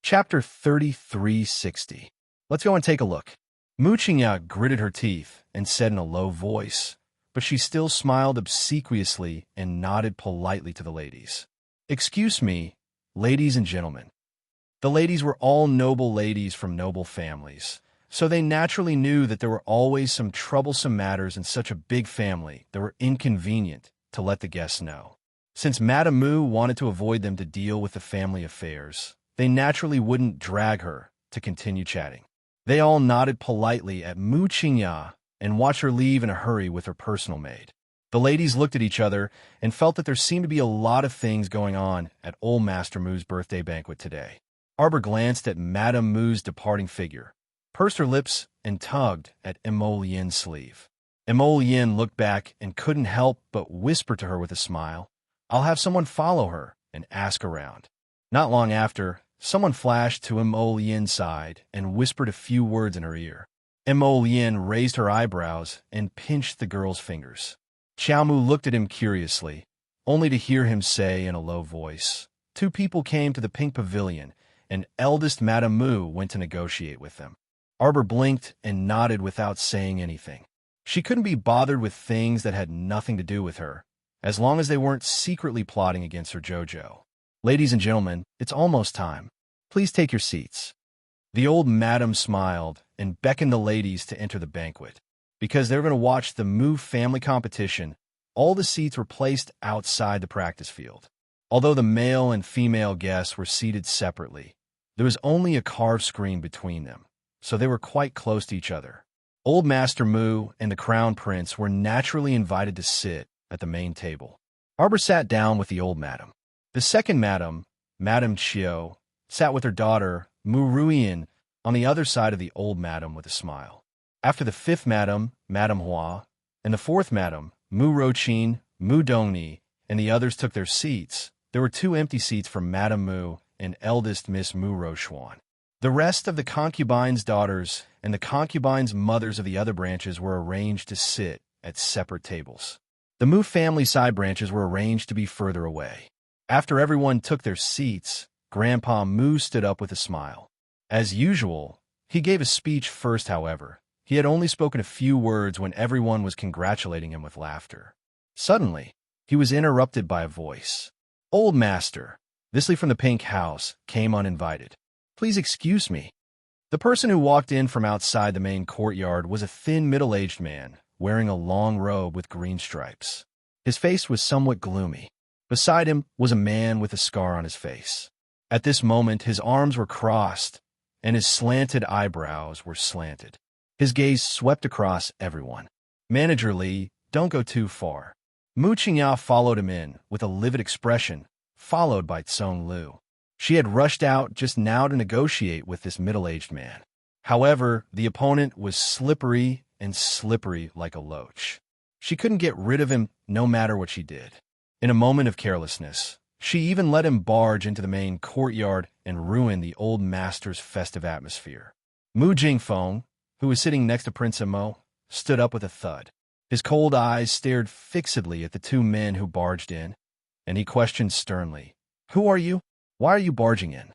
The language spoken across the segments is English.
Chapter 3360. Let's go and take a look. Mu Qingya gritted her teeth and said in a low voice, but she still smiled obsequiously and nodded politely to the ladies. "Excuse me, ladies and gentlemen." The ladies were all noble ladies from noble families, so they naturally knew that there were always some troublesome matters in such a big family that were inconvenient to let the guests know. Since Madame Mu wanted to avoid them to deal with the family affairs, they naturally wouldn't drag her to continue chatting. They all nodded politely at Mu Qingya and watched her leave in a hurry with her personal maid. The ladies looked at each other and felt that there seemed to be a lot of things going on at Old Master Mu's birthday banquet today. Arbor glanced at Madame Mu's departing figure, pursed her lips, and tugged at Emollien's sleeve. Emollien looked back and couldn't help but whisper to her with a smile, "I'll have someone follow her and ask around." Not long after, someone flashed to Emollien's side and whispered a few words in her ear. Emollien raised her eyebrows and pinched the girl's fingers. Qiaomu looked at him curiously, only to hear him say in a low voice, "Two people came to the Pink Pavilion, and eldest Madame Mu went to negotiate with them." Arbor blinked and nodded without saying anything. She couldn't be bothered with things that had nothing to do with her, as long as they weren't secretly plotting against her Jojo. "Ladies and gentlemen, it's almost time. Please take your seats." The old madam smiled and beckoned the ladies to enter the banquet. Because they were going to watch the Mu family competition, all the seats were placed outside the practice field. Although the male and female guests were seated separately, there was only a carved screen between them, so they were quite close to each other. Old Master Mu and the Crown Prince were naturally invited to sit at the main table. Arbor sat down with the old madam. The second madam, Madame Chiu, sat with her daughter, Mu Ruian, on the other side of the old madam with a smile. After the fifth madam, Madame Hua, and the fourth madam, Mu Rochin, Mu Dongni, and the others took their seats, there were 2 empty seats for Madame Mu and eldest Miss Mu Rochuan. The rest of the concubines' daughters and the concubines' mothers of the other branches were arranged to sit at separate tables. The Mu family side branches were arranged to be further away. After everyone took their seats, Grandpa Mu stood up with a smile. As usual, he gave a speech first, however. He had only spoken a few words when everyone was congratulating him with laughter. Suddenly, he was interrupted by a voice. "Old Master, thisly from the Pink House, came uninvited. Please excuse me." The person who walked in from outside the main courtyard was a thin, middle-aged man, wearing a long robe with green stripes. His face was somewhat gloomy. Beside him was a man with a scar on his face. At this moment, his arms were crossed, and his slanted eyebrows were slanted. His gaze swept across everyone. "Manager Li, don't go too far." Mu Qingya followed him in with a livid expression, followed by Tsong Lu. She had rushed out just now to negotiate with this middle-aged man. However, the opponent was slippery and slippery like a loach. She couldn't get rid of him no matter what she did. In a moment of carelessness, she even let him barge into the main courtyard and ruin the old master's festive atmosphere. Mu Jingfeng, who was sitting next to Prince Mo, stood up with a thud. His cold eyes stared fixedly at the 2 men who barged in, and he questioned sternly, "Who are you? Why are you barging in?"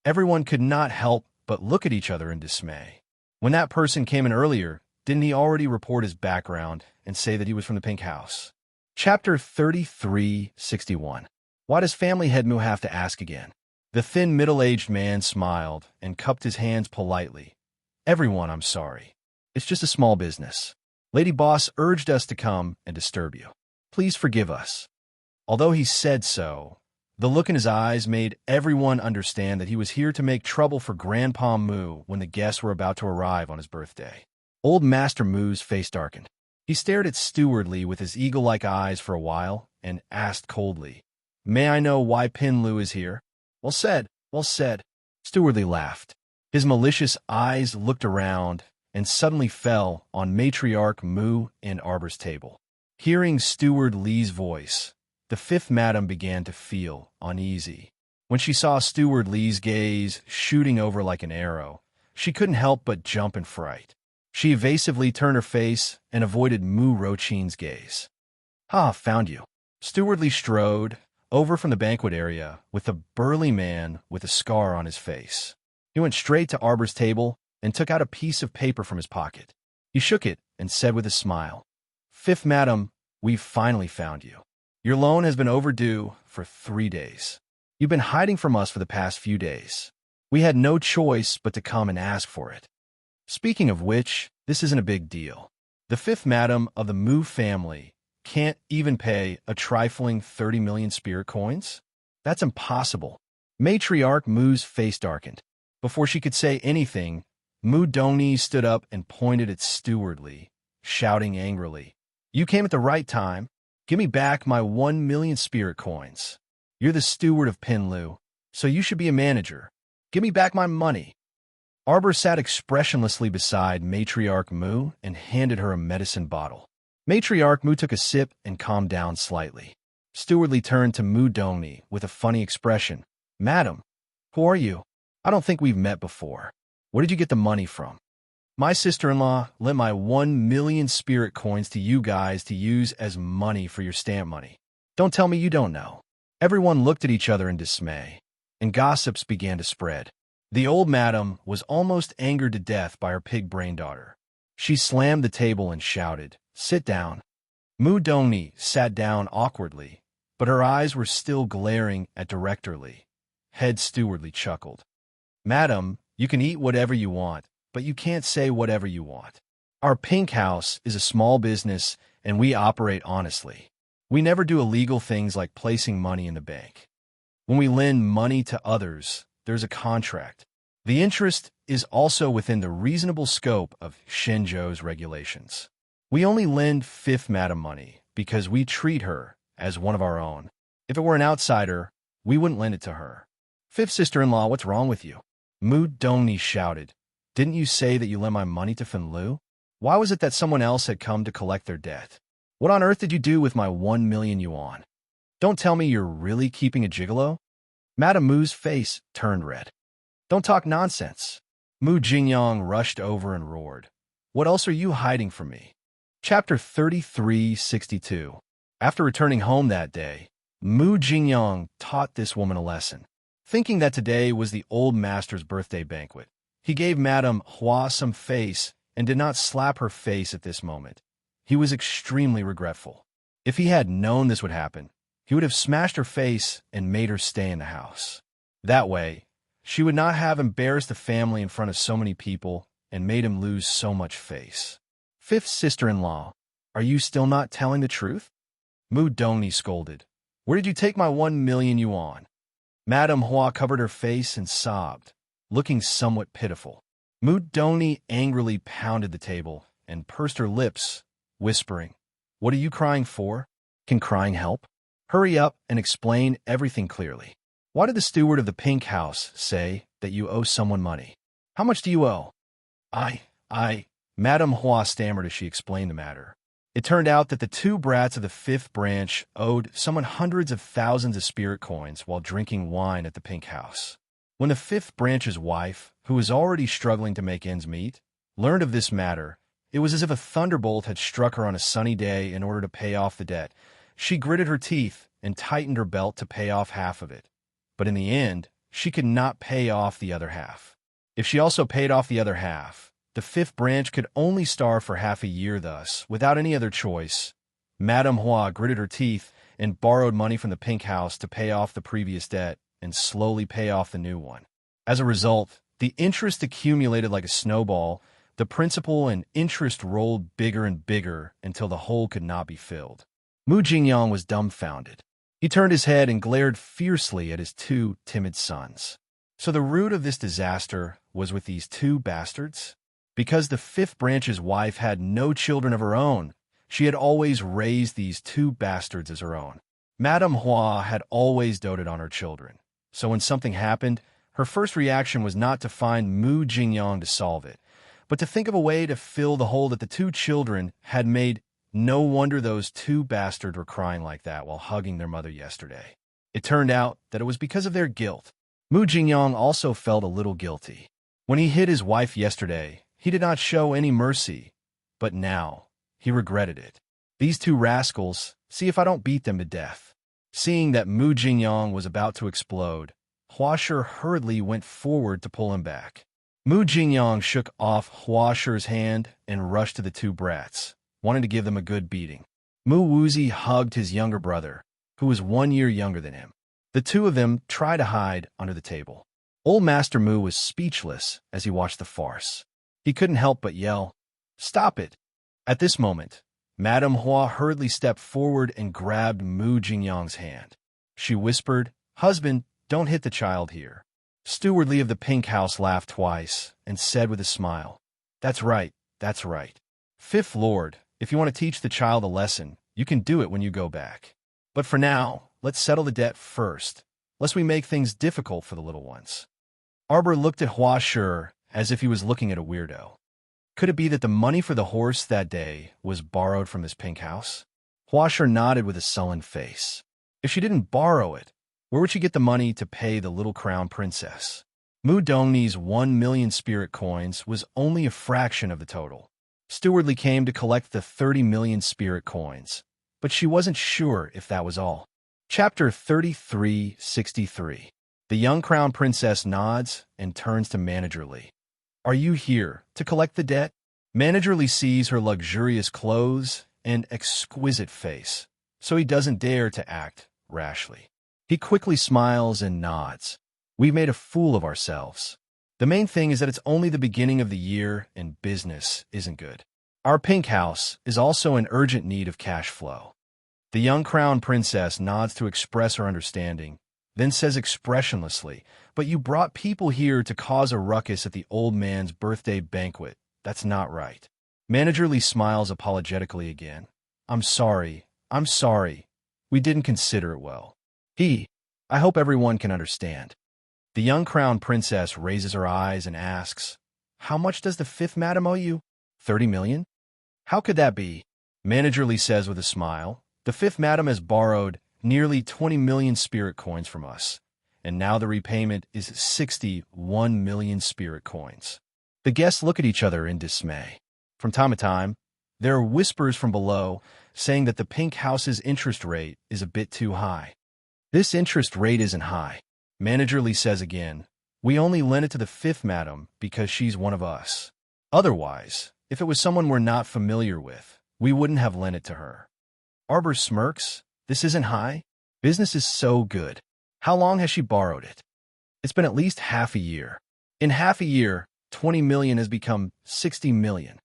Everyone could not help but look at each other in dismay. When that person came in earlier, didn't he already report his background and say that he was from the Pink House? Chapter 3361. Why does family head Mu have to ask again? The thin, middle-aged man smiled and cupped his hands politely. "Everyone, I'm sorry. It's just a small business. Lady Boss urged us to come and disturb you. Please forgive us." Although he said so, the look in his eyes made everyone understand that he was here to make trouble for Grandpa Mu when the guests were about to arrive on his birthday. Old Master Mu's face darkened. He stared at Steward Li with his eagle-like eyes for a while and asked coldly, "May I know why Pin Lu is here?" Well said, well said." Steward Li laughed. His malicious eyes looked around and suddenly fell on Matriarch Mu and Arbor's table. Hearing Steward Li's voice, the 5th madam began to feel uneasy. When she saw Steward Li's gaze shooting over like an arrow, she couldn't help but jump in fright. She evasively turned her face and avoided Mu Rochin's gaze. "Ha, found you." Steward Li strode, over from the banquet area with a burly man with a scar on his face. He went straight to Arbor's table and took out a piece of paper from his pocket. He shook it and said with a smile, "Fifth Madam, we've finally found you. Your loan has been overdue for 3 days. You've been hiding from us for the past few days. We had no choice but to come and ask for it. Speaking of which, this isn't a big deal. The fifth madam of the Mu family can't even pay a trifling 30 million spirit coins? That's impossible." Matriarch Mu's face darkened. Before she could say anything, Mu Dongni stood up and pointed at Stewardly, shouting angrily, "You came at the right time. Give me back my 1 million spirit coins. You're the steward of Pinlu, so you should be a manager. Give me back my money." Arbor sat expressionlessly beside Matriarch Mu and handed her a medicine bottle. Matriarch Mu took a sip and calmed down slightly. Stewardly turned to Mu Dongni with a funny expression. "Madam, who are you? I don't think we've met before. Where did you get the money from?" "My sister-in-law lent my 1 million spirit coins to you guys to use as money for your stamp money. Don't tell me you don't know." Everyone looked at each other in dismay, and gossips began to spread. The old madam was almost angered to death by her pig-brained daughter. She slammed the table and shouted, "Sit down." Mu Dongni sat down awkwardly, but her eyes were still glaring at Director Li. Head Stewardly chuckled. "Madam, you can eat whatever you want, but you can't say whatever you want. Our pink house is a small business, and we operate honestly. We never do illegal things like placing money in the bank. When we lend money to others, there's a contract. The interest is also within the reasonable scope of Shenzhou's regulations. We only lend Fifth Madam money because we treat her as one of our own. If it were an outsider, we wouldn't lend it to her." "Fifth sister-in-law, what's wrong with you?" Mu Dongni shouted. "Didn't you say that you lent my money to Finlu? Why was it that someone else had come to collect their debt? What on earth did you do with my 1 million yuan? Don't tell me you're really keeping a gigolo?" Madame Mu's face turned red. "Don't talk nonsense." Mu Jingyang rushed over and roared, "What else are you hiding from me?" Chapter 3362. After returning home that day, Mu Jingyang taught this woman a lesson. Thinking that today was the old master's birthday banquet, he gave Madame Hua some face and did not slap her face at this moment. He was extremely regretful. If he had known this would happen, he would have smashed her face and made her stay in the house. That way, she would not have embarrassed the family in front of so many people and made him lose so much face. "Fifth sister-in-law, are you still not telling the truth?" Mu Dongni scolded. "Where did you take my 1 million yuan?" Madame Hua covered her face and sobbed, looking somewhat pitiful. Mu Dongni angrily pounded the table and pursed her lips, whispering, "What are you crying for? Can crying help? Hurry up and explain everything clearly. Why did the steward of the pink house say that you owe someone money? How much do you owe?" I, Madame Hua stammered as she explained the matter. It turned out that the 2 brats of the 5th branch owed someone hundreds of thousands of spirit coins while drinking wine at the pink house. When the 5th branch's wife, who was already struggling to make ends meet, learned of this matter, it was as if a thunderbolt had struck her on a sunny day in order to pay off the debt. She gritted her teeth and tightened her belt to pay off half of it. But in the end, she could not pay off the other half. If she also paid off the other half, the 5th branch could only starve for half a year thus, without any other choice. Madame Hua gritted her teeth and borrowed money from the pink house to pay off the previous debt and slowly pay off the new one. As a result, the interest accumulated like a snowball. The principal and interest rolled bigger and bigger until the hole could not be filled. Mu Jingyang was dumbfounded. He turned his head and glared fiercely at his 2 timid sons. So the root of this disaster was with these 2 bastards? Because the 5th branch's wife had no children of her own, she had always raised these 2 bastards as her own. Madame Hua had always doted on her children, so when something happened, her first reaction was not to find Mu Jingyang to solve it, but to think of a way to fill the hole that the 2 children had made. No wonder those 2 bastards were crying like that while hugging their mother yesterday. It turned out that it was because of their guilt. Mu Jingyang also felt a little guilty. When he hid his wife yesterday, he did not show any mercy, but now he regretted it. These 2 rascals, see if I don't beat them to death. Seeing that Mu Jingyang was about to explode, Huasher hurriedly went forward to pull him back. Mu Jingyang shook off Huasher's hand and rushed to the two brats, wanting to give them a good beating. Mu Wuzi hugged his younger brother, who was 1 year younger than him. The two of them tried to hide under the table. Old Master Mu was speechless as he watched the farce. He couldn't help but yell, "Stop it!" At this moment, Madame Hua hurriedly stepped forward and grabbed Mu Jingyang's hand. She whispered, "Husband, don't hit the child here." Steward Lee of the Pink House laughed twice and said with a smile, "That's right, that's right. Fifth Lord, if you want to teach the child a lesson, you can do it when you go back. But for now, let's settle the debt first, lest we make things difficult for the little ones." Arbor looked at Huasher as if he was looking at a weirdo. Could it be that the money for the horse that day was borrowed from his pink house? Huasher nodded with a sullen face. If she didn't borrow it, where would she get the money to pay the little crown princess? Mu Dongni's 1 million spirit coins was only a fraction of the total. Stewardly came to collect the 30 million spirit coins, but she wasn't sure if that was all. Chapter 3363. The young crown princess nods and turns to Manager Lee. "Are you here to collect the debt?" Manager Lee sees her luxurious clothes and exquisite face, so he doesn't dare to act rashly. He quickly smiles and nods. "We've made a fool of ourselves. The main thing is that it's only the beginning of the year and business isn't good. Our pink house is also in urgent need of cash flow." The young crown princess nods to express her understanding, then says expressionlessly, "But you brought people here to cause a ruckus at the old man's birthday banquet. That's not right." Manager Lee smiles apologetically again. I'm sorry. We didn't consider it well." I hope everyone can understand." The young crown princess raises her eyes and asks, "How much does the fifth madam owe you?" 30 million? "How could that be?" Manager Lee says with a smile, "The fifth madam has borrowed nearly 20 million spirit coins from us, and now the repayment is 61 million spirit coins." The guests look at each other in dismay. From time to time, there are whispers from below saying that the pink house's interest rate is a bit too high. "This interest rate isn't high," Manager Lee says again. "We only lent it to the fifth madam because she's one of us. Otherwise, if it was someone we're not familiar with, we wouldn't have lent it to her." Arbor smirks. "This isn't high? Business is so good. How long has she borrowed it?" "It's been at least half a year. In half a year, 20 million has become 60 million.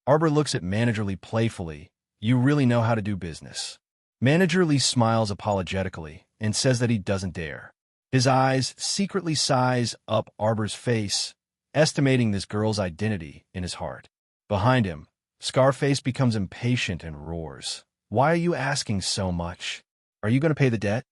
Arbor looks at Manager Lee playfully. "You really know how to do business." Manager Lee smiles apologetically and says that he doesn't dare. His eyes secretly size up Arbor's face, estimating this girl's identity in his heart. Behind him, Scarface becomes impatient and roars. "Why are you asking so much? Are you going to pay the debt?"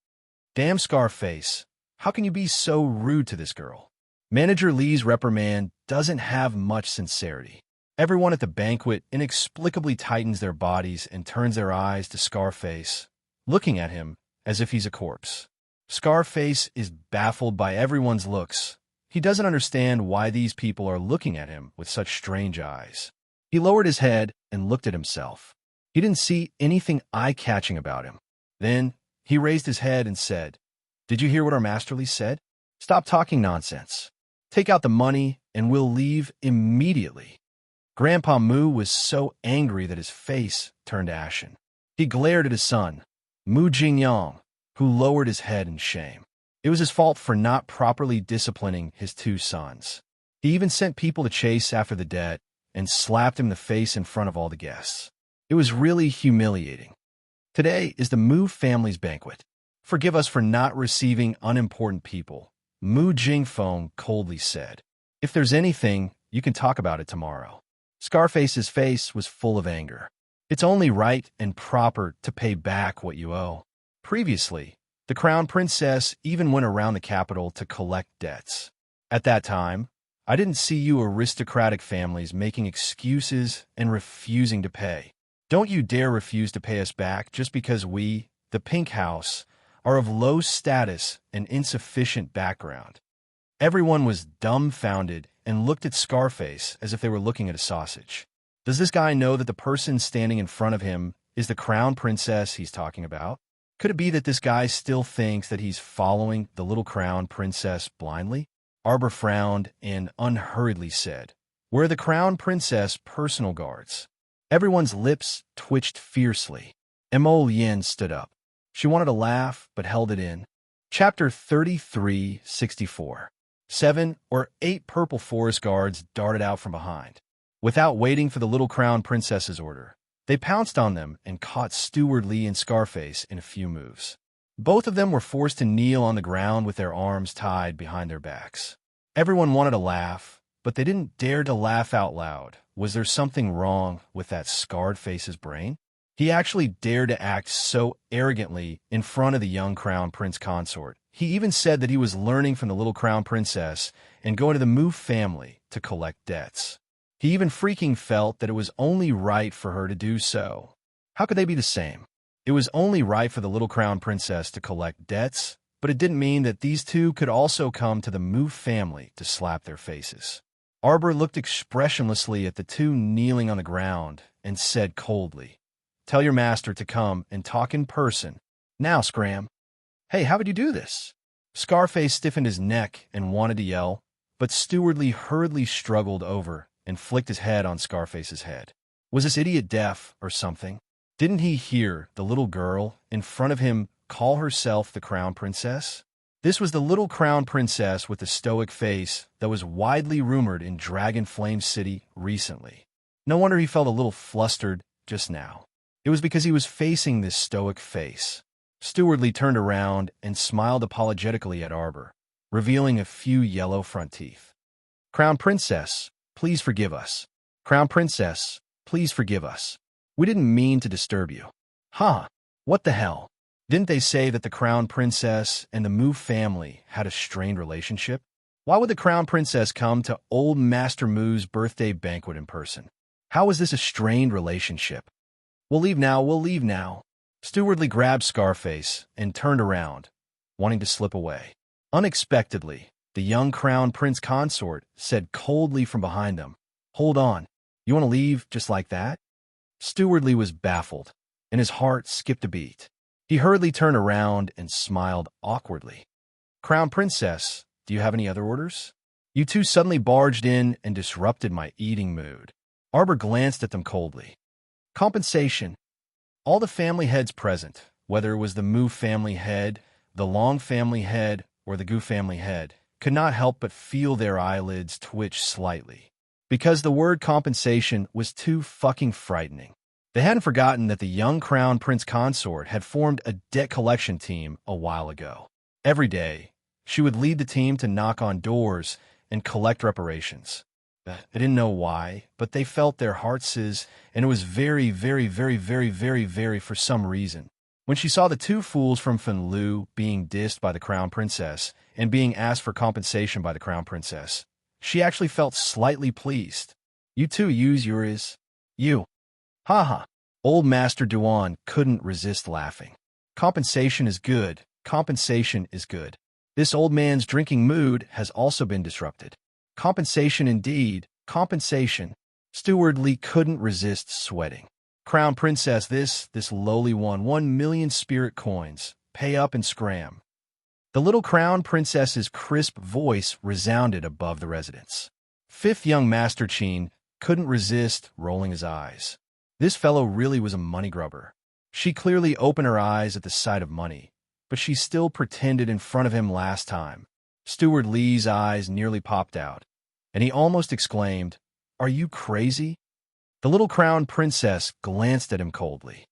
"Damn, Scarface, how can you be so rude to this girl?" Manager Lee's reprimand doesn't have much sincerity. Everyone at the banquet inexplicably tightens their bodies and turns their eyes to Scarface, looking at him as if he's a corpse. Scarface is baffled by everyone's looks. He doesn't understand why these people are looking at him with such strange eyes. He lowered his head and looked at himself. He didn't see anything eye-catching about him. Then he raised his head and said, "Did you hear what our masterly said? Stop talking nonsense. Take out the money and we'll leave immediately." Grandpa Mu was so angry that his face turned ashen. He glared at his son, Mu Jingyang, who lowered his head in shame. It was his fault for not properly disciplining his two sons. He even sent people to chase after the debt and slapped him in the face in front of all the guests. It was really humiliating. "Today is the Mu family's banquet. Forgive us for not receiving unimportant people," Mu Jingfeng coldly said. "If there's anything, you can talk about it tomorrow." Scarface's face was full of anger. "It's only right and proper to pay back what you owe." Previously, the crown princess even went around the capital to collect debts. At that time, I didn't see you aristocratic families making excuses and refusing to pay. Don't you dare refuse to pay us back just because we, the Pink House, are of low status and insufficient background. Everyone was dumbfounded and looked at Scarface as if they were looking at a sausage. Does this guy know that the person standing in front of him is the crown princess he's talking about? Could it be that this guy still thinks that he's following the little crown princess blindly? Arbor frowned and unhurriedly said, "Where are the crown princess personal guards?" Everyone's lips twitched fiercely. Emolien stood up. She wanted to laugh, but held it in. Chapter 3364. 7 or 8 purple forest guards darted out from behind. Without waiting for the little crown princess's order, they pounced on them and caught Steward Lee and Scarface in a few moves. Both of them were forced to kneel on the ground with their arms tied behind their backs. Everyone wanted to laugh, but they didn't dare to laugh out loud. Was there something wrong with that scarred face's brain? He actually dared to act so arrogantly in front of the young crown prince consort. He even said that he was learning from the little crown princess and going to the Mu family to collect debts. He even freaking felt that it was only right for her to do so. How could they be the same? It was only right for the little crown princess to collect debts, but it didn't mean that these two could also come to the Mu family to slap their faces. Arbor looked expressionlessly at the two kneeling on the ground and said coldly, "Tell your master to come and talk in person. Now, Scram." "Hey, how would you do this?" Scarface stiffened his neck and wanted to yell, but Steward Lee hurriedly struggled over and flicked his head on Scarface's head. Was this idiot deaf or something? Didn't he hear the little girl in front of him call herself the crown princess? This was the little crown princess with the stoic face that was widely rumored in Dragon Flame City recently. No wonder he felt a little flustered just now. It was because he was facing this stoic face. Steward Lee turned around and smiled apologetically at Arbor, revealing a few yellow front teeth. "Crown Princess, please forgive us. Crown Princess, please forgive us. We didn't mean to disturb you." "Huh? What the hell? Didn't they say that the Crown Princess and the Mu family had a strained relationship? Why would the Crown Princess come to old Master Mu's birthday banquet in person? How is this a strained relationship?" We'll leave now. Steward Lee grabbed Scarface and turned around, wanting to slip away. Unexpectedly, the young Crown Prince Consort said coldly from behind them, "Hold on, you want to leave just like that?" Steward Lee was baffled, and his heart skipped a beat. He hurriedly turned around and smiled awkwardly. "Crown Princess, do you have any other orders? You two suddenly barged in and disrupted my eating mood." Arbor glanced at them coldly. "Compensation." All the family heads present, whether it was the Mu family head, the Long family head, or the Gu family head, could not help but feel their eyelids twitch slightly, because the word compensation was too fucking frightening. They hadn't forgotten that the young Crown Prince Consort had formed a debt collection team a while ago. Every day, she would lead the team to knock on doors and collect reparations. They didn't know why, but they felt their hearts and it was very for some reason. When she saw the two fools from Fenlu being dissed by the Crown Princess and being asked for compensation by the Crown Princess, she actually felt slightly pleased. "You two use yours. You." "Haha." Old Master Duan couldn't resist laughing. Compensation is good. Compensation is good. This old man's drinking mood has also been disrupted. Compensation indeed. Compensation. Steward Lee couldn't resist sweating. "Crown Princess, this lowly 1,000,000 spirit coins. Pay up and scram." The little Crown Princess's crisp voice resounded above the residents. Fifth young Master Chin couldn't resist rolling his eyes. This fellow really was a money grubber. She clearly opened her eyes at the sight of money, but she still pretended in front of him last time. Steward Lee's eyes nearly popped out, and he almost exclaimed, "Are you crazy?" The little Crown Princess glanced at him coldly.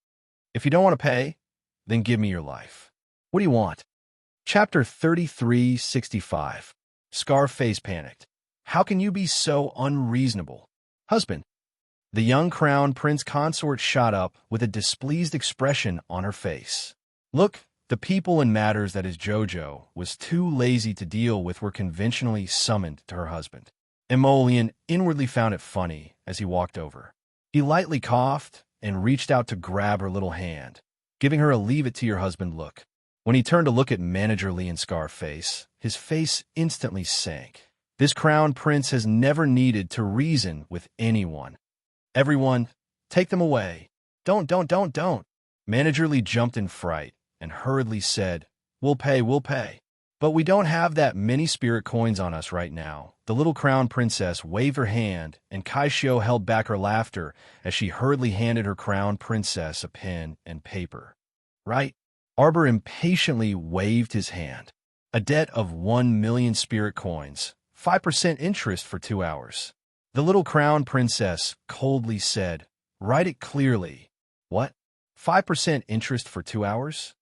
"If you don't want to pay, then give me your life. What do you want?" Chapter 3365. Scarface panicked. "How can you be so unreasonable?" "Husband." The young Crown Prince Consort shot up with a displeased expression on her face. "Look, the people and matters that is Jojo was too lazy to deal with were conventionally summoned to her husband." Emolien inwardly found it funny as he walked over. He lightly coughed and reached out to grab her little hand, giving her a leave-it-to-your-husband look. When he turned to look at Manager Lee and Scarface, his face instantly sank. This crown prince has never needed to reason with anyone. "Everyone, take them away. Don't. Manager Lee jumped in fright and hurriedly said, we'll pay. But we don't have that many spirit coins on us right now. The little crown princess waved her hand, and Kaishio held back her laughter as she hurriedly handed her crown princess a pen and paper. Right? Arbor impatiently waved his hand. A debt of 1,000,000 spirit coins, 5% interest for 2 hours. The little crown princess coldly said, write it clearly. What? 5% interest for 2 hours?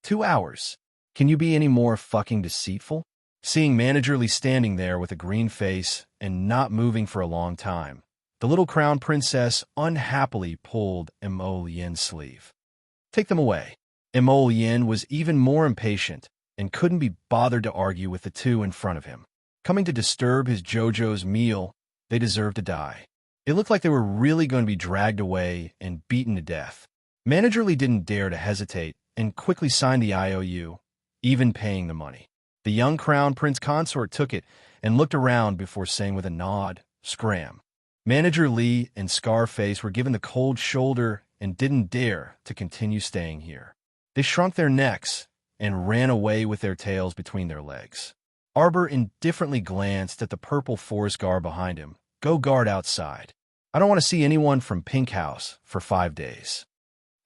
2 hours? Can you be any more fucking deceitful? Seeing Manager Lee standing there with a green face and not moving for a long time, the little crown princess unhappily pulled Mo Lien's sleeve. Take them away. Mo Lien was even more impatient and couldn't be bothered to argue with the two in front of him. Coming to disturb his JoJo's meal, they deserved to die. It looked like they were really going to be dragged away and beaten to death. Manager Lee didn't dare to hesitate and quickly signed the IOU, even paying the money. The young crown prince consort took it and looked around before saying with a nod, scram. Manager Lee and Scarface were given the cold shoulder and didn't dare to continue staying here. They shrunk their necks and ran away with their tails between their legs. Arbor indifferently glanced at the purple forest guard behind him. Go guard outside. I don't want to see anyone from Pink House for 5 days.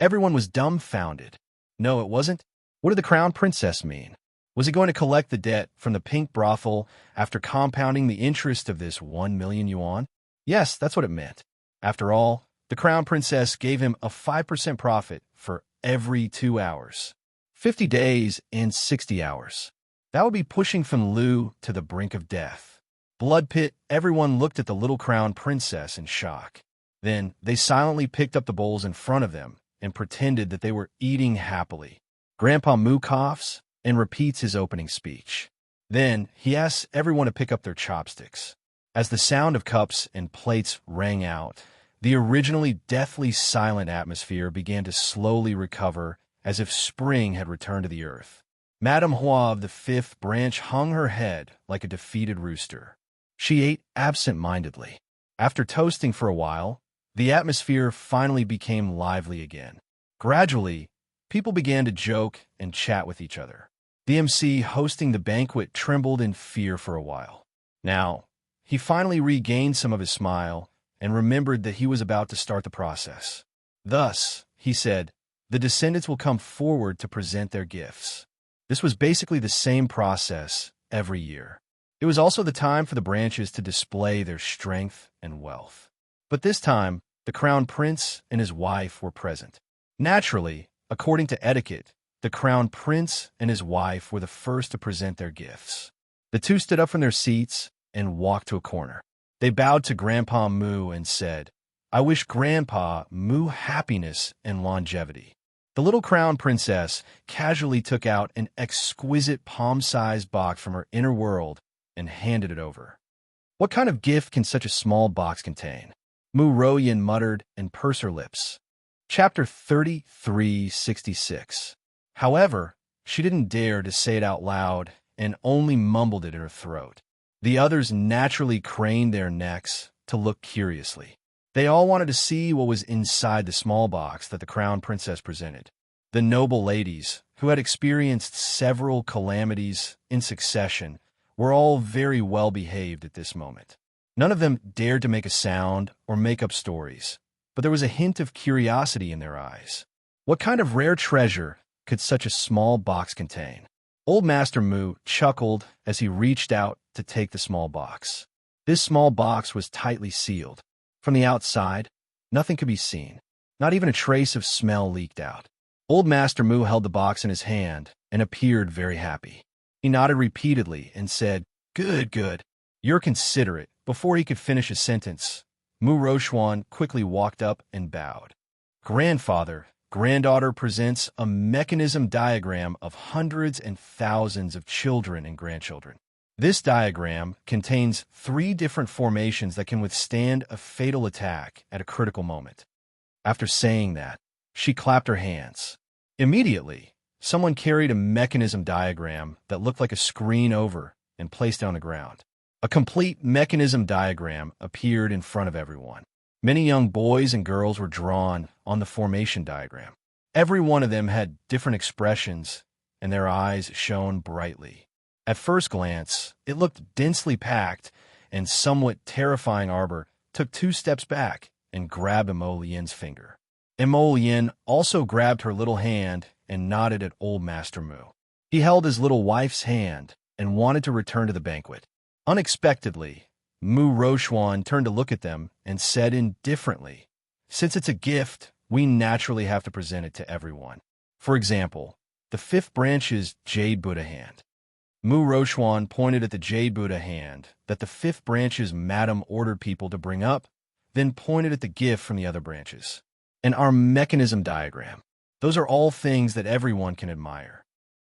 Everyone was dumbfounded. No, it wasn't. What did the crown princess mean? Was he going to collect the debt from the pink brothel after compounding the interest of this 1,000,000 yuan? Yes, that's what it meant. After all, the crown princess gave him a 5% profit for every 2 hours. 50 days and 60 hours. That would be pushing Fen Lu to the brink of death. Blood pit, everyone looked at the little crown princess in shock. Then they silently picked up the bowls in front of them and pretended that they were eating happily. Grandpa Mu coughs and repeats his opening speech. Then he asks everyone to pick up their chopsticks. As the sound of cups and plates rang out, the originally deathly silent atmosphere began to slowly recover as if spring had returned to the earth. Madame Hua of the Fifth Branch hung her head like a defeated rooster. She ate absent-mindedly. After toasting for a while, the atmosphere finally became lively again. Gradually, people began to joke and chat with each other. The MC hosting the banquet trembled in fear for a while. Now, he finally regained some of his smile and remembered that he was about to start the process. Thus, he said, the descendants will come forward to present their gifts. This was basically the same process every year. It was also the time for the branches to display their strength and wealth. But this time, the crown prince and his wife were present. Naturally, according to etiquette, the crown prince and his wife were the first to present their gifts. The two stood up from their seats and walked to a corner. They bowed to Grandpa Mu and said, I wish Grandpa Mu happiness and longevity. The little crown princess casually took out an exquisite palm-sized box from her inner world and handed it over. What kind of gift can such a small box contain? Mu Royan muttered and pursed her lips. Chapter 3366. However, she didn't dare to say it out loud and only mumbled it in her throat. The others naturally craned their necks to look curiously. They all wanted to see what was inside the small box that the crown princess presented. The noble ladies, who had experienced several calamities in succession, were all very well behaved at this moment. None of them dared to make a sound or make up stories, but there was a hint of curiosity in their eyes. What kind of rare treasure could such a small box contain? Old Master Mu chuckled as he reached out to take the small box. This small box was tightly sealed. From the outside, nothing could be seen. Not even a trace of smell leaked out. Old Master Mu held the box in his hand and appeared very happy. He nodded repeatedly and said, Good, good. You're considerate. Before he could finish his sentence, Mu Rochuan quickly walked up and bowed. Grandfather, granddaughter presents a mechanism diagram of hundreds and thousands of children and grandchildren. This diagram contains 3 different formations that can withstand a fatal attack at a critical moment. After saying that, she clapped her hands. Immediately, someone carried a mechanism diagram that looked like a screen over and placed it on the ground. A complete mechanism diagram appeared in front of everyone. Many young boys and girls were drawn on the formation diagram. Every one of them had different expressions, and their eyes shone brightly. At first glance, it looked densely packed and somewhat terrifying. Arbor took 2 steps back and grabbed Emollien's finger. Emollien also grabbed her little hand and nodded at Old Master Mu. He held his little wife's hand and wanted to return to the banquet. Unexpectedly, Mu Rochuan turned to look at them and said indifferently, "Since it's a gift, we naturally have to present it to everyone. For example, the 5th branch's Jade Buddha hand." Mu Rochuan pointed at the Jade Buddha hand that the 5th branch's madam ordered people to bring up, then pointed at the gift from the other branches. And our mechanism diagram. Those are all things that everyone can admire.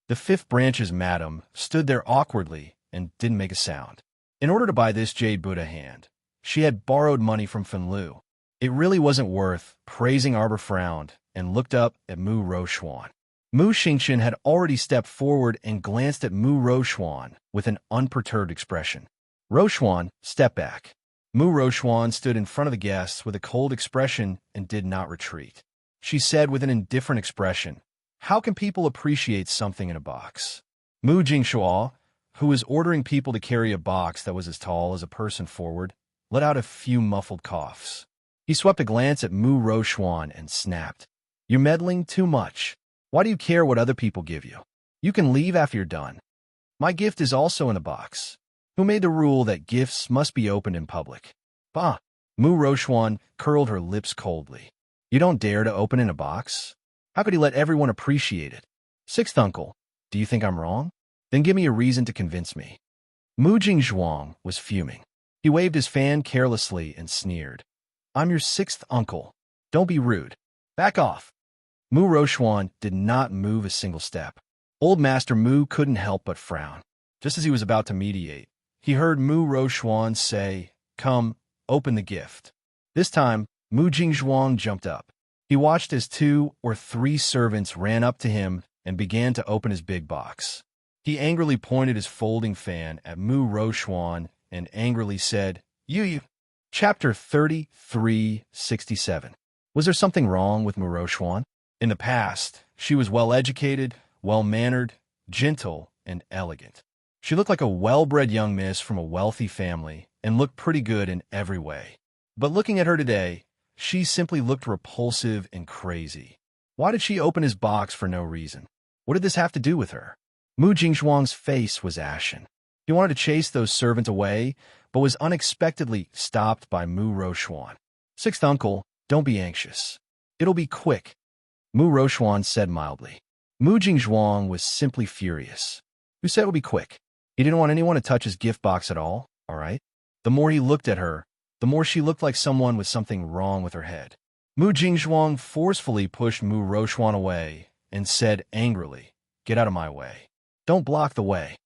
The 5th branch's madam stood there awkwardly and didn't make a sound. In order to buy this Jade Buddha hand, she had borrowed money from Fenlu. It really wasn't worth praising. Arbor frowned and looked up at Mu Rochuan. Mu Xingqian had already stepped forward and glanced at Mu Rochuan with an unperturbed expression. Rochuan stepped back. Mu Rochuan stood in front of the guests with a cold expression and did not retreat. She said with an indifferent expression, "How can people appreciate something in a box?" Mu Jingshua, who was ordering people to carry a box that was as tall as a person forward, let out a few muffled coughs. He swept a glance at Mu Rochuan and snapped, "You're meddling too much. Why do you care what other people give you? You can leave after you're done. My gift is also in a box. Who made the rule that gifts must be opened in public?" "Bah!" Mu Rochuan curled her lips coldly. "You don't dare to open in a box? How could he let everyone appreciate it? 6th uncle, do you think I'm wrong? Then give me a reason to convince me." Mu Jingzhuang was fuming. He waved his fan carelessly and sneered, "I'm your 6th uncle. Don't be rude. Back off." Mu Rochuan did not move a single step. Old Master Mu couldn't help but frown. Just as he was about to mediate, he heard Mu Rochuan say, "Come, open the gift." This time, Mu Jingzhuang jumped up. He watched as 2 or 3 servants ran up to him and began to open his big box. He angrily pointed his folding fan at Mu Rochuan and angrily said, You. Chapter 3367. Was there something wrong with Mu Rochuan? In the past, she was well-educated, well-mannered, gentle, and elegant. She looked like a well-bred young miss from a wealthy family and looked pretty good in every way. But looking at her today, she simply looked repulsive and crazy. Why did she open his box for no reason? What did this have to do with her? Mu Jingzhuang's face was ashen. He wanted to chase those servants away, but was unexpectedly stopped by Mu Rochuan. 6th uncle, don't be anxious. It'll be quick, Mu Rochuan said mildly. Mu Jingzhuang was simply furious. Who said it would be quick? He didn't want anyone to touch his gift box at all right? The more he looked at her, the more she looked like someone with something wrong with her head. Mu Jingzhuang forcefully pushed Mu Rochuan away and said angrily, "Get out of my way. Don't block the way."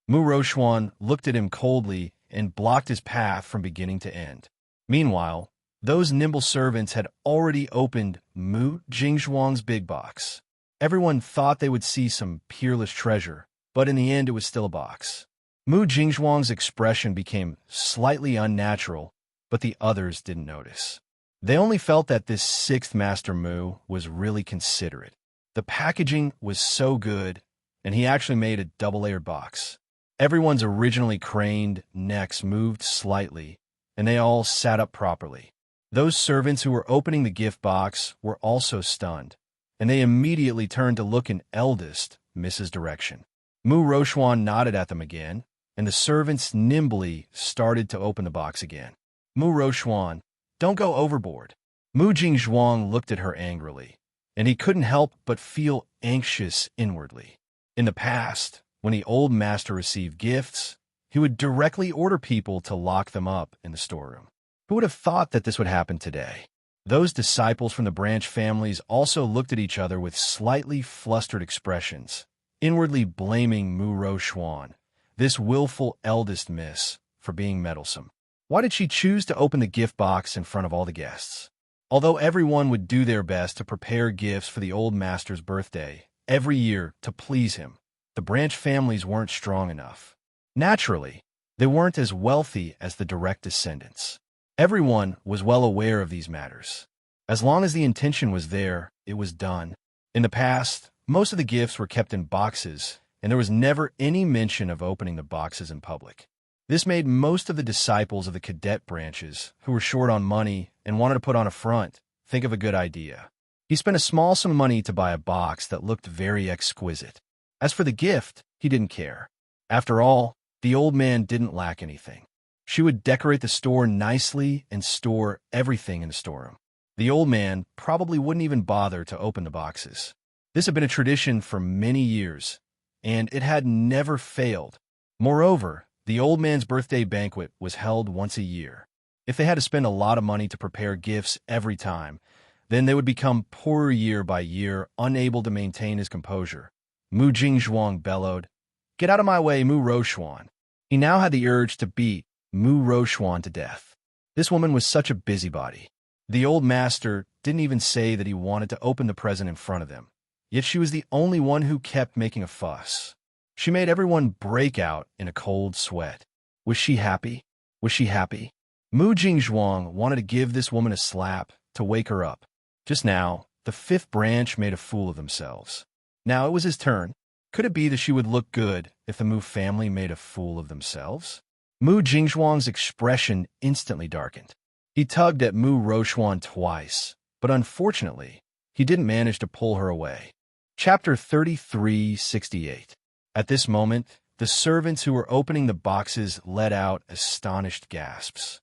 Mu Rochuan looked at him coldly and blocked his path from beginning to end. Meanwhile, those nimble servants had already opened Mu Jingzhuang's big box. Everyone thought they would see some peerless treasure, but in the end it was still a box. Mu Jingzhuang's expression became slightly unnatural, but the others didn't notice. They only felt that this 6th Master Mu was really considerate. The packaging was so good, and he actually made a double-layered box. Everyone's originally craned necks moved slightly, and they all sat up properly. Those servants who were opening the gift box were also stunned, and they immediately turned to look in eldest Mrs. direction. Mu Rochuan nodded at them again, and the servants nimbly started to open the box again. Mu Rochuan, don't go overboard. Mu Jingzhuang looked at her angrily, and he couldn't help but feel anxious inwardly. In the past, when the old master received gifts, he would directly order people to lock them up in the storeroom. Who would have thought that this would happen today? Those disciples from the branch families also looked at each other with slightly flustered expressions, inwardly blaming Mu Rochuan, this willful eldest miss, for being meddlesome. Why did she choose to open the gift box in front of all the guests? Although everyone would do their best to prepare gifts for the old master's birthday every year to please him, the branch families weren't strong enough. Naturally, they weren't as wealthy as the direct descendants. Everyone was well aware of these matters. As long as the intention was there, it was done, In the past, most of the gifts were kept in boxes, and there was never any mention of opening the boxes in public. This made most of the disciples of the cadet branches, who were short on money and wanted to put on a front, think of a good idea. He spent a small sum of money to buy a box that looked very exquisite. As for the gift, he didn't care. After all, the old man didn't lack anything. She would decorate the store nicely and store everything in the storeroom. The old man probably wouldn't even bother to open the boxes. This had been a tradition for many years, and it had never failed. Moreover, the old man's birthday banquet was held once a year. If they had to spend a lot of money to prepare gifts every time, then they would become poorer year by year, unable to maintain his composure. Mu Jingzhuang bellowed, "Get out of my way, Mu Rochuan." He now had the urge to beat Mu Rochuan to death. This woman was such a busybody. The old master didn't even say that he wanted to open the present in front of them, yet she was the only one who kept making a fuss. She made everyone break out in a cold sweat. Was she happy? Was she happy? Mu Jingzhuang wanted to give this woman a slap to wake her up. Just now, the fifth branch made a fool of themselves. Now it was his turn. Could it be that she would look good if the Mu family made a fool of themselves? Mu Jingzhuang's expression instantly darkened. He tugged at Mu Rochuan twice, but unfortunately, he didn't manage to pull her away. Chapter 3368. At this moment, the servants who were opening the boxes let out astonished gasps.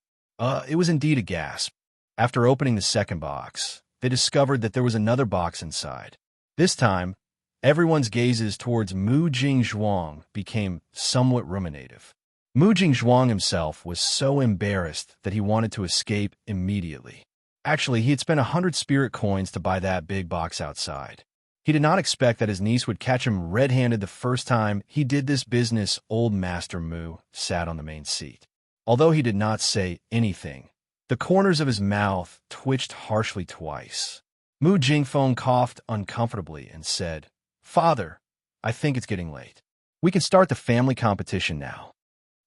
It was indeed a gasp. After opening the second box, they discovered that there was another box inside. This time, everyone's gazes towards Mu Jingzhuang became somewhat ruminative. Mu Jingzhuang himself was so embarrassed that he wanted to escape immediately. Actually, he had spent 100 spirit coins to buy that big box outside. He did not expect that his niece would catch him red-handed the first time he did this business. Old Master Mu sat on the main seat. Although he did not say anything, the corners of his mouth twitched harshly twice. Mu Jingfeng coughed uncomfortably and said, "Father, I think it's getting late. We can start the family competition now."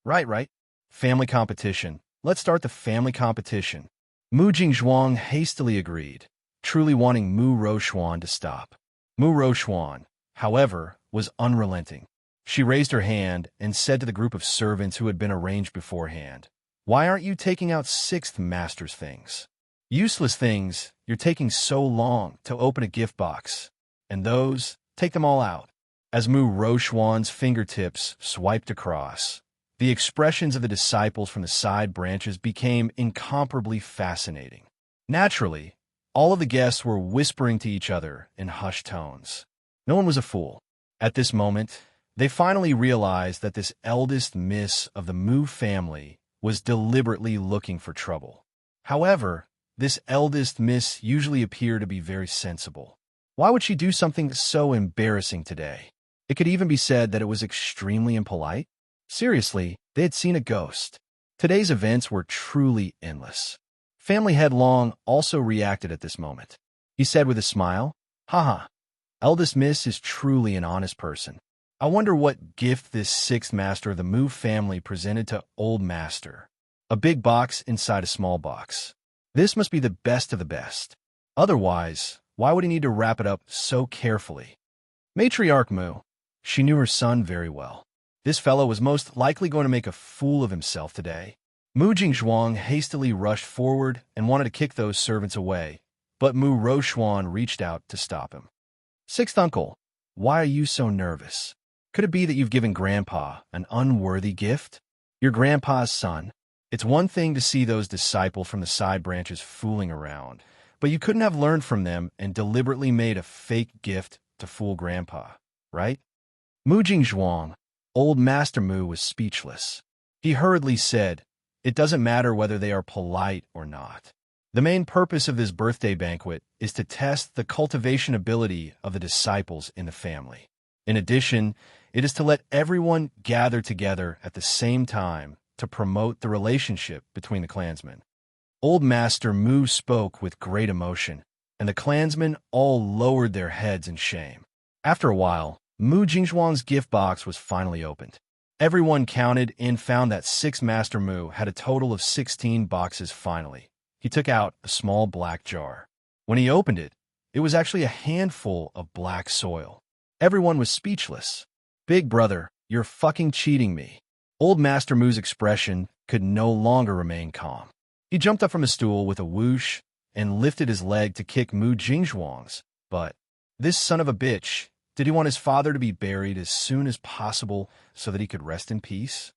Right. Family competition. Let's start the family competition. Mu Jingzhuang hastily agreed, truly wanting Mu Rochuan to stop. Mu Rochuan, however, was unrelenting. She raised her hand and said to the group of servants who had been arranged beforehand, "Why aren't you taking out sixth master's things? Useless things, you're taking so long to open a gift box. And those, take them all out." As Mu Rochuan's fingertips swiped across, the expressions of the disciples from the side branches became incomparably fascinating. Naturally, all of the guests were whispering to each other in hushed tones. No one was a fool. At this moment, they finally realized that this eldest miss of the Mu family was deliberately looking for trouble. However, this eldest miss usually appeared to be very sensible. Why would she do something so embarrassing today? It could even be said that it was extremely impolite. Seriously, they had seen a ghost. Today's events were truly endless. Family Head Long also reacted at this moment. He said with a smile, "Haha, eldest miss is truly an honest person. I wonder what gift this sixth master of the Mu family presented to old master. A big box inside a small box. This must be the best of the best. Otherwise, why would he need to wrap it up so carefully?" Matriarch Mu. She knew her son very well. This fellow was most likely going to make a fool of himself today. Mu Jingzhuang hastily rushed forward and wanted to kick those servants away, but Mu Rochuan reached out to stop him. "Sixth uncle, why are you so nervous? Could it be that you've given Grandpa an unworthy gift? Your grandpa's son. It's one thing to see those disciples from the side branches fooling around, but you couldn't have learned from them and deliberately made a fake gift to fool Grandpa, right?" Mu Jingzhuang, old Master Mu, was speechless. He hurriedly said, "It doesn't matter whether they are polite or not. The main purpose of this birthday banquet is to test the cultivation ability of the disciples in the family. In addition, it is to let everyone gather together at the same time to promote the relationship between the clansmen." Old Master Mu spoke with great emotion, and the clansmen all lowered their heads in shame. After a while, Mu Jingzhuang's gift box was finally opened. Everyone counted and found that sixth Master Mu had a total of 16 boxes finally. He took out a small black jar. When he opened it, It was actually a handful of black soil. Everyone was speechless. Big brother, you're fucking cheating me. Old Master Mu's expression could no longer remain calm. He jumped up from his stool with a whoosh and lifted his leg to kick Mu Jingzhuang's butt. This son of a bitch, did he want his father to be buried as soon as possible so that he could rest in peace?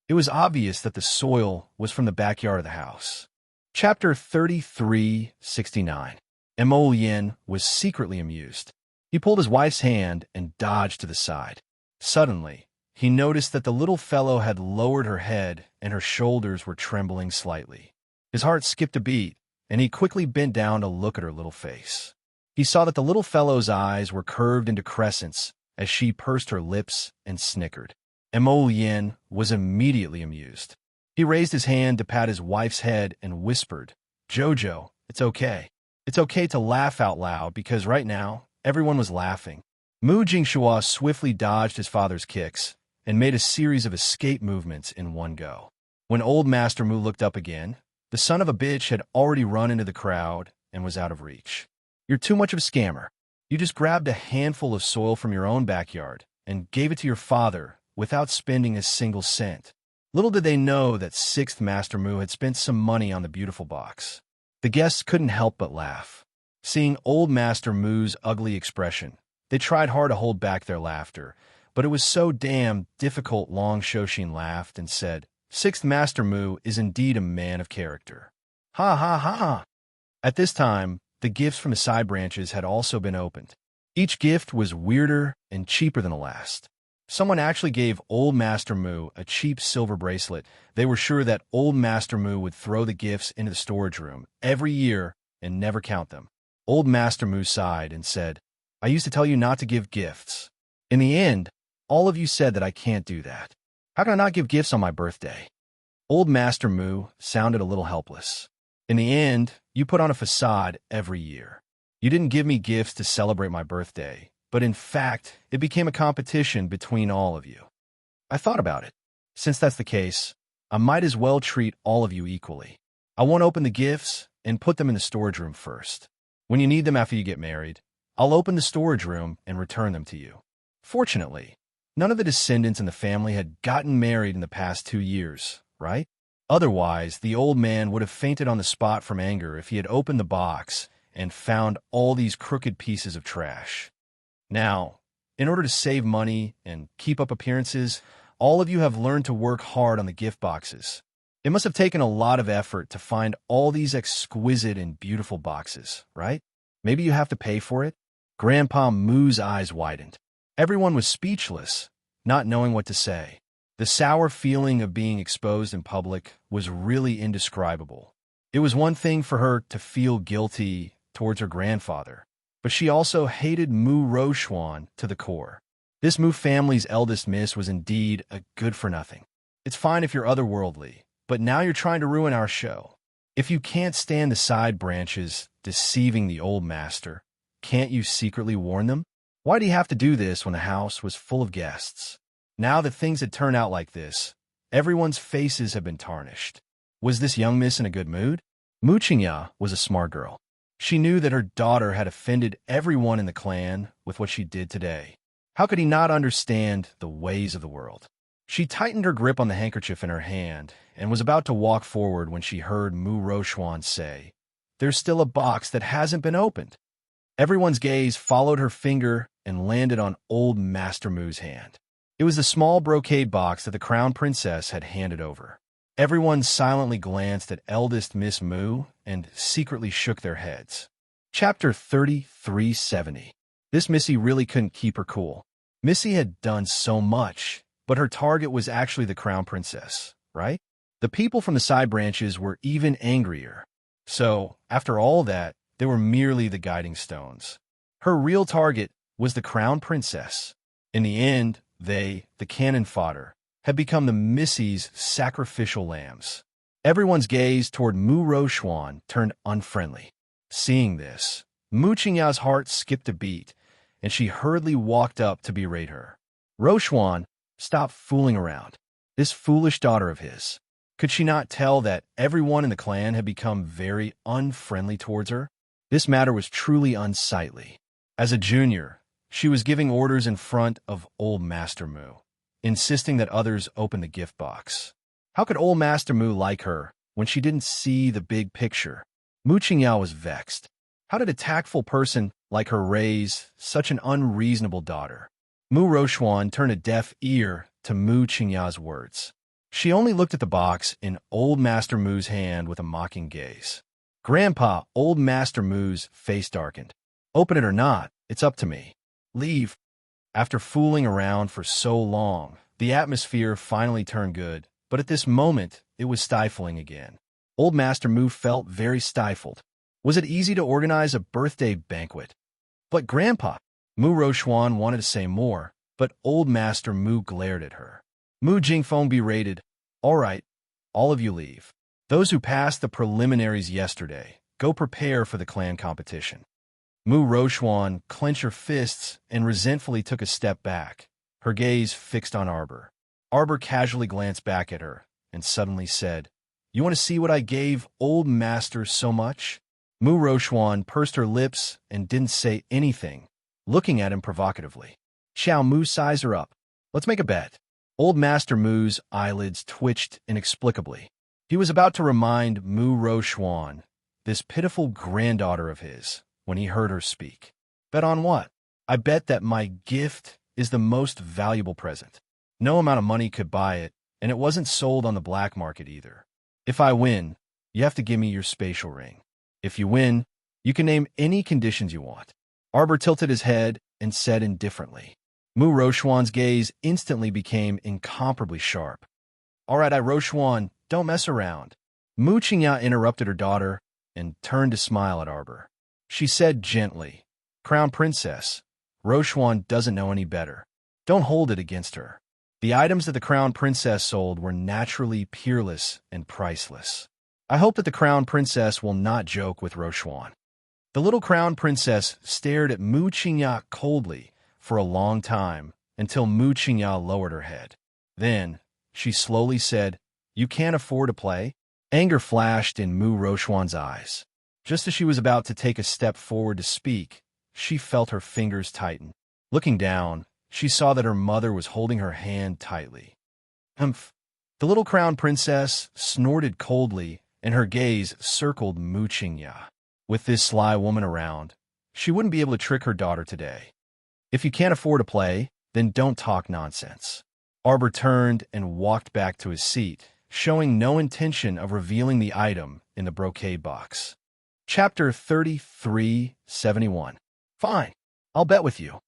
It was obvious that the soil was from the backyard of the house. Chapter 3369. Emolien was secretly amused. He pulled his wife's hand and dodged to the side. Suddenly, he noticed that the little fellow had lowered her head and her shoulders were trembling slightly. His heart skipped a beat, and he quickly bent down to look at her little face. He saw that the little fellow's eyes were curved into crescents as she pursed her lips and snickered. Emolien was immediately amused. He raised his hand to pat his wife's head and whispered, "Jojo, it's okay. It's okay to laugh out loud because right now, everyone was laughing." Mu Jingshua swiftly dodged his father's kicks and made a series of escape movements in one go. When old Master Mu looked up again, the son of a bitch had already run into the crowd and was out of reach. "You're too much of a scammer. You just grabbed a handful of soil from your own backyard and gave it to your father without spending a single cent." Little did they know that 6th Master Mu had spent some money on the beautiful box. The guests couldn't help but laugh. Seeing old Master Mu's ugly expression, they tried hard to hold back their laughter, but it was so damn difficult. Long Shoshin laughed and said, "6th Master Mu is indeed a man of character." Ha ha ha! At this time, the gifts from the side branches had also been opened. Each gift was weirder and cheaper than the last. Someone actually gave old Master Mu a cheap silver bracelet. They were sure that old Master Mu would throw the gifts into the storage room every year and never count them. Old Master Mu sighed and said, "I used to tell you not to give gifts. In the end, all of you said that I can't do that. How can I not give gifts on my birthday?" Old Master Mu sounded a little helpless. "In the end, you put on a facade every year. You didn't give me gifts to celebrate my birthday, but in fact, it became a competition between all of you. I thought about it. Since that's the case, I might as well treat all of you equally. I won't open the gifts and put them in the storage room first. When you need them after you get married, I'll open the storage room and return them to you." Fortunately, none of the descendants in the family had gotten married in the past 2 years, right? Otherwise, the old man would have fainted on the spot from anger if he had opened the box and found all these crooked pieces of trash. Now, in order to save money and keep up appearances, all of you have learned to work hard on the gift boxes. It must have taken a lot of effort to find all these exquisite and beautiful boxes, right? Maybe you have to pay for it? Grandpa Mu's eyes widened. Everyone was speechless, not knowing what to say. The sour feeling of being exposed in public was really indescribable. It was one thing for her to feel guilty towards her grandfather, but she also hated Mu Rochuan to the core. This Mu family's eldest miss was indeed a good-for-nothing. It's fine if you're otherworldly, but now you're trying to ruin our show. If you can't stand the side branches deceiving the old master, can't you secretly warn them? Why do you have to do this when the house was full of guests? Now that things had turned out like this, everyone's faces had been tarnished. Was this young miss in a good mood? Mu Qingya was a smart girl. She knew that her daughter had offended everyone in the clan with what she did today. How could he not understand the ways of the world? She tightened her grip on the handkerchief in her hand and was about to walk forward when she heard Mu Rochuan say, "There's still a box that hasn't been opened." Everyone's gaze followed her finger and landed on old Master Mu's hand. It was the small brocade box that the crown princess had handed over. Everyone silently glanced at eldest Miss Mu and secretly shook their heads. Chapter 3370. This Missy really couldn't keep her cool. Missy had done so much, but her target was actually the crown princess, right? The people from the side branches were even angrier. So, after all that, they were merely the guiding stones. Her real target was the crown princess. In the end, they, the cannon fodder, had become the Missy's sacrificial lambs. Everyone's gaze toward Mu Rochuan turned unfriendly. Seeing this, Mu Qingya's heart skipped a beat, and she hurriedly walked up to berate her. "Rochuan, stop fooling around. This foolish daughter of his. Could she not tell that everyone in the clan had become very unfriendly towards her? This matter was truly unsightly. As a junior, she was giving orders in front of Old Master Moo, insisting that others open the gift box. How could Old Master Moo like her when she didn't see the big picture? Mu Qingyao was vexed. How did a tactful person like her raise such an unreasonable daughter? Mu Rochuan turned a deaf ear to Mu Qingyao's words. She only looked at the box in Old Master Moo's hand with a mocking gaze. Grandpa, Old Master Moo's face darkened. Open it or not, it's up to me. Leave. After fooling around for so long, the atmosphere finally turned good, but at this moment, it was stifling again. Old Master Moo felt very stifled. Was it easy to organize a birthday banquet? But Grandpa, Mu Rochuan wanted to say more, but Old Master Moo glared at her. Mu Jingfeng berated, "All right, all of you leave. Those who passed the preliminaries yesterday, go prepare for the clan competition." Mu Rochuan clenched her fists and resentfully took a step back, her gaze fixed on Arbor. Arbor casually glanced back at her and suddenly said, "You want to see what I gave Old Master so much?" Mu Rochuan pursed her lips and didn't say anything, looking at him provocatively. Xiao Mu sized her up. "Let's make a bet." Old Master Moo's eyelids twitched inexplicably. He was about to remind Mu Rochuan, this pitiful granddaughter of his, when he heard her speak. Bet on what? I bet that my gift is the most valuable present. No amount of money could buy it, and it wasn't sold on the black market either. If I win, you have to give me your spatial ring. If you win, you can name any conditions you want. Arbor tilted his head and said indifferently. Mu Rochuan's gaze instantly became incomparably sharp. All right, Rochuan, don't mess around. Mu Qingya interrupted her daughter and turned to smile at Arbor. She said gently, Crown Princess, Rochuan doesn't know any better. Don't hold it against her. The items that the Crown Princess sold were naturally peerless and priceless. I hope that the Crown Princess will not joke with Rochuan. The little Crown Princess stared at Mu Qingya coldly for a long time until Mu Qingya lowered her head. Then, she slowly said, You can't afford to play? Anger flashed in Mu Rochuan's eyes. Just as she was about to take a step forward to speak, she felt her fingers tighten. Looking down, she saw that her mother was holding her hand tightly. Humph! The little Crown Princess snorted coldly, and her gaze circled Mu Qingya. With this sly woman around, she wouldn't be able to trick her daughter today. If you can't afford to play, then don't talk nonsense. Arbor turned and walked back to his seat, showing no intention of revealing the item in the brocade box. Chapter 3371. Fine, I'll bet with you.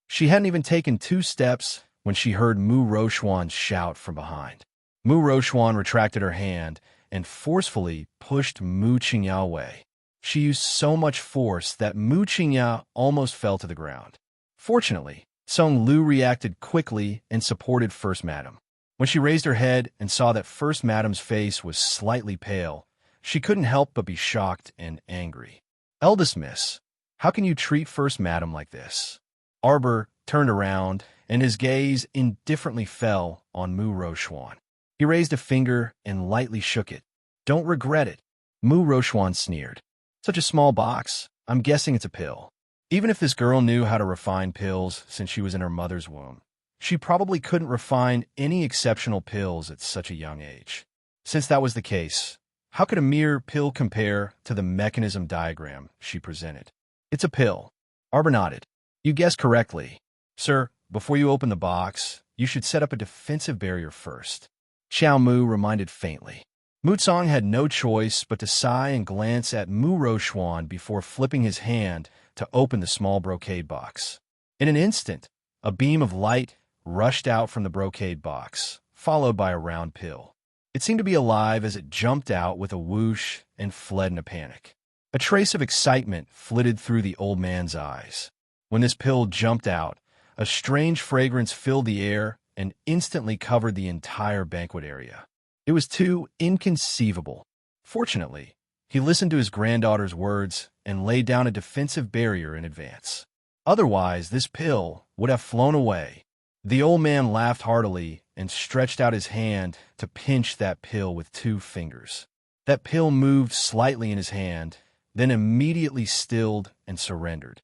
She hadn't even taken 2 steps when she heard Mu Rochuan shout from behind. Mu Rochuan retracted her hand and forcefully pushed Mu Qingya away. She used so much force that Mu Qingya almost fell to the ground. Fortunately, Song Lu reacted quickly and supported First Madam. When she raised her head and saw that First Madam's face was slightly pale, she couldn't help but be shocked and angry. Eldest Miss, how can you treat First Madam like this? Arbor turned around, and his gaze indifferently fell on Mu Rochuan. He raised a finger and lightly shook it. Don't regret it. Mu Rochuan sneered. Such a small box. I'm guessing it's a pill. Even if this girl knew how to refine pills since she was in her mother's womb, she probably couldn't refine any exceptional pills at such a young age. Since that was the case, how could a mere pill compare to the mechanism diagram she presented? It's a pill. Arbor nodded. You guessed correctly. Sir, before you open the box, you should set up a defensive barrier first. Xiao Mu reminded faintly. Mu Tsong had no choice but to sigh and glance at Mu Rochuan before flipping his hand to open the small brocade box. In an instant, a beam of light rushed out from the brocade box, followed by a round pill. It seemed to be alive as it jumped out with a whoosh and fled in a panic. A trace of excitement flitted through the old man's eyes. When this pill jumped out, a strange fragrance filled the air and instantly covered the entire banquet area. It was too inconceivable. Fortunately, he listened to his granddaughter's words and laid down a defensive barrier in advance. Otherwise, this pill would have flown away. The old man laughed heartily and stretched out his hand to pinch that pill with 2 fingers. That pill moved slightly in his hand, then immediately stilled and surrendered.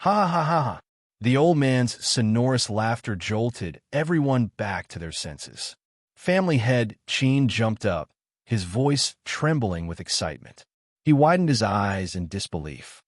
Ha ha ha ha! The old man's sonorous laughter jolted everyone back to their senses. Family head Chin jumped up, his voice trembling with excitement. He widened his eyes in disbelief.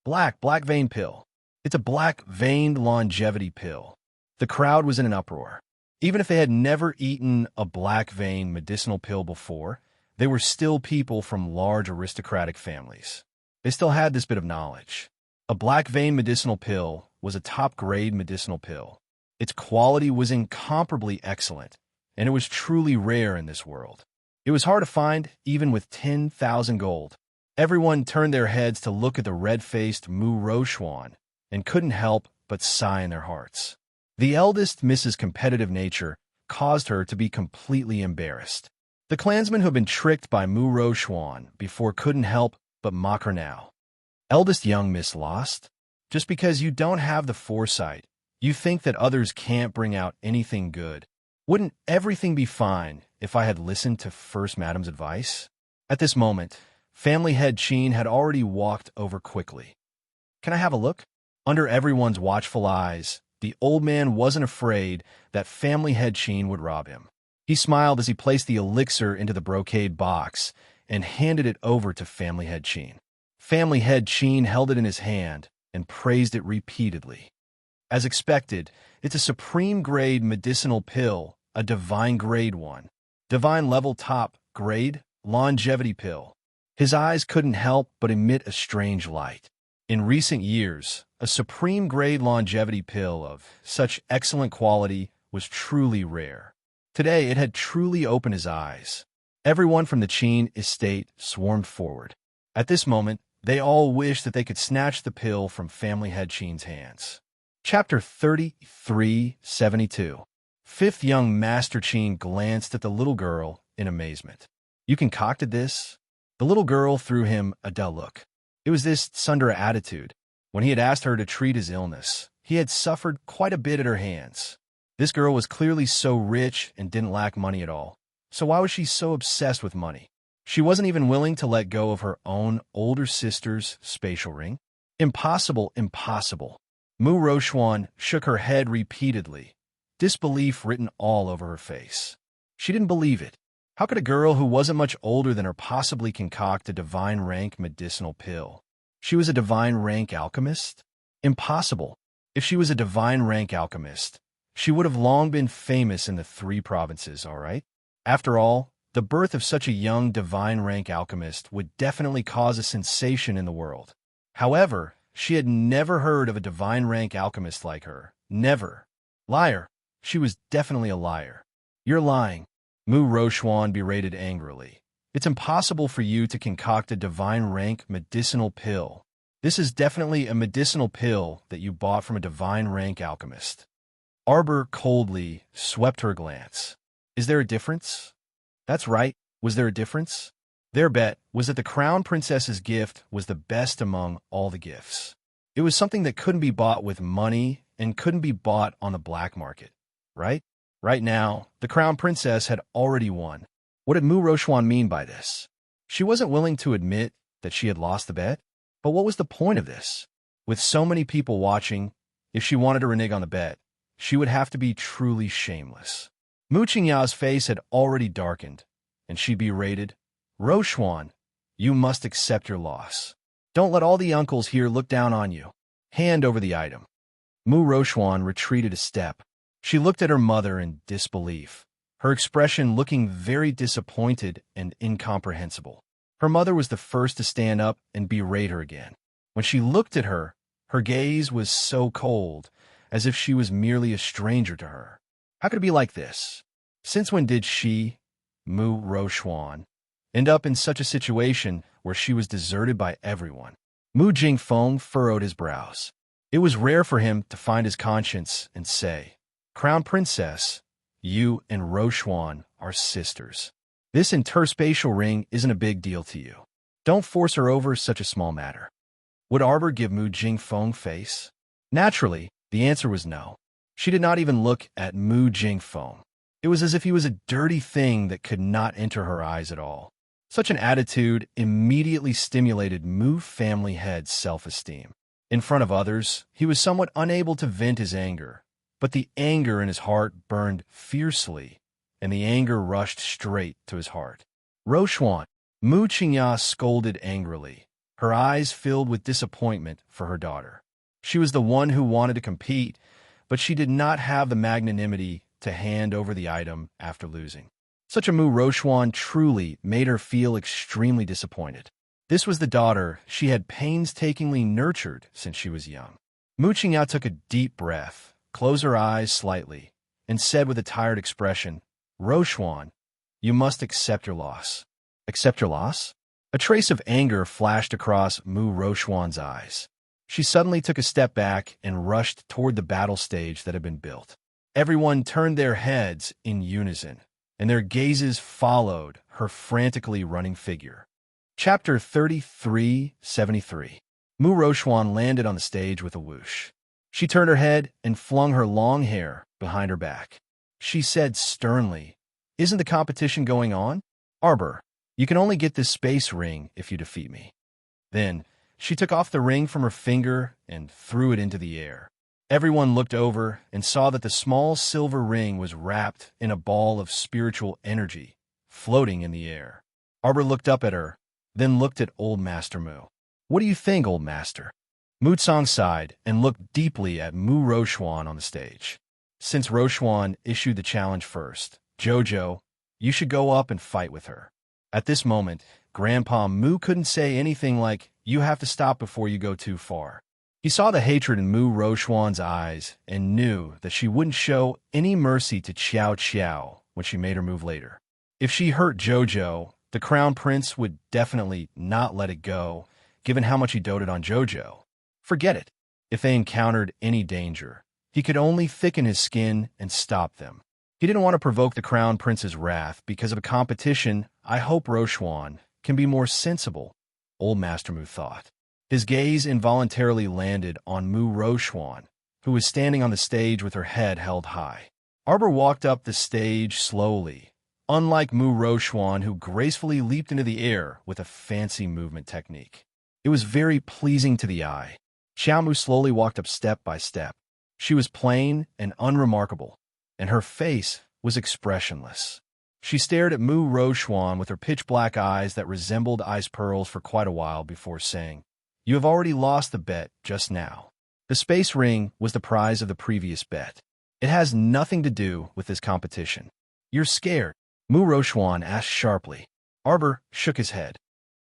Black vein pill. It's a black veined longevity pill. The crowd was in an uproar. Even if they had never eaten a black vein medicinal pill before, they were still people from large aristocratic families. They still had this bit of knowledge. A black vein medicinal pill was a top-grade medicinal pill. Its quality was incomparably excellent, and it was truly rare in this world. It was hard to find, even with 10,000 gold. Everyone turned their heads to look at the red-faced Mu Rochuan and couldn't help but sigh in their hearts. The eldest Mrs. Competitive Nature caused her to be completely embarrassed. The clansmen who had been tricked by Mu Rochuan before couldn't help but mock her now. Eldest young Miss Lost, just because you don't have the foresight, you think that others can't bring out anything good. Wouldn't everything be fine if I had listened to First Madam's advice? At this moment, family head Chin had already walked over quickly. Can I have a look? Under everyone's watchful eyes, the old man wasn't afraid that family head Chin would rob him. He smiled as he placed the elixir into the brocade box and handed it over to family head Chin. Family head Chin held it in his hand and praised it repeatedly. As expected, it's a supreme-grade medicinal pill, a divine grade one. Divine level top grade longevity pill. His eyes couldn't help but emit a strange light. In recent years, a supreme-grade longevity pill of such excellent quality was truly rare. Today, it had truly opened his eyes. Everyone from the Chin estate swarmed forward. At this moment, they all wished that they could snatch the pill from family head Chin's hands. Chapter 3372. Fifth young Master Chin glanced at the little girl in amazement. You concocted this? The little girl threw him a dull look. It was this Sundara attitude. When he had asked her to treat his illness, he had suffered quite a bit at her hands. This girl was clearly so rich and didn't lack money at all. So why was she so obsessed with money? She wasn't even willing to let go of her own older sister's spatial ring? Impossible, impossible. Mu Rochuan shook her head repeatedly, disbelief written all over her face. She didn't believe it. How could a girl who wasn't much older than her possibly concoct a divine rank medicinal pill? She was a divine rank alchemist? Impossible. If she was a divine rank alchemist, she would have long been famous in the 3 provinces, all right? After all, the birth of such a young divine rank alchemist would definitely cause a sensation in the world. However, she had never heard of a divine rank alchemist like her. Never. Liar. She was definitely a liar. You're lying. Mu Rochuan berated angrily. It's impossible for you to concoct a divine rank medicinal pill. This is definitely a medicinal pill that you bought from a divine rank alchemist. Arbor coldly swept her glance. Is there a difference? That's right. Was there a difference? Their bet was that the crown princess's gift was the best among all the gifts. It was something that couldn't be bought with money and couldn't be bought on the black market, right? Right now, the crown princess had already won. What did Mu Rochuan mean by this? She wasn't willing to admit that she had lost the bet, but what was the point of this? With so many people watching, if she wanted to renege on the bet, she would have to be truly shameless. Mu Qingyao's face had already darkened, and she berated, Rochuan, you must accept your loss. Don't let all the uncles here look down on you. Hand over the item. Mu Rochuan retreated a step. She looked at her mother in disbelief, her expression looking very disappointed and incomprehensible. Her mother was the first to stand up and berate her again. When she looked at her, her gaze was so cold, as if she was merely a stranger to her. How could it be like this? Since when did she, Mu Rochuan, end up in such a situation where she was deserted by everyone? Mu Jingfeng furrowed his brows. It was rare for him to find his conscience and say, Crown Princess, you and Rochuan are sisters. This interspatial ring isn't a big deal to you. Don't force her over such a small matter. Would Arbor give Mu Jingfeng face? Naturally, the answer was no. She did not even look at Mu Jingfeng. It was as if he was a dirty thing that could not enter her eyes at all. Such an attitude immediately stimulated Mu family head's self-esteem. In front of others, he was somewhat unable to vent his anger, but the anger in his heart burned fiercely, and the anger rushed straight to his heart. Rochuan, Mu Qingya scolded angrily, her eyes filled with disappointment for her daughter. She was the one who wanted to compete, but she did not have the magnanimity to hand over the item after losing. Such a Mu Rochuan truly made her feel extremely disappointed. This was the daughter she had painstakingly nurtured since she was young. Mu Qingya took a deep breath, closed her eyes slightly, and said with a tired expression, "Rochuan, you must accept your loss." Accept your loss? A trace of anger flashed across Mu Rochuan's eyes. She suddenly took a step back and rushed toward the battle stage that had been built. Everyone turned their heads in unison, and their gazes followed her frantically running figure. Chapter 3373. Mu Rochuan landed on the stage with a whoosh. She turned her head and flung her long hair behind her back. She said sternly, "Isn't the competition going on? Arbor, you can only get this space ring if you defeat me." Then, she took off the ring from her finger and threw it into the air. Everyone looked over and saw that the small silver ring was wrapped in a ball of spiritual energy, floating in the air. Arbor looked up at her, then looked at Old Master Mu. "What do you think, Old Master?" Mu Tsang sighed and looked deeply at Mu Rochuan on the stage. Since Rochuan issued the challenge first, Jojo, you should go up and fight with her. At this moment, Grandpa Mu couldn't say anything like, "You have to stop before you go too far." He saw the hatred in Mu Rochuan's eyes and knew that she wouldn't show any mercy to Qiao Qiao when she made her move later. If she hurt Jojo, the Crown Prince would definitely not let it go, given how much he doted on Jojo. Forget it. If they encountered any danger, he could only thicken his skin and stop them. He didn't want to provoke the Crown Prince's wrath because of a competition. I hope Rochuan can be more sensible, Old Master Mu thought. His gaze involuntarily landed on Mu Rochuan, who was standing on the stage with her head held high. Arbor walked up the stage slowly, unlike Mu Rochuan, who gracefully leaped into the air with a fancy movement technique. It was very pleasing to the eye. Xiaomu slowly walked up step by step. She was plain and unremarkable, and her face was expressionless. She stared at Mu Rochuan with her pitch-black eyes that resembled ice pearls for quite a while before saying, "You have already lost the bet just now. The space ring was the prize of the previous bet. It has nothing to do with this competition." "You're scared?" Mu Rochuan asked sharply. Arbor shook his head.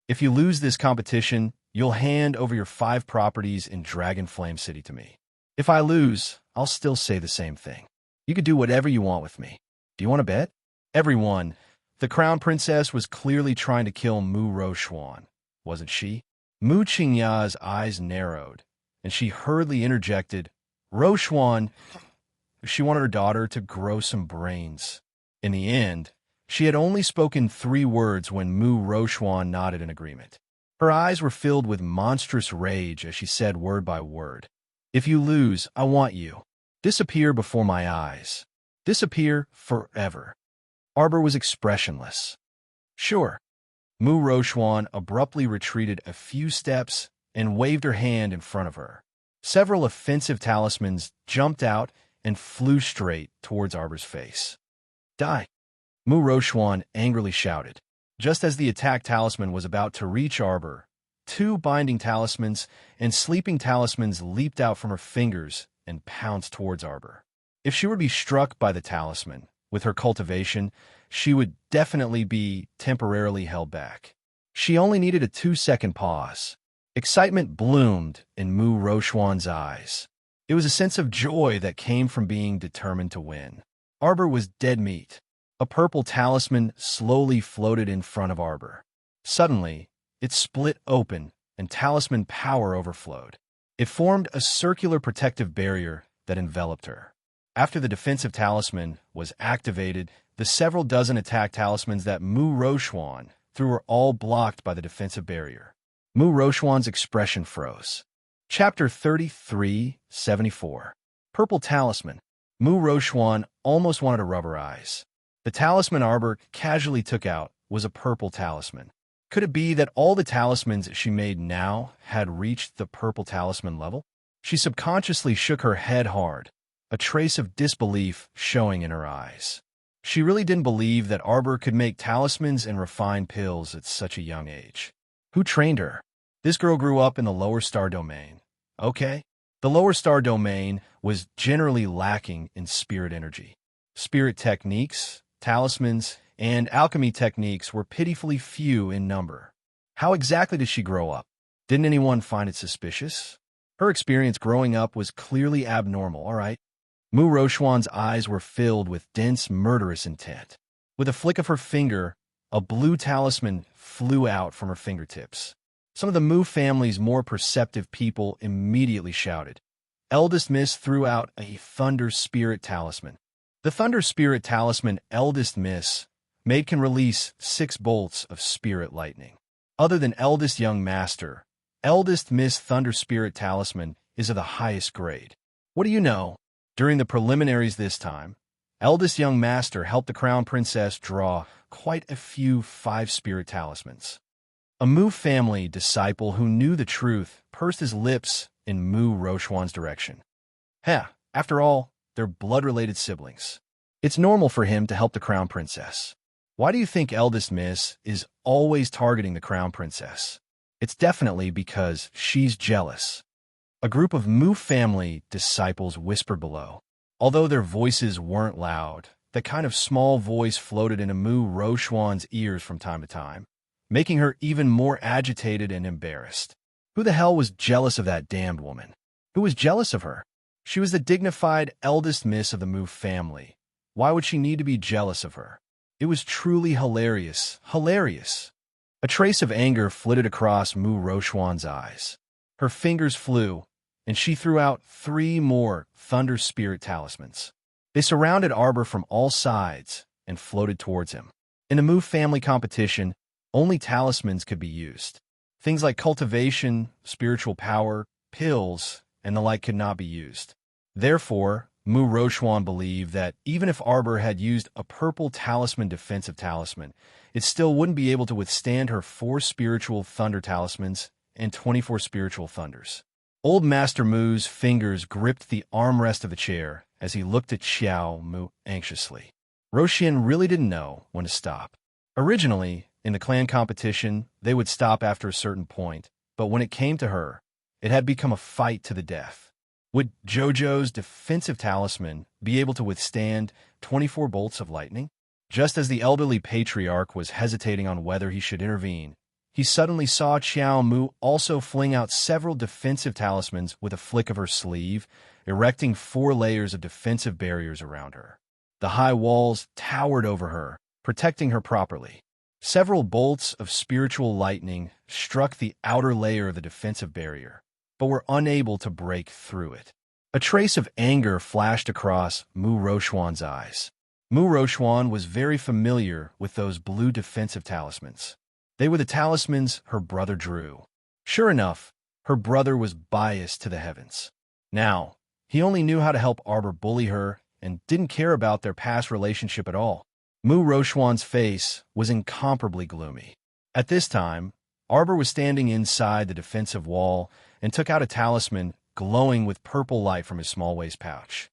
"If you lose this competition, you'll hand over your 5 properties in Dragon Flame City to me. If I lose, I'll still say the same thing. You could do whatever you want with me. Do you want to bet?" Everyone. The Crown Princess was clearly trying to kill Mu Rochuan, wasn't she? Mu Qingya's eyes narrowed, and she hurriedly interjected, "Rochuan." She wanted her daughter to grow some brains. In the end, she had only spoken 3 words when Mu Rochuan nodded in agreement. Her eyes were filled with monstrous rage as she said word by word, "If you lose, I want you. Disappear before my eyes. Disappear forever." Arbor was expressionless. "Sure." Mu Rochuan abruptly retreated a few steps and waved her hand in front of her. Several offensive talismans jumped out and flew straight towards Arbor's face. "Die!" Mu Rochuan angrily shouted. Just as the attack talisman was about to reach Arbor, 2 binding talismans and sleeping talismans leaped out from her fingers and pounced towards Arbor. If she were to be struck by the talisman, with her cultivation, she would definitely be temporarily held back. She only needed a 2-second pause. Excitement bloomed in Mu Rochuan's eyes. It was a sense of joy that came from being determined to win. Arbor was dead meat. A purple talisman slowly floated in front of Arbor. Suddenly, it split open and talisman power overflowed. It formed a circular protective barrier that enveloped her. After the defensive talisman was activated, the several dozen attack talismans that Mu Rochuan threw were all blocked by the defensive barrier. Mu Rochuan's expression froze. Chapter 3374. Purple Talisman. Mu Rochuan almost wanted to rub her eyes. The talisman Arbor casually took out was a purple talisman. Could it be that all the talismans she made now had reached the purple talisman level? She subconsciously shook her head hard, a trace of disbelief showing in her eyes. She really didn't believe that Arbor could make talismans and refine pills at such a young age. Who trained her? This girl grew up in the lower star domain. Okay. The lower star domain was generally lacking in spirit energy. Spirit techniques, talismans, and alchemy techniques were pitifully few in number. How exactly did she grow up? Didn't anyone find it suspicious? Her experience growing up was clearly abnormal, all right? Mu Rochuan's eyes were filled with dense, murderous intent. With a flick of her finger, a blue talisman flew out from her fingertips. Some of the Mu family's more perceptive people immediately shouted. Eldest Miss threw out a Thunder Spirit Talisman. The Thunder Spirit Talisman Eldest Miss made can release 6 bolts of spirit lightning. Other than Eldest Young Master, Eldest Miss Thunder Spirit Talisman is of the highest grade. What do you know? During the preliminaries this time, Eldest Young Master helped the Crown Princess draw quite a few 5 spirit talismans. A Mu family disciple who knew the truth pursed his lips in Mu Rochuan's direction. After all, they're blood-related siblings. It's normal for him to help the Crown Princess. Why do you think Eldest Miss is always targeting the Crown Princess? It's definitely because she's jealous. A group of Mu family disciples whispered below. Although their voices weren't loud, the kind of small voice floated into Mu Rochuan's ears from time to time, making her even more agitated and embarrassed. Who the hell was jealous of that damned woman? Who was jealous of her? She was the dignified eldest miss of the Mu family. Why would she need to be jealous of her? It was truly hilarious. Hilarious. A trace of anger flitted across Mu Rochuan's eyes. Her fingers flew, and she threw out 3 more Thunder Spirit Talismans. They surrounded Arbor from all sides and floated towards him. In the Mu family competition, only talismans could be used. Things like cultivation, spiritual power, pills, and the like could not be used. Therefore, Mu Rochuan believed that even if Arbor had used a purple talisman defensive talisman, it still wouldn't be able to withstand her 4 spiritual thunder talismans and 24 spiritual thunders. Old Master Mu's fingers gripped the armrest of the chair as he looked at Xiao Mu anxiously. Roxian really didn't know when to stop. Originally, in the clan competition, they would stop after a certain point, but when it came to her, it had become a fight to the death. Would Jojo's defensive talisman be able to withstand 24 bolts of lightning? Just as the elderly patriarch was hesitating on whether he should intervene, he suddenly saw Xiao Mu also fling out several defensive talismans with a flick of her sleeve, erecting 4 layers of defensive barriers around her. The high walls towered over her, protecting her properly. Several bolts of spiritual lightning struck the outer layer of the defensive barrier, but were unable to break through it. A trace of anger flashed across Mu Rochuan's eyes. Mu Rochuan was very familiar with those blue defensive talismans. They were the talismans her brother drew. Sure enough, her brother was biased to the heavens. Now, he only knew how to help Arbor bully her and didn't care about their past relationship at all. Mu Rochuan's face was incomparably gloomy. At this time, Arbor was standing inside the defensive wall and took out a talisman glowing with purple light from his small waist pouch.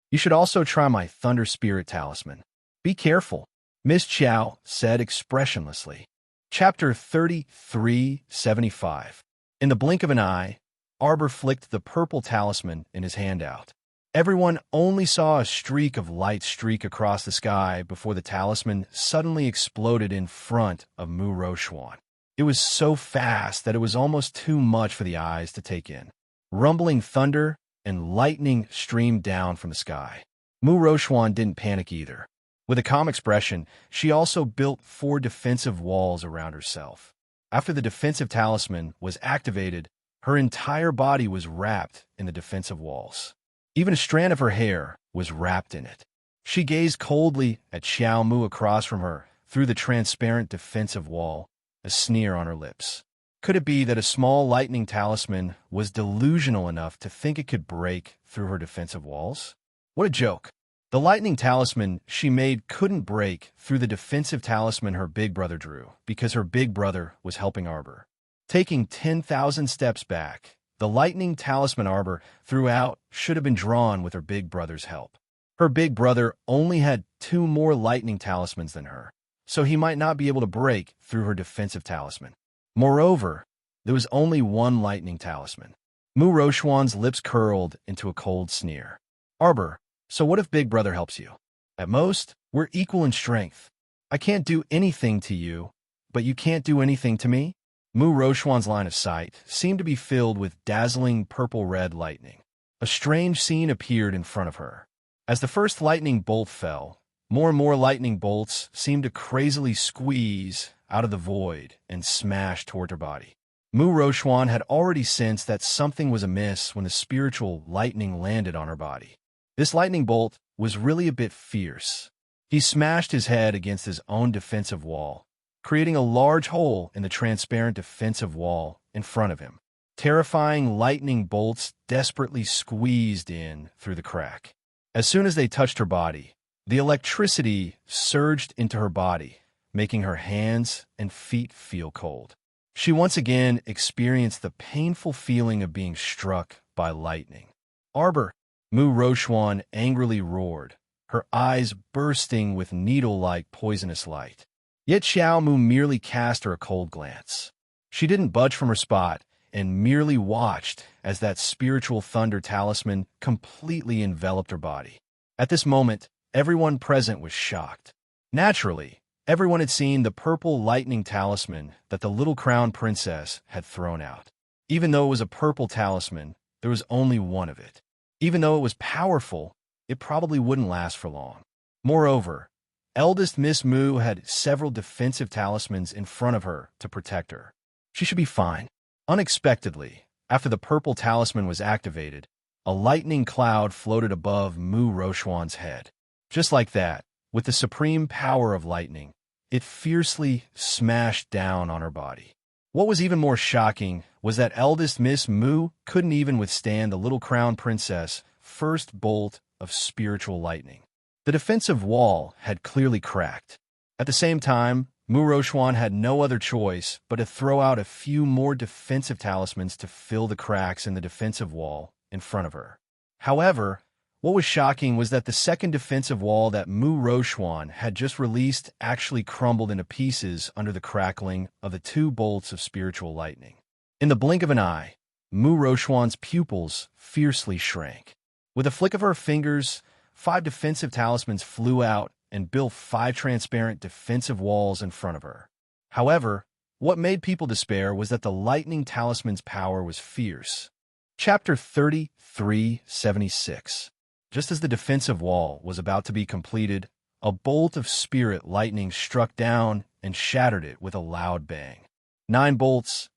You should also try my Thunder Spirit Talisman. Be careful, Miss Qiao said expressionlessly. Chapter 3375. In the blink of an eye, Arbor flicked the purple talisman in his hand out. Everyone only saw a streak of light streak across the sky before the talisman suddenly exploded in front of Mu Rochuan. It was so fast that it was almost too much for the eyes to take in. Rumbling thunder and lightning streamed down from the sky. Mu Rochuan didn't panic either. With a calm expression, she also built 4 defensive walls around herself. After the defensive talisman was activated, her entire body was wrapped in the defensive walls. Even a strand of her hair was wrapped in it. She gazed coldly at Xiao Mu across from her through the transparent defensive wall, a sneer on her lips. Could it be that a small lightning talisman was delusional enough to think it could break through her defensive walls? What a joke. The lightning talisman she made couldn't break through the defensive talisman her big brother drew because her big brother was helping Arbor. Taking 10,000 steps back, the lightning talisman Arbor threw out should have been drawn with her big brother's help. Her big brother only had 2 more lightning talismans than her, so he might not be able to break through her defensive talisman. Moreover, there was only 1 lightning talisman. Mu Rochuan's lips curled into a cold sneer. Arbor, so what if Big Brother helps you? At most, we're equal in strength. I can't do anything to you, but you can't do anything to me? Mu Rochuan's line of sight seemed to be filled with dazzling purple-red lightning. A strange scene appeared in front of her. As the first lightning bolt fell, more and more lightning bolts seemed to crazily squeeze out of the void and smash toward her body. Mu Rochuan had already sensed that something was amiss when the spiritual lightning landed on her body. This lightning bolt was really a bit fierce. He smashed his head against his own defensive wall, creating a large hole in the transparent defensive wall in front of him. Terrifying lightning bolts desperately squeezed in through the crack. As soon as they touched her body, the electricity surged into her body, making her hands and feet feel cold. She once again experienced the painful feeling of being struck by lightning. Arbor, Mu Rochuan angrily roared, her eyes bursting with needle-like poisonous light. Yet Xiao Mu merely cast her a cold glance. She didn't budge from her spot and merely watched as that spiritual thunder talisman completely enveloped her body. At this moment, everyone present was shocked. Naturally, everyone had seen the purple lightning talisman that the little crown princess had thrown out. Even though it was a purple talisman, there was only 1 of it. Even though it was powerful, it probably wouldn't last for long. Moreover, eldest Miss Mu had several defensive talismans in front of her to protect her. She should be fine. Unexpectedly, after the purple talisman was activated, a lightning cloud floated above Mu Rochuan's head. Just like that, with the supreme power of lightning, it fiercely smashed down on her body. What was even more shocking was that eldest Miss Mu couldn't even withstand the little crown princess' first bolt of spiritual lightning. The defensive wall had clearly cracked. At the same time, Mu Rochuan had no other choice but to throw out a few more defensive talismans to fill the cracks in the defensive wall in front of her. However, what was shocking was that the second defensive wall that Mu Rochuan had just released actually crumbled into pieces under the crackling of the 2 bolts of spiritual lightning. In the blink of an eye, Mu Rochuan's pupils fiercely shrank. With a flick of her fingers, 5 defensive talismans flew out and built 5 transparent defensive walls in front of her. However, what made people despair was that the lightning talisman's power was fierce. Chapter 3376. Just as the defensive wall was about to be completed, a bolt of spirit lightning struck down and shattered it with a loud bang. 9 bolts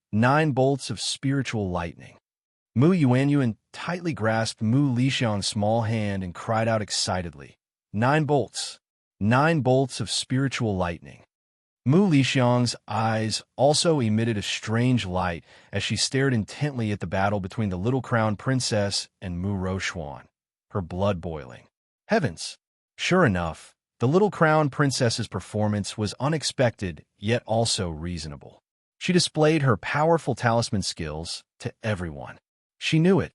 of spiritual lightning. Mu Yuanyuan tightly grasped Mu Lixiang's small hand and cried out excitedly, 9 bolts of spiritual lightning. Mu Lixiang's eyes also emitted a strange light as she stared intently at the battle between the little crown princess and Mu Rochuan, her blood boiling. Heavens! Sure enough, the little crown princess's performance was unexpected yet also reasonable. She displayed her powerful talisman skills to everyone. She knew it.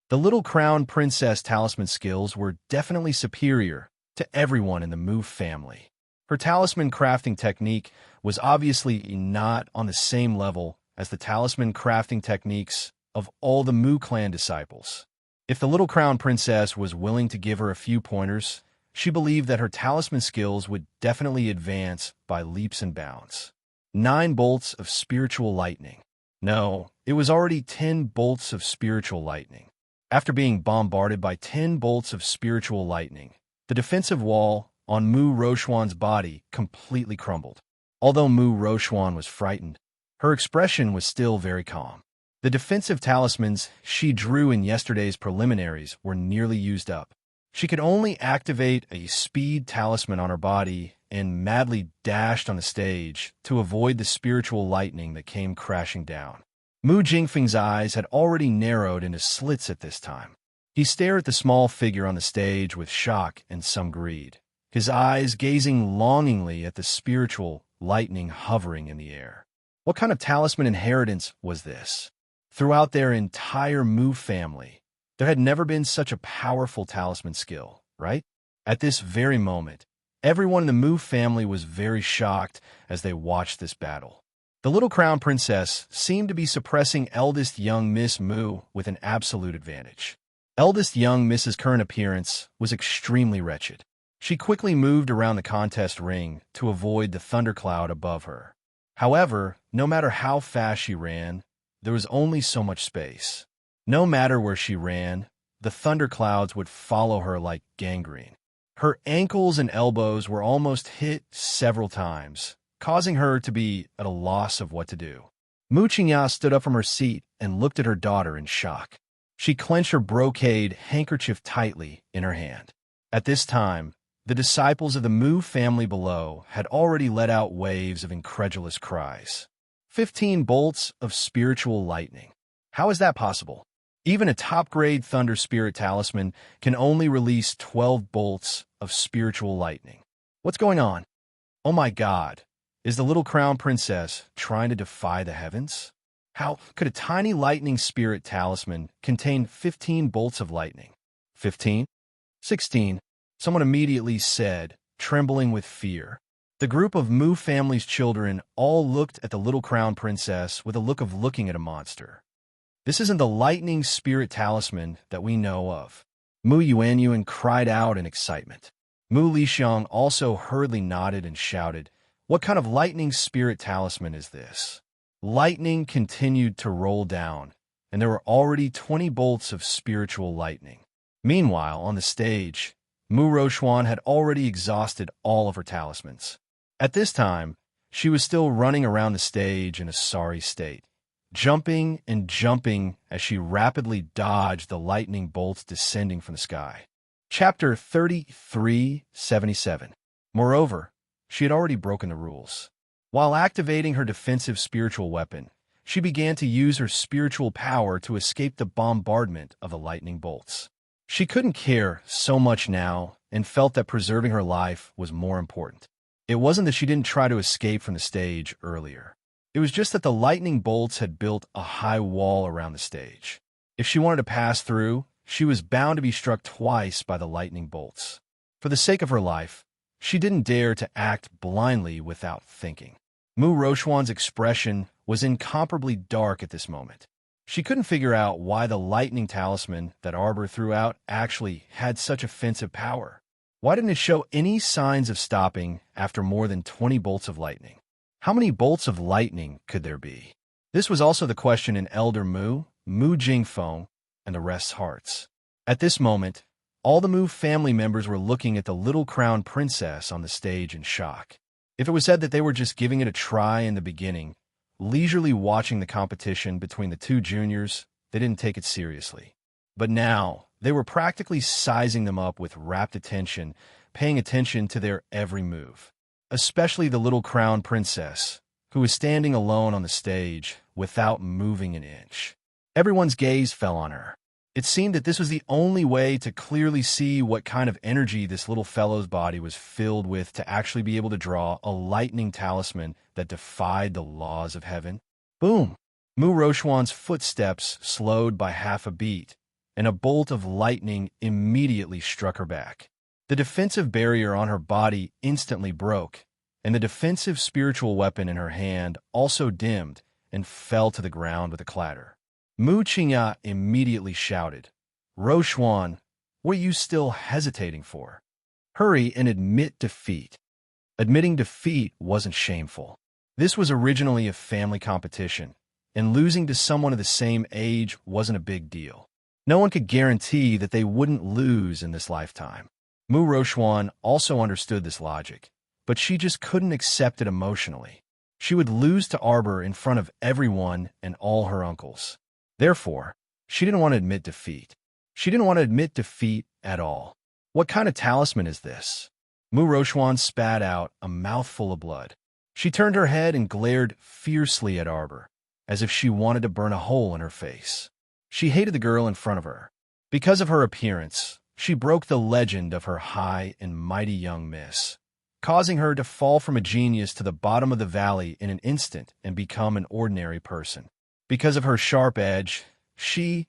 The little crown princess talisman skills were definitely superior to everyone in the Mu family. Her talisman crafting technique was obviously not on the same level as the talisman crafting techniques of all the Mu clan disciples. If the little crown princess was willing to give her a few pointers, she believed that her talisman skills would definitely advance by leaps and bounds. 9 bolts of spiritual lightning. No, it was already 10 bolts of spiritual lightning. After being bombarded by 10 bolts of spiritual lightning, the defensive wall on Mu Rochuan's body completely crumbled. Although Mu Rochuan was frightened, her expression was still very calm. The defensive talismans she drew in yesterday's preliminaries were nearly used up. She could only activate a speed talisman on her body and madly dashed on the stage to avoid the spiritual lightning that came crashing down. Mu Jingfeng's eyes had already narrowed into slits at this time. He stared at the small figure on the stage with shock and some greed, his eyes gazing longingly at the spiritual lightning hovering in the air. What kind of talisman inheritance was this? Throughout their entire Mu family, there had never been such a powerful talisman skill, right? At this very moment, everyone in the Mu family was very shocked as they watched this battle. The little crown princess seemed to be suppressing eldest young Miss Mu with an absolute advantage. Eldest young Miss's current appearance was extremely wretched. She quickly moved around the contest ring to avoid the thundercloud above her. However, no matter how fast she ran, there was only so much space. No matter where she ran, the thunderclouds would follow her like gangrene. Her ankles and elbows were almost hit several times, causing her to be at a loss of what to do. Mu Qingya stood up from her seat and looked at her daughter in shock. She clenched her brocade handkerchief tightly in her hand. At this time, the disciples of the Mu family below had already let out waves of incredulous cries. 15 bolts of spiritual lightning. How is that possible? Even a top-grade Thunder Spirit talisman can only release 12 bolts of spiritual lightning. What's going on? Oh my God, is the little crown princess trying to defy the heavens? How could a tiny lightning spirit talisman contain 15 bolts of lightning? 15? 16? Someone immediately said, trembling with fear. The group of Mu family's children all looked at the little crown princess with a look of looking at a monster. This isn't the lightning spirit talisman that we know of. Mu Yuanyuan cried out in excitement. Mu Lixiang also hurriedly nodded and shouted, "What kind of lightning spirit talisman is this?" Lightning continued to roll down, and there were already 20 bolts of spiritual lightning. Meanwhile, on the stage, Mu Rochuan had already exhausted all of her talismans. At this time, she was still running around the stage in a sorry state, jumping and jumping as she rapidly dodged the lightning bolts descending from the sky. Chapter 3377. Moreover, she had already broken the rules. While activating her defensive spiritual weapon, she began to use her spiritual power to escape the bombardment of the lightning bolts. She couldn't care so much now and felt that preserving her life was more important. It wasn't that she didn't try to escape from the stage earlier. It was just that the lightning bolts had built a high wall around the stage. If she wanted to pass through, she was bound to be struck twice by the lightning bolts. For the sake of her life, she didn't dare to act blindly without thinking. Mu Rochuan's expression was incomparably dark at this moment. She couldn't figure out why the lightning talisman that Arbor threw out actually had such offensive power. Why didn't it show any signs of stopping after more than 20 bolts of lightning? How many bolts of lightning could there be? This was also the question in Elder Mu, Mu Jingfeng, and the rest's hearts. At this moment, all the Mu family members were looking at the little crown princess on the stage in shock. If it was said that they were just giving it a try in the beginning, leisurely watching the competition between the two juniors, they didn't take it seriously. But now, they were practically sizing them up with rapt attention, paying attention to their every move. Especially the little crown princess, who was standing alone on the stage without moving an inch. Everyone's gaze fell on her. It seemed that this was the only way to clearly see what kind of energy this little fellow's body was filled with to actually be able to draw a lightning talisman that defied the laws of heaven. Boom! Mu Rochuan's footsteps slowed by half a beat, and a bolt of lightning immediately struck her back. The defensive barrier on her body instantly broke, and the defensive spiritual weapon in her hand also dimmed and fell to the ground with a clatter. Mu Qingya immediately shouted, "Rochuan, what are you still hesitating for? Hurry and admit defeat." Admitting defeat wasn't shameful. This was originally a family competition, and losing to someone of the same age wasn't a big deal. No one could guarantee that they wouldn't lose in this lifetime. Mu Rochuan also understood this logic, but she just couldn't accept it emotionally. She would lose to Arbor in front of everyone and all her uncles. Therefore, she didn't want to admit defeat. She didn't want to admit defeat at all. What kind of talisman is this? Mu Rochuan spat out a mouthful of blood. She turned her head and glared fiercely at Arbor, as if she wanted to burn a hole in her face. She hated the girl in front of her. Because of her appearance, she broke the legend of her high and mighty young miss, causing her to fall from a genius to the bottom of the valley in an instant and become an ordinary person. Because of her sharp edge, she,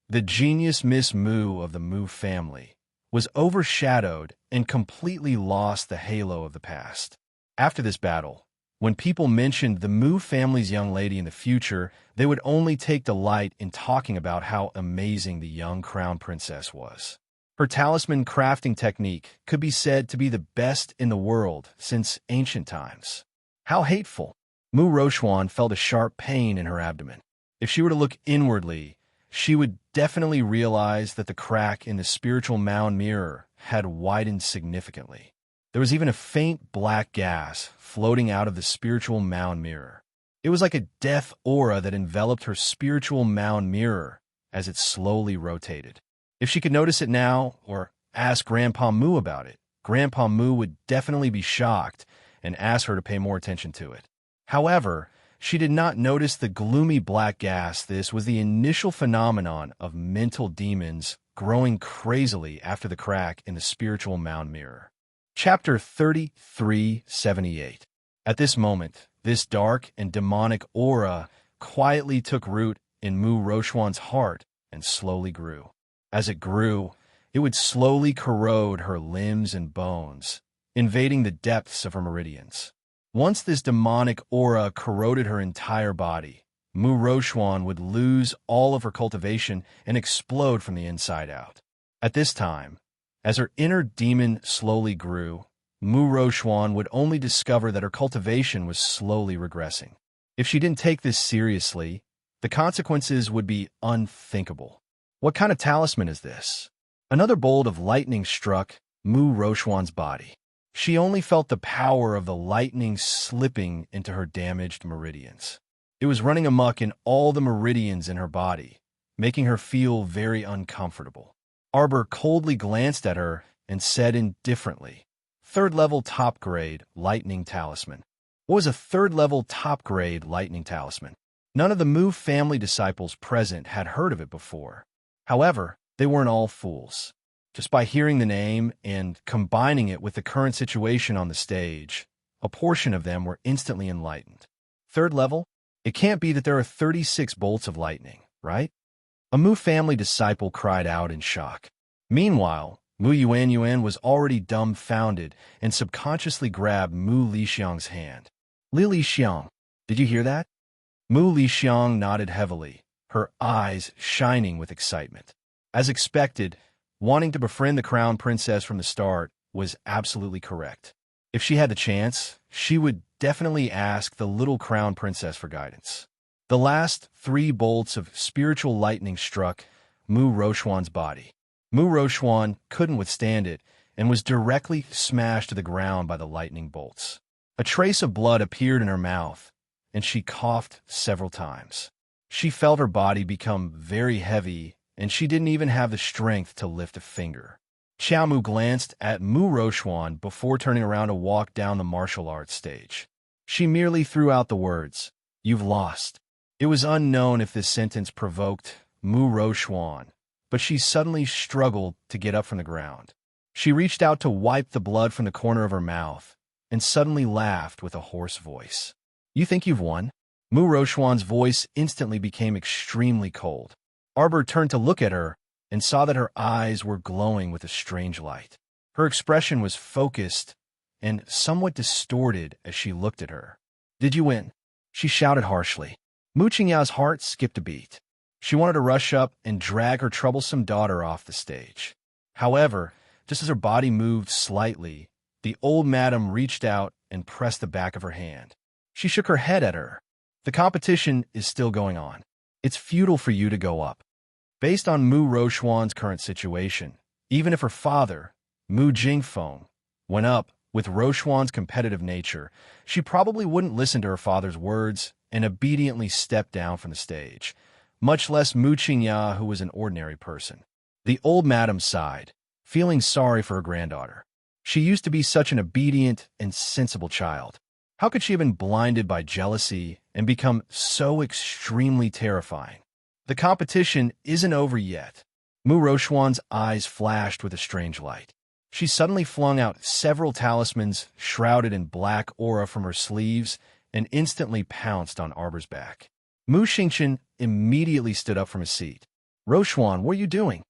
the genius Miss Moo of the Moo family, was overshadowed and completely lost the halo of the past. After this battle, when people mentioned the Moo family's young lady in the future, they would only take delight in talking about how amazing the young crown princess was. Her talisman crafting technique could be said to be the best in the world since ancient times. How hateful! Moo Rochuan felt a sharp pain in her abdomen. If she were to look inwardly, she would definitely realize that the crack in the spiritual mound mirror had widened significantly. There was even a faint black gas floating out of the spiritual mound mirror. It was like a death aura that enveloped her spiritual mound mirror as it slowly rotated. If she could notice it now or ask Grandpa Moo about it, Grandpa Moo would definitely be shocked and ask her to pay more attention to it. However, she did not notice the gloomy black gas. This was the initial phenomenon of mental demons growing crazily after the crack in the spiritual mound mirror. Chapter 3378. At this moment, this dark and demonic aura quietly took root in Moo Rochuan's heart and slowly grew. As it grew, it would slowly corrode her limbs and bones, invading the depths of her meridians. Once this demonic aura corroded her entire body, Moo Rochuan would lose all of her cultivation and explode from the inside out. At this time, as her inner demon slowly grew, Moo Rochuan would only discover that her cultivation was slowly regressing. If she didn't take this seriously, the consequences would be unthinkable. What kind of talisman is this? Another bolt of lightning struck Moo Rochuan's body. She only felt the power of the lightning slipping into her damaged meridians. It was running amok in all the meridians in her body, making her feel very uncomfortable. Arbor coldly glanced at her and said indifferently, "Third-level top-grade lightning talisman." What was a third-level top-grade lightning talisman? None of the Moo family disciples present had heard of it before. However, they weren't all fools. Just by hearing the name and combining it with the current situation on the stage, a portion of them were instantly enlightened. Third level? It can't be that there are 36 bolts of lightning, right? A Moo family disciple cried out in shock. Meanwhile, Moo Yuan was already dumbfounded and subconsciously grabbed Moo Lixiang's hand. Li Lixiang, did you hear that? Moo Lixiang nodded heavily, her eyes shining with excitement. As expected, wanting to befriend the crown princess from the start was absolutely correct. If she had the chance, she would definitely ask the little crown princess for guidance. The last 3 bolts of spiritual lightning struck Moo Rochuan's body. Moo Rochuan couldn't withstand it and was directly smashed to the ground by the lightning bolts. A trace of blood appeared in her mouth, and she coughed several times. She felt her body become very heavy, and she didn't even have the strength to lift a finger. Xiao Mu glanced at Moo Rochuan before turning around to walk down the martial arts stage. She merely threw out the words, "You've lost." It was unknown if this sentence provoked Moo Rochuan, but she suddenly struggled to get up from the ground. She reached out to wipe the blood from the corner of her mouth and suddenly laughed with a hoarse voice. "You think you've won?" Moo Rochuan's voice instantly became extremely cold. Arbor turned to look at her and saw that her eyes were glowing with a strange light. Her expression was focused and somewhat distorted as she looked at her. "Did you win?" she shouted harshly. Mu Qingya's heart skipped a beat. She wanted to rush up and drag her troublesome daughter off the stage. However, just as her body moved slightly, the old madam reached out and pressed the back of her hand. She shook her head at her. "The competition is still going on. It's futile for you to go up." Based on Moo Rochuan's current situation, even if her father, Mu Jingfeng, went up with Rochuan's competitive nature, she probably wouldn't listen to her father's words and obediently step down from the stage, much less Mu Qingya, who was an ordinary person. The old madam sighed, feeling sorry for her granddaughter. She used to be such an obedient and sensible child. How could she have been blinded by jealousy and become so extremely terrifying? The competition isn't over yet. Mu Rochuan's eyes flashed with a strange light. She suddenly flung out several talismans shrouded in black aura from her sleeves and instantly pounced on Arbor's back. Mu Xingqian immediately stood up from his seat. Rochuan, what are you doing?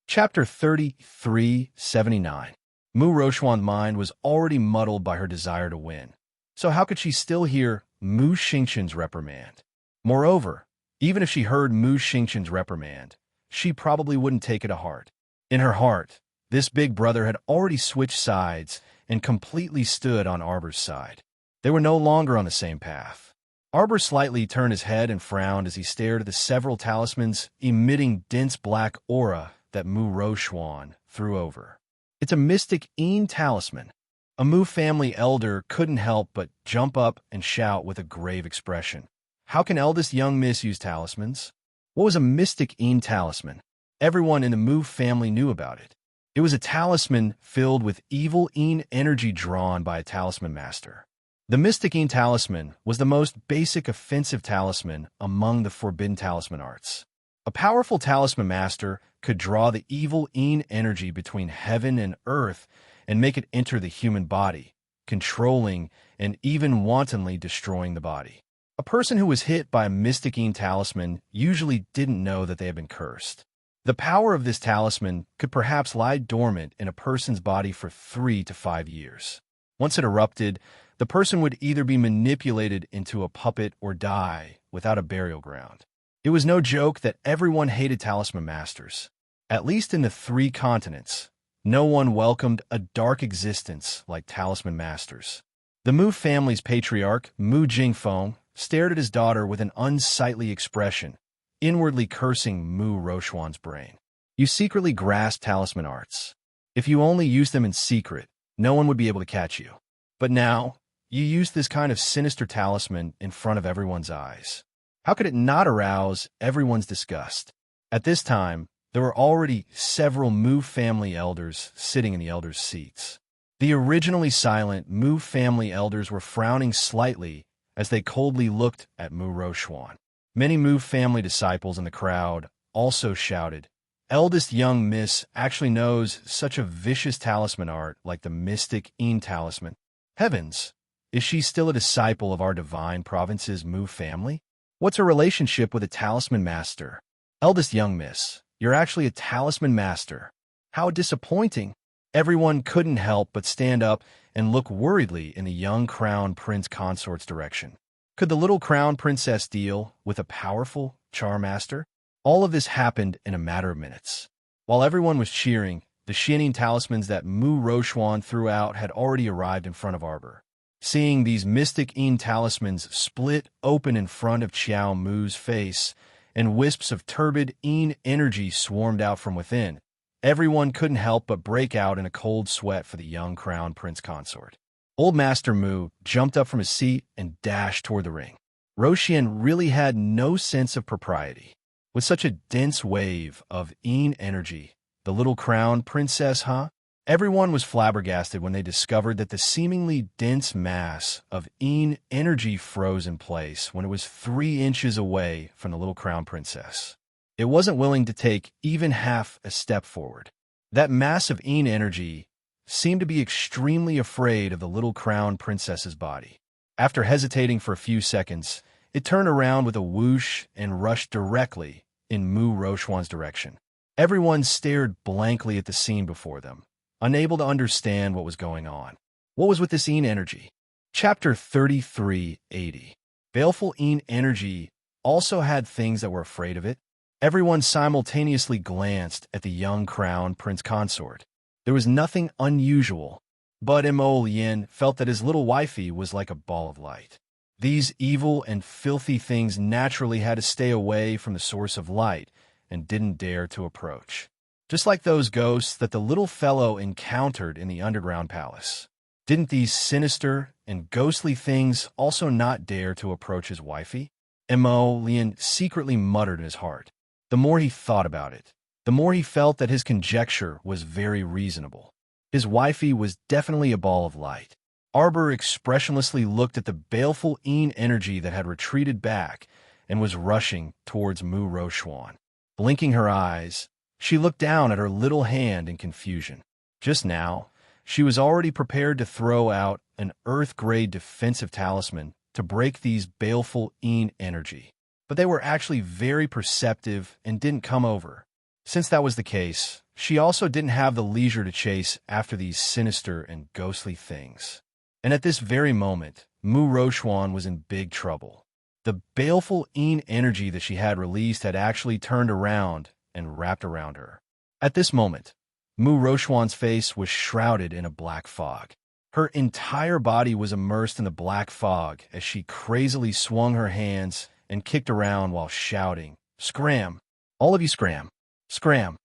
Chapter 3379. Mu Rochuan's mind was already muddled by her desire to win. So how could she still hear Mu Xingqian's reprimand? Moreover, even if she heard Mu Xingqian's reprimand, she probably wouldn't take it to heart. In her heart, this big brother had already switched sides and completely stood on Arbor's side. They were no longer on the same path. Arbor slightly turned his head and frowned as he stared at the several talismans emitting dense black aura that Mu Rochuan threw over. It's a mystic Een talisman. A Mu family elder couldn't help but jump up and shout with a grave expression. How can eldest young miss use talismans? What was a mystic Een talisman? Everyone in the Mu family knew about it. It was a talisman filled with evil Een energy drawn by a talisman master. The mystic Een talisman was the most basic offensive talisman among the forbidden talisman arts. A powerful talisman master could draw the evil Een energy between heaven and earth and make it enter the human body, controlling and even wantonly destroying the body. A person who was hit by a mystic Een talisman usually didn't know that they had been cursed. The power of this talisman could perhaps lie dormant in a person's body for 3 to 5 years. Once it erupted, the person would either be manipulated into a puppet or die without a burial ground. It was no joke that everyone hated talisman masters. At least in the 3 continents, no one welcomed a dark existence like talisman masters. The Mu family's patriarch, Mu Jingfeng, stared at his daughter with an unsightly expression, inwardly cursing Mu Rochuan's brain. You secretly grasp talisman arts. If you only used them in secret, no one would be able to catch you. But now, you use this kind of sinister talisman in front of everyone's eyes. How could it not arouse everyone's disgust? At this time, there were already several Mu family elders sitting in the elders' seats. The originally silent Mu family elders were frowning slightly as they coldly looked at Mu Rochuan. Many Mu family disciples in the crowd also shouted, "Eldest young miss actually knows such a vicious talisman art like the mystic Een talisman. Heavens, is she still a disciple of our divine province's Mu family? What's her relationship with a talisman master? Eldest young miss, you're actually a talisman master. How disappointing." Everyone couldn't help but stand up and look worriedly in the young crown prince consort's direction. Could the little crown princess deal with a powerful charm master? All of this happened in a matter of minutes. While everyone was cheering, the shining talismans that Mu Rochuan threw out had already arrived in front of Arbor. Seeing these mystic Een talismans split open in front of Qiao Mu's face, and wisps of turbid Een energy swarmed out from within, everyone couldn't help but break out in a cold sweat for the young crown prince consort. Old Master Mu jumped up from his seat and dashed toward the ring. Roxian really had no sense of propriety. With such a dense wave of Een energy, the little crown princess, huh? Everyone was flabbergasted when they discovered that the seemingly dense mass of Een energy froze in place when it was 3 inches away from the little crown princess. It wasn't willing to take even half a step forward. That mass of Een energy seemed to be extremely afraid of the little crown princess's body. After hesitating for a few seconds, it turned around with a whoosh and rushed directly in Mu Rochuan's direction. Everyone stared blankly at the scene before them, unable to understand what was going on. What was with this Een energy? Chapter 3380. Baleful Een energy also had things that were afraid of it. Everyone simultaneously glanced at the young crown prince consort. There was nothing unusual, but Mo Lien felt that his little wifey was like a ball of light. These evil and filthy things naturally had to stay away from the source of light and didn't dare to approach. Just like those ghosts that the little fellow encountered in the underground palace. Didn't these sinister and ghostly things also not dare to approach his wifey? Mo Lien secretly muttered in his heart. The more he thought about it, the more he felt that his conjecture was very reasonable. His wifey was definitely a ball of light. Arbor expressionlessly looked at the baleful Een energy that had retreated back and was rushing towards Mu Rochuan. Blinking her eyes, She looked down at her little hand in confusion. Just now, she was already prepared to throw out an Earth-grade defensive talisman to break these baleful energy. But they were actually very perceptive and didn't come over. Since that was the case, she also didn't have the leisure to chase after these sinister and ghostly things. And at this very moment, Mu Rochuan was in big trouble. The baleful energy that she had released had actually turned around and wrapped around her. At this moment, Mu Rochuan's face was shrouded in a black fog. Her entire body was immersed in the black fog as she crazily swung her hands and kicked around while shouting, "Scram! All of you scram! Scram!"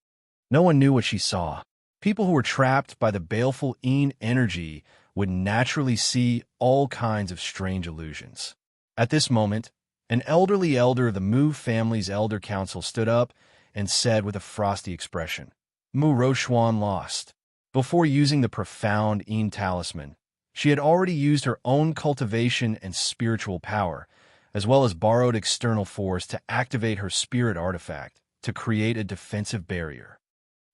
No one knew what she saw. People who were trapped by the baleful energy would naturally see all kinds of strange illusions. At this moment, an elderly elder of the Mu family's elder council stood up and said with a frosty expression, "Mu Rochuan lost." Before using the profound talisman, she had already used her own cultivation and spiritual power, as well as borrowed external force to activate her spirit artifact to create a defensive barrier.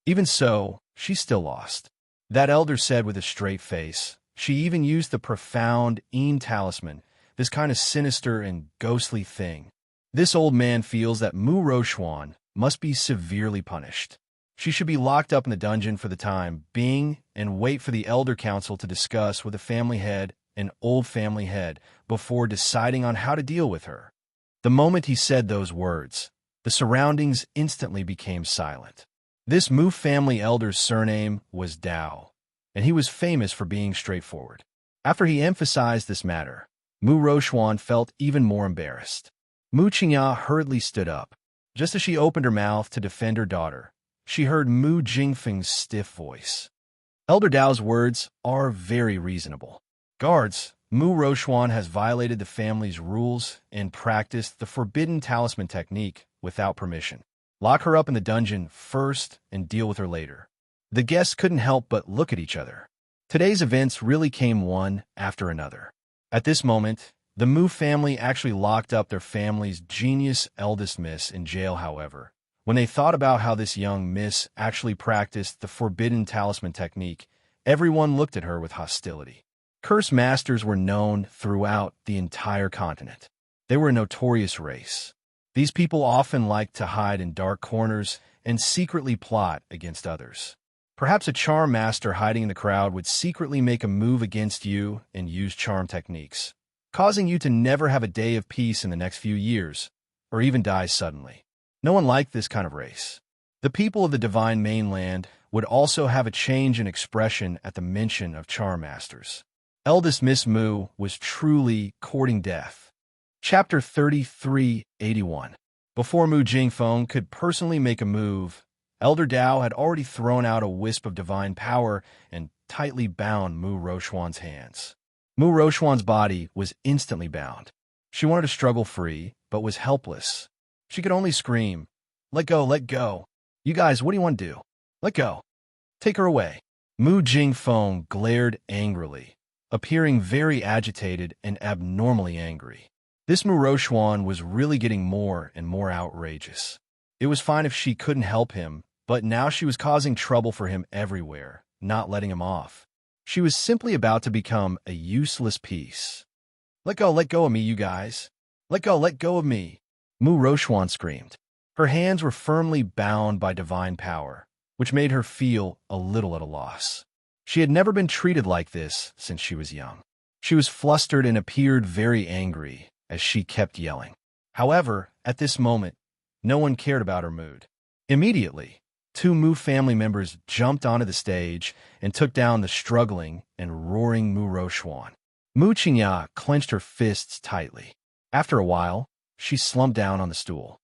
Even so, she still lost. That elder said with a straight face. She even used the profound talisman, this kind of sinister and ghostly thing. This old man feels that Mu Rochuan must be severely punished. She should be locked up in the dungeon for the time being and wait for the elder council to discuss with a family head, an old family head, before deciding on how to deal with her. The moment he said those words, the surroundings instantly became silent. This Mu family elder's surname was Dao, and he was famous for being straightforward. After he emphasized this matter, Mu Rochuan felt even more embarrassed. Mu Qingya hurriedly stood up. Just as she opened her mouth to defend her daughter, she heard Mu Jingfeng's stiff voice. Elder Dao's words are very reasonable. Guards, Mu Rochuan has violated the family's rules and practiced the forbidden talisman technique without permission. Lock her up in the dungeon first and deal with her later. The guests couldn't help but look at each other. Today's events really came one after another. At this moment, the Mu family actually locked up their family's genius eldest miss in jail, however. When they thought about how this young miss actually practiced the forbidden talisman technique, everyone looked at her with hostility. Curse masters were known throughout the entire continent. They were a notorious race. These people often liked to hide in dark corners and secretly plot against others. Perhaps a charm master hiding in the crowd would secretly make a move against you and use charm techniques, causing you to never have a day of peace in the next few years, or even die suddenly. No one liked this kind of race. The people of the Divine Mainland would also have a change in expression at the mention of charm masters. Eldest Miss Mu was truly courting death. Chapter 3381. Before Mu Jingfeng could personally make a move, Elder Dao had already thrown out a wisp of divine power and tightly bound Mu Rochuan's hands. Mu Rochuan's body was instantly bound. She wanted to struggle free, but was helpless. She could only scream, "Let go, let go. You guys, what do you want to do? Let go. Take her away." Mu Jingfeng glared angrily, appearing very agitated and abnormally angry. This Mu Rochuan was really getting more and more outrageous. It was fine if she couldn't help him, but now she was causing trouble for him everywhere, not letting him off. She was simply about to become a useless piece. Let go of me, you guys. Let go of me." Mu Rochuan screamed. Her hands were firmly bound by divine power, which made her feel a little at a loss. She had never been treated like this since she was young. She was flustered and appeared very angry as she kept yelling. However, at this moment, no one cared about her mood. Immediately, two Mu family members jumped onto the stage and took down the struggling and roaring Mu Rochuan. Mu Qingya clenched her fists tightly. After a while, she slumped down on the stool.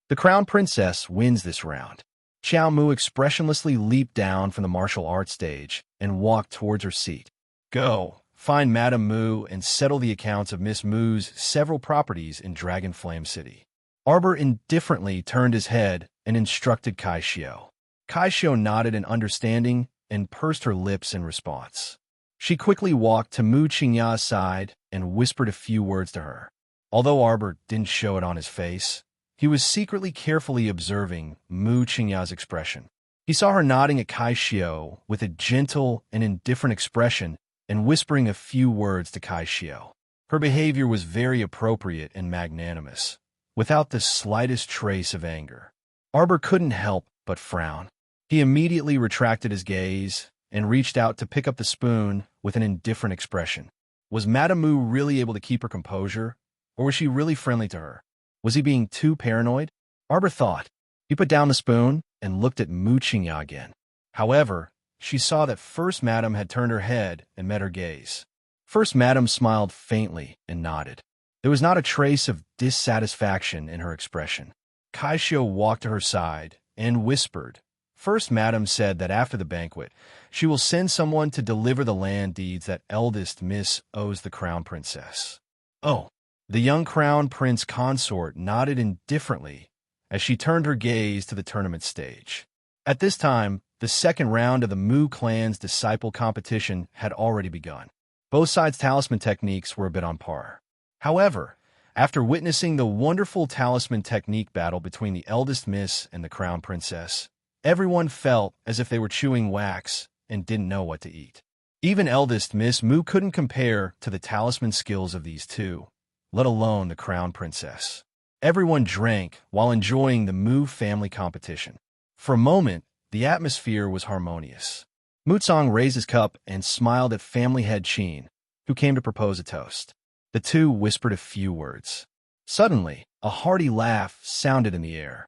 The crown princess wins this round. Xiao Mu expressionlessly leaped down from the martial arts stage and walked towards her seat. "Go, find Madame Mu and settle the accounts of Miss Mu's several properties in Dragon Flame City." Arbor indifferently turned his head and instructed Kai Xiao. Kai Xiao nodded in understanding and pursed her lips in response. She quickly walked to Mu Qingya's side and whispered a few words to her. Although Arbor didn't show it on his face, He was secretly carefully observing Mu Qingya's expression. He saw her nodding at Kai Xiao with a gentle and indifferent expression and whispering a few words to Kai Xiao. Her behavior was very appropriate and magnanimous, without the slightest trace of anger. Arbor couldn't help but frown. He immediately retracted his gaze and reached out to pick up the spoon with an indifferent expression. Was Madame Mu really able to keep her composure, or was she really friendly to her? Was he being too paranoid? Arbor thought. He put down the spoon and looked at Mu Qingya again. However, she saw that First Madam had turned her head and met her gaze. First Madam smiled faintly and nodded. There was not a trace of dissatisfaction in her expression. Kai Xiao walked to her side and whispered. First Madam said that after the banquet, she will send someone to deliver the land deeds that eldest Miss owes the Crown Princess. Oh. The young Crown Prince Consort nodded indifferently as she turned her gaze to the tournament stage. At this time, the second round of the Mu clan's disciple competition had already begun. Both sides' talisman techniques were a bit on par. However, after witnessing the wonderful talisman technique battle between the eldest Miss and the Crown Princess, everyone felt as if they were chewing wax and didn't know what to eat. Even eldest Miss Mu couldn't compare to the talisman skills of these two, let alone the Crown Princess. Everyone drank while enjoying the Mu family competition. For a moment, the atmosphere was harmonious. Mu Tsang raised his cup and smiled at family head Qin, who came to propose a toast. The two whispered a few words. Suddenly, a hearty laugh sounded in the air.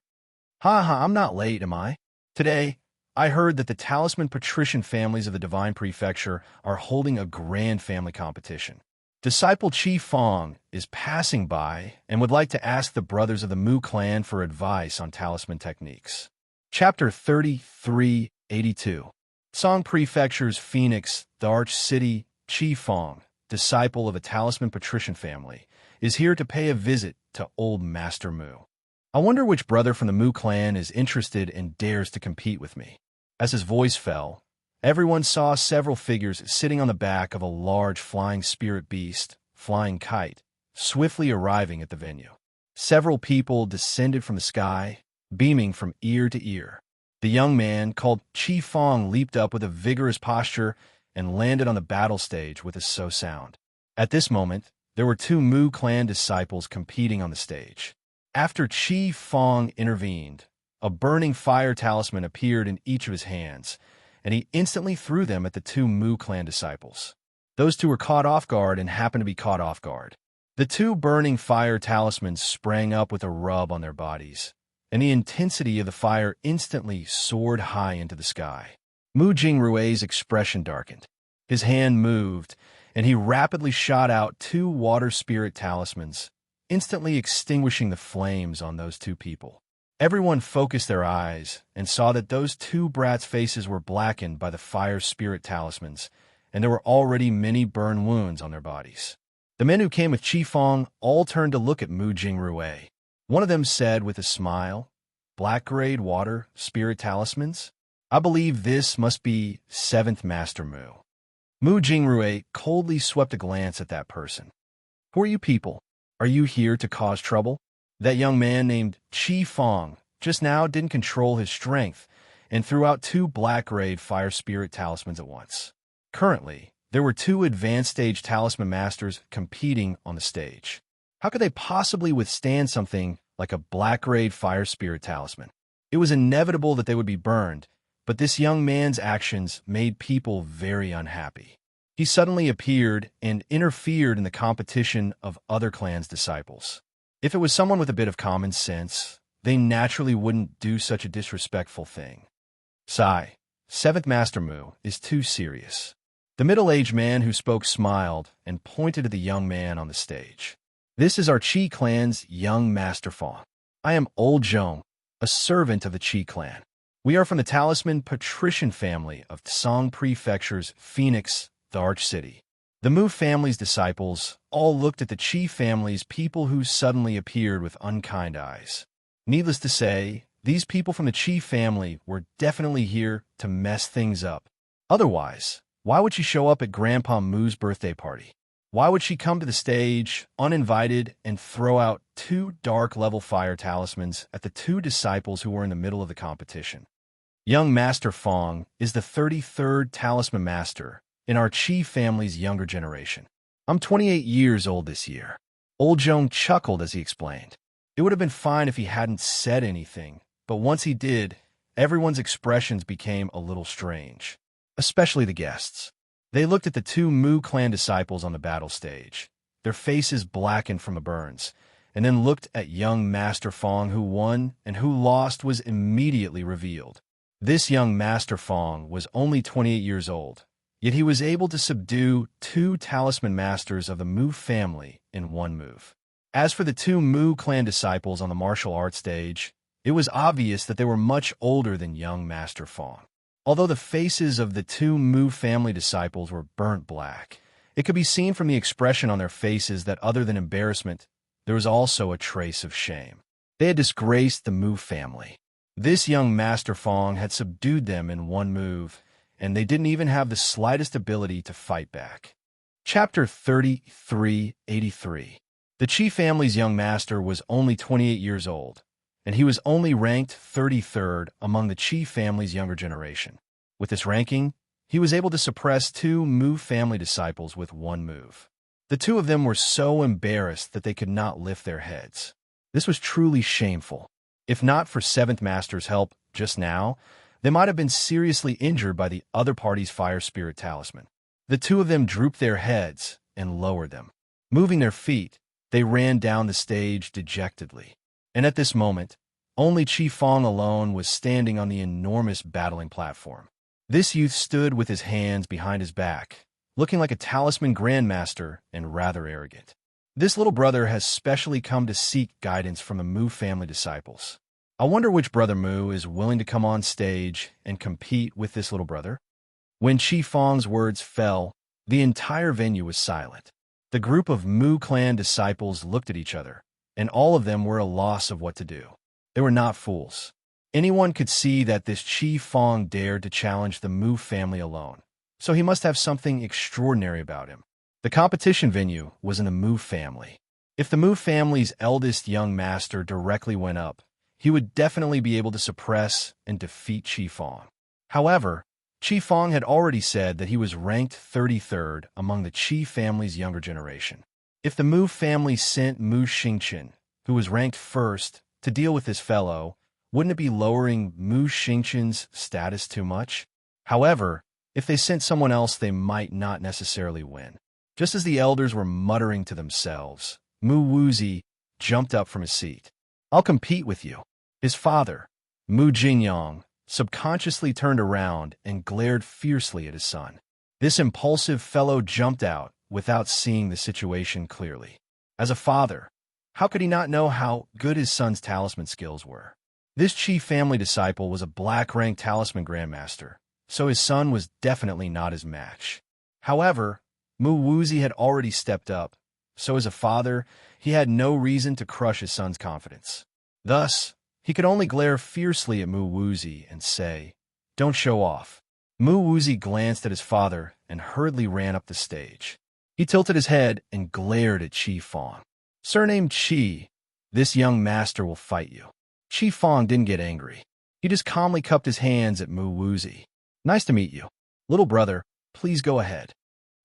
Ha ha, I'm not late, am I? Today, I heard that the talisman patrician families of the Divine Prefecture are holding a grand family competition. Disciple Qi Fong is passing by and would like to ask the brothers of the Mu clan for advice on talisman techniques. Chapter 3382. Song Prefecture's Phoenix, the Arch City, Qi Fong, disciple of a talisman patrician family, is here to pay a visit to old Master Mu. I wonder which brother from the Mu clan is interested and dares to compete with me. As his voice fell, everyone saw several figures sitting on the back of a large flying spirit beast, flying kite, swiftly arriving at the venue. Several people descended from the sky, beaming from ear to ear. The young man, called Qi Fong, leaped up with a vigorous posture and landed on the battle stage with a so sound. At this moment, there were two Mu clan disciples competing on the stage. After Qi Fong intervened, a burning fire talisman appeared in each of his hands, and he instantly threw them at the two Mu clan disciples. Those two were caught off guard and happened to be caught off guard. The two burning fire talismans sprang up with a rub on their bodies, and the intensity of the fire instantly soared high into the sky. Mu Jingrue's expression darkened. His hand moved, and he rapidly shot out two water spirit talismans, instantly extinguishing the flames on those two people. Everyone focused their eyes and saw that those two brats' faces were blackened by the fire spirit talismans, and there were already many burn wounds on their bodies. The men who came with Qi Fong all turned to look at Mu Jingrue. One of them said with a smile, "Black-grade water spirit talismans? I believe this must be 7th Master Mu." Mu Jingrue coldly swept a glance at that person. "Who are you people? Are you here to cause trouble?" That young man named Qi Fong just now didn't control his strength and threw out two black-grade fire spirit talismans at once. Currently, there were two advanced stage talisman masters competing on the stage. How could they possibly withstand something like a black-grade fire spirit talisman? It was inevitable that they would be burned, but this young man's actions made people very unhappy. He suddenly appeared and interfered in the competition of other clans' disciples. If it was someone with a bit of common sense, they naturally wouldn't do such a disrespectful thing. Sigh, 7th Master Mu is too serious. The middle-aged man who spoke smiled and pointed to the young man on the stage. This is our Qi clan's young Master Fong. I am Old Zhong, a servant of the Qi clan. We are from the talisman patrician family of Song Prefecture's Phoenix, the Arch City. The Mu family's disciples all looked at the Qi family's people who suddenly appeared with unkind eyes. Needless to say, these people from the Qi family were definitely here to mess things up. Otherwise, why would she show up at Grandpa Mu's birthday party? Why would she come to the stage, uninvited, and throw out 2 dark level fire talismans at the 2 disciples who were in the middle of the competition? Young Master Fong is the 33rd talisman master in our Qi family's younger generation. I'm 28 years old this year. Old Zhong chuckled as he explained. It would have been fine if he hadn't said anything, but once he did, everyone's expressions became a little strange, especially the guests. They looked at the 2 Mu clan disciples on the battle stage, their faces blackened from the burns, and then looked at young Master Fong. Who won and who lost was immediately revealed. This young Master Fong was only 28 years old, yet he was able to subdue 2 talisman masters of the Mu family in one move. As for the 2 Mu clan disciples on the martial arts stage, it was obvious that they were much older than young Master Fong. Although the faces of the 2 Mu family disciples were burnt black, it could be seen from the expression on their faces that other than embarrassment, there was also a trace of shame. They had disgraced the Mu family. This young Master Fong had subdued them in one move, and they didn't even have the slightest ability to fight back. Chapter 3383. The Qi family's young master was only 28 years old, and he was only ranked 33rd among the Qi family's younger generation. With this ranking, he was able to suppress 2 Mu family disciples with one move. The 2 of them were so embarrassed that they could not lift their heads. This was truly shameful. If not for 7th Master's help just now, they might have been seriously injured by the other party's fire spirit talisman. The 2 of them drooped their heads and lowered them. Moving their feet, they ran down the stage dejectedly. And at this moment, only Qi Fong alone was standing on the enormous battling platform. This youth stood with his hands behind his back, looking like a talisman grandmaster and rather arrogant. This little brother has specially come to seek guidance from the Mu family disciples. I wonder which brother Mu is willing to come on stage and compete with this little brother? When Qi Fong's words fell, the entire venue was silent. The group of Mu clan disciples looked at each other, and all of them were at a loss of what to do. They were not fools. Anyone could see that this Qi Fong dared to challenge the Mu family alone, so he must have something extraordinary about him. The competition venue was in the Mu family. If the Mu family's eldest young master directly went up, he would definitely be able to suppress and defeat Qi Fong. However, Qi Fong had already said that he was ranked 33rd among the Qi family's younger generation. If the Mu family sent Mu Xingqian, who was ranked 1st, to deal with this fellow, wouldn't it be lowering Mu Xingqian's status too much? However, if they sent someone else, they might not necessarily win. Just as the elders were muttering to themselves, Mu Wuzi jumped up from his seat. I'll compete with you. His father, Mu Jingyang, subconsciously turned around and glared fiercely at his son. This impulsive fellow jumped out without seeing the situation clearly. As a father, how could he not know how good his son's talisman skills were? This Qi family disciple was a black-ranked talisman grandmaster, so his son was definitely not his match. However, Mu Wuzi had already stepped up, so as a father, he had no reason to crush his son's confidence. Thus, he could only glare fiercely at Mu Wuzi and say, "Don't show off." Mu Wuzi glanced at his father and hurriedly ran up the stage. He tilted his head and glared at Qi Fong. Surnamed Qi, this young master will fight you. Qi Fong didn't get angry. He just calmly cupped his hands at Mu Wuzi. Nice to meet you. Little brother, please go ahead.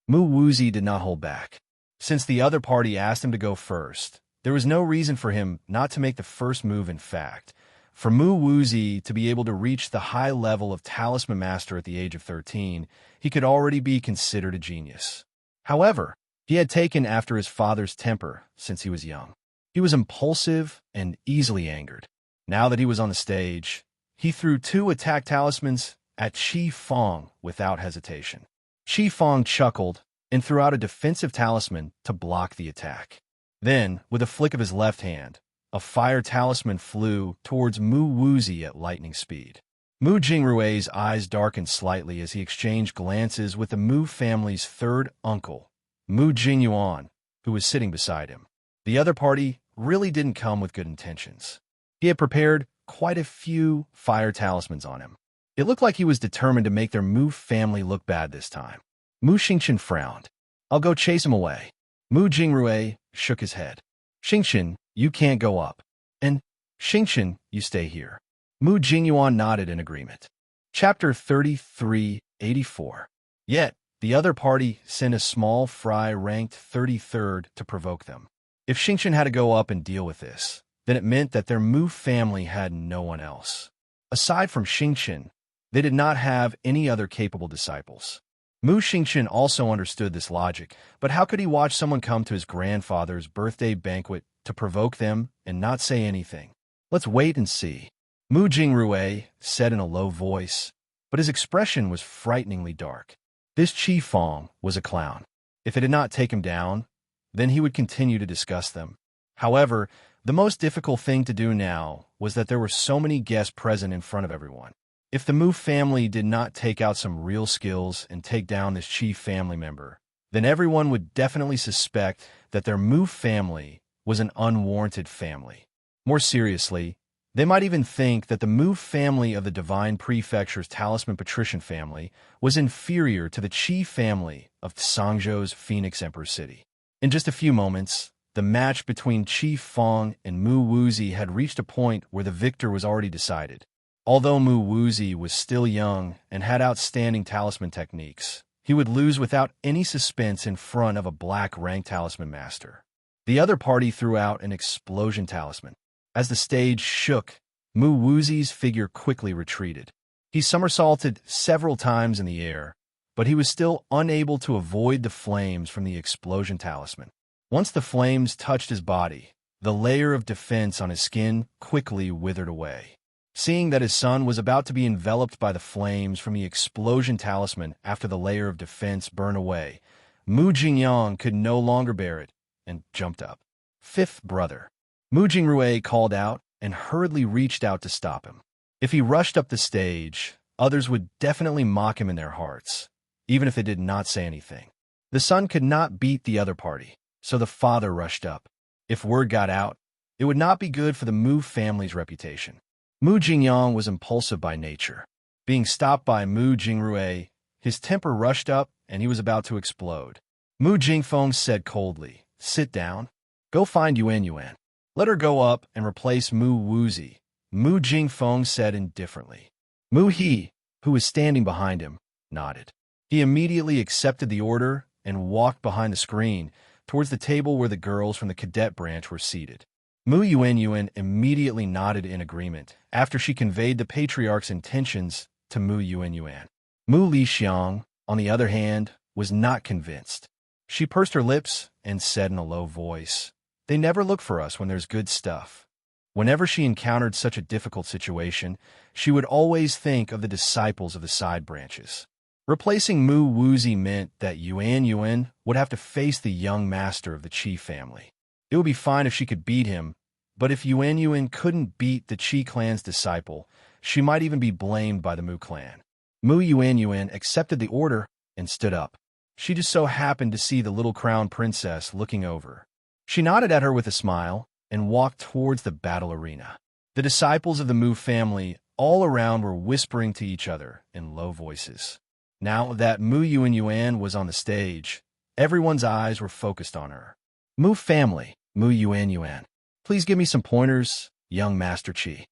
Mu Wuzi did not hold back. Since the other party asked him to go first, there was no reason for him not to make the first move. In fact, for Mu Wuzi to be able to reach the high level of Talisman Master at the age of 13, he could already be considered a genius. However, he had taken after his father's temper since he was young. He was impulsive and easily angered. Now that he was on the stage, he threw 2 attack talismans at Qi Fong without hesitation. Qi Fong chuckled and threw out a defensive talisman to block the attack. Then, with a flick of his left hand, a fire talisman flew towards Mu Wuzi at lightning speed. Mu Jingrue's eyes darkened slightly as he exchanged glances with the Mu family's 3rd uncle, Mu Jingyuan, who was sitting beside him. The other party really didn't come with good intentions. He had prepared quite a few fire talismans on him. It looked like he was determined to make their Mu family look bad this time. Mu Xingqian frowned. I'll go chase him away. Mu Jingrui shook his head. Xingqian, you can't go up. And Xingqian, you stay here. Mu Jingyuan nodded in agreement. Chapter 3384. Yet, the other party sent a small fry ranked 33rd to provoke them. If Xingqian had to go up and deal with this, then it meant that their Mu family had no one else. Aside from Xingqian, they did not have any other capable disciples. Mu Xingqian also understood this logic, but how could he watch someone come to his grandfather's birthday banquet to provoke them and not say anything? Let's wait and see. Mu Jingrui said in a low voice, but his expression was frighteningly dark. This Qi Fong was a clown. If it did not take him down, then he would continue to discuss them. However, the most difficult thing to do now was that there were so many guests present in front of everyone. If the Mu family did not take out some real skills and take down this Qi family member, then everyone would definitely suspect that their Mu family was an unwarranted family. More seriously, they might even think that the Mu family of the Divine Prefecture's Talisman Patrician family was inferior to the Qi family of Tsangzhou's Phoenix Emperor City. In just a few moments, the match between Qi Fong and Mu Wuzi had reached a point where the victor was already decided. Although Mu Wuzi was still young and had outstanding talisman techniques, he would lose without any suspense in front of a black-ranked talisman master. The other party threw out an explosion talisman. As the stage shook, Mu Wuzi's figure quickly retreated. He somersaulted several times in the air, but he was still unable to avoid the flames from the explosion talisman. Once the flames touched his body, the layer of defense on his skin quickly withered away. Seeing that his son was about to be enveloped by the flames from the explosion talisman after the layer of defense burned away, Mu Jingyang could no longer bear it and jumped up. Fifth brother. Mu Jingrui called out and hurriedly reached out to stop him. If he rushed up the stage, others would definitely mock him in their hearts, even if they did not say anything. The son could not beat the other party, so the father rushed up. If word got out, it would not be good for the Mu family's reputation. Mu Jingyang was impulsive by nature. Being stopped by Mu Jingrui, his temper rushed up and he was about to explode. Mu Jingfeng said coldly, "Sit down. Go find Yuan Yuan. Let her go up and replace Mu Wuzi," Mu Jingfeng said indifferently. Mu He, who was standing behind him, nodded. He immediately accepted the order and walked behind the screen towards the table where the girls from the cadet branch were seated. Mu Yuan immediately nodded in agreement after she conveyed the patriarch's intentions to Mu Yuan. Mu Lixiang, on the other hand, was not convinced. She pursed her lips and said in a low voice, "They never look for us when there's good stuff." Whenever she encountered such a difficult situation, she would always think of the disciples of the side branches. Replacing Mu Wuzi meant that Yuan would have to face the young master of the Qi family. It would be fine if she could beat him, but if Yuan couldn't beat the Qi clan's disciple, she might even be blamed by the Mu clan. Mu Yuan accepted the order and stood up. She just so happened to see the little crown princess looking over. She nodded at her with a smile and walked towards the battle arena. The disciples of the Mu family all around were whispering to each other in low voices. Now that Mu Yuan was on the stage, everyone's eyes were focused on her. "Mu family, Mu Yuan. Please give me some pointers, young Master Qi."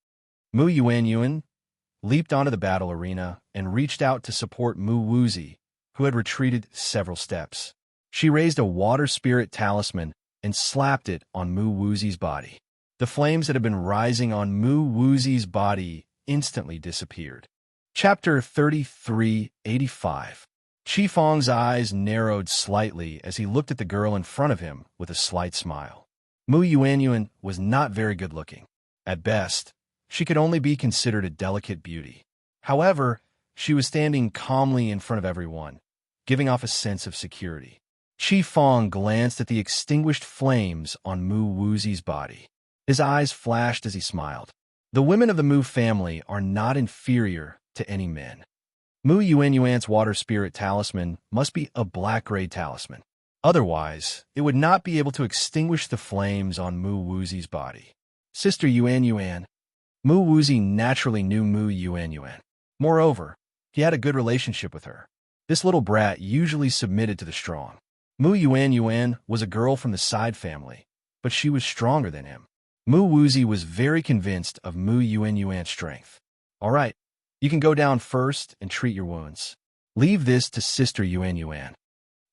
Mu Yuan leaped onto the battle arena and reached out to support Mu Wuzi, who had retreated several steps. She raised a water spirit talisman and slapped it on Mu Wuzi's body. The flames that had been rising on Mu Wuzi's body instantly disappeared. Chapter 3385. Qi Fong's eyes narrowed slightly as he looked at the girl in front of him with a slight smile. Mu Yuan was not very good-looking. At best, she could only be considered a delicate beauty. However, she was standing calmly in front of everyone, giving off a sense of security. Qi Fong glanced at the extinguished flames on Mu Wuzi's body. His eyes flashed as he smiled. The women of the Mu family are not inferior to any men. Mu Yuan's water spirit talisman must be a black-grade talisman. Otherwise, it would not be able to extinguish the flames on Mu Wuzi's body. Sister Yuan. Mu Wuzi naturally knew Mu Yuan. Moreover, he had a good relationship with her. This little brat usually submitted to the strong. Mu Yuan Yuan was a girl from the side family, but she was stronger than him. Mu Wuzi was very convinced of Mu Yuan Yuan's strength. All right, you can go down first and treat your wounds. Leave this to Sister Yuan Yuan.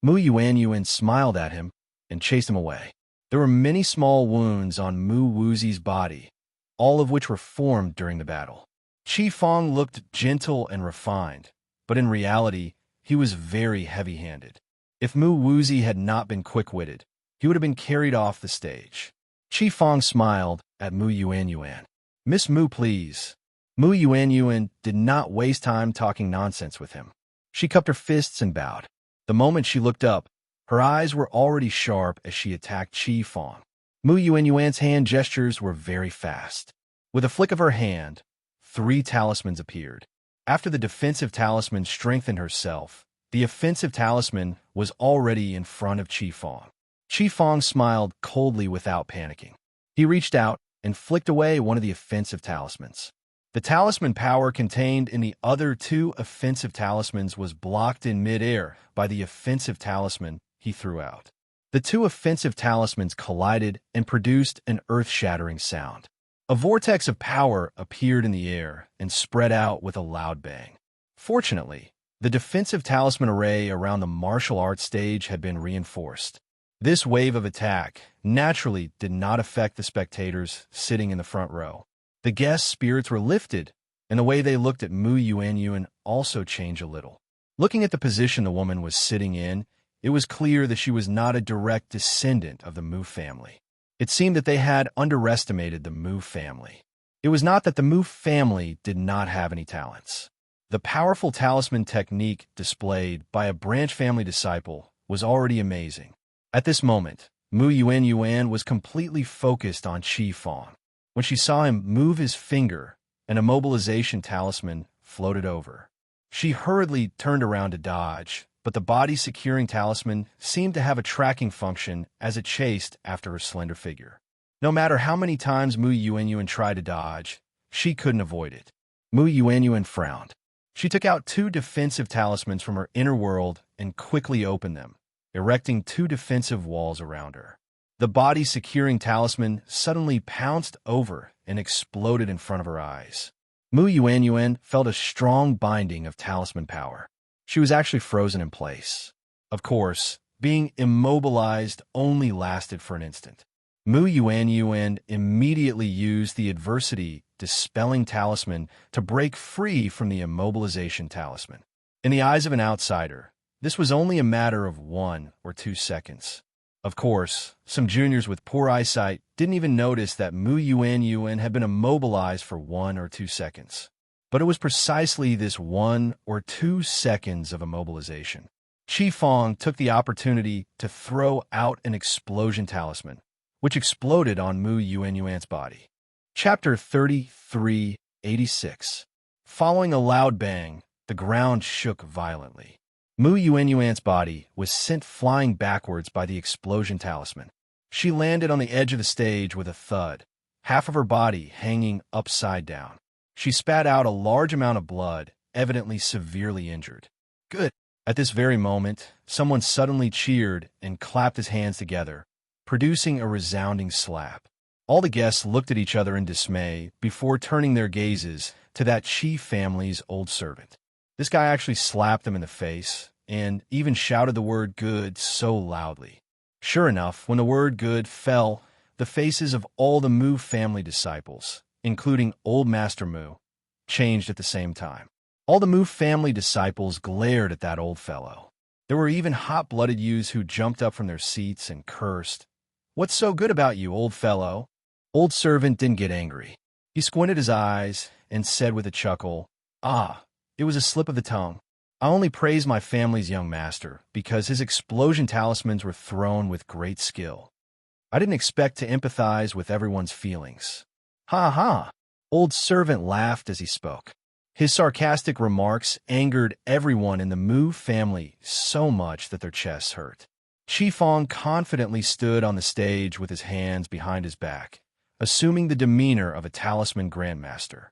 Mu Yuan Yuan smiled at him and chased him away. There were many small wounds on Mu Wuzi's body, all of which were formed during the battle. Qi Fong looked gentle and refined, but in reality, he was very heavy-handed. If Mu Wuzi had not been quick-witted, he would have been carried off the stage. Qi Fong smiled at Mu Yuan Yuan. Miss Mu, please. Mu Yuan Yuan did not waste time talking nonsense with him. She cupped her fists and bowed. The moment she looked up, her eyes were already sharp as she attacked Qi Fong. Mu Yuan Yuan's hand gestures were very fast. With a flick of her hand, 3 talismans appeared. After the defensive talisman strengthened herself, the offensive talisman was already in front of Qi Fong. Qi Fong smiled coldly without panicking. He reached out and flicked away one of the offensive talismans. The talisman power contained in the other 2 offensive talismans was blocked in midair by the offensive talisman he threw out. The 2 offensive talismans collided and produced an earth-shattering sound. A vortex of power appeared in the air and spread out with a loud bang. Fortunately, the defensive talisman array around the martial arts stage had been reinforced. This wave of attack naturally did not affect the spectators sitting in the front row. The guests' spirits were lifted, and the way they looked at Mu Yuan Yuan also changed a little. Looking at the position the woman was sitting in, it was clear that she was not a direct descendant of the Mu family. It seemed that they had underestimated the Mu family. It was not that the Mu family did not have any talents. The powerful talisman technique displayed by a branch family disciple was already amazing. At this moment, Mu Yuan Yuan was completely focused on Qi Fong. When she saw him move his finger, an immobilization talisman floated over. She hurriedly turned around to dodge, but the body-securing talisman seemed to have a tracking function as it chased after her slender figure. No matter how many times Mu Yuan Yuan tried to dodge, she couldn't avoid it. Mu Yuan Yuan frowned. She took out 2 defensive talismans from her inner world and quickly opened them, erecting 2 defensive walls around her. The body-securing talisman suddenly pounced over and exploded in front of her eyes. Mu Yuan Yuan felt a strong binding of talisman power. She was actually frozen in place. Of course, being immobilized only lasted for an instant. Mu Yuan Yuan immediately used the adversity-dispelling talisman to break free from the immobilization talisman. In the eyes of an outsider, this was only a matter of 1 or 2 seconds. Of course, some juniors with poor eyesight didn't even notice that Mu Yuan Yuan had been immobilized for 1 or 2 seconds. But it was precisely this 1 or 2 seconds of immobilization. Qi Fong took the opportunity to throw out an explosion talisman, which exploded on Mu Yuan Yuan's body. Chapter 3386. Following a loud bang, the ground shook violently. Mu Yuan Yuan's body was sent flying backwards by the explosion talisman. She landed on the edge of the stage with a thud, half of her body hanging upside down. She spat out a large amount of blood, evidently severely injured. Good. At this very moment, someone suddenly cheered and clapped his hands together, producing a resounding slap. All the guests looked at each other in dismay before turning their gazes to that Qi family's old servant. This guy actually slapped them in the face and even shouted the word good so loudly. Sure enough, when the word good fell, the faces of all the Mu family disciples, including Old Master Mu, changed at the same time. All the Mu family disciples glared at that old fellow. There were even hot-blooded youths who jumped up from their seats and cursed. "What's so good about you, old fellow?" Old servant didn't get angry. He squinted his eyes and said with a chuckle, "Ah, it was a slip of the tongue. I only praise my family's young master because his explosion talismans were thrown with great skill. I didn't expect to empathize with everyone's feelings." "Ha ha!" Old servant laughed as he spoke. His sarcastic remarks angered everyone in the Mu family so much that their chests hurt. Qi Fong confidently stood on the stage with his hands behind his back, assuming the demeanor of a talisman grandmaster.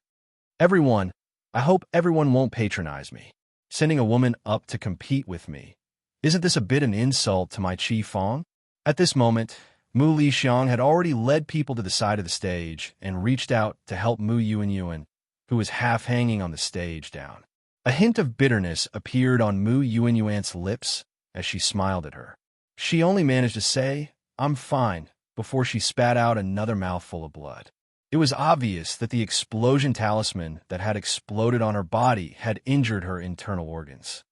"Everyone, I hope everyone won't patronize me. Sending a woman up to compete with me. Isn't this a bit an insult to my Qi Fong? At this moment, Mu Lixiang had already led people to the side of the stage and reached out to help Mu Yuan, who was half hanging on the stage, down. A hint of bitterness appeared on Mu Yuan's lips as she smiled at her. She only managed to say, "I'm fine," before she spat out another mouthful of blood. It was obvious that the explosion talisman that had exploded on her body had injured her internal organs.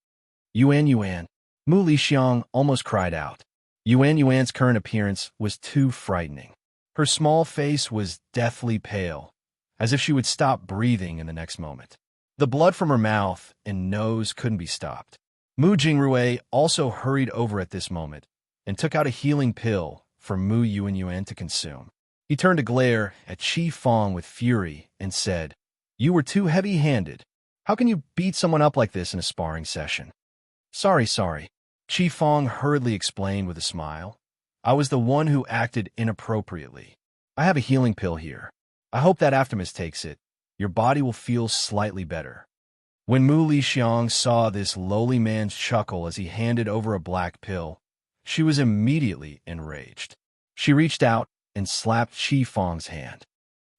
Yuan, Mu Lixiang almost cried out. Yuan's current appearance was too frightening. Her small face was deathly pale, as if she would stop breathing in the next moment. The blood from her mouth and nose couldn't be stopped. Mu Jingrui also hurried over at this moment and took out a healing pill for Mu Yuan to consume. He turned to glare at Qi Fong with fury and said, "You were too heavy-handed. How can you beat someone up like this in a sparring session?" Sorry. Qi Fong hurriedly explained with a smile. "I was the one who acted inappropriately. I have a healing pill here. I hope that after Miss takes it, your body will feel slightly better." When Mu Lixiang saw this lowly man's chuckle as he handed over a black pill, she was immediately enraged. She reached out and slapped Qi Fong's hand.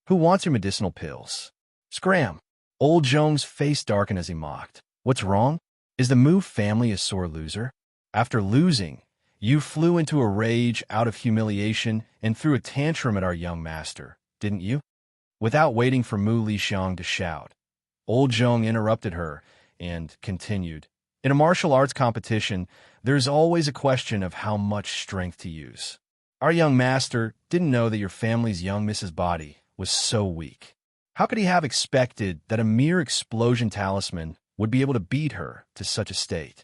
"Who wants your medicinal pills?" Scram! Old Zhong's face darkened as he mocked. "What's wrong? Is the Mu family a sore loser? After losing, you flew into a rage out of humiliation and threw a tantrum at our young master, didn't you?" Without waiting for Mu Lixiang to shout, Old Zhong interrupted her and continued, "In a martial arts competition, there's always a question of how much strength to use. Our young master didn't know that your family's young Mrs. Body was so weak. How could he have expected that a mere explosion talisman would be able to beat her to such a state?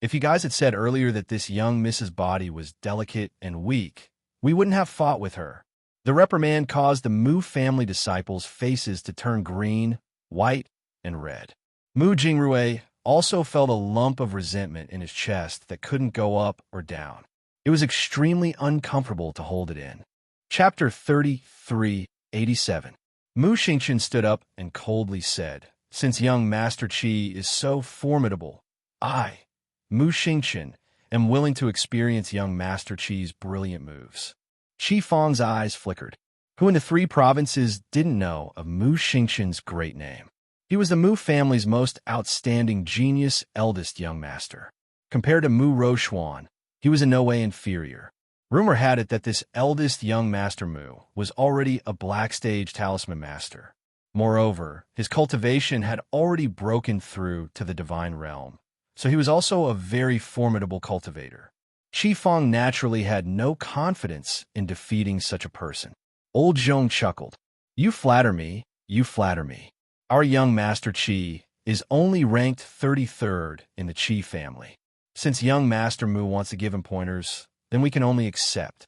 If you guys had said earlier that this young Mrs. Body was delicate and weak, we wouldn't have fought with her." The reprimand caused the Mu family disciples' faces to turn green, white, and red. Mu Jingrui also felt a lump of resentment in his chest that couldn't go up or down. It was extremely uncomfortable to hold it in. Chapter 3387. Mu Xingqian stood up and coldly said, "Since young Master Qi is so formidable, I, Mu Xingqian, am willing to experience young Master Qi's brilliant moves." Qi Fong's eyes flickered. Who in the 3 provinces didn't know of Mu Xingqian's great name? He was the Mu family's most outstanding genius eldest young master. Compared to Mu Rochuan, he was in no way inferior. Rumor had it that this eldest young master Mu was already a black stage talisman master. Moreover, his cultivation had already broken through to the divine realm, so he was also a very formidable cultivator. Qi Fong naturally had no confidence in defeating such a person. Old Zhong chuckled. You flatter me. Our young Master Qi is only ranked 33rd in the Qi family. Since young Master Mu wants to give him pointers, then we can only accept."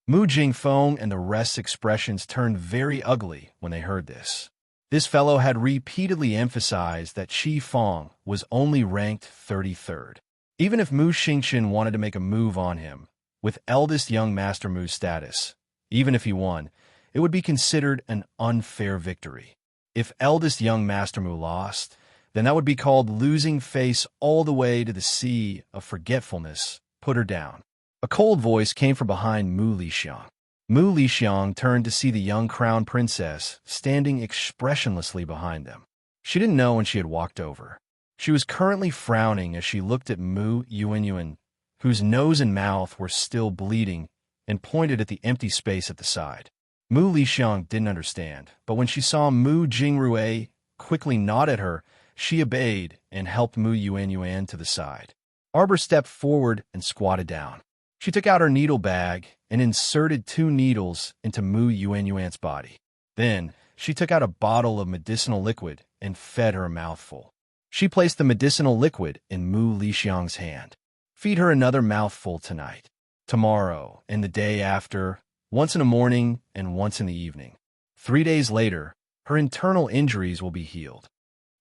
Mu Jingfeng and the rest's expressions turned very ugly when they heard this. This fellow had repeatedly emphasized that Qi Fong was only ranked 33rd. Even if Mu Xingqian wanted to make a move on him, with eldest young Master Mu's status, even if he won, it would be considered an unfair victory. If eldest young Master Mu lost, then that would be called losing face all the way to the sea of forgetfulness. Put her down. A cold voice came from behind Mu Lixiang. Mu Lixiang turned to see the young crown princess standing expressionlessly behind them. She didn't know when she had walked over. She was currently frowning as she looked at Mu Yuan, whose nose and mouth were still bleeding, and pointed at the empty space at the side. Mu Lixiang didn't understand, but when she saw Mu Jingrui quickly nod at her, she obeyed and helped Mu Yuan to the side. Arbor stepped forward and squatted down. She took out her needle bag and inserted 2 needles into Mu Yuan's body. Then, she took out a bottle of medicinal liquid and fed her a mouthful. She placed the medicinal liquid in Mu Lixiang's hand. "Feed her another mouthful tonight, tomorrow, and the day after, once in the morning and once in the evening. 3 days later, her internal injuries will be healed."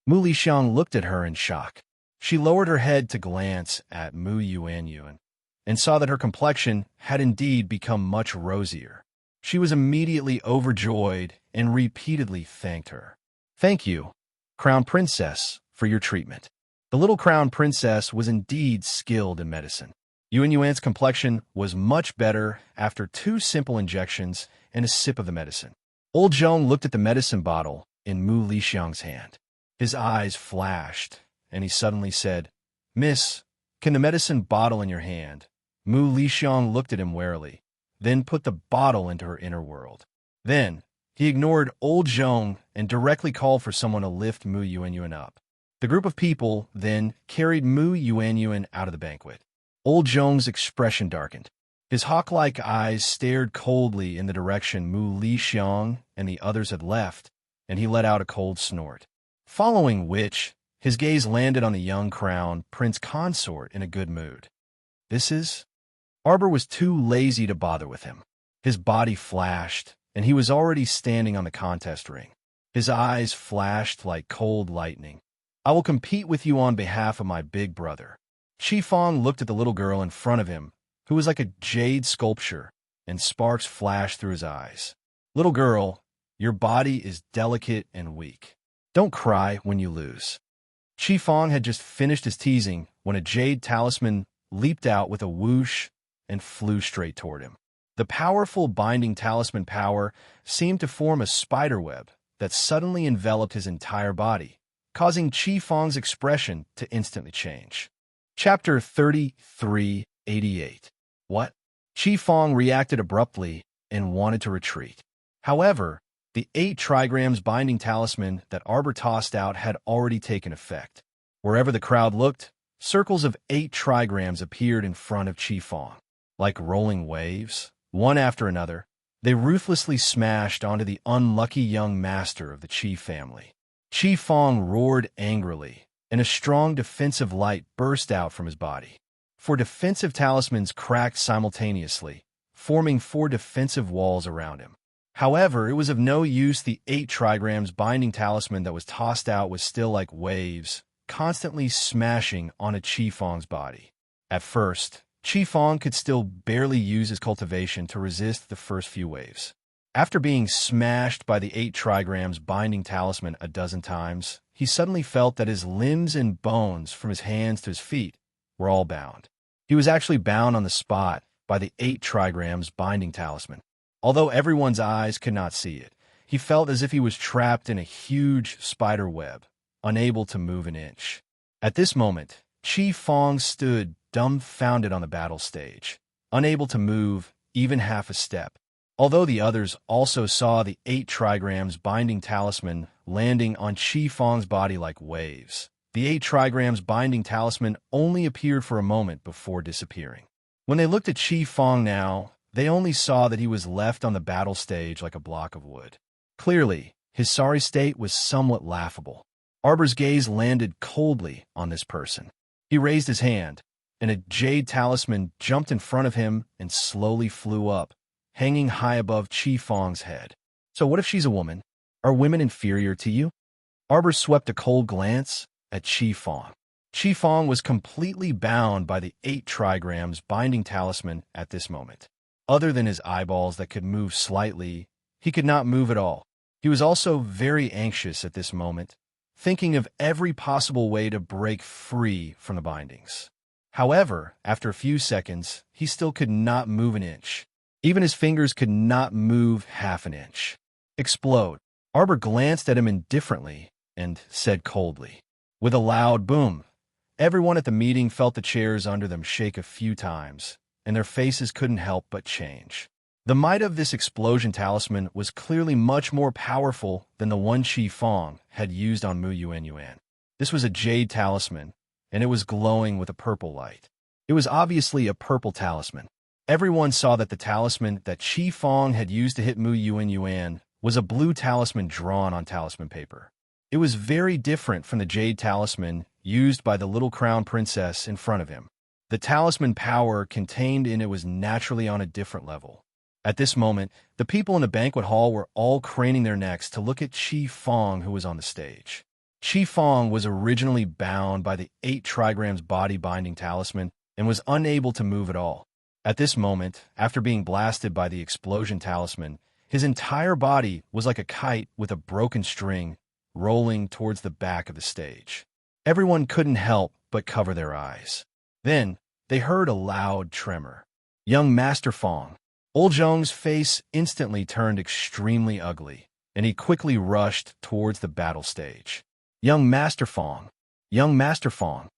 Mu Lixiang looked at her in shock. She lowered her head to glance at Mu Yuan and saw that her complexion had indeed become much rosier. She was immediately overjoyed and repeatedly thanked her. "Thank you, Crown Princess, for your treatment." The little crown princess was indeed skilled in medicine. Yuan Yuan's complexion was much better after 2 simple injections and a sip of the medicine. Old Zhong looked at the medicine bottle in Mu Lixiang's hand. His eyes flashed, and he suddenly said, "Miss, can the medicine bottle in your hand?" Mu Lixiang looked at him warily, then put the bottle into her inner world. Then, he ignored Old Zhong and directly called for someone to lift Mu Yuanyuan up. The group of people then carried Mu Yuanyuan out of the banquet. Old Zhong's expression darkened. His hawk-like eyes stared coldly in the direction Mu Lixiang and the others had left, and he let out a cold snort. Following which, his gaze landed on the young crown Prince Consort in a good mood. This is... Arbor was too lazy to bother with him. His body flashed, and he was already standing on the contest ring. His eyes flashed like cold lightning. "I will compete with you on behalf of my big brother." Qi Fong looked at the little girl in front of him, who was like a jade sculpture, and sparks flashed through his eyes. "Little girl, your body is delicate and weak. Don't cry when you lose." Qi Fong had just finished his teasing when a jade talisman leaped out with a whoosh and flew straight toward him. The powerful binding talisman power seemed to form a spiderweb that suddenly enveloped his entire body, causing Qi Fong's expression to instantly change. Chapter 3388. What? Qi Fong reacted abruptly and wanted to retreat. However, the 8 trigrams binding talisman that Arbor tossed out had already taken effect. Wherever the crowd looked, circles of 8 trigrams appeared in front of Qi Fong. Like rolling waves, one after another, they ruthlessly smashed onto the unlucky young master of the Qi family. Qi Fong roared angrily, and a strong defensive light burst out from his body. 4 defensive talismans cracked simultaneously, forming 4 defensive walls around him. However, it was of no use. The 8 trigrams binding talisman that was tossed out was still like waves, constantly smashing onto Qi Fong's body. At first, Qi Fong could still barely use his cultivation to resist the first few waves. After being smashed by the 8 trigrams binding talisman a dozen times, he suddenly felt that his limbs and bones from his hands to his feet were all bound. He was actually bound on the spot by the 8 trigrams binding talisman. Although everyone's eyes could not see it, he felt as if he was trapped in a huge spider web, unable to move an inch. At this moment, Qi Fong stood dumbfounded on the battle stage, unable to move even half a step. Although the others also saw the 8 trigrams binding talisman landing on Qi Fong's body like waves, the 8 trigrams binding talisman only appeared for a moment before disappearing. When they looked at Qi Fong now, they only saw that he was left on the battle stage like a block of wood. Clearly, his sorry state was somewhat laughable. Arbor's gaze landed coldly on this person. He raised his hand, and a jade talisman jumped in front of him and slowly flew up, hanging high above Qi Fong's head. "So what if she's a woman? Are women inferior to you?" Arbor swept a cold glance at Qi Fong. Qi Fong was completely bound by the 8 trigrams binding talisman at this moment. Other than his eyeballs that could move slightly, he could not move at all. He was also very anxious at this moment, thinking of every possible way to break free from the bindings. However, after a few seconds, he still could not move an inch. Even his fingers could not move half an inch. "Explode." Arbor glanced at him indifferently and said coldly. With a loud boom, everyone at the meeting felt the chairs under them shake a few times, and their faces couldn't help but change. The might of this explosion talisman was clearly much more powerful than the one Qi Fong had used on Mu Yuanyuan. This was a jade talisman, and it was glowing with a purple light. It was obviously a purple talisman. Everyone saw that the talisman that Qi Fong had used to hit Mu Yuanyuan was a blue talisman drawn on talisman paper. It was very different from the jade talisman used by the little crown princess in front of him. The talisman power contained in it was naturally on a different level. At this moment, the people in the banquet hall were all craning their necks to look at Qi Fong, who was on the stage. Qi Fong was originally bound by the 8 trigrams body binding talisman and was unable to move at all. At this moment, after being blasted by the explosion talisman, his entire body was like a kite with a broken string rolling towards the back of the stage. Everyone couldn't help but cover their eyes. Then, they heard a loud tremor. Young Master Fong. Old Zhong's face instantly turned extremely ugly, and he quickly rushed towards the battle stage. Young Master Fong. Young Master Fong.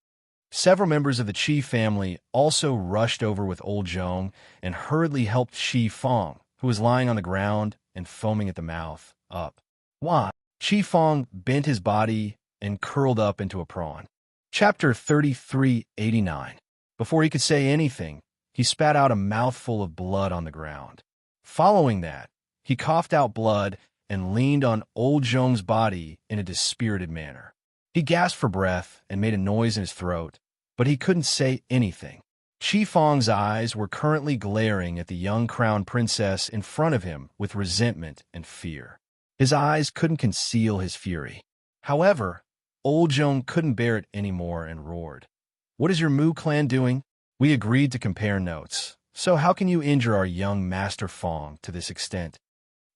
Several members of the Qi family also rushed over with Old Zhong and hurriedly helped Qi Fong, who was lying on the ground and foaming at the mouth, up. Why? Qi Fong bent his body and curled up into a prawn. Chapter 3389. Before he could say anything, he spat out a mouthful of blood on the ground. Following that, he coughed out blood and leaned on Old Zhong's body in a dispirited manner. He gasped for breath and made a noise in his throat, but he couldn't say anything. Qi Fong's eyes were currently glaring at the young crown princess in front of him with resentment and fear. His eyes couldn't conceal his fury. However, Old Zhong couldn't bear it anymore and roared. "What is your Mu clan doing? We agreed to compare notes, so how can you injure our young Master Fong to this extent?"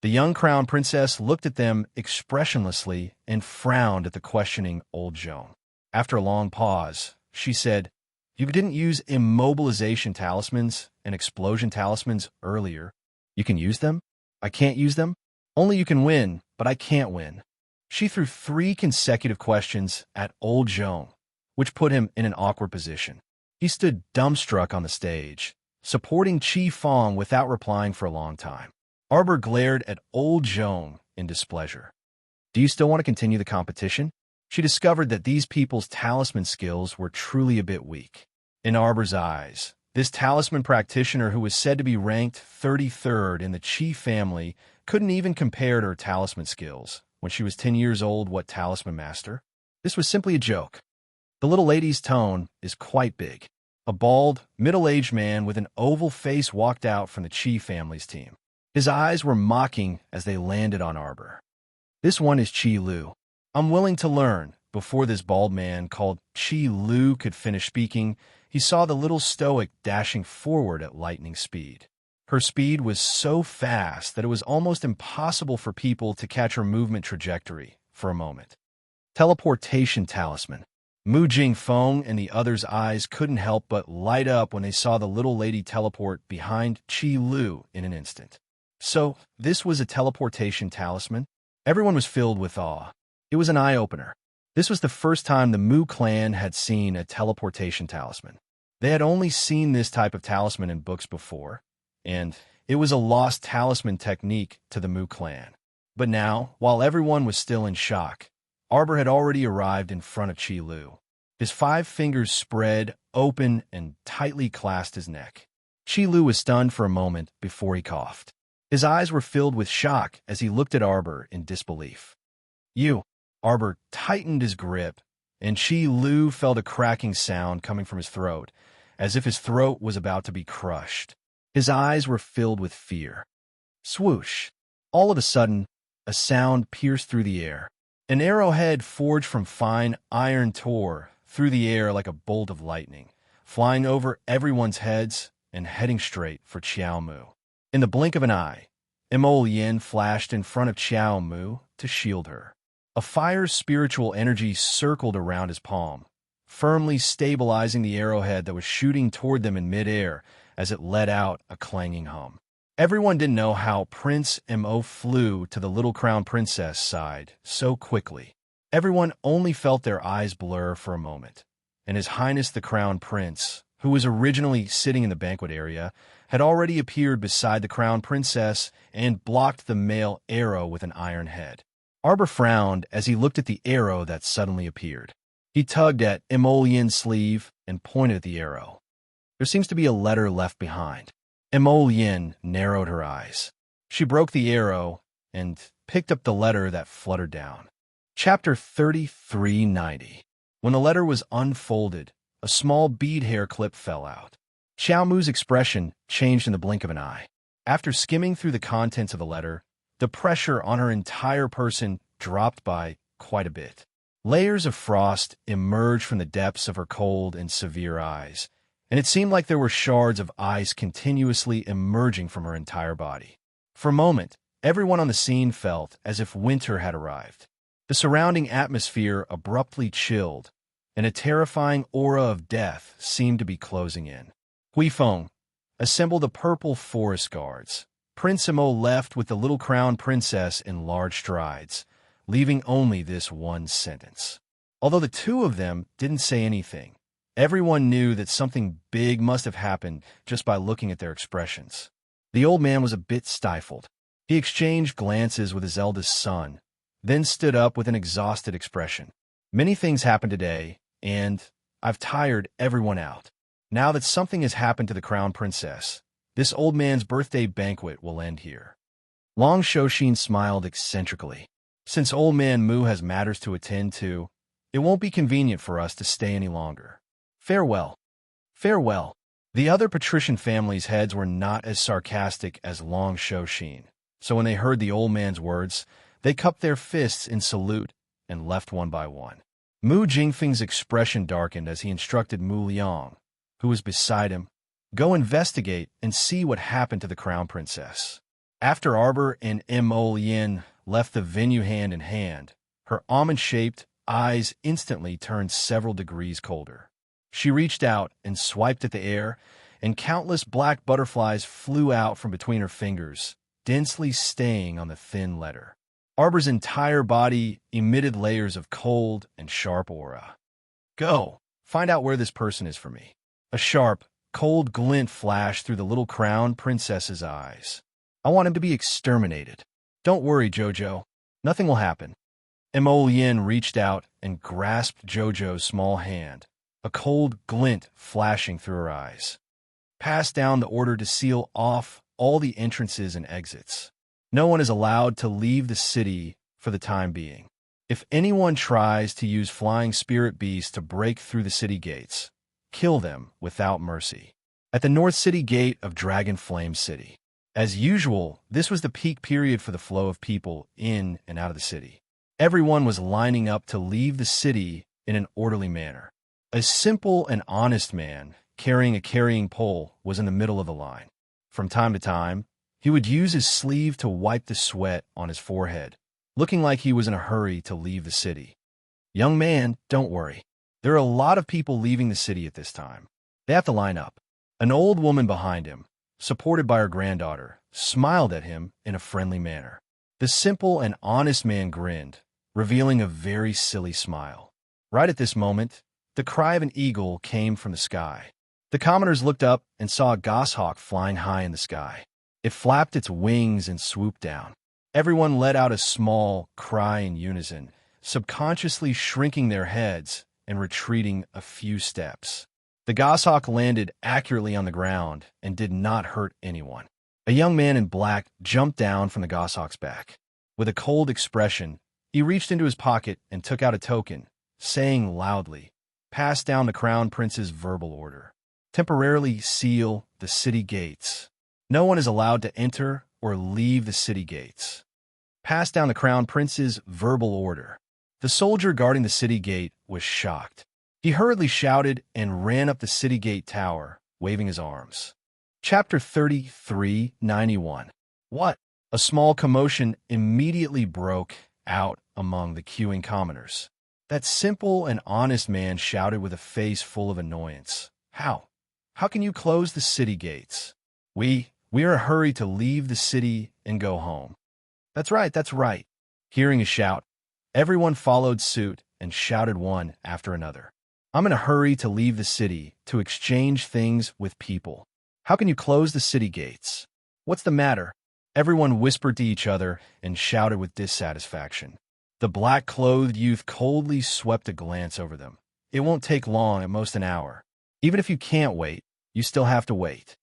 The young crown princess looked at them expressionlessly and frowned at the questioning Old Zhong. After a long pause, she said, "You didn't use immobilization talismans and explosion talismans earlier. You can use them? I can't use them? Only you can win, but I can't win." She threw 3 consecutive questions at Old Zhong, which put him in an awkward position. He stood dumbstruck on the stage, supporting Qi Fong without replying for a long time. Arbor glared at Old Zhong in displeasure. "Do you still want to continue the competition?" She discovered that these people's talisman skills were truly a bit weak. In Arbor's eyes, this talisman practitioner who was said to be ranked 33rd in the Qi family couldn't even compare to her talisman skills. When she was 10 years old, what talisman master? This was simply a joke. The little lady's tone is quite big. A bald, middle-aged man with an oval face walked out from the Qi family's team. His eyes were mocking as they landed on Arbor. "This one is Qi Lu. I'm willing to learn." Before this bald man called Qi Lu could finish speaking, he saw the little stoic dashing forward at lightning speed. Her speed was so fast that it was almost impossible for people to catch her movement trajectory for a moment. Teleportation talisman. Mu Jingfeng and the others' eyes couldn't help but light up when they saw the little lady teleport behind Qi Lu in an instant. So, this was a teleportation talisman? Everyone was filled with awe. It was an eye-opener. This was the first time the Mu clan had seen a teleportation talisman. They had only seen this type of talisman in books before, and it was a lost talisman technique to the Mu clan. But now, while everyone was still in shock, Arbor had already arrived in front of Qi Lu. His 5 fingers spread, open, and tightly clasped his neck. Qi Lu was stunned for a moment before he coughed. His eyes were filled with shock as he looked at Arbor in disbelief. "You." Arbor tightened his grip, and Qi Lu felt a cracking sound coming from his throat, as if his throat was about to be crushed. His eyes were filled with fear. Swoosh! All of a sudden, a sound pierced through the air. An arrowhead forged from fine iron tore through the air like a bolt of lightning, flying over everyone's heads and heading straight for Qiao Mu. In the blink of an eye, Mo Yin flashed in front of Qiao Mu to shield her. A fire's spiritual energy circled around his palm, firmly stabilizing the arrowhead that was shooting toward them in midair as it let out a clanging hum. Everyone didn't know how Prince Mo flew to the little crown princess' side so quickly. Everyone only felt their eyes blur for a moment, and His Highness the Crown Prince, who was originally sitting in the banquet area, had already appeared beside the crown princess and blocked the male arrow with an iron head. Arbor frowned as he looked at the arrow that suddenly appeared. He tugged at Emollien's sleeve and pointed at the arrow. "There seems to be a letter left behind." Emollien narrowed her eyes. She broke the arrow and picked up the letter that fluttered down. Chapter 3390. When the letter was unfolded, a small bead hair clip fell out. Xiao Mu's expression changed in the blink of an eye. After skimming through the contents of the letter, the pressure on her entire person dropped by quite a bit. Layers of frost emerged from the depths of her cold and severe eyes, and it seemed like there were shards of ice continuously emerging from her entire body. For a moment, everyone on the scene felt as if winter had arrived. The surrounding atmosphere abruptly chilled, and a terrifying aura of death seemed to be closing in. Huifeng, assemble the purple forest guards. Prince Imo left with the little crown princess in large strides, leaving only this one sentence. Although the two of them didn't say anything, everyone knew that something big must have happened just by looking at their expressions. The old man was a bit stifled. He exchanged glances with his eldest son, then stood up with an exhausted expression. Many things happened today, and I've tired everyone out. Now that something has happened to the crown princess, this old man's birthday banquet will end here. Long Shoshin smiled eccentrically. Since old man Mu has matters to attend to, it won't be convenient for us to stay any longer. Farewell. Farewell. The other patrician families' heads were not as sarcastic as Long Shoshin, so when they heard the old man's words, they cupped their fists in salute and left one by one. Mu Jingfeng's expression darkened as he instructed Mu Liang, who was beside him, go investigate and see what happened to the crown princess. After Arbor and Mo Lien left the venue hand in hand, her almond-shaped eyes instantly turned several degrees colder. She reached out and swiped at the air, and countless black butterflies flew out from between her fingers, densely staying on the thin letter. Arbor's entire body emitted layers of cold and sharp aura. Go, find out where this person is for me. A sharp, cold glint flashed through the little crown princess's eyes. I want him to be exterminated. Don't worry, Jojo. Nothing will happen. Mo Lien reached out and grasped Jojo's small hand, a cold glint flashing through her eyes. Pass down the order to seal off all the entrances and exits. No one is allowed to leave the city for the time being. If anyone tries to use flying spirit beasts to break through the city gates, kill them without mercy. At the North City Gate of Dragon Flame City. As usual, this was the peak period for the flow of people in and out of the city. Everyone was lining up to leave the city in an orderly manner. A simple and honest man carrying a carrying pole was in the middle of the line. From time to time, he would use his sleeve to wipe the sweat on his forehead, looking like he was in a hurry to leave the city. Young man, don't worry. There are a lot of people leaving the city at this time. They have to line up. An old woman behind him, supported by her granddaughter, smiled at him in a friendly manner. The simple and honest man grinned, revealing a very silly smile. Right at this moment, the cry of an eagle came from the sky. The commoners looked up and saw a goshawk flying high in the sky. It flapped its wings and swooped down. Everyone let out a small cry in unison, subconsciously shrinking their heads and retreating a few steps. The goshawk landed accurately on the ground and did not hurt anyone. A young man in black jumped down from the goshawk's back. With a cold expression, he reached into his pocket and took out a token, saying loudly, "Pass down the crown prince's verbal order. Temporarily seal the city gates. No one is allowed to enter or leave the city gates. Pass down the crown prince's verbal order." The soldier guarding the city gate was shocked. He hurriedly shouted and ran up the city gate tower, waving his arms. Chapter 3391. What? A small commotion immediately broke out among the queuing commoners. That simple and honest man shouted with a face full of annoyance. How? How can you close the city gates? We are in a hurry to leave the city and go home. That's right, that's right. Hearing a shout, everyone followed suit and shouted one after another. I'm in a hurry to leave the city to exchange things with people. How can you close the city gates? What's the matter? Everyone whispered to each other and shouted with dissatisfaction. The black-clothed youth coldly swept a glance over them. It won't take long, at most an hour. Even if you can't wait, you still have to wait.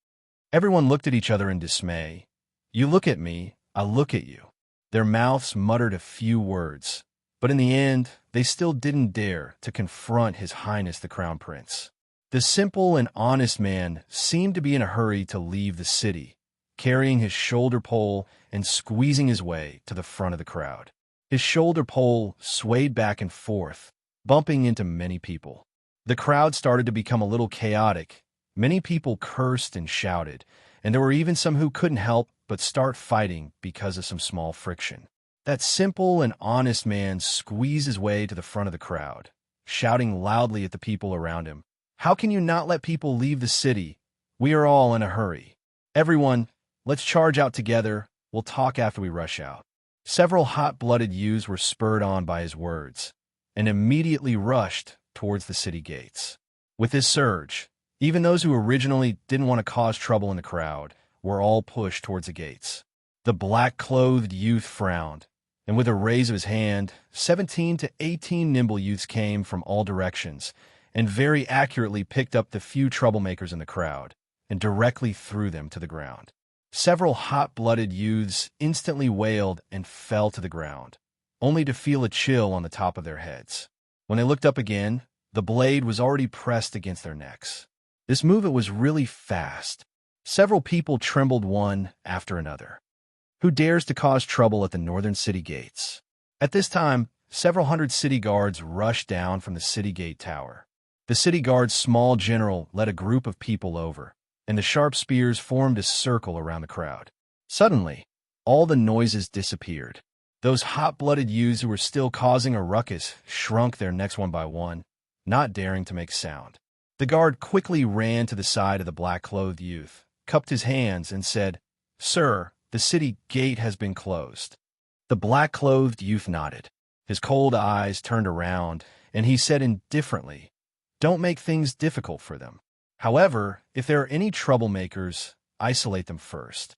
Everyone looked at each other in dismay. You look at me, I look at you. Their mouths muttered a few words, but in the end, they still didn't dare to confront His Highness the Crown Prince. The simple and honest man seemed to be in a hurry to leave the city, carrying his shoulder pole and squeezing his way to the front of the crowd. His shoulder pole swayed back and forth, bumping into many people. The crowd started to become a little chaotic. Many people cursed and shouted, and there were even some who couldn't help but start fighting because of some small friction. That simple and honest man squeezed his way to the front of the crowd, shouting loudly at the people around him. "How can you not let people leave the city? We are all in a hurry. Everyone, let's charge out together. We'll talk after we rush out." Several hot-blooded youths were spurred on by his words and immediately rushed towards the city gates. With this surge, even those who originally didn't want to cause trouble in the crowd were all pushed towards the gates. The black-clothed youth frowned, and with a raise of his hand, 17 to 18 nimble youths came from all directions and very accurately picked up the few troublemakers in the crowd and directly threw them to the ground. Several hot-blooded youths instantly wailed and fell to the ground, only to feel a chill on the top of their heads. When they looked up again, the blade was already pressed against their necks. This movement was really fast. Several people trembled one after another. Who dares to cause trouble at the northern city gates? At this time, several hundred city guards rushed down from the city gate tower. The city guard's small general led a group of people over, and the sharp spears formed a circle around the crowd. Suddenly, all the noises disappeared. Those hot-blooded youths who were still causing a ruckus shrunk their necks one by one, not daring to make sound. The guard quickly ran to the side of the black-clothed youth, cupped his hands, and said, "Sir, the city gate has been closed." The black-clothed youth nodded. His cold eyes turned around, and he said indifferently, "Don't make things difficult for them. However, if there are any troublemakers, isolate them first.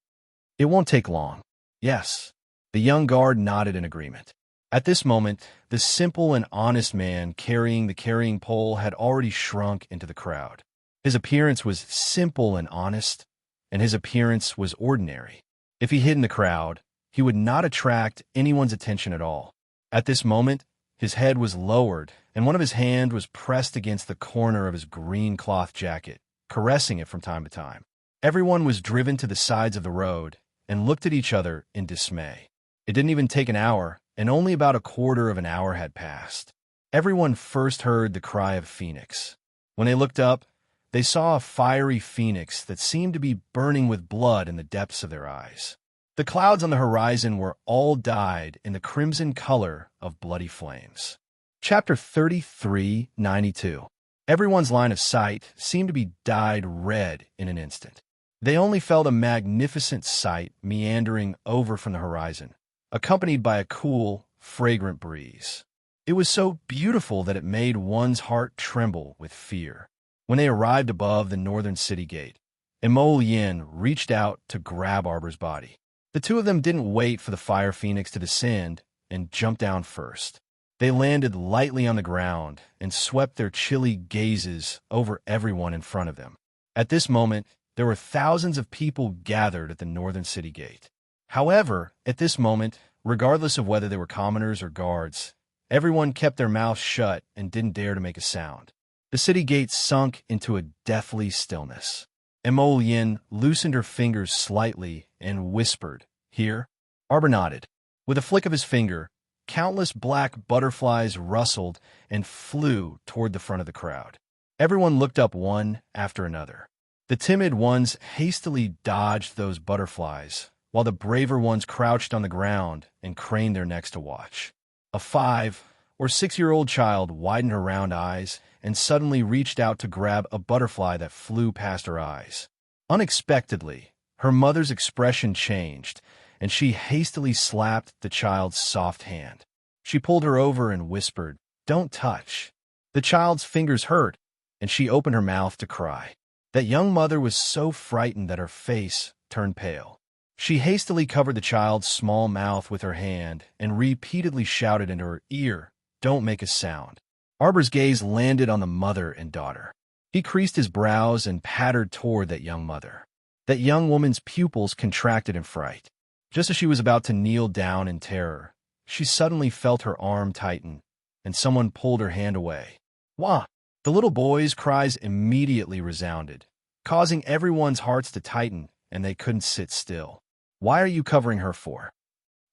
It won't take long." "Yes." The young guard nodded in agreement. At this moment, the simple and honest man carrying the carrying pole had already shrunk into the crowd. His appearance was simple and honest, and his appearance was ordinary. If he hid in the crowd, he would not attract anyone's attention at all. At this moment, his head was lowered, and one of his hands was pressed against the corner of his green cloth jacket, caressing it from time to time. Everyone was driven to the sides of the road and looked at each other in dismay. It didn't even take an hour, and only about a quarter of an hour had passed. Everyone first heard the cry of a phoenix. When they looked up, they saw a fiery phoenix that seemed to be burning with blood in the depths of their eyes. The clouds on the horizon were all dyed in the crimson color of bloody flames. Chapter 33:92. Everyone's line of sight seemed to be dyed red in an instant. They only felt a magnificent sight meandering over from the horizon, accompanied by a cool, fragrant breeze. It was so beautiful that it made one's heart tremble with fear. When they arrived above the northern city gate, Emolien reached out to grab Arbor's body. The two of them didn't wait for the fire phoenix to descend and jumped down first. They landed lightly on the ground and swept their chilly gazes over everyone in front of them. At this moment, there were thousands of people gathered at the northern city gate. However, at this moment, regardless of whether they were commoners or guards, everyone kept their mouths shut and didn't dare to make a sound. The city gate sunk into a deathly stillness. Emolien loosened her fingers slightly and whispered, "Here?" Arbor nodded. With a flick of his finger, countless black butterflies rustled and flew toward the front of the crowd. Everyone looked up one after another. The timid ones hastily dodged those butterflies, while the braver ones crouched on the ground and craned their necks to watch. A 5- or 6-year-old child widened her round eyes and suddenly reached out to grab a butterfly that flew past her eyes. Unexpectedly, her mother's expression changed, and she hastily slapped the child's soft hand. She pulled her over and whispered, "Don't touch." The child's fingers hurt, and she opened her mouth to cry. That young mother was so frightened that her face turned pale. She hastily covered the child's small mouth with her hand and repeatedly shouted into her ear, "Don't make a sound." Arbor's gaze landed on the mother and daughter. He creased his brows and pattered toward that young mother. That young woman's pupils contracted in fright. Just as she was about to kneel down in terror, she suddenly felt her arm tighten, and someone pulled her hand away. "Wah!" The little boy's cries immediately resounded, causing everyone's hearts to tighten, and they couldn't sit still. "Why are you covering her for?"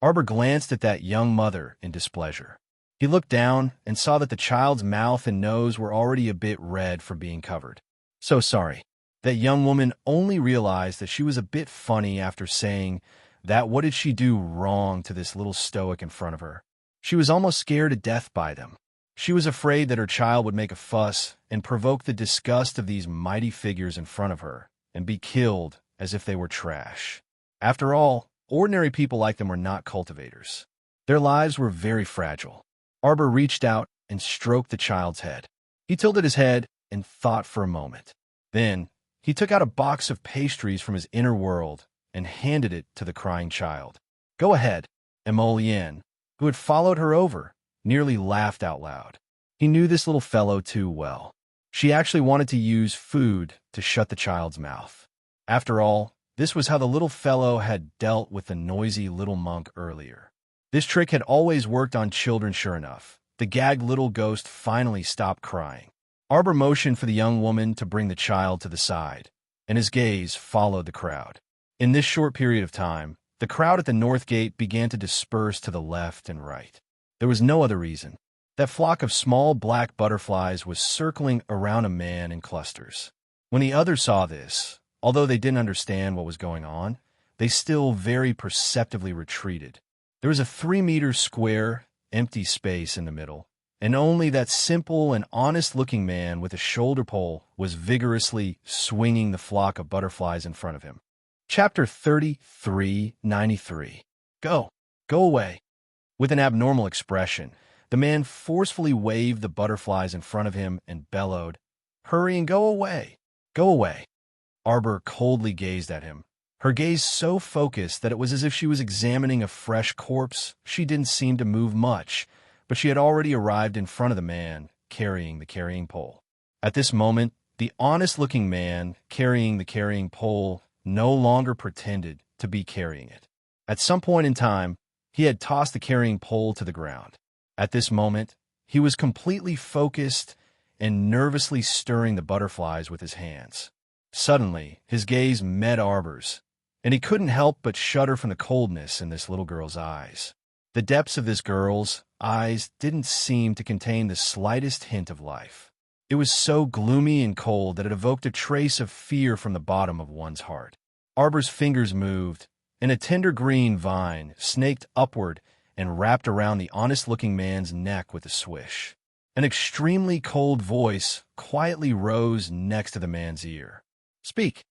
Arbor glanced at that young mother in displeasure. He looked down and saw that the child's mouth and nose were already a bit red from being covered. "So sorry." That young woman only realized that she was a bit funny after saying that. What did she do wrong to this little stoic in front of her? She was almost scared to death by them. She was afraid that her child would make a fuss and provoke the disgust of these mighty figures in front of her and be killed as if they were trash. After all, ordinary people like them were not cultivators. Their lives were very fragile. Arbor reached out and stroked the child's head. He tilted his head and thought for a moment. Then, he took out a box of pastries from his inner world and handed it to the crying child. "Go ahead," Emolien, who had followed her over, nearly laughed out loud. He knew this little fellow too well. She actually wanted to use food to shut the child's mouth. After all, this was how the little fellow had dealt with the noisy little monk earlier. This trick had always worked on children, sure enough. The gagged little ghost finally stopped crying. Arbor motioned for the young woman to bring the child to the side, and his gaze followed the crowd. In this short period of time, the crowd at the north gate began to disperse to the left and right. There was no other reason. That flock of small black butterflies was circling around a man in clusters. When the others saw this, although they didn't understand what was going on, they still very perceptibly retreated. There was a 3-meter square, empty space in the middle, and only that simple and honest-looking man with a shoulder pole was vigorously swinging the flock of butterflies in front of him. Chapter 33:93. Go away. With an abnormal expression, the man forcefully waved the butterflies in front of him and bellowed, "Hurry and go away! Go away!" Arbor coldly gazed at him, her gaze so focused that it was as if she was examining a fresh corpse. She didn't seem to move much, but she had already arrived in front of the man carrying the carrying pole. At this moment, the honest-looking man carrying the carrying pole no longer pretended to be carrying it. At some point in time, he had tossed the carrying pole to the ground. At this moment, he was completely focused and nervously stirring the butterflies with his hands. Suddenly, his gaze met Arbor's, and he couldn't help but shudder from the coldness in this little girl's eyes. The depths of this girl's eyes didn't seem to contain the slightest hint of life. It was so gloomy and cold that it evoked a trace of fear from the bottom of one's heart. Arbor's fingers moved, and a tender green vine snaked upward and wrapped around the honest-looking man's neck with a swish. An extremely cold voice quietly rose next to the man's ear. "Speak.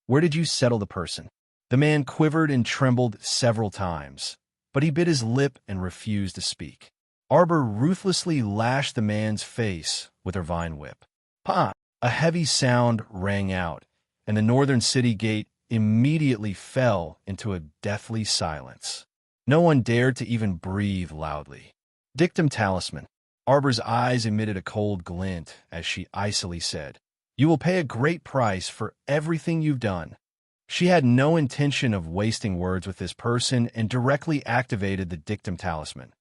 Where did you settle the person?" The man quivered and trembled several times, but he bit his lip and refused to speak. Arbor ruthlessly lashed the man's face with her vine whip. "Pa!" A heavy sound rang out, and the northern city gate immediately fell into a deathly silence. No one dared to even breathe loudly. Dictum talisman. Arbor's eyes emitted a cold glint as she icily said, "You will pay a great price for everything you've done." She had no intention of wasting words with this person and directly activated the dictum talisman,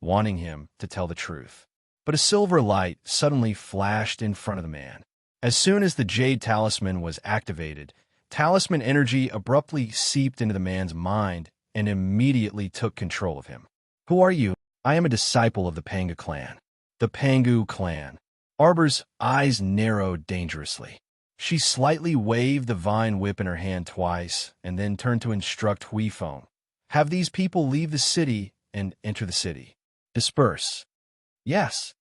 wanting him to tell the truth. But a silver light suddenly flashed in front of the man. As soon as the jade talisman was activated, talisman energy abruptly seeped into the man's mind and immediately took control of him. "Who are you?" "I am a disciple of the Panga clan." "The Pangu clan." Arbor's eyes narrowed dangerously. She slightly waved the vine whip in her hand twice and then turned to instruct Huifeng. "Have these people leave the city and enter the city. Disperse." "Yes."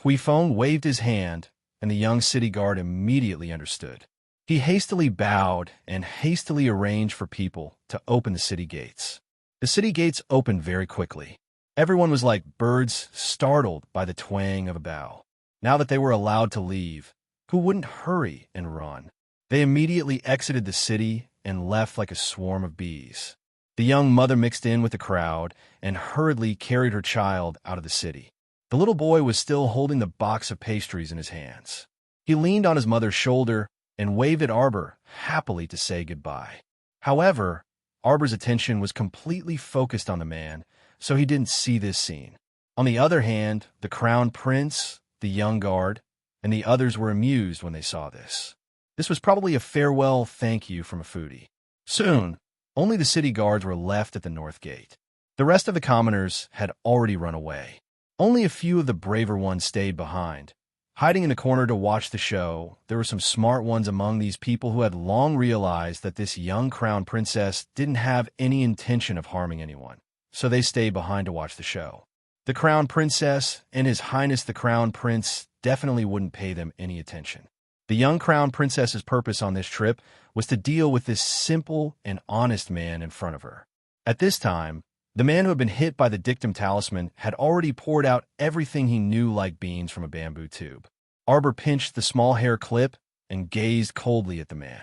Huifeng waved his hand, and the young city guard immediately understood. He hastily bowed and hastily arranged for people to open the city gates. The city gates opened very quickly. Everyone was like birds startled by the twang of a bow. Now that they were allowed to leave, who wouldn't hurry and run? They immediately exited the city and left like a swarm of bees. The young mother mixed in with the crowd and hurriedly carried her child out of the city. The little boy was still holding the box of pastries in his hands. He leaned on his mother's shoulder and waved at Arbor happily to say goodbye. However, Arbor's attention was completely focused on the man, so he didn't see this scene. On the other hand, the crown prince, the young guard, and the others were amused when they saw this. This was probably a farewell thank you from a foodie. Soon, only the city guards were left at the north gate. The rest of the commoners had already run away. Only a few of the braver ones stayed behind. Hiding in a corner to watch the show, there were some smart ones among these people who had long realized that this young crown princess didn't have any intention of harming anyone, so they stayed behind to watch the show. The Crown Princess and His Highness the Crown Prince definitely wouldn't pay them any attention. The young Crown Princess's purpose on this trip was to deal with this simple and honest man in front of her. At this time, the man who had been hit by the dictum talisman had already poured out everything he knew like beans from a bamboo tube. Arbor pinched the small hair clip and gazed coldly at the man.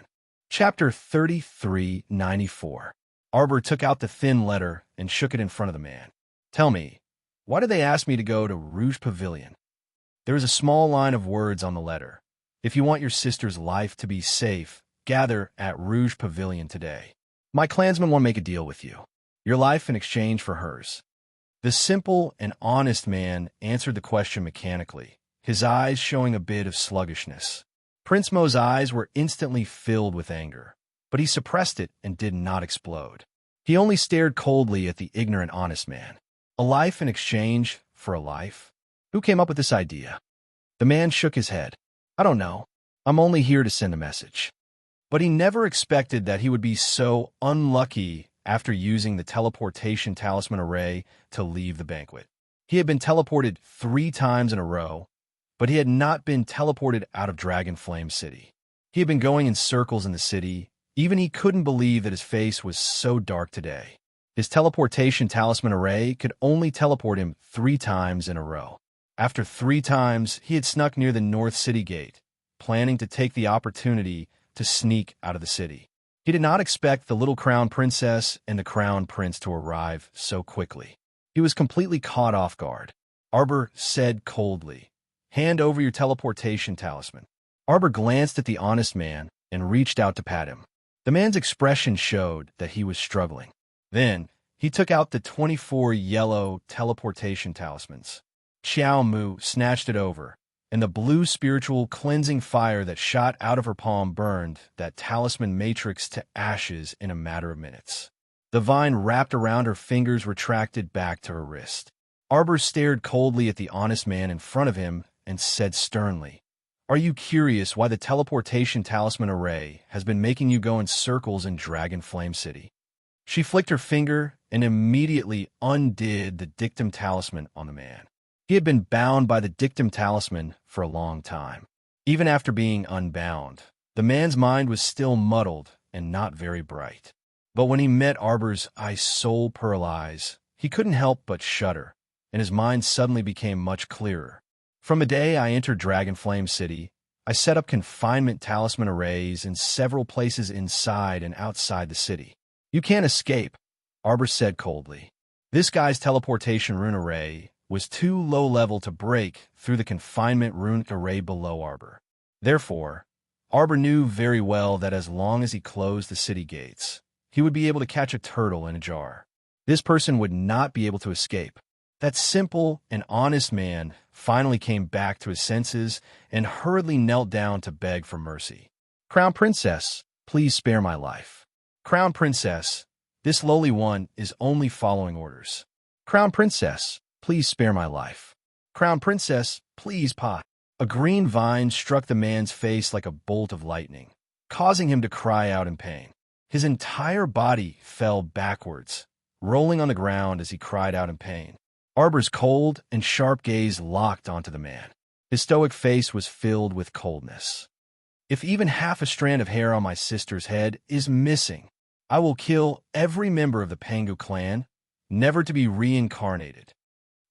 Chapter 3394. Arbor took out the thin letter and shook it in front of the man. Tell me, why did they ask me to go to Rouge Pavilion? There is a small line of words on the letter. If you want your sister's life to be safe, gather at Rouge Pavilion today. My clansmen want to make a deal with you. Your life in exchange for hers. The simple and honest man answered the question mechanically, his eyes showing a bit of sluggishness. Prince Mo's eyes were instantly filled with anger, but he suppressed it and did not explode. He only stared coldly at the ignorant honest man. A life in exchange for a life? Who came up with this idea? The man shook his head. I don't know. I'm only here to send a message. But he never expected that he would be so unlucky after using the teleportation talisman array to leave the banquet. He had been teleported 3 times in a row, but he had not been teleported out of Dragonflame City. He had been going in circles in the city. Even he couldn't believe that his face was so dark today. His teleportation talisman array could only teleport him 3 times in a row. After 3 times, he had snuck near the North City Gate, planning to take the opportunity to sneak out of the city. He did not expect the little Crown Princess and the Crown Prince to arrive so quickly. He was completely caught off guard. Arbor said coldly, "Hand over your teleportation talisman." Arbor glanced at the honest man and reached out to pat him. The man's expression showed that he was struggling. Then, he took out the 24 yellow teleportation talismans. Xiao Mu snatched it over, and the blue spiritual cleansing fire that shot out of her palm burned that talisman matrix to ashes in a matter of minutes. The vine wrapped around her fingers retracted back to her wrist. Arbor stared coldly at the honest man in front of him and said sternly, "Are you curious why the teleportation talisman array has been making you go in circles in Dragonflame City?" She flicked her finger and immediately undid the dictum talisman on the man. He had been bound by the dictum talisman for a long time. Even after being unbound, the man's mind was still muddled and not very bright. But when he met Arbor's ice-soul pearl eyes, he couldn't help but shudder, and his mind suddenly became much clearer. From the day I entered Dragonflame City, I set up confinement talisman arrays in several places inside and outside the city. You can't escape, Arbor said coldly. This guy's teleportation rune array was too low level to break through the confinement runic array below Arbor. Therefore, Arbor knew very well that as long as he closed the city gates, he would be able to catch a turtle in a jar. This person would not be able to escape. That simple and honest man finally came back to his senses and hurriedly knelt down to beg for mercy. "Crown Princess, please spare my life. Crown Princess, this lowly one is only following orders. Crown Princess, please spare my life. Crown Princess, please pa." A green vine struck the man's face like a bolt of lightning, causing him to cry out in pain. His entire body fell backwards, rolling on the ground as he cried out in pain. Arbor's cold and sharp gaze locked onto the man. His stoic face was filled with coldness. "If even half a strand of hair on my sister's head is missing, I will kill every member of the Pangu clan, never to be reincarnated."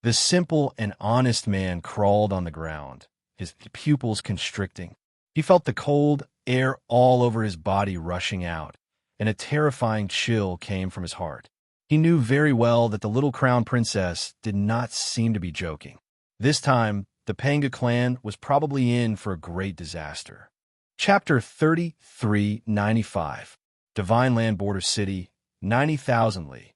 The simple and honest man crawled on the ground, his pupils constricting. He felt the cold air all over his body rushing out, and a terrifying chill came from his heart. He knew very well that the little Crown Princess did not seem to be joking. This time, the Pangu clan was probably in for a great disaster. Chapter 3395. Divine Land Border City, 90,000 Li.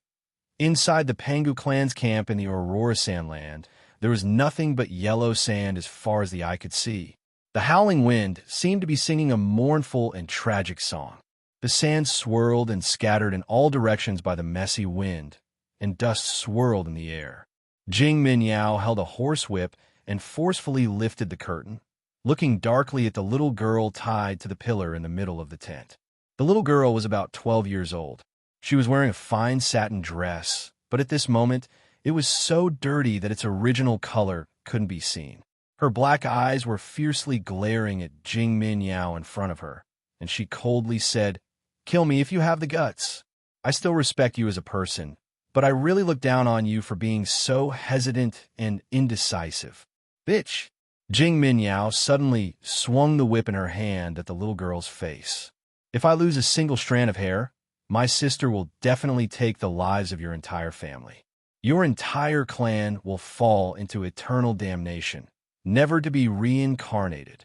Inside the Pangu clan's camp in the Aurora Sandland, there was nothing but yellow sand as far as the eye could see. The howling wind seemed to be singing a mournful and tragic song. The sand swirled and scattered in all directions by the messy wind, and dust swirled in the air. Jing Minyao held a horsewhip and forcefully lifted the curtain, looking darkly at the little girl tied to the pillar in the middle of the tent. The little girl was about 12 years old. She was wearing a fine satin dress, but at this moment, It was so dirty that its original color couldn't be seen. Her black eyes were fiercely glaring at Jing Minyao in front of her, and she coldly said, "Kill me if you have the guts. I still respect you as a person, but I really look down on you for being so hesitant and indecisive. Bitch!" Jing Minyao suddenly swung the whip in her hand at the little girl's face. "If I lose a single strand of hair, my sister will definitely take the lives of your entire family. Your entire clan will fall into eternal damnation, never to be reincarnated."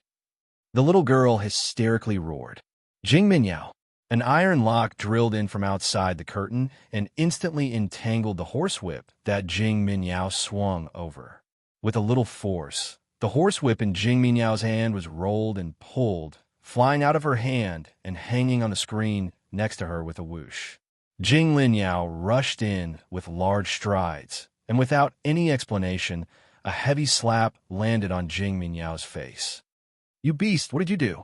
The little girl hysterically roared. "Jing Minyao!" An iron lock drilled in from outside the curtain and instantly entangled the horsewhip that Jing Minyao swung over. With a little force, the horsewhip in Jing Minyao's hand was rolled and pulled, flying out of her hand and hanging on the screen next to her with a whoosh. Jing Minyao rushed in with large strides, and without any explanation, a heavy slap landed on Jing Minyao's face. "You beast, what did you do?"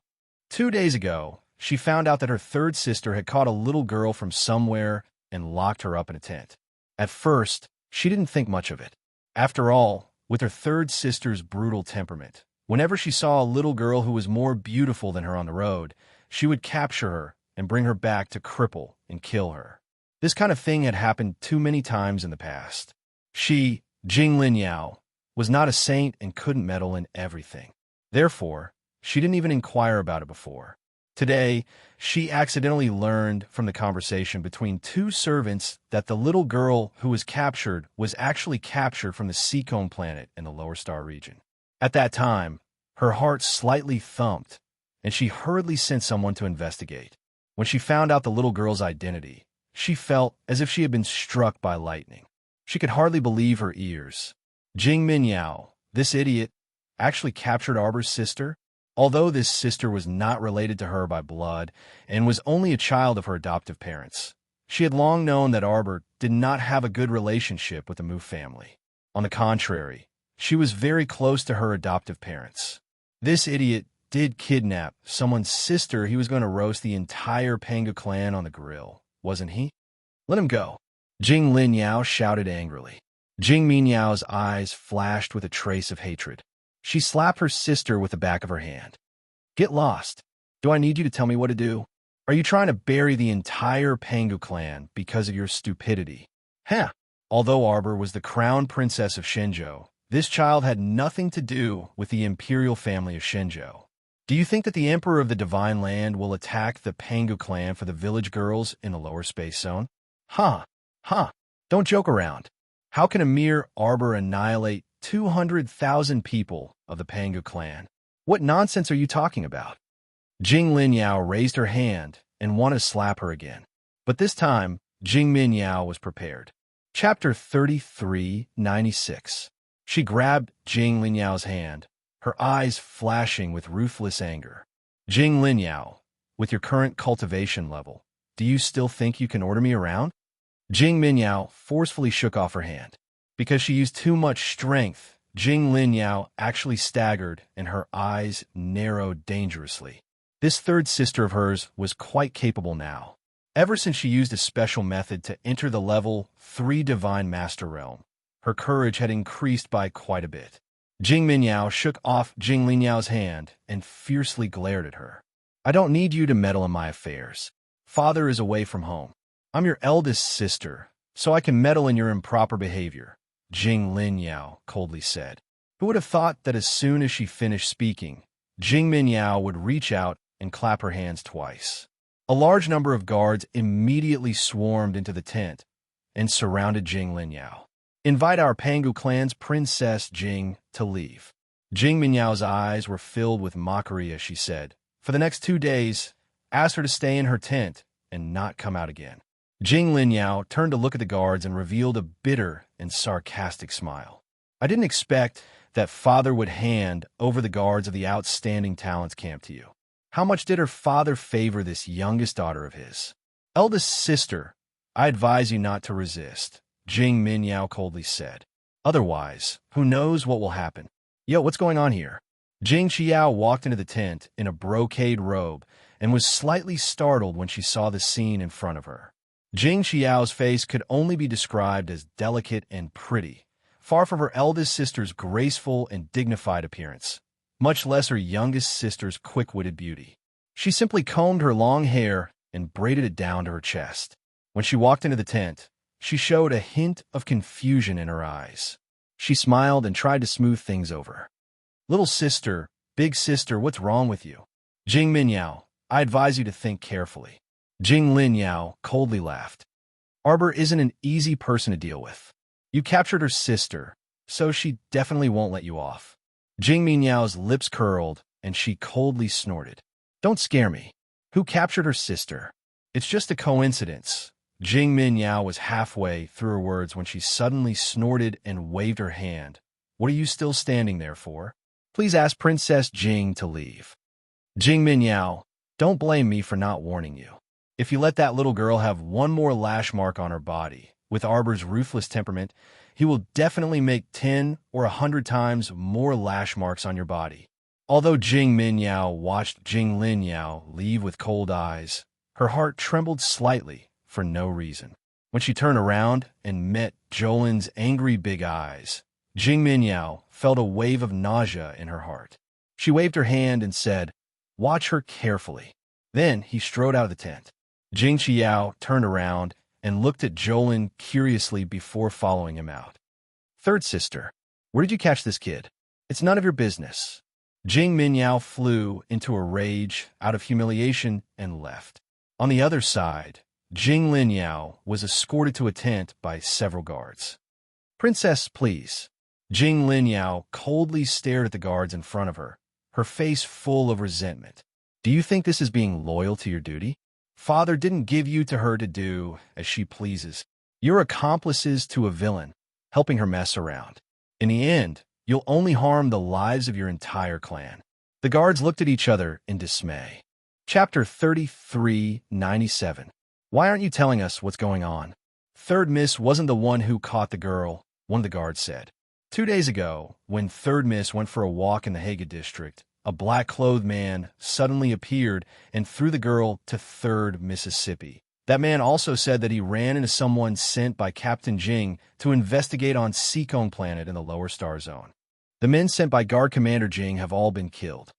2 days ago, she found out that her third sister had caught a little girl from somewhere and locked her up in a tent. At first, she didn't think much of it. After all, with her third sister's brutal temperament, whenever she saw a little girl who was more beautiful than her on the road, she would capture her and bring her back to cripple and kill her. This kind of thing had happened too many times in the past. She, Jing Linyao, was not a saint and couldn't meddle in everything. Therefore, she didn't even inquire about it before. Today, she accidentally learned from the conversation between 2 servants that the little girl who was captured was actually captured from the Seacombe planet in the Lower Star region. At that time, her heart slightly thumped, and she hurriedly sent someone to investigate. When she found out the little girl's identity, she felt as if she had been struck by lightning. She could hardly believe her ears. Jing Minyao, this idiot, actually captured Arbor's sister? Although this sister was not related to her by blood and was only a child of her adoptive parents, she had long known that Arbor did not have a good relationship with the Mu family. On the contrary, she was very close to her adoptive parents. This idiot did kidnap someone's sister. He was going to roast the entire Pangu clan on the grill, wasn't he? Let him go. Jing Linyao shouted angrily. Jing Minyao's eyes flashed with a trace of hatred. She slapped her sister with the back of her hand. "Get lost. Do I need you to tell me what to do? Are you trying to bury the entire Pangu clan because of your stupidity?" Heh! Although Arbor was the crown princess of Shenzhou, this child had nothing to do with the imperial family of Shenzhou. Do you think that the Emperor of the Divine Land will attack the Pangu clan for the village girls in the lower space zone? Huh. Don't joke around. How can a mere Arbor annihilate 200,000 people of the Pangu clan? What nonsense are you talking about? Jing Linyao raised her hand and wanted to slap her again. But this time, Jing Minyao was prepared. Chapter 3396. She grabbed Jing Linyao's hand, her eyes flashing with ruthless anger. "Jing Linyao, with your current cultivation level, do you still think you can order me around?" Jing Minyao forcefully shook off her hand. Because she used too much strength, Jing Linyao actually staggered and her eyes narrowed dangerously. This third sister of hers was quite capable now. Ever since she used a special method to enter the level 3 Divine Master Realm, her courage had increased by quite a bit. Jing Minyao shook off Jing Linyao's hand and fiercely glared at her. "I don't need you to meddle in my affairs. Father is away from home. I'm your eldest sister, so I can meddle in your improper behavior," Jing Linyao coldly said. Who would have thought that as soon as she finished speaking, Jing Minyao would reach out and clap her hands twice. A large number of guards immediately swarmed into the tent and surrounded Jing Linyao. "Invite our Pangu clan's Princess Jing to leave." Jing Minyao's eyes were filled with mockery as she said, "For the next 2 days, ask her to stay in her tent and not come out again." Jing Linyao turned to look at the guards and revealed a bitter and sarcastic smile. "I didn't expect that father would hand over the guards of the outstanding talents camp to you. How much did her father favor this youngest daughter of his?" "Eldest sister, I advise you not to resist," Jing Minyao coldly said. "Otherwise, who knows what will happen." "Yo, what's going on here?" Jing Qiao walked into the tent in a brocade robe and was slightly startled when she saw the scene in front of her. Jing Xiao's face could only be described as delicate and pretty, far from her eldest sister's graceful and dignified appearance, much less her youngest sister's quick-witted beauty. She simply combed her long hair and braided it down to her chest. When she walked into the tent, she showed a hint of confusion in her eyes. She smiled and tried to smooth things over. "Little sister, big sister, what's wrong with you?" "Jing Minyao, I advise you to think carefully." Jing Linyao coldly laughed. "Arbor isn't an easy person to deal with. You captured her sister, so she definitely won't let you off." Jing Minyao's lips curled, and she coldly snorted. "Don't scare me. Who captured her sister? It's just a coincidence." Jing Minyao was halfway through her words when she suddenly snorted and waved her hand. "What are you still standing there for? Please ask Princess Jing to leave." "Jing Minyao, don't blame me for not warning you. If you let that little girl have one more lash mark on her body, with Arbor's ruthless temperament, he will definitely make 10 or 100 times more lash marks on your body." Although Jing Minyao watched Jing Linyao leave with cold eyes, her heart trembled slightly for no reason. When she turned around and met Jolin's angry big eyes, Jing Minyao felt a wave of nausea in her heart. She waved her hand and said, "Watch her carefully." Then he strode out of the tent. Jing Xiao turned around and looked at Jolin curiously before following him out. "Third sister, where did you catch this kid? It's none of your business." Jing Minyao flew into a rage out of humiliation and left. On the other side, Jing Linyao was escorted to a tent by several guards. "Princess, please." Jing Linyao coldly stared at the guards in front of her, her face full of resentment. "Do you think this is being loyal to your duty? Father didn't give you to her to do as she pleases. You're accomplices to a villain, helping her mess around. In the end, you'll only harm the lives of your entire clan." The guards looked at each other in dismay. Chapter 3397. "Why aren't you telling us what's going on?" "Third Miss wasn't the one who caught the girl," one of the guards said. 2 days ago, when Third Miss went for a walk in the Haga district, a black-clothed man suddenly appeared and threw the girl to Third Mississippi. That man also said that he ran into someone sent by Captain Jing to investigate on Seekong Planet in the lower star zone. The men sent by Guard Commander Jing have all been killed.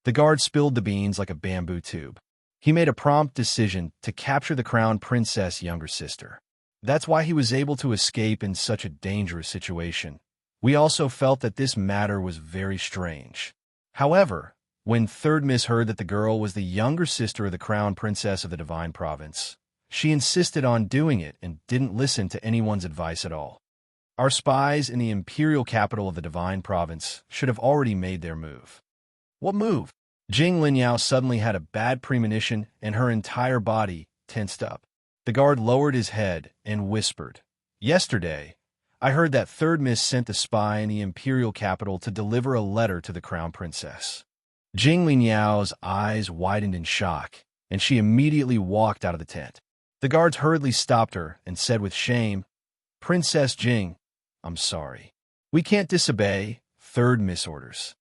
The guard spilled the beans like a bamboo tube. He made a prompt decision to capture the Crown Princess' younger sister. That's why he was able to escape in such a dangerous situation. We also felt that this matter was very strange. However, when Third Miss heard that the girl was the younger sister of the Crown Princess of the Divine Province, she insisted on doing it and didn't listen to anyone's advice at all. Our spies in the imperial capital of the Divine Province should have already made their move. What move? Jing Linyao suddenly had a bad premonition and her entire body tensed up. The guard lowered his head and whispered, "Yesterday, I heard that Third Miss sent a spy in the imperial capital to deliver a letter to the Crown Princess." Jing Linyao's eyes widened in shock, and she immediately walked out of the tent. The guards hurriedly stopped her and said with shame, "Princess Jing, I'm sorry. We can't disobey Third Miss orders."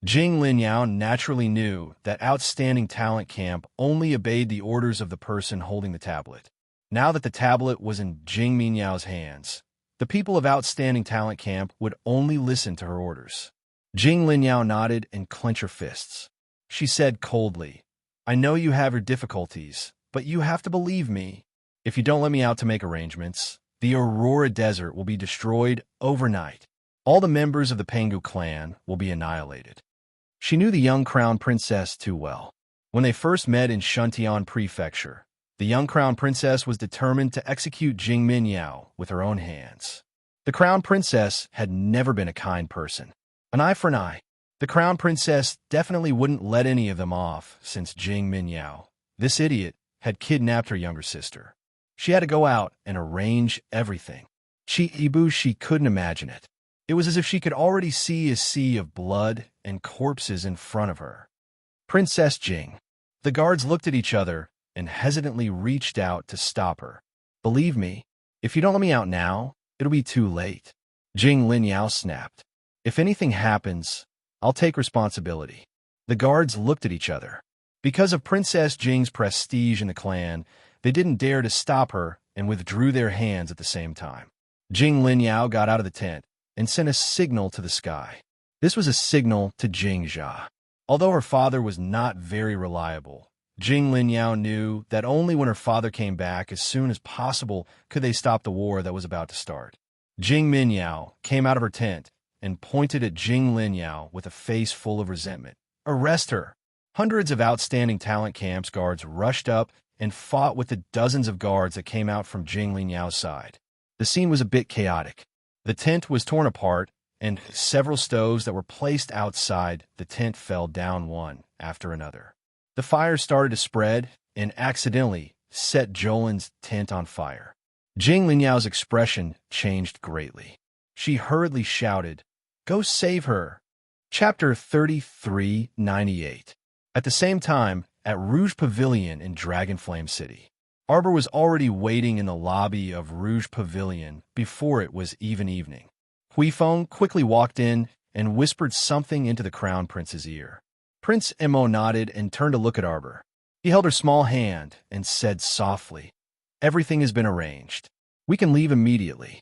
Jing Linyao naturally knew that Outstanding Talent Camp only obeyed the orders of the person holding the tablet. Now that the tablet was in Jing Minyao's hands, the people of Outstanding Talent Camp would only listen to her orders. Jing Linyao nodded and clenched her fists. She said coldly, "I know you have your difficulties, but you have to believe me. If you don't let me out to make arrangements, the Aurora Desert will be destroyed overnight. All the members of the Pengu clan will be annihilated." She knew the young Crown Princess too well. When they first met in Shuntian Prefecture, the young Crown Princess was determined to execute Jing Minyao with her own hands. The Crown Princess had never been a kind person. An eye for an eye. The Crown Princess definitely wouldn't let any of them off since Jing Minyao, this idiot, had kidnapped her younger sister. She had to go out and arrange everything. She couldn't imagine it. It was as if she could already see a sea of blood and corpses in front of her. "Princess Jing." The guards looked at each other and hesitantly reached out to stop her. "Believe me, if you don't let me out now, it'll be too late." Jing Linyao snapped. "If anything happens, I'll take responsibility." The guards looked at each other. Because of Princess Jing's prestige in the clan, They didn't dare to stop her and withdrew their hands at the same time. Jing Linyao got out of the tent and sent a signal to the sky. This was a signal to Jing Jia. Although her father was not very reliable, Jing Linyao knew that only when her father came back as soon as possible could they stop the war that was about to start. Jing Minyao came out of her tent and pointed at Jing Linyao with a face full of resentment. "Arrest her!" Hundreds of outstanding talent camps guards rushed up and fought with the dozens of guards that came out from Jing Linyao's side. The scene was a bit chaotic. The tent was torn apart, and several stoves that were placed outside the tent fell down one after another. The fire started to spread and accidentally set Jolin's tent on fire. Jing Linyao's expression changed greatly. She hurriedly shouted, "Go save her!" Chapter 3398. At the same time, at Rouge Pavilion in Dragonflame City, Arbor was already waiting in the lobby of Rouge Pavilion before it was even evening. Huifeng quickly walked in and whispered something into the Crown Prince's ear. Prince Emo nodded and turned to look at Arbor. He held her small hand and said softly, "Everything has been arranged. We can leave immediately."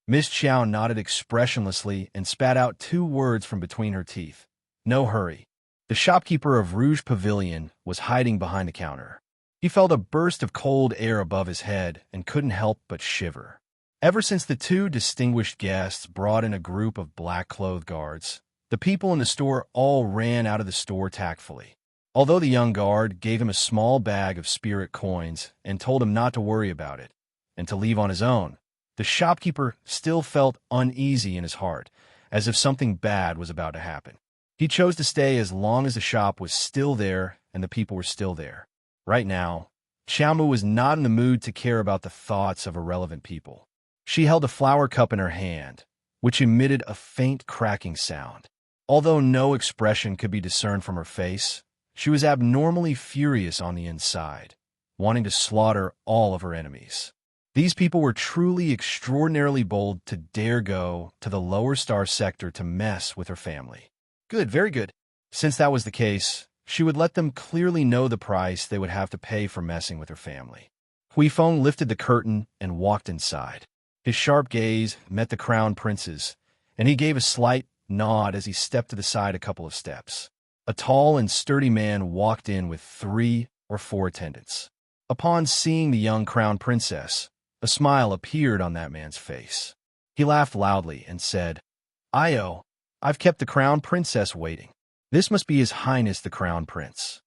Miss Qiao nodded expressionlessly and spat out 2 words from between her teeth. "No hurry." The shopkeeper of Rouge Pavilion was hiding behind the counter. He felt a burst of cold air above his head and couldn't help but shiver. Ever since the 2 distinguished guests brought in a group of black-clothed guards, the people in the store all ran out of the store tactfully. Although the young guard gave him a small bag of spirit coins and told him not to worry about it and to leave on his own, the shopkeeper still felt uneasy in his heart, as if something bad was about to happen. He chose to stay as long as the shop was still there and the people were still there. Right now, Xiaomu was not in the mood to care about the thoughts of irrelevant people. She held a flower cup in her hand, which emitted a faint cracking sound. Although no expression could be discerned from her face, she was abnormally furious on the inside, wanting to slaughter all of her enemies. These people were truly extraordinarily bold to dare go to the lower star sector to mess with her family. Good, very good. Since that was the case, she would let them clearly know the price they would have to pay for messing with her family. Huifeng lifted the curtain and walked inside. His sharp gaze met the Crown Prince's, and he gave a slight nod as he stepped to the side a couple of steps. A tall and sturdy man walked in with 3 or 4 attendants. Upon seeing the young Crown Princess, a smile appeared on that man's face. He laughed loudly and said, "Io, I've kept the Crown Princess waiting. This must be His Highness the Crown Prince."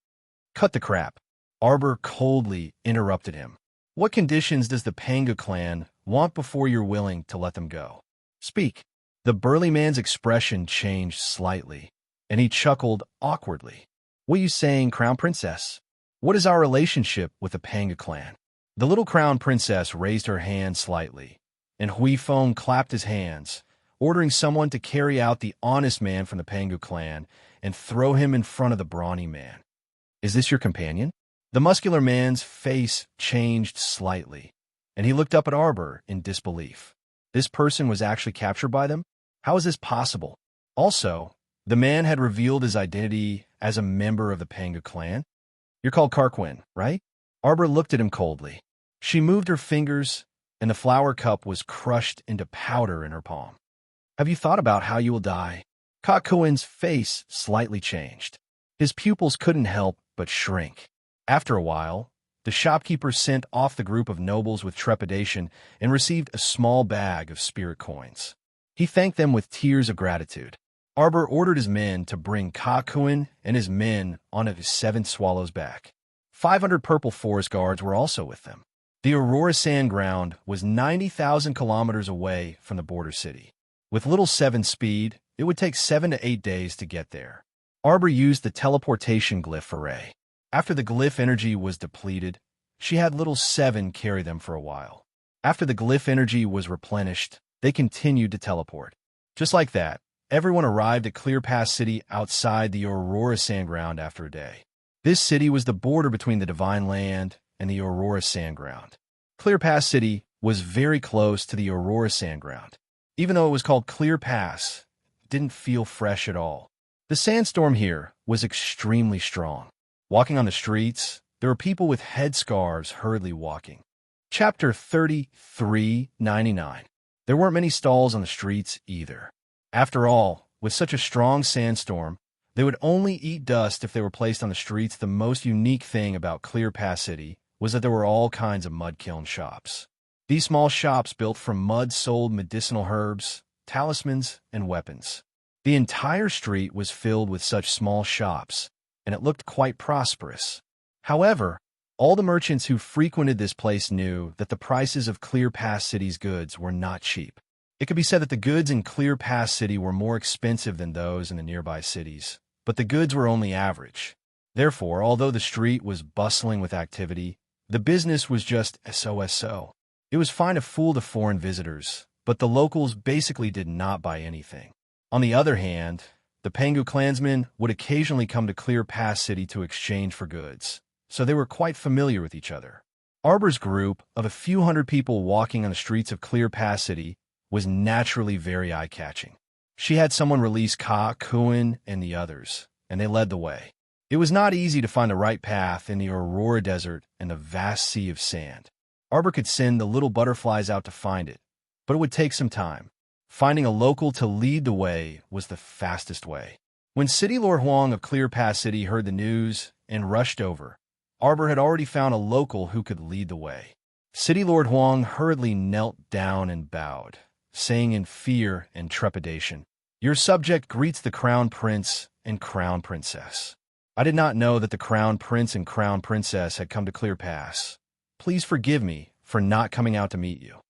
"Cut the crap." Arbor coldly interrupted him. "What conditions does the Panga clan want before you're willing to let them go? Speak." The burly man's expression changed slightly, and he chuckled awkwardly. "What are you saying, Crown Princess? What is our relationship with the Panga clan?" The little Crown Princess raised her hand slightly, and Huifeng clapped his hands, ordering someone to carry out the honest man from the Panga clan and throw him in front of the brawny man. "Is this your companion?" The muscular man's face changed slightly, and he looked up at Arbor in disbelief. This person was actually captured by them? How is this possible? Also, the man had revealed his identity as a member of the Panga clan. "You're called Carquin, right?" Arbor looked at him coldly. She moved her fingers, and the flower cup was crushed into powder in her palm. "Have you thought about how you will die?" Carquin's face slightly changed. His pupils couldn't help but shrink. After a while, the shopkeeper sent off the group of nobles with trepidation and received a small bag of spirit coins. He thanked them with tears of gratitude. Arbor ordered his men to bring Carquin and his men on his 7th swallow's back. 500 purple forest guards were also with them. The Aurora Sand Ground was 90,000 kilometers away from the border city. With little 7 speed, it would take 7 to 8 days to get there. Arbor used the teleportation glyph array. After the glyph energy was depleted, she had little 7 carry them for a while. After the glyph energy was replenished, they continued to teleport. Just like that, everyone arrived at Clear Pass City outside the Aurora Sand Ground after a day. This city was the border between the Divine Land and the Aurora Sand Ground. Clear Pass City was very close to the Aurora Sand Ground. Even though it was called Clear Pass, it didn't feel fresh at all. The sandstorm here was extremely strong. Walking on the streets, there were people with headscarves hurriedly walking. Chapter 33:99. There weren't many stalls on the streets either. After all, with such a strong sandstorm, they would only eat dust if they were placed on the streets. The most unique thing about Clear Pass City was that there were all kinds of mud kiln shops. These small shops built from mud sold medicinal herbs, talismans, and weapons. The entire street was filled with such small shops, and it looked quite prosperous. However, all the merchants who frequented this place knew that the prices of Clear Pass City's goods were not cheap. It could be said that the goods in Clear Pass City were more expensive than those in the nearby cities, but the goods were only average. Therefore, although the street was bustling with activity, the business was just so. It was fine to fool the foreign visitors, but the locals basically did not buy anything. On the other hand, the Pangu clansmen would occasionally come to Clear Pass City to exchange for goods, so they were quite familiar with each other. Arbor's group of a few hundred people walking on the streets of Clear Pass City was naturally very eye-catching. She had someone release Ka, Kuin, and the others, and they led the way. It was not easy to find the right path in the Aurora Desert and the vast sea of sand. Arbor could send the little butterflies out to find it, but it would take some time. Finding a local to lead the way was the fastest way. When City Lord Huang of Clear Pass City heard the news and rushed over, Arbor had already found a local who could lead the way. City Lord Huang hurriedly knelt down and bowed, saying in fear and trepidation, "Your subject greets the Crown Prince and Crown Princess. I did not know that the Crown Prince and Crown Princess had come to Clear Pass. Please forgive me for not coming out to meet you.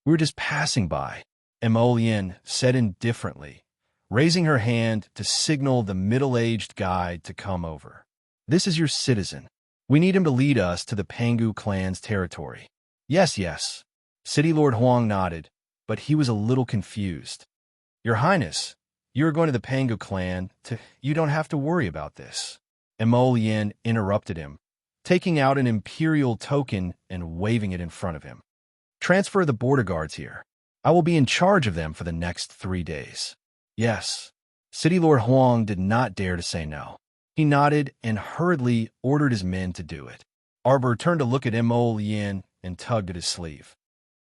We were just passing by," Emolian said indifferently, raising her hand to signal the middle-aged guide to come over. "This is your citizen. We need him to lead us to the Pangu clan's territory." Yes. City Lord Huang nodded, but he was a little confused. "Your Highness, you are going to the Pangu clan. You don't have to worry about this." Emolian interrupted him, taking out an imperial token and waving it in front of him. "Transfer the border guards here. I will be in charge of them for the next 3 days." Yes. City Lord Huang did not dare to say no. He nodded and hurriedly ordered his men to do it. Arbor turned to look at Emolian and tugged at his sleeve.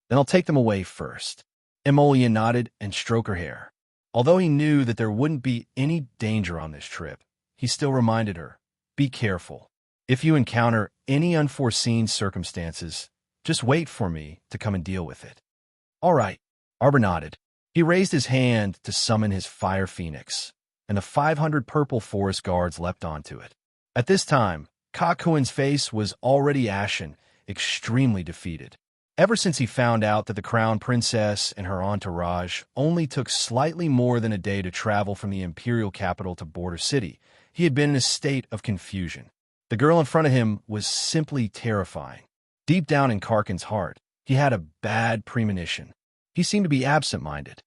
"Then I'll take them away first." Emolian nodded and stroked her hair. Although he knew that there wouldn't be any danger on this trip, he still reminded her, "Be careful. If you encounter any unforeseen circumstances, just wait for me to come and deal with it." "All right," Arbor nodded. He raised his hand to summon his fire phoenix, and the 500 purple forest guards leapt onto it. At this time, Kakuin's face was already ashen, extremely defeated. Ever since he found out that the Crown Princess and her entourage only took slightly more than a day to travel from the imperial capital to Border City, he had been in a state of confusion. The girl in front of him was simply terrifying. Deep down in Karkin's heart, he had a bad premonition. He seemed to be absent-minded.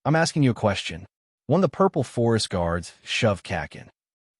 "I'm asking you a question." One of the purple forest guards shoved Kakin.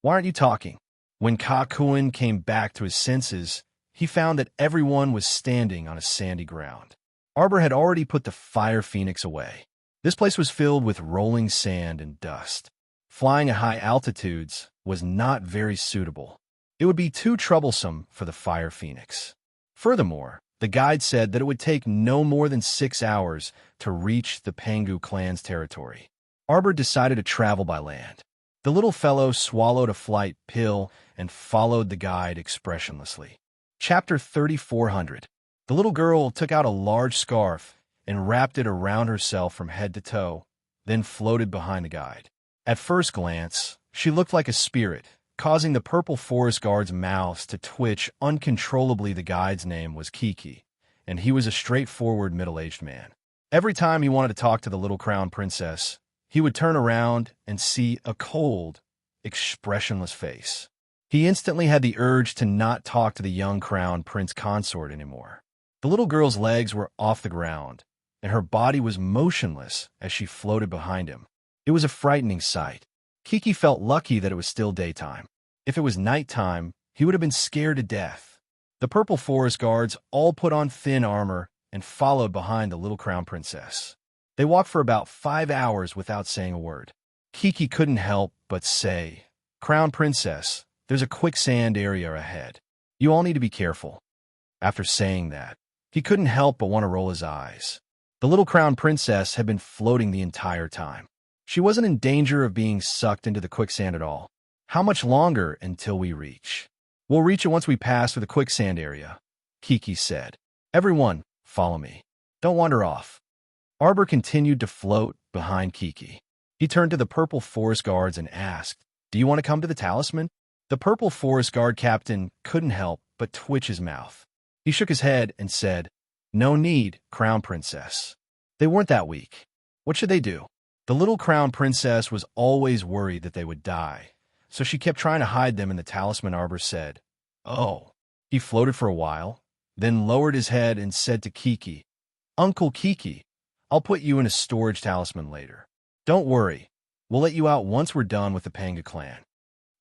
"Why aren't you talking?" When Kakuin came back to his senses, he found that everyone was standing on a sandy ground. Arbor had already put the fire phoenix away. This place was filled with rolling sand and dust. Flying at high altitudes was not very suitable. It would be too troublesome for the fire phoenix. Furthermore, the guide said that it would take no more than 6 hours to reach the Pangu clan's territory. Arbor decided to travel by land. The little fellow swallowed a flight pill and followed the guide expressionlessly. Chapter 3400. The little girl took out a large scarf and wrapped it around herself from head to toe, then floated behind the guide. At first glance, she looked like a spirit, causing the purple forest guard's mouths to twitch uncontrollably. The guide's name was Kiki, and he was a straightforward middle-aged man. Every time he wanted to talk to the little crown princess, he would turn around and see a cold, expressionless face. He instantly had the urge to not talk to the young crown prince consort anymore. The little girl's legs were off the ground, and her body was motionless as she floated behind him. It was a frightening sight. Kiki felt lucky that it was still daytime. If it was nighttime, he would have been scared to death. The purple forest guards all put on thin armor and followed behind the little crown princess. They walked for about 5 hours without saying a word. Kiki couldn't help but say, "Crown princess, there's a quicksand area ahead. You all need to be careful." After saying that, he couldn't help but want to roll his eyes. The little crown princess had been floating the entire time. She wasn't in danger of being sucked into the quicksand at all. "How much longer until we reach?" "We'll reach it once we pass through the quicksand area," Kiki said. "Everyone, follow me. Don't wander off." Arbor continued to float behind Kiki. He turned to the purple forest guards and asked, "Do you want to come to the talisman?" The purple forest guard captain couldn't help but twitch his mouth. He shook his head and said, "No need, Crown Princess. They weren't that weak. What should they do?" The little Crown Princess was always worried that they would die, so she kept trying to hide them in the talisman. Arbor said, "Oh." He floated for a while, then lowered his head and said to Kiki, "Uncle Kiki, I'll put you in a storage talisman later. Don't worry, we'll let you out once we're done with the Panga clan."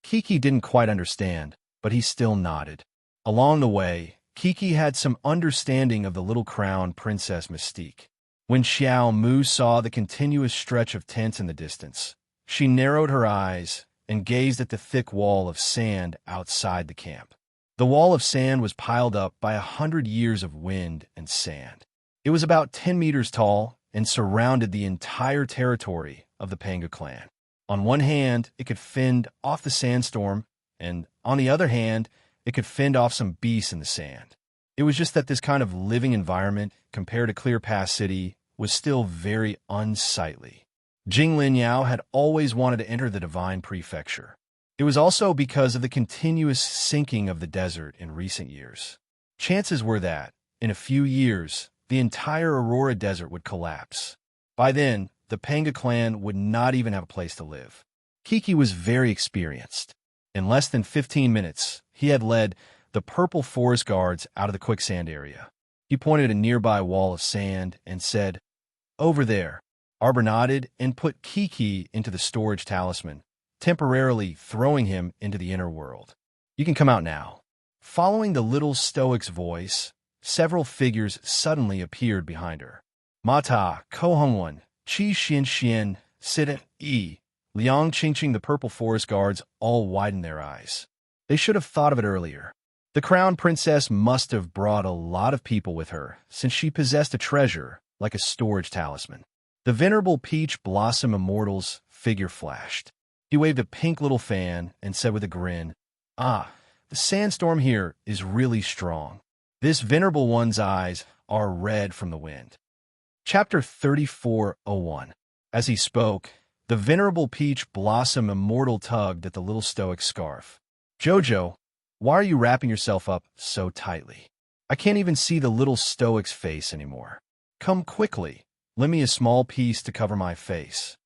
Kiki didn't quite understand, but he still nodded. Along the way, Kiki had some understanding of the little crown princess mystique. When Xiao Mu saw the continuous stretch of tents in the distance, she narrowed her eyes and gazed at the thick wall of sand outside the camp. The wall of sand was piled up by 100 years of wind and sand. It was about 10 meters tall and surrounded the entire territory of the Panga clan. On one hand, it could fend off the sandstorm, and on the other hand, it could fend off some beasts in the sand. It was just that this kind of living environment, compared to Clear Pass City, was still very unsightly. Jing Linyao had always wanted to enter the Divine Prefecture. It was also because of the continuous sinking of the desert in recent years. Chances were that, in a few years, the entire Aurora Desert would collapse. By then, the Panga clan would not even have a place to live. Kiki was very experienced. In less than 15 minutes, he had led the purple forest guards out of the quicksand area. He pointed at a nearby wall of sand and said, "Over there." Arbor nodded and put Kiki into the storage talisman, temporarily throwing him into the inner world. "You can come out now." Following the little stoic's voice, several figures suddenly appeared behind her. Mata, Ko Hongwan, Qi Xian, Sida Yi, Liang Qingqing. The purple forest guards all widened their eyes. They should have thought of it earlier. The crown princess must have brought a lot of people with her, since she possessed a treasure like a storage talisman. The venerable Peach Blossom Immortal's figure flashed. He waved a pink little fan and said with a grin, "Ah, the sandstorm here is really strong. This venerable one's eyes are red from the wind." Chapter 34:01. As he spoke, the venerable Peach Blossom Immortal tugged at the little stoic's scarf. "Jojo, why are you wrapping yourself up so tightly? I can't even see the little stoic's face anymore. Come quickly, lend me a small piece to cover my face."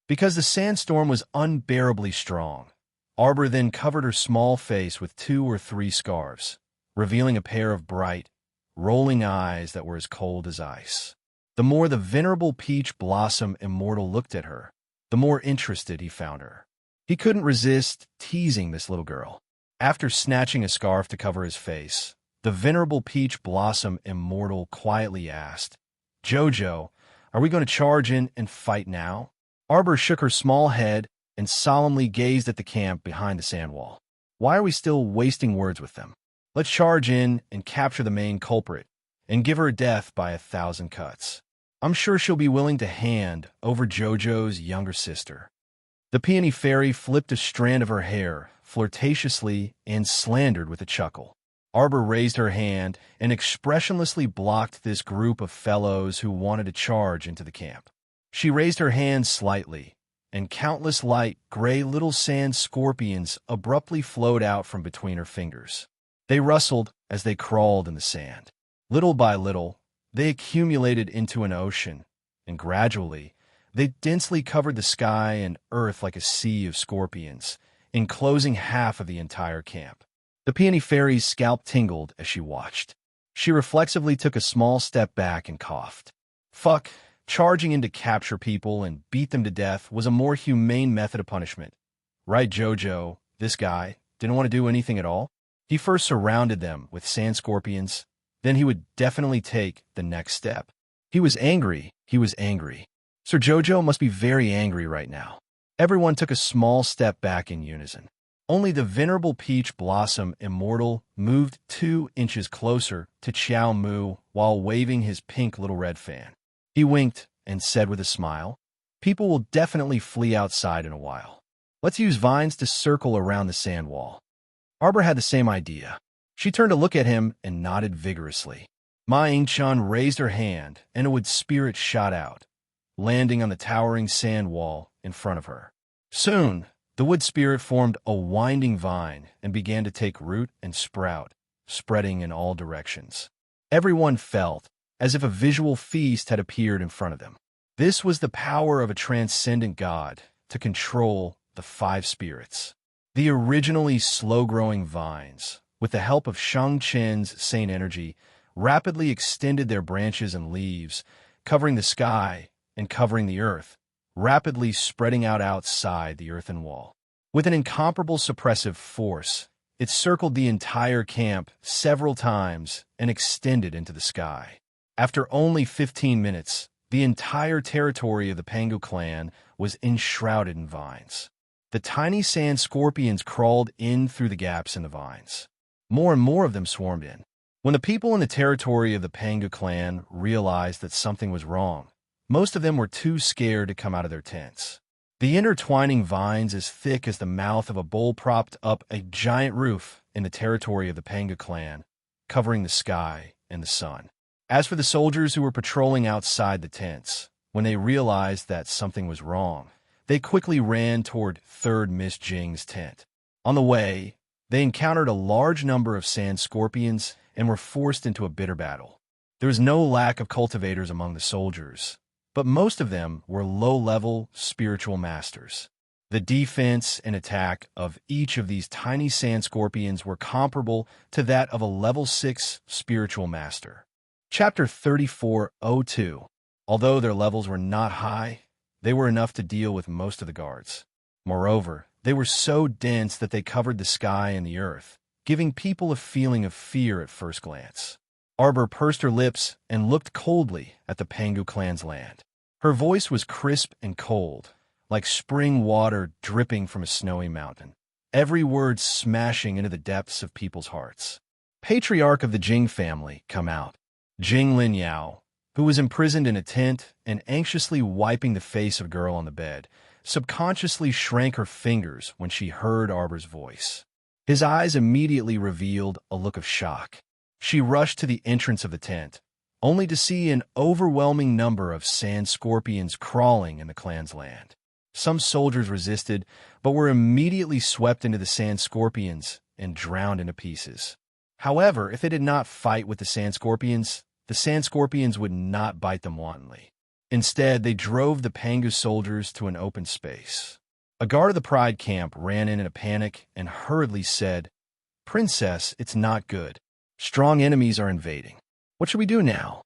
Because the sandstorm was unbearably strong, Arbor then covered her small face with 2 or 3 scarves, revealing a pair of bright, rolling eyes that were as cold as ice. The more the venerable Peach Blossom Immortal looked at her, the more interested he found her. He couldn't resist teasing this little girl. After snatching a scarf to cover his face, the venerable Peach Blossom Immortal quietly asked, "Jojo, are we going to charge in and fight now?" Arbor shook her small head and solemnly gazed at the camp behind the sand wall. "Why are we still wasting words with them? Let's charge in and capture the main culprit and give her a death by 1,000 cuts. I'm sure she'll be willing to hand over Jojo's younger sister." The peony fairy flipped a strand of her hair flirtatiously and slandered with a chuckle. Arbor raised her hand and expressionlessly blocked this group of fellows who wanted to charge into the camp. She raised her hand slightly, and countless light gray little sand scorpions abruptly flowed out from between her fingers. They rustled as they crawled in the sand. Little by little, they accumulated into an ocean, and gradually, they densely covered the sky and earth like a sea of scorpions, enclosing half of the entire camp. The peony fairy's scalp tingled as she watched. She reflexively took a small step back and coughed. Fuck, charging in to capture people and beat them to death was a more humane method of punishment. Right, Jojo, this guy, didn't want to do anything at all? He first surrounded them with sand scorpions, then he would definitely take the next step. He was angry. Sir Jojo must be very angry right now. Everyone took a small step back in unison. Only the venerable peach blossom immortal moved 2 inches closer to Chiao Mu while waving his pink little red fan. He winked and said with a smile, "People will definitely flee outside in a while. Let's use vines to circle around the sand wall." Arbor had the same idea. She turned to look at him and nodded vigorously. Ma Ying-chun raised her hand, and a wood spirit shot out, landing on the towering sand wall in front of her. Soon, the wood spirit formed a winding vine and began to take root and sprout, spreading in all directions. Everyone felt as if a visual feast had appeared in front of them. This was the power of a transcendent god to control the 5 spirits. The originally slow-growing vines, with the help of Shang Chen's sane energy, rapidly extended their branches and leaves, covering the sky and covering the earth, rapidly spreading out outside the earthen wall. With an incomparable suppressive force, it circled the entire camp several times and extended into the sky. After only 15 minutes, the entire territory of the Pangu clan was enshrouded in vines. The tiny sand scorpions crawled in through the gaps in the vines. More and more of them swarmed in. When the people in the territory of the Pangu clan realized that something was wrong, most of them were too scared to come out of their tents. The intertwining vines, as thick as the mouth of a bull, propped up a giant roof in the territory of the Pangu clan, covering the sky and the sun. As for the soldiers who were patrolling outside the tents, when they realized that something was wrong, they quickly ran toward 3rd Miss Jing's tent. On the way, they encountered a large number of sand scorpions and were forced into a bitter battle. There was no lack of cultivators among the soldiers, but most of them were low-level spiritual masters. The defense and attack of each of these tiny sand scorpions were comparable to that of a level 6 spiritual master. Chapter 3402. Although their levels were not high, they were enough to deal with most of the guards. Moreover, they were so dense that they covered the sky and the earth, giving people a feeling of fear at first glance. Arbor pursed her lips and looked coldly at the Pangu clan's land. Her voice was crisp and cold, like spring water dripping from a snowy mountain, every word smashing into the depths of people's hearts. Patriarch of the Jing family, come out. Jing Linyao, who was imprisoned in a tent and anxiously wiping the face of a girl on the bed, subconsciously shrank her fingers when she heard Arbor's voice. His eyes immediately revealed a look of shock. She rushed to the entrance of the tent, only to see an overwhelming number of sand scorpions crawling in the clan's land. Some soldiers resisted, but were immediately swept into the sand scorpions and drowned into pieces. However, if they did not fight with the sand scorpions would not bite them wantonly. Instead, they drove the Pangu soldiers to an open space. A guard of the Pride camp ran in a panic and hurriedly said, "Princess, it's not good. Strong enemies are invading. What should we do now?"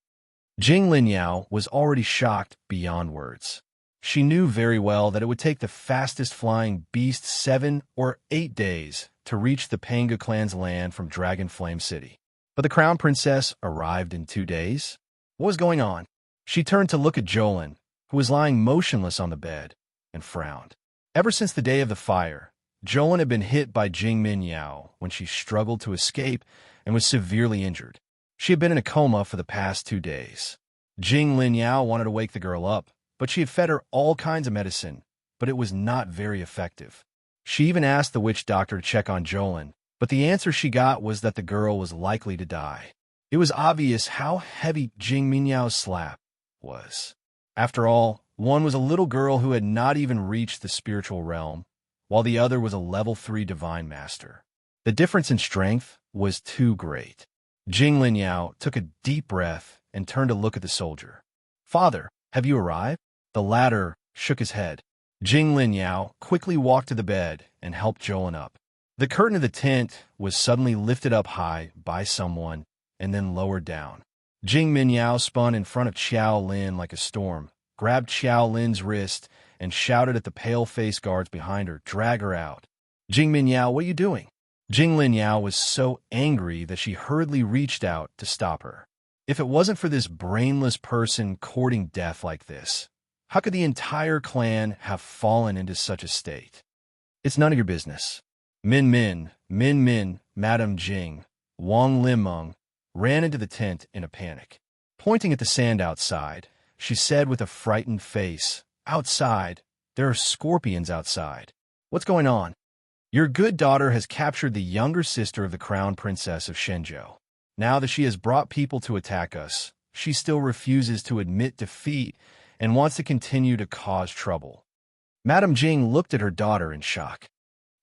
Jing Linyao was already shocked beyond words. She knew very well that it would take the fastest flying beast 7 or 8 days to reach the Pangu clan's land from Dragon Flame City. But the crown princess arrived in 2 days. What was going on? She turned to look at Jolin, who was lying motionless on the bed, and frowned. Ever since the day of the fire, Jolin had been hit by Jing Minyao when she struggled to escape and was severely injured. She had been in a coma for the past 2 days. Jing Linyao wanted to wake the girl up, but she had fed her all kinds of medicine, but it was not very effective. She even asked the witch doctor to check on Jolin, but the answer she got was that the girl was likely to die. It was obvious how heavy Jing Minyao's slap was. After all, one was a little girl who had not even reached the spiritual realm, while the other was a level 3 divine master. The difference in strength was too great. Jing Linyao took a deep breath and turned to look at the soldier. "Father, have you arrived?" The latter shook his head. Jing Linyao quickly walked to the bed and helped Jolin up. The curtain of the tent was suddenly lifted up high by someone and then lowered down. Jing Minyao spun in front of Qiao Lin like a storm, grabbed Qiao Lin's wrist, and shouted at the pale-faced guards behind her, "Drag her out." "Jing Minyao, what are you doing?" Jing Linyao was so angry that she hurriedly reached out to stop her. If it wasn't for this brainless person courting death like this, how could the entire clan have fallen into such a state? "It's none of your business." Min, Madame Jing, Wang Limeng, ran into the tent in a panic. Pointing at the sand outside, she said with a frightened face, "Outside! There are scorpions outside. What's going on?" "Your good daughter has captured the younger sister of the crown princess of Shenzhou. Now that she has brought people to attack us, she still refuses to admit defeat and wants to continue to cause trouble." Madame Jing looked at her daughter in shock.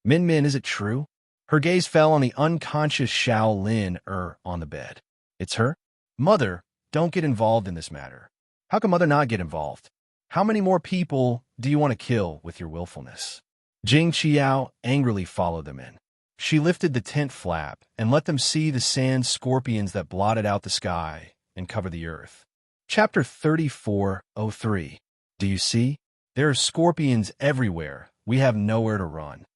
Min, is it true?" Her gaze fell on the unconscious Xiao Lin on the bed. "It's her?" "Mother, don't get involved in this matter." "How can Mother not get involved? How many more people do you want to kill with your willfulness?" Jing Qiao angrily followed them in. She lifted the tent flap and let them see the sand scorpions that blotted out the sky and covered the earth. Chapter 34:03. "Do you see? There are scorpions everywhere. We have nowhere to run."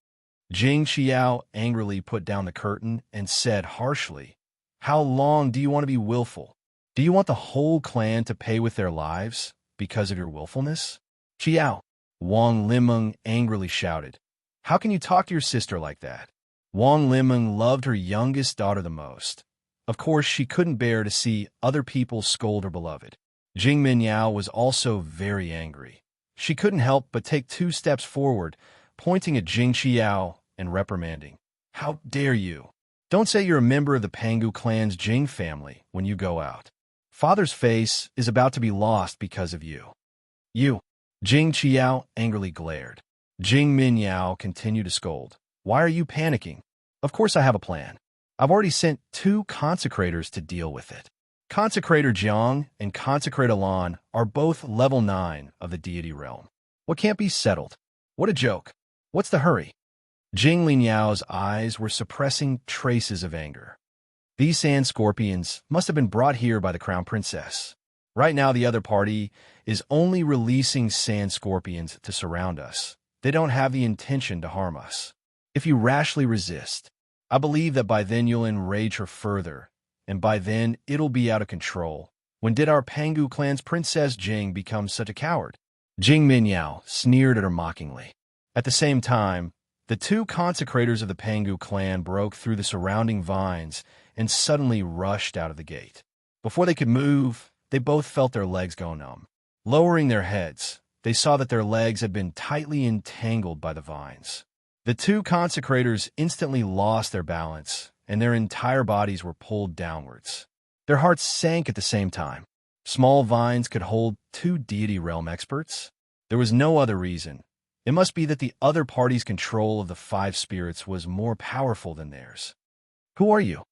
Jing Qiao angrily put down the curtain and said harshly, "How long do you want to be willful? Do you want the whole clan to pay with their lives because of your willfulness?" "Qiao," Wang Limeng angrily shouted, "how can you talk to your sister like that?" Wang Limeng loved her youngest daughter the most. Of course, she couldn't bear to see other people scold her beloved. Jing Minyao was also very angry. She couldn't help but take 2 steps forward, pointing at Jing Qiao and reprimanding, "How dare you? Don't say you're a member of the Pangu clan's Jing family when you go out. Father's face is about to be lost because of you." "You!" Jing Qiao angrily glared. Jing Minyao continued to scold. "Why are you panicking? Of course I have a plan. I've already sent 2 consecrators to deal with it. Consecrator Jiang and Consecrator Lan are both level 9 of the deity realm. What can't be settled? What a joke. What's the hurry?" Jing Linyao's eyes were suppressing traces of anger. "These sand scorpions must have been brought here by the crown princess. Right now the other party is only releasing sand scorpions to surround us. They don't have the intention to harm us. If you rashly resist, I believe that by then you'll enrage her further, and by then it'll be out of control. When did our Pangu clan's Princess Jing become such a coward?" Jing Minyao sneered at her mockingly. At the same time, the 2 consecrators of the Pangu clan broke through the surrounding vines and suddenly rushed out of the gate. Before they could move, they both felt their legs go numb. Lowering their heads, they saw that their legs had been tightly entangled by the vines. The 2 consecrators instantly lost their balance, and their entire bodies were pulled downwards. Their hearts sank at the same time. Small vines could hold 2 deity realm experts? There was no other reason. It must be that the other party's control of the 5 spirits was more powerful than theirs. "Who are you?"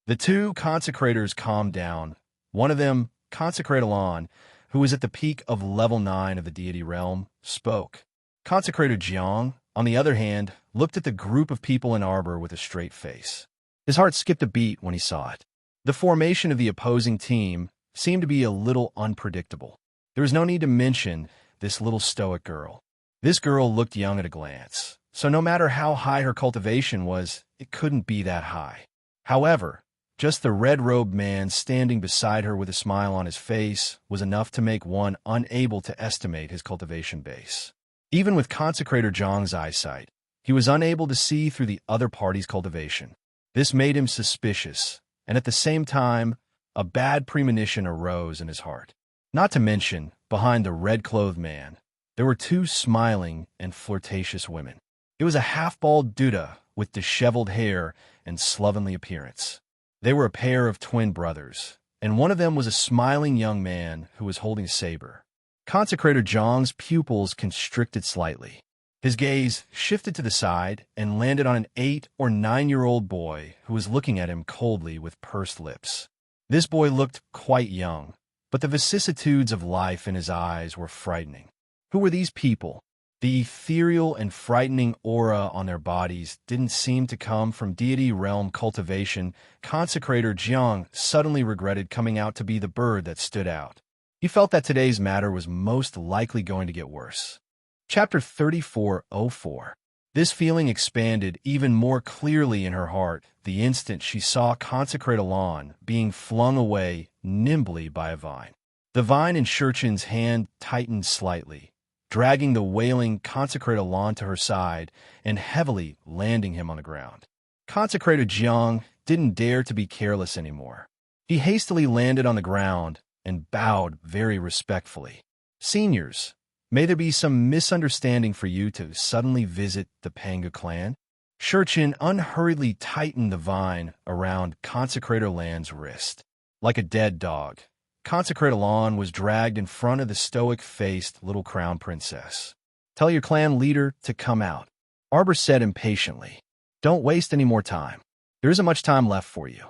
The 2 consecrators calmed down. One of them, Consecrator Lan, who was at the peak of level 9 of the deity realm, spoke. Consecrator Jiang, on the other hand, looked at the group of people in arbor with a straight face. His heart skipped a beat when he saw it. The formation of the opposing team seemed to be a little unpredictable. There was no need to mention this little stoic girl. This girl looked young at a glance, so no matter how high her cultivation was, it couldn't be that high. However, just the red-robed man standing beside her with a smile on his face was enough to make one unable to estimate his cultivation base. Even with Consecrator Zhang's eyesight, he was unable to see through the other party's cultivation. This made him suspicious, and at the same time, a bad premonition arose in his heart. Not to mention, behind the red-clothed man, there were 2 smiling and flirtatious women. It was a half-bald Duda with disheveled hair and slovenly appearance. They were a pair of twin brothers, and one of them was a smiling young man who was holding a saber. Consecrator Zhang's pupils constricted slightly. His gaze shifted to the side and landed on an 8 or 9-year-old boy who was looking at him coldly with pursed lips. This boy looked quite young, but the vicissitudes of life in his eyes were frightening. Who were these people? The ethereal and frightening aura on their bodies didn't seem to come from deity realm cultivation. Consecrator Jiang suddenly regretted coming out to be the bird that stood out. He felt that today's matter was most likely going to get worse. Chapter 34:04. This feeling expanded even more clearly in her heart the instant she saw Consecrator Lan being flung away nimbly by a vine. The vine in Shurchin's hand tightened slightly, dragging the wailing Consecrator Lan to her side and heavily landing him on the ground. Consecrator Jiang didn't dare to be careless anymore. He hastily landed on the ground and bowed very respectfully. "Seniors, may there be some misunderstanding for you to suddenly visit the Panga clan?" Shurchin unhurriedly tightened the vine around Consecrator Lan's wrist. Like a dead dog, Consecrator Lan was dragged in front of the stoic-faced little crown princess. "Tell your clan leader to come out," Arbor said impatiently. "Don't waste any more time. There isn't much time left for you."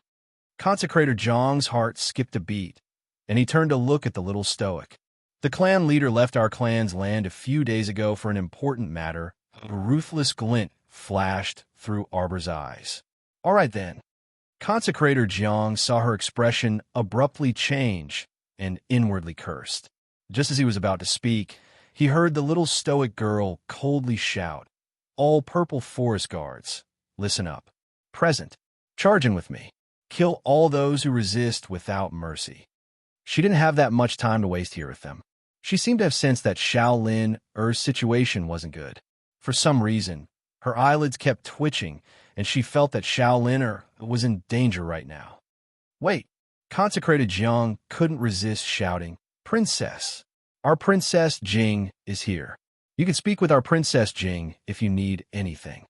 Consecrator Zhang's heart skipped a beat, and he turned to look at the little stoic. "The clan leader left our clan's land a few days ago for an important matter." A ruthless glint flashed through Arbor's eyes. "All right then." Consecrator Jiang saw her expression abruptly change and inwardly cursed. Just as he was about to speak, he heard the little stoic girl coldly shout, "All purple forest guards, listen up. Present. Charge in with me. Kill all those who resist without mercy." She didn't have that much time to waste here with them. She seemed to have sensed that Shaolin Er's situation wasn't good. For some reason, her eyelids kept twitching, and she felt that Shaolin was in danger right now. "Wait!" Consecrated Jiang couldn't resist shouting, "Princess! Our Princess Jing is here. You can speak with our Princess Jing if you need anything."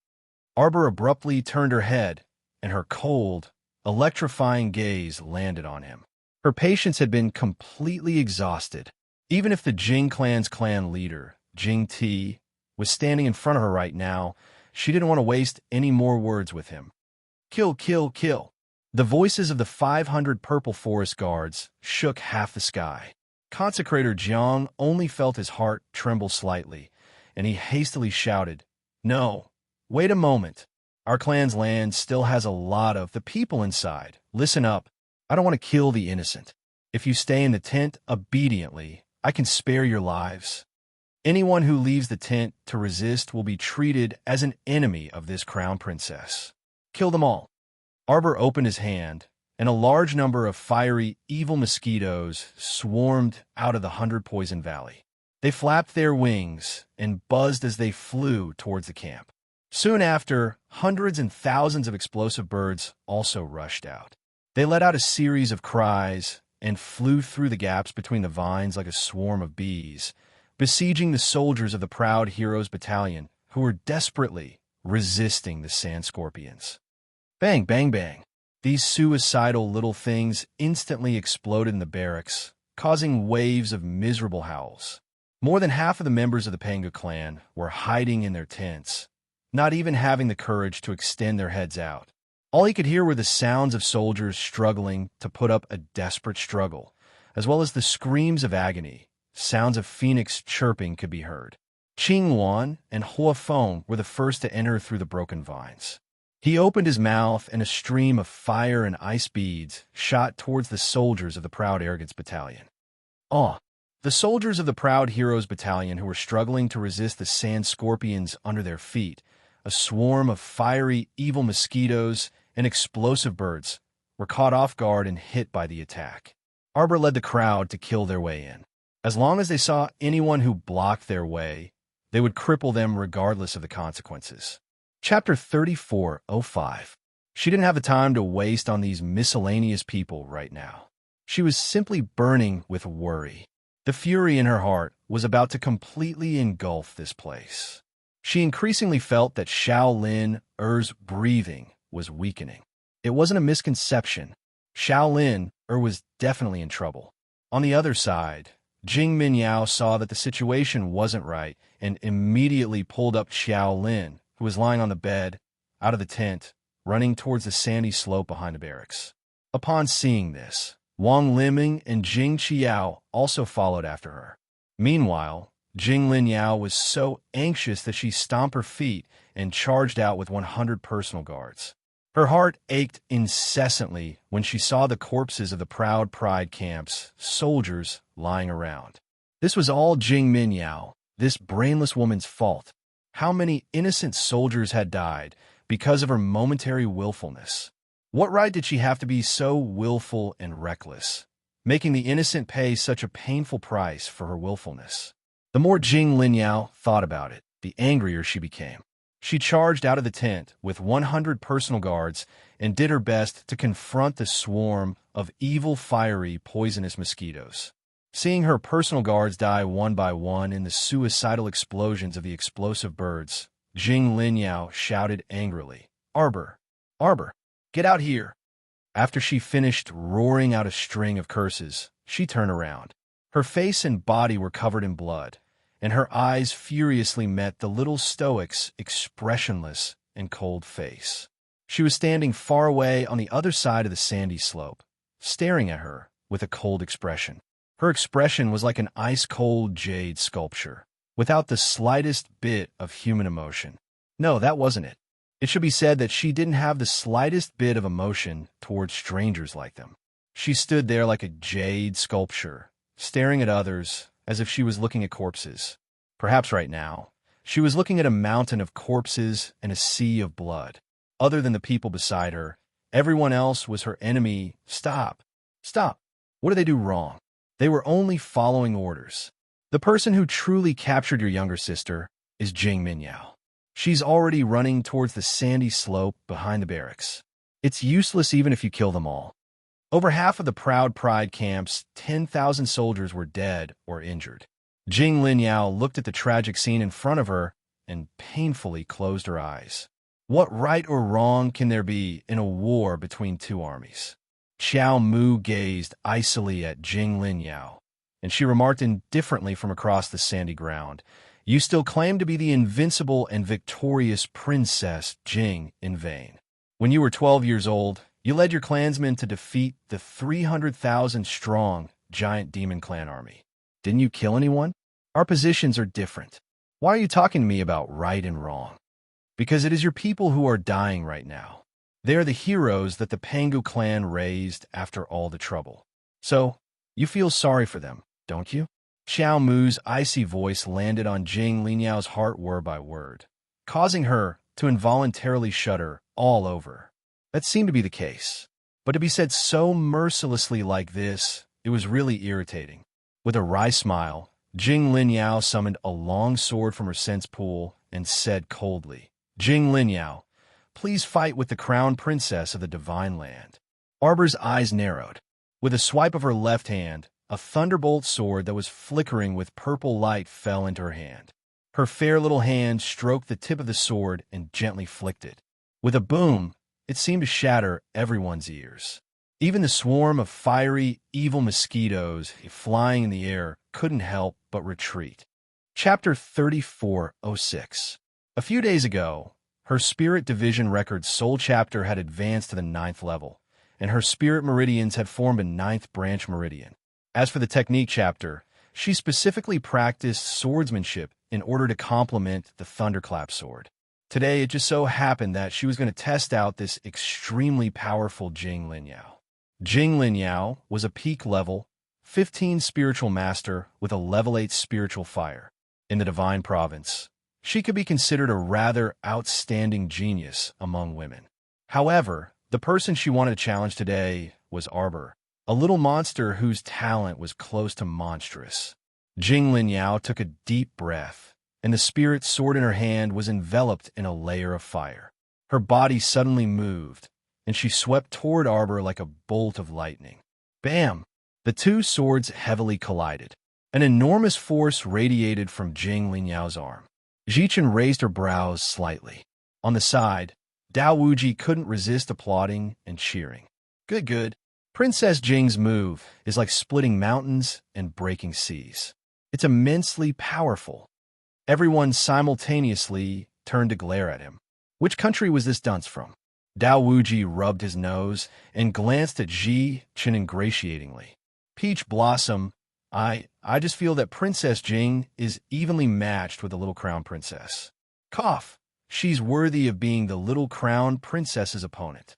Arbor abruptly turned her head, and her cold, electrifying gaze landed on him. Her patience had been completely exhausted. Even if the Jing clan's clan leader, Jing Ti, was standing in front of her right now, she didn't want to waste any more words with him. "Kill, kill, kill." The voices of the 500 purple forest guards shook half the sky. Consecrator Jiang only felt his heart tremble slightly, and he hastily shouted, "No, wait a moment. Our clan's land still has a lot of the people inside. Listen up. I don't want to kill the innocent. If you stay in the tent obediently, I can spare your lives. Anyone who leaves the tent to resist will be treated as an enemy of this crown princess. Kill them all." Arbor opened his hand, and a large number of fiery, evil mosquitoes swarmed out of the 100-Poison Valley. They flapped their wings and buzzed as they flew towards the camp. Soon after, hundreds and thousands of explosive birds also rushed out. They let out a series of cries and flew through the gaps between the vines like a swarm of bees, besieging the soldiers of the Proud Heroes Battalion who were desperately resisting the sand scorpions. Bang, bang, bang. These suicidal little things instantly exploded in the barracks, causing waves of miserable howls. More than half of the members of the Panga clan were hiding in their tents, not even having the courage to extend their heads out. All he could hear were the sounds of soldiers struggling to put up a desperate struggle, as well as the screams of agony. Sounds of phoenix chirping could be heard. Qing Wan and Hua Feng were the first to enter through the broken vines. He opened his mouth, and a stream of fire and ice beads shot towards the soldiers of the Proud Arrogance Battalion. The soldiers of the Proud Heroes Battalion who were struggling to resist the sand scorpions under their feet, a swarm of fiery, evil mosquitoes and explosive birds, were caught off guard and hit by the attack. Arbor led the crowd to kill their way in. As long as they saw anyone who blocked their way, they would cripple them regardless of the consequences. Chapter 34:05. She didn't have the time to waste on these miscellaneous people right now. She was simply burning with worry. The fury in her heart was about to completely engulf this place. She increasingly felt that Shaolin Er's breathing was weakening. It wasn't a misconception. Shaolin was definitely in trouble. On the other side, Jing Minyao saw that the situation wasn't right and immediately pulled up Shaolin, who was lying on the bed, out of the tent, running towards the sandy slope behind the barracks. Upon seeing this, Wang Liming and Jing Qiao also followed after her. Meanwhile, Jing Linyao was so anxious that she stomped her feet and charged out with 100 personal guards. Her heart ached incessantly when she saw the corpses of the Proud Pride Camp's soldiers lying around. This was all Jing Minyao, this brainless woman's fault. How many innocent soldiers had died because of her momentary willfulness? What right did she have to be so willful and reckless, making the innocent pay such a painful price for her willfulness? The more Jing Linyao thought about it, the angrier she became. She charged out of the tent with 100 personal guards and did her best to confront the swarm of evil, fiery, poisonous mosquitoes. Seeing her personal guards die one by one in the suicidal explosions of the explosive birds, Jing Linyao shouted angrily, "Arbor! Arbor! Get out here!" After she finished roaring out a string of curses, she turned around. Her face and body were covered in blood, and her eyes furiously met the little stoic's expressionless and cold face. She was standing far away on the other side of the sandy slope, staring at her with a cold expression. Her expression was like an ice-cold jade sculpture, without the slightest bit of human emotion. No, that wasn't it. It should be said that she didn't have the slightest bit of emotion towards strangers like them. She stood there like a jade sculpture, staring at others as if she was looking at corpses. Perhaps right now, she was looking at a mountain of corpses and a sea of blood. Other than the people beside her, everyone else was her enemy. Stop. Stop. What did they do wrong? They were only following orders. The person who truly captured your younger sister is Jing Minyao. She's already running towards the sandy slope behind the barracks. It's useless even if you kill them all. Over half of the Proud Pride camp's 10,000 soldiers were dead or injured. Jing Linyao looked at the tragic scene in front of her and painfully closed her eyes. What right or wrong can there be in a war between two armies? Xiao Mu gazed icily at Jing Linyao, and she remarked indifferently from across the sandy ground, "You still claim to be the invincible and victorious Princess Jing in vain. When you were 12 years old, you led your clansmen to defeat the 300,000-strong giant demon clan army. Didn't you kill anyone? Our positions are different. Why are you talking to me about right and wrong? Because it is your people who are dying right now. They are the heroes that the Pangu clan raised after all the trouble. So, you feel sorry for them, don't you?" Xiao Mu's icy voice landed on Jing Linyao's heart word by word, causing her to involuntarily shudder all over. That seemed to be the case. But to be said so mercilessly like this, it was really irritating. With a wry smile, Jing Linyao summoned a long sword from her sense pool and said coldly, "Jing Linyao, please fight with the crown princess of the divine land." Arbor's eyes narrowed. With a swipe of her left hand, a thunderbolt sword that was flickering with purple light fell into her hand. Her fair little hand stroked the tip of the sword and gently flicked it. With a boom, it seemed to shatter everyone's ears. Even the swarm of fiery, evil mosquitoes flying in the air couldn't help but retreat. Chapter 3406. A few days ago, her Spirit Division Record's Soul Chapter had advanced to the 9th level, and her Spirit Meridians had formed a 9th branch meridian. As for the Technique Chapter, she specifically practiced swordsmanship in order to complement the Thunderclap sword. Today, it just so happened that she was going to test out this extremely powerful Jing Linyao. Jing Linyao was a peak level, 15 spiritual master with a level 8 spiritual fire. In the Divine Province, she could be considered a rather outstanding genius among women. However, the person she wanted to challenge today was Arbor, a little monster whose talent was close to monstrous. Jing Linyao took a deep breath, and the spirit sword in her hand was enveloped in a layer of fire. Her body suddenly moved, and she swept toward Arbor like a bolt of lightning. Bam! The two swords heavily collided. An enormous force radiated from Jing Linyao's arm. Jichen raised her brows slightly. On the side, Dao Wuji couldn't resist applauding and cheering. Good, good. Princess Jing's move is like splitting mountains and breaking seas. It's immensely powerful. Everyone simultaneously turned to glare at him. Which country was this dunce from? Dao Wuji rubbed his nose and glanced at Jichen ingratiatingly. Peach Blossom, I just feel that Princess Jing is evenly matched with the little crown princess. Cough. She's worthy of being the little crown princess's opponent.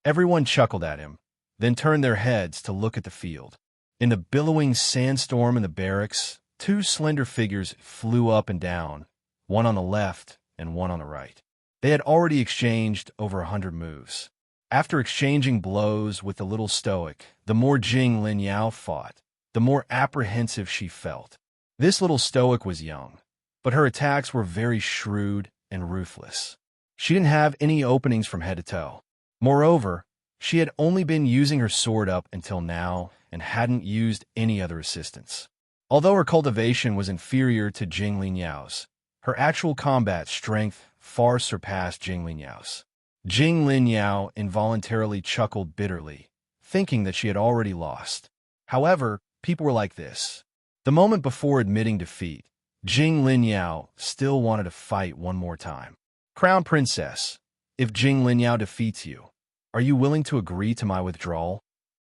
Everyone chuckled at him, then turned their heads to look at the field. In the billowing sandstorm in the barracks, two slender figures flew up and down, one on the left and one on the right. They had already exchanged over 100 moves. After exchanging blows with the little stoic, the more Jing Linyao fought, the more apprehensive she felt. This little stoic was young, but her attacks were very shrewd and ruthless. She didn't have any openings from head to toe. Moreover, she had only been using her sword up until now and hadn't used any other assistance. Although her cultivation was inferior to Jing Linyao's, her actual combat strength far surpassed Jing Linyao's. Jing Linyao involuntarily chuckled bitterly, thinking that she had already lost. However, people were like this. The moment before admitting defeat, Jing Linyao still wanted to fight one more time. Crown Princess, if Jing Linyao defeats you, are you willing to agree to my withdrawal?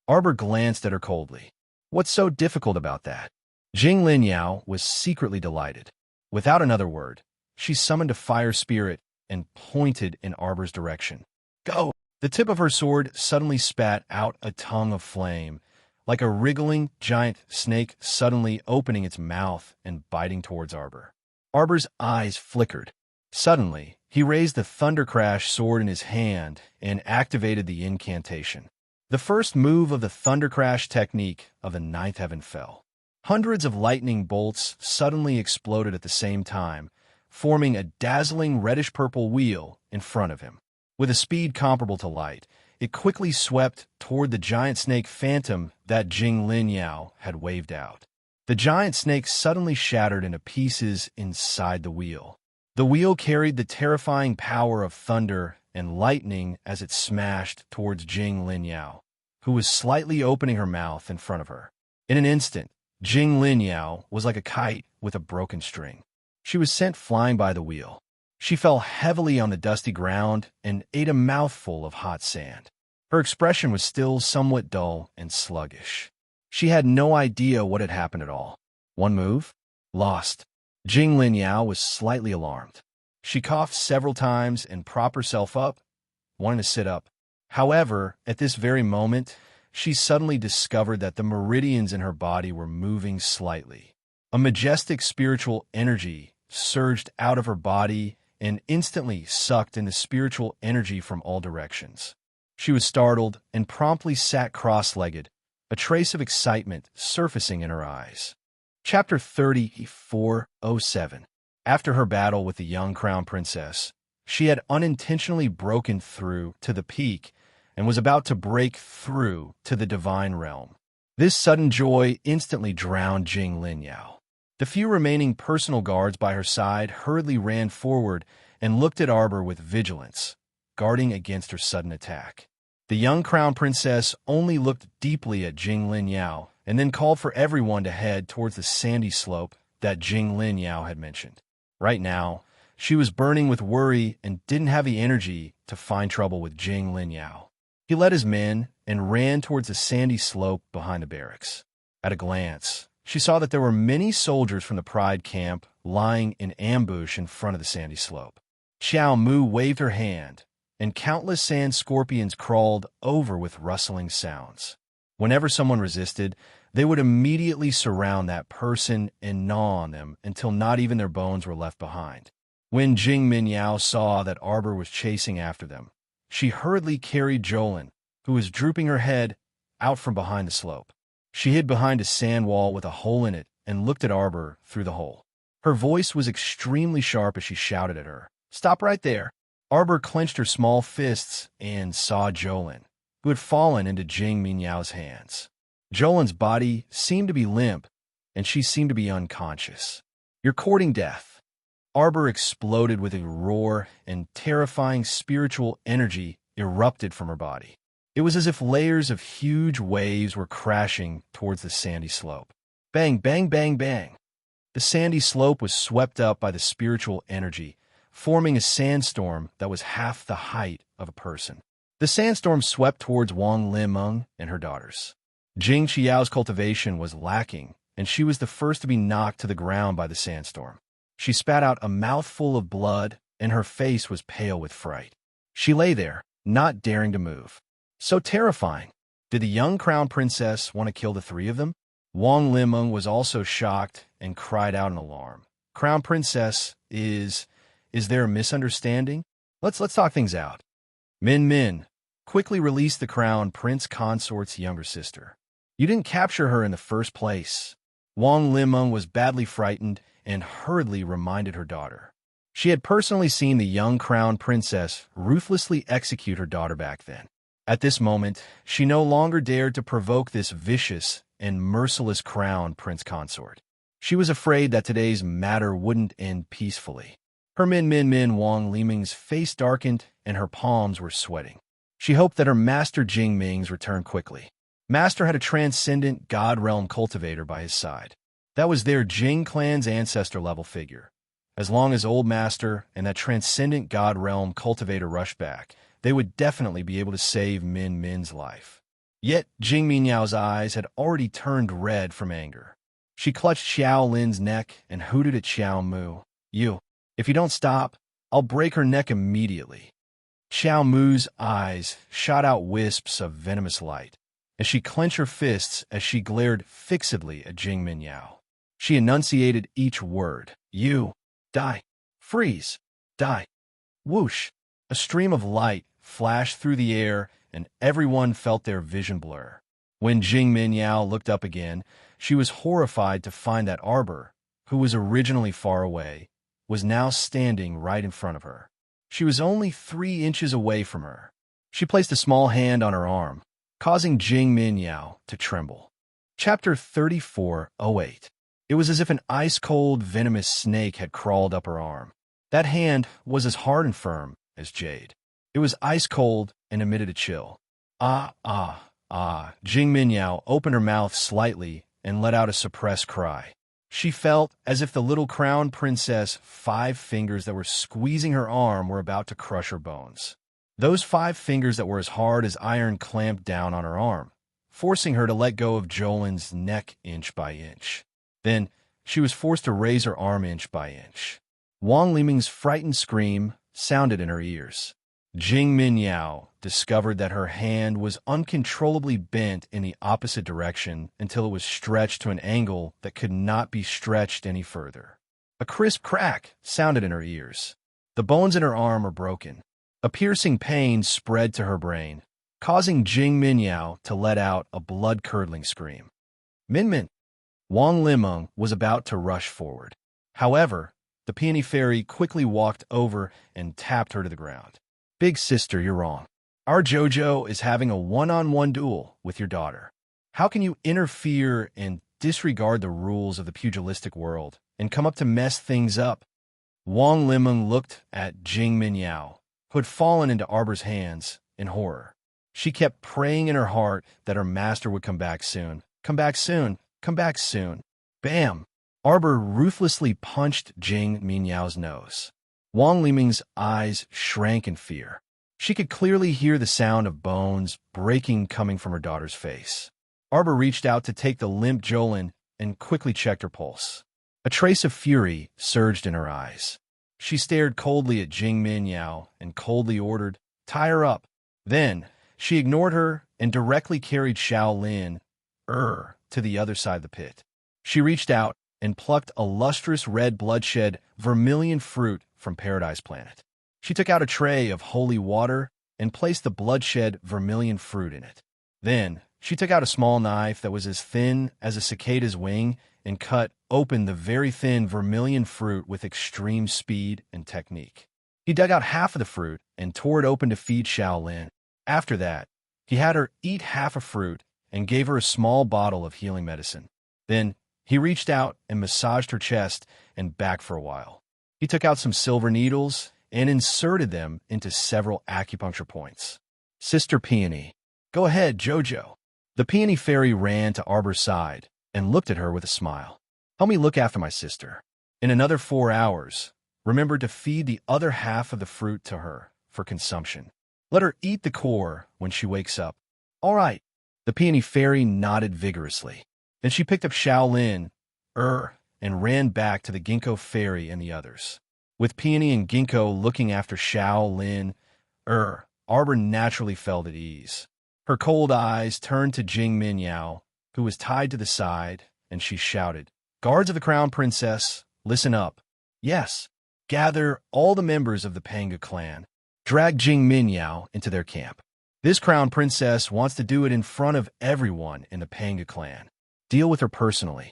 Arbor glanced at her coldly. What's so difficult about that? Jing Linyao was secretly delighted. Without another word, she summoned a fire spirit and pointed in Arbor's direction. Go! The tip of her sword suddenly spat out a tongue of flame, like a wriggling giant snake suddenly opening its mouth and biting towards Arbor. Arbor's eyes flickered. Suddenly, he raised the Thundercrash sword in his hand and activated the incantation. The first move of the Thundercrash technique of the Ninth Heaven fell. Hundreds of lightning bolts suddenly exploded at the same time, forming a dazzling reddish-purple wheel in front of him. With a speed comparable to light, it quickly swept toward the giant snake phantom that Jing Linyao had waved out. The giant snake suddenly shattered into pieces inside the wheel. The wheel carried the terrifying power of thunder and lightning as it smashed towards Jing Linyao, who was slightly opening her mouth in front of her. In an instant, Jing Linyao was like a kite with a broken string. She was sent flying by the wheel. She fell heavily on the dusty ground and ate a mouthful of hot sand. Her expression was still somewhat dull and sluggish. She had no idea what had happened at all. One move? Lost. Jing Linyao was slightly alarmed. She coughed several times and propped herself up, wanting to sit up. However, at this very moment, she suddenly discovered that the meridians in her body were moving slightly. A majestic spiritual energy surged out of her body and instantly sucked in the spiritual energy from all directions. She was startled and promptly sat cross-legged, a trace of excitement surfacing in her eyes. Chapter 34:07. After her battle with the young crown princess, she had unintentionally broken through to the peak and was about to break through to the divine realm. This sudden joy instantly drowned Jing Linyao. The few remaining personal guards by her side hurriedly ran forward and looked at Arbor with vigilance, guarding against her sudden attack. The young crown princess only looked deeply at Jing Linyao and then called for everyone to head towards the sandy slope that Jing Linyao had mentioned. Right now, she was burning with worry and didn't have the energy to find trouble with Jing Linyao. He led his men and ran towards the sandy slope behind the barracks. At a glance, she saw that there were many soldiers from the Pride camp lying in ambush in front of the sandy slope. Xiao Mu waved her hand, and countless sand scorpions crawled over with rustling sounds. Whenever someone resisted, they would immediately surround that person and gnaw on them until not even their bones were left behind. When Jing Minyao saw that Arbor was chasing after them, she hurriedly carried Jolin, who was drooping her head, out from behind the slope. She hid behind a sand wall with a hole in it and looked at Arbor through the hole. Her voice was extremely sharp as she shouted at her, "Stop right there!" Arbor clenched her small fists and saw Jolin, who had fallen into Jing Minyao's hands. Jolin's body seemed to be limp, and she seemed to be unconscious. "You're courting death." Arbor exploded with a roar, and terrifying spiritual energy erupted from her body. It was as if layers of huge waves were crashing towards the sandy slope. Bang, bang, bang, bang. The sandy slope was swept up by the spiritual energy, forming a sandstorm that was half the height of a person. The sandstorm swept towards Wang Limeng and her daughters. Jing Qiao's cultivation was lacking, and she was the first to be knocked to the ground by the sandstorm. She spat out a mouthful of blood, and her face was pale with fright. She lay there, not daring to move. So terrifying. Did the young crown princess want to kill the three of them? Wang Limeng was also shocked and cried out in alarm. "Crown princess, is there a misunderstanding? Let's talk things out." Min Min quickly released the crown prince consort's younger sister. "You didn't capture her in the first place. Wang Limeng was badly frightened and hurriedly reminded her daughter. She had personally seen the young crown princess ruthlessly execute her daughter back then. At this moment, she no longer dared to provoke this vicious and merciless crown prince consort. She was afraid that today's matter wouldn't end peacefully. Her Wang Limeng's face darkened and her palms were sweating. She hoped that her master Jing Ming's return quickly. Master had a transcendent god realm cultivator by his side. That was their Jing clan's ancestor-level figure. As long as old master and that transcendent god realm cultivator rushed back, they would definitely be able to save Min Min's life. Yet Jing Minyao's eyes had already turned red from anger. She clutched Xiao Lin's neck and hooted at Xiao Mu. If you don't stop, I'll break her neck immediately. Xiao Mu's eyes shot out wisps of venomous light as she clenched her fists as she glared fixedly at Jing Minyao. She enunciated each word. You, die, freeze, die. Whoosh! A stream of light flashed through the air and everyone felt their vision blur. When Jing Minyao looked up again, she was horrified to find that Arbor, who was originally far away, was now standing right in front of her. She was only 3 inches away from her. She placed a small hand on her arm, causing Jing Minyao to tremble. Chapter 34:08. It was as if an ice-cold, venomous snake had crawled up her arm. That hand was as hard and firm as jade. It was ice-cold and emitted a chill. Jing Minyao opened her mouth slightly and let out a suppressed cry. She felt as if the little crown princess' 5 fingers that were squeezing her arm were about to crush her bones. Those 5 fingers that were as hard as iron clamped down on her arm, forcing her to let go of Jolin's neck inch by inch. Then, she was forced to raise her arm inch by inch. Wang Limeng's frightened scream sounded in her ears. Jing Minyao discovered that her hand was uncontrollably bent in the opposite direction until it was stretched to an angle that could not be stretched any further. A crisp crack sounded in her ears. The bones in her arm were broken. A piercing pain spread to her brain, causing Jing Minyao to let out a blood-curdling scream. Min. Wang Limeng was about to rush forward. However, the peony fairy quickly walked over and tapped her to the ground. Big sister, you're wrong. Our Jojo is having a one-on-one duel with your daughter. How can you interfere and disregard the rules of the pugilistic world and come up to mess things up? Wang Limeng looked at Jing Minyao, who had fallen into Arbor's hands, in horror. She kept praying in her heart that her master would come back soon. Come back soon. Come back soon. Bam! Arbor ruthlessly punched Jing Minyao's nose. Wang Limeng's eyes shrank in fear. She could clearly hear the sound of bones breaking coming from her daughter's face. Arbor reached out to take the limp Jolin and quickly checked her pulse. A trace of fury surged in her eyes. She stared coldly at Jing Minyao and coldly ordered, "Tie her up." Then, she ignored her and directly carried Xiao Lin, to the other side of the pit. She reached out and plucked a lustrous red bloodshed vermilion fruit from Paradise Planet. She took out a tray of holy water and placed the bloodshed vermilion fruit in it. Then, she took out a small knife that was as thin as a cicada's wing and cut open the very thin vermilion fruit with extreme speed and technique. He dug out half of the fruit and tore it open to feed Xiao Lin. After that, he had her eat half a fruit and gave her a small bottle of healing medicine. Then, he reached out and massaged her chest and back for a while. He took out some silver needles and inserted them into several acupuncture points. Sister Peony, go ahead, Jojo. The peony fairy ran to Arbor's side and looked at her with a smile. Help me look after my sister. In another 4 hours, remember to feed the other half of the fruit to her for consumption. Let her eat the core when she wakes up. All right. The peony fairy nodded vigorously. Then she picked up Xiao Lin, and ran back to the ginkgo fairy and the others. With Peony and Ginkgo looking after Xiao Lin, Arbor naturally felt at ease. Her cold eyes turned to Jing Minyao, who was tied to the side, and she shouted, "Guards of the Crown Princess, listen up. Yes, gather all the members of the Panga clan. Drag Jing Minyao into their camp. This Crown Princess wants to do it in front of everyone in the Panga clan. Deal with her personally."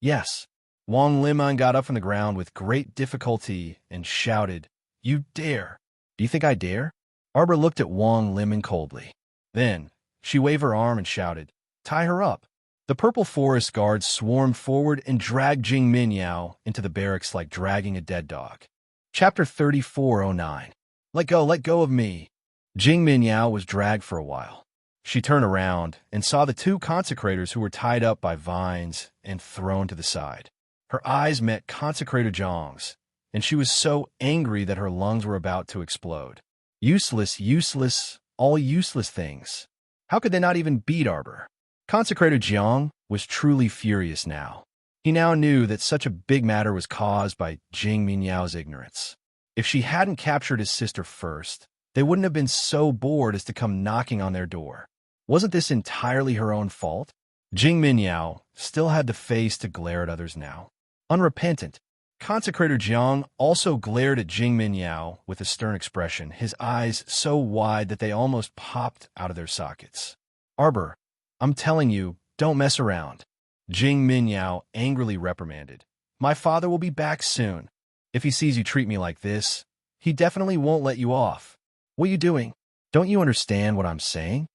Yes. Wang Limon got up from the ground with great difficulty and shouted, "You dare! Do you think I dare?" Arbor looked at Wang Limon coldly. Then, she waved her arm and shouted, "Tie her up." The purple forest guards swarmed forward and dragged Jing Minyao into the barracks like dragging a dead dog. Chapter 3409. Let go of me. Jing Minyao was dragged for a while. She turned around and saw the two consecrators who were tied up by vines and thrown to the side. Her eyes met Consecrator Zhang's, and she was so angry that her lungs were about to explode. Useless, all useless things. How could they not even beat Arbor? Consecrator Jiang was truly furious now. He now knew that such a big matter was caused by Jing Minyao's ignorance. If she hadn't captured his sister first, they wouldn't have been so bored as to come knocking on their door. Wasn't this entirely her own fault? Jing Minyao still had the face to glare at others now. Unrepentant, Consecrator Jiang also glared at Jing Minyao with a stern expression, his eyes so wide that they almost popped out of their sockets. "Arbor, I'm telling you, don't mess around," Jing Minyao angrily reprimanded. "My father will be back soon. If he sees you treat me like this, he definitely won't let you off. What are you doing? Don't you understand what I'm saying?"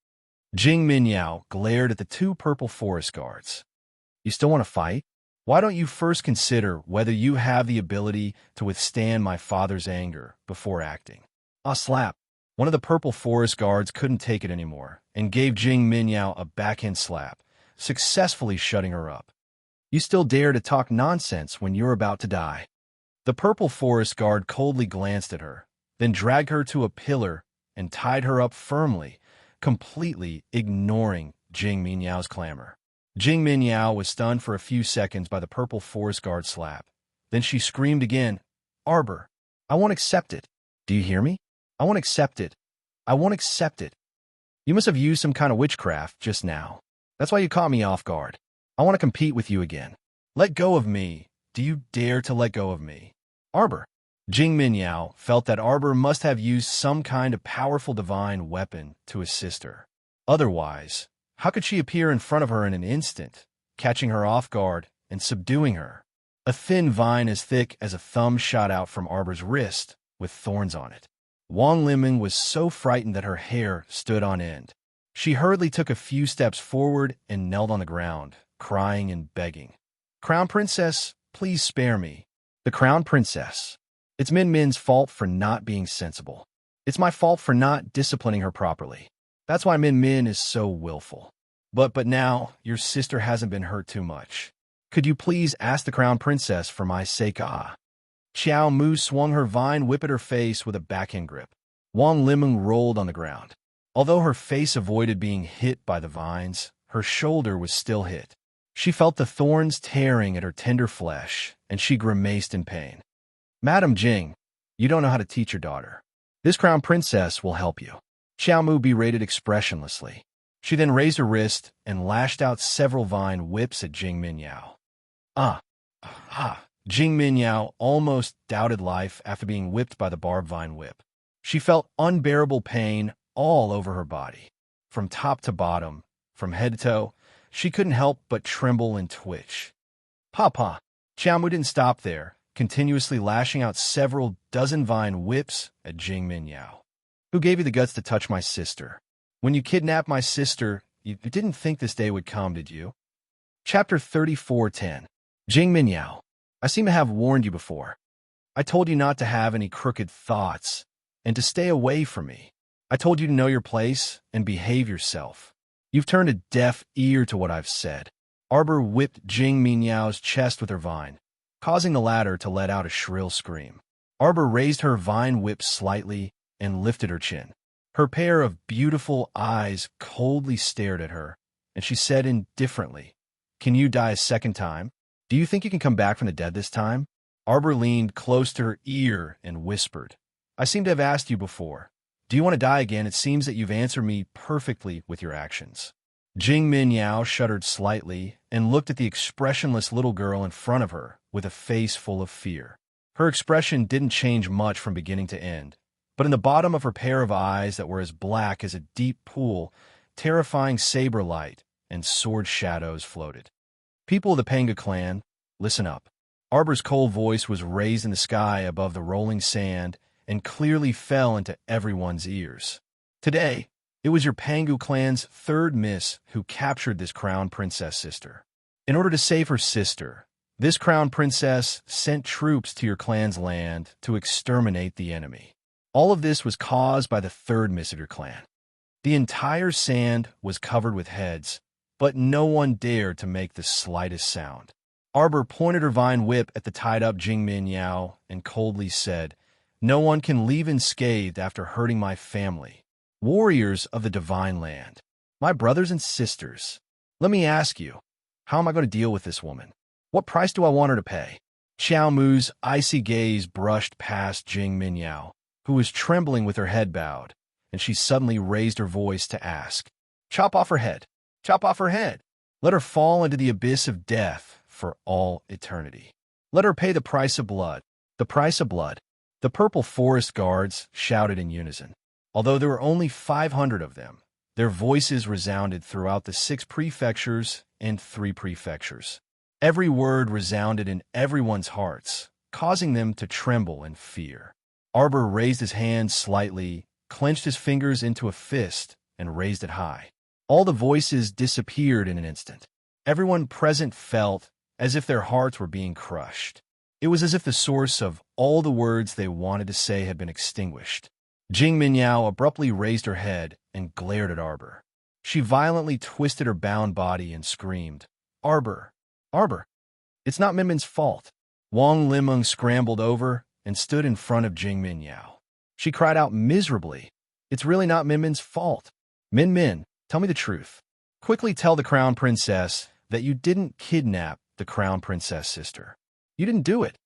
Jing Minyao glared at the two purple forest guards. "You still want to fight? Why don't you first consider whether you have the ability to withstand my father's anger before acting?" "Ah, slap." One of the purple forest guards couldn't take it anymore and gave Jing Minyao a backhand slap, successfully shutting her up. "You still dare to talk nonsense when you're about to die." The purple forest guard coldly glanced at her, then dragged her to a pillar and tied her up firmly, completely ignoring Jing Minyao's clamor. Jing Minyao was stunned for a few seconds by the purple forest guard slap. Then she screamed again, "Arbor, I won't accept it. Do you hear me? I won't accept it. I won't accept it. You must have used some kind of witchcraft just now. That's why you caught me off guard. I want to compete with you again. Let go of me. Do you dare to let go of me?" "Arbor." Jing Minyao felt that Arbor must have used some kind of powerful divine weapon to assist her. Otherwise, how could she appear in front of her in an instant, catching her off guard and subduing her? A thin vine as thick as a thumb shot out from Arbor's wrist, with thorns on it. Wang Liming was so frightened that her hair stood on end. She hurriedly took a few steps forward and knelt on the ground, crying and begging. "Crown Princess, please spare me." "The Crown Princess. It's Min Min's fault for not being sensible. It's my fault for not disciplining her properly. That's why Min Min is so willful. But now, your sister hasn't been hurt too much. Could you please ask the Crown Princess for my sake?" "Ah." Xiao Mu swung her vine whip at her face with a backhand grip. Wang Liming rolled on the ground. Although her face avoided being hit by the vines, her shoulder was still hit. She felt the thorns tearing at her tender flesh, and she grimaced in pain. "Madam Jing, you don't know how to teach your daughter. This Crown Princess will help you." Xiao Mu berated expressionlessly. She then raised her wrist and lashed out several vine whips at Jing Minyao. Ah! Jing Minyao almost doubted life after being whipped by the barbed vine whip. She felt unbearable pain all over her body. From top to bottom, from head to toe, she couldn't help but tremble and twitch. "Papa!" Xiao Mu didn't stop there, continuously lashing out several dozen vine whips at Jing Minyao. "Who gave you the guts to touch my sister? When you kidnapped my sister, you didn't think this day would come, did you?" Chapter 3410. Jing Minyao, I seem to have warned you before. I told you not to have any crooked thoughts and to stay away from me. I told you to know your place and behave yourself. You've turned a deaf ear to what I've said. Arbor whipped Jing Minyao's chest with her vine, causing the latter to let out a shrill scream. Arbor raised her vine whip slightly and lifted her chin. Her pair of beautiful eyes coldly stared at her, and she said indifferently, "Can you die a second time? Do you think you can come back from the dead this time?" Arbor leaned close to her ear and whispered, "I seem to have asked you before. Do you want to die again? It seems that you've answered me perfectly with your actions." Jing Minyao shuddered slightly and looked at the expressionless little girl in front of her with a face full of fear. Her expression didn't change much from beginning to end, but in the bottom of her pair of eyes that were as black as a deep pool, terrifying saber light and sword shadows floated. "People of the Panga clan, Listen up. Arbor's cold voice was raised in the sky above the rolling sand and clearly fell into everyone's ears. Today, it was your Pangu clan's third miss who captured this crown princess sister. In order to save her sister, this crown princess sent troops to your clan's land to exterminate the enemy. All of this was caused by the third miss of your clan. The entire sand was covered with heads, but no one dared to make the slightest sound. Arbor pointed her vine whip at the tied-up Jingmin Yao and coldly said, "No one can leave unscathed after hurting my family. Warriors of the divine land, my brothers and sisters, let me ask you, how am I going to deal with this woman? What price do I want her to pay?" Xiao Mu's icy gaze brushed past Jing Minyao, who was trembling with her head bowed, and she suddenly raised her voice to ask, "Chop off her head! Chop off her head! Let her fall into the abyss of death for all eternity. Let her pay the price of blood, the price of blood." The purple forest guards shouted in unison. Although there were only 500 of them, their voices resounded throughout the 6 prefectures and 3 prefectures. Every word resounded in everyone's hearts, causing them to tremble in fear. Arbor raised his hand slightly, clenched his fingers into a fist, and raised it high. All the voices disappeared in an instant. Everyone present felt as if their hearts were being crushed. It was as if the source of all the words they wanted to say had been extinguished. Jing Minyao abruptly raised her head and glared at Arbor. She violently twisted her bound body and screamed, "Arbor! Arbor! It's not Minmin's fault." Wang Limeng scrambled over and stood in front of Jing Minyao. She cried out miserably, "It's really not Minmin's fault. Min, tell me the truth. Quickly tell the crown princess that you didn't kidnap the crown princess sister. You didn't do it."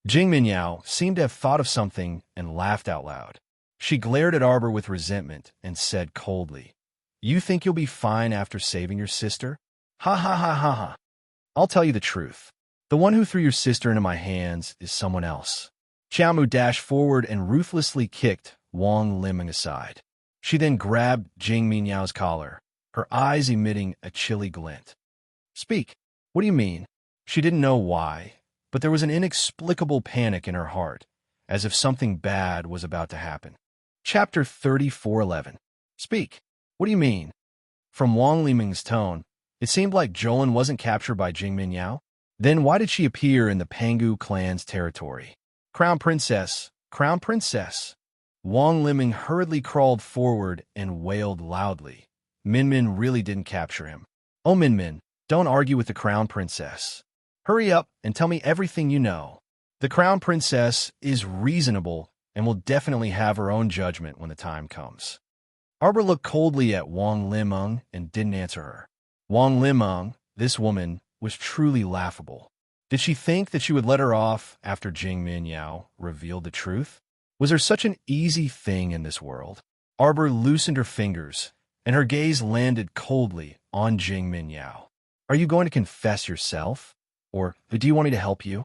Jing Minyao seemed to have thought of something and laughed out loud. She glared at Arbor with resentment and said coldly, "You think you'll be fine after saving your sister? Ha ha ha ha ha. I'll tell you the truth. The one who threw your sister into my hands is someone else." Xiaomu dashed forward and ruthlessly kicked Wang Limeng aside. She then grabbed Jing Minyao's collar, her eyes emitting a chilly glint. "Speak. What do you mean?" She didn't know why, but there was an inexplicable panic in her heart, as if something bad was about to happen. Chapter 34:11. Speak. What do you mean? From Wang Limeng's tone, it seemed like Jolin wasn't captured by Jing Minyao. Then why did she appear in the Pangu clan's territory? "Crown Princess! Crown Princess!" Wang Limeng hurriedly crawled forward and wailed loudly. Minmin really didn't capture him. "Oh, Minmin, don't argue with the Crown Princess. Hurry up and tell me everything you know. The Crown Princess is reasonable and will definitely have her own judgment when the time comes." Arbor looked coldly at Wang Limeng and didn't answer her. Wang Limeng, this woman, was truly laughable. Did she think that she would let her off after Jing Minyao revealed the truth? Was there such an easy thing in this world? Arbor loosened her fingers, and her gaze landed coldly on Jing Minyao. "Are you going to confess yourself? Or do you want me to help you?"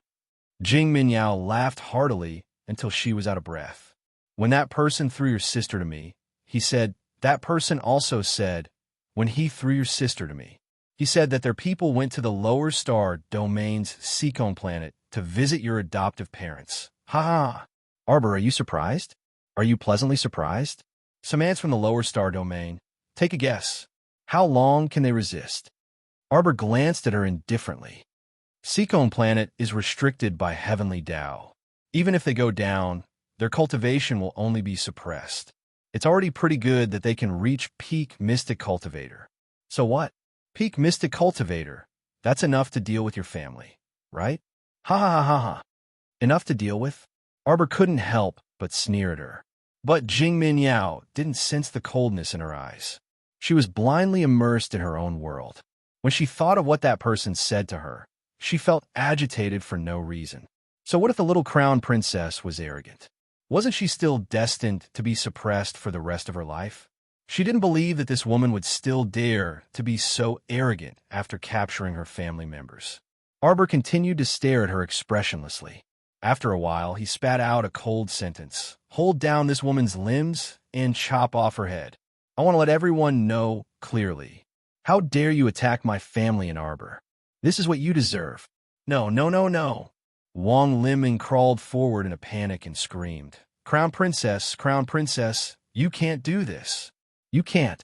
Jing Minyao laughed heartily until she was out of breath. "When that person threw your sister to me, he said, that person also said, when he threw your sister to me, he said that their people went to the lower star domain's Seacon planet to visit your adoptive parents. Ha ha. Arbor, are you surprised? Are you pleasantly surprised? Some ants from the lower star domain. Take a guess. How long can they resist?" Arbor glanced at her indifferently. Seacon planet is restricted by heavenly Tao. Even if they go down, their cultivation will only be suppressed. It's already pretty good that they can reach peak Mystic Cultivator. So what? Peak Mystic Cultivator. That's enough to deal with your family, right? Ha ha ha ha ha. Enough to deal with? Arbor couldn't help but sneer at her. But Jing Minyao didn't sense the coldness in her eyes. She was blindly immersed in her own world. When she thought of what that person said to her, she felt agitated for no reason. So what if the little crown princess was arrogant? Wasn't she still destined to be suppressed for the rest of her life? She didn't believe that this woman would still dare to be so arrogant after capturing her family members. Arbor continued to stare at her expressionlessly. After a while, he spat out a cold sentence. "Hold down this woman's limbs and chop off her head. I want to let everyone know clearly. How dare you attack my family in Arbor? This is what you deserve. No, no, no, no. Wang Liming crawled forward in a panic and screamed, Crown Princess, you can't do this. You can't.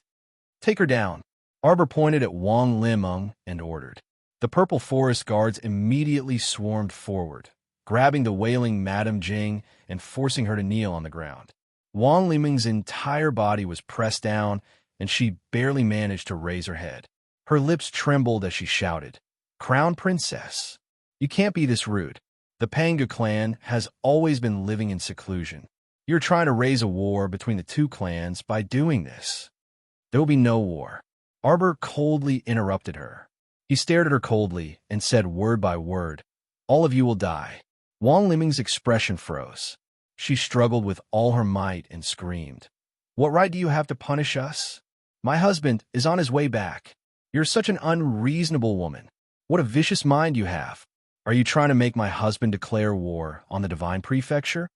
Take her down. Arbor pointed at Wang Liming and ordered. The purple forest guards immediately swarmed forward, grabbing the wailing Madame Jing and forcing her to kneel on the ground. Wang Liming's entire body was pressed down, and she barely managed to raise her head. Her lips trembled as she shouted, Crown Princess, you can't be this rude. The Pangu clan has always been living in seclusion. You're trying to raise a war between the two clans by doing this. There will be no war. Arbor coldly interrupted her. He stared at her coldly and said word by word, all of you will die. Wang Liming's expression froze. She struggled with all her might and screamed, What right do you have to punish us? My husband is on his way back. You're such an unreasonable woman. What a vicious mind you have. Are you trying to make my husband declare war on the divine prefecture?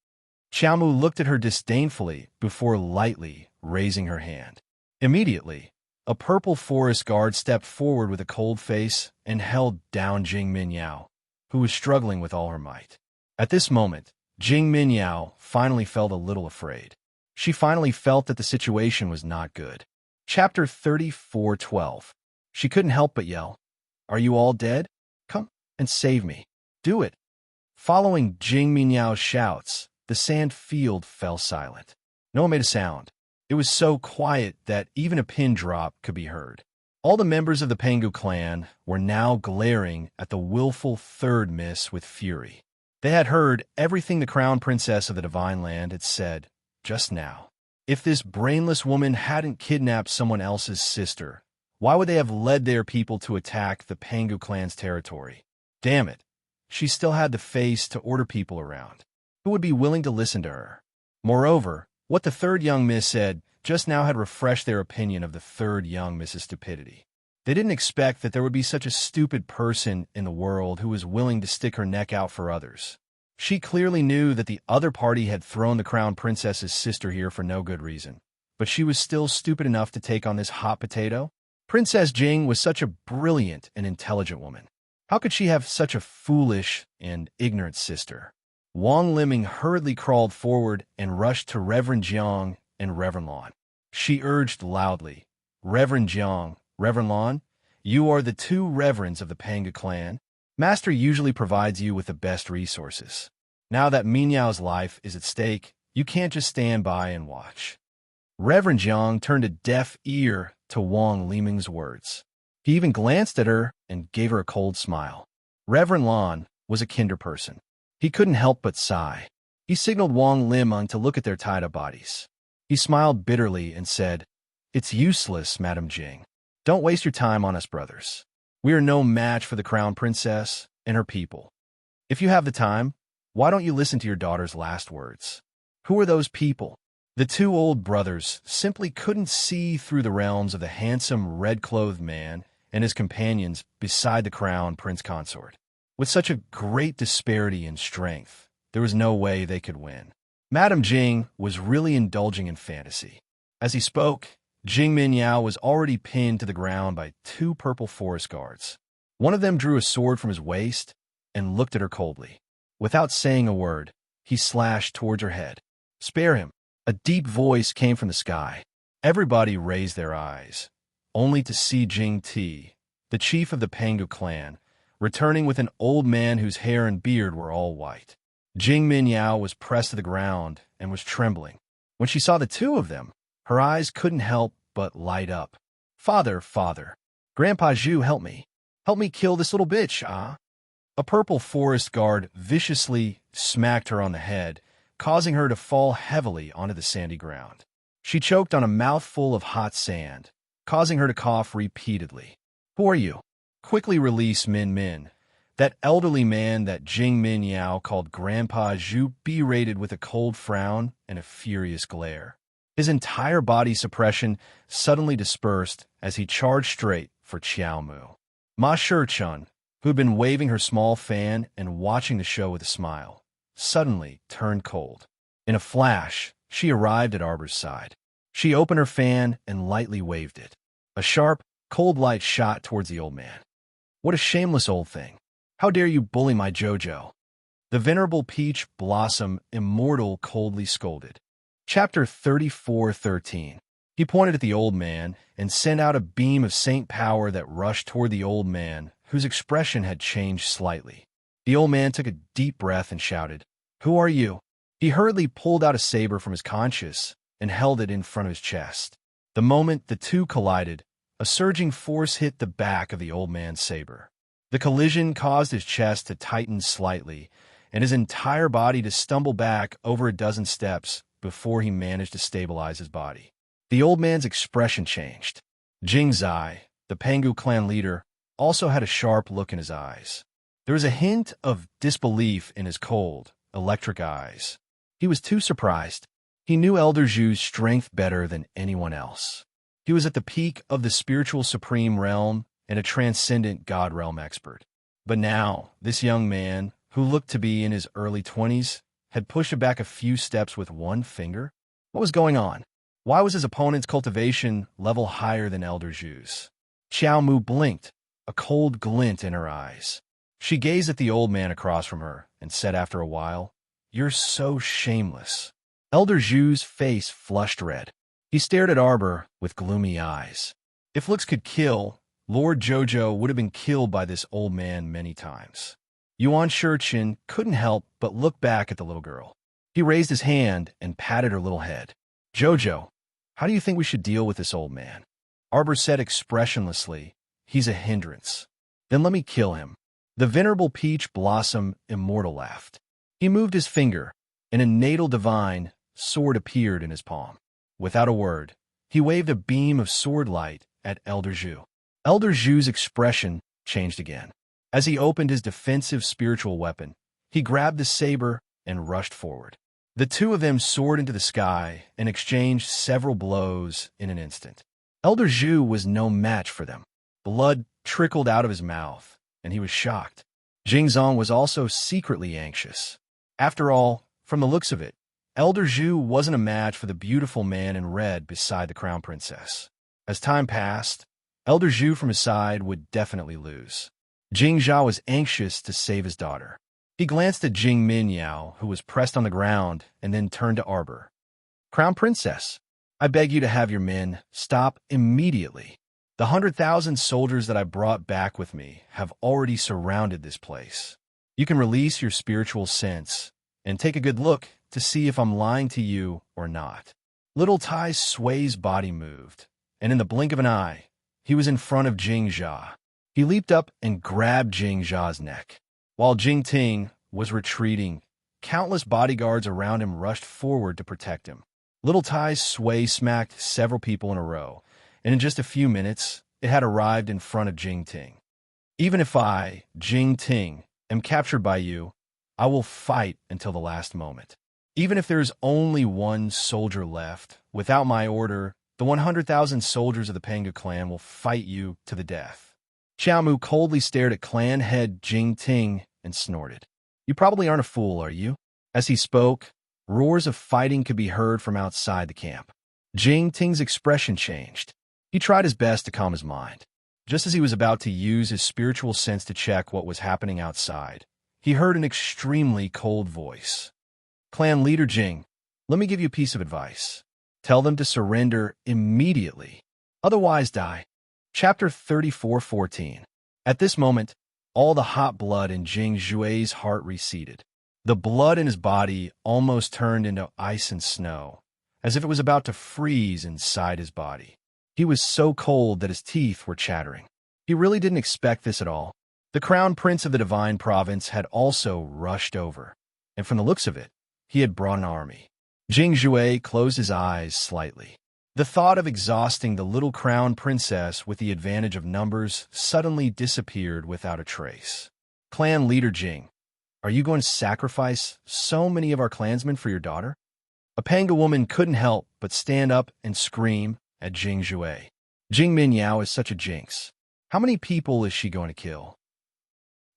Xiaomu looked at her disdainfully before lightly raising her hand. Immediately, a purple forest guard stepped forward with a cold face and held down Jing Minyao, who was struggling with all her might. At this moment, Jing Minyao finally felt a little afraid. She finally felt that the situation was not good. Chapter 34:12. She couldn't help but yell, Are you all dead? Come and save me. Do it. Following Jing Minyao's shouts, the sand field fell silent. No one made a sound. It was so quiet that even a pin drop could be heard. All the members of the Pangu clan were now glaring at the willful third miss with fury. They had heard everything the crown princess of the Divine Land had said just now. If this brainless woman hadn't kidnapped someone else's sister, why would they have led their people to attack the Pangu clan's territory? Damn it. She still had the face to order people around. Who would be willing to listen to her? Moreover, what the third young miss said just now had refreshed their opinion of the third young Mrs. Stupidity. They didn't expect that there would be such a stupid person in the world who was willing to stick her neck out for others. She clearly knew that the other party had thrown the crown princess's sister here for no good reason, but she was still stupid enough to take on this hot potato. Princess Jing was such a brilliant and intelligent woman. How could she have such a foolish and ignorant sister? Wang Liming hurriedly crawled forward and rushed to Reverend Jiang and Reverend Lan. She urged loudly, Reverend Jiang, Reverend Lan, you are the two reverends of the Pangu clan. Master usually provides you with the best resources. Now that Minyao's life is at stake, you can't just stand by and watch. Reverend Jiang turned a deaf ear to Wang Liming's words. He even glanced at her and gave her a cold smile. Reverend Lan was a kinder person. He couldn't help but sigh. He signaled Wang Liming to look at their tied-up bodies. He smiled bitterly and said, It's useless, Madame Jing. Don't waste your time on us brothers. We are no match for the crown princess and her people. If you have the time, why don't you listen to your daughter's last words? Who are those people? The two old brothers simply couldn't see through the realms of the handsome red-clothed man and his companions beside the crown prince consort. With such a great disparity in strength, there was no way they could win. Madame Jing was really indulging in fantasy. As he spoke, Jing Minyao was already pinned to the ground by two purple forest guards. One of them drew a sword from his waist and looked at her coldly. Without saying a word, he slashed towards her head. Spare him. A deep voice came from the sky. Everybody raised their eyes, only to see Jing Ti, the chief of the Pangu clan, returning with an old man whose hair and beard were all white. Jing Minyao was pressed to the ground and was trembling. When she saw the two of them, her eyes couldn't help but light up. Father, Grandpa Zhu, help me. Help me kill this little bitch, ah? A purple forest guard viciously smacked her on the head, causing her to fall heavily onto the sandy ground. She choked on a mouthful of hot sand, causing her to cough repeatedly. Who are you? Quickly release Min Min. That elderly man that Jing Minyao called Grandpa Zhu berated with a cold frown and a furious glare. His entire body suppression suddenly dispersed as he charged straight for Qiao Mu. Ma Shi-chun, who had been waving her small fan and watching the show with a smile, suddenly turned cold. In a flash, she arrived at Arbor's side. She opened her fan and lightly waved it. A sharp, cold light shot towards the old man. What a shameless old thing. How dare you bully my Jojo? The venerable peach blossom immortal coldly scolded. Chapter 34:13. He pointed at the old man and sent out a beam of saint power that rushed toward the old man, whose expression had changed slightly. The old man took a deep breath and shouted, "Who are you?" He hurriedly pulled out a saber from his conscience and held it in front of his chest. The moment the two collided, a surging force hit the back of the old man's saber. The collision caused his chest to tighten slightly and his entire body to stumble back over a dozen steps before he managed to stabilize his body. The old man's expression changed. Jing Zai, the Pangu clan leader, also had a sharp look in his eyes. There was a hint of disbelief in his cold, electric eyes. He was too surprised. He knew Elder Zhu's strength better than anyone else. He was at the peak of the spiritual supreme realm and a transcendent God realm expert. But now, this young man, who looked to be in his early 20s, had pushed back a few steps with one finger? What was going on? Why was his opponent's cultivation level higher than Elder Zhu's? Xiao Mu blinked, a cold glint in her eyes. She gazed at the old man across from her and said after a while, "You're so shameless." Elder Zhu's face flushed red. He stared at Arbor with gloomy eyes. If looks could kill, Lord Jojo would have been killed by this old man many times. Yuan Shichin couldn't help but look back at the little girl. He raised his hand and patted her little head. "Jojo, how do you think we should deal with this old man?" Arbor said expressionlessly, "He's a hindrance." "Then let me kill him." The venerable peach blossom immortal laughed. He moved his finger, and a natal divine sword appeared in his palm. Without a word, he waved a beam of sword light at Elder Zhu. Elder Zhu's expression changed again. As he opened his defensive spiritual weapon, he grabbed the saber and rushed forward. The two of them soared into the sky and exchanged several blows in an instant. Elder Zhu was no match for them. Blood trickled out of his mouth, and he was shocked. Jingzong was also secretly anxious. After all, from the looks of it, Elder Zhu wasn't a match for the beautiful man in red beside the crown princess. As time passed, Elder Zhu from his side would definitely lose. Jing Zhao was anxious to save his daughter. He glanced at Jing Minyao, who was pressed on the ground, and then turned to Arbor. "Crown Princess, I beg you to have your men stop immediately. The 100,000 soldiers that I brought back with me have already surrounded this place. You can release your spiritual sense and take a good look to see if I'm lying to you or not." Little Tai Sui's body moved, and in the blink of an eye, he was in front of Jing Zha. He leaped up and grabbed Jing Zha's neck. While Jing Ting was retreating, countless bodyguards around him rushed forward to protect him. Little Tai Sui smacked several people in a row, and in just a few minutes, it had arrived in front of Jing Ting. "Even if I, Jing Ting, am captured by you, I will fight until the last moment. Even if there is only one soldier left, without my order, the 100,000 soldiers of the Pangu clan will fight you to the death." Xiao Mu coldly stared at clan head Jing Ting and snorted. "You probably aren't a fool, are you?" As he spoke, roars of fighting could be heard from outside the camp. Jing Ting's expression changed. He tried his best to calm his mind. Just as he was about to use his spiritual sense to check what was happening outside, he heard an extremely cold voice. "Clan leader Jing, let me give you a piece of advice. Tell them to surrender immediately. Otherwise die." Chapter 34:14. At this moment, all the hot blood in Jing Zhui's heart receded. The blood in his body almost turned into ice and snow, as if it was about to freeze inside his body. He was so cold that his teeth were chattering. He really didn't expect this at all. The crown prince of the divine province had also rushed over, and from the looks of it, he had brought an army. Jing Zhui closed his eyes slightly. The thought of exhausting the little crown princess with the advantage of numbers suddenly disappeared without a trace. "Clan leader Jing, are you going to sacrifice so many of our clansmen for your daughter?" A Panga woman couldn't help but stand up and scream at Jing Zhui. "Jing Minyao is such a jinx. How many people is she going to kill?"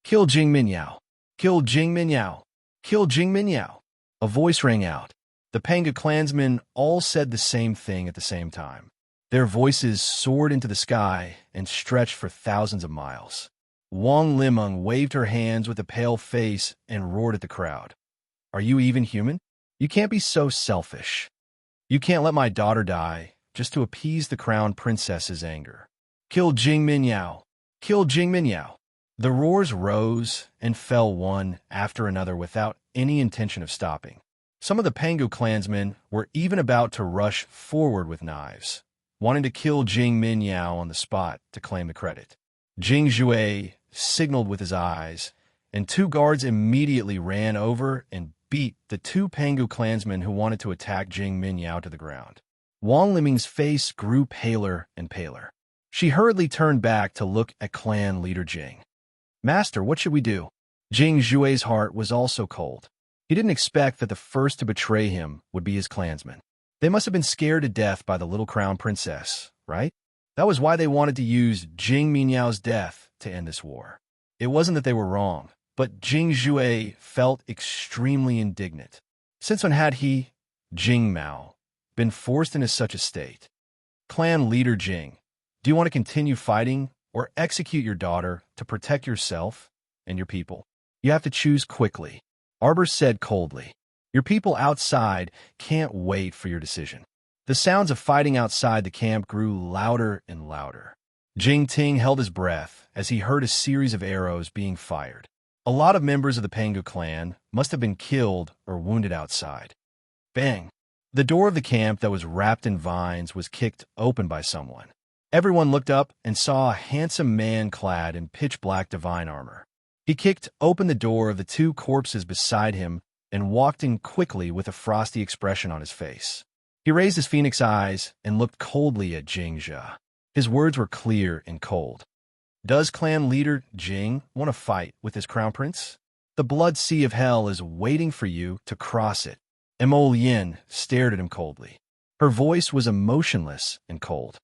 "Kill Jing Minyao! Kill Jing Minyao! Kill Jing Minyao!" A voice rang out. The Panga clansmen all said the same thing at the same time. Their voices soared into the sky and stretched for thousands of miles. Wang Limeng waved her hands with a pale face and roared at the crowd. Are you even human? You can't be so selfish. You can't let my daughter die just to appease the crown princess's anger. Kill Jing Minyao! Kill Jing Minyao! The roars rose and fell one after another without any intention of stopping. Some of the Pangu clansmen were even about to rush forward with knives, wanting to kill Jing Minyao on the spot to claim the credit. Jing Jue signaled with his eyes, and two guards immediately ran over and beat the two Pangu clansmen who wanted to attack Jing Minyao to the ground. Wang Liming's face grew paler and paler. She hurriedly turned back to look at clan leader Jing. Master, what should we do? Jing Jue's heart was also cold. He didn't expect that the first to betray him would be his clansmen. They must have been scared to death by the little crown princess, right? That was why they wanted to use Jing Minyao's death to end this war. It wasn't that they were wrong, but Jing Jue felt extremely indignant. Since when had he, Jing Mao, been forced into such a state? Clan leader Jing, do you want to continue fighting or execute your daughter to protect yourself and your people? You have to choose quickly. Arbor said coldly. Your people outside can't wait for your decision. The sounds of fighting outside the camp grew louder and louder. Jing Ting held his breath as he heard a series of arrows being fired. A lot of members of the Pangu clan must have been killed or wounded outside. Bang! The door of the camp that was wrapped in vines was kicked open by someone. Everyone looked up and saw a handsome man clad in pitch-black divine armor. He kicked open the door of the two corpses beside him and walked in quickly with a frosty expression on his face. He raised his phoenix eyes and looked coldly at Jing Jia. His words were clear and cold. Does clan leader Jing want to fight with his crown prince? The blood sea of hell is waiting for you to cross it. Mo Yin stared at him coldly. Her voice was emotionless and cold.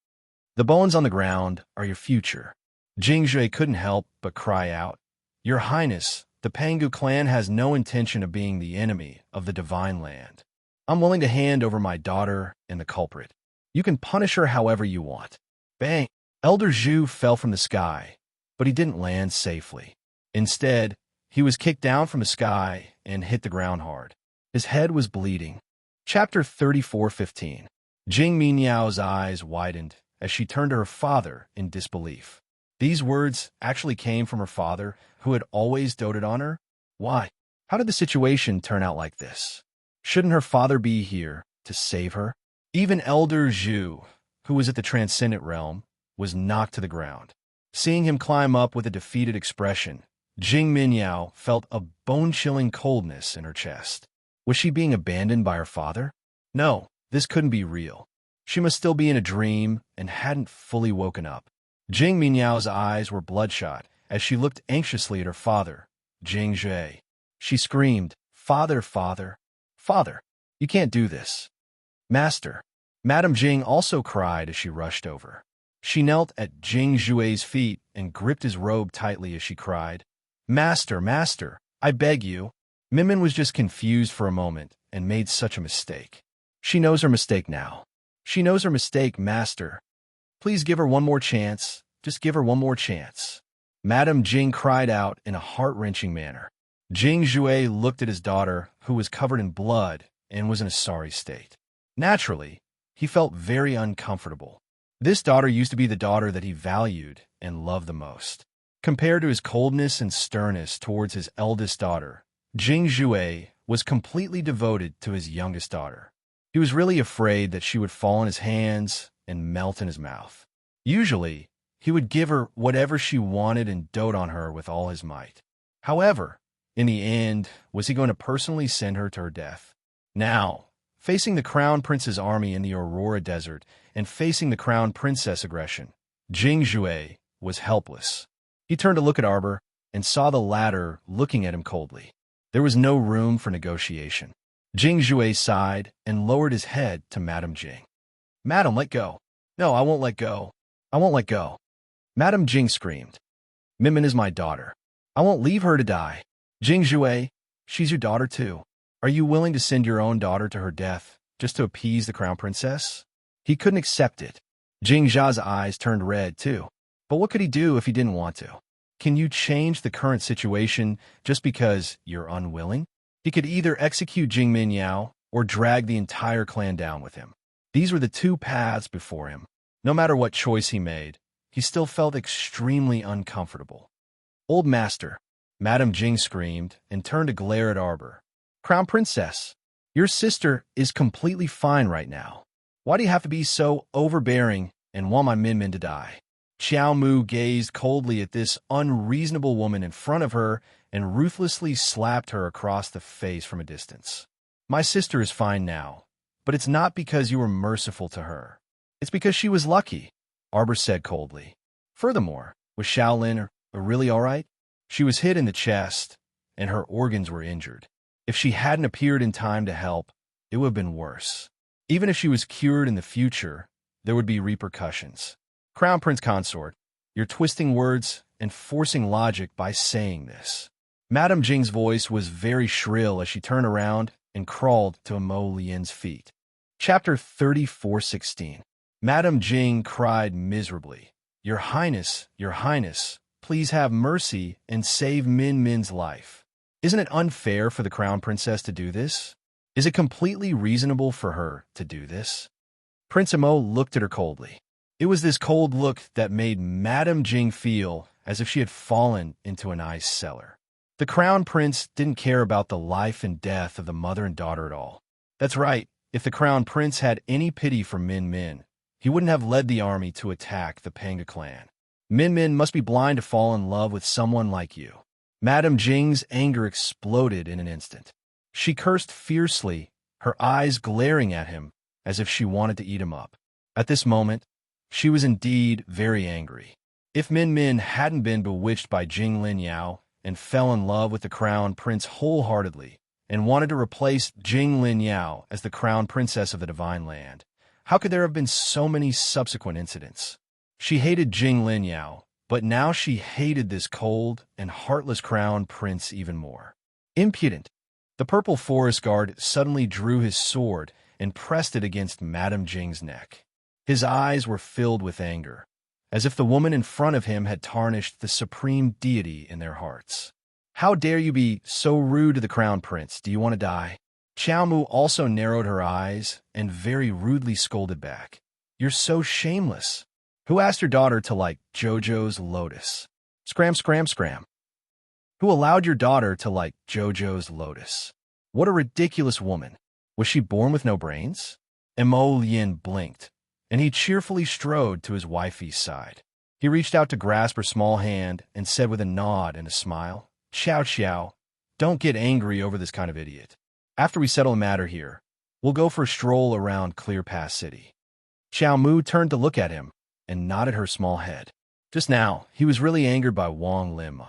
The bones on the ground are your future. Jing Jue couldn't help but cry out, Your Highness, the Pangu clan has no intention of being the enemy of the divine land. I'm willing to hand over my daughter and the culprit. You can punish her however you want. Bang! Elder Zhu fell from the sky, but he didn't land safely. Instead, he was kicked down from the sky and hit the ground hard. His head was bleeding. Chapter 34:15. Jing Minyao's eyes widened as she turned to her father in disbelief. These words actually came from her father, who had always doted on her? Why? How did the situation turn out like this? Shouldn't her father be here to save her? Even Elder Zhu, who was at the Transcendent Realm, was knocked to the ground. Seeing him climb up with a defeated expression, Jing Minyao felt a bone-chilling coldness in her chest. Was she being abandoned by her father? No, this couldn't be real. She must still be in a dream and hadn't fully woken up. Jing Minyao's eyes were bloodshot as she looked anxiously at her father, Jing Jue. She screamed, Father, father, father, you can't do this. Master. Madame Jing also cried as she rushed over. She knelt at Jing Jue's feet and gripped his robe tightly as she cried, Master, master, I beg you. Mimin was just confused for a moment and made such a mistake. She knows her mistake now. She knows her mistake, master. Please give her one more chance. Just give her one more chance. Madame Jing cried out in a heart-wrenching manner. Jing Jue looked at his daughter, who was covered in blood and was in a sorry state. Naturally, he felt very uncomfortable. This daughter used to be the daughter that he valued and loved the most. Compared to his coldness and sternness towards his eldest daughter, Jing Jue was completely devoted to his youngest daughter. He was really afraid that she would fall in his hands and melt in his mouth. Usually, he would give her whatever she wanted and dote on her with all his might. However, in the end, was he going to personally send her to her death? Now, facing the Crown Prince's army in the Aurora Desert and facing the Crown Princess aggression, Jing Jue was helpless. He turned to look at Arbor and saw the latter looking at him coldly. There was no room for negotiation. Jing Jue sighed and lowered his head to Madame Jing. Madam, let go. No, I won't let go. I won't let go. Madame Jing screamed. Mimin is my daughter. I won't leave her to die. Jing Jue, she's your daughter too. Are you willing to send your own daughter to her death just to appease the Crown Princess? He couldn't accept it. Jing Jia's eyes turned red too. But what could he do if he didn't want to? Can you change the current situation just because you're unwilling? He could either execute Jing Minyao or drag the entire clan down with him. These were the two paths before him. No matter what choice he made, he still felt extremely uncomfortable. Old Master, Madame Jing screamed and turned to glare at Arbor. Crown Princess, your sister is completely fine right now. Why do you have to be so overbearing and want my Min Min to die? Xiao Mu gazed coldly at this unreasonable woman in front of her and ruthlessly slapped her across the face from a distance. My sister is fine now, but it's not because you were merciful to her. It's because she was lucky, Arbor said coldly. Furthermore, was Shaolin really all right? She was hit in the chest, and her organs were injured. If she hadn't appeared in time to help, it would have been worse. Even if she was cured in the future, there would be repercussions. Crown Prince Consort, you're twisting words and forcing logic by saying this. Madame Jing's voice was very shrill as she turned around and crawled to Mo Lian's feet. Chapter 34:16. Madame Jing cried miserably. Your Highness, please have mercy and save Min Min's life. Isn't it unfair for the Crown Princess to do this? Is it completely reasonable for her to do this? Prince Mo looked at her coldly. It was this cold look that made Madame Jing feel as if she had fallen into an ice cellar. The Crown Prince didn't care about the life and death of the mother and daughter at all. That's right, if the Crown Prince had any pity for Min Min, he wouldn't have led the army to attack the Panga clan. Min Min must be blind to fall in love with someone like you. Madame Jing's anger exploded in an instant. She cursed fiercely, her eyes glaring at him as if she wanted to eat him up. At this moment, she was indeed very angry. If Min Min hadn't been bewitched by Jing Linyao and fell in love with the Crown Prince wholeheartedly and wanted to replace Jing Linyao as the Crown Princess of the Divine Land, how could there have been so many subsequent incidents? She hated Jing Linyao, but now she hated this cold and heartless Crown Prince even more. Impudent! The purple forest guard suddenly drew his sword and pressed it against Madame Jing's neck. His eyes were filled with anger, as if the woman in front of him had tarnished the supreme deity in their hearts. How dare you be so rude to the Crown Prince? Do you want to die? Xiao Mu also narrowed her eyes and very rudely scolded back. You're so shameless. Who asked your daughter to like Jojo's lotus? Scram, scram, scram. Who allowed your daughter to like Jojo's lotus? What a ridiculous woman. Was she born with no brains? And Mo Lian blinked, and he cheerfully strode to his wifey's side. He reached out to grasp her small hand and said with a nod and a smile, Xiao Xiao, don't get angry over this kind of idiot. After we settle the matter here, we'll go for a stroll around Clear Pass City. Xiao Mu turned to look at him and nodded her small head. Just now, he was really angered by Wang Lim.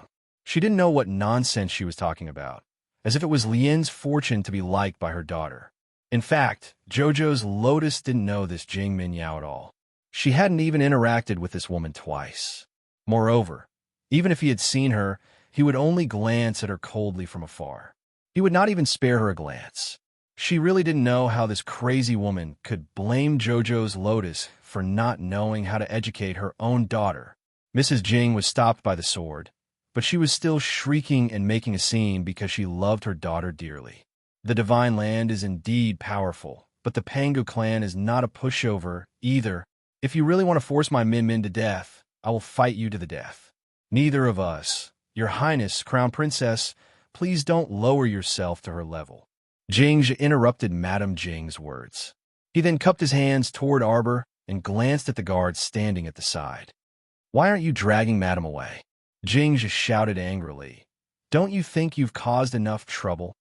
She didn't know what nonsense she was talking about, as if it was Lian's fortune to be liked by her daughter. In fact, Jojo's lotus didn't know this Jing Minyao at all. She hadn't even interacted with this woman twice. Moreover, even if he had seen her, he would only glance at her coldly from afar. He would not even spare her a glance. She really didn't know how this crazy woman could blame Jojo's lotus for not knowing how to educate her own daughter. Mrs. Jing was stopped by the sword, but she was still shrieking and making a scene because she loved her daughter dearly. The Divine Land is indeed powerful, but the Pangu clan is not a pushover either. If you really want to force my Min Min to death, I will fight you to the death. Neither of us. Your Highness, Crown Princess, please don't lower yourself to her level. Jing interrupted Madame Jing's words. He then cupped his hands toward Arbor and glanced at the guards standing at the side. Why aren't you dragging Madame away? Jing shouted angrily. Don't you think you've caused enough trouble?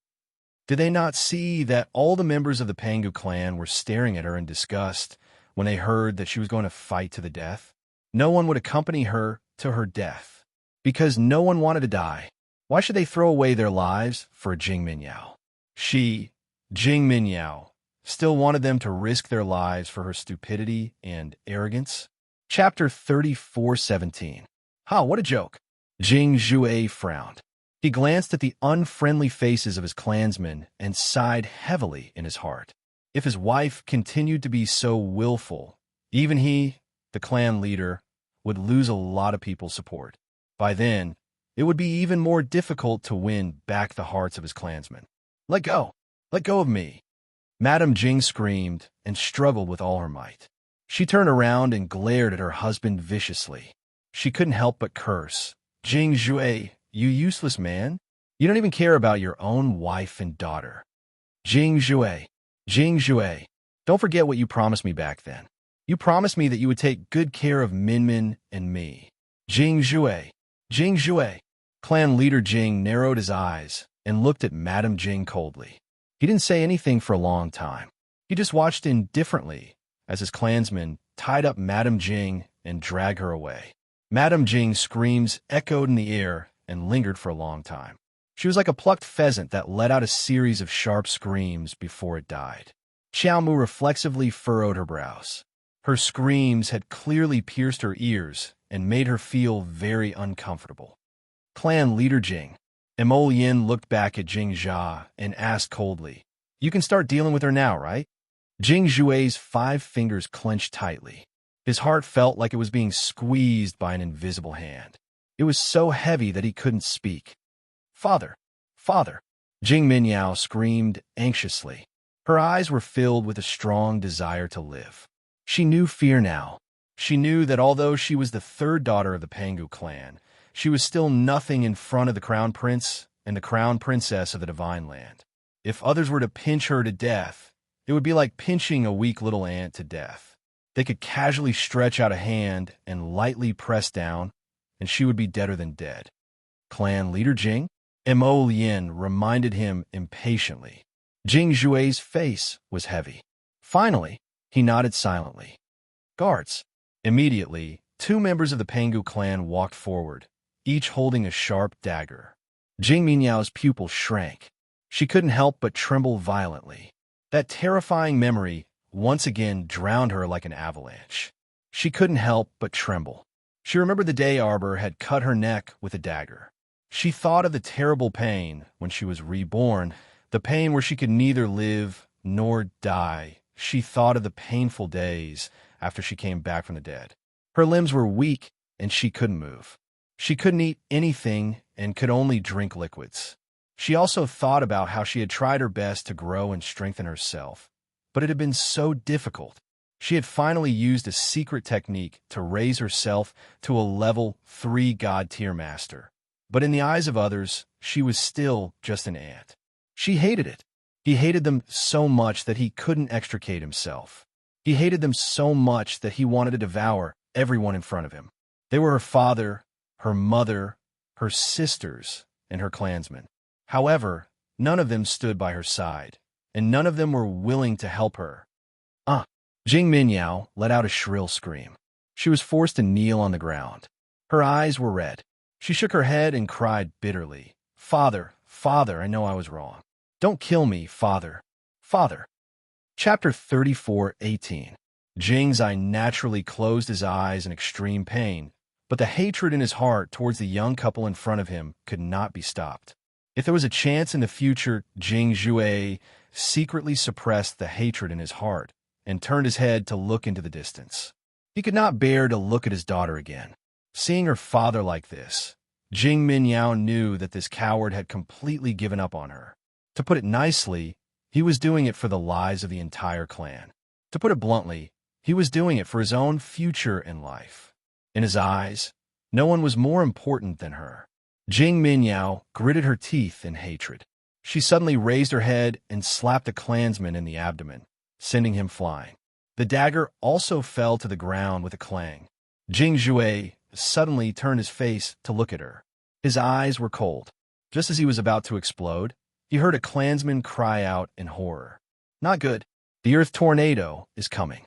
Did they not see that all the members of the Pangu clan were staring at her in disgust when they heard that she was going to fight to the death? No one would accompany her to her death, because no one wanted to die. Why should they throw away their lives for a Jing Minyao? She, Jing Minyao, still wanted them to risk their lives for her stupidity and arrogance? Chapter 34:17. Ha, what a joke. Jing Zhuai frowned. He glanced at the unfriendly faces of his clansmen and sighed heavily in his heart. If his wife continued to be so willful, even he, the clan leader, would lose a lot of people's support. By then, it would be even more difficult to win back the hearts of his clansmen. Let go! Let go of me! Madame Jing screamed and struggled with all her might. She turned around and glared at her husband viciously. She couldn't help but curse. Jing Jue, you useless man! You don't even care about your own wife and daughter. Jing Jue, Jing Jue, don't forget what you promised me back then. You promised me that you would take good care of Minmin and me. Jing Jue, Jing Jue. Clan leader Jing narrowed his eyes and looked at Madame Jing coldly. He didn't say anything for a long time. He just watched indifferently as his clansmen tied up Madame Jing and dragged her away. Madame Jing's screams echoed in the air and lingered for a long time. She was like a plucked pheasant that let out a series of sharp screams before it died. Xiao Mu reflexively furrowed her brows. Her screams had clearly pierced her ears and made her feel very uncomfortable. Clan leader Jing. Mo Yin looked back at Jing Jia and asked coldly, "You can start dealing with her now, right?" Jing Jue's 5 fingers clenched tightly. His heart felt like it was being squeezed by an invisible hand. It was so heavy that he couldn't speak. "Father! Father!" Jing Minyao screamed anxiously. Her eyes were filled with a strong desire to live. She knew fear now. She knew that although she was the 3rd daughter of the Pangu clan, she was still nothing in front of the Crown Prince and the Crown Princess of the Divine Land. If others were to pinch her to death, it would be like pinching a weak little ant to death. They could casually stretch out a hand and lightly press down, and she would be deader than dead. Clan leader Jing? Mo Lien reminded him impatiently. Jing Jue's face was heavy. Finally, he nodded silently. Guards. Immediately, 2 members of the Pangu clan walked forward, each holding a sharp dagger. Jing Minyao's pupil shrank. She couldn't help but tremble violently. That terrifying memory once again drowned her like an avalanche. She couldn't help but tremble. She remembered the day Arbor had cut her neck with a dagger. She thought of the terrible pain when she was reborn, the pain where she could neither live nor die. She thought of the painful days after she came back from the dead. Her limbs were weak and she couldn't move. She couldn't eat anything and could only drink liquids. She also thought about how she had tried her best to grow and strengthen herself, but it had been so difficult. She had finally used a secret technique to raise herself to a level 3 God-tier master. But in the eyes of others, she was still just an ant. She hated it. He hated them so much that he couldn't extricate himself. He hated them so much that he wanted to devour everyone in front of him. They were her father, her mother, her sisters, and her clansmen. However, none of them stood by her side, and none of them were willing to help her. Jing Minyao let out a shrill scream. She was forced to kneel on the ground. Her eyes were red. She shook her head and cried bitterly. Father, Father, I know I was wrong. Don't kill me, Father. Father. Chapter 34:18. Jing's eye naturally closed his eyes in extreme pain, but the hatred in his heart towards the young couple in front of him could not be stopped. If there was a chance in the future, Jing Jue secretly suppressed the hatred in his heart and turned his head to look into the distance. He could not bear to look at his daughter again. Seeing her father like this, Jing Minyao knew that this coward had completely given up on her. To put it nicely, he was doing it for the lives of the entire clan. To put it bluntly, he was doing it for his own future in life. In his eyes, no one was more important than her. Jing Minyao gritted her teeth in hatred. She suddenly raised her head and slapped a clansman in the abdomen, sending him flying. The dagger also fell to the ground with a clang. Jing Jue suddenly turned his face to look at her. His eyes were cold. Just as he was about to explode, he heard a clansman cry out in horror. Not good. The Earth Tornado is coming.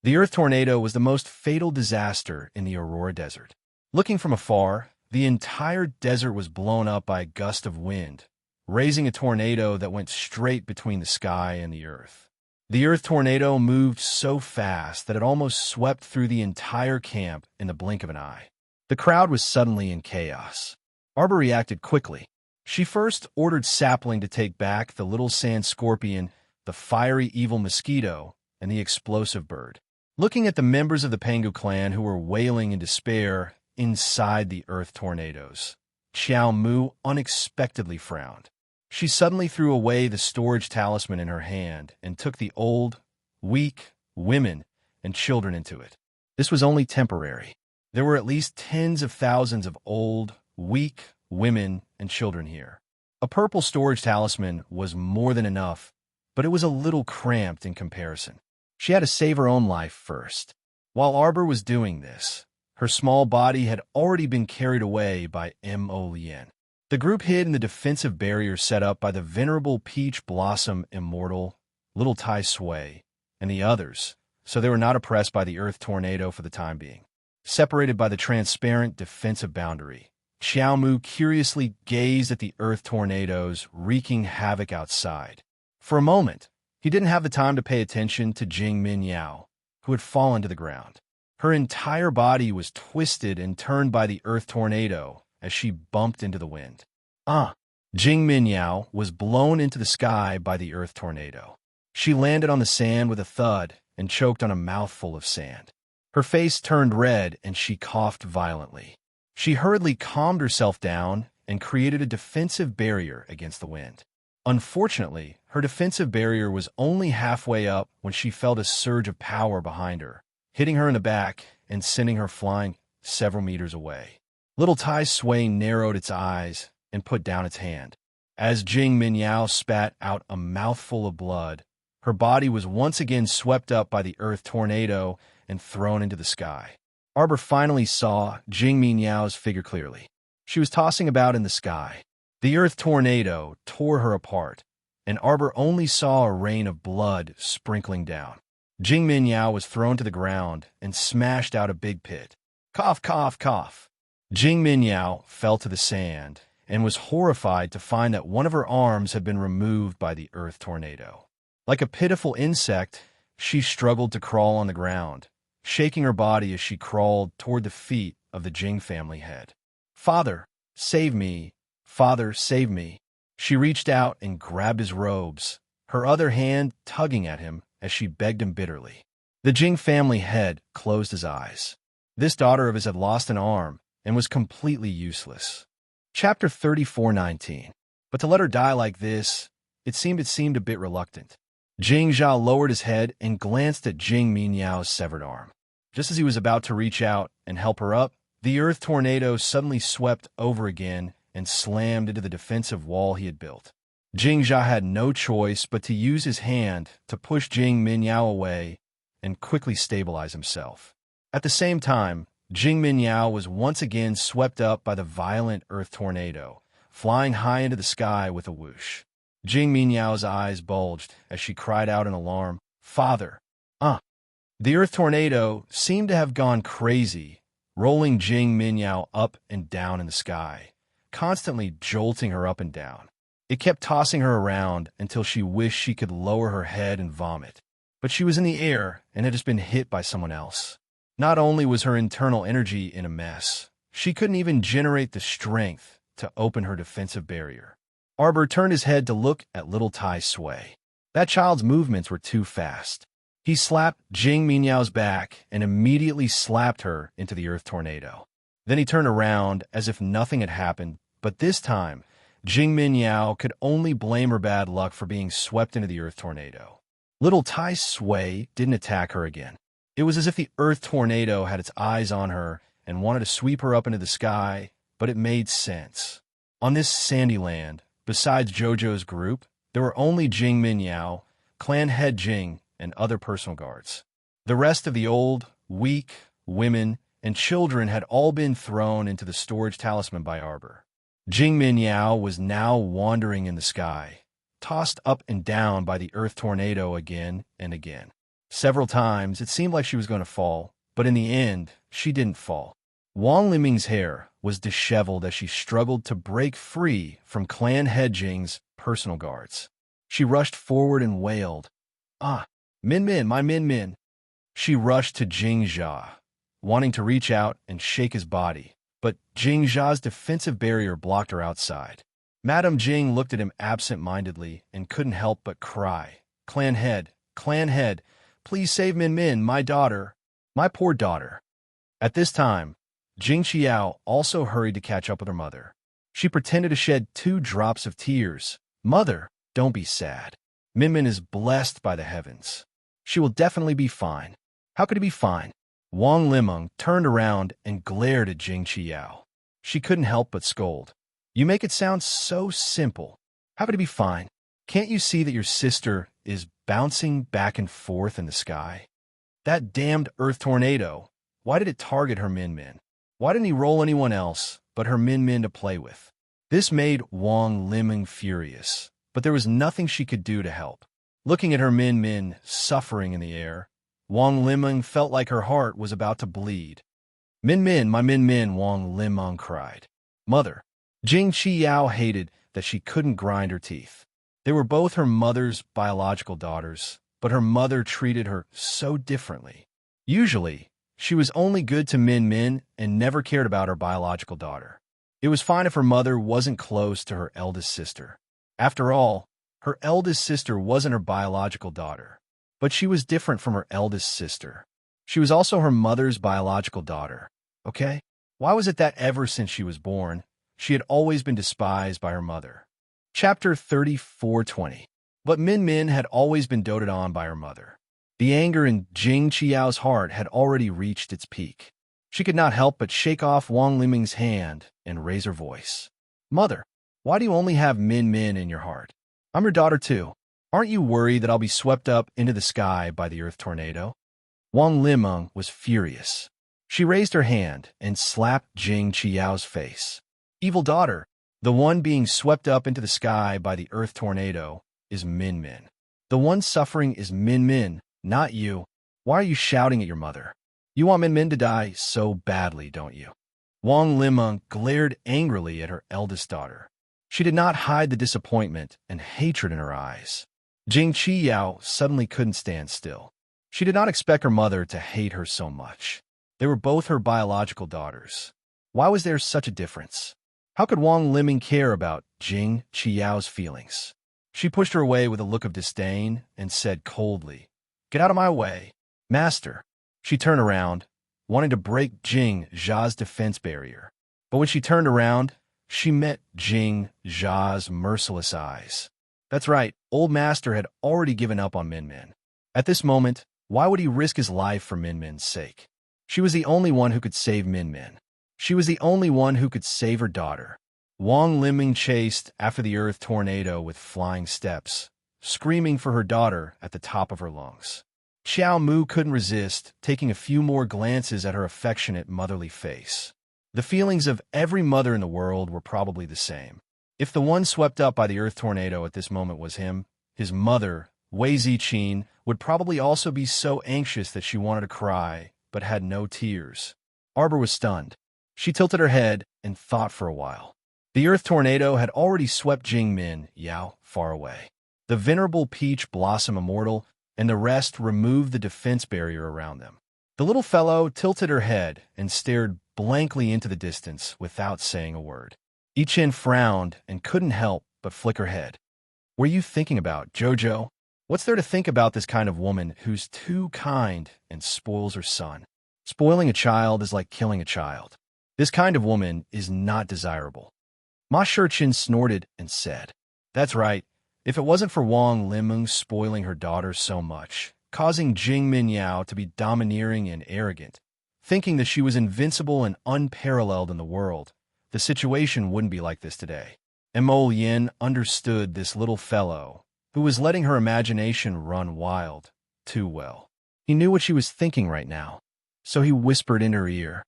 The Earth Tornado was the most fatal disaster in the Aurora Desert. Looking from afar, the entire desert was blown up by a gust of wind, raising a tornado that went straight between the sky and the earth. The Earth Tornado moved so fast that it almost swept through the entire camp in the blink of an eye. The crowd was suddenly in chaos. Arbor reacted quickly. She first ordered Sapling to take back the little sand scorpion, the fiery evil mosquito, and the explosive bird. Looking at the members of the Pangu clan who were wailing in despair inside the Earth Tornadoes, Xiao Mu unexpectedly frowned. She suddenly threw away the storage talisman in her hand and took the old, weak, women, and children into it. This was only temporary. There were at least tens of thousands of old, weak, women, and children here. A purple storage talisman was more than enough, but it was a little cramped in comparison. She had to save her own life first. While Arbor was doing this, her small body had already been carried away by Mo Lien. The group hid in the defensive barrier set up by the venerable Peach Blossom Immortal, Little Tai Sui, and the others, so they were not oppressed by the Earth Tornado for the time being. Separated by the transparent defensive boundary, Xiao Mu curiously gazed at the Earth Tornadoes wreaking havoc outside. For a moment, he didn't have the time to pay attention to Jing Minyao, who had fallen to the ground. Her entire body was twisted and turned by the Earth Tornado as she bumped into the wind. Jing Minyao was blown into the sky by the Earth Tornado. She landed on the sand with a thud and choked on a mouthful of sand. Her face turned red and she coughed violently. She hurriedly calmed herself down and created a defensive barrier against the wind. Unfortunately, her defensive barrier was only halfway up when she felt a surge of power behind her, hitting her in the back and sending her flying several meters away. Little Tai Sui narrowed its eyes and put down its hand. As Jing Minyao spat out a mouthful of blood, her body was once again swept up by the Earth Tornado and thrown into the sky. Arbor finally saw Jing Minyao's figure clearly. She was tossing about in the sky. The Earth Tornado tore her apart, and Arbor only saw a rain of blood sprinkling down. Jing Minyao was thrown to the ground and smashed out a big pit. Cough, cough, cough. Jing Minyao fell to the sand and was horrified to find that one of her arms had been removed by the Earth Tornado. Like a pitiful insect, she struggled to crawl on the ground, shaking her body as she crawled toward the feet of the Jing family head. "Father, save me! Father, save me!" She reached out and grabbed his robes, her other hand tugging at him as she begged him bitterly. The Jing family head closed his eyes. This daughter of his had lost an arm and was completely useless. Chapter 34:19. But to let her die like this, it seemed a bit reluctant. Jing Jia lowered his head and glanced at Jing Minyao's severed arm. Just as he was about to reach out and help her up, the Earth Tornado suddenly swept over again and slammed into the defensive wall he had built. Jing Jia had no choice but to use his hand to push Jing Minyao away and quickly stabilize himself. At the same time, Jing Minyao was once again swept up by the violent Earth Tornado, flying high into the sky with a whoosh. Jing Minyao's eyes bulged as she cried out in alarm, "Father!" The Earth Tornado seemed to have gone crazy, rolling Jing Minyao up and down in the sky, constantly jolting her up and down. It kept tossing her around until she wished she could lower her head and vomit. But she was in the air and had just been hit by someone else. Not only was her internal energy in a mess, she couldn't even generate the strength to open her defensive barrier. Arbor turned his head to look at Little Tai Sui. That child's movements were too fast. He slapped Jing Minyao's back and immediately slapped her into the Earth Tornado. Then he turned around as if nothing had happened, but this time, Jing Minyao could only blame her bad luck for being swept into the Earth Tornado. Little Tai Sui didn't attack her again. It was as if the Earth Tornado had its eyes on her and wanted to sweep her up into the sky, but it made sense. On this sandy land, besides Jojo's group, there were only Jing Minyao, clan head Jing, and other personal guards. The rest of the old, weak, women, and children had all been thrown into the storage talisman by Arbor. Jing Minyao was now wandering in the sky, tossed up and down by the Earth Tornado again and again. Several times, it seemed like she was going to fall, but in the end, she didn't fall. Wang Liming's hair was disheveled as she struggled to break free from Clan Head Jing's personal guards. She rushed forward and wailed, Min Min, my Min Min. She rushed to Jing Jia, wanting to reach out and shake his body, but Jing Jia's defensive barrier blocked her outside. Madame Jing looked at him absent-mindedly and couldn't help but cry, Clan Head, please save Min Min, my daughter, my poor daughter." At this time, Jing Qiao also hurried to catch up with her mother. She pretended to shed 2 drops of tears. Mother, don't be sad. Min Min is blessed by the heavens. She will definitely be fine. How could he be fine? Wang Limeng turned around and glared at Jing Qiao. She couldn't help but scold. You make it sound so simple. How could he be fine? Can't you see that your sister is bouncing back and forth in the sky? That damned earth tornado. Why did it target her Min Min? Why didn't he roll anyone else but her Min Min to play with? This made Wang Limeng furious, but there was nothing she could do to help. Looking at her Min Min suffering in the air, Wang Limeng felt like her heart was about to bleed. Min Min, my Min Min, Wang Limeng cried. Mother. Jing Qiao hated that she couldn't grind her teeth. They were both her mother's biological daughters, but her mother treated her so differently. Usually, she was only good to Min Min and never cared about her biological daughter. It was fine if her mother wasn't close to her eldest sister. After all, her eldest sister wasn't her biological daughter. But she was different from her eldest sister. She was also her mother's biological daughter. Okay? Why was it that ever since she was born, she had always been despised by her mother? Chapter 34:20. But Min Min had always been doted on by her mother. The anger in Jing Qiao's heart had already reached its peak. She could not help but shake off Wang Limeng's hand and raise her voice. Mother, why do you only have Min Min in your heart? I'm your daughter too. Aren't you worried that I'll be swept up into the sky by the earth tornado? Wang Limeng was furious. She raised her hand and slapped Jing Qiao's face. Evil daughter, the one being swept up into the sky by the earth tornado is Min Min. The one suffering is Min Min, not you. Why are you shouting at your mother? You want Min Min to die so badly, don't you? Wang Limeng glared angrily at her eldest daughter. She did not hide the disappointment and hatred in her eyes. Jing Qiao suddenly couldn't stand still. She did not expect her mother to hate her so much. They were both her biological daughters. Why was there such a difference? How could Wang Limeng care about Jing Qiao's feelings? She pushed her away with a look of disdain and said coldly, Get out of my way, master. She turned around, wanting to break Jing Zha's defense barrier. But when she turned around, she met Jing Zha's merciless eyes. That's right, old master had already given up on Min Min. At this moment, why would he risk his life for Min Min's sake? She was the only one who could save Min Min. She was the only one who could save her daughter. Wang Limeng chased after the earth tornado with flying steps, screaming for her daughter at the top of her lungs. Xiao Mu couldn't resist, taking a few more glances at her affectionate motherly face. The feelings of every mother in the world were probably the same. If the one swept up by the earth tornado at this moment was him, his mother, Wei Ziqin, would probably also be so anxious that she wanted to cry, but had no tears. Arbor was stunned. She tilted her head and thought for a while. The earth tornado had already swept Jing Min Yao far away. The venerable peach blossom immortal and the rest removed the defense barrier around them. The little fellow tilted her head and stared blankly into the distance without saying a word. I Chen frowned and couldn't help but flick her head. What are you thinking about, Jojo? What's there to think about this kind of woman who's too kind and spoils her son? Spoiling a child is like killing a child. This kind of woman is not desirable. Ma Shiqin snorted and said, That's right. If it wasn't for Wang Limeng spoiling her daughter so much, causing Jing Minyao to be domineering and arrogant, thinking that she was invincible and unparalleled in the world, the situation wouldn't be like this today. Mo Yin understood this little fellow, who was letting her imagination run wild, too well. He knew what she was thinking right now, so he whispered in her ear,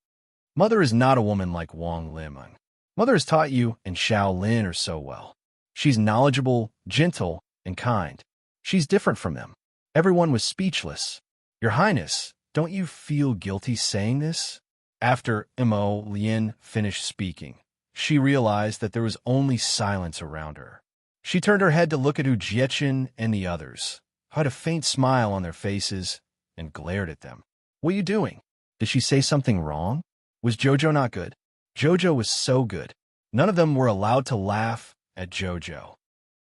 Mother is not a woman like Wang Limeng. Mother has taught you and Shaolin her so well. She's knowledgeable, gentle, and kind. She's different from them. Everyone was speechless. Your Highness, don't you feel guilty saying this? After Mo Lien finished speaking, she realized that there was only silence around her. She turned her head to look at Hu Jiechin and the others, who had a faint smile on their faces, and glared at them. What are you doing? Did she say something wrong? Was Jojo not good? Jojo was so good. None of them were allowed to laugh at Jojo.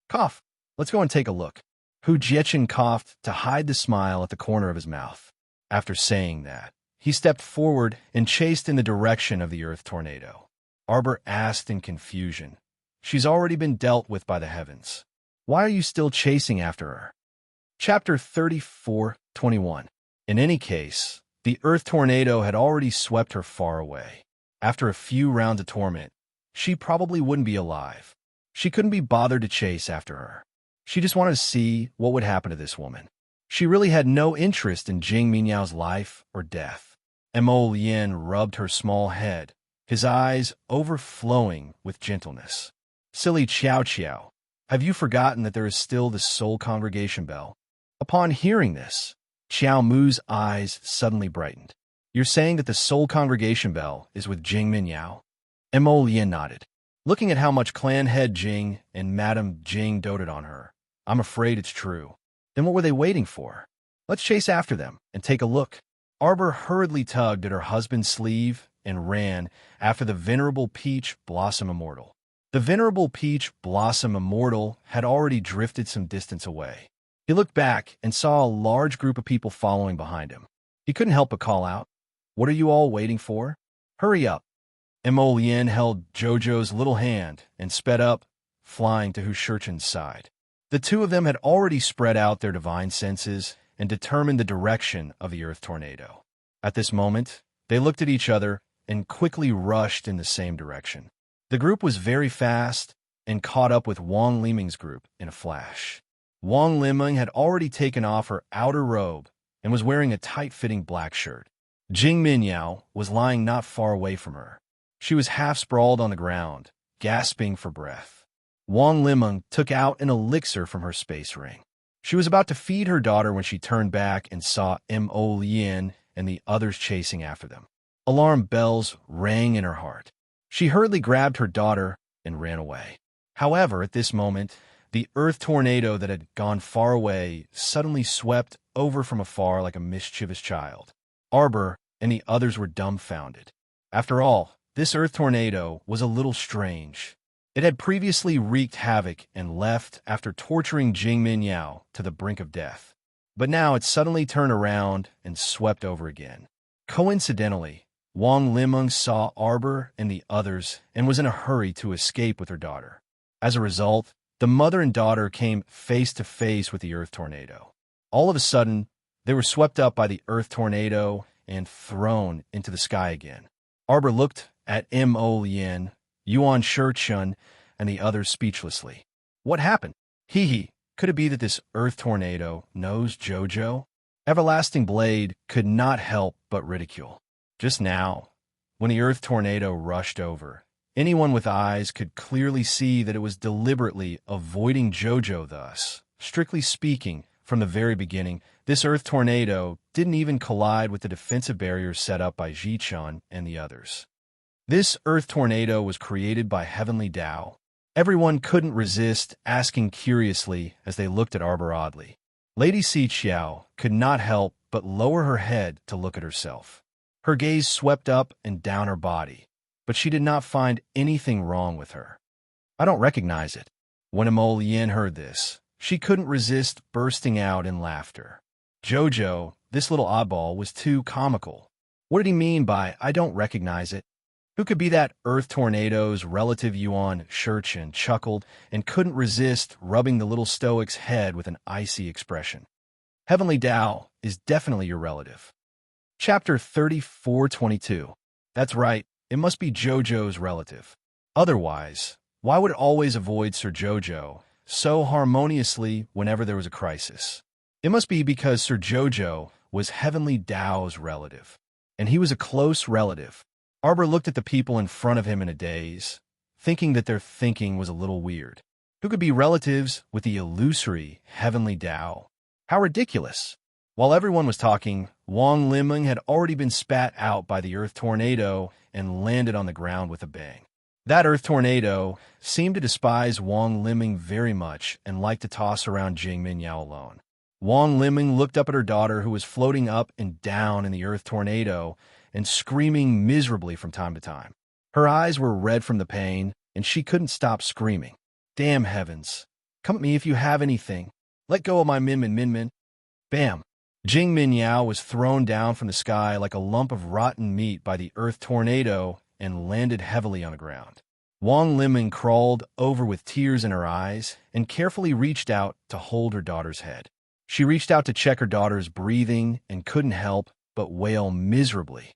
Cough. Let's go and take a look. Hu Jiechin coughed to hide the smile at the corner of his mouth. After saying that, he stepped forward and chased in the direction of the earth tornado. Arbor asked in confusion. She's already been dealt with by the heavens. Why are you still chasing after her? Chapter 34:21. In any case, the earth tornado had already swept her far away. After a few rounds of torment, she probably wouldn't be alive. She couldn't be bothered to chase after her. She just wanted to see what would happen to this woman. She really had no interest in Jing Minyao's life or death. Mo Lien rubbed her small head, his eyes overflowing with gentleness. Silly Qiao Qiao, have you forgotten that there is still the Soul Congregation bell? Upon hearing this, Qiao Mu's eyes suddenly brightened. You're saying that the Soul Congregation bell is with Jing Minyao? Mo Lien nodded. Looking at how much clan head Jing and Madame Jing doted on her, I'm afraid it's true. Then what were they waiting for? Let's chase after them and take a look. Arbor hurriedly tugged at her husband's sleeve and ran after the venerable Peach Blossom Immortal. The venerable Peach Blossom Immortal had already drifted some distance away. He looked back and saw a large group of people following behind him. He couldn't help but call out, "What are you all waiting for? Hurry up!" Mo Lien held Jojo's little hand and sped up, flying to Hu Shichen's side. The two of them had already spread out their divine senses and determined the direction of the earth tornado. At this moment, they looked at each other and quickly rushed in the same direction. The group was very fast and caught up with Wang Liming's group in a flash. Wang Liming had already taken off her outer robe and was wearing a tight-fitting black shirt. Jing Minyao was lying not far away from her. She was half sprawled on the ground, gasping for breath. Wang Liming took out an elixir from her space ring. She was about to feed her daughter when she turned back and saw Mo Lien and the others chasing after them. Alarm bells rang in her heart. She hurriedly grabbed her daughter and ran away. However, at this moment, the earth tornado that had gone far away suddenly swept over from afar like a mischievous child. Arbor and the others were dumbfounded. After all, this earth tornado was a little strange. It had previously wreaked havoc and left after torturing Jing Minyao to the brink of death. But now it suddenly turned around and swept over again. Coincidentally, Wang Liming saw Arbor and the others and was in a hurry to escape with her daughter. As a result, the mother and daughter came face to face with the earth tornado. All of a sudden, they were swept up by the earth tornado and thrown into the sky again. Arbor looked at Mo Lien, Yuan Shichun, and the others speechlessly. What happened? Hee, could it be that this earth tornado knows Jojo? Everlasting Blade could not help but ridicule. Just now, when the earth tornado rushed over, anyone with eyes could clearly see that it was deliberately avoiding Jojo thus. Strictly speaking, from the very beginning, this earth tornado didn't even collide with the defensive barriers set up by Jichun and the others. This earth tornado was created by Heavenly Tao. Everyone couldn't resist asking curiously as they looked at Arbor oddly. Lady Si Qiao could not help but lower her head to look at herself. Her gaze swept up and down her body, but she did not find anything wrong with her. I don't recognize it. When Mo Lien heard this, she couldn't resist bursting out in laughter. Jojo, this little oddball, was too comical. What did he mean by, I don't recognize it? Who could be that earth tornado's relative? Yuan Shichun chuckled and couldn't resist rubbing the little stoic's head with an icy expression. Heavenly Tao is definitely your relative. Chapter 34:22. That's right, it must be Jojo's relative. Otherwise, why would it always avoid Sir Jojo so harmoniously whenever there was a crisis? It must be because Sir Jojo was Heavenly Tao's relative, and he was a close relative. Arbor looked at the people in front of him in a daze, thinking that their thinking was a little weird. Who could be relatives with the illusory Heavenly Tao? How ridiculous! While everyone was talking, Wang Liming had already been spat out by the earth tornado and landed on the ground with a bang. That earth tornado seemed to despise Wang Liming very much and liked to toss around Jing Minyao alone. Wang Liming looked up at her daughter, who was floating up and down in the earth tornado and screaming miserably from time to time. Her eyes were red from the pain, and she couldn't stop screaming. Damn heavens. Come at me if you have anything. Let go of my Min. Bam. Jing Minyao was thrown down from the sky like a lump of rotten meat by the earth tornado and landed heavily on the ground. Wang Liming crawled over with tears in her eyes and carefully reached out to hold her daughter's head. She reached out to check her daughter's breathing and couldn't help but wail miserably.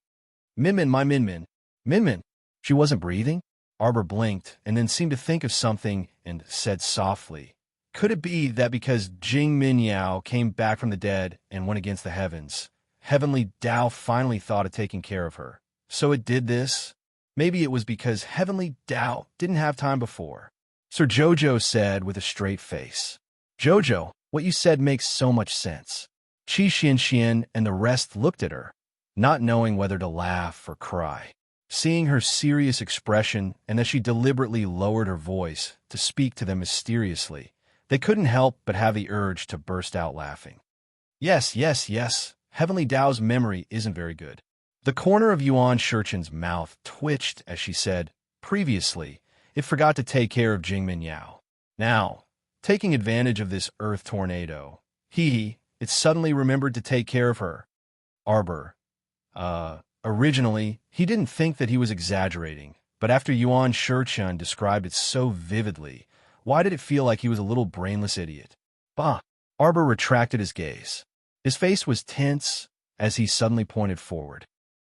"Minmin, my Minmin. Minmin." She wasn't breathing? Arbor blinked and then seemed to think of something and said softly, "Could it be that because Jing Minyao came back from the dead and went against the heavens, Heavenly Tao finally thought of taking care of her? So it did this? Maybe it was because Heavenly Tao didn't have time before." Sir Jojo said with a straight face. "Jojo, what you said makes so much sense." Qi Xian and the rest looked at her, not knowing whether to laugh or cry. Seeing her serious expression and that she deliberately lowered her voice to speak to them mysteriously, they couldn't help but have the urge to burst out laughing. Yes. Heavenly Tao's memory isn't very good." The corner of Yuan Shichen's mouth twitched as she said, "Previously, it forgot to take care of Jingmin Yao. Now, taking advantage of this earth tornado, it suddenly remembered to take care of her." Arbor, originally, he didn't think that he was exaggerating, but after Yuan Shichen described it so vividly, why did it feel like he was a little brainless idiot? Bah! Arbor retracted his gaze. His face was tense as he suddenly pointed forward.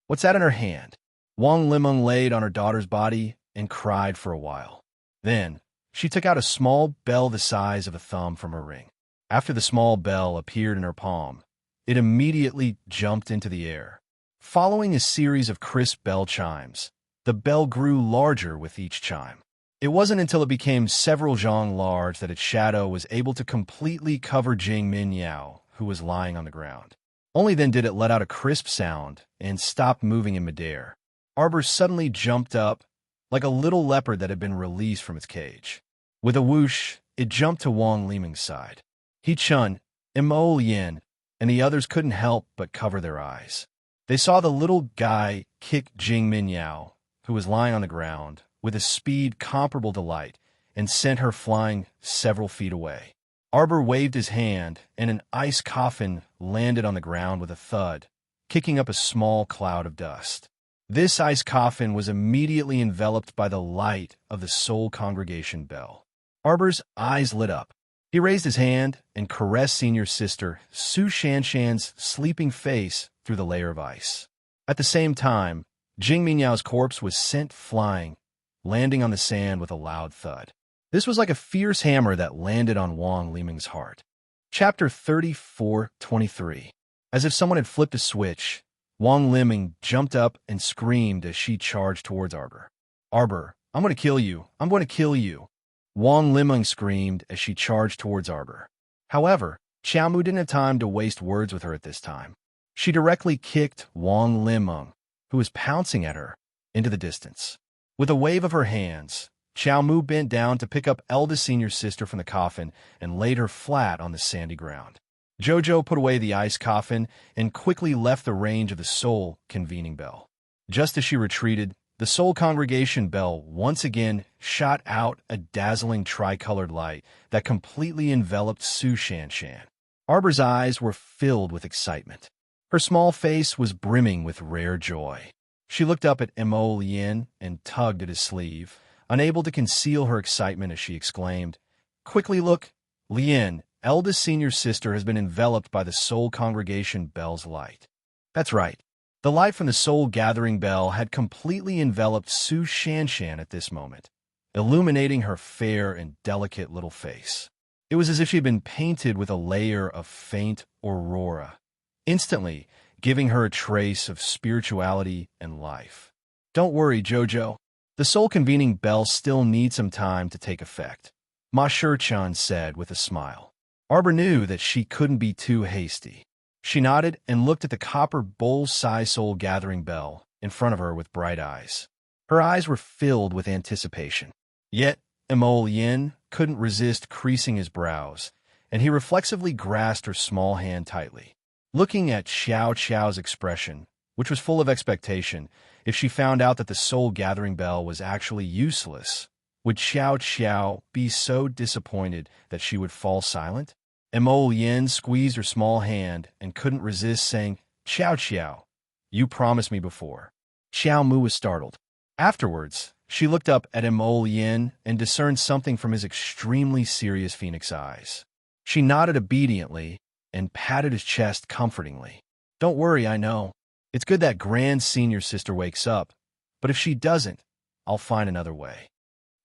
"What's that in her hand?" Wang Limeng laid on her daughter's body and cried for a while. Then, she took out a small bell the size of a thumb from her ring. After the small bell appeared in her palm, it immediately jumped into the air. Following a series of crisp bell chimes, the bell grew larger with each chime. It wasn't until it became several zhang large that its shadow was able to completely cover Jing Minyao, who was lying on the ground. Only then did it let out a crisp sound and stopped moving in midair. Arbor suddenly jumped up like a little leopard that had been released from its cage. With a whoosh, it jumped to Wang Liming's side. He Chun, Mo Lien, and the others couldn't help but cover their eyes. They saw the little guy kick Jing Minyao, who was lying on the ground, with a speed comparable to light, and sent her flying several feet away. Arbor waved his hand, and an ice coffin landed on the ground with a thud, kicking up a small cloud of dust. This ice coffin was immediately enveloped by the light of the Soul Congregation bell. Arbor's eyes lit up. He raised his hand and caressed senior sister Su Shanshan's sleeping face through the layer of ice. At the same time, Jing Minyao's corpse was sent flying, landing on the sand with a loud thud. This was like a fierce hammer that landed on Wang Liming's heart. Chapter 34:23. As if someone had flipped a switch, Wang Liming jumped up and screamed as she charged towards Arbor. "Arbor, I'm going to kill you. I'm going to kill you." Wang Liming screamed as she charged towards Arbor. However, Xiaomu didn't have time to waste words with her at this time. She directly kicked Wang Liming, who was pouncing at her, into the distance. With a wave of her hands, Xiaomu bent down to pick up eldest senior sister from the coffin and laid her flat on the sandy ground. Jojo put away the ice coffin and quickly left the range of the Soul Convening Bell. Just as she retreated, the Soul Congregation Bell once again shot out a dazzling tricolored light that completely enveloped Su Shanshan. Arbor's eyes were filled with excitement. Her small face was brimming with rare joy. She looked up at Mo Lien and tugged at his sleeve, unable to conceal her excitement as she exclaimed, "Quickly look, Lien, eldest senior sister has been enveloped by the Soul Congregation Bell's light." That's right. The light from the Soul Gathering Bell had completely enveloped Su Shanshan at this moment, illuminating her fair and delicate little face. It was as if she had been painted with a layer of faint aurora, instantly giving her a trace of spirituality and life. "Don't worry, Jojo. The Soul Convening Bell still needs some time to take effect," Ma Shichan said with a smile. Arbor knew that she couldn't be too hasty. She nodded and looked at the copper bowl-sized Soul Gathering Bell in front of her with bright eyes. Her eyes were filled with anticipation. Yet, Mo Lien couldn't resist creasing his brows, and he reflexively grasped her small hand tightly. Looking at Xiao Qiao's expression, which was full of expectation, if she found out that the Soul Gathering Bell was actually useless, would Xiao Qiao be so disappointed that she would fall silent? Mo Lien squeezed her small hand and couldn't resist saying, "Xiao Qiao, you promised me before." Xiao Mu was startled. Afterwards, she looked up at Emol Yin and discerned something from his extremely serious phoenix eyes. She nodded obediently and patted his chest comfortingly. Don't worry, I know. It's good that Grand Senior Sister wakes up, but if she doesn't, I'll find another way.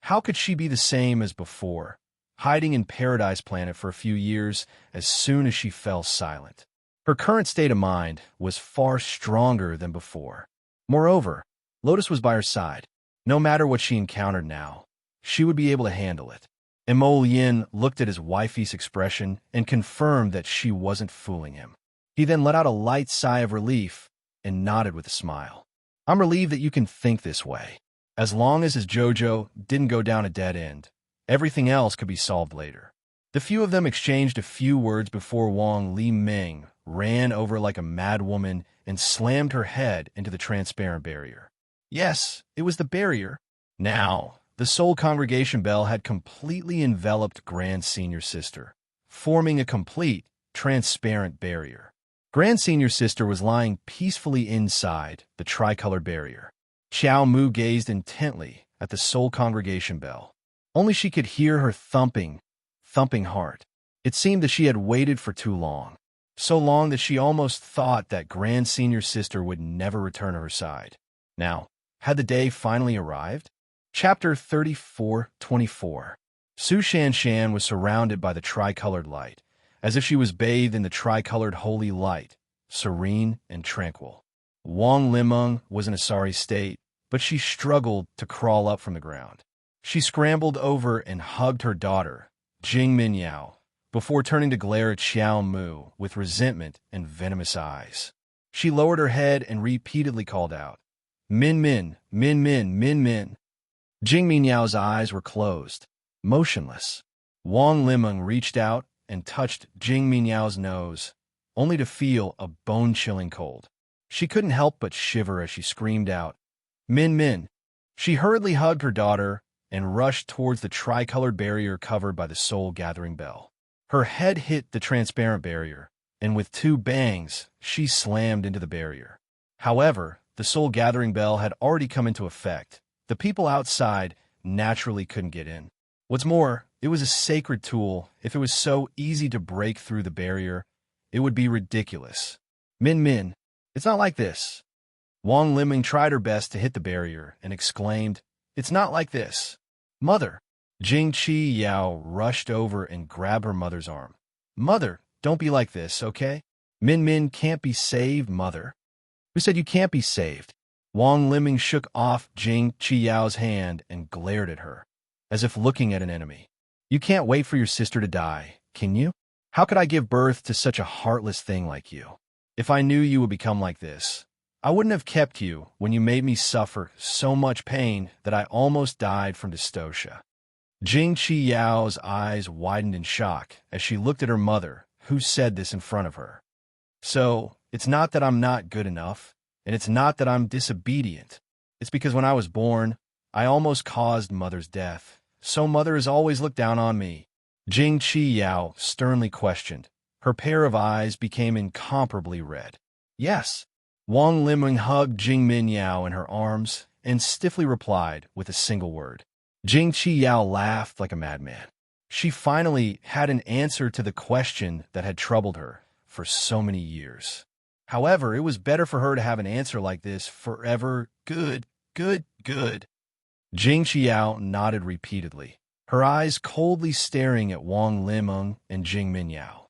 How could she be the same as before, hiding in Paradise Planet for a few years as soon as she fell silent? Her current state of mind was far stronger than before. Moreover, Lotus was by her side. No matter what she encountered now, she would be able to handle it. Emol Yin looked at his wifey's expression and confirmed that she wasn't fooling him. He then let out a light sigh of relief and nodded with a smile. I'm relieved that you can think this way. As long as his JoJo didn't go down a dead end, everything else could be solved later. The few of them exchanged a few words before Wang Li Ming ran over like a mad woman and slammed her head into the transparent barrier. Yes, it was the barrier. Now, the Soul Congregation Bell had completely enveloped Grand Senior Sister, forming a complete, transparent barrier. Grand Senior Sister was lying peacefully inside the tricolored barrier. Xiao Mu gazed intently at the Soul Congregation Bell. Only she could hear her thumping heart. It seemed that she had waited for too long. So long that she almost thought that Grand Senior Sister would never return to her side. Now, had the day finally arrived? Chapter 34-24. Su Shanshan was surrounded by the tricolored light, as if she was bathed in the tricolored holy light, serene and tranquil. Wang Limeng was in a sorry state, but she struggled to crawl up from the ground. She scrambled over and hugged her daughter, Jing Minyao, before turning to glare at Xiao Mu with resentment and venomous eyes. She lowered her head and repeatedly called out, Min Min, Min Min, Min Min. Jing Minyao's eyes were closed, motionless. Wang Limeng reached out and touched Jing Minyao's nose, only to feel a bone-chilling cold. She couldn't help but shiver as she screamed out, Min Min. She hurriedly hugged her daughter and rushed towards the tricolored barrier covered by the soul-gathering bell. Her head hit the transparent barrier, and with two bangs, she slammed into the barrier. However, the soul-gathering bell had already come into effect. The people outside naturally couldn't get in. What's more, it was a sacred tool. If it was so easy to break through the barrier, it would be ridiculous. Min Min, it's not like this. Wang Liming tried her best to hit the barrier and exclaimed, It's not like this. Mother. Jing Qi Yao rushed over and grabbed her mother's arm. Mother, don't be like this, okay? Min Min can't be saved, Mother. Who said you can't be saved? Wang Liming shook off Jing Qi Yao's hand and glared at her, as if looking at an enemy. You can't wait for your sister to die, can you? How could I give birth to such a heartless thing like you? If I knew you would become like this, I wouldn't have kept you when you made me suffer so much pain that I almost died from dystocia. Jing Qi Yao's eyes widened in shock as she looked at her mother, who said this in front of her. So, it's not that I'm not good enough, and it's not that I'm disobedient. It's because when I was born, I almost caused Mother's death, so Mother has always looked down on me. Jing Qi Yao sternly questioned. Her pair of eyes became incomparably red. Yes. Wang Liming hugged Jing Minyao in her arms and stiffly replied with a single word. Jing Qi Yao laughed like a madman. She finally had an answer to the question that had troubled her for so many years. However, it was better for her to have an answer like this forever. Good. Jing Qi Yao nodded repeatedly, her eyes coldly staring at Wang Limeng and Jing Minyao.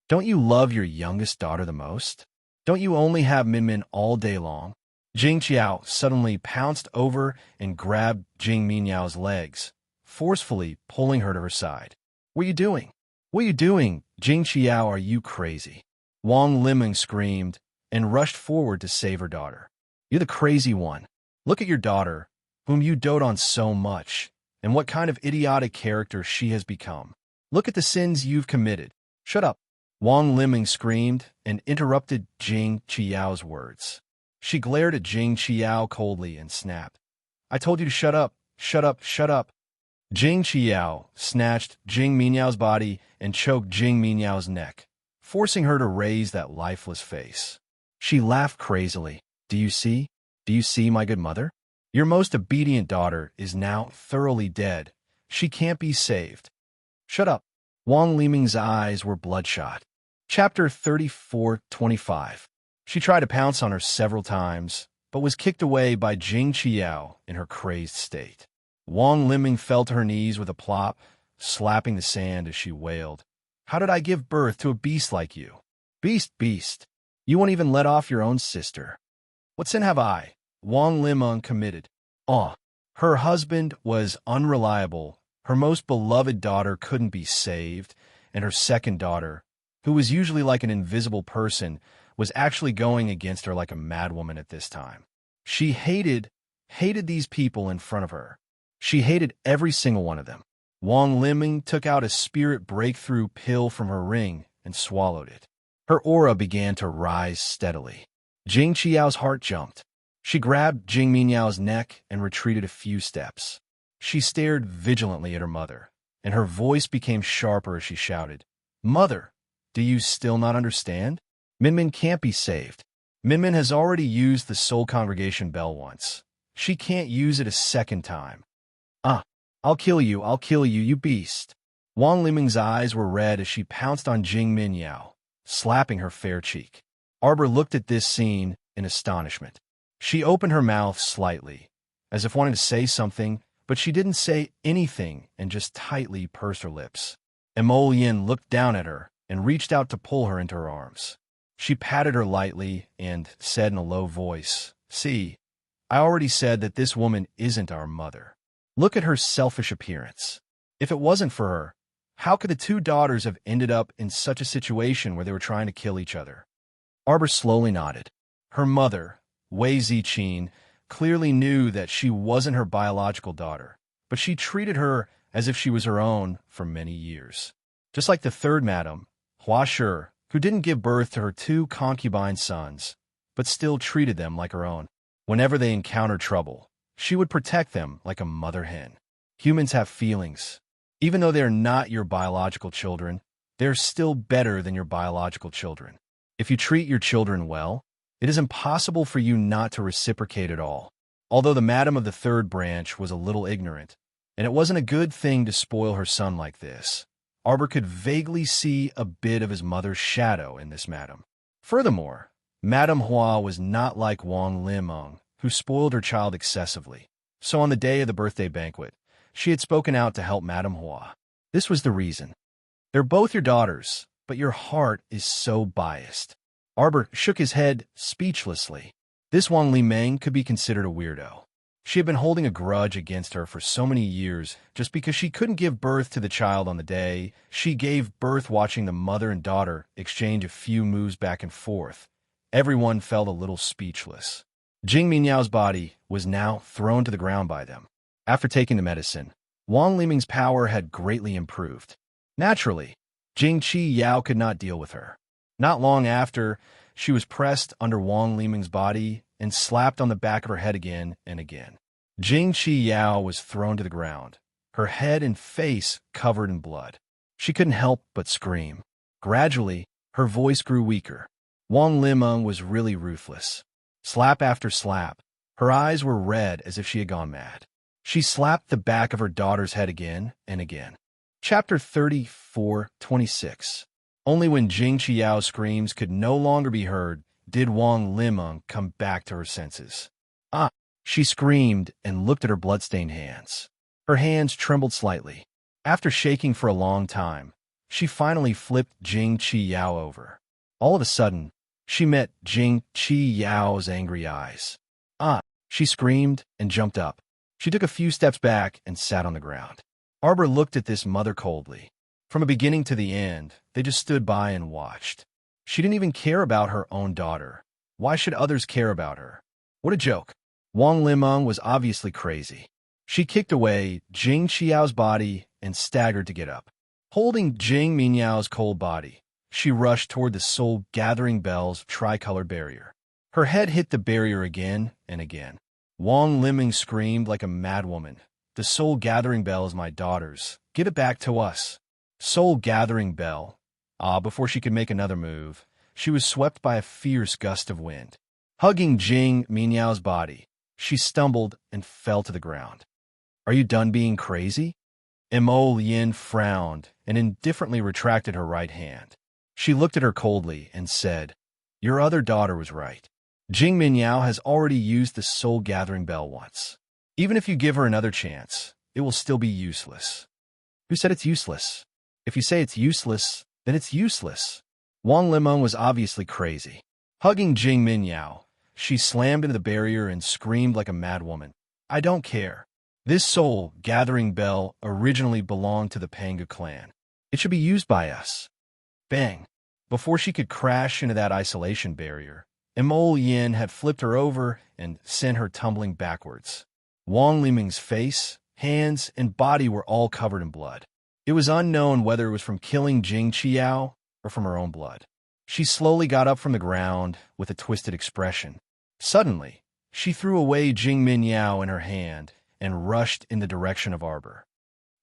Don't you love your youngest daughter the most? Don't you only have Min Min all day long? Jing Qiao suddenly pounced over and grabbed Jing Minyao's legs, forcefully pulling her to her side. What are you doing? What are you doing? Jing Qiao, are you crazy? Wang Limeng screamed and rushed forward to save her daughter. You're the crazy one. Look at your daughter, whom you dote on so much, and what kind of idiotic character she has become. Look at the sins you've committed. Shut up. Wang Limeng screamed and interrupted Jing Qiao's words. She glared at Jing Qiao coldly and snapped. I told you to shut up, shut up, shut up. Jing Qiao snatched Jing Minyao's body and choked Jing Minyao's neck, forcing her to raise that lifeless face. She laughed crazily. Do you see? Do you see, my good mother? Your most obedient daughter is now thoroughly dead. She can't be saved. Shut up. Wang Liming's eyes were bloodshot. Chapter 34:25. She tried to pounce on her several times, but was kicked away by Jing Qiao in her crazed state. Wang Liming fell to her knees with a plop, slapping the sand as she wailed. How did I give birth to a beast like you? Beast, beast. You won't even let off your own sister. What sin have I? Wang Liming committed. Her husband was unreliable. Her most beloved daughter couldn't be saved, and her second daughter, who was usually like an invisible person, was actually going against her like a madwoman at this time. She hated these people in front of her. She hated every single one of them. Wang Liming took out a spirit breakthrough pill from her ring and swallowed it. Her aura began to rise steadily. Jing Qiao's heart jumped. She grabbed Jing Minyao's neck and retreated a few steps. She stared vigilantly at her mother, and her voice became sharper as she shouted, Mother, do you still not understand? Minmin can't be saved. Minmin has already used the Soul Congregation bell once. She can't use it a second time. I'll kill you, you beast. Wang Liming's eyes were red as she pounced on Jing Minyao, slapping her fair cheek. Arbor looked at this scene in astonishment. She opened her mouth slightly, as if wanting to say something, but she didn't say anything and just tightly pursed her lips. Emolian looked down at her and reached out to pull her into her arms. She patted her lightly and said in a low voice, See, I already said that this woman isn't our mother. Look at her selfish appearance. If it wasn't for her, how could the two daughters have ended up in such a situation where they were trying to kill each other? Arbor slowly nodded. Her mother, Wei Ziqin, clearly knew that she wasn't her biological daughter, but she treated her as if she was her own for many years. Just like the third madam, Hua Shi, who didn't give birth to her two concubine sons, but still treated them like her own. Whenever they encountered trouble, she would protect them like a mother hen. Humans have feelings. Even though they're not your biological children, they're still better than your biological children. If you treat your children well, it is impossible for you not to reciprocate at all. Although the madam of the third branch was a little ignorant, and it wasn't a good thing to spoil her son like this, Arbor could vaguely see a bit of his mother's shadow in this madam. Furthermore, Madame Hua was not like Wang Liming, who spoiled her child excessively. So on the day of the birthday banquet, she had spoken out to help Madame Hua. This was the reason. They're both your daughters, but your heart is so biased. Arbor shook his head speechlessly. This Wang Liming could be considered a weirdo. She had been holding a grudge against her for so many years just because she couldn't give birth to the child on the day she gave birth, watching the mother and daughter exchange a few moves back and forth. Everyone felt a little speechless. Jing Minyao's body was now thrown to the ground by them. After taking the medicine, Wang Liming's power had greatly improved. Naturally, Jing Qiao could not deal with her. Not long after, she was pressed under Wang Liming's body and slapped on the back of her head again and again. Jing Qiao was thrown to the ground, her head and face covered in blood. She couldn't help but scream. Gradually, her voice grew weaker. Wang Liming was really ruthless. Slap after slap, her eyes were red as if she had gone mad. She slapped the back of her daughter's head again and again. Chapter 34:26. Only when Jing Qiao's screams could no longer be heard did Wang Liming come back to her senses. She screamed and looked at her bloodstained hands. Her hands trembled slightly. After shaking for a long time, she finally flipped Jing Qiao over. All of a sudden, she met Jing Qiao's angry eyes. She screamed and jumped up. She took a few steps back and sat on the ground. Arbor looked at this mother coldly. From the beginning to the end, they just stood by and watched. She didn't even care about her own daughter. Why should others care about her? What a joke. Wang Liming was obviously crazy. She kicked away Jing Qiao's body and staggered to get up. Holding Jing Minyao's cold body, she rushed toward the soul-gathering bell's tricolored barrier. Her head hit the barrier again and again. Wang Liming screamed like a madwoman. The soul-gathering bell is my daughter's. Give it back to us. Soul-gathering bell. Before she could make another move, she was swept by a fierce gust of wind. Hugging Jing Minyao's body, She stumbled and fell to the ground. Are you done being crazy? Mo Yin frowned and indifferently retracted her right hand. She looked at her coldly and said, Your other daughter was right. Jing Minyao has already used the soul-gathering bell once. Even if you give her another chance, it will still be useless. Who said it's useless? If you say it's useless, then it's useless. Wang Limeng was obviously crazy. Hugging Jing Minyao, she slammed into the barrier and screamed like a madwoman. I don't care. This soul-gathering bell originally belonged to the Panga clan. It should be used by us. Bang! Before she could crash into that isolation barrier, Mo Yin had flipped her over and sent her tumbling backwards. Wang Limeng's face, hands, and body were all covered in blood. It was unknown whether it was from killing Jing Qiao or from her own blood. She slowly got up from the ground with a twisted expression. Suddenly, she threw away Jing Minyao in her hand and rushed in the direction of Arbor.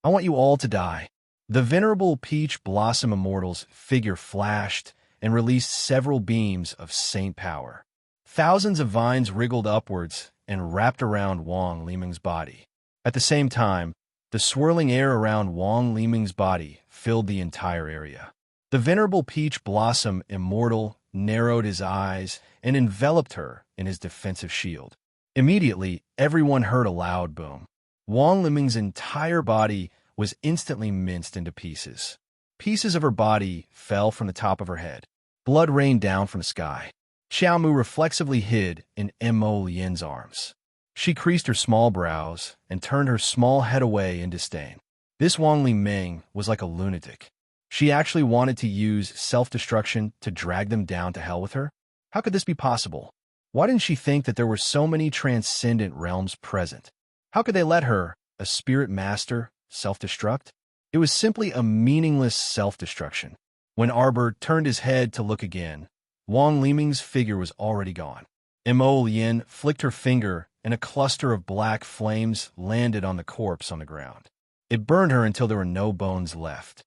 I want you all to die. The venerable Peach Blossom Immortal's figure flashed and released several beams of saint power. Thousands of vines wriggled upwards and wrapped around Wang Limeng's body. At the same time, the swirling air around Wang Limeng's body filled the entire area. The venerable Peach Blossom Immortal narrowed his eyes and enveloped her in his defensive shield. Immediately, everyone heard a loud boom. Wang Limeng's entire body was instantly minced into pieces. Pieces of her body fell from the top of her head. Blood rained down from the sky. Xiaomu reflexively hid in Mo Yin's arms. She creased her small brows and turned her small head away in disdain. This Wang Limeng was like a lunatic. She actually wanted to use self-destruction to drag them down to hell with her? How could this be possible? Why didn't she think that there were so many transcendent realms present? How could they let her, a spirit master, self-destruct? It was simply a meaningless self-destruction. When Arbor turned his head to look again, Wang Limeng's figure was already gone. Mo Yin flicked her finger and a cluster of black flames landed on the corpse on the ground. It burned her until there were no bones left.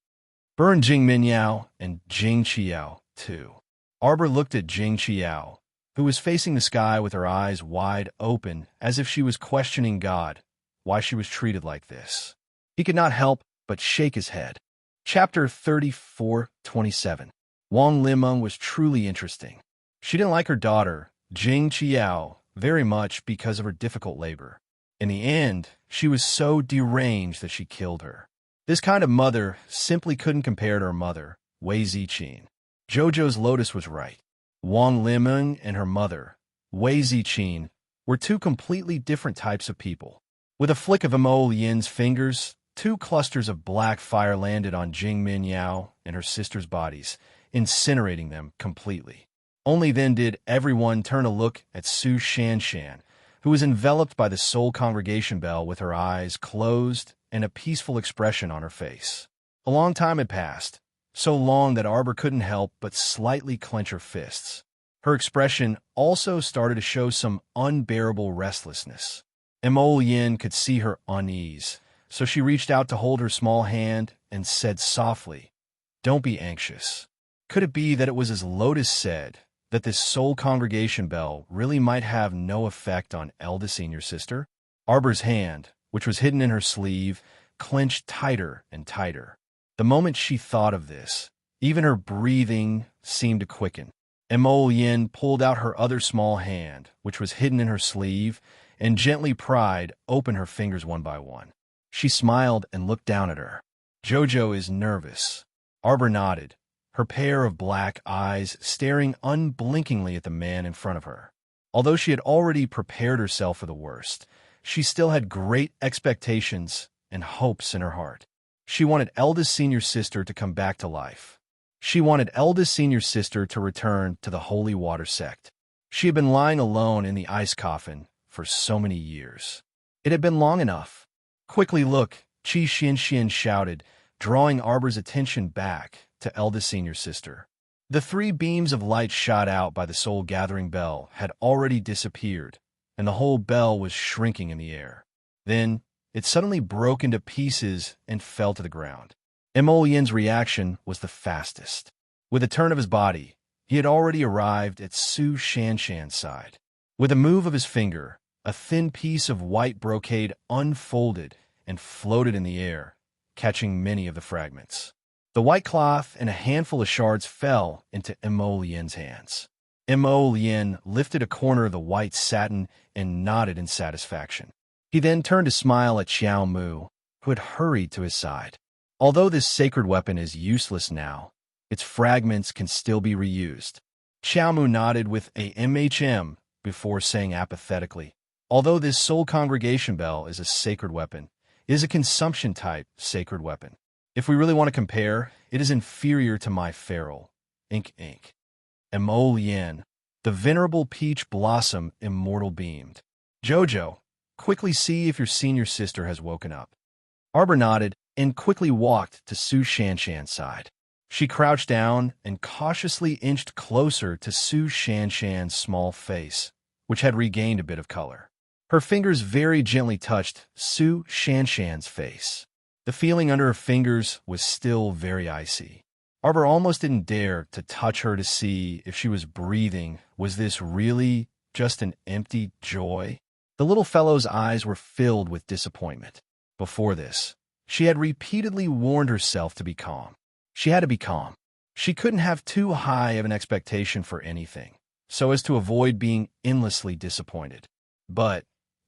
Burn Jing Minyao and Jing Qiao, too. Arbor looked at Jing Qiao, who was facing the sky with her eyes wide open as if she was questioning God, why she was treated like this. He could not help but shake his head. Chapter 34:27. Wang Limeng was truly interesting. She didn't like her daughter, Jing Qiao, very much because of her difficult labor. In the end, she was so deranged that she killed her. This kind of mother simply couldn't compare to her mother, Wei Ziqin. Jojo's Lotus was right. Wang Limeng and her mother, Wei Ziqin, were two completely different types of people. With a flick of Mo Yin's fingers, two clusters of black fire landed on Jing Minyao and her sister's bodies, incinerating them completely. Only then did everyone turn a look at Su Shanshan, who was enveloped by the soul congregation bell with her eyes closed and a peaceful expression on her face. A long time had passed, so long that Arbor couldn't help but slightly clench her fists. Her expression also started to show some unbearable restlessness. Mo Yin could see her unease, so she reached out to hold her small hand and said softly, Don't be anxious. Could it be that it was as Lotus said, that this soul congregation bell really might have no effect on eldest senior sister? Arbor's hand, which was hidden in her sleeve, clenched tighter and tighter. The moment she thought of this, even her breathing seemed to quicken. Mo Yin pulled out her other small hand, which was hidden in her sleeve, and gently pried open her fingers one by one. She smiled and looked down at her. Jojo is nervous. Arbor nodded, her pair of black eyes staring unblinkingly at the man in front of her. Although she had already prepared herself for the worst, she still had great expectations and hopes in her heart. She wanted eldest senior sister to come back to life. She wanted eldest senior sister to return to the Holy Water sect. She had been lying alone in the ice coffin for so many years. It had been long enough. Quickly look, Qi Xianxian shouted, drawing Arbor's attention back to eldest senior sister. The three beams of light shot out by the soul-gathering bell had already disappeared, and the whole bell was shrinking in the air. Then, it suddenly broke into pieces and fell to the ground. Mo Yin's reaction was the fastest. With a turn of his body, he had already arrived at Su Shanshan's side. With a move of his finger, A thin piece of white brocade unfolded and floated in the air, catching many of the fragments. The white cloth and a handful of shards fell into Mo Lien's hands. Mo Lien lifted a corner of the white satin and nodded in satisfaction. He then turned to smile at Xiao Mu, who had hurried to his side. Although this sacred weapon is useless now, its fragments can still be reused. Xiao Mu nodded with a MHM before saying apathetically, although this soul congregation bell is a sacred weapon, it is a consumption-type sacred weapon. If we really want to compare, it is inferior to my feral. Ink. Mo Lien, the venerable peach blossom immortal beamed. Jojo, quickly see if your senior sister has woken up. Arbor nodded and quickly walked to Su Shanshan's side. She crouched down and cautiously inched closer to Su Shanshan's small face, which had regained a bit of color. Her fingers very gently touched Su Shanshan's face. The feeling under her fingers was still very icy. Arbor almost didn't dare to touch her to see if she was breathing. Was this really just an empty joy? The little fellow's eyes were filled with disappointment. Before this, she had repeatedly warned herself to be calm. She had to be calm. She couldn't have too high of an expectation for anything, so as to avoid being endlessly disappointed. But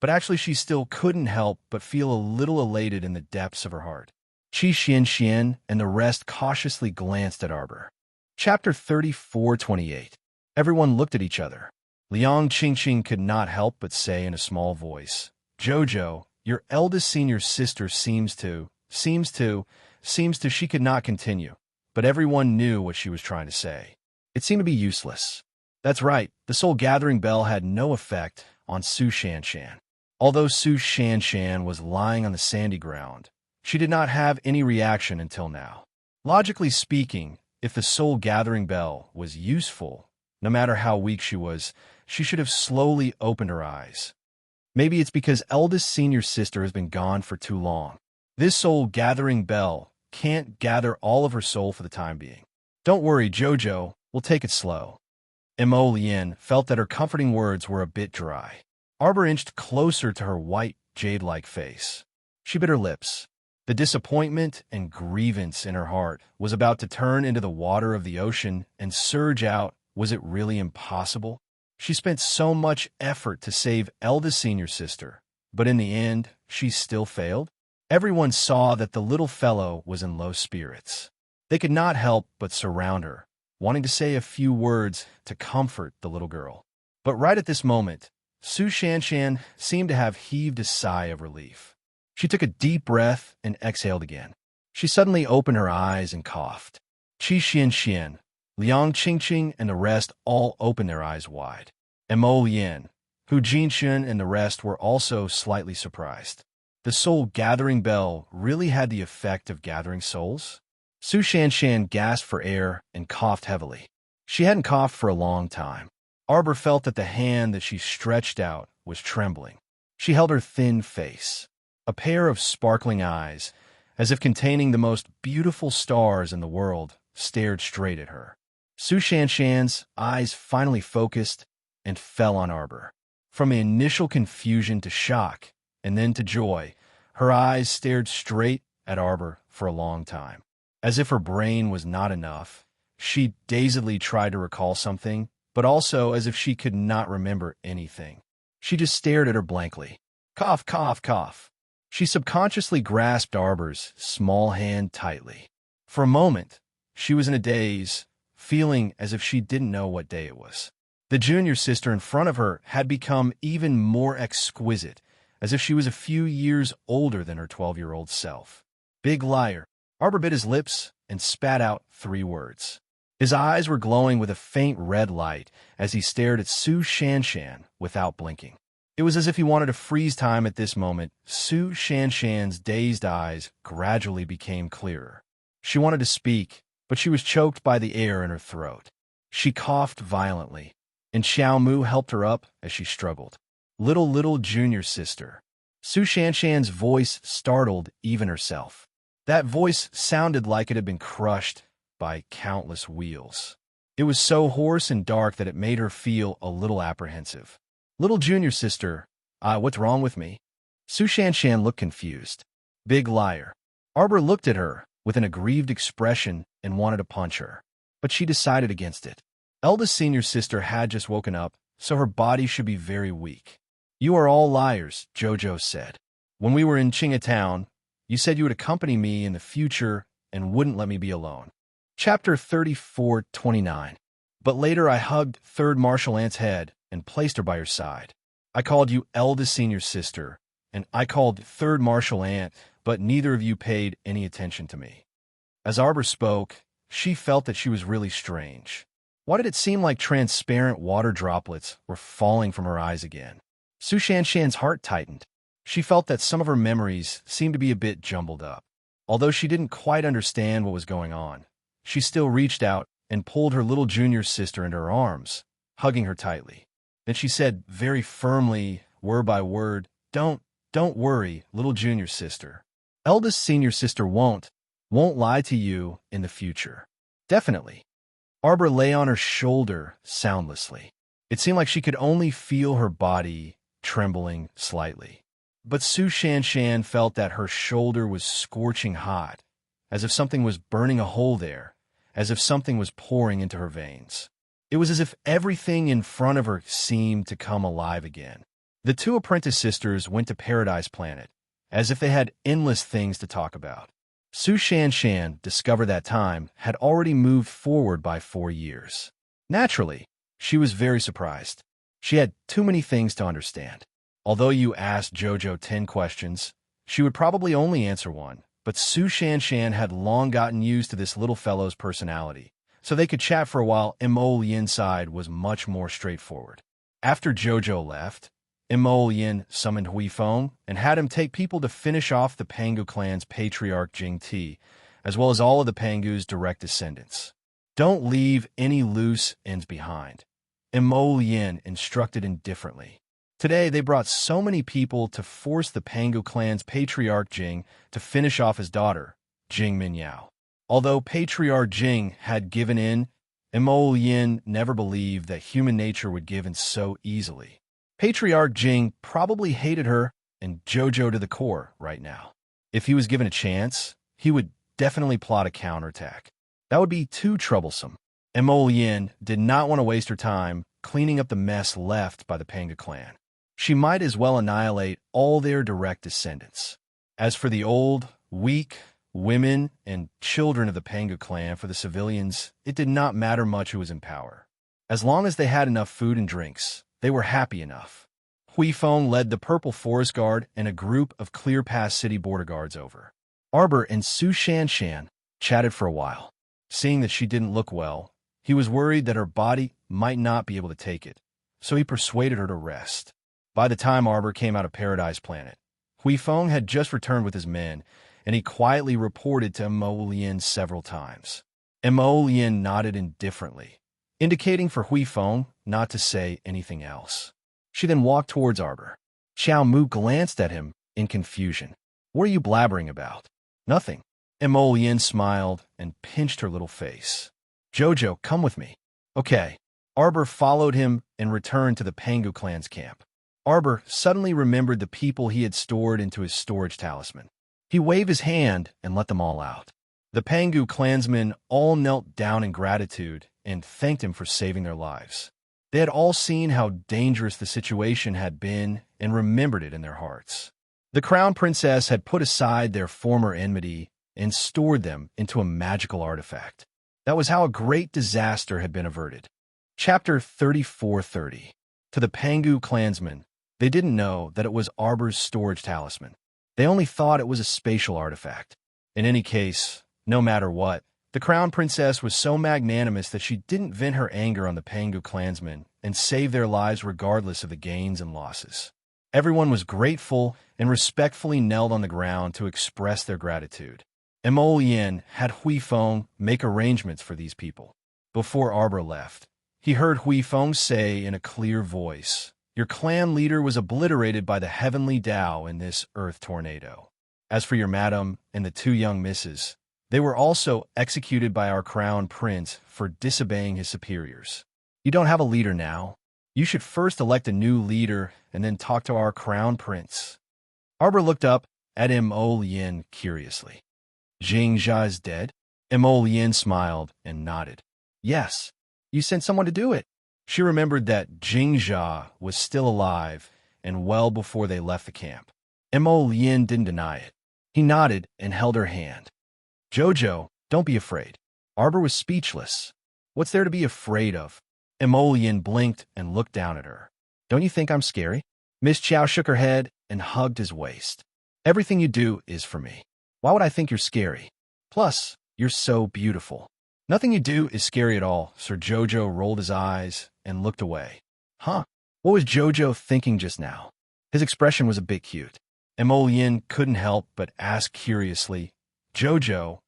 actually she still couldn't help but feel a little elated in the depths of her heart. Qi Xian and the rest cautiously glanced at Arbor. Chapter 34:28. Everyone looked at each other. Liang Qingqing could not help but say in a small voice, Jojo, your eldest senior sister seems to, she could not continue, but everyone knew what she was trying to say. It seemed to be useless. That's right, the soul gathering bell had no effect on Su Shanshan. Although Su Shanshan was lying on the sandy ground, she did not have any reaction until now. Logically speaking, if the soul gathering bell was useful, no matter how weak she was, she should have slowly opened her eyes. Maybe it's because eldest senior sister has been gone for too long. This soul gathering bell can't gather all of her soul for the time being. Don't worry, Jojo, we'll take it slow. Mo Lien felt that her comforting words were a bit dry. Arbor inched closer to her white, jade-like face. She bit her lips. The disappointment and grievance in her heart was about to turn into the water of the ocean and surge out. Was it really impossible? She spent so much effort to save eldest senior sister, but in the end, she still failed. Everyone saw that the little fellow was in low spirits. They could not help but surround her, wanting to say a few words to comfort the little girl. But right at this moment, Su Shanshan seemed to have heaved a sigh of relief. She took a deep breath and exhaled again. She suddenly opened her eyes and coughed. Qi Xian, Liang Qingqing, and the rest all opened their eyes wide. Mo Lien, Hu Jinshun, and the rest were also slightly surprised. The soul gathering bell really had the effect of gathering souls? Su Shanshan gasped for air and coughed heavily. She hadn't coughed for a long time. Arbor felt that the hand that she stretched out was trembling. She held her thin face. A pair of sparkling eyes, as if containing the most beautiful stars in the world, stared straight at her. Su Shanshan's eyes finally focused and fell on Arbor. From initial confusion to shock, and then to joy, her eyes stared straight at Arbor for a long time. As if her brain was not enough, she dazedly tried to recall something, but also as if she could not remember anything. She just stared at her blankly. Cough, cough, cough. She subconsciously grasped Arbor's small hand tightly. For a moment, she was in a daze, feeling as if she didn't know what day it was. The junior sister in front of her had become even more exquisite, as if she was a few years older than her 12-year-old self. Big liar. Arbor bit his lips and spat out 3 words. His eyes were glowing with a faint red light as he stared at Su Shanshan without blinking. It was as if he wanted to freeze time at this moment. Su Shanshan's dazed eyes gradually became clearer. She wanted to speak, but she was choked by the air in her throat. She coughed violently, and Xiao Mu helped her up as she struggled. Little junior sister. Su Shanshan's voice startled even herself. That voice sounded like it had been crushed by countless wheels. It was so hoarse and dark that it made her feel a little apprehensive. Little junior sister, What's wrong with me? Su Shanshan looked confused. Big liar. Arbor looked at her with an aggrieved expression and wanted to punch her, but she decided against it. Eldest senior sister had just woken up, so her body should be very weak. You are all liars, Jojo said. When we were in Qingatown, you said you would accompany me in the future and wouldn't let me be alone. Chapter 34:29. But later I hugged third Martial Aunt's head and placed her by her side. I called you eldest senior sister, and I called third Martial Aunt, but neither of you paid any attention to me. As Arbor spoke, she felt that she was really strange. Why did it seem like transparent water droplets were falling from her eyes again? Su Shanshan's heart tightened. She felt that some of her memories seemed to be a bit jumbled up. Although she didn't quite understand what was going on, she still reached out and pulled her little junior sister into her arms, hugging her tightly. Then she said very firmly, word by word, Don't worry, little junior sister. Eldest senior sister won't lie to you in the future. Definitely. Arbor lay on her shoulder soundlessly. It seemed like she could only feel her body trembling slightly. But Su Shanshan felt that her shoulder was scorching hot, as if something was burning a hole there, as if something was pouring into her veins. It was as if everything in front of her seemed to come alive again. The two apprentice sisters went to Paradise Planet, as if they had endless things to talk about. Su Shanshan discovered that time had already moved forward by 4 years. Naturally, she was very surprised. She had too many things to understand. Although you asked Jojo 10 questions, she would probably only answer one, but Su Shanshan had long gotten used to this little fellow's personality, so they could chat for a while. Mo Yin's side was much more straightforward. After Jojo left, Mo Yin summoned Hui Feng and had him take people to finish off the Pangu clan's patriarch Jing Ti, as well as all of the Pangu's direct descendants. Don't leave any loose ends behind. Mo Yin instructed indifferently. Today, they brought so many people to force the Pangu clan's patriarch Jing to finish off his daughter, Jing Minyao. Although Patriarch Jing had given in, Mo Yin never believed that human nature would give in so easily. Patriarch Jing probably hated her and Jojo to the core right now. If he was given a chance, he would definitely plot a counterattack. That would be too troublesome. Mo Yin did not want to waste her time cleaning up the mess left by the Pangu clan. She might as well annihilate all their direct descendants. As for the old, weak, women, and children of the Pangu clan, for the civilians, it did not matter much who was in power. As long as they had enough food and drinks, they were happy enough. Hui Feng led the Purple Forest Guard and a group of Clear Pass City border guards over. Arbor and Su Shanshan chatted for a while. Seeing that she didn't look well, he was worried that her body might not be able to take it, so he persuaded her to rest. By the time Arbor came out of Paradise Planet, Hui Feng had just returned with his men, and he quietly reported to Mo Lien several times. Mo Lien nodded indifferently, indicating for Hui Feng not to say anything else. She then walked towards Arbor. Xiao Mu glanced at him in confusion. What are you blabbering about? Nothing. Mo Lien smiled and pinched her little face. Jojo, come with me. Okay. Arbor followed him and returned to the Pangu clan's camp. Arbor suddenly remembered the people he had stored into his storage talisman. He waved his hand and let them all out. The Pangu clansmen all knelt down in gratitude and thanked him for saving their lives. They had all seen how dangerous the situation had been and remembered it in their hearts. The Crown Princess had put aside their former enmity and stored them into a magical artifact. That was how a great disaster had been averted. Chapter 34:30. To the Pangu clansmen, they didn't know that it was Arbor's storage talisman. They only thought it was a spatial artifact. In any case, no matter what, the Crown Princess was so magnanimous that she didn't vent her anger on the Pangu clansmen and saved their lives regardless of the gains and losses. Everyone was grateful and respectfully knelt on the ground to express their gratitude. Mo Yin had Hui Feng make arrangements for these people. Before Arbor left, he heard Hui Feng say in a clear voice, "Your clan leader was obliterated by the heavenly Tao in this earth tornado. As for your madam and the 2 young misses, they were also executed by our crown prince for disobeying his superiors. You don't have a leader now. You should first elect a new leader and then talk to our crown prince. Arbor looked up at Mo Lien curiously. Jing Jia is dead? Mo Lien smiled and nodded. Yes, you sent someone to do it. She remembered that Jing Jia was still alive and well before they left the camp. Mo Lien didn't deny it. He nodded and held her hand. Jojo, don't be afraid. Arbor was speechless. What's there to be afraid of? Mo Lien blinked and looked down at her. Don't you think I'm scary? Miss Chow shook her head and hugged his waist. Everything you do is for me. Why would I think you're scary? Plus, you're so beautiful. Nothing you do is scary at all. Sir Jojo rolled his eyes and looked away. Huh? What was Jojo thinking just now? His expression was a bit cute. Mo Lien couldn't help but ask curiously, Jojo,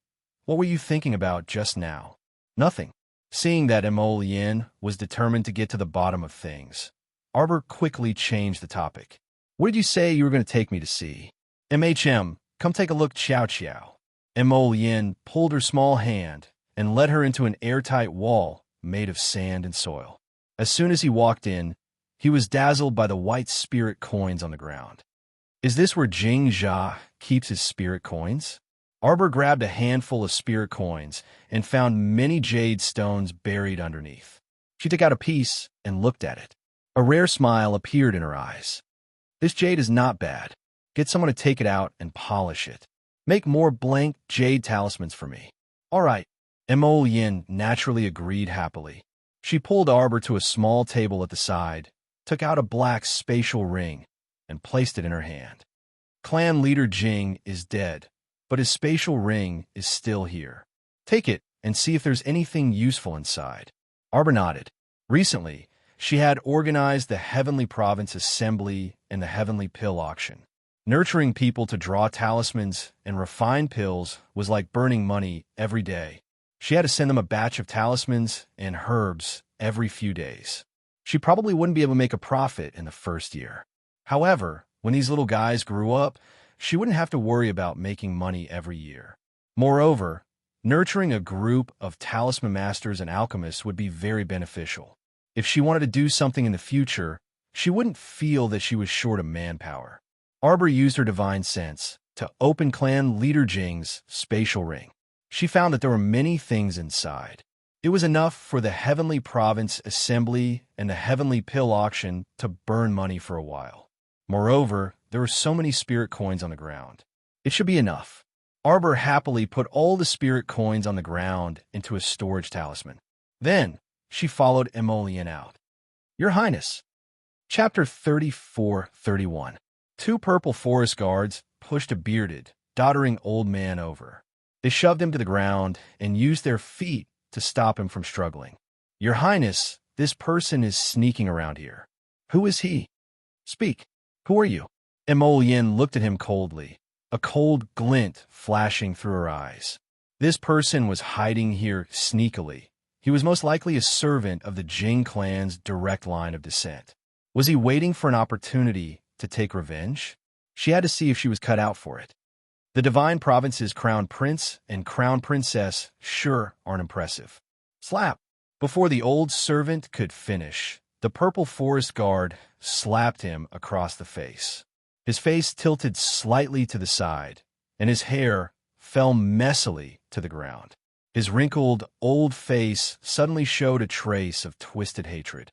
what were you thinking about just now? Nothing. Seeing that Mo Lien was determined to get to the bottom of things, Arbor quickly changed the topic. What did you say you were going to take me to see? MHM, come take a look, Chow Chow. Mo Lien pulled her small hand and led her into an airtight wall made of sand and soil. As soon as he walked in, he was dazzled by the white spirit coins on the ground. Is this where Jing Jia keeps his spirit coins? Arbor grabbed a handful of spirit coins and found many jade stones buried underneath. She took out a piece and looked at it. A rare smile appeared in her eyes. This jade is not bad. Get someone to take it out and polish it. Make more blank jade talismans for me. All right. Mo Lien naturally agreed happily. She pulled Arbor to a small table at the side, took out a black spatial ring, and placed it in her hand. Clan leader Jing is dead, but his spatial ring is still here. Take it and see if there's anything useful inside. Arbor nodded. Recently, she had organized the Heavenly Province Assembly and the Heavenly Pill Auction. Nurturing people to draw talismans and refine pills was like burning money every day. She had to send them a batch of talismans and herbs every few days. She probably wouldn't be able to make a profit in the first year. However, when these little guys grew up, she wouldn't have to worry about making money every year. Moreover, nurturing a group of talisman masters and alchemists would be very beneficial. If she wanted to do something in the future, she wouldn't feel that she was short of manpower. Arbor used her divine sense to open Clan Leader Jing's spatial ring. She found that there were many things inside. It was enough for the Heavenly Province Assembly and the Heavenly Pill Auction to burn money for a while. Moreover, there were so many spirit coins on the ground. It should be enough. Arbor happily put all the spirit coins on the ground into a storage talisman. Then, she followed Mo Lien out. Your Highness. Chapter 34-31. Two purple forest guards pushed a bearded, doddering old man over. They shoved him to the ground and used their feet to stop him from struggling. Your Highness, this person is sneaking around here. Who is he? Speak. Who are you? Mo Lien looked at him coldly, a cold glint flashing through her eyes. This person was hiding here sneakily. He was most likely a servant of the Jing clan's direct line of descent. Was he waiting for an opportunity to take revenge? She had to see if she was cut out for it. The Divine Province's Crown Prince and Crown Princess sure aren't impressive. Slap! Before the old servant could finish, the purple forest guard slapped him across the face. His face tilted slightly to the side, and his hair fell messily to the ground. His wrinkled, old face suddenly showed a trace of twisted hatred.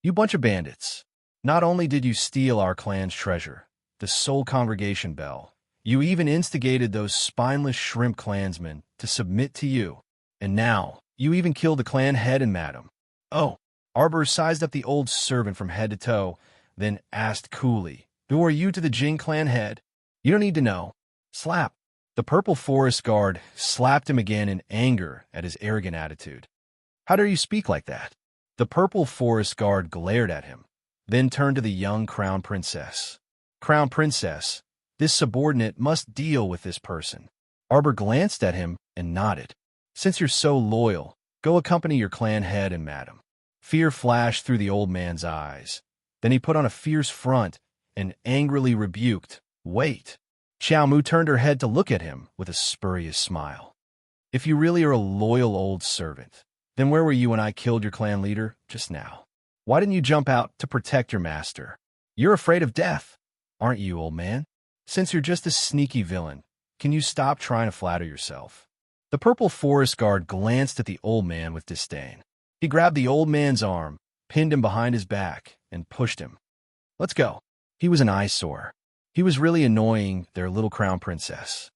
You bunch of bandits. Not only did you steal our clan's treasure, the Soul Congregation Bell, you even instigated those spineless shrimp clansmen to submit to you. And now, you even killed the clan head and madam. Oh, Arbor sized up the old servant from head to toe, then asked coolly, who are you to the Jing clan head? You don't need to know. Slap. The purple forest guard slapped him again in anger at his arrogant attitude. How dare you speak like that? The purple forest guard glared at him, then turned to the young crown princess. Crown princess, this subordinate must deal with this person. Arbor glanced at him and nodded. Since you're so loyal, go accompany your clan head and madam. Fear flashed through the old man's eyes. Then he put on a fierce front and angrily rebuked, Wait. Xiao Mu turned her head to look at him with a spurious smile. If you really are a loyal old servant, then where were you when I killed your clan leader just now? Why didn't you jump out to protect your master? You're afraid of death, aren't you, old man? Since you're just a sneaky villain, can you stop trying to flatter yourself? The purple forest guard glanced at the old man with disdain. He grabbed the old man's arm, pinned him behind his back, and pushed him. Let's go. He was an eyesore. He was really annoying their little crown princess.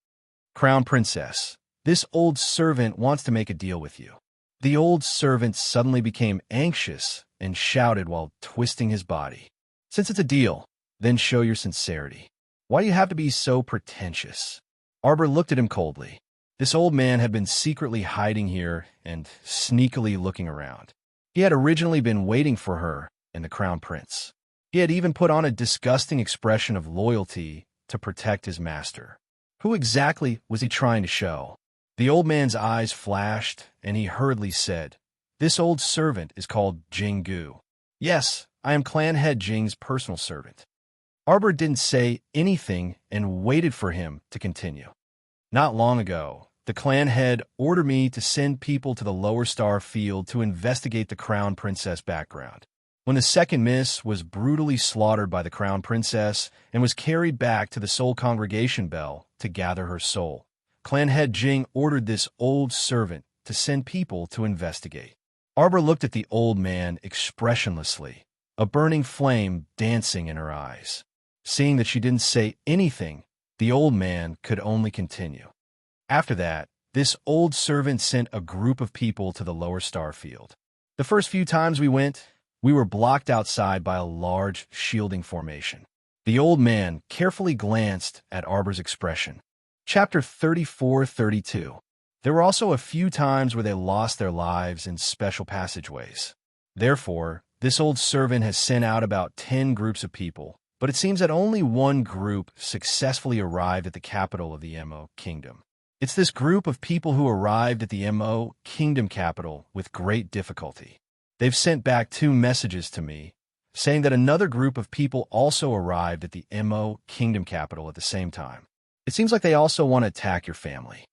Crown princess, this old servant wants to make a deal with you. The old servant suddenly became anxious and shouted while twisting his body. Since it's a deal, then show your sincerity. Why do you have to be so pretentious? Arbor looked at him coldly. This old man had been secretly hiding here and sneakily looking around. He had originally been waiting for her and the crown prince. He had even put on a disgusting expression of loyalty to protect his master. Who exactly was he trying to show? The old man's eyes flashed, and he hurriedly said, "This old servant is called Jingu. Yes, I am clan head Jing's personal servant." Arbor didn't say anything and waited for him to continue. Not long ago, the clan head ordered me to send people to the Lower Star Field to investigate the crown princess background. When the second miss was brutally slaughtered by the crown princess and was carried back to the Soul Congregation Bell to gather her soul, clan head Jing ordered this old servant to send people to investigate. Arbor looked at the old man expressionlessly, a burning flame dancing in her eyes. Seeing that she didn't say anything, the old man could only continue. After that, this old servant sent a group of people to the Lower Star Field. The first few times we went, we were blocked outside by a large shielding formation. The old man carefully glanced at Arbor's expression. Chapter 34-32. There were also a few times where they lost their lives in special passageways. Therefore, this old servant has sent out about 10 groups of people, but it seems that only one group successfully arrived at the capital of the Mo Kingdom. It's this group of people who arrived at the Mo Kingdom capital with great difficulty. They've sent back 2 messages to me, saying that another group of people also arrived at the Mo Kingdom capital at the same time. It seems like they also want to attack your family.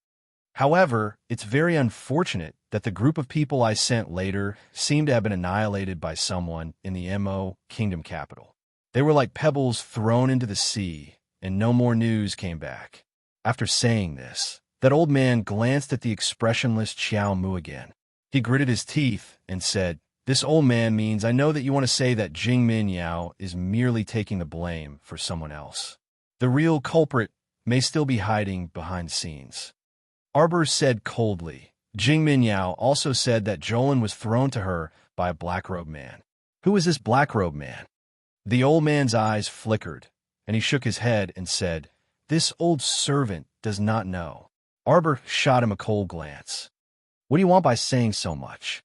However, it's very unfortunate that the group of people I sent later seem to have been annihilated by someone in the Mo Kingdom capital. They were like pebbles thrown into the sea, and no more news came back. After saying this, that old man glanced at the expressionless Qiao Mu again. He gritted his teeth and said, "This old man means I know that you want to say that Jing Minyao is merely taking the blame for someone else. The real culprit may still be hiding behind the scenes." Arbor said coldly. Jing Minyao also said that Jolin was thrown to her by a black-robed man. Who is this black-robed man? The old man's eyes flickered, and he shook his head and said, "This old servant does not know." Arbor shot him a cold glance. "What do you want by saying so much?"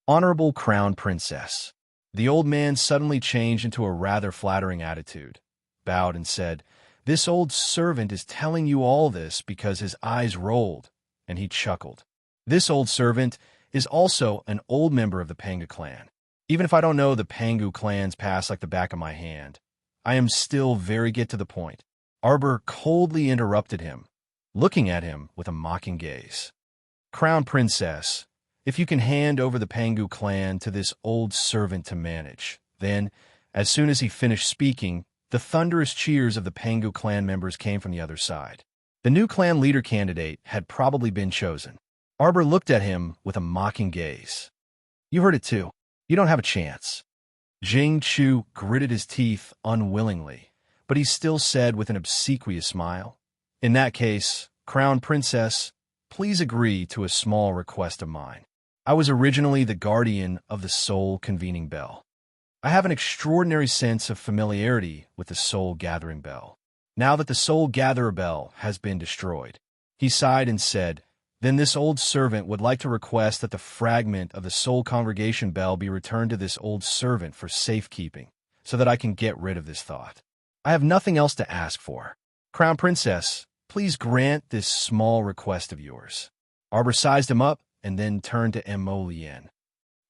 "Honorable Crown Princess." The old man suddenly changed into a rather flattering attitude, bowed and said, "This old servant is telling you all this because his eyes rolled," and he chuckled. "This old servant is also an old member of the Panga clan. Even if I don't know the Pangu clan's past like the back of my hand, I am still very get to the point." Arbor coldly interrupted him, looking at him with a mocking gaze. "Crown Princess, if you can hand over the Pangu clan to this old servant to manage." Then, as soon as he finished speaking, the thunderous cheers of the Pangu clan members came from the other side. The new clan leader candidate had probably been chosen. Arbor looked at him with a mocking gaze. "You heard it too. You don't have a chance." Jing Chu gritted his teeth unwillingly, but he still said with an obsequious smile, "In that case, Crown Princess, please agree to a small request of mine. I was originally the guardian of the Soul Convening Bell. I have an extraordinary sense of familiarity with the Soul Gathering Bell. Now that the Soul Gatherer Bell has been destroyed," he sighed and said, "then this old servant would like to request that the fragment of the Soul Congregation Bell be returned to this old servant for safekeeping, so that I can get rid of this thought. I have nothing else to ask for. Crown Princess, please grant this small request of yours." Arbor sized him up and then turned to Mo Lien.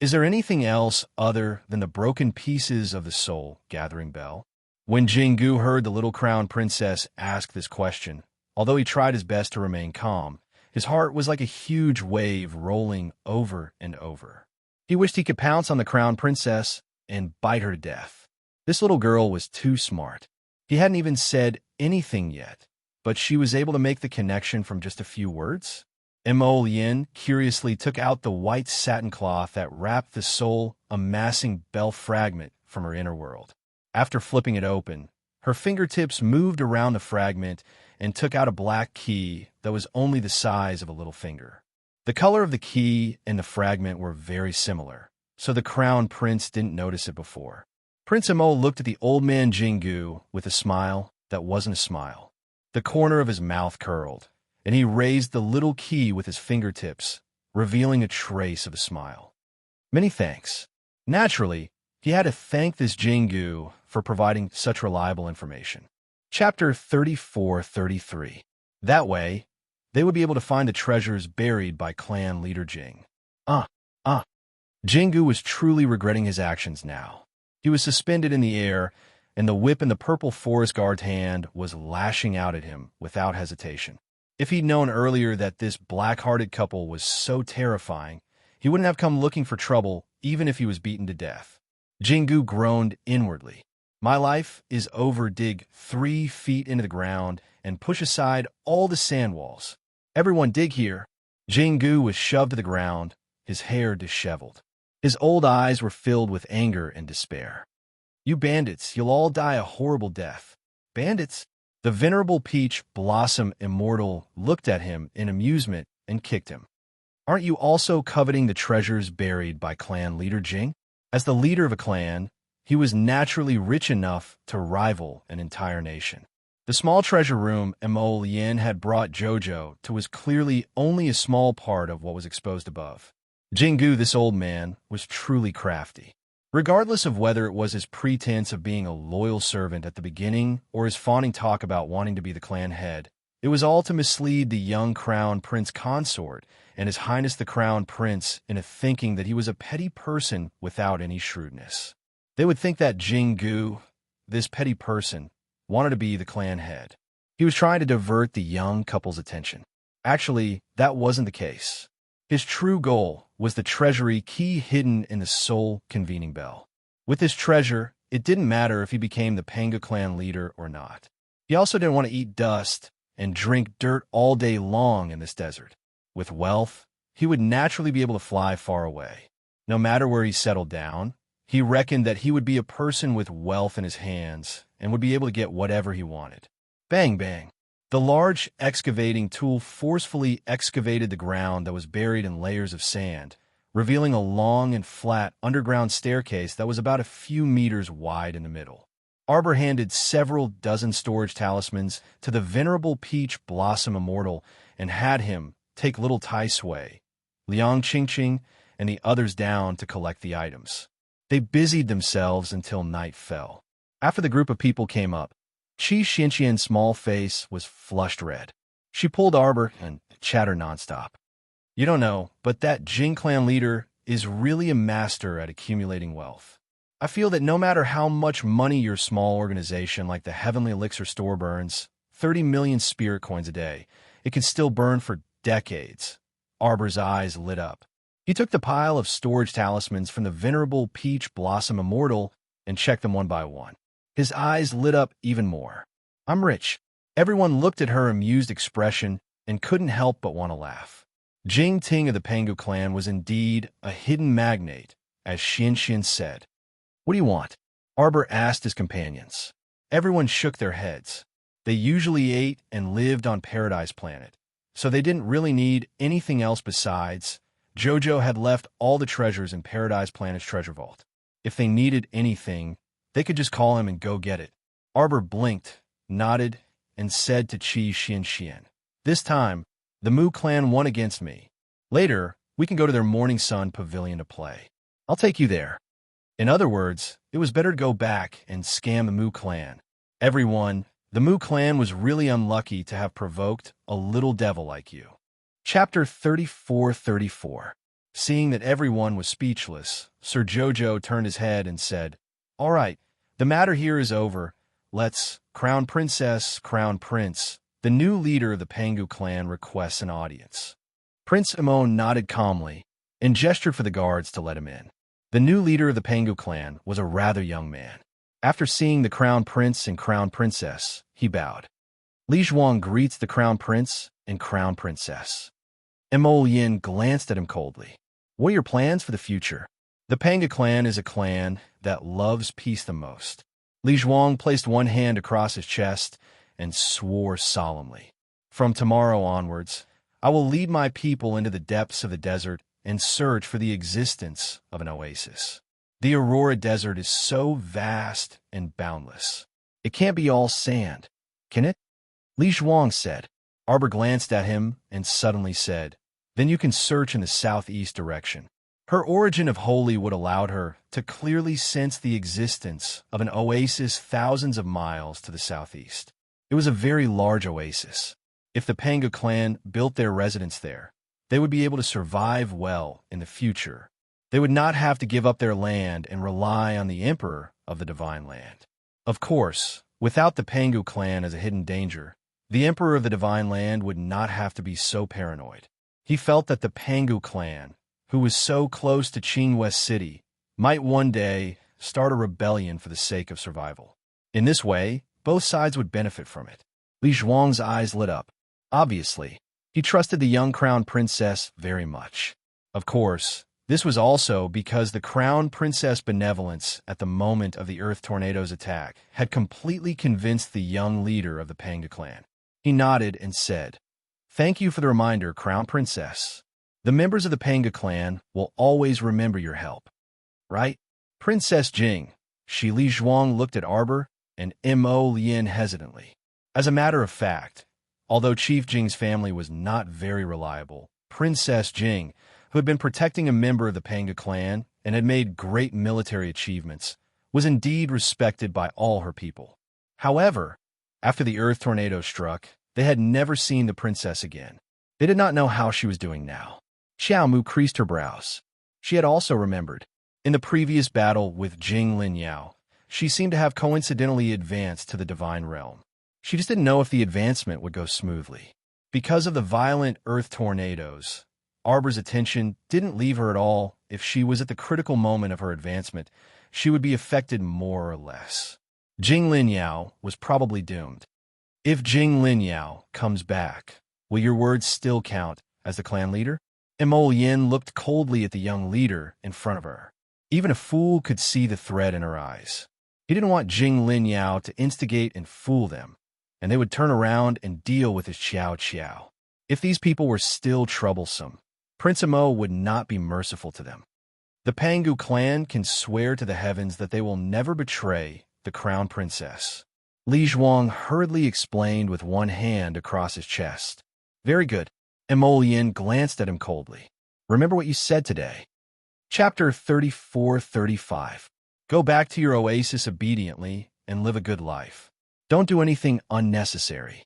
"Is there anything else other than the broken pieces of the Soul Gathering Bell?" When Jingu heard the little Crown Princess ask this question, although he tried his best to remain calm, his heart was like a huge wave rolling over and over. He wished he could pounce on the Crown Princess and bite her to death. This little girl was too smart. He hadn't even said anything yet, but she was able to make the connection from just a few words. Mo Lien curiously took out the white satin cloth that wrapped the soul-amassing bell fragment from her inner world. After flipping it open, her fingertips moved around the fragment and took out a black key that was only the size of a little finger. The color of the key and the fragment were very similar, so the crown prince didn't notice it before. Prince Mo looked at the old man Jingu with a smile that wasn't a smile. The corner of his mouth curled, and he raised the little key with his fingertips, revealing a trace of a smile. Many thanks. Naturally, he had to thank this Jingu for providing such reliable information. Chapter 34-33. That way, they would be able to find the treasures buried by clan leader Jing. Jingu was truly regretting his actions now. He was suspended in the air, and the whip in the purple forest guard's hand was lashing out at him without hesitation. If he'd known earlier that this black-hearted couple was so terrifying, he wouldn't have come looking for trouble even if he was beaten to death. Jingu groaned inwardly. My life is over. Dig 3 feet into the ground and push aside all the sand walls. Everyone dig here. Jingu was shoved to the ground, his hair disheveled. His old eyes were filled with anger and despair. You bandits, you'll all die a horrible death. Bandits? The venerable peach blossom immortal looked at him in amusement and kicked him. Aren't you also coveting the treasures buried by clan leader Jing? As the leader of a clan, he was naturally rich enough to rival an entire nation. The small treasure room Mo Lien had brought Jojo to was clearly only a small part of what was exposed above. Jingu, this old man, was truly crafty. Regardless of whether it was his pretense of being a loyal servant at the beginning or his fawning talk about wanting to be the clan head, it was all to mislead the young crown prince Consort and His Highness the Crown Prince into thinking that he was a petty person without any shrewdness. They would think that Jingu, this petty person, wanted to be the clan head. He was trying to divert the young couple's attention. Actually, that wasn't the case. His true goal was the treasury key hidden in the soul convening bell. With this treasure, it didn't matter if he became the Panga clan leader or not. He also didn't want to eat dust and drink dirt all day long in this desert. With wealth, he would naturally be able to fly far away. No matter where he settled down, he reckoned that he would be a person with wealth in his hands and would be able to get whatever he wanted. Bang, bang. The large excavating tool forcefully excavated the ground that was buried in layers of sand, revealing a long and flat underground staircase that was about a few meters wide in the middle. Arbor handed several dozen storage talismans to the venerable peach blossom immortal and had him take little Tai Sui, Liang Qingqing, and the others down to collect the items. They busied themselves until night fell. After the group of people came up, Qi Xianqian's small face was flushed red. She pulled Arbor and chattered nonstop. You don't know, but that Jing clan leader is really a master at accumulating wealth. I feel that no matter how much money your small organization like the Heavenly Elixir Store burns, 30 million spirit coins a day, it can still burn for decades. Arbor's eyes lit up. He took the pile of storage talismans from the venerable peach blossom immortal and checked them one by one. His eyes lit up even more. I'm rich. Everyone looked at her amused expression and couldn't help but want to laugh. Jing Ting of the Pangu clan was indeed a hidden magnate, as Xianxian said. What do you want? Arbor asked his companions. Everyone shook their heads. They usually ate and lived on Paradise Planet, so they didn't really need anything else besides. Jojo had left all the treasures in Paradise Planet's treasure vault. If they needed anything, they could just call him and go get it. Arbor blinked, nodded, and said to Qi Xianxian, This time, the Mu clan won against me. Later, we can go to their Morning Sun pavilion to play. I'll take you there. In other words, it was better to go back and scam the Mu clan. Everyone, the Mu clan was really unlucky to have provoked a little devil like you. Chapter 34-34. Seeing that everyone was speechless, Sir Jojo turned his head and said, All right, the matter here is over. Let's, Crown Princess, Crown Prince, the new leader of the Pangu clan requests an audience. Prince Amon nodded calmly and gestured for the guards to let him in. The new leader of the Pangu clan was a rather young man. After seeing the crown prince and crown princess, he bowed. Li Zhuang greets the crown prince and crown princess. Mo Yin glanced at him coldly. What are your plans for the future? The Pangu clan is a clan that loves peace the most. Li Zhuang placed one hand across his chest and swore solemnly. From tomorrow onwards, I will lead my people into the depths of the desert and search for the existence of an oasis. The Aurora Desert is so vast and boundless. It can't be all sand, can it? Li Zhuang said. Arbor glanced at him and suddenly said, Then you can search in the southeast direction. Her origin of Holywood allowed her to clearly sense the existence of an oasis thousands of miles to the southeast. It was a very large oasis. If the Pangu clan built their residence there, they would be able to survive well in the future. They would not have to give up their land and rely on the emperor of the divine land. Of course, without the Pangu clan as a hidden danger, the emperor of the divine land would not have to be so paranoid. He felt that the Pangu clan, who was so close to Qingwei City, might one day start a rebellion for the sake of survival. In this way, both sides would benefit from it. Li Zhuang's eyes lit up. Obviously, he trusted the young crown princess very much. Of course, this was also because the crown princess' benevolence at the moment of the Earth Tornado's attack had completely convinced the young leader of the Pangu clan. He nodded and said, Thank you for the reminder, Crown Princess. The members of the Pangu clan will always remember your help. Right? Princess Jing. Shi Li Zhuang looked at Arbor and Mo Lien hesitantly. As a matter of fact, although Chief Jing's family was not very reliable, Princess Jing, who had been protecting a member of the Pangu clan and had made great military achievements, was indeed respected by all her people. However, after the Earth Tornado struck, they had never seen the princess again. They did not know how she was doing now. Xiao Mu creased her brows. She had also remembered. In the previous battle with Jing Linyao, she seemed to have coincidentally advanced to the divine realm. She just didn't know if the advancement would go smoothly. Because of the violent Earth tornadoes, Arbor's attention didn't leave her at all. If she was at the critical moment of her advancement, she would be affected more or less. Jing Linyao was probably doomed. If Jing Linyao comes back, will your words still count as the clan leader? Mo Yin looked coldly at the young leader in front of her. Even a fool could see the threat in her eyes. He didn't want Jing Linyao to instigate and fool them, and they would turn around and deal with his Qiao Qiao. If these people were still troublesome, Prince Mo would not be merciful to them. The Pangu clan can swear to the heavens that they will never betray the crown princess. Li Zhuang hurriedly explained with one hand across his chest. Very good. Mo Yin glanced at him coldly. Remember what you said today. Chapter 34-35. Go back to your oasis obediently and live a good life. Don't do anything unnecessary.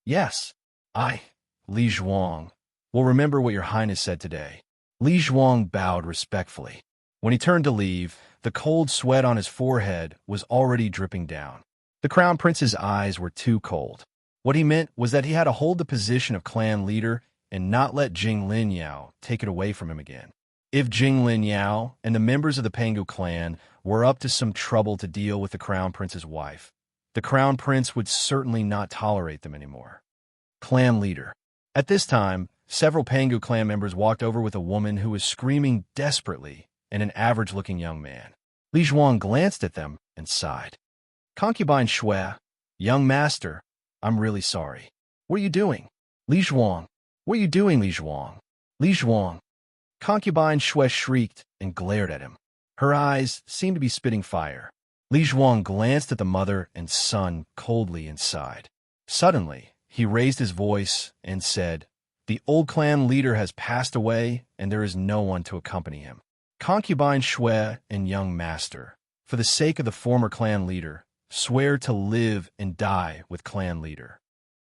Yes, Li Zhuang, will remember what your highness said today. Li Zhuang bowed respectfully. When he turned to leave, the cold sweat on his forehead was already dripping down. The crown prince's eyes were too cold. What he meant was that he had to hold the position of clan leader and not let Jing Linyao take it away from him again. If Jing Linyao and the members of the Pangu clan were up to some trouble to deal with the crown prince's wife, the crown prince would certainly not tolerate them anymore. Clan leader. At this time, several Pangu clan members walked over with a woman who was screaming desperately and an average-looking young man. Li Zhuang glanced at them and sighed. Concubine Shui, young master, I'm really sorry. What are you doing? Li Zhuang. What are you doing, Li Zhuang? Li Zhuang. Concubine Shui shrieked and glared at him. Her eyes seemed to be spitting fire. Li Zhuang glanced at the mother and son coldly and sighed. Suddenly, he raised his voice and said, The old clan leader has passed away, and there is no one to accompany him. Concubine Shui and young master, for the sake of the former clan leader, swear to live and die with clan leader.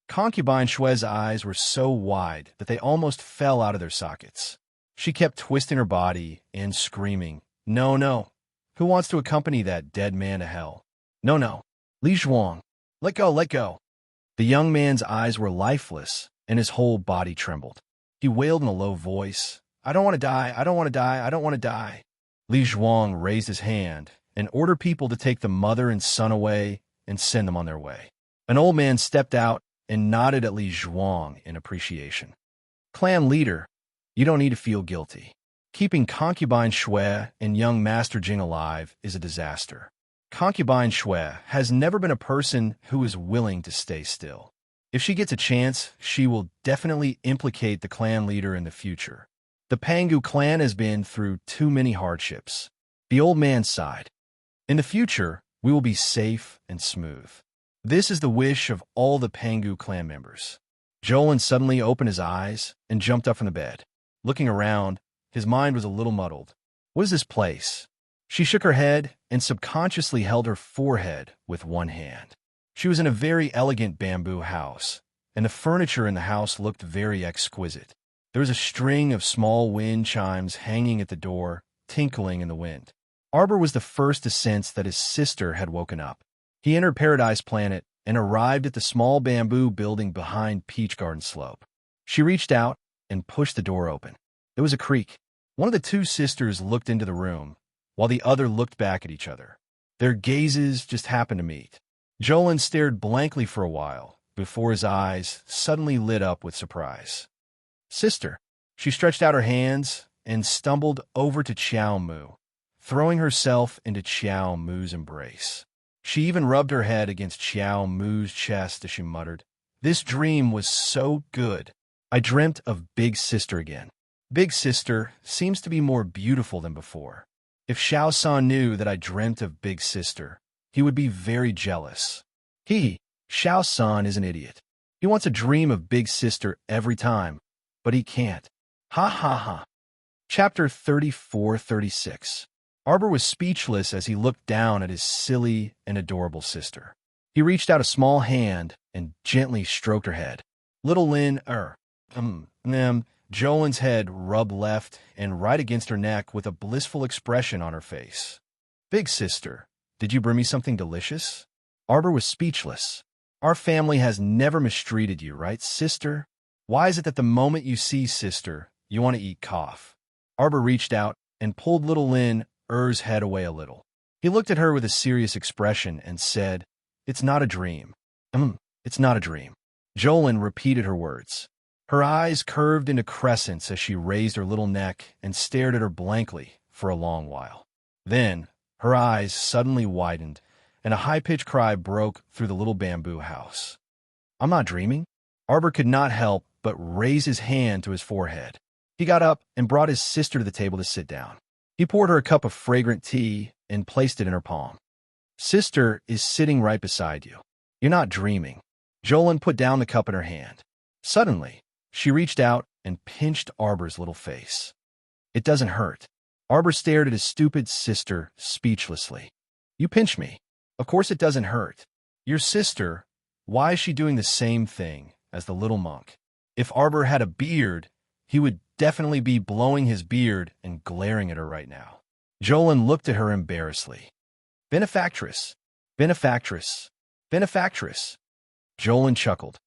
Concubine Shui's eyes were so wide that they almost fell out of their sockets. She kept twisting her body and screaming, No, no. Who wants to accompany that dead man to hell? No, no. Li Zhuang. Let go, let go. The young man's eyes were lifeless, and his whole body trembled. He wailed in a low voice, I don't want to die, I don't want to die, I don't want to die. Li Zhuang raised his hand and ordered people to take the mother and son away and send them on their way. An old man stepped out and nodded at Li Zhuang in appreciation. Clan leader, you don't need to feel guilty. Keeping concubine Shui and young Master Jing alive is a disaster. Concubine Shui has never been a person who is willing to stay still. If she gets a chance, she will definitely implicate the clan leader in the future. The Pangu clan has been through too many hardships. The old man sighed. In the future, we will be safe and smooth. This is the wish of all the Pangu clan members. Jolin suddenly opened his eyes and jumped up from the bed. Looking around, his mind was a little muddled. What is this place? She shook her head and subconsciously held her forehead with one hand. She was in a very elegant bamboo house, and the furniture in the house looked very exquisite. There was a string of small wind chimes hanging at the door, tinkling in the wind. Arbor was the first to sense that his sister had woken up. He entered Paradise Planet and arrived at the small bamboo building behind Peach Garden Slope. She reached out and pushed the door open. There was a creak. One of the two sisters looked into the room, while the other looked back at each other. Their gazes just happened to meet. Jolin stared blankly for a while, before his eyes suddenly lit up with surprise. Sister. She stretched out her hands and stumbled over to Qiao Mu, throwing herself into Qiao Mu's embrace. She even rubbed her head against Qiao Mu's chest as she muttered, "This dream was so good. I dreamt of Big Sister again. Big Sister seems to be more beautiful than before. If Xiao San knew that I dreamt of Big Sister, he would be very jealous. Xiao San is an idiot. He wants to dream of Big Sister every time, but he can't. Ha ha ha." Chapter 34-36. Arbor was speechless as he looked down at his silly and adorable sister. He reached out a small hand and gently stroked her head. Little Lin, Jolin's head rubbed left and right against her neck with a blissful expression on her face. Big Sister, did you bring me something delicious? Arbor was speechless. Our family has never mistreated you, right, sister? Why is it that the moment you see sister, you want to eat cough? Arbor reached out and pulled little Lin Er's head away a little. He looked at her with a serious expression and said, "It's not a dream. It's not a dream." Jolin repeated her words. Her eyes curved into crescents as she raised her little neck and stared at her blankly for a long while. Then, her eyes suddenly widened, and a high-pitched cry broke through the little bamboo house. I'm not dreaming. Arbor could not help but raise his hand to his forehead. He got up and brought his sister to the table to sit down. He poured her a cup of fragrant tea and placed it in her palm. Sister is sitting right beside you. You're not dreaming. Jolin put down the cup in her hand. Suddenly, she reached out and pinched Arbor's little face. It doesn't hurt. Arbor stared at his stupid sister speechlessly. You pinch me. Of course it doesn't hurt. Your sister, why is she doing the same thing as the little monk? If Arbor had a beard, he would definitely be blowing his beard and glaring at her right now. Jolin looked at her embarrassedly. Benefactress, benefactress, benefactress. Jolin chuckled.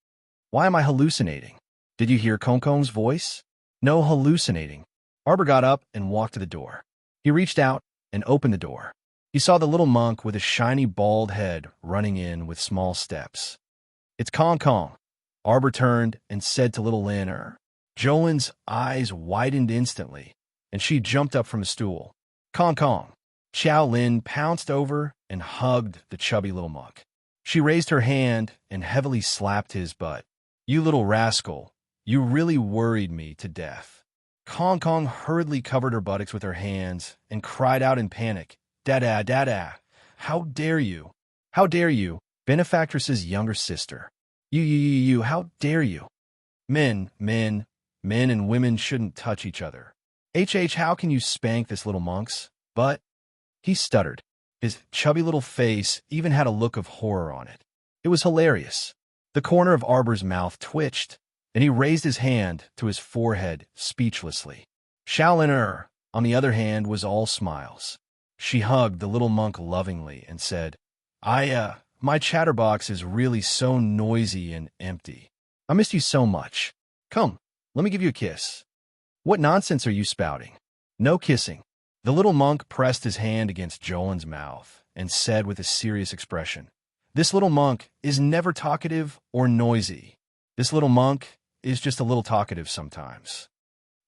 Why am I hallucinating? Did you hear Kongkong's voice? No hallucinating. Arbor got up and walked to the door. He reached out and opened the door. He saw the little monk with a shiny bald head running in with small steps. It's Kong Kong. Arbor turned and said to little Lin. Jolin's eyes widened instantly, and she jumped up from the stool. Kong Kong. Qiao Lin pounced over and hugged the chubby little monk. She raised her hand and heavily slapped his butt. You little rascal, you really worried me to death. Kong Kong hurriedly covered her buttocks with her hands and cried out in panic. Dada, dada, how dare you? How dare you, benefactress's younger sister? You, how dare you? Men and women shouldn't touch each other. How can you spank this little monk's butt? He stuttered. His chubby little face even had a look of horror on it. It was hilarious. The corner of Arbor's mouth twitched, and he raised his hand to his forehead speechlessly. Shaolin on the other hand, was all smiles. She hugged the little monk lovingly and said, my chatterbox is really so noisy and empty. I missed you so much. Come, let me give you a kiss. What nonsense are you spouting? No kissing. The little monk pressed his hand against Jolin's mouth and said with a serious expression, "This little monk is never talkative or noisy. This little monk is just a little talkative sometimes."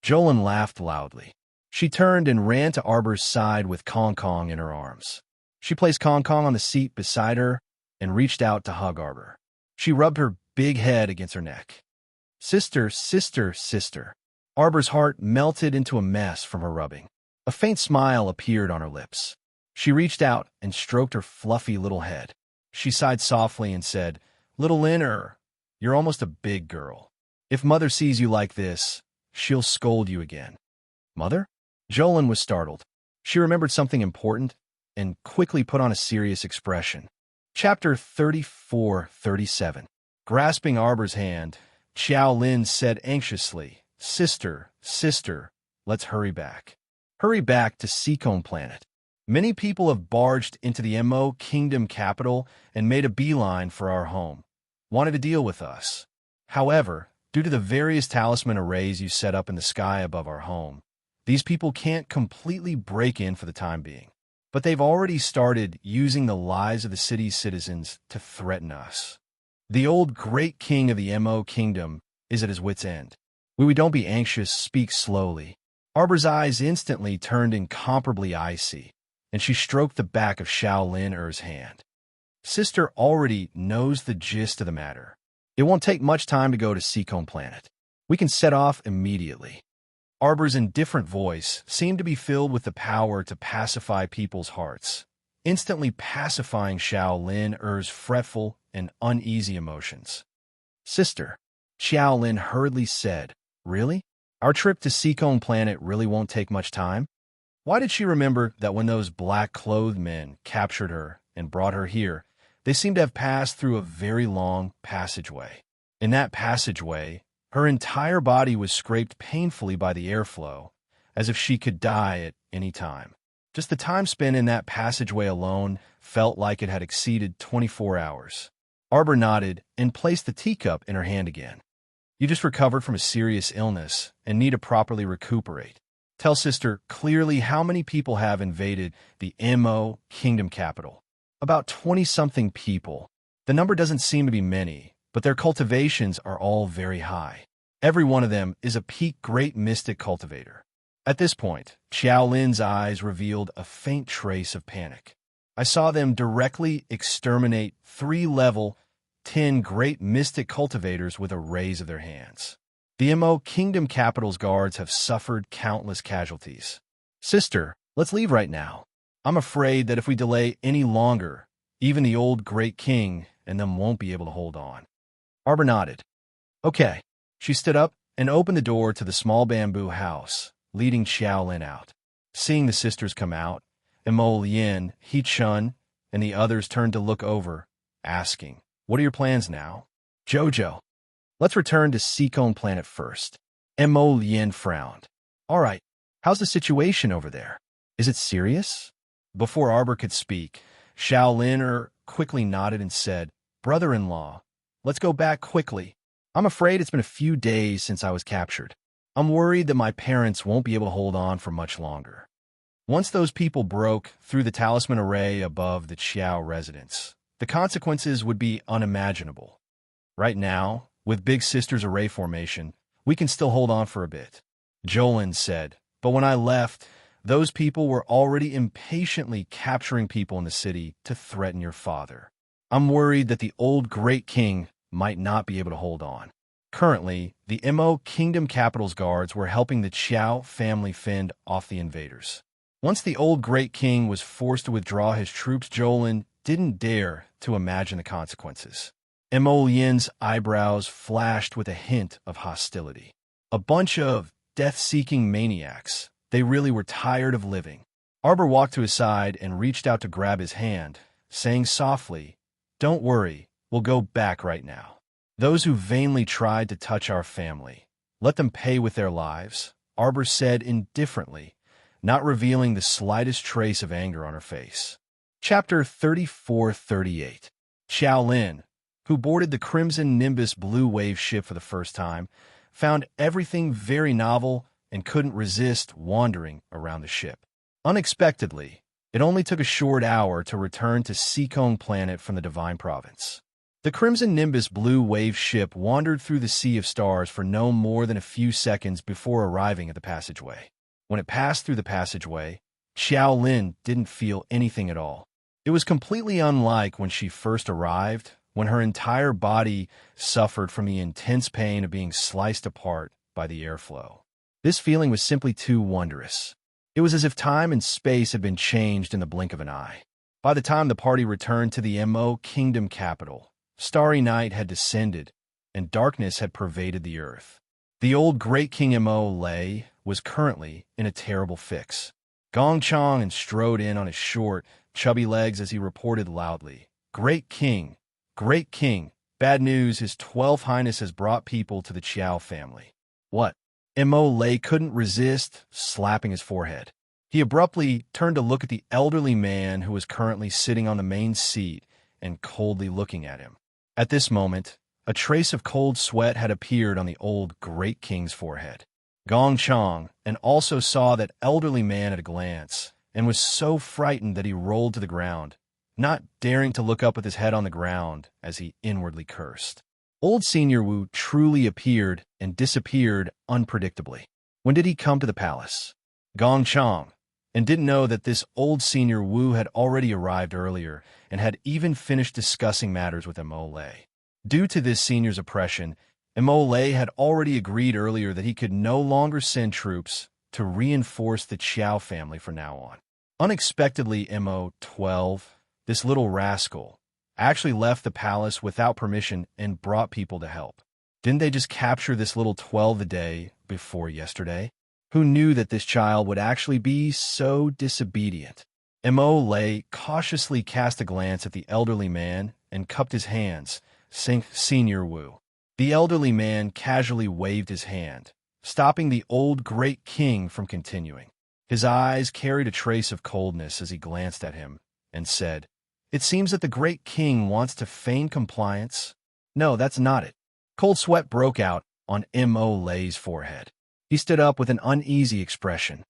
Jolin laughed loudly. She turned and ran to Arbor's side with Kong Kong in her arms. She placed Kong Kong on the seat beside her and reached out to hug Arbor. She rubbed her big head against her neck. "Sister, sister, sister." Arbor's heart melted into a mess from her rubbing. A faint smile appeared on her lips. She reached out and stroked her fluffy little head. She sighed softly and said, "Little Lin, you're almost a big girl. If Mother sees you like this, she'll scold you again." "Mother?" Jolin was startled. She remembered something important and quickly put on a serious expression. Chapter 34-37. Grasping Arbor's hand, Xiao Lin said anxiously, "Sister, sister, let's hurry back. Hurry back to Seacombe Planet. Many people have barged into the Mo Kingdom capital and made a beeline for our home. Wanted to deal with us. However, due to the various talisman arrays you set up in the sky above our home, these people can't completely break in for the time being. But they've already started using the lives of the city's citizens to threaten us. The old great king of the Mo Kingdom is at his wit's end. We don't be anxious, speak slowly." Arbor's eyes instantly turned incomparably icy, and she stroked the back of Xiao Lin-er's hand. "Sister already knows the gist of the matter. It won't take much time to go to Seacombe Planet. We can set off immediately." Arbor's indifferent voice seemed to be filled with the power to pacify people's hearts, instantly pacifying Xiao Lin-er's fretful and uneasy emotions. "Sister," Xiao Lin hurriedly said, "Really? Our trip to Seacombe Planet really won't take much time?" Why did she remember that when those black-clothed men captured her and brought her here, they seemed to have passed through a very long passageway? In that passageway, her entire body was scraped painfully by the airflow, as if she could die at any time. Just the time spent in that passageway alone felt like it had exceeded 24 hours. Arbor nodded and placed the teacup in her hand again. "You just recovered from a serious illness and need to properly recuperate. Tell sister clearly how many people have invaded the Mo Kingdom capital." "About 20-something people. The number doesn't seem to be many, but their cultivations are all very high. Every one of them is a peak great mystic cultivator." At this point, Xiao Lin's eyes revealed a faint trace of panic. "I saw them directly exterminate 3-level 10 great mystic cultivators with a raise of their hands. The Mo Kingdom capital's guards have suffered countless casualties. Sister, let's leave right now. I'm afraid that if we delay any longer, even the old great king and them won't be able to hold on." Arbor nodded. "Okay." She stood up and opened the door to the small bamboo house, leading Xiao Lin out. Seeing the sisters come out, Mo Lien, He Chun, and the others turned to look over, asking, "What are your plans now?" "Jojo, let's return to Seacombe Planet first." Mo Lien frowned. "All right, how's the situation over there? Is it serious?" Before Arbor could speak, Xiao Lin quickly nodded and said, "Brother-in-law, let's go back quickly. I'm afraid it's been a few days since I was captured. I'm worried that my parents won't be able to hold on for much longer." Once those people broke through the talisman array above the Qiao residence, the consequences would be unimaginable. Right now, with Big Sister's array formation, we can still hold on for a bit, Jolin said, but when I left, those people were already impatiently capturing people in the city to threaten your father. I'm worried that the old great king might not be able to hold on. Currently, the Mo Kingdom capital's guards were helping the Qiao family fend off the invaders. Once the old great king was forced to withdraw his troops, Jolin didn't dare to imagine the consequences. Mo Lien's eyebrows flashed with a hint of hostility. A bunch of death-seeking maniacs. They really were tired of living. Arbor walked to his side and reached out to grab his hand, saying softly, "Don't worry, we'll go back right now. Those who vainly tried to touch our family, let them pay with their lives," Arbor said indifferently, not revealing the slightest trace of anger on her face. Chapter 34-38. Xiao Lin, who boarded the Crimson Nimbus Blue Wave ship for the first time, found everything very novel and couldn't resist wandering around the ship. Unexpectedly, it only took a short hour to return to Seekong Planet from the Divine Province. The Crimson Nimbus Blue Wave ship wandered through the Sea of Stars for no more than a few seconds before arriving at the passageway. When it passed through the passageway, Xiao Lin didn't feel anything at all. It was completely unlike when she first arrived, when her entire body suffered from the intense pain of being sliced apart by the airflow. This feeling was simply too wondrous. It was as if time and space had been changed in the blink of an eye. By the time the party returned to the Mo Kingdom capital, starry night had descended, and darkness had pervaded the earth. The old Great King Mo Lei was currently in a terrible fix. Gong Chang strode in on his short, chubby legs as he reported loudly, Great King, bad news, His 12th Highness has brought people to the Chiao family. What? Mo Lei couldn't resist slapping his forehead. He abruptly turned to look at the elderly man who was currently sitting on the main seat and coldly looking at him. At this moment, a trace of cold sweat had appeared on the old Great King's forehead. Gong Chang also saw that elderly man at a glance and was so frightened that he rolled to the ground, not daring to look up with his head on the ground as he inwardly cursed. Old Senior Wu truly appeared and disappeared unpredictably. When did he come to the palace? Gong Chang didn't know that this old Senior Wu had already arrived earlier and had even finished discussing matters with Mo Lei. Due to this senior's oppression, Mo Lei had already agreed earlier that he could no longer send troops to reinforce the Chiao family from now on. Unexpectedly, Mo-12, this little rascal, actually left the palace without permission and brought people to help. Didn't they just capture this little 12 the day before yesterday? Who knew that this child would actually be so disobedient? Mo Lei cautiously cast a glance at the elderly man and cupped his hands, saying, Senior Wu. The elderly man casually waved his hand, stopping the old Great King from continuing. His eyes carried a trace of coldness as he glanced at him and said, It seems that the Great King wants to feign compliance. No, that's not it. Cold sweat broke out on Mo Lei's forehead. He stood up with an uneasy expression.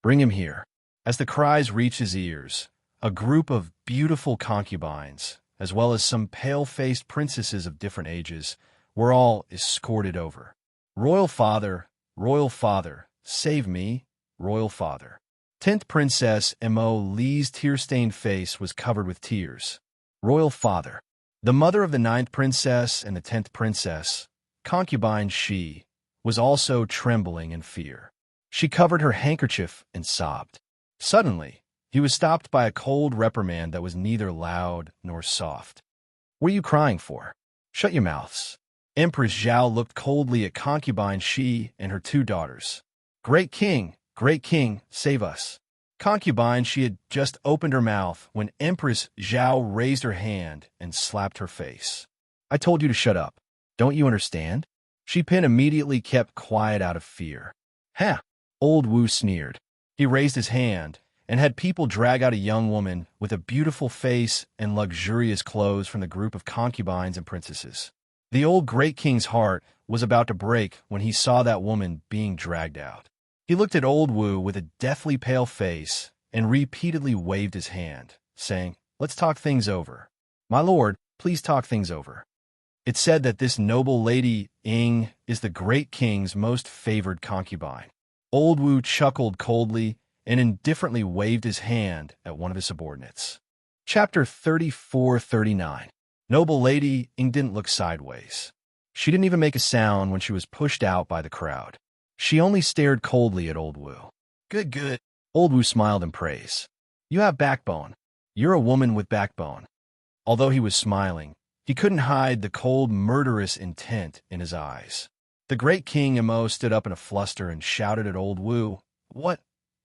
Bring him here. As the cries reached his ears, a group of beautiful concubines, as well as some pale-faced princesses of different ages, were all escorted over. Royal Father, save me, Royal Father. 10th Princess Mo Lei's tear-stained face was covered with tears. Royal Father. The mother of the 9th Princess and the 10th Princess, concubine Shi, was also trembling in fear. She covered her handkerchief and sobbed. Suddenly, he was stopped by a cold reprimand that was neither loud nor soft. What are you crying for? Shut your mouths. Empress Zhao looked coldly at concubine Shi and her 2 daughters. Great King, save us. Concubine Shi had just opened her mouth when Empress Zhao raised her hand and slapped her face. I told you to shut up. Don't you understand? Shi Pin immediately kept quiet out of fear. Ha! Old Wu sneered. He raised his hand and had people drag out a young woman with a beautiful face and luxurious clothes from the group of concubines and princesses. The old Great King's heart was about to break when he saw that woman being dragged out. He looked at old Wu with a deathly pale face and repeatedly waved his hand, saying, Let's talk things over. My lord, please talk things over. It's said that this noble lady, Ying, is the Great King's most favored concubine. Old Wu chuckled coldly and indifferently waved his hand at one of his subordinates. Chapter 34-39. Noble Lady Ying didn't look sideways. She didn't even make a sound when she was pushed out by the crowd. She only stared coldly at Old Wu. Good. Old Wu smiled in praise. You have backbone. You're a woman with backbone. Although he was smiling, he couldn't hide the cold, murderous intent in his eyes. The Great King Mo stood up in a fluster and shouted at Old Wu, What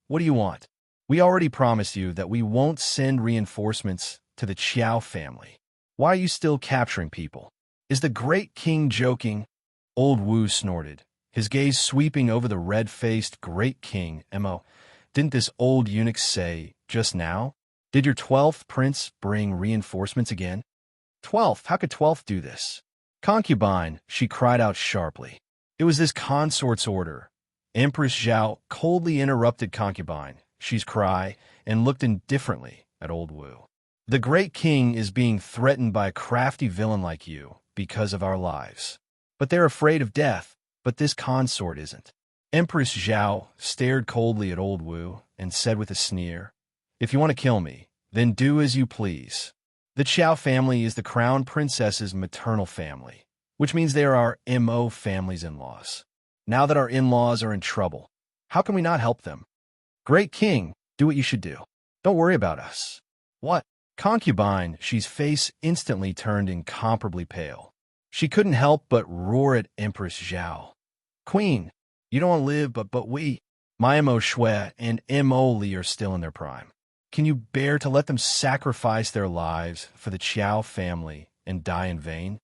do you want? We already promised you that we won't send reinforcements to the Chiao family. Why are you still capturing people? Is the Great King joking? Old Wu snorted, his gaze sweeping over the red-faced Great King Mo. Didn't this old eunuch say, just now? Did your 12th prince bring reinforcements again? 12th? How could 12th do this? Concubine, she cried out sharply. It was this consort's order. Empress Zhao coldly interrupted concubine. she's cry, and looked indifferently at old Wu. The great king is being threatened by a crafty villain like you because of our lives. But they're afraid of death, but this consort isn't. Empress Zhao stared coldly at old Wu and said with a sneer, "If you want to kill me, then do as you please. The Qiao family is the crown princess's maternal family, which means they are our MO family's in-laws. Now that our in-laws are in trouble, how can we not help them? Great king, do what you should do. Don't worry about us." "What?" Concubine, she's face instantly turned incomparably pale. She couldn't help but roar at Empress Zhao. "Queen, you don't live, but we, my Mo Shui and Mo Li are still in their prime. Can you bear to let them sacrifice their lives for the Qiao family and die in vain?"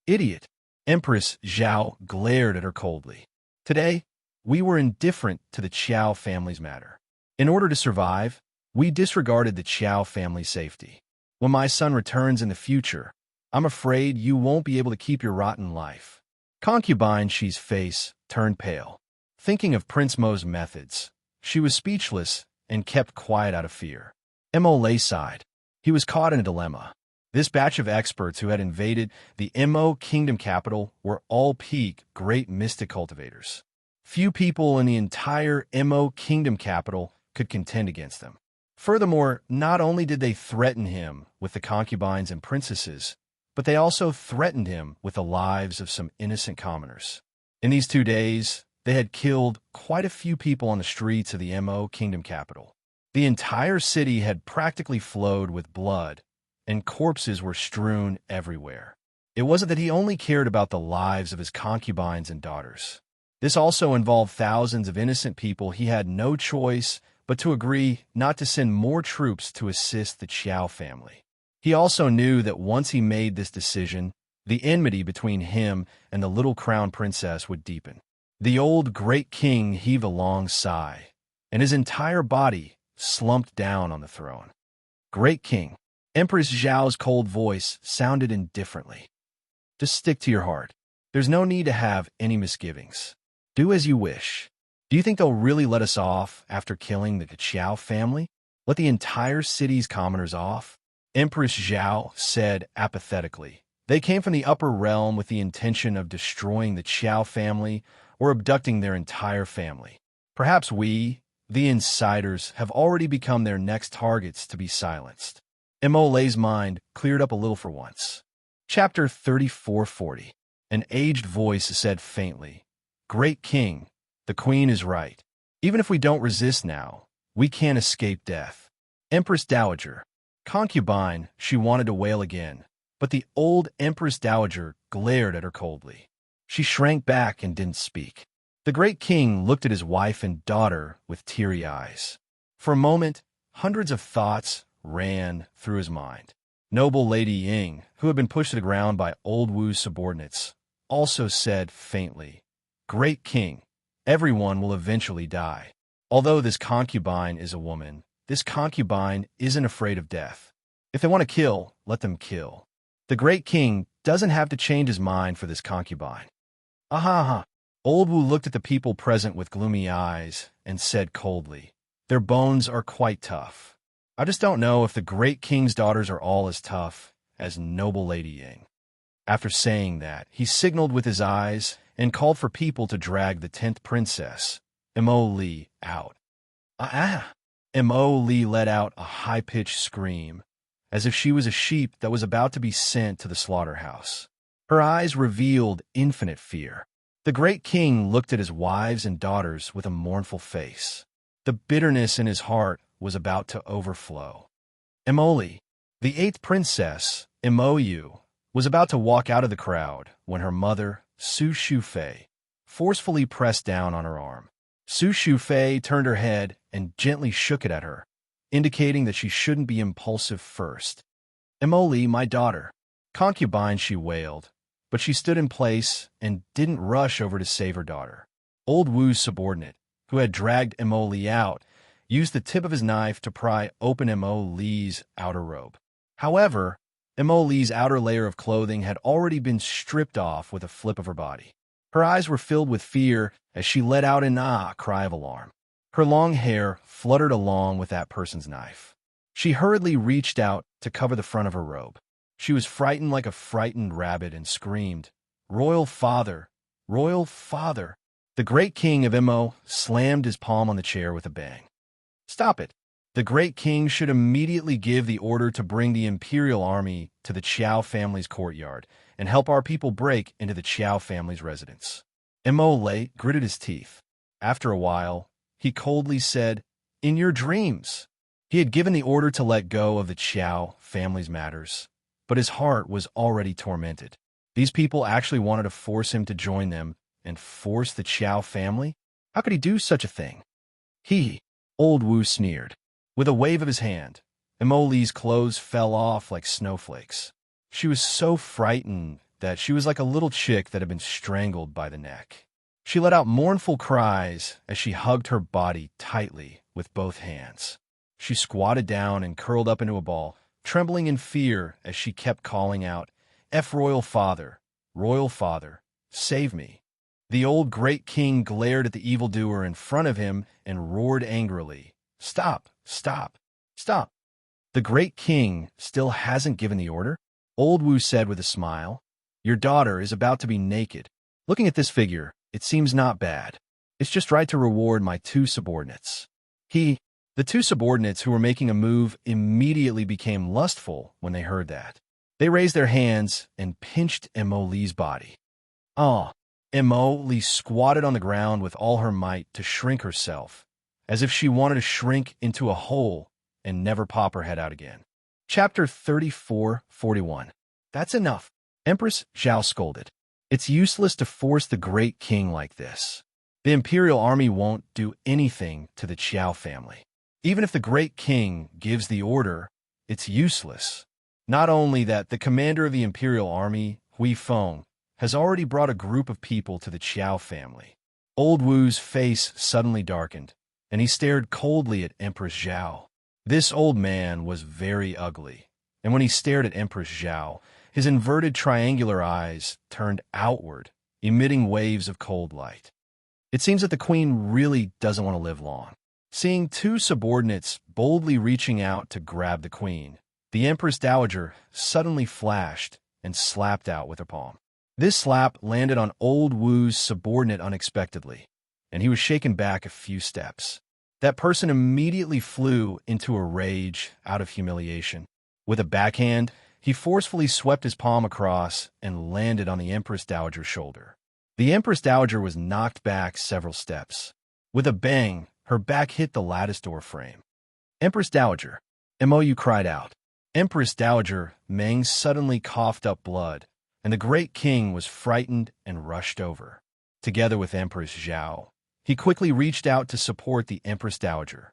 "Idiot!" Empress Zhao glared at her coldly. "Today, we were indifferent to the Qiao family's matter. In order to survive, we disregarded the Qiao family's safety. When my son returns in the future, I'm afraid you won't be able to keep your rotten life." Concubine Shi's face turned pale. Thinking of Prince Mo's methods, she was speechless and kept quiet out of fear. Mo Lei sighed. He was caught in a dilemma. This batch of experts who had invaded the Mo kingdom capital were all peak great mystic cultivators. Few people in the entire Mo kingdom capital could contend against them. Furthermore, not only did they threaten him with the concubines and princesses, but they also threatened him with the lives of some innocent commoners. In these 2 days, they had killed quite a few people on the streets of the Mo kingdom capital. The entire city had practically flowed with blood, and corpses were strewn everywhere. It wasn't that he only cared about the lives of his concubines and daughters. This also involved thousands of innocent people he had no choice but to agree not to send more troops to assist the Qiao family. He also knew that once he made this decision, the enmity between him and the little crown princess would deepen. The old great king heaved a long sigh, and his entire body slumped down on the throne. "Great king," Empress Zhao's cold voice sounded indifferently. "Just stick to your heart. There's no need to have any misgivings. Do as you wish. Do you think they'll really let us off after killing the Qiao family? Let the entire city's commoners off?" Empress Zhao said apathetically. "They came from the upper realm with the intention of destroying the Qiao family or abducting their entire family. Perhaps we, the insiders, have already become their next targets to be silenced." Mo Lei's mind cleared up a little for once. Chapter 3440. An aged voice said faintly, "Great king, the queen is right. Even if we don't resist now, we can't escape death." Empress Dowager. Concubine, she wanted to wail again, but the old Empress Dowager glared at her coldly. She shrank back and didn't speak. The great king looked at his wife and daughter with teary eyes. For a moment, hundreds of thoughts ran through his mind. Noble Lady Ying, who had been pushed to the ground by old Wu's subordinates, also said faintly, "Great king, everyone will eventually die. Although this concubine is a woman, this concubine isn't afraid of death. If they want to kill, let them kill. The great king doesn't have to change his mind for this concubine." "Aha!" Old Wu looked at the people present with gloomy eyes and said coldly, "Their bones are quite tough. I just don't know if the great king's daughters are all as tough as noble Lady Ying." After saying that, he signaled with his eyes and called for people to drag the 10th princess, Mo Li, out. "Ah!" Mo Li let out a high-pitched scream, as if she was a sheep that was about to be sent to the slaughterhouse. Her eyes revealed infinite fear. The great king looked at his wives and daughters with a mournful face. The bitterness in his heart was about to overflow. Emoli, the 8th princess, Imoyu, was about to walk out of the crowd when her mother, Su Shufei, forcefully pressed down on her arm. Su Shufei turned her head and gently shook it at her, indicating that she shouldn't be impulsive first. "Emoli, my daughter." Concubine, she wailed, but she stood in place and didn't rush over to save her daughter. Old Wu's subordinate, who had dragged Emoli out, used the tip of his knife to pry open Emoli's outer robe. However, Emoli's outer layer of clothing had already been stripped off with a flip of her body. Her eyes were filled with fear as she let out an cry of alarm. Her long hair fluttered along with that person's knife. She hurriedly reached out to cover the front of her robe. She was frightened like a frightened rabbit and screamed, "Royal Father! Royal Father!" The great king of Mo slammed his palm on the chair with a bang. "Stop it! The great king should immediately give the order to bring the imperial army to the Qiao family's courtyard and help our people break into the Qiao family's residence." Mo gritted his teeth. After a while, he coldly said, "In your dreams." He had given the order to let go of the Qiao family's matters, but his heart was already tormented. These people actually wanted to force him to join them and force the Qiao family? How could he do such a thing? Old Wu sneered. With a wave of his hand, Emoli's clothes fell off like snowflakes. She was so frightened that she was like a little chick that had been strangled by the neck. She let out mournful cries as she hugged her body tightly with both hands. She squatted down and curled up into a ball, trembling in fear as she kept calling out, Royal Father, save me." The old great king glared at the evildoer in front of him and roared angrily, "Stop, stop, stop." "The great king still hasn't given the order?" Old Wu said with a smile. "Your daughter is about to be naked. Looking at this figure, it seems not bad. It's just right to reward my two subordinates." The two subordinates who were making a move immediately became lustful when they heard that. They raised their hands and pinched Emoli's body. Emoli squatted on the ground with all her might to shrink herself, as if she wanted to shrink into a hole and never pop her head out again. Chapter 34:41. "That's enough," Empress Zhao scolded. "It's useless to force the great king like this. The imperial army won't do anything to the Qiao family. Even if the great king gives the order, it's useless. Not only that, the commander of the imperial army, Hui Feng, has already brought a group of people to the Qiao family." Old Wu's face suddenly darkened, and he stared coldly at Empress Zhao. This old man was very ugly, and when he stared at Empress Zhao, his inverted triangular eyes turned outward, emitting waves of cold light. It seems that the queen really doesn't want to live long. Seeing two subordinates boldly reaching out to grab the queen, the Empress Dowager suddenly flashed and slapped out with her palm. This slap landed on Old Wu's subordinate unexpectedly, and he was shaken back a few steps. That person immediately flew into a rage out of humiliation. With a backhand, he forcefully swept his palm across and landed on the Empress Dowager's shoulder. The Empress Dowager was knocked back several steps. With a bang, her back hit the lattice door frame. "Empress Dowager," Mou cried out. Empress Dowager Meng suddenly coughed up blood, and the great king was frightened and rushed over. Together with Empress Zhao, he quickly reached out to support the Empress Dowager.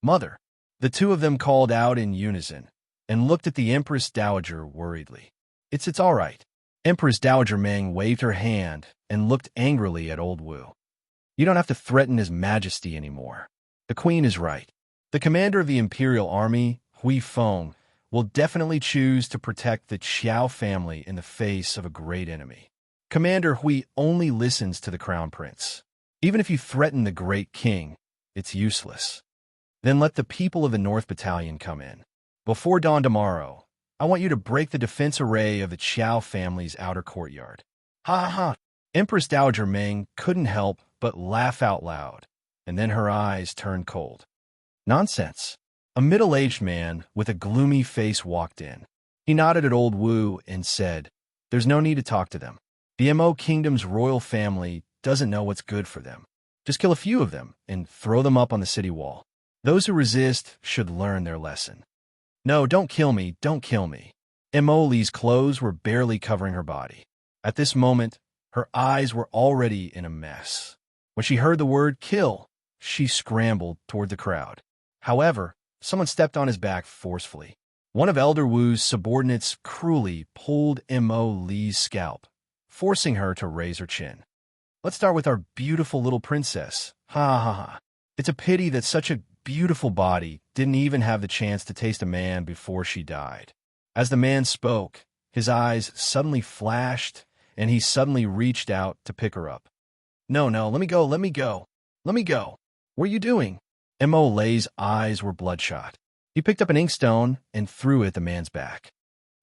"Mother!" The two of them called out in unison and looked at the Empress Dowager worriedly. It's all right." Empress Dowager Meng waved her hand and looked angrily at Old Wu. "You don't have to threaten His Majesty anymore. The Queen is right. The commander of the Imperial Army, Hui Feng, will definitely choose to protect the Qiao family in the face of a great enemy. Commander Hui only listens to the Crown Prince. Even if you threaten the great king, it's useless. Then let the people of the North Battalion come in. Before dawn tomorrow, I want you to break the defense array of the Qiao family's outer courtyard." "Ha ha ha!" Empress Dowager Meng couldn't help but laugh out loud, and then her eyes turned cold. "Nonsense." A middle-aged man with a gloomy face walked in. He nodded at Old Wu and said, "There's no need to talk to them. The Mo Kingdom's royal family doesn't know what's good for them. Just kill a few of them and throw them up on the city wall. Those who resist should learn their lesson." "No, don't kill me, don't kill me." Emoli's clothes were barely covering her body. At this moment, her eyes were already in a mess. When she heard the word kill, she scrambled toward the crowd. However, someone stepped on his back forcefully. One of Elder Wu's subordinates cruelly pulled Emoli's scalp, forcing her to raise her chin. "Let's start with our beautiful little princess. Ha ha ha. It's a pity that such a beautiful body didn't even have the chance to taste a man before she died." As the man spoke, his eyes suddenly flashed, and he suddenly reached out to pick her up. No, let me go, let me go, let me go." What are you doing? Mo Lay's eyes were bloodshot. He picked up an inkstone and threw it at the man's back.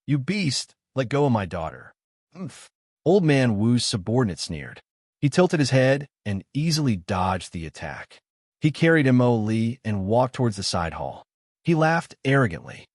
You beast, let go of my daughter. Umph. Old man Wu's subordinate sneered. He tilted his head and easily dodged the attack. He carried Mo Lee and walked towards the side hall. He laughed arrogantly.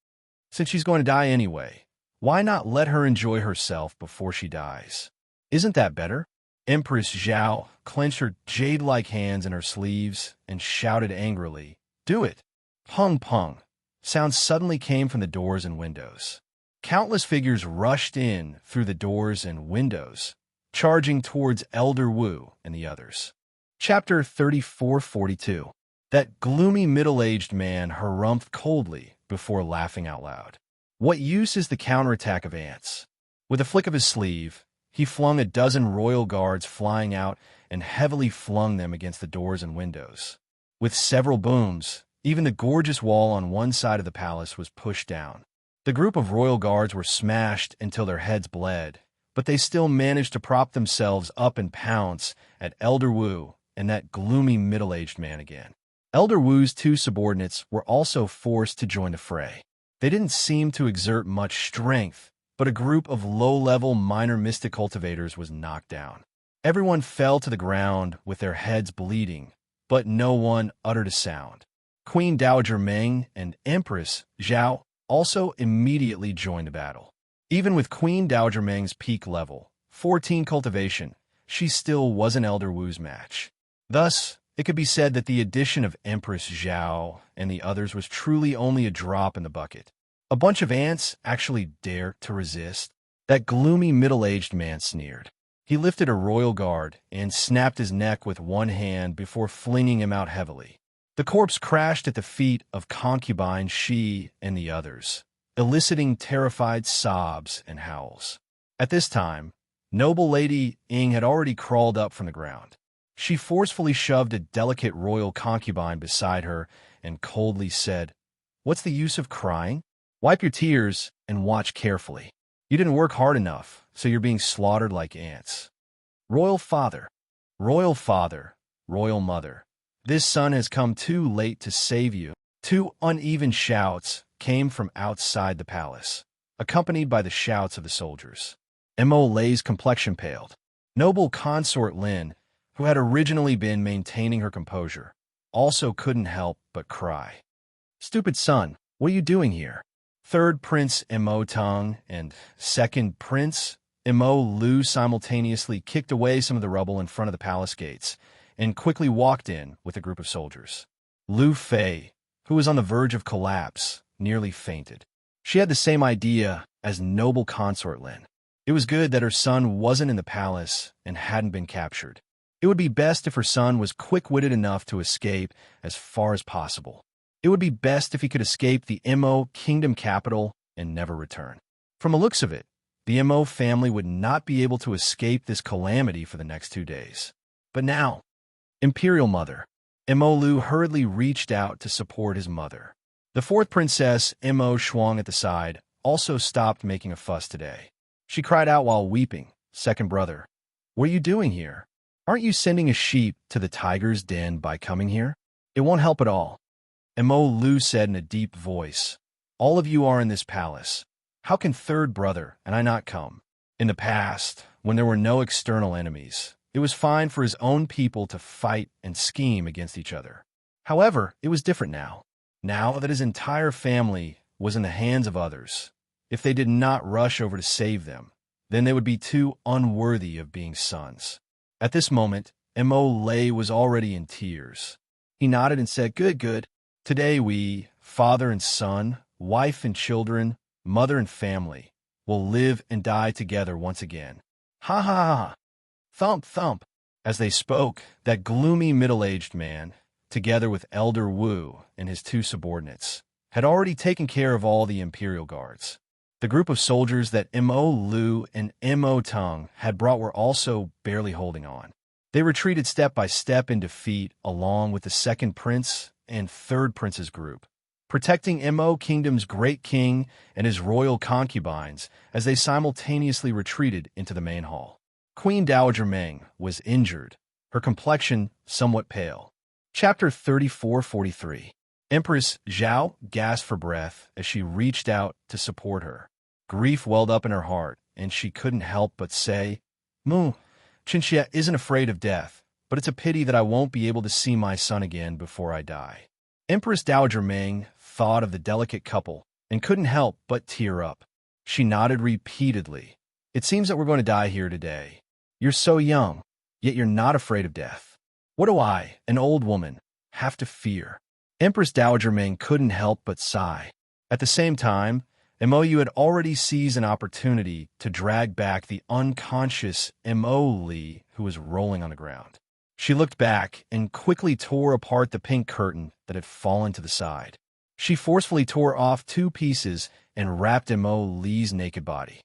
Since she's going to die anyway, why not let her enjoy herself before she dies? Isn't that better? Empress Zhao clenched her jade-like hands in her sleeves and shouted angrily, Do it! Pung pung! Sounds suddenly came from the doors and windows. Countless figures rushed in through the doors and windows, charging towards Elder Wu and the others. Chapter 3442. That gloomy middle-aged man harumphed coldly before laughing out loud. What use is the counterattack of ants? With a flick of his sleeve, he flung a dozen royal guards flying out and heavily flung them against the doors and windows. With several booms, even the gorgeous wall on one side of the palace was pushed down. The group of royal guards were smashed until their heads bled, but they still managed to prop themselves up and pounce at Elder Wu and that gloomy middle-aged man again. Elder Wu's two subordinates were also forced to join the fray. They didn't seem to exert much strength, but a group of low-level minor mystic cultivators was knocked down. Everyone fell to the ground with their heads bleeding, but no one uttered a sound. Queen Dowager Meng and Empress Zhao also immediately joined the battle. Even with Queen Dowager Meng's peak level, 14 cultivation, she still wasn't Elder Wu's match. Thus, it could be said that the addition of Empress Zhao and the others was truly only a drop in the bucket. A bunch of ants actually dared to resist. That gloomy middle-aged man sneered. He lifted a royal guard and snapped his neck with one hand before flinging him out heavily. The corpse crashed at the feet of concubine Shi and the others, eliciting terrified sobs and howls. At this time, noble Lady Ying had already crawled up from the ground. She forcefully shoved a delicate royal concubine beside her and coldly said, What's the use of crying? Wipe your tears and watch carefully. You didn't work hard enough, so you're being slaughtered like ants. Royal father, royal father, royal mother, this son has come too late to save you. Two uneven shouts came from outside the palace, accompanied by the shouts of the soldiers. Mo Lay's complexion paled. Noble Consort Lin, who had originally been maintaining her composure, also couldn't help but cry. Stupid son, what are you doing here? Third Prince Mo Tong and Second Prince Mo Lu simultaneously kicked away some of the rubble in front of the palace gates and quickly walked in with a group of soldiers. Lu Fei, who was on the verge of collapse, nearly fainted. She had the same idea as noble Consort Lin. It was good that her son wasn't in the palace and hadn't been captured. It would be best if her son was quick-witted enough to escape as far as possible. It would be best if he could escape the Mo kingdom capital and never return. From the looks of it, the Mo family would not be able to escape this calamity for the next 2 days. But now, Imperial Mother, Mo Lu hurriedly reached out to support his mother. The fourth princess, Mo Shuang at the side, also stopped making a fuss today. She cried out while weeping, Second brother, what are you doing here? Aren't you sending a sheep to the tiger's den by coming here? It won't help at all. Mo Lu said in a deep voice, All of you are in this palace. How can third brother and I not come? In the past, when there were no external enemies, it was fine for his own people to fight and scheme against each other. However, it was different now. Now that his entire family was in the hands of others, if they did not rush over to save them, then they would be too unworthy of being sons. At this moment, Mo Lei was already in tears. He nodded and said, Good. Today we, father and son, wife and children, mother and family, will live and die together once again. Ha ha ha! Thump thump! As they spoke, that gloomy middle-aged man, together with Elder Wu and his two subordinates, had already taken care of all the imperial guards. The group of soldiers that Mo Lu and Mo Tong had brought were also barely holding on. They retreated step by step in defeat along with the second prince and third prince's group, protecting Mo Kingdom's great king and his royal concubines as they simultaneously retreated into the main hall. Queen Dowager Meng was injured, her complexion somewhat pale. Chapter 3443. Empress Zhao gasped for breath as she reached out to support her. Grief welled up in her heart, and she couldn't help but say, "Mu, Qinxie isn't afraid of death, but it's a pity that I won't be able to see my son again before I die." Empress Dowager Ming thought of the delicate couple and couldn't help but tear up. She nodded repeatedly. "It seems that we're going to die here today. You're so young, yet you're not afraid of death. What do I, an old woman, have to fear?" Empress Dowager Ming couldn't help but sigh. At the same time, Mou had already seized an opportunity to drag back the unconscious Mo Li, who was rolling on the ground. She looked back and quickly tore apart the pink curtain that had fallen to the side. She forcefully tore off 2 pieces and wrapped Mo Li's naked body.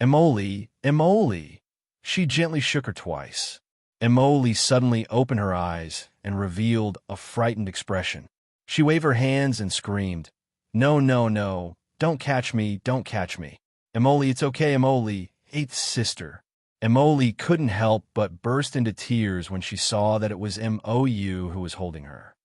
"Mo Li, Mo Li." She gently shook her twice. Mo Li suddenly opened her eyes and revealed a frightened expression. She waved her hands and screamed, "No, no, no. Don't catch me, don't catch me. Emoli, it's okay, Emoli, 8th sister." Emoli couldn't help but burst into tears when she saw that it was Mou who was holding her.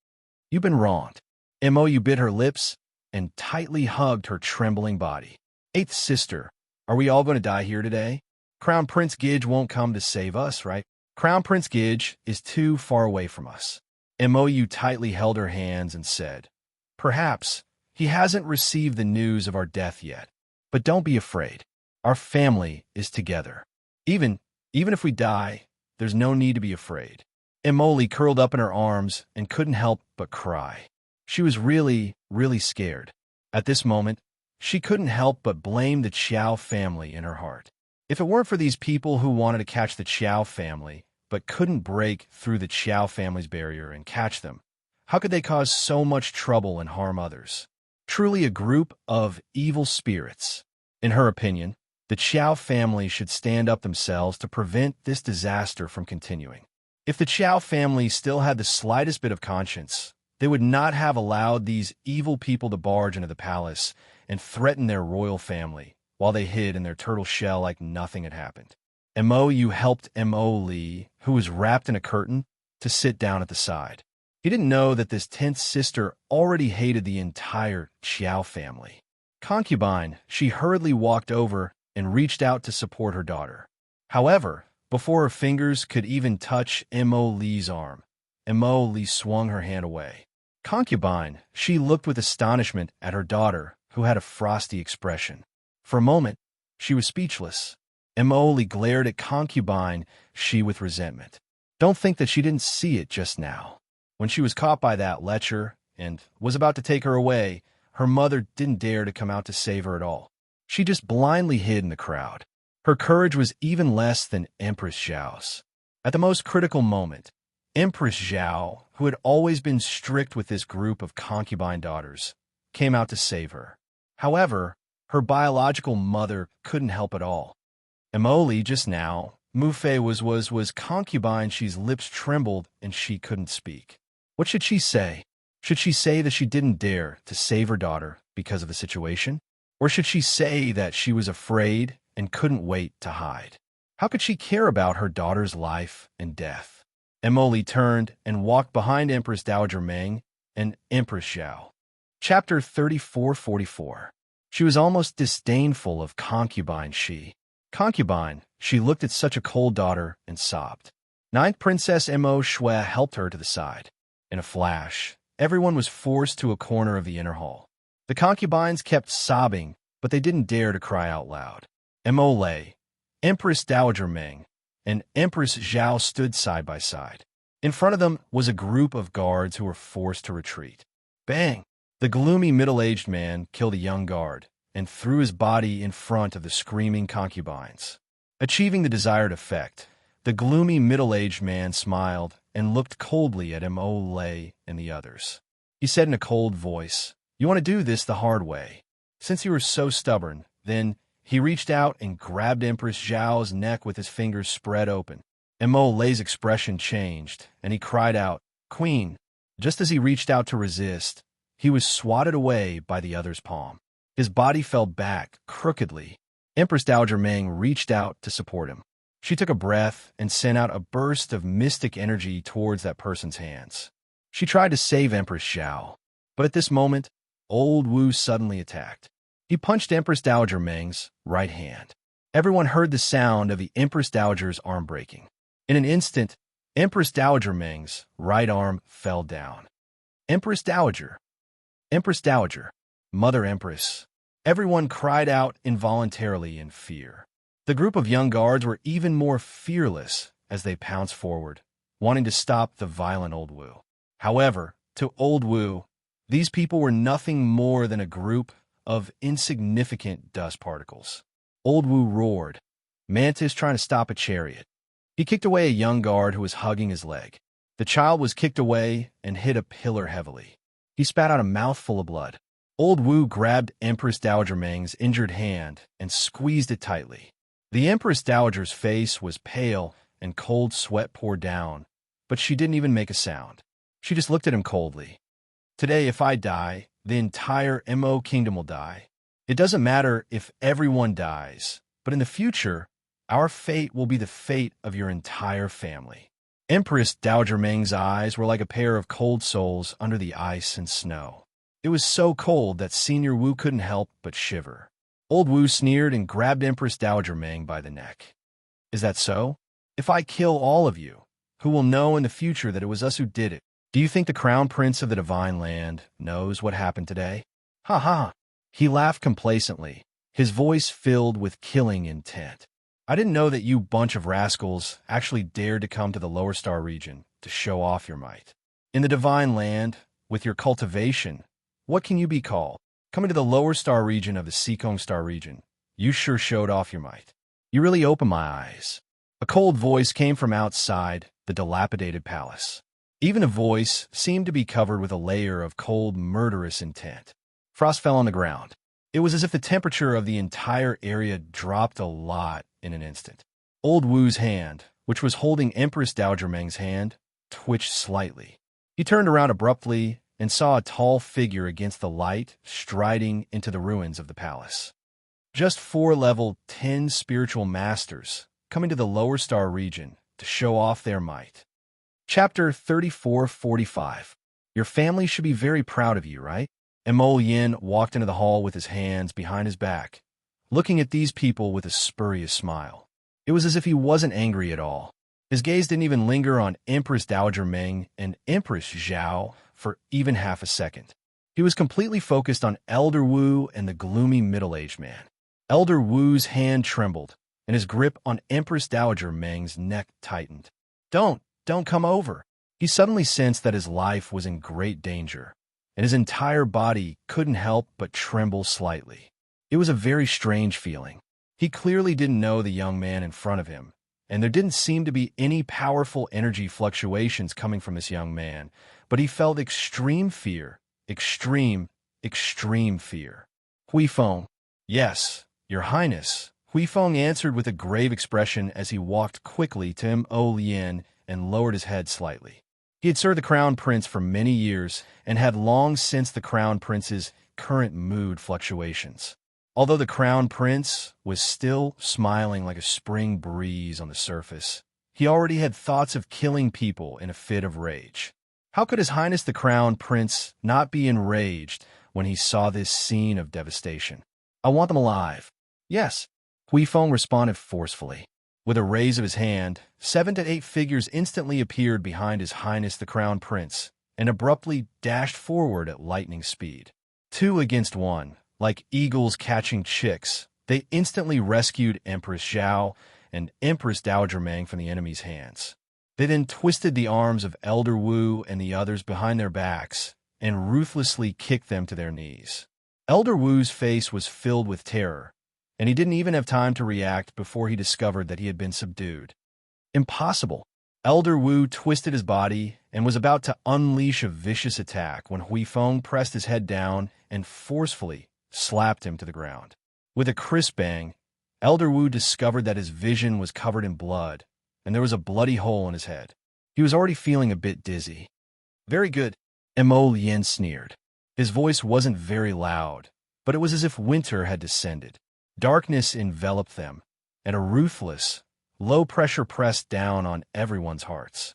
"You've been wronged." Mou bit her lips and tightly hugged her trembling body. "8th sister, are we all going to die here today? Crown Prince Gidge won't come to save us, right? Crown Prince Gidge is too far away from us." Mou tightly held her hands and said, "Perhaps he hasn't received the news of our death yet. But don't be afraid. Our family is together. Even if we die, there's no need to be afraid." Emoli curled up in her arms and couldn't help but cry. She was really, really scared. At this moment, she couldn't help but blame the Qiao family in her heart. If it weren't for these people who wanted to catch the Qiao family, but couldn't break through the Qiao family's barrier and catch them, how could they cause so much trouble and harm others? Truly a group of evil spirits. In her opinion, the Qiao family should stand up themselves to prevent this disaster from continuing. If the Qiao family still had the slightest bit of conscience, they would not have allowed these evil people to barge into the palace and threaten their royal family while they hid in their turtle shell like nothing had happened. Mou helped Mo Li, who was wrapped in a curtain, to sit down at the side. He didn't know that this 10th sister already hated the entire Qiao family. Concubine, she hurriedly walked over and reached out to support her daughter. However, before her fingers could even touch Mo Li's arm, Mo Li swung her hand away. Concubine, she looked with astonishment at her daughter, who had a frosty expression. For a moment, she was speechless. Mo Li glared at Concubine, she with resentment. Don't think that she didn't see it just now. When she was caught by that lecher and was about to take her away, her mother didn't dare to come out to save her at all. She just blindly hid in the crowd. Her courage was even less than Empress Zhao's. At the most critical moment, Empress Zhao, who had always been strict with this group of concubine daughters, came out to save her. However, her biological mother couldn't help at all. Emoli just now, Mufei was concubine, she's lips trembled and she couldn't speak. What should she say? Should she say that she didn't dare to save her daughter because of the situation? Or should she say that she was afraid and couldn't wait to hide? How could she care about her daughter's life and death? Emoli turned and walked behind Empress Dowager Ming and Empress Zhao. Chapter 3444. She was almost disdainful of Concubine she. Concubine, she looked at such a cold daughter and sobbed. 9th Princess Mo Shui helped her to the side. In a flash, everyone was forced to a corner of the inner hall. The concubines kept sobbing, but they didn't dare to cry out loud. Mo Lei, Empress Dowager Ming, and Empress Zhao stood side by side. In front of them was a group of guards who were forced to retreat. Bang! The gloomy middle-aged man killed a young guard and threw his body in front of the screaming concubines. Achieving the desired effect, the gloomy middle-aged man smiled and looked coldly at Mo Lei and the others. He said in a cold voice, "You want to do this the hard way. Since you were so stubborn," then he reached out and grabbed Empress Zhao's neck with his fingers spread open. Mo Lei's expression changed, and he cried out, "Queen!" Just as he reached out to resist, he was swatted away by the other's palm. His body fell back crookedly. Empress Dowager Ming reached out to support him. She took a breath and sent out a burst of mystic energy towards that person's hands. She tried to save Empress Xiao, but at this moment, Old Wu suddenly attacked. He punched Empress Dowager Meng's right hand. Everyone heard the sound of the Empress Dowager's arm breaking. In an instant, Empress Dowager Meng's right arm fell down. Empress Dowager! Empress Dowager! Mother Empress! Everyone cried out involuntarily in fear. The group of young guards were even more fearless as they pounced forward, wanting to stop the violent Old Wu. However, to Old Wu, these people were nothing more than a group of insignificant dust particles. Old Wu roared, Mantis trying to stop a chariot. He kicked away a young guard who was hugging his leg. The child was kicked away and hit a pillar heavily. He spat out a mouthful of blood. Old Wu grabbed Empress Dowager Meng's injured hand and squeezed it tightly. The Empress Dowager's face was pale and cold sweat poured down, but she didn't even make a sound. She just looked at him coldly. Today, if I die, the entire Mo kingdom will die. It doesn't matter if everyone dies, but in the future, our fate will be the fate of your entire family. Empress Dowager Meng's eyes were like a pair of cold souls under the ice and snow. It was so cold that Senior Wu couldn't help but shiver. Old Wu sneered and grabbed Empress Dowager Meng by the neck. Is that so? If I kill all of you, who will know in the future that it was us who did it? Do you think the Crown Prince of the Divine Land knows what happened today? Ha ha! He laughed complacently, his voice filled with killing intent. I didn't know that you bunch of rascals actually dared to come to the Lower Star region to show off your might. In the Divine Land, with your cultivation, what can you be called? Coming to the Lower Star region of the Seekong Star region, you sure showed off your might. You really opened my eyes. A cold voice came from outside the dilapidated palace. Even the voice seemed to be covered with a layer of cold, murderous intent. Frost fell on the ground. It was as if the temperature of the entire area dropped a lot in an instant. Old Wu's hand, which was holding Empress Dowager Meng's hand, twitched slightly. He turned around abruptly and saw a tall figure against the light striding into the ruins of the palace. Just 4 level 10 spiritual masters coming to the Lower Star region to show off their might. Chapter 3445. Your family should be very proud of you, right? Mo Yin walked into the hall with his hands behind his back, looking at these people with a spurious smile. It was as if he wasn't angry at all. His gaze didn't even linger on Empress Dowager Meng and Empress Xiao for even half a second. He was completely focused on Elder Wu and the gloomy middle-aged man. Elder Wu's hand trembled, and his grip on Empress Dowager Meng's neck tightened. Don't come over. He suddenly sensed that his life was in great danger, and his entire body couldn't help but tremble slightly. It was a very strange feeling. He clearly didn't know the young man in front of him, and there didn't seem to be any powerful energy fluctuations coming from this young man, but he felt extreme fear, extreme fear. Hui Feng. Yes, Your Highness. Hui Feng answered with a grave expression as he walked quickly to Mo Lien and lowered his head slightly. He had served the Crown Prince for many years and had long sensed the Crown Prince's current mood fluctuations. Although the Crown Prince was still smiling like a spring breeze on the surface, he already had thoughts of killing people in a fit of rage. How could His Highness the Crown Prince not be enraged when he saw this scene of devastation? I want them alive. Yes, Hui Feng responded forcefully. With a raise of his hand, 7 to 8 figures instantly appeared behind His Highness the Crown Prince and abruptly dashed forward at lightning speed. 2 against 1, like eagles catching chicks, they instantly rescued Empress Xiao and Empress Dowager Meng from the enemy's hands. They then twisted the arms of Elder Wu and the others behind their backs and ruthlessly kicked them to their knees. Elder Wu's face was filled with terror, and he didn't even have time to react before he discovered that he had been subdued. Impossible! Elder Wu twisted his body and was about to unleash a vicious attack when Hui Feng pressed his head down and forcefully slapped him to the ground. With a crisp bang, Elder Wu discovered that his vision was covered in blood, and there was a bloody hole in his head. He was already feeling a bit dizzy. Very good, Mo Lien sneered. His voice wasn't very loud, but it was as if winter had descended. Darkness enveloped them, and a ruthless, low pressure pressed down on everyone's hearts.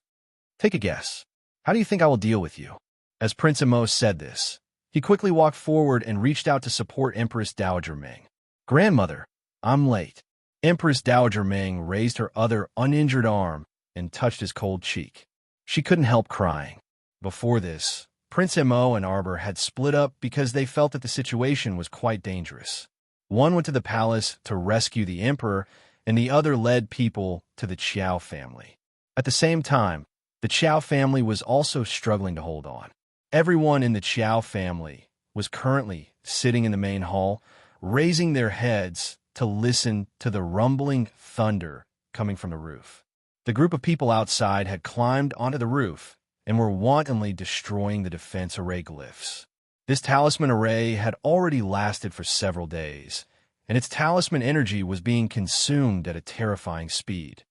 Take a guess. How do you think I will deal with you? As Prince Imo said this, he quickly walked forward and reached out to support Empress Dowager Ming. Grandmother, I'm late. Empress Dowager Ming raised her other uninjured arm and touched his cold cheek. She couldn't help crying. Before this, Prince Imo and Arbor had split up because they felt that the situation was quite dangerous. One went to the palace to rescue the emperor, and the other led people to the Qiao family. At the same time, the Qiao family was also struggling to hold on. Everyone in the Qiao family was currently sitting in the main hall, raising their heads to listen to the rumbling thunder coming from the roof. The group of people outside had climbed onto the roof and were wantonly destroying the defense array glyphs. This talisman array had already lasted for several days, and its talisman energy was being consumed at a terrifying speed.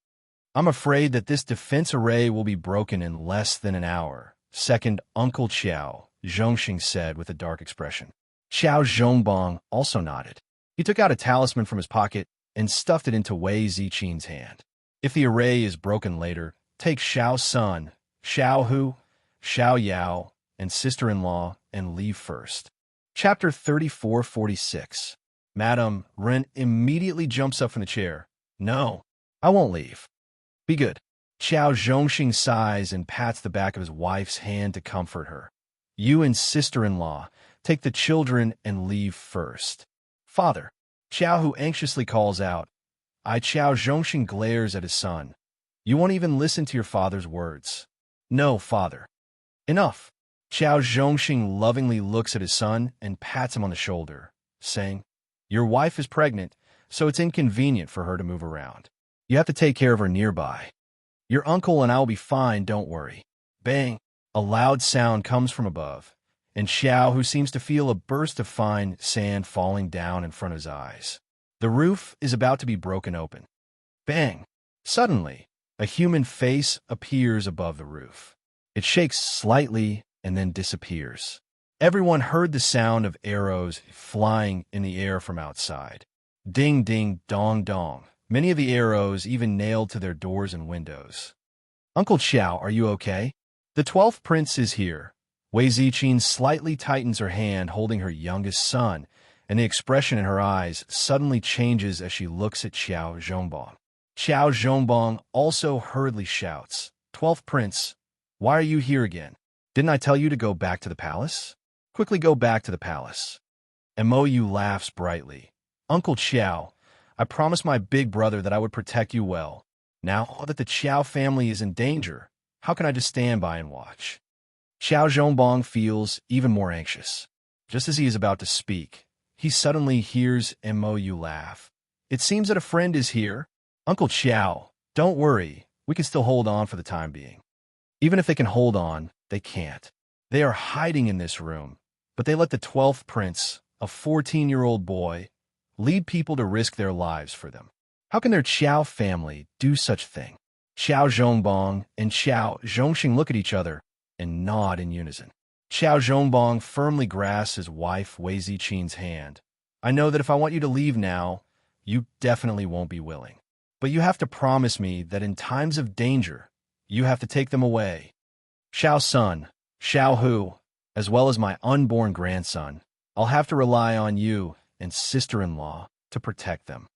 I'm afraid that this defense array will be broken in less than an hour, second Uncle Qiao, Zhongxing said with a dark expression. Qiao Zhongbong also nodded. He took out a talisman from his pocket and stuffed it into Wei Ziqin's hand. If the array is broken later, take Xiao Sun, Xiao Hu, Xiao Yao, and sister-in-law and leave first. Chapter 3446. Madame Ren immediately jumps up from the chair. No, I won't leave. Be good. Qiao Zhongxing sighs and pats the back of his wife's hand to comfort her. You and sister-in-law, take the children and leave first. Father, Qiao Hu anxiously calls out. Qiao Zhongxing glares at his son. You won't even listen to your father's words. No, father. Enough. Qiao Zhongxing lovingly looks at his son and pats him on the shoulder, saying, Your wife is pregnant, so it's inconvenient for her to move around. You have to take care of her nearby. Your uncle and I will be fine, don't worry. Bang! A loud sound comes from above, and Xiao, who seems to feel a burst of fine sand falling down in front of his eyes. The roof is about to be broken open. Bang! Suddenly, a human face appears above the roof. It shakes slightly and then disappears. Everyone heard the sound of arrows flying in the air from outside. Ding, ding, dong, dong. Many of the arrows even nailed to their doors and windows. Uncle Qiao, are you okay? The 12th prince is here. Wei Ziqin slightly tightens her hand holding her youngest son, and the expression in her eyes suddenly changes as she looks at Qiao Zhongbong. Qiao Zhongbong also hurriedly shouts, 12th prince, why are you here again? Didn't I tell you to go back to the palace? Quickly go back to the palace. Mo Yu laughs brightly. Uncle Qiao, I promised my big brother that I would protect you well. Now that the Qiao family is in danger, how can I just stand by and watch? Qiao Zhongbong feels even more anxious. Just as he is about to speak, he suddenly hears Mo Yu laugh. It seems that a friend is here. Uncle Qiao, don't worry, we can still hold on for the time being. Even if they can hold on, they can't. They are hiding in this room, but they let the 12th prince, a 14-year-old boy, lead people to risk their lives for them. How can their Qiao family do such a thing? Qiao Zhongbong and Qiao Zhongxing look at each other and nod in unison. Qiao Zhongbong firmly grasps his wife Wei Ziqin's hand. I know that if I want you to leave now, you definitely won't be willing. But you have to promise me that in times of danger, you have to take them away. Xiao Sun, Xiao Hu, as well as my unborn grandson, I'll have to rely on you and sister-in-law to protect them.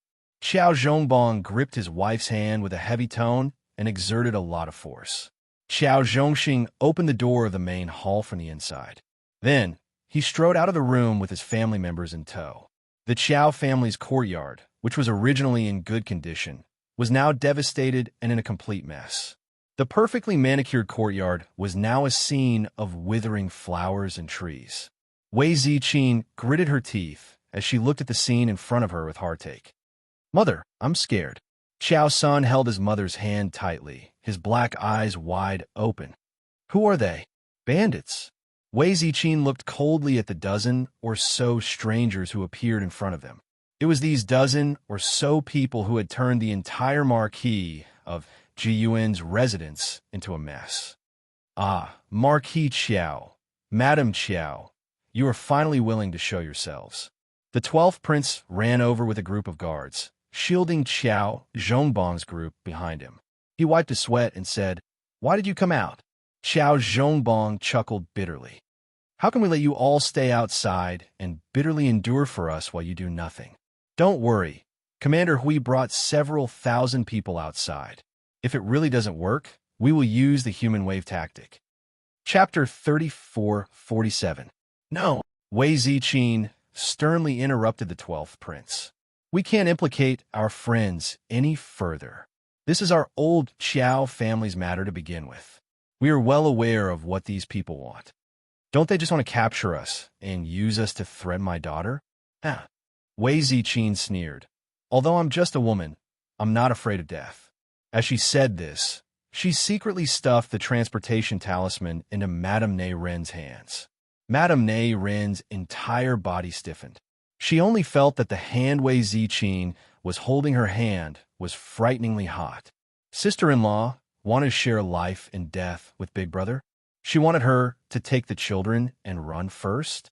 Qiao Zhongbong gripped his wife's hand with a heavy tone and exerted a lot of force. Qiao Zhongxing opened the door of the main hall from the inside. Then, he strode out of the room with his family members in tow. The Qiao family's courtyard, which was originally in good condition, was now devastated and in a complete mess. The perfectly manicured courtyard was now a scene of withering flowers and trees. Wei Ziqin gritted her teeth as she looked at the scene in front of her with heartache. Mother, I'm scared. Qiao Sun held his mother's hand tightly, his black eyes wide open. Who are they? Bandits. Wei Ziqin looked coldly at the dozen or so strangers who appeared in front of them. It was these dozen or so people who had turned the entire marquee of Jiyuan's residence into a mess. Ah, Marquis Qiao, Madam Qiao, you are finally willing to show yourselves. The 12th prince ran over with a group of guards, shielding Qiao Zhongbong's group behind him. He wiped his sweat and said, Why did you come out? Xiao Zhongbong chuckled bitterly. How can we let you all stay outside and bitterly endure for us while you do nothing? Don't worry. Commander Hui brought several thousand people outside. If it really doesn't work, we will use the human wave tactic. Chapter 34-47. No, Wei Ziqin sternly interrupted the 12th prince. We can't implicate our friends any further. This is our old Qiao family's matter to begin with. We are well aware of what these people want. Don't they just want to capture us and use us to threaten my daughter? Ah. Wei Ziqin sneered. Although I'm just a woman, I'm not afraid of death. As she said this, she secretly stuffed the transportation talisman into Madame Ne Ren's hands. Madame Ne Ren's entire body stiffened. She only felt that the hand Wei Ziqin was holding her hand was frighteningly hot. Sister-in-law wanted to share life and death with Big Brother. She wanted her to take the children and run first.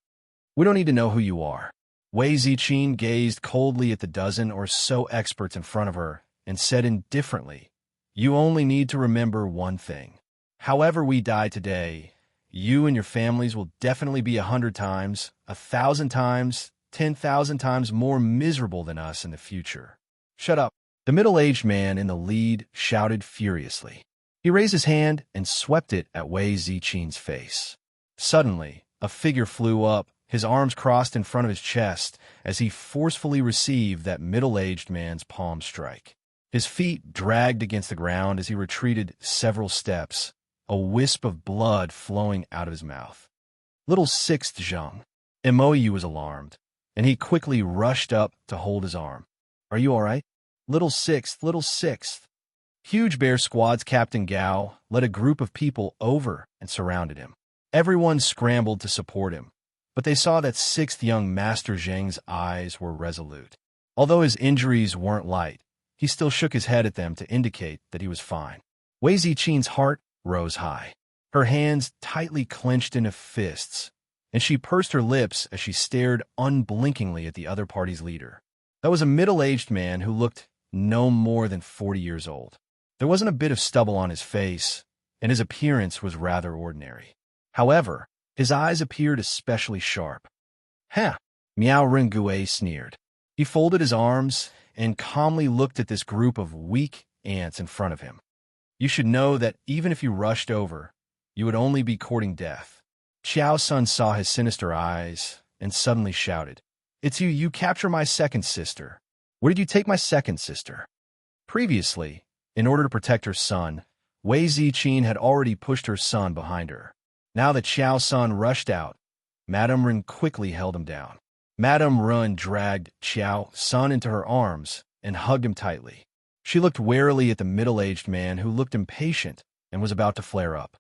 We don't need to know who you are. Wei Ziqin gazed coldly at the dozen or so experts in front of her and said indifferently, "You only need to remember one thing. However we die today, you and your families will definitely be 100 times, 1,000 times, 10,000 times more miserable than us in the future." Shut up. The middle-aged man in the lead shouted furiously. He raised his hand and swept it at Wei Ziqin's face. Suddenly, a figure flew up, his arms crossed in front of his chest as he forcefully received that middle-aged man's palm strike. His feet dragged against the ground as he retreated several steps, a wisp of blood flowing out of his mouth. Little Sixth Zhang. Imoyu was alarmed, and he quickly rushed up to hold his arm. "Are you all right? Little Sixth, Little Sixth." Huge Bear Squad's Captain Gao led a group of people over and surrounded him. Everyone scrambled to support him, but they saw that Sixth Young Master Zhang's eyes were resolute. Although his injuries weren't light, he still shook his head at them to indicate that he was fine. Wei Ziqin's heart rose high. Her hands tightly clenched into fists, and she pursed her lips as she stared unblinkingly at the other party's leader. That was a middle-aged man who looked no more than 40 years old. There wasn't a bit of stubble on his face, and his appearance was rather ordinary. However, his eyes appeared especially sharp. "Huh," Miao Rengue sneered. He folded his arms and calmly looked at this group of weak ants in front of him. "You should know that even if you rushed over, you would only be courting death." Qiao Sun saw his sinister eyes and suddenly shouted, "It's you! You capture my second sister. Where did you take my second sister?" Previously, in order to protect her son, Wei Ziqin had already pushed her son behind her. Now that Qiao Sun rushed out, Madame Ren quickly held him down. Madame Ren dragged Qiao Sun into her arms and hugged him tightly. She looked warily at the middle-aged man who looked impatient and was about to flare up.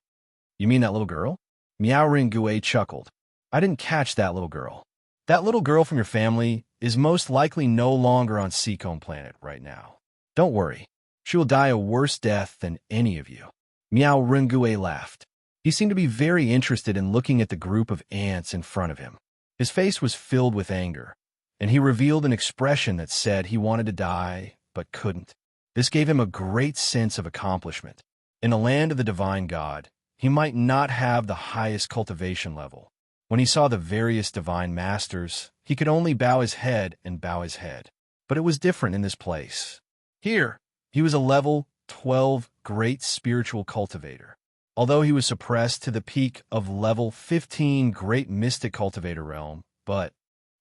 "You mean that little girl?" Miao Rengue chuckled. "I didn't catch that little girl. That little girl from your family is most likely no longer on Seacombe Planet right now. Don't worry. She will die a worse death than any of you." Miao Rengue laughed. He seemed to be very interested in looking at the group of ants in front of him. His face was filled with anger, and he revealed an expression that said he wanted to die but couldn't. This gave him a great sense of accomplishment. In the land of the divine god, he might not have the highest cultivation level. When he saw the various divine masters, he could only bow his head and bow his head. But it was different in this place. Here, he was a level 12 great spiritual cultivator. Although he was suppressed to the peak of level 15 great mystic cultivator realm, but...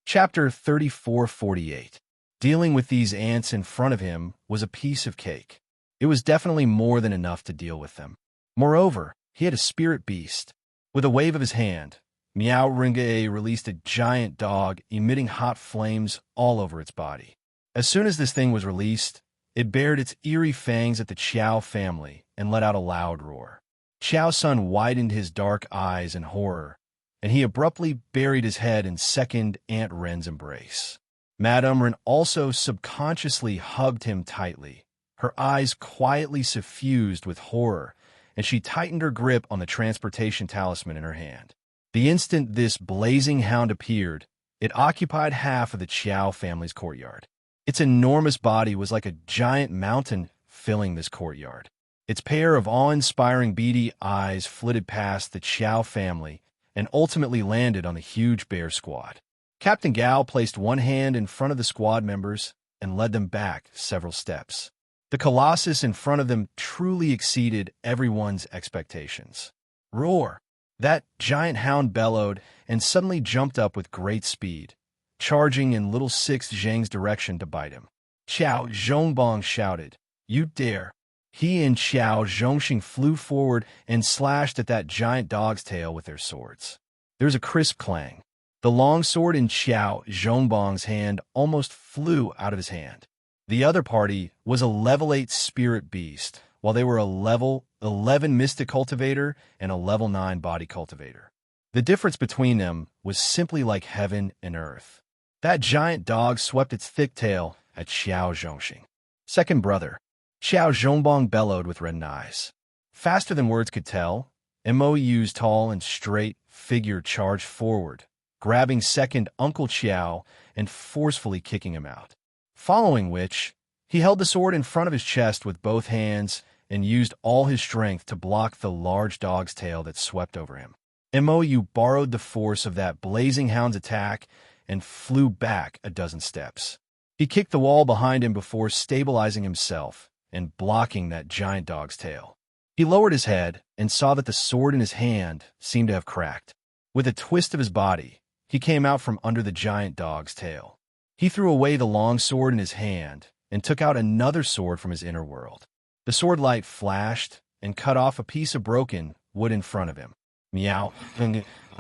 Chapter 34-48. Dealing with these ants in front of him was a piece of cake. It was definitely more than enough to deal with them. Moreover, he had a spirit beast. With a wave of his hand, Miao Rengue released a giant dog emitting hot flames all over its body. As soon as this thing was released, it bared its eerie fangs at the Qiao family and let out a loud roar. Qiao Sun widened his dark eyes in horror, and he abruptly buried his head in second Aunt Ren's embrace. Madame Ren also subconsciously hugged him tightly, her eyes quietly suffused with horror, and she tightened her grip on the transportation talisman in her hand. The instant this blazing hound appeared, it occupied half of the Qiao family's courtyard. Its enormous body was like a giant mountain filling this courtyard. Its pair of awe-inspiring beady eyes flitted past the Chow family and ultimately landed on the huge bear squad. Captain Gao placed one hand in front of the squad members and led them back several steps. The colossus in front of them truly exceeded everyone's expectations. Roar! That giant hound bellowed and suddenly jumped up with great speed, charging in little Six Zhang's direction to bite him. Qiao Zhongbang shouted, "You dare!" He and Qiao Zhongxing flew forward and slashed at that giant dog's tail with their swords. There was a crisp clang. The long sword in Qiao Zhongbang's hand almost flew out of his hand. The other party was a level 8 spirit beast, while they were a level 11 mystic cultivator and a level 9 body cultivator. The difference between them was simply like heaven and earth. That giant dog swept its thick tail at Qiao Zhongxing. Second brother. Qiao Zhongbang bellowed with reddened eyes. Faster than words could tell, Moyu's tall and straight figure charged forward, grabbing second Uncle Qiao and forcefully kicking him out. Following which, he held the sword in front of his chest with both hands and used all his strength to block the large dog's tail that swept over him. Moyu borrowed the force of that blazing hound's attack and flew back a dozen steps. He kicked the wall behind him before stabilizing himself and blocking that giant dog's tail. He lowered his head and saw that the sword in his hand seemed to have cracked. With a twist of his body, he came out from under the giant dog's tail. He threw away the long sword in his hand and took out another sword from his inner world. The sword light flashed and cut off a piece of broken wood in front of him. Meow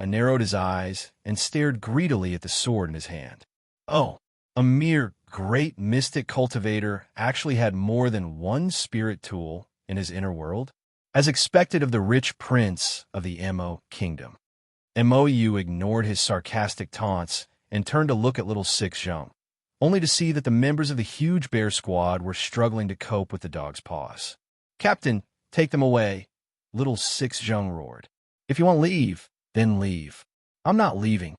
narrowed his eyes and stared greedily at the sword in his hand. Oh, a mere great mystic cultivator actually had more than one spirit tool in his inner world, as expected of the rich prince of the Mo kingdom. Moyu ignored his sarcastic taunts and turned to look at little Six Zhong, only to see that the members of the huge bear squad were struggling to cope with the dog's paws. "Captain, take them away," little Six Zhong roared. "If you want to leave, then leave." "I'm not leaving."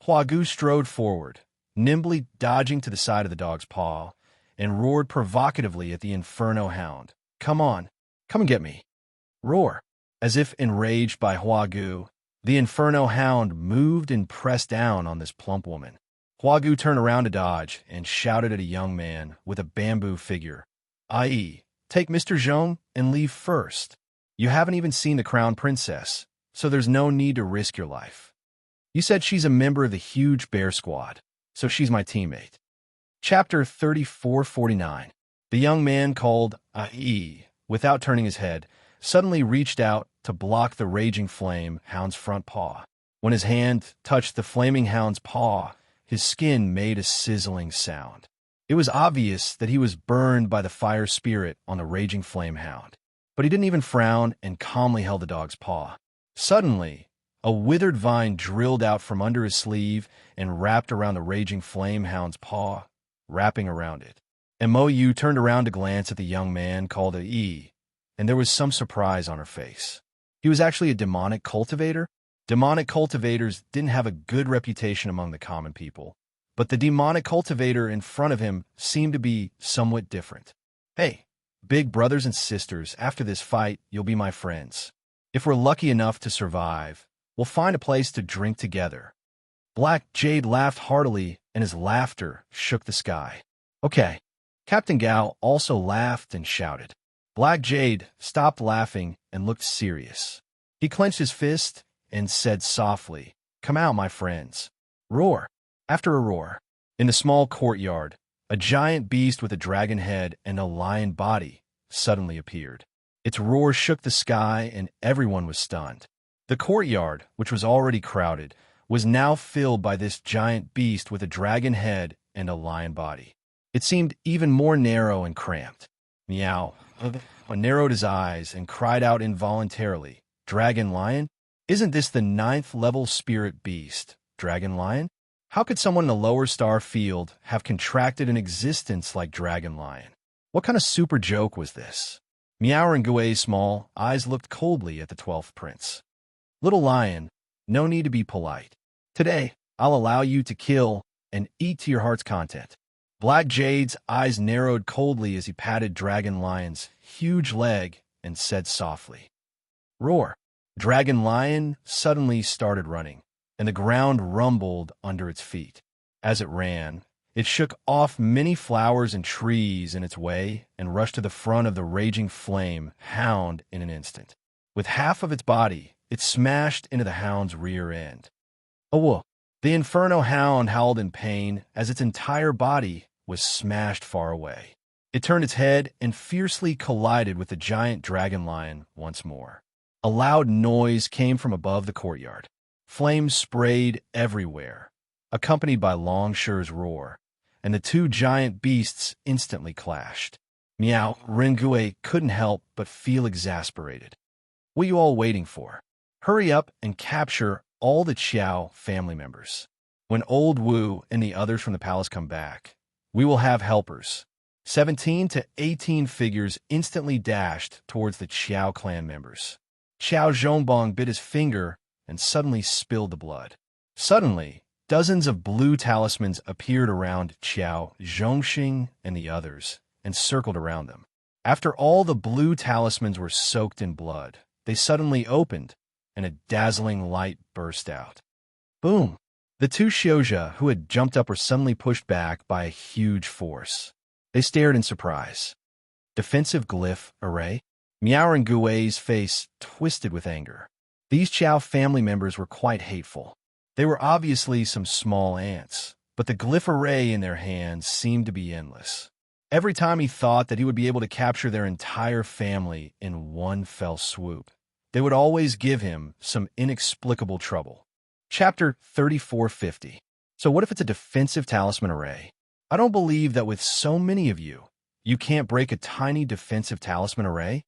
Huagu strode forward, nimbly dodging to the side of the dog's paw, and roared provocatively at the Inferno Hound. "Come on, come and get me." Roar. As if enraged by Huagu, the Inferno Hound moved and pressed down on this plump woman. Huagu turned around to dodge and shouted at a young man with a bamboo figure, i.e., "Take Mr. Zhong and leave first. You haven't even seen the crown princess, so there's no need to risk your life. You said she's a member of the huge bear squad, so she's my teammate." Chapter 3449. The young man called Ai, without turning his head, suddenly reached out to block the raging flame hound's front paw. When his hand touched the flaming hound's paw, his skin made a sizzling sound. It was obvious that he was burned by the fire spirit on the raging flame hound, but he didn't even frown and calmly held the dog's paw. Suddenly, a withered vine drilled out from under his sleeve and wrapped around the raging flame hound's paw, wrapping around it. Moyu turned around to glance at the young man called Ai, and there was some surprise on her face. He was actually a demonic cultivator. Demonic cultivators didn't have a good reputation among the common people, but the demonic cultivator in front of him seemed to be somewhat different. "Hey, big brothers and sisters, after this fight, you'll be my friends. If we're lucky enough to survive, we'll find a place to drink together." Black Jade laughed heartily, and his laughter shook the sky. "Okay." Captain Gao also laughed and shouted. Black Jade stopped laughing and looked serious. He clenched his fist and said softly, "Come out, my friends." Roar. After a roar, in the small courtyard, a giant beast with a dragon head and a lion body suddenly appeared. Its roar shook the sky and everyone was stunned. The courtyard, which was already crowded, was now filled by this giant beast with a dragon head and a lion body. It seemed even more narrow and cramped. Meow narrowed his eyes and cried out involuntarily, "Dragon Lion? Isn't this the 9th level spirit beast, Dragon Lion? How could someone in a lower star field have contracted an existence like Dragon Lion? What kind of super joke was this?" Meow and Gui's small eyes looked coldly at the 12th prince. "Little Lion, no need to be polite. Today, I'll allow you to kill and eat to your heart's content." Black Jade's eyes narrowed coldly as he patted Dragon Lion's huge leg and said softly, "Roar." Dragon Lion suddenly started running, and the ground rumbled under its feet. As it ran, it shook off many flowers and trees in its way and rushed to the front of the raging flame hound in an instant. With half of its body, it smashed into the hound's rear end. Oh, the Inferno hound howled in pain as its entire body was smashed far away. It turned its head and fiercely collided with the giant dragon lion once more. A loud noise came from above the courtyard. Flames sprayed everywhere, accompanied by Longshire's roar, and the two giant beasts instantly clashed. Meow Rengue couldn't help but feel exasperated. "What are you all waiting for? Hurry up and capture all the Qiao family members. When Old Wu and the others from the palace come back, we will have helpers." 17 to 18 figures instantly dashed towards the Qiao clan members. Qiao Zhongbong bit his finger and suddenly spilled the blood. Suddenly, dozens of blue talismans appeared around Qiao Zhongxing and the others and circled around them. After all the blue talismans were soaked in blood, they suddenly opened, and a dazzling light burst out. Boom! The two Xiozha who had jumped up were suddenly pushed back by a huge force. They stared in surprise. Defensive glyph array? Miao Rengui's face twisted with anger. These Qiao family members were quite hateful. They were obviously some small ants, but the glyph array in their hands seemed to be endless. Every time he thought that he would be able to capture their entire family in one fell swoop, they would always give him some inexplicable trouble. Chapter 3450. So what if it's a defensive talisman array? I don't believe that with so many of you, you can't break a tiny defensive talisman array.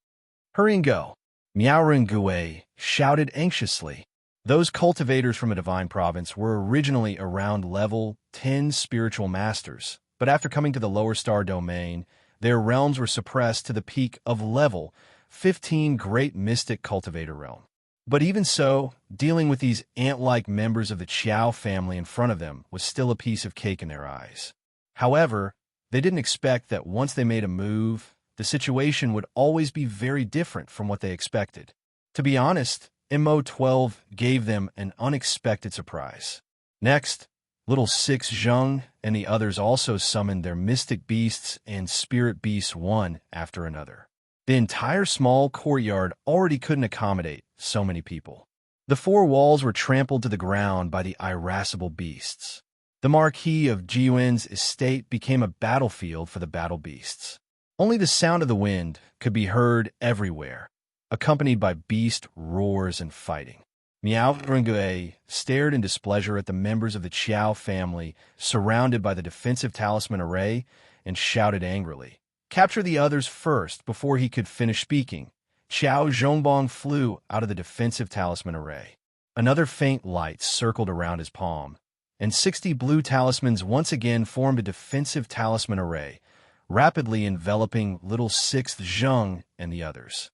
Hurry and go. Miao Rengue shouted anxiously. Those cultivators from a divine province were originally around level 10 spiritual masters, but after coming to the lower star domain, their realms were suppressed to the peak of level 15 great mystic cultivator realm. But even so, dealing with these ant-like members of the Qiao family in front of them was still a piece of cake in their eyes. However, they didn't expect that once they made a move, the situation would always be very different from what they expected. To be honest, MO12 gave them an unexpected surprise. Next, Little Six Zheng and the others also summoned their mystic beasts and spirit beasts one after another. The entire small courtyard already couldn't accommodate so many people. The four walls were trampled to the ground by the irascible beasts. The marquee of Jiuen's estate became a battlefield for the battle beasts. Only the sound of the wind could be heard everywhere, accompanied by beast roars and fighting. Miao Rengue stared in displeasure at the members of the Qiao family surrounded by the defensive talisman array and shouted angrily. Capture the others first before he could finish speaking. Qiao Zhongbong flew out of the defensive talisman array. Another faint light circled around his palm, and 60 blue talismans once again formed a defensive talisman array, rapidly enveloping Little Sixth Zheng and the others.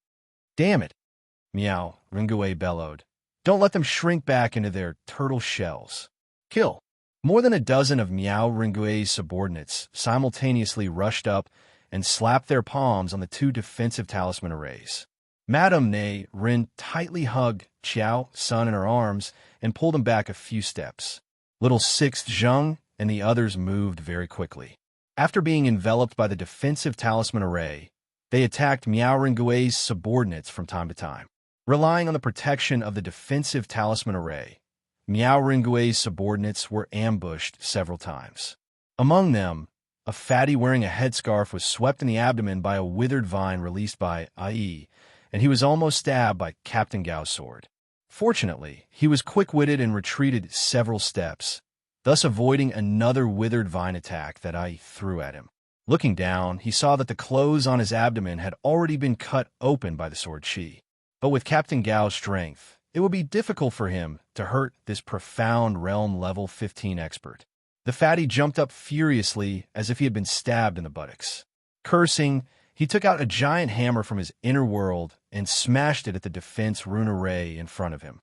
Damn it! Miao Rengue bellowed. Don't let them shrink back into their turtle shells. Kill! More than a dozen of Miao Rengue's subordinates simultaneously rushed up and slapped their palms on the two defensive talisman arrays. Madame Ne Rin tightly hugged Qiao Sun in her arms and pulled him back a few steps. Little Sixth Zheng and the others moved very quickly. After being enveloped by the defensive talisman array, they attacked Miao Rengue's subordinates from time to time. Relying on the protection of the defensive talisman array, Miao Rengue's subordinates were ambushed several times. Among them, a fatty wearing a headscarf was swept in the abdomen by a withered vine released by Ai, and he was almost stabbed by Captain Gao's sword. Fortunately, he was quick-witted and retreated several steps, thus avoiding another withered vine attack that Ai threw at him. Looking down, he saw that the clothes on his abdomen had already been cut open by the sword Qi. But with Captain Gao's strength, it would be difficult for him to hurt this profound realm level 15 expert. The fatty jumped up furiously as if he had been stabbed in the buttocks. Cursing, he took out a giant hammer from his inner world and smashed it at the defense rune array in front of him.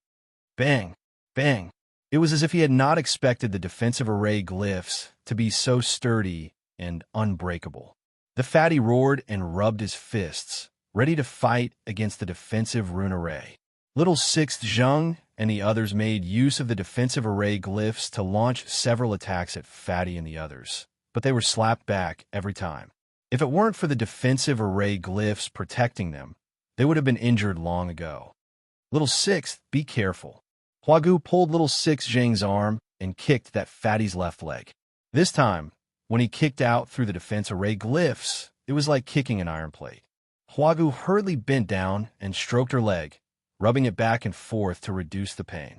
Bang! Bang! It was as if he had not expected the defensive array glyphs to be so sturdy and unbreakable. The fatty roared and rubbed his fists, ready to fight against the defensive rune array. Little Sixth Zheng and the others made use of the defensive array glyphs to launch several attacks at Fatty and the others, but they were slapped back every time. If it weren't for the defensive array glyphs protecting them, they would have been injured long ago. Little Sixth, be careful. Huagu pulled Little Sixth Zheng's arm and kicked that Fatty's left leg. This time, when he kicked out through the defense array glyphs, it was like kicking an iron plate. Huagu hurriedly bent down and stroked her leg, rubbing it back and forth to reduce the pain.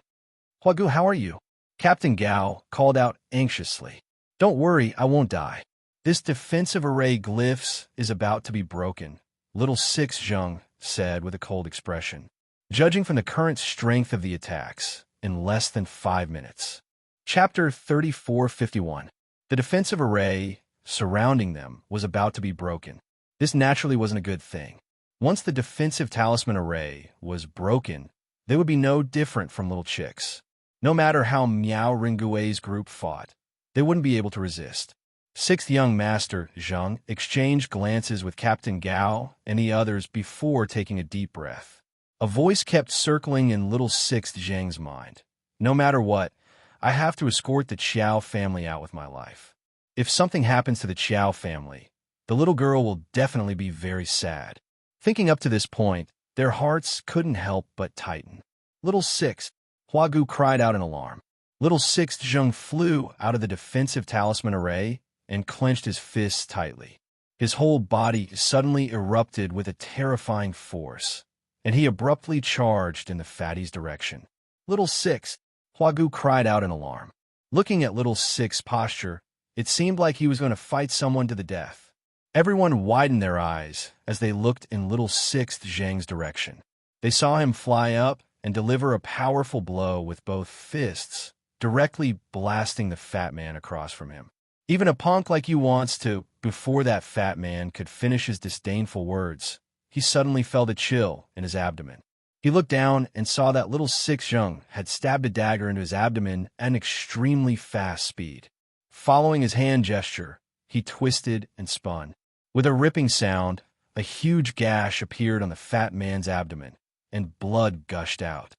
Huagu, how are you? Captain Gao called out anxiously. Don't worry, I won't die. This defensive array glyphs is about to be broken, Little Six Zheng said with a cold expression. Judging from the current strength of the attacks, in less than 5 minutes. Chapter 3451. The defensive array surrounding them was about to be broken. This naturally wasn't a good thing. Once the defensive talisman array was broken, they would be no different from little chicks. No matter how Miao Ringui's group fought, they wouldn't be able to resist. Sixth young master, Zheng, exchanged glances with Captain Gao and the others before taking a deep breath. A voice kept circling in Little Sixth Zheng's mind. No matter what, I have to escort the Qiao family out with my life. If something happens to the Qiao family, the little girl will definitely be very sad. Thinking up to this point, their hearts couldn't help but tighten. Little Sixth, Huagu cried out in alarm. Little Sixth Zheng flew out of the defensive talisman array and clenched his fists tightly. His whole body suddenly erupted with a terrifying force, and he abruptly charged in the Fatty's direction. Little Six, Huagu cried out in alarm. Looking at Little Six's posture, it seemed like he was going to fight someone to the death. Everyone widened their eyes as they looked in Little Sixth Zheng's direction. They saw him fly up and deliver a powerful blow with both fists, directly blasting the fat man across from him. Even a punk like you wants to, before that fat man could finish his disdainful words, he suddenly felt a chill in his abdomen. He looked down and saw that Little Six Zheng had stabbed a dagger into his abdomen at an extremely fast speed. Following his hand gesture, he twisted and spun. With a ripping sound, a huge gash appeared on the fat man's abdomen, and blood gushed out.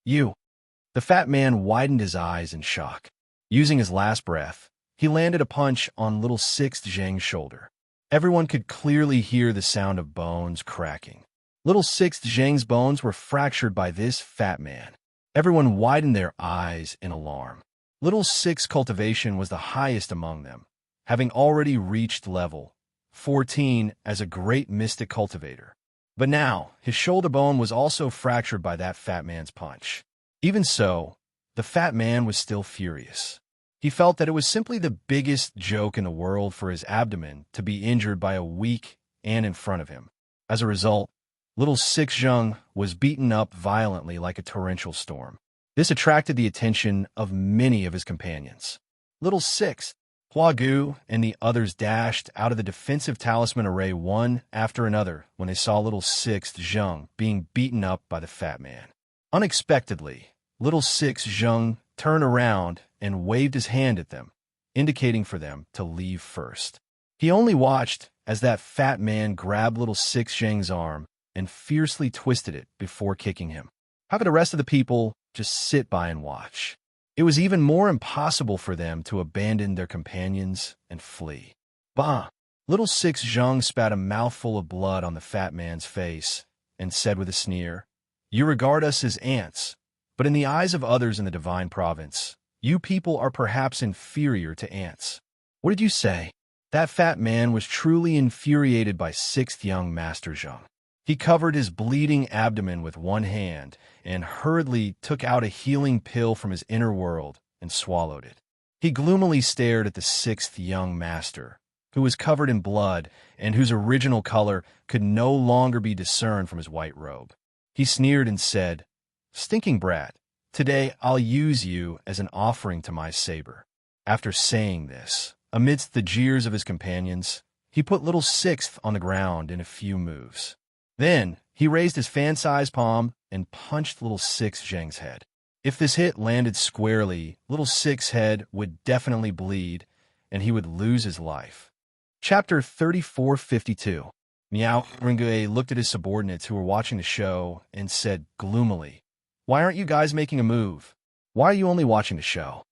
You! The fat man widened his eyes in shock. Using his last breath, he landed a punch on Little Sixth Zheng's shoulder. Everyone could clearly hear the sound of bones cracking. Little Sixth Zheng's bones were fractured by this fat man. Everyone widened their eyes in alarm. Little Six's cultivation was the highest among them, having already reached level 14 as a great mystic cultivator. But now, his shoulder bone was also fractured by that fat man's punch. Even so, the fat man was still furious. He felt that it was simply the biggest joke in the world for his abdomen to be injured by a weak ant in front of him. As a result, Little Six Zheng was beaten up violently like a torrential storm. This attracted the attention of many of his companions. Little Six, Huagu, and the others dashed out of the defensive talisman array one after another when they saw Little Six Zheng being beaten up by the fat man. Unexpectedly, Little Six Zheng turned around and waved his hand at them, indicating for them to leave first. He only watched as that fat man grabbed Little Six Zheng's arm and fiercely twisted it before kicking him. How could the rest of the people just sit by and watch? It was even more impossible for them to abandon their companions and flee. Bah! Little Six Zheng spat a mouthful of blood on the fat man's face and said with a sneer, "You regard us as ants, but in the eyes of others in the Divine Province, you people are perhaps inferior to ants." What did you say? That fat man was truly infuriated by Sixth Young Master Zheng. He covered his bleeding abdomen with one hand and hurriedly took out a healing pill from his inner world and swallowed it. He gloomily stared at the Sixth Young Master, who was covered in blood and whose original color could no longer be discerned from his white robe. He sneered and said, "Stinking brat, today I'll use you as an offering to my saber." After saying this, amidst the jeers of his companions, he put Little Sixth on the ground in a few moves. Then, he raised his fan-sized palm and punched Little Six Zheng's head. If this hit landed squarely, Little Six's head would definitely bleed, and he would lose his life. Chapter 3452. Miao Ringue looked at his subordinates who were watching the show and said gloomily, "Why aren't you guys making a move? Why are you only watching the show?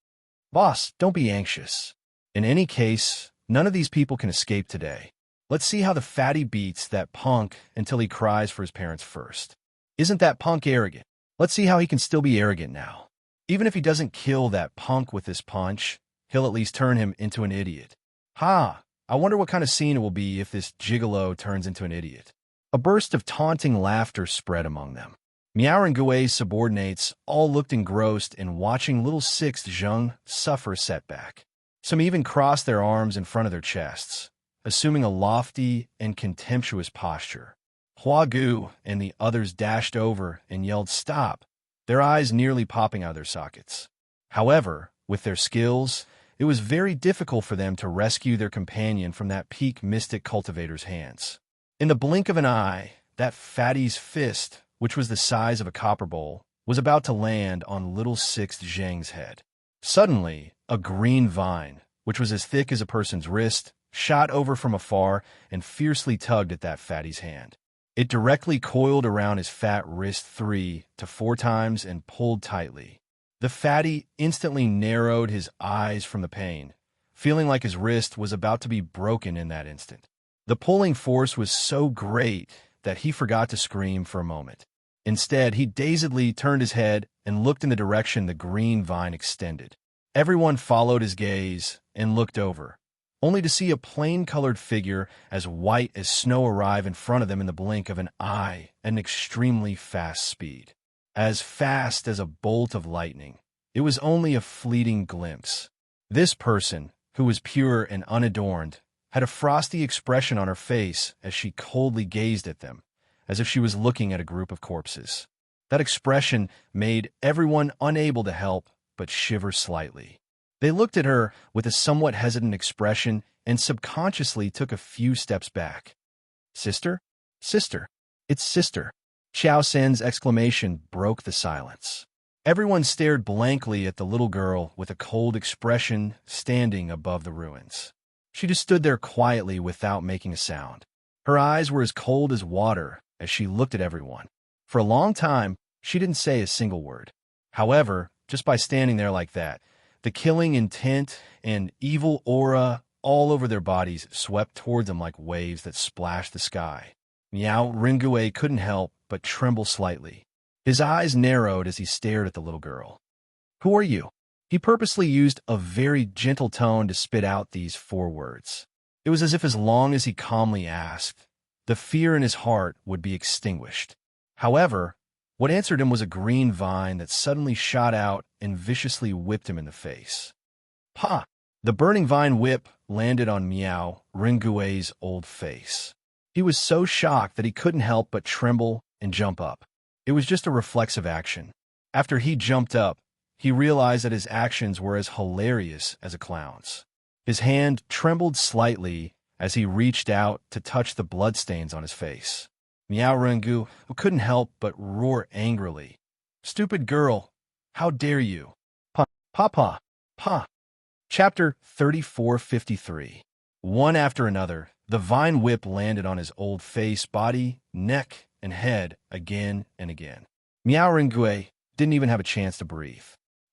Boss, don't be anxious. In any case, none of these people can escape today. Let's see how the fatty beats that punk until he cries for his parents first. Isn't that punk arrogant? Let's see how he can still be arrogant now. Even if he doesn't kill that punk with this punch, he'll at least turn him into an idiot. Ha! I wonder what kind of scene it will be if this gigolo turns into an idiot." A burst of taunting laughter spread among them. Miao and Gui's subordinates all looked engrossed in watching little sixth Zheng suffer a setback. Some even crossed their arms in front of their chests, assuming a lofty and contemptuous posture. Hua Gu and the others dashed over and yelled "Stop!", their eyes nearly popping out of their sockets. However, with their skills, it was very difficult for them to rescue their companion from that peak mystic cultivator's hands. In the blink of an eye, that fatty's fist, which was the size of a copper bowl, was about to land on little sixth Zheng's head. Suddenly, a green vine, which was as thick as a person's wrist, shot over from afar and fiercely tugged at that fatty's hand. It directly coiled around his fat wrist 3 to 4 times and pulled tightly. The fatty instantly narrowed his eyes from the pain, feeling like his wrist was about to be broken in that instant. The pulling force was so great that he forgot to scream for a moment. Instead, he dazedly turned his head and looked in the direction the green vine extended. Everyone followed his gaze and looked over, only to see a plain-colored figure as white as snow arrive in front of them in the blink of an eye at an extremely fast speed. As fast as a bolt of lightning. It was only a fleeting glimpse. This person, who was pure and unadorned, had a frosty expression on her face as she coldly gazed at them, as if she was looking at a group of corpses. That expression made everyone unable to help but shiver slightly. They looked at her with a somewhat hesitant expression and subconsciously took a few steps back. "Sister? Sister. It's sister." Xiao San's exclamation broke the silence. Everyone stared blankly at the little girl with a cold expression standing above the ruins. She just stood there quietly without making a sound. Her eyes were as cold as water as she looked at everyone. For a long time, she didn't say a single word. However, just by standing there like that, the killing intent and evil aura all over their bodies swept toward them like waves that splashed the sky. Miao Ringue couldn't help but tremble slightly. His eyes narrowed as he stared at the little girl. "Who are you?" He purposely used a very gentle tone to spit out these 4 words. It was as if as long as he calmly asked, the fear in his heart would be extinguished. However, what answered him was a green vine that suddenly shot out and viciously whipped him in the face. "Pa!" The burning vine whip landed on Miao Ringue's old face. He was so shocked that he couldn't help but tremble and jump up. It was just a reflexive action. After he jumped up, he realized that his actions were as hilarious as a clown's. His hand trembled slightly as he reached out to touch the bloodstains on his face. Miao Rengu couldn't help but roar angrily. "Stupid girl! How dare you! Pa! Pa!" Chapter 3453. One after another, the vine whip landed on his old face, body, neck, and head again and again. Miao Rengue didn't even have a chance to breathe.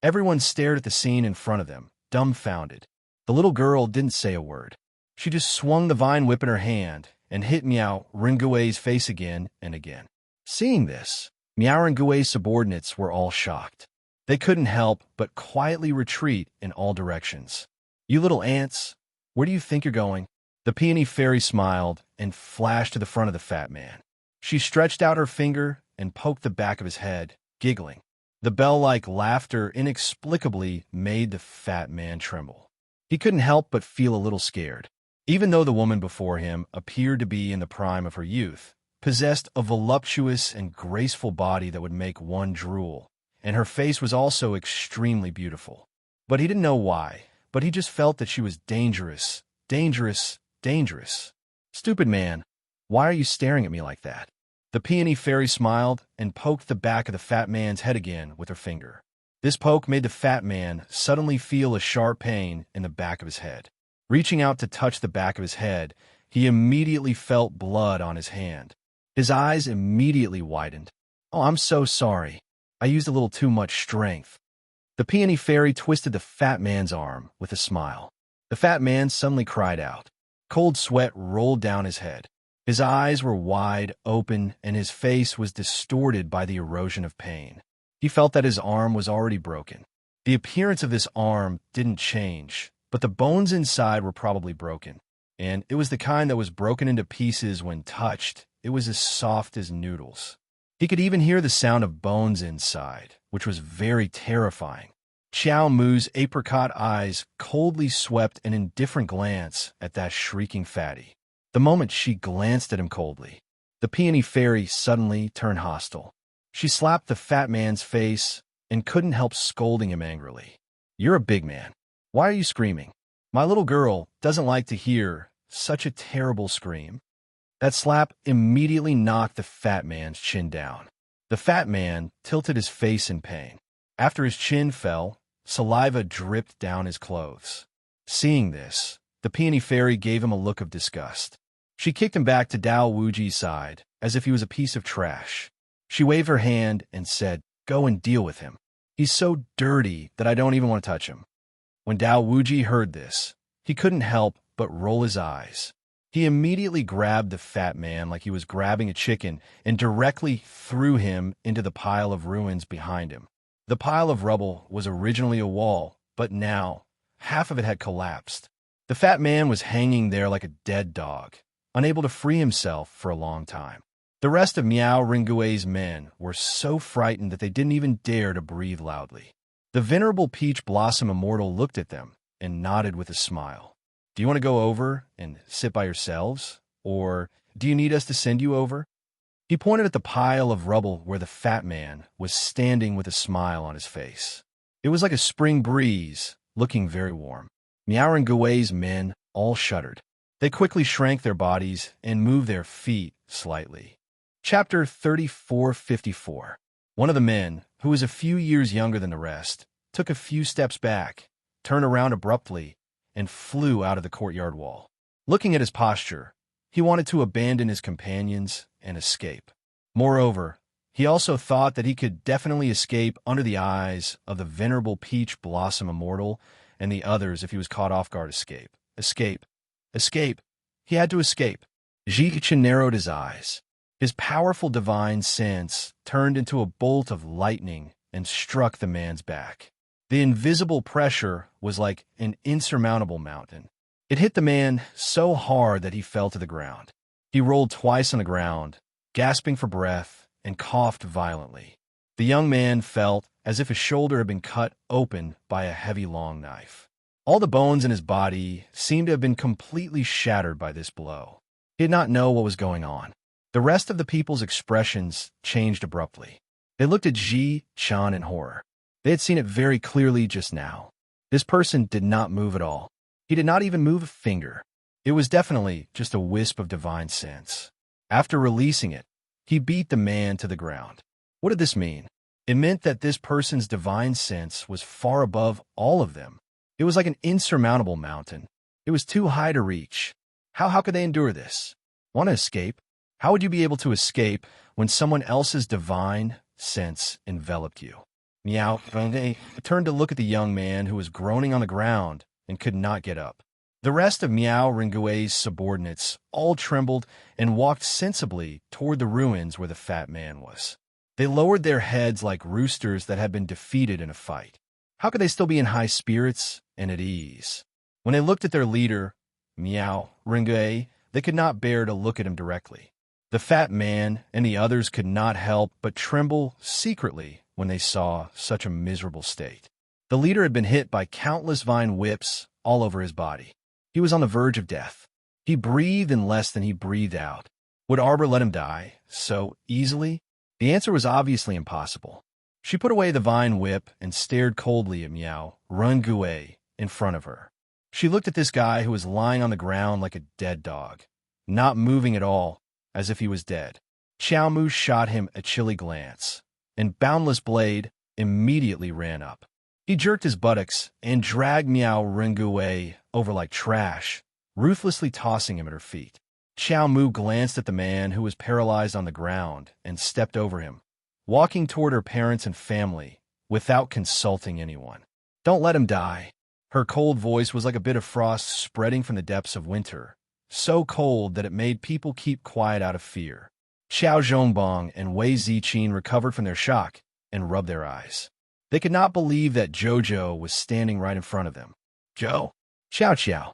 Everyone stared at the scene in front of them, dumbfounded. The little girl didn't say a word. She just swung the vine whip in her hand and hit Miao Rengue's face again and again. Seeing this, Miao Rengue's subordinates were all shocked. They couldn't help but quietly retreat in all directions. "You little ants, where do you think you're going?" The peony fairy smiled and flashed to the front of the fat man. She stretched out her finger and poked the back of his head, giggling. The bell-like laughter inexplicably made the fat man tremble. He couldn't help but feel a little scared. Even though the woman before him appeared to be in the prime of her youth, possessed a voluptuous and graceful body that would make one drool, and her face was also extremely beautiful. But he didn't know why, but he just felt that she was dangerous, dangerous, dangerous. "Stupid man, why are you staring at me like that?" The peony fairy smiled and poked the back of the fat man's head again with her finger. This poke made the fat man suddenly feel a sharp pain in the back of his head. Reaching out to touch the back of his head, He immediately felt blood on his hand. His eyes immediately widened. "Oh, I'm so sorry. I used a little too much strength." The peony fairy twisted the fat man's arm with a smile. The fat man suddenly cried out. Cold sweat rolled down his head. His eyes were wide open, and his face was distorted by the erosion of pain. He felt that his arm was already broken. The appearance of this arm didn't change, but the bones inside were probably broken. And it was the kind that was broken into pieces when touched. It was as soft as noodles. He could even hear the sound of bones inside, which was very terrifying. Xiao Mu's apricot eyes coldly swept an indifferent glance at that shrieking fatty. The moment she glanced at him coldly, the peony fairy suddenly turned hostile. She slapped the fat man's face and couldn't help scolding him angrily. "You're a big man. Why are you screaming? My little girl doesn't like to hear such a terrible scream." That slap immediately knocked the fat man's chin down. The fat man tilted his face in pain. After his chin fell, saliva dripped down his clothes. Seeing this, the peony fairy gave him a look of disgust. She kicked him back to Dao Wuji's side, as if he was a piece of trash. She waved her hand and said, "Go and deal with him. He's so dirty that I don't even want to touch him." When Dao Wuji heard this, he couldn't help but roll his eyes. He immediately grabbed the fat man like he was grabbing a chicken and directly threw him into the pile of ruins behind him. The pile of rubble was originally a wall, but now half of it had collapsed. The fat man was hanging there like a dead dog, unable to free himself for a long time. The rest of Miao Ringue's men were so frightened that they didn't even dare to breathe loudly. The venerable peach blossom immortal looked at them and nodded with a smile. "Do you want to go over and sit by yourselves? Or do you need us to send you over?" He pointed at the pile of rubble where the fat man was standing with a smile on his face. It was like a spring breeze, looking very warm. Miao Ringue's men all shuddered. They quickly shrank their bodies and moved their feet slightly. Chapter 3454. One of the men, who was a few years younger than the rest, took a few steps back, turned around abruptly, and flew out of the courtyard wall. Looking at his posture, he wanted to abandon his companions and escape. Moreover, he also thought that he could definitely escape under the eyes of the venerable peach blossom immortal and the others if he was caught off guard. Escape. Escape. Escape. He had to escape. Zhichin narrowed his eyes. His powerful divine sense turned into a bolt of lightning and struck the man's back. The invisible pressure was like an insurmountable mountain. It hit the man so hard that he fell to the ground. He rolled twice on the ground, gasping for breath, and coughed violently. The young man felt as if his shoulder had been cut open by a heavy long knife. All the bones in his body seemed to have been completely shattered by this blow. He did not know what was going on. The rest of the people's expressions changed abruptly. They looked at Ji Chan in horror. They had seen it very clearly just now. This person did not move at all. He did not even move a finger. It was definitely just a wisp of divine sense. After releasing it, he beat the man to the ground. What did this mean? It meant that this person's divine sense was far above all of them. It was like an insurmountable mountain. It was too high to reach. How could they endure this? Want to escape? How would you be able to escape when someone else's divine sense enveloped you? Miao Ringue turned to look at the young man who was groaning on the ground and could not get up. The rest of Miao Ringue's subordinates all trembled and walked sensibly toward the ruins where the fat man was. They lowered their heads like roosters that had been defeated in a fight. How could they still be in high spirits and at ease? When they looked at their leader, Miao Ringue, they could not bear to look at him directly. The fat man and the others could not help but tremble secretly when they saw such a miserable state. The leader had been hit by countless vine whips all over his body. He was on the verge of death. He breathed in less than he breathed out. Would Arbor let him die so easily? The answer was obviously impossible. She put away the vine whip and stared coldly at Miao Ringue in front of her. She looked at this guy who was lying on the ground like a dead dog, not moving at all, as if he was dead. Xiao Mu shot him a chilly glance, and Boundless Blade immediately ran up. He jerked his buttocks and dragged Miao Ringue over like trash, ruthlessly tossing him at her feet. Xiao Mu glanced at the man who was paralyzed on the ground and stepped over him, walking toward her parents and family without consulting anyone. Don't let him die. Her cold voice was like a bit of frost spreading from the depths of winter, so cold that it made people keep quiet out of fear. Xiao Zhongbong and Wei Ziqin recovered from their shock and rubbed their eyes. They could not believe that Jojo was standing right in front of them. Joe! Xiao Xiao!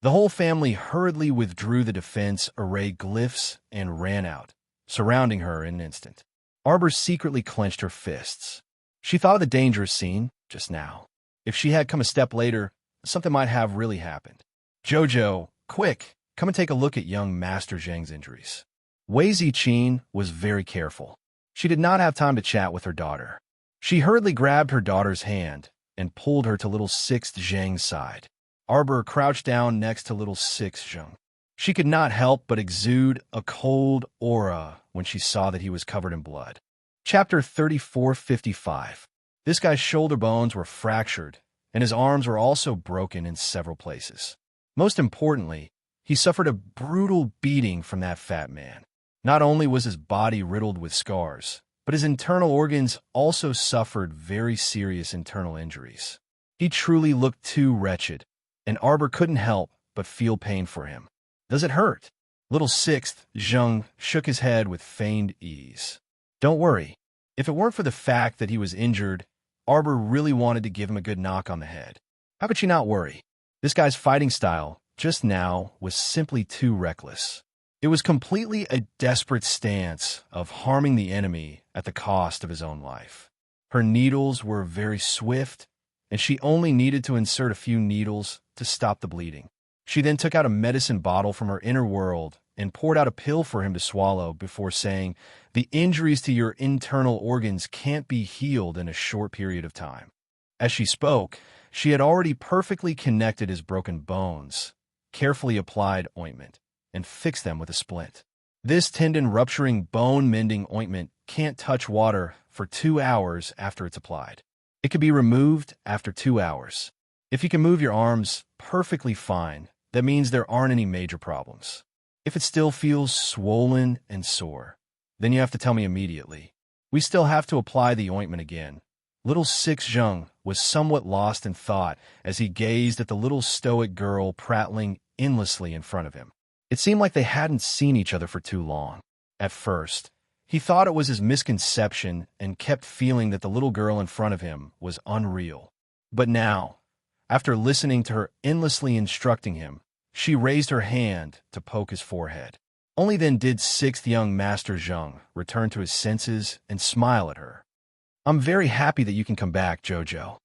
The whole family hurriedly withdrew the defense array glyphs and ran out, surrounding her in an instant. Arbor secretly clenched her fists. She thought of the dangerous scene just now. If she had come a step later, something might have really happened. Jojo, quick, come and take a look at young Master Zheng's injuries. Wei Ziqin was very careful. She did not have time to chat with her daughter. She hurriedly grabbed her daughter's hand and pulled her to little Sixth Zheng's side. Arbor crouched down next to little Sixth Zheng. She could not help but exude a cold aura when she saw that he was covered in blood. Chapter 3455. This guy's shoulder bones were fractured, and his arms were also broken in several places. Most importantly, he suffered a brutal beating from that fat man. Not only was his body riddled with scars, but his internal organs also suffered very serious internal injuries. He truly looked too wretched, and Arbor couldn't help but feel pain for him. Does it hurt? Little Sixth Zheng shook his head with feigned ease. Don't worry. If it weren't for the fact that he was injured, Arbor really wanted to give him a good knock on the head. How could she not worry? This guy's fighting style, just now, was simply too reckless. It was completely a desperate stance of harming the enemy at the cost of his own life. Her needles were very swift, and she only needed to insert a few needles to stop the bleeding. She then took out a medicine bottle from her inner world and poured out a pill for him to swallow before saying, "The injuries to your internal organs can't be healed in a short period of time." As she spoke, she had already perfectly connected his broken bones, carefully applied ointment, and fixed them with a splint. This tendon-rupturing, bone-mending ointment can't touch water for 2 hours after it's applied. It can be removed after 2 hours. If you can move your arms perfectly fine, that means there aren't any major problems. If it still feels swollen and sore, then you have to tell me immediately. We still have to apply the ointment again. Little Six Zheng was somewhat lost in thought as he gazed at the little stoic girl prattling endlessly in front of him. It seemed like they hadn't seen each other for too long. At first, he thought it was his misconception and kept feeling that the little girl in front of him was unreal. But now, after listening to her endlessly instructing him, she raised her hand to poke his forehead. Only then did Sixth Young Master Zheng return to his senses and smile at her. "I'm very happy that you can come back, Jojo.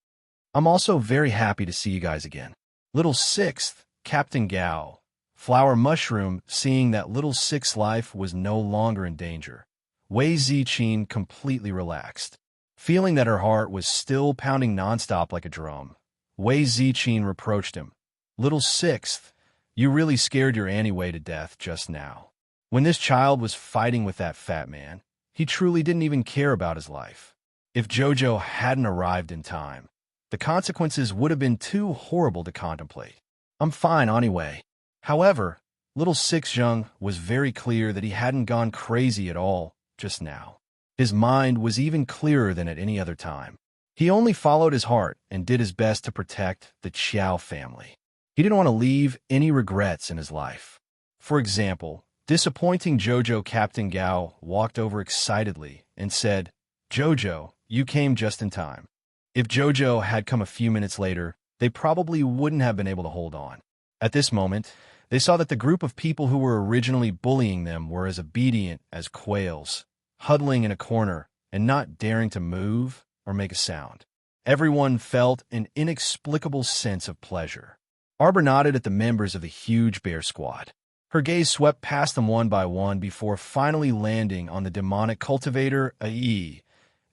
I'm also very happy to see you guys again." Little Sixth, Captain Gao, Flower Mushroom, seeing that little Sixth's life was no longer in danger, Wei Ziqin completely relaxed. Feeling that her heart was still pounding nonstop like a drum, Wei Ziqin reproached him. "Little Sixth, you really scared your Annie Wei to death just now. When this child was fighting with that fat man, he truly didn't even care about his life. If Jojo hadn't arrived in time, the consequences would have been too horrible to contemplate. I'm fine anyway." However, little Six Zheng was very clear that he hadn't gone crazy at all just now. His mind was even clearer than at any other time. He only followed his heart and did his best to protect the Qiao family. He didn't want to leave any regrets in his life. For example, disappointing Jojo, Captain Gao walked over excitedly and said, "Jojo, you came just in time." If Jojo had come a few minutes later, they probably wouldn't have been able to hold on. At this moment, they saw that the group of people who were originally bullying them were as obedient as quails, huddling in a corner and not daring to move or make a sound. Everyone felt an inexplicable sense of pleasure. Arbor nodded at the members of the huge bear squad. Her gaze swept past them one by one before finally landing on the demonic cultivator, Ai,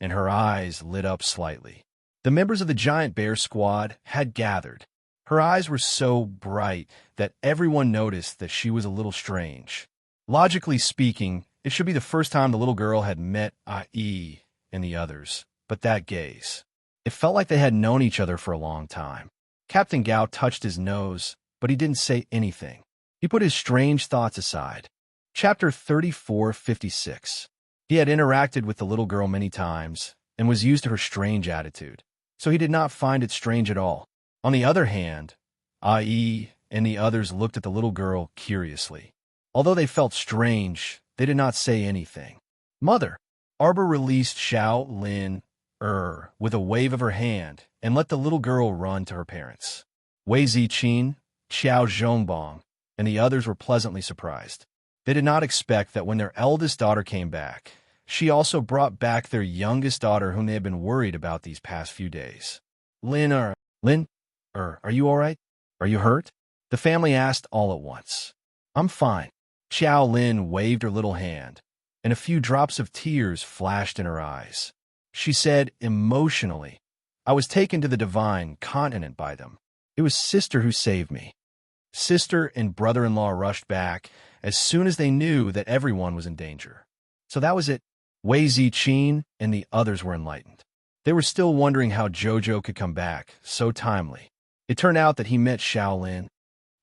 and her eyes lit up slightly. The members of the giant bear squad had gathered. Her eyes were so bright that everyone noticed that she was a little strange. Logically speaking, it should be the first time the little girl had met Ai and the others, but that gaze. It felt like they had known each other for a long time. Captain Gao touched his nose, but he didn't say anything. He put his strange thoughts aside. Chapter 3456. He had interacted with the little girl many times and was used to her strange attitude, so he did not find it strange at all. On the other hand, Ai and the others looked at the little girl curiously. Although they felt strange, they did not say anything. Mother! Arbor released Xiao Lin with a wave of her hand and let the little girl run to her parents. Wei Ziqin, Qiao Zhongbong, and the others were pleasantly surprised. They did not expect that when their eldest daughter came back, she also brought back their youngest daughter whom they had been worried about these past few days. Lin, are you all right? Are you hurt? The family asked all at once. I'm fine. Xiao Lin waved her little hand, and a few drops of tears flashed in her eyes. She said emotionally, I was taken to the divine continent by them. It was sister who saved me. Sister and brother-in-law rushed back as soon as they knew that everyone was in danger. So that was it. Wei Ziqin and the others were enlightened. They were still wondering how Jojo could come back so timely. It turned out that he met Xiao Lin.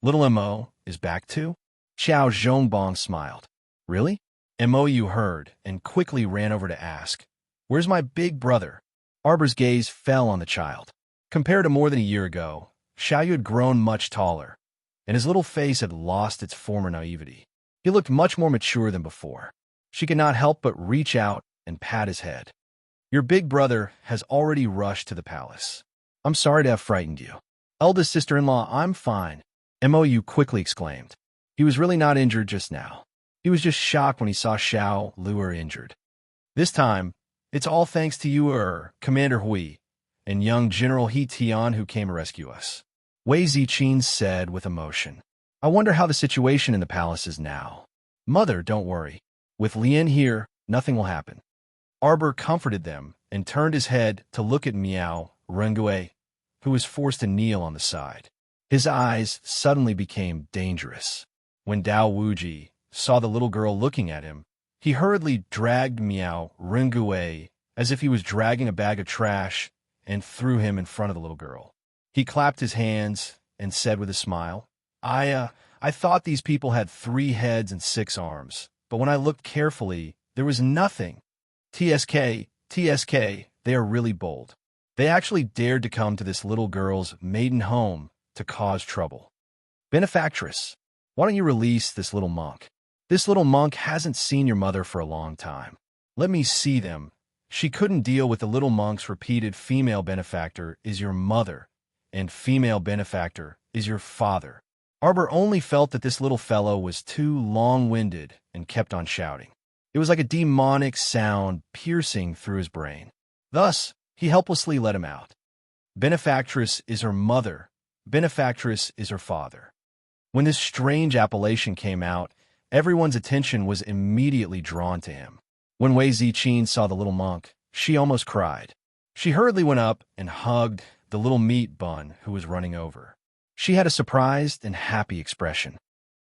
Little Mo is back too? Xiao Zhongbong smiled. Really? Mo heard and quickly ran over to ask, Where's my big brother? Arbor's gaze fell on the child. Compared to more than a year ago, Xiaoyu had grown much taller, and his little face had lost its former naivety. He looked much more mature than before. She could not help but reach out and pat his head. Your big brother has already rushed to the palace. I'm sorry to have frightened you. Eldest sister-in-law, I'm fine, Mou quickly exclaimed. He was really not injured just now. He was just shocked when he saw Xiao Luer injured. This time, it's all thanks to you, Commander Hui, and young General He Tian who came to rescue us. Wei Ziqin said with emotion. I wonder how the situation in the palace is now. Mother, don't worry. With Lien here, nothing will happen. Arbor comforted them and turned his head to look at Miao Rengue, who was forced to kneel on the side. His eyes suddenly became dangerous. When Dao Wuji saw the little girl looking at him, he hurriedly dragged Miao Rengue as if he was dragging a bag of trash and threw him in front of the little girl. He clapped his hands and said with a smile, I thought these people had 3 heads and 6 arms, but when I looked carefully, there was nothing. TSK, they are really bold. They actually dared to come to this little girl's maiden home to cause trouble. Benefactress, why don't you release this little monk? This little monk hasn't seen your mother for a long time. Let me see them. She couldn't deal with the little monk's repeated female benefactor is your mother, and female benefactor is your father. Arbor only felt that this little fellow was too long-winded and kept on shouting. It was like a demonic sound piercing through his brain. Thus, he helplessly let him out. Benefactress is her mother. Benefactress is her father. When this strange appellation came out, everyone's attention was immediately drawn to him. When Wei Ziqin saw the little monk, she almost cried. She hurriedly went up and hugged the little meat bun who was running over. She had a surprised and happy expression.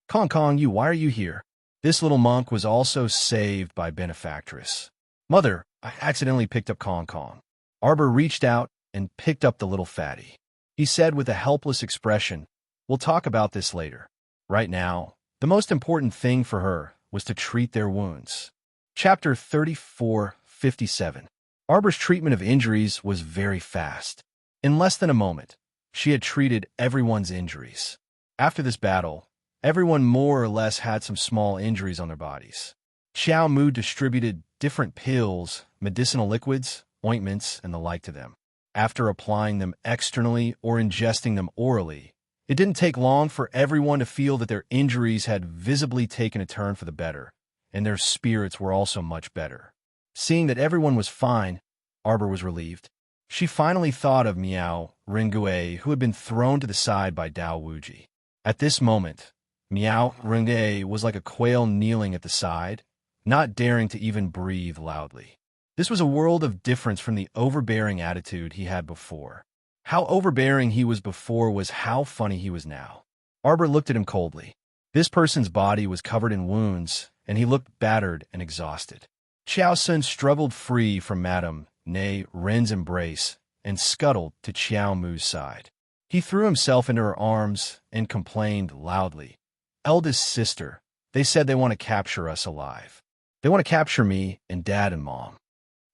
Kong, why are you here? This little monk was also saved by Benefactress. Mother, I accidentally picked up Kong. Arbor reached out and picked up the little fatty. He said with a helpless expression, We'll talk about this later. Right now, the most important thing for her was to treat their wounds. Chapter 3457. Arbor's treatment of injuries was very fast. In less than a moment, she had treated everyone's injuries. After this battle, everyone more or less had some small injuries on their bodies. Xiao Mu distributed different pills, medicinal liquids, ointments, and the like to them. After applying them externally or ingesting them orally, it didn't take long for everyone to feel that their injuries had visibly taken a turn for the better, and their spirits were also much better. Seeing that everyone was fine, Arbor was relieved. She finally thought of Miao Rengue, who had been thrown to the side by Dao Wuji. At this moment, Miao Rengue was like a quail kneeling at the side, not daring to even breathe loudly. This was a world of difference from the overbearing attitude he had before. How overbearing he was before was how funny he was now. Arbor looked at him coldly. This person's body was covered in wounds, and he looked battered and exhausted. Qiao Sun struggled free from Madame Nei Ren's embrace and scuttled to Qiao Mu's side. He threw himself into her arms and complained loudly. eldest sister. They said they want to capture us alive. They want to capture me and Dad and Mom.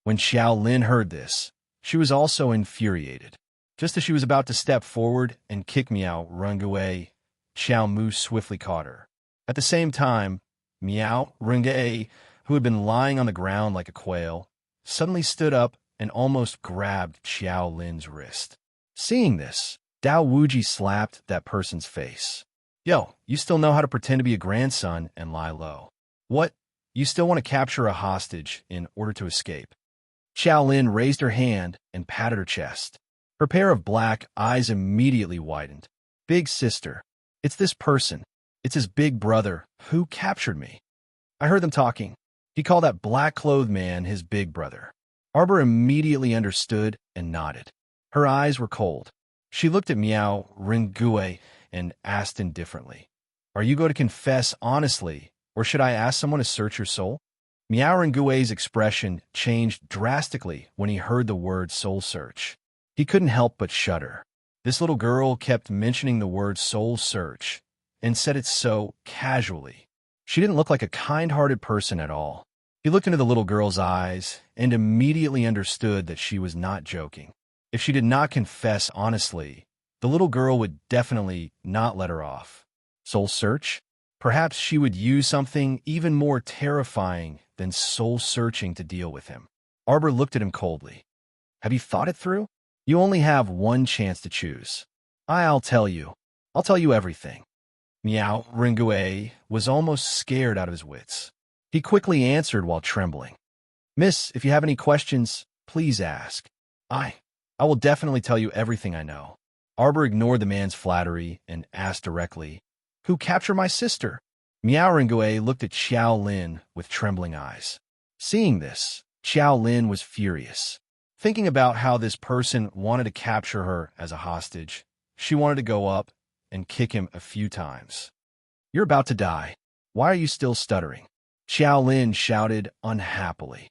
When Xiao Lin heard this, she was also infuriated. Just as she was about to step forward and kick Miao Rengui, Xiao Mu swiftly caught her. At the same time, Miao Rengui, who had been lying on the ground like a quail, suddenly stood up and almost grabbed Xiao Lin's wrist. Seeing this, Dao Wuji slapped that person's face. Yo, you still know how to pretend to be a grandson and lie low. What? You still want to capture a hostage in order to escape? Xiao Lin raised her hand and patted her chest. Her pair of black eyes immediately widened. Big sister. It's this person. It's his big brother who captured me. I heard them talking. He called that black-clothed man his big brother. Arbor immediately understood and nodded. Her eyes were cold. She looked at Miao Rengui and asked indifferently, "Are you going to confess honestly, or should I ask someone to search your soul?" Miao Rengui's expression changed drastically when he heard the word soul search. He couldn't help but shudder. This little girl kept mentioning the word soul search and said it so casually. She didn't look like a kind-hearted person at all. He looked into the little girl's eyes and immediately understood that she was not joking. If she did not confess honestly, the little girl would definitely not let her off. Soul search? Perhaps she would use something even more terrifying than soul-searching to deal with him. Arbor looked at him coldly. Have you thought it through? You only have one chance to choose. I'll tell you. I'll tell you everything. Miao Rengui was almost scared out of his wits. He quickly answered while trembling. Miss, if you have any questions, please ask. I will definitely tell you everything I know. Arbor ignored the man's flattery and asked directly, Who captured my sister? Miao Rengui looked at Xiao Lin with trembling eyes. Seeing this, Xiao Lin was furious. Thinking about how this person wanted to capture her as a hostage, she wanted to go up and kick him a few times. You're about to die. Why are you still stuttering? Xiao Lin shouted unhappily.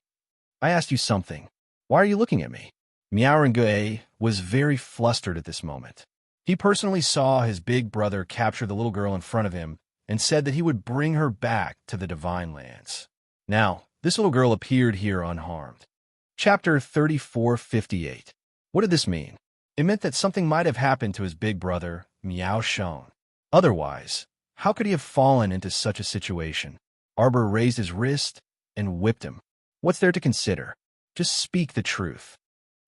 I asked you something. Why are you looking at me? Miao Rengui was very flustered at this moment. He personally saw his big brother capture the little girl in front of him and said that he would bring her back to the Divine Lands. Now, this little girl appeared here unharmed. Chapter 3458. What did this mean? It meant that something might have happened to his big brother, Miao Shang. Otherwise, how could he have fallen into such a situation? Arbor raised his wrist and whipped him. What's there to consider? Just speak the truth.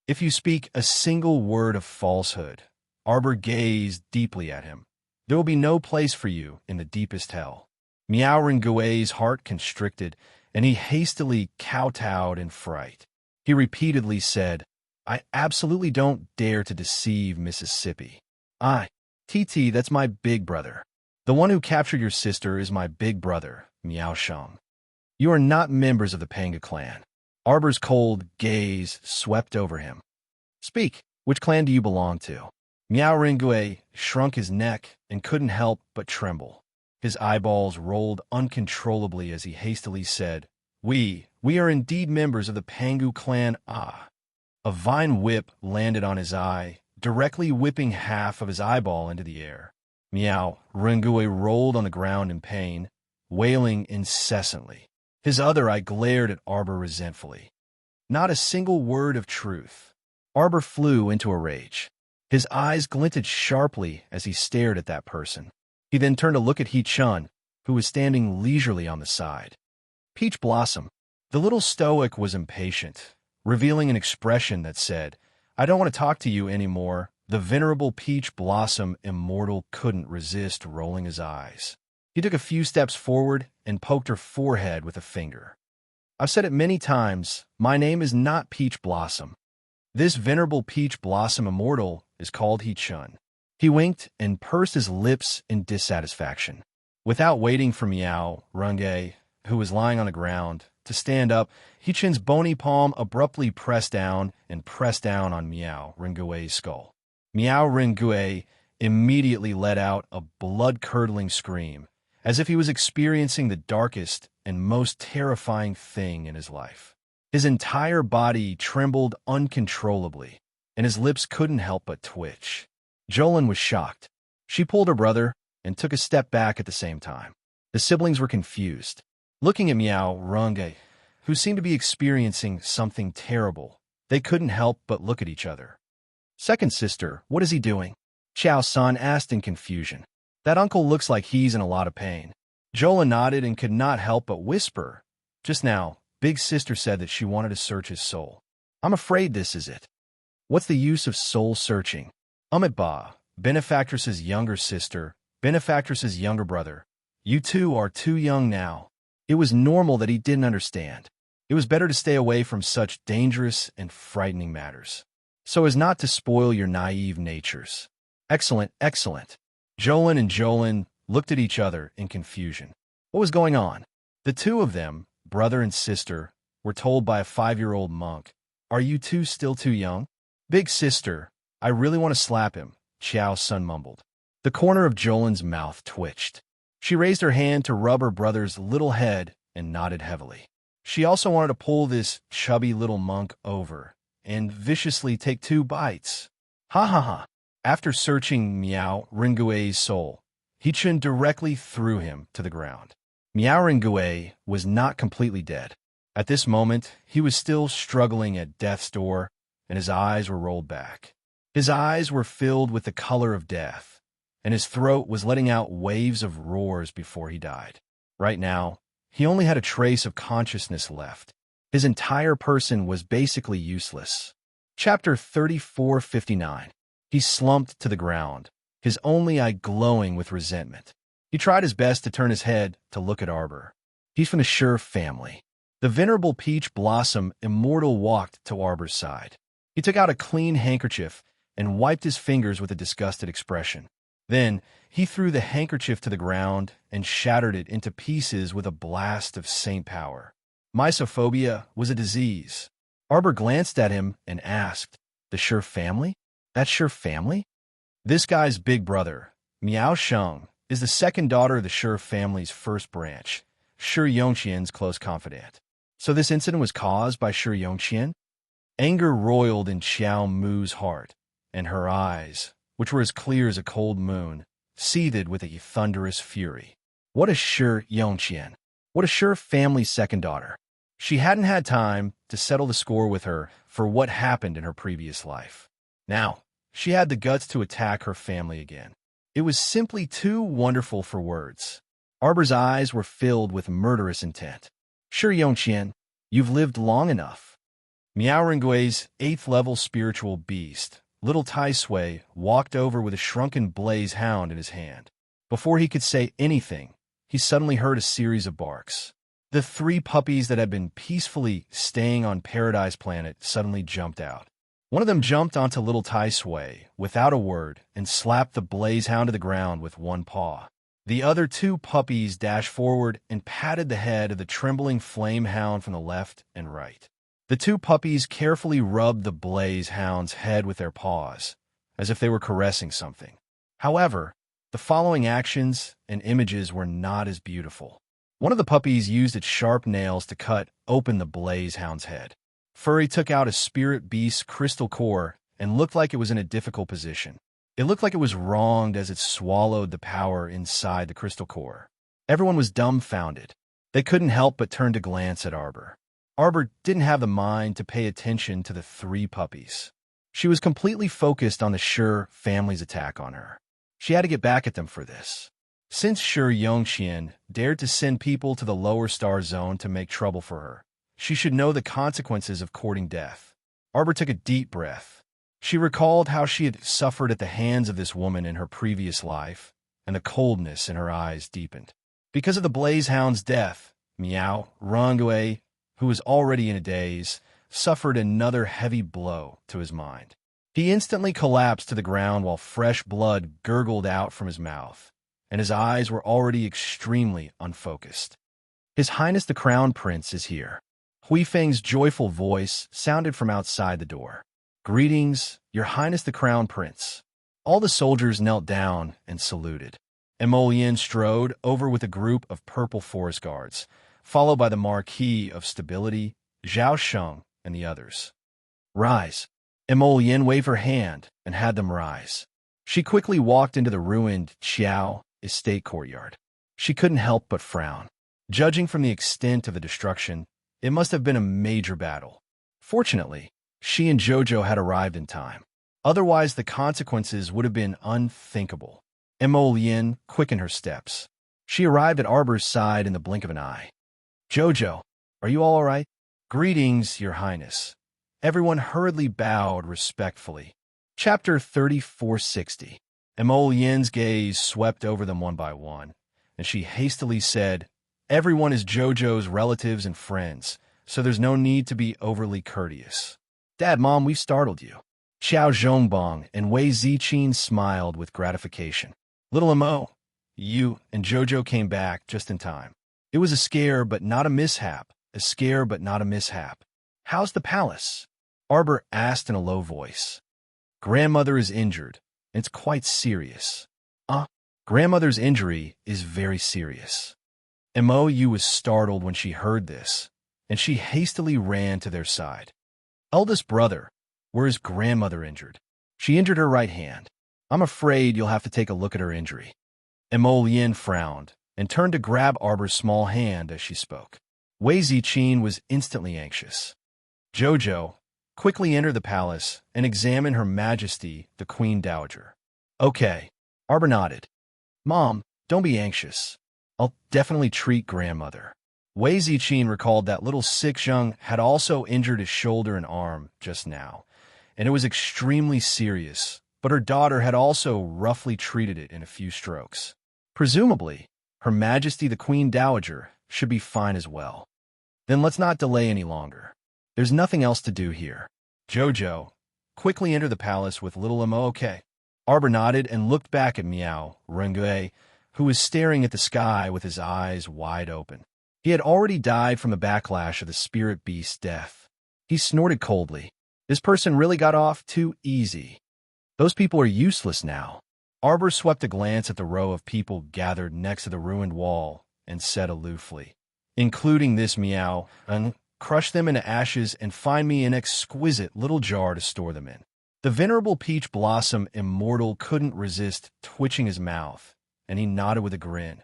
If you speak a single word of falsehood, Arbor gazed deeply at him. There will be no place for you in the deepest hell. Miao Rengui's heart constricted, and he hastily kowtowed in fright. He repeatedly said, I absolutely don't dare to deceive Mississippi. TT, that's my big brother. The one who captured your sister is my big brother, Miao Shang. You are not members of the Panga clan. Arbor's cold gaze swept over him. Speak, which clan do you belong to? Miao Rengui shrunk his neck and couldn't help but tremble. His eyeballs rolled uncontrollably as he hastily said, We are indeed members of the Pangu clan. A vine whip landed on his eye, directly whipping half of his eyeball into the air. Miao Rengui rolled on the ground in pain, wailing incessantly. His other eye glared at Arbor resentfully. Not a single word of truth. Arbor flew into a rage. His eyes glinted sharply as he stared at that person. He then turned to look at He Chun, who was standing leisurely on the side. Peach Blossom. The little stoic was impatient, revealing an expression that said, I don't want to talk to you anymore. The venerable Peach Blossom immortal couldn't resist rolling his eyes. He took a few steps forward and poked her forehead with a finger. I've said it many times, my name is not Peach Blossom. This venerable Peach Blossom immortal is called He Chun. He winked and pursed his lips in dissatisfaction. Without waiting for Miao Rengui, who was lying on the ground, to stand up, He Chun's bony palm abruptly pressed down on Miao Rengui's skull. Miao Rengui immediately let out a blood-curdling scream, as if he was experiencing the darkest and most terrifying thing in his life. His entire body trembled uncontrollably, and his lips couldn't help but twitch. Jolin was shocked. She pulled her brother, and took a step back at the same time. The siblings were confused, looking at Miao Runge, who seemed to be experiencing something terrible. They couldn't help but look at each other. Second sister, what is he doing? Xiao-san asked in confusion. That uncle looks like he's in a lot of pain. Jola nodded and could not help but whisper. Just now, big sister said that she wanted to search his soul. I'm afraid this is it. What's the use of soul searching? Ba, benefactress's younger sister, benefactress's younger brother. You two are too young now. It was normal that he didn't understand. It was better to stay away from such dangerous and frightening matters, so as not to spoil your naive natures. Excellent, excellent. Jolin and Jolin looked at each other in confusion. What was going on? The two of them, brother and sister, were told by a 5-year-old monk, "Are you two still too young?" Big sister, I really want to slap him, Xiao-sun mumbled. The corner of Jolin's mouth twitched. She raised her hand to rub her brother's little head and nodded heavily. She also wanted to pull this chubby little monk over and viciously take 2 bites. Ha ha ha. After searching Miao Rengue's soul, He Chun directly threw him to the ground. Miao Rengue was not completely dead. At this moment, he was still struggling at death's door, and his eyes were rolled back. His eyes were filled with the color of death, and his throat was letting out waves of roars before he died. Right now, he only had a trace of consciousness left. His entire person was basically useless. Chapter 3459. He slumped to the ground, his only eye glowing with resentment. He tried his best to turn his head to look at Arbor. He's from the Sure family. The venerable Peach Blossom Immortal walked to Arbor's side. He took out a clean handkerchief and wiped his fingers with a disgusted expression. Then, he threw the handkerchief to the ground and shattered it into pieces with a blast of saint power. Mysophobia was a disease. Arbor glanced at him and asked, "The Sure family? That's Sure family?" This guy's big brother, Miao Sheng, is the second daughter of the Sure family's first branch, Sure Yongqian's close confidant. So this incident was caused by Sure Yongqian? Anger roiled in Xiao Mu's heart, and her eyes, which were as clear as a cold moon, seethed with a thunderous fury. What a Sure Yongqian! What a Sure family's second daughter! She hadn't had time to settle the score with her for what happened in her previous life. Now, she had the guts to attack her family again. It was simply too wonderful for words. Arbor's eyes were filled with murderous intent. Sure, Yongqian, you've lived long enough. Miao Rengue's 8th-level spiritual beast, little Tai Sui, walked over with a shrunken blaze hound in his hand. Before he could say anything, he suddenly heard a series of barks. The 3 puppies that had been peacefully staying on Paradise Planet suddenly jumped out. One of them jumped onto little Tai Sui without a word and slapped the blaze hound to the ground with one paw. The other 2 puppies dashed forward and patted the head of the trembling flame hound from the left and right. The 2 puppies carefully rubbed the blaze hound's head with their paws, as if they were caressing something. However, the following actions and images were not as beautiful. One of the puppies used its sharp nails to cut open the blaze hound's head. Furry took out a spirit beast's crystal core and looked like it was in a difficult position. It looked like it was wronged as it swallowed the power inside the crystal core. Everyone was dumbfounded. They couldn't help but turn to glance at Arbor. Arbor didn't have the mind to pay attention to the 3 puppies. She was completely focused on the Sure family's attack on her. She had to get back at them for this. Since Sure Yongqian dared to send people to the lower star zone to make trouble for her, she should know the consequences of courting death. Arbor took a deep breath. She recalled how she had suffered at the hands of this woman in her previous life, and the coldness in her eyes deepened. Because of the blaze hound's death, Miao Rengue, who was already in a daze, suffered another heavy blow to his mind. He instantly collapsed to the ground while fresh blood gurgled out from his mouth, and his eyes were already extremely unfocused. His Highness the Crown Prince is here. Hui Feng's joyful voice sounded from outside the door. Greetings, Your Highness the Crown Prince. All the soldiers knelt down and saluted. Emolian strode over with a group of purple forest guards, followed by the Marquis of Stability, Zhao Sheng, and the others. Rise. Emolian waved her hand and had them rise. She quickly walked into the ruined Qiao estate courtyard. She couldn't help but frown. Judging from the extent of the destruction, it must have been a major battle. Fortunately, she and Jojo had arrived in time. Otherwise, the consequences would have been unthinkable. Emolian quickened her steps. She arrived at Arbor's side in the blink of an eye. "Jojo, are you all right?" "Greetings, Your Highness." Everyone hurriedly bowed respectfully. Chapter 3460. Emolian's gaze swept over them one by one, and she hastily said, "Everyone is Jojo's relatives and friends, so there's no need to be overly courteous." "Dad, Mom, we've startled you." Xiao Zhongbong and Wei Ziqin smiled with gratification. "Little Emo, you and Jojo came back just in time. It was a scare, but not a mishap. A scare, but not a mishap. How's the palace?" Arbor asked in a low voice. "Grandmother is injured. It's quite serious." Grandmother's injury is very serious." Emo was startled when she heard this, and she hastily ran to their side. "Eldest brother, where is grandmother injured?" "She injured her right hand. I'm afraid you'll have to take a look at her injury." Emolian frowned and turned to grab Arbor's small hand as she spoke. Wei Ziqin was instantly anxious. "Jojo, quickly enter the palace and examine Her Majesty, the Queen Dowager." "Okay." Arbor nodded. "Mom, don't be anxious. I'll definitely treat grandmother." Wei Ziqin recalled that little Sixzheng had also injured his shoulder and arm just now, and it was extremely serious, but her daughter had also roughly treated it in a few strokes. Presumably, Her Majesty the Queen Dowager should be fine as well. Then let's not delay any longer. There's nothing else to do here. "Jojo, quickly enter the palace with little Emo, okay?" Arbor nodded and looked back at Miao Rengue, who was staring at the sky with his eyes wide open. He had already died from the backlash of the spirit beast's death. He snorted coldly. This person really got off too easy. Those people are useless now. Arbor swept a glance at the row of people gathered next to the ruined wall and said aloofly, "Including this Miao, and crush them into ashes and find me an exquisite little jar to store them in." The venerable Peach Blossom Immortal couldn't resist twitching his mouth, and he nodded with a grin.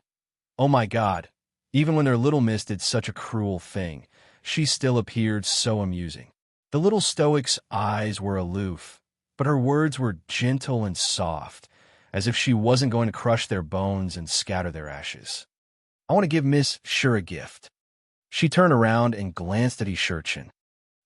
Oh my God, even when their little miss did such a cruel thing, she still appeared so amusing. The little stoic's eyes were aloof, but her words were gentle and soft, as if she wasn't going to crush their bones and scatter their ashes. "I want to give Miss Sure a gift." She turned around and glanced at Ishurchin.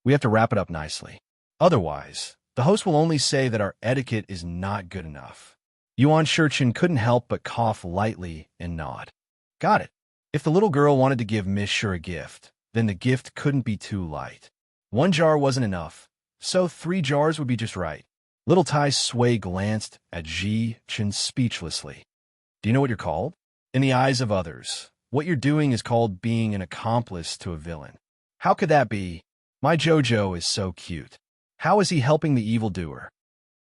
"We have to wrap it up nicely. Otherwise, the host will only say that our etiquette is not good enough." Yuan Shurchin couldn't help but cough lightly and nod. "Got it." If the little girl wanted to give Miss Sure a gift, then the gift couldn't be too light. One jar wasn't enough, so 3 jars would be just right. Little Tai Sui glanced at Ji Chen speechlessly. "Do you know what you're called?" "In the eyes of others, what you're doing is called being an accomplice to a villain." "How could that be? My Jojo is so cute. How is he helping the evildoer?"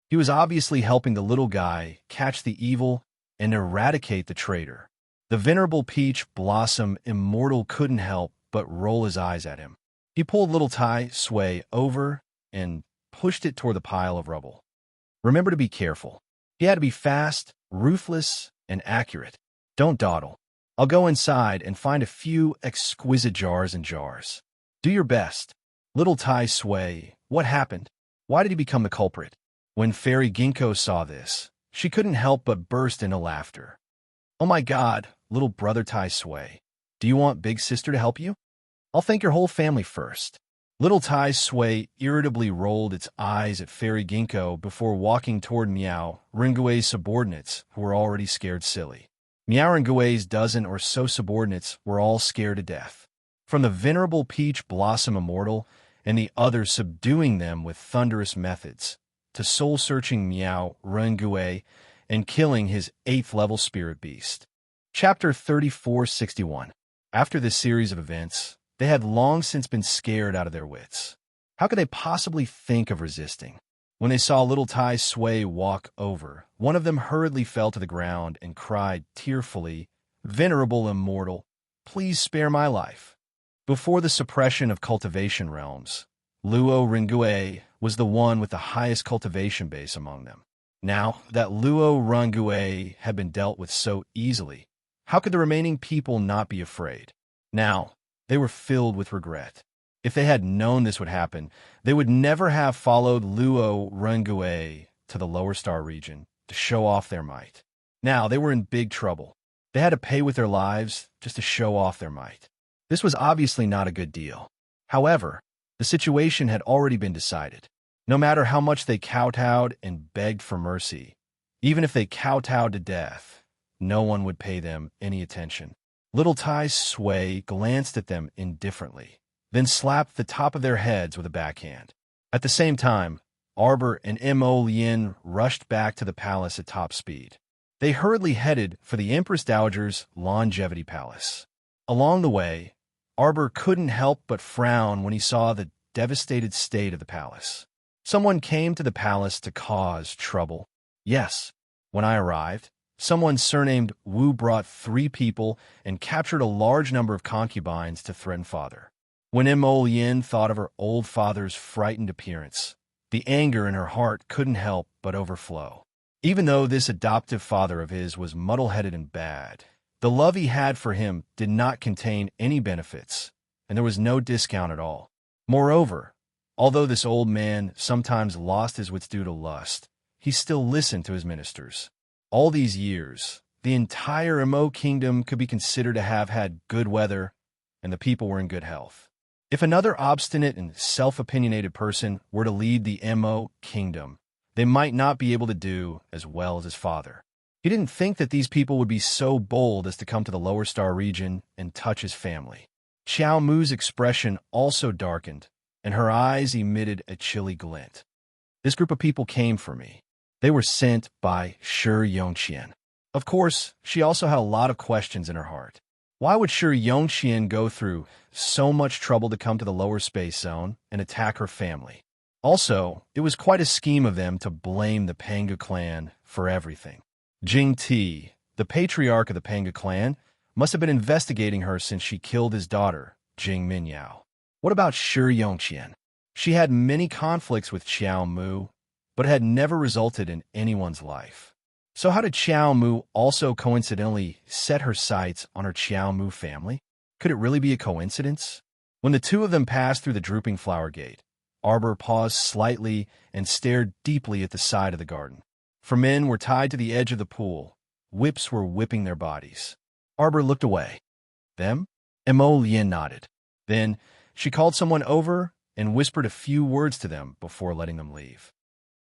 "He was obviously helping the little guy catch the evil and eradicate the traitor." The venerable Peach Blossom Immortal couldn't help but roll his eyes at him. He pulled little Tai Sui over and pushed it toward the pile of rubble. "Remember to be careful. He had to be fast, ruthless, and accurate. Don't dawdle. I'll go inside and find a few exquisite jars and jars. Do your best." Little Tai Sui, what happened? Why did he become the culprit? When Fairy Ginkgo saw this, she couldn't help but burst into laughter. "Oh my God, little brother Tai Sui, do you want Big Sister to help you? I'll thank your whole family first." Little Tai Sui irritably rolled its eyes at Fairy Ginkgo before walking toward Miao Rengue's subordinates, who were already scared silly. Miao Rengue's dozen or so subordinates were all scared to death. From the venerable Peach Blossom Immortal and the others subduing them with thunderous methods, to soul-searching Miao Rengue and killing his 8th-level spirit beast. Chapter 3461. After this series of events, they had long since been scared out of their wits. How could they possibly think of resisting? When they saw little Tai Sui walk over, one of them hurriedly fell to the ground and cried tearfully, "Venerable Immortal, please spare my life." Before the suppression of cultivation realms, Luo Rengue was the one with the highest cultivation base among them. Now that Luo Rungue had been dealt with so easily, how could the remaining people not be afraid? Now, they were filled with regret. If they had known this would happen, they would never have followed Luo Rungue to the lower star region to show off their might. Now, they were in big trouble. They had to pay with their lives just to show off their might. This was obviously not a good deal. However, the situation had already been decided. No matter how much they kowtowed and begged for mercy, even if they kowtowed to death, no one would pay them any attention. Little Tai Sui glanced at them indifferently, then slapped the top of their heads with a backhand. At the same time, Arbor and Mo Lien rushed back to the palace at top speed. They hurriedly headed for the Empress Dowager's Longevity Palace. Along the way, Arbor couldn't help but frown when he saw the devastated state of the palace. Someone came to the palace to cause trouble. Yes, when I arrived, someone surnamed Wu brought 3 people and captured a large number of concubines to threaten father. When Mo Lien thought of her old father's frightened appearance, the anger in her heart couldn't help but overflow. Even though this adoptive father of his was muddle-headed and bad, the love he had for him did not contain any benefits, and there was no discount at all. Moreover, although this old man sometimes lost his wits due to lust, he still listened to his ministers. All these years, the entire Mo kingdom could be considered to have had good weather, and the people were in good health. If another obstinate and self-opinionated person were to lead the Mo kingdom, they might not be able to do as well as his father. He didn't think that these people would be so bold as to come to the lower star region and touch his family. Xiao Mu's expression also darkened, and her eyes emitted a chilly glint. This group of people came for me. They were sent by Shi Yongqian. Of course, she also had a lot of questions in her heart. Why would Shi Yongqian go through so much trouble to come to the lower space zone and attack her family? Also, it was quite a scheme of them to blame the Panga clan for everything. Jing Ti, the patriarch of the Panga clan, must have been investigating her since she killed his daughter, Jing Minyao. What about Shi Yongqian? She had many conflicts with Xiao Mu, but had never resulted in anyone's life. So how did Xiao Mu also coincidentally set her sights on her Xiao Mu family? Could it really be a coincidence? When the two of them passed through the drooping flower gate, Arbor paused slightly and stared deeply at the side of the garden. 4 men were tied to the edge of the pool. Whips were whipping their bodies. Arbor looked away. Them? Mo Lien nodded. Then she called someone over and whispered a few words to them before letting them leave.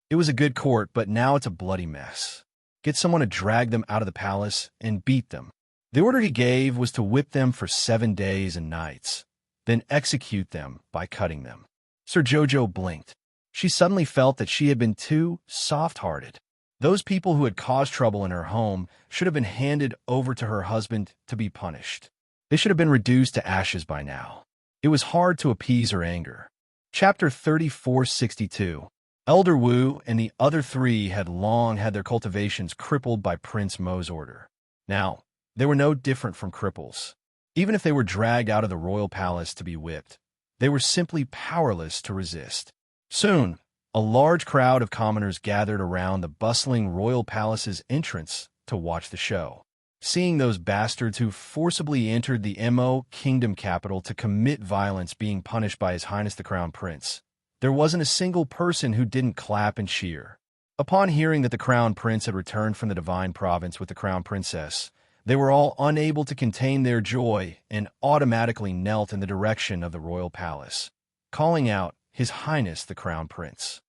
It was a good court, but now it's a bloody mess. Get someone to drag them out of the palace and beat them. The order he gave was to whip them for 7 days and nights, then execute them by cutting them. Sir Jojo blinked. She suddenly felt that she had been too soft-hearted. Those people who had caused trouble in her home should have been handed over to her husband to be punished. They should have been reduced to ashes by now. It was hard to appease her anger. Chapter 3462. Elder Wu and the other 3 had long had their cultivations crippled by Prince Mo's order. Now, they were no different from cripples. Even if they were dragged out of the royal palace to be whipped, they were simply powerless to resist. Soon, a large crowd of commoners gathered around the bustling royal palace's entrance to watch the show. Seeing those bastards who forcibly entered the Mo kingdom capital to commit violence being punished by His Highness the Crown Prince, there wasn't a single person who didn't clap and cheer. Upon hearing that the Crown Prince had returned from the Divine Province with the Crown Princess, they were all unable to contain their joy and automatically knelt in the direction of the royal palace, calling out His Highness the Crown Prince.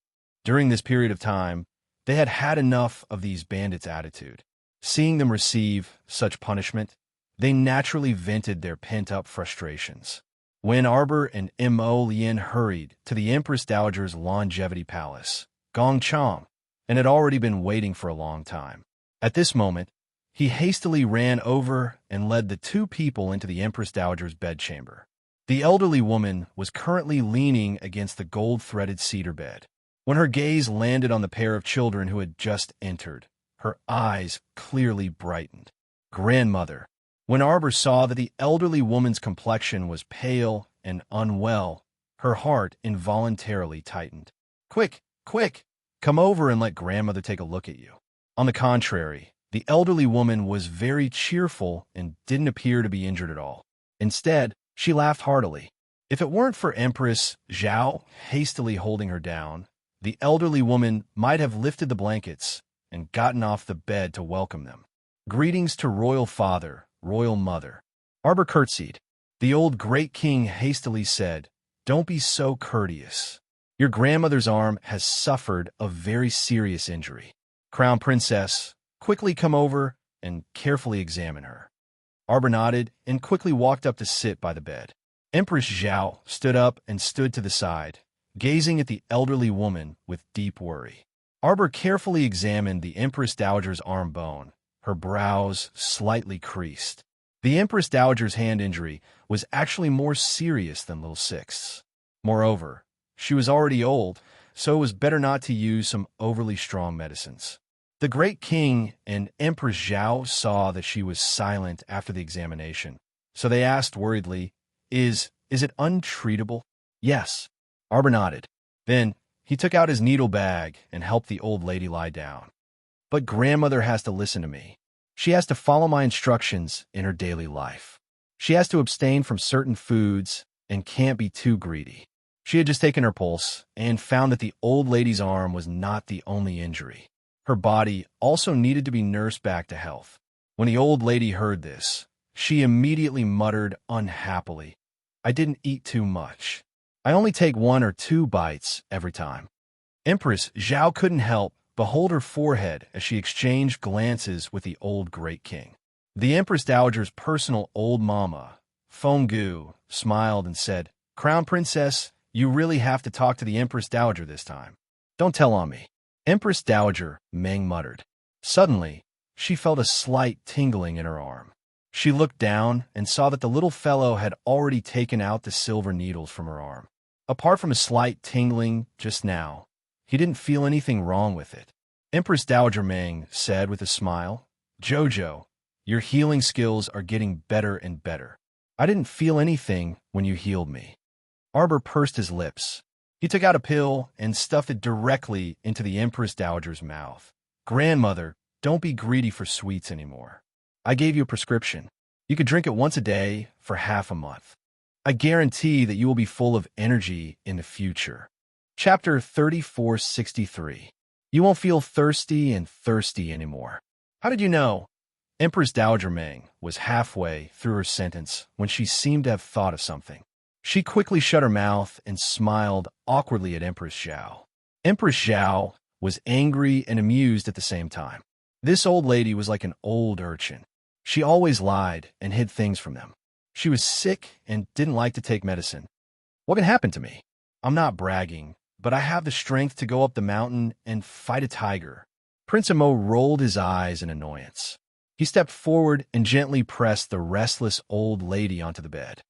During this period of time, they had had enough of these bandits' attitude. Seeing them receive such punishment, they naturally vented their pent-up frustrations. When Arbor and Mo Lien hurried to the Empress Dowager's Longevity Palace, Gong Chang, and had already been waiting for a long time. At this moment, he hastily ran over and led the 2 people into the Empress Dowager's bedchamber. The elderly woman was currently leaning against the gold-threaded cedar bed. When her gaze landed on the pair of children who had just entered, her eyes clearly brightened. Grandmother. When Arbor saw that the elderly woman's complexion was pale and unwell, her heart involuntarily tightened. Quick, quick! Come over and let grandmother take a look at you." On the contrary, the elderly woman was very cheerful and didn't appear to be injured at all. Instead, she laughed heartily. If it weren't for Empress Zhao hastily holding her down, the elderly woman might have lifted the blankets and gotten off the bed to welcome them. "Greetings to royal father, royal mother." Arbor curtsied. The old great king hastily said, "Don't be so courteous. Your grandmother's arm has suffered a very serious injury. Crown Princess, quickly come over and carefully examine her." Arbor nodded and quickly walked up to sit by the bed. Empress Zhao stood up and stood to the side, gazing at the elderly woman with deep worry. Arbor carefully examined the Empress Dowager's arm bone, her brows slightly creased. The Empress Dowager's hand injury was actually more serious than Little Six's. Moreover, she was already old, so it was better not to use some overly strong medicines. The great king and Empress Zhao saw that she was silent after the examination, so they asked worriedly, Is it untreatable?" "Yes." Arbor nodded. Then he took out his needle bag and helped the old lady lie down. "But grandmother has to listen to me. She has to follow my instructions in her daily life. She has to abstain from certain foods and can't be too greedy." She had just taken her pulse and found that the old lady's arm was not the only injury. Her body also needed to be nursed back to health. When the old lady heard this, she immediately muttered unhappily, "I didn't eat too much. I only take 1 or 2 bites every time." Empress Zhao couldn't help but hold her forehead as she exchanged glances with the old great king. The Empress Dowager's personal old mama, Fenggu, smiled and said, "Crown Princess, you really have to talk to the Empress Dowager this time. Don't tell on me." Empress Dowager, Meng muttered. Suddenly, she felt a slight tingling in her arm. She looked down and saw that the little fellow had already taken out the silver needles from her arm. Apart from a slight tingling just now, he didn't feel anything wrong with it. Empress Dowager Meng said with a smile, "Jojo, your healing skills are getting better and better. I didn't feel anything when you healed me." Arbor pursed his lips. He took out a pill and stuffed it directly into the Empress Dowager's mouth. "Grandmother, don't be greedy for sweets anymore. I gave you a prescription. You could drink it once a day for half a month. I guarantee that you will be full of energy in the future." Chapter 3463. You won't feel thirsty and thirsty anymore. "How did you know?" Empress Dowager Meng was halfway through her sentence when she seemed to have thought of something. She quickly shut her mouth and smiled awkwardly at Empress Zhao. Empress Zhao was angry and amused at the same time. This old lady was like an old urchin. She always lied and hid things from them. She was sick and didn't like to take medicine. "What can happen to me? I'm not bragging, but I have the strength to go up the mountain and fight a tiger." Prince Amo rolled his eyes in annoyance. He stepped forward and gently pressed the restless old lady onto the bed.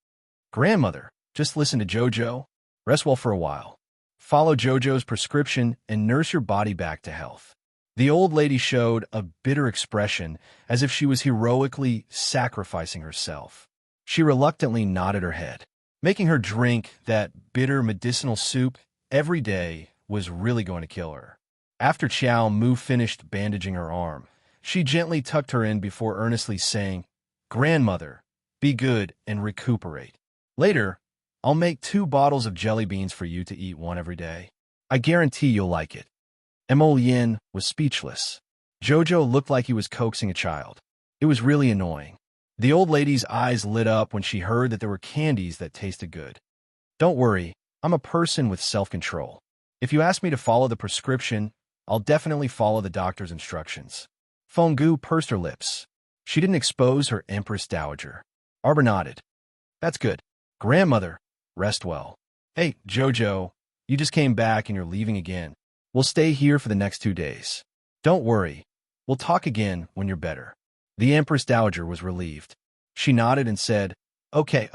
"Grandmother, just listen to Jojo. Rest well for a while. Follow Jojo's prescription and nurse your body back to health." The old lady showed a bitter expression as if she was heroically sacrificing herself. She reluctantly nodded her head. Making her drink that bitter medicinal soup every day was really going to kill her. After Chiao Mu finished bandaging her arm, she gently tucked her in before earnestly saying, "Grandmother, be good and recuperate. Later, I'll make 2 bottles of jelly beans for you to eat 1 every day. I guarantee you'll like it." Emolien was speechless. Jojo looked like he was coaxing a child. It was really annoying. The old lady's eyes lit up when she heard that there were candies that tasted good. "Don't worry, I'm a person with self-control. If you ask me to follow the prescription, I'll definitely follow the doctor's instructions." Fenggu pursed her lips. She didn't expose her Empress Dowager. Arbor nodded. "That's good. Grandmother, rest well. Hey, Jojo, you just came back and you're leaving again. We'll stay here for the next 2 days. Don't worry, we'll talk again when you're better." The Empress Dowager was relieved. She nodded and said, Okay.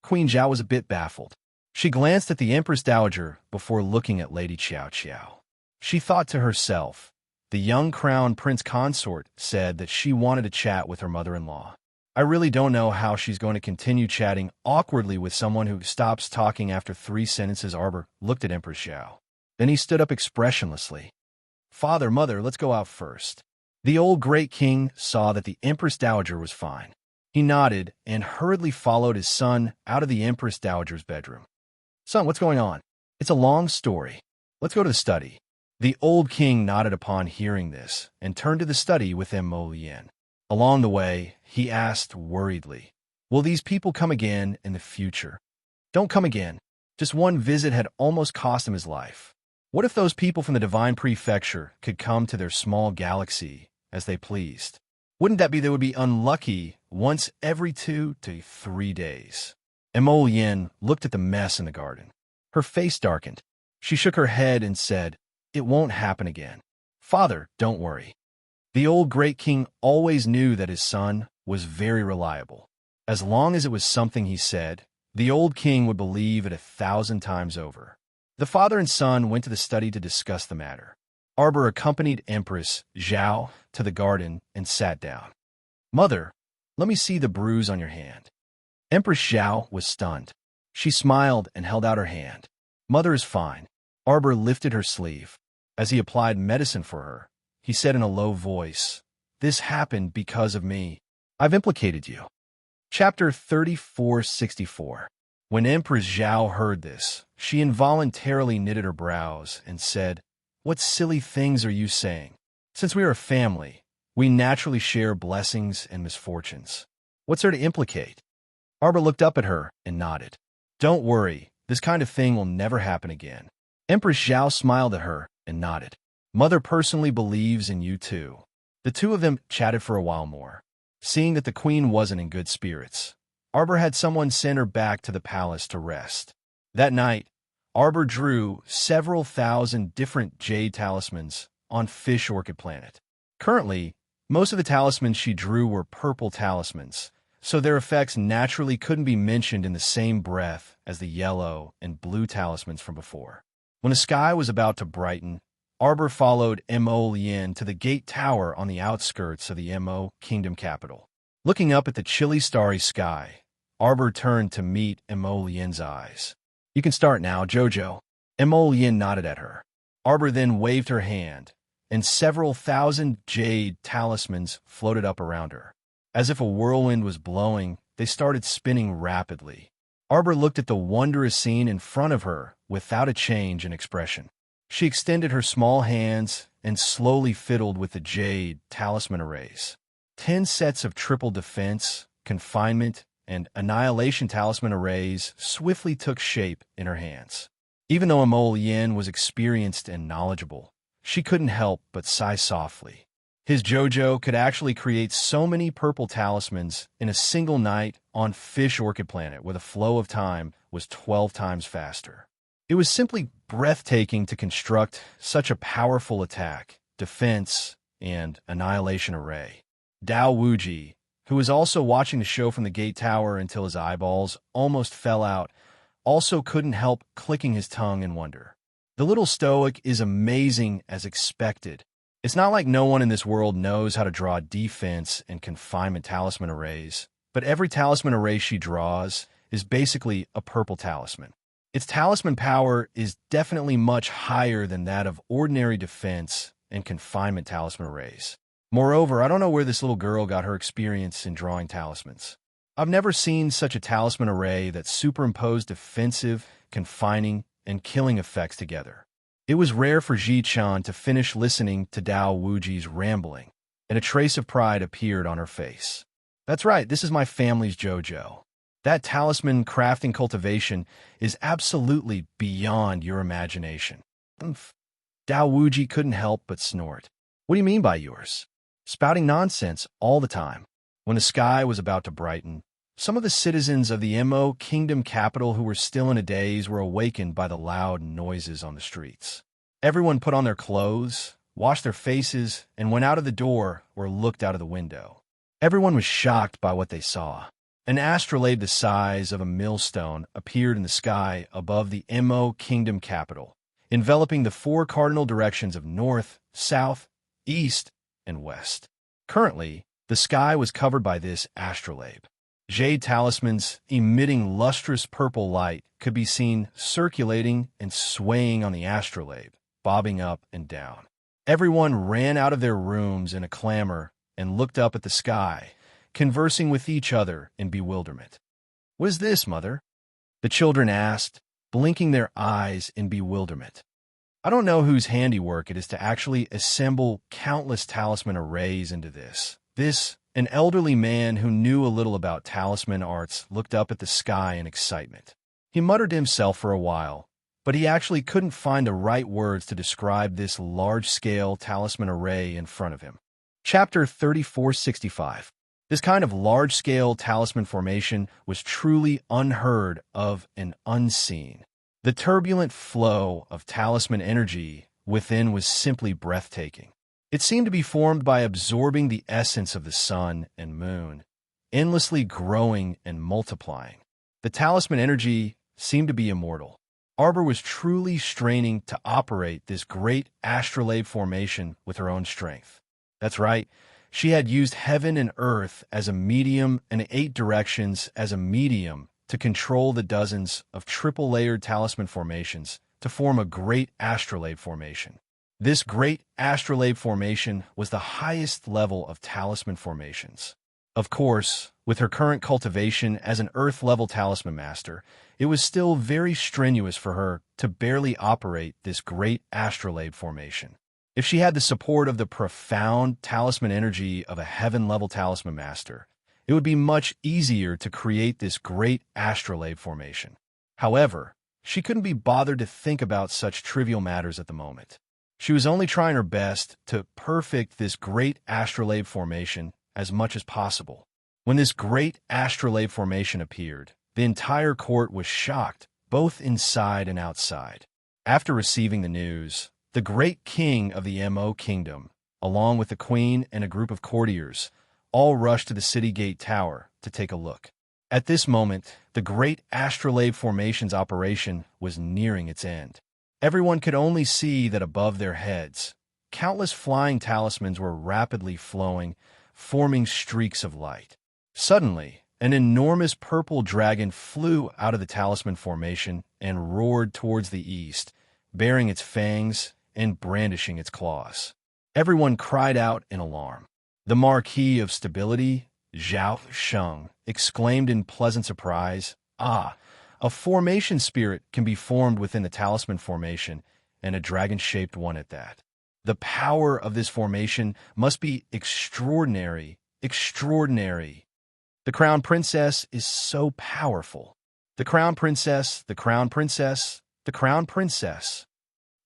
Queen Zhao was a bit baffled. She glanced at the Empress Dowager before looking at Lady Qiao Qiao. She thought to herself, the young crown Prince Consort said that she wanted to chat with her mother-in-law. I really don't know how she's going to continue chatting awkwardly with someone who stops talking after 3 sentences. Arbor looked at Empress Zhao. Then he stood up expressionlessly. "Father, mother, let's go out first." The old great king saw that the Empress Dowager was fine. He nodded and hurriedly followed his son out of the Empress Dowager's bedroom. "Son, what's going on?" "It's a long story. Let's go to the study." The old king nodded upon hearing this and turned to the study with Mo Lien. Along the way, he asked worriedly, "Will these people come again in the future?" "Don't come again." Just one visit had almost cost him his life. What if those people from the Divine Prefecture could come to their small galaxy as they pleased? Wouldn't that be they would be unlucky once every 2 to 3 days? Mo Lien looked at the mess in the garden. Her face darkened. She shook her head and said, "It won't happen again. Father, don't worry." The old great king always knew that his son was very reliable. As long as it was something he said, the old king would believe it 1,000 times over. The father and son went to the study to discuss the matter. Arbor accompanied Empress Zhao to the garden and sat down. "Mother, let me see the bruise on your hand." Empress Zhao was stunned. She smiled and held out her hand. "Mother is fine." Arbor lifted her sleeve. As he applied medicine for her, he said in a low voice, "This happened because of me. I've implicated you." Chapter 3464. When Empress Zhao heard this, she involuntarily knitted her brows and said, "What silly things are you saying? Since we are a family, we naturally share blessings and misfortunes. What's there to implicate?" Arbor looked up at her and nodded. "Don't worry, this kind of thing will never happen again." Empress Zhao smiled at her and nodded. "Mother personally believes in you too." The two of them chatted for a while more. Seeing that the queen wasn't in good spirits, Arbor had someone send her back to the palace to rest. That night, Arbor drew several thousand different jade talismans on Fish Orchid Planet. Currently, most of the talismans she drew were purple talismans, so their effects naturally couldn't be mentioned in the same breath as the yellow and blue talismans from before. When the sky was about to brighten, Arbor followed Mo Lien to the gate tower on the outskirts of the Mo Kingdom capital. Looking up at the chilly starry sky, Arbor turned to meet Mo Lien's eyes. "You can start now, Jojo." Mo Lien nodded at her. Arbor then waved her hand, and several thousand jade talismans floated up around her. As if a whirlwind was blowing, they started spinning rapidly. Arbor looked at the wondrous scene in front of her without a change in expression. She extended her small hands and slowly fiddled with the jade talisman arrays. 10 sets of triple defense, confinement, and annihilation talisman arrays swiftly took shape in her hands. Even though Mo Lien was experienced and knowledgeable, she couldn't help but sigh softly. His Jojo could actually create so many purple talismans in a single night on Fish Orchid Planet, where the flow of time was 12 times faster. It was simply breathtaking to construct such a powerful attack, defense, and annihilation array. Dao Wuji, who was also watching the show from the gate tower until his eyeballs almost fell out, also couldn't help clicking his tongue in wonder. The little stoic is amazing as expected. It's not like no one in this world knows how to draw defense and confinement talisman arrays, but every talisman array she draws is basically a purple talisman. Its talisman power is definitely much higher than that of ordinary defense and confinement talisman arrays. Moreover, I don't know where this little girl got her experience in drawing talismans. I've never seen such a talisman array that superimposed defensive, confining, and killing effects together. It was rare for Ji-chan to finish listening to Dao Wuji's rambling, and a trace of pride appeared on her face. "That's right, this is my family's Jojo. That talisman crafting cultivation is absolutely beyond your imagination." Dao Wuji couldn't help but snort. "What do you mean by yours?" "Spouting nonsense all the time." When the sky was about to brighten, some of the citizens of the Mo Kingdom capital who were still in a daze were awakened by the loud noises on the streets. Everyone put on their clothes, washed their faces, and went out of the door or looked out of the window. Everyone was shocked by what they saw. An astrolabe the size of a millstone appeared in the sky above the Mo Kingdom capital, enveloping the 4 cardinal directions of north, south, east, and west. Currently, the sky was covered by this astrolabe. Jade talismans emitting lustrous purple light could be seen circulating and swaying on the astrolabe, bobbing up and down. Everyone ran out of their rooms in a clamor and looked up at the sky, conversing with each other in bewilderment. "What is this, Mother?" the children asked, blinking their eyes in bewilderment. "I don't know whose handiwork it is to actually assemble countless talisman arrays into this. An elderly man who knew a little about talisman arts looked up at the sky in excitement. He muttered to himself for a while, but he actually couldn't find the right words to describe this large-scale talisman array in front of him. Chapter 3465. This kind of large-scale talisman formation was truly unheard of and unseen. The turbulent flow of talisman energy within was simply breathtaking. It seemed to be formed by absorbing the essence of the sun and moon, endlessly growing and multiplying. The talisman energy seemed to be immortal. Arbor was truly straining to operate this great astrolabe formation with her own strength. That's right, she had used heaven and earth as a medium and 8 directions as a medium to control the dozens of triple-layered talisman formations to form a great astrolabe formation. This great astrolabe formation was the highest level of talisman formations. Of course, with her current cultivation as an Earth-level talisman master, it was still very strenuous for her to barely operate this great astrolabe formation. If she had the support of the profound talisman energy of a heaven-level talisman master, it would be much easier to create this great astrolabe formation. However, she couldn't be bothered to think about such trivial matters at the moment. She was only trying her best to perfect this great astrolabe formation as much as possible. When this great astrolabe formation appeared, the entire court was shocked, both inside and outside. After receiving the news, the great king of the Mo kingdom, along with the queen and a group of courtiers, all rushed to the city gate tower to take a look. At this moment, the great astrolabe formation's operation was nearing its end. Everyone could only see that above their heads, countless flying talismans were rapidly flowing, forming streaks of light. Suddenly, an enormous purple dragon flew out of the talisman formation and roared towards the east, bearing its fangs and brandishing its claws. Everyone cried out in alarm. The Marquis of Stability, Zhao Sheng, exclaimed in pleasant surprise, "Ah! A formation spirit can be formed within the talisman formation, and a dragon-shaped one at that. The power of this formation must be extraordinary, extraordinary. The Crown Princess is so powerful. The Crown Princess, the Crown Princess, the Crown Princess."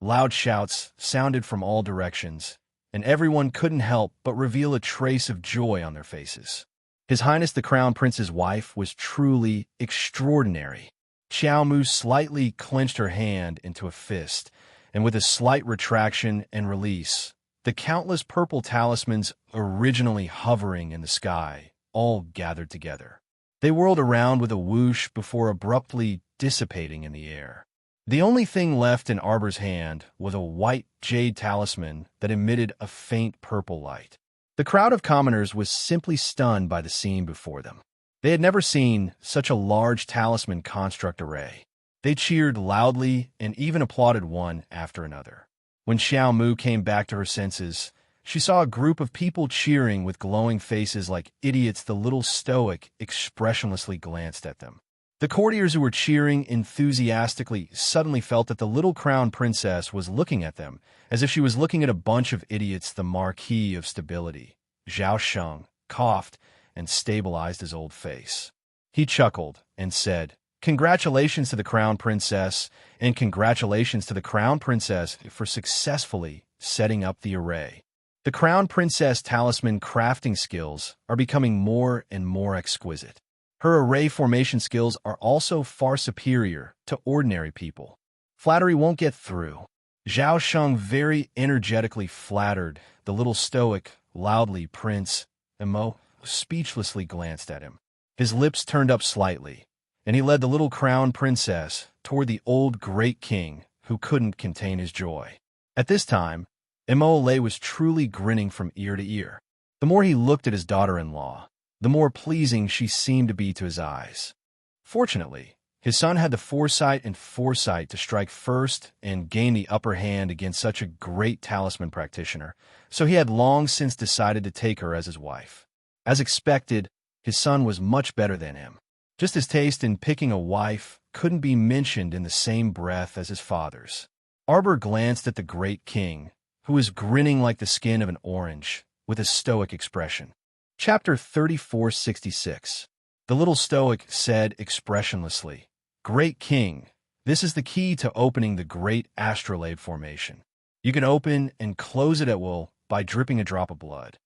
Loud shouts sounded from all directions, and everyone couldn't help but reveal a trace of joy on their faces. His Highness the Crown Prince's wife was truly extraordinary. Xiao Mu slightly clenched her hand into a fist, and with a slight retraction and release, the countless purple talismans originally hovering in the sky all gathered together. They whirled around with a whoosh before abruptly dissipating in the air. The only thing left in Arbor's hand was a white jade talisman that emitted a faint purple light. The crowd of commoners was simply stunned by the scene before them. They had never seen such a large talisman construct array. They cheered loudly and even applauded one after another. When Xiao Mu came back to her senses, she saw a group of people cheering with glowing faces like idiots. The little stoic expressionlessly glanced at them. The courtiers who were cheering enthusiastically suddenly felt that the little crown princess was looking at them, as if she was looking at a bunch of idiots. The Marquis of Stability, Zhao Sheng, coughed and stabilized his old face. He chuckled and said, "Congratulations to the Crown Princess, and congratulations to the Crown Princess for successfully setting up the array. The Crown Princess talisman crafting skills are becoming more and more exquisite. Her array formation skills are also far superior to ordinary people. Flattery won't get through." Zhao Sheng very energetically flattered the little stoic, loudly Prince Mo speechlessly glanced at him. His lips turned up slightly, and he led the little crown princess toward the old great king, who couldn't contain his joy. At this time, Imole was truly grinning from ear to ear. The more he looked at his daughter-in-law, the more pleasing she seemed to be to his eyes. Fortunately, his son had the foresight and foresight to strike first and gain the upper hand against such a great talisman practitioner, so he had long since decided to take her as his wife. As expected, his son was much better than him. Just his taste in picking a wife couldn't be mentioned in the same breath as his father's. Arbor glanced at the great king, who was grinning like the skin of an orange, with a stoic expression. Chapter 3466. The little stoic said expressionlessly, "Great king, this is the key to opening the great astrolabe formation. You can open and close it at will by dripping a drop of blood.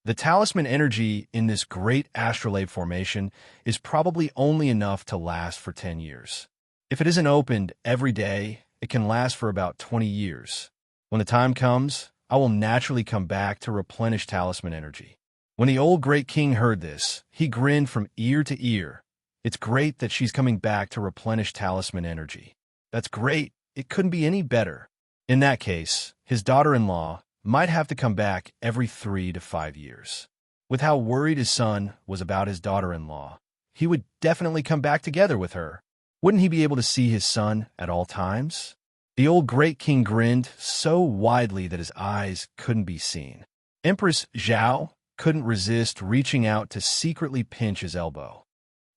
The talisman energy in this great astrolabe formation is probably only enough to last for 10 years. If it isn't opened every day, it can last for about 20 years. When the time comes, I will naturally come back to replenish talisman energy." When the old great king heard this, he grinned from ear to ear. "It's great that she's coming back to replenish talisman energy. That's great. It couldn't be any better." In that case, his daughter-in-law might have to come back every 3 to 5 years. With how worried his son was about his daughter-in-law, he would definitely come back together with her. Wouldn't he be able to see his son at all times? The old great king grinned so widely that his eyes couldn't be seen. Empress Zhao couldn't resist reaching out to secretly pinch his elbow.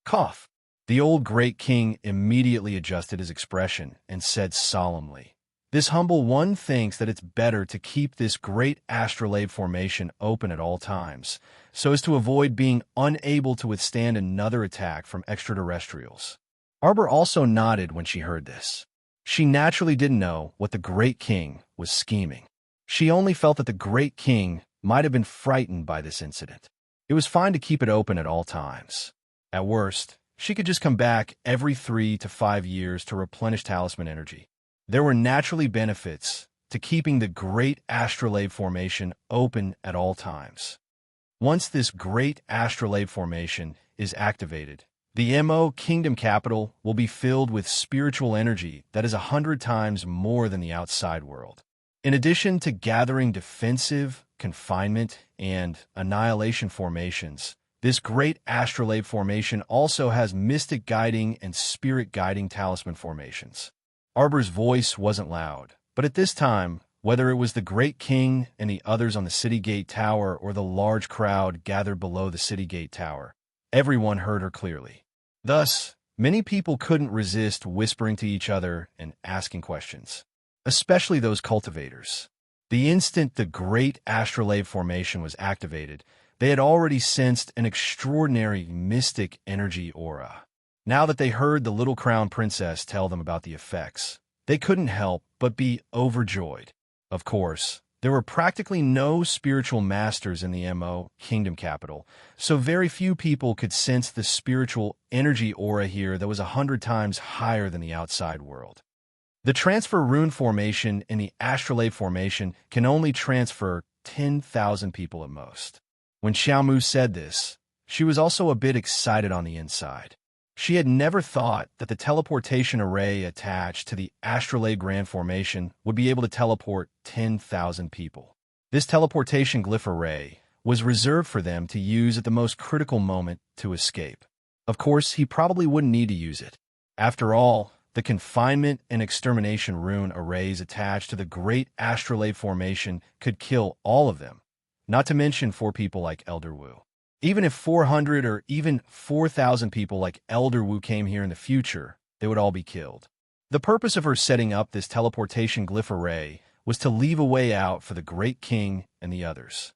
Cough. The old great king immediately adjusted his expression and said solemnly, "This humble one thinks that it's better to keep this great astrolabe formation open at all times, so as to avoid being unable to withstand another attack from extraterrestrials." Arbor also nodded when she heard this. She naturally didn't know what the great king was scheming. She only felt that the great king might have been frightened by this incident. It was fine to keep it open at all times. At worst, she could just come back every 3 to 5 years to replenish talisman energy. There were naturally benefits to keeping the great astrolabe formation open at all times. Once this great astrolabe formation is activated, the MO Kingdom Capital will be filled with spiritual energy that is 100 times more than the outside world. In addition to gathering defensive, confinement, and annihilation formations, this great astrolabe formation also has mystic guiding and spirit guiding talisman formations. Arbor's voice wasn't loud, but at this time, whether it was the great king and the others on the city gate tower or the large crowd gathered below the city gate tower, everyone heard her clearly. Thus, many people couldn't resist whispering to each other and asking questions, especially those cultivators. The instant the great astrolabe formation was activated, they had already sensed an extraordinary mystic energy aura. Now that they heard the little crown princess tell them about the effects, they couldn't help but be overjoyed. Of course, there were practically no spiritual masters in the MO Kingdom Capital, so very few people could sense the spiritual energy aura here that was 100 times higher than the outside world. The transfer rune formation in the astrolabe formation can only transfer 10,000 people at most. When Xiaomu said this, she was also a bit excited on the inside. She had never thought that the teleportation array attached to the astrolabe grand formation would be able to teleport 10,000 people. This teleportation glyph array was reserved for them to use at the most critical moment to escape. Of course, he probably wouldn't need to use it. After all, the confinement and extermination rune arrays attached to the great astrolabe formation could kill all of them, not to mention 4 people like Elder Wu. Even if 400 or even 4,000 people like Elder Wu came here in the future, they would all be killed. The purpose of her setting up this teleportation glyph array was to leave a way out for the great king and the others.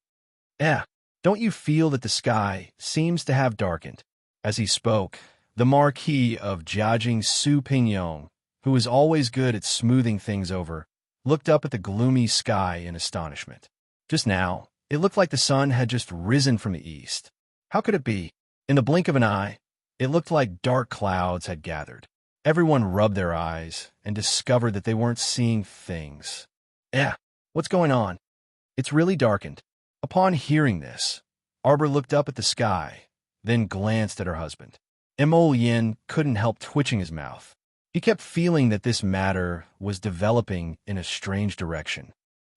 Don't you feel that the sky seems to have darkened? As he spoke, the Marquis of Jiajing Su Pingyong, who was always good at smoothing things over, looked up at the gloomy sky in astonishment. Just now, it looked like the sun had just risen from the east. How could it be? In the blink of an eye, it looked like dark clouds had gathered. Everyone rubbed their eyes and discovered that they weren't seeing things. What's going on? It's really darkened. Upon hearing this, Arbor looked up at the sky, then glanced at her husband. Mo Yin couldn't help twitching his mouth. He kept feeling that this matter was developing in a strange direction.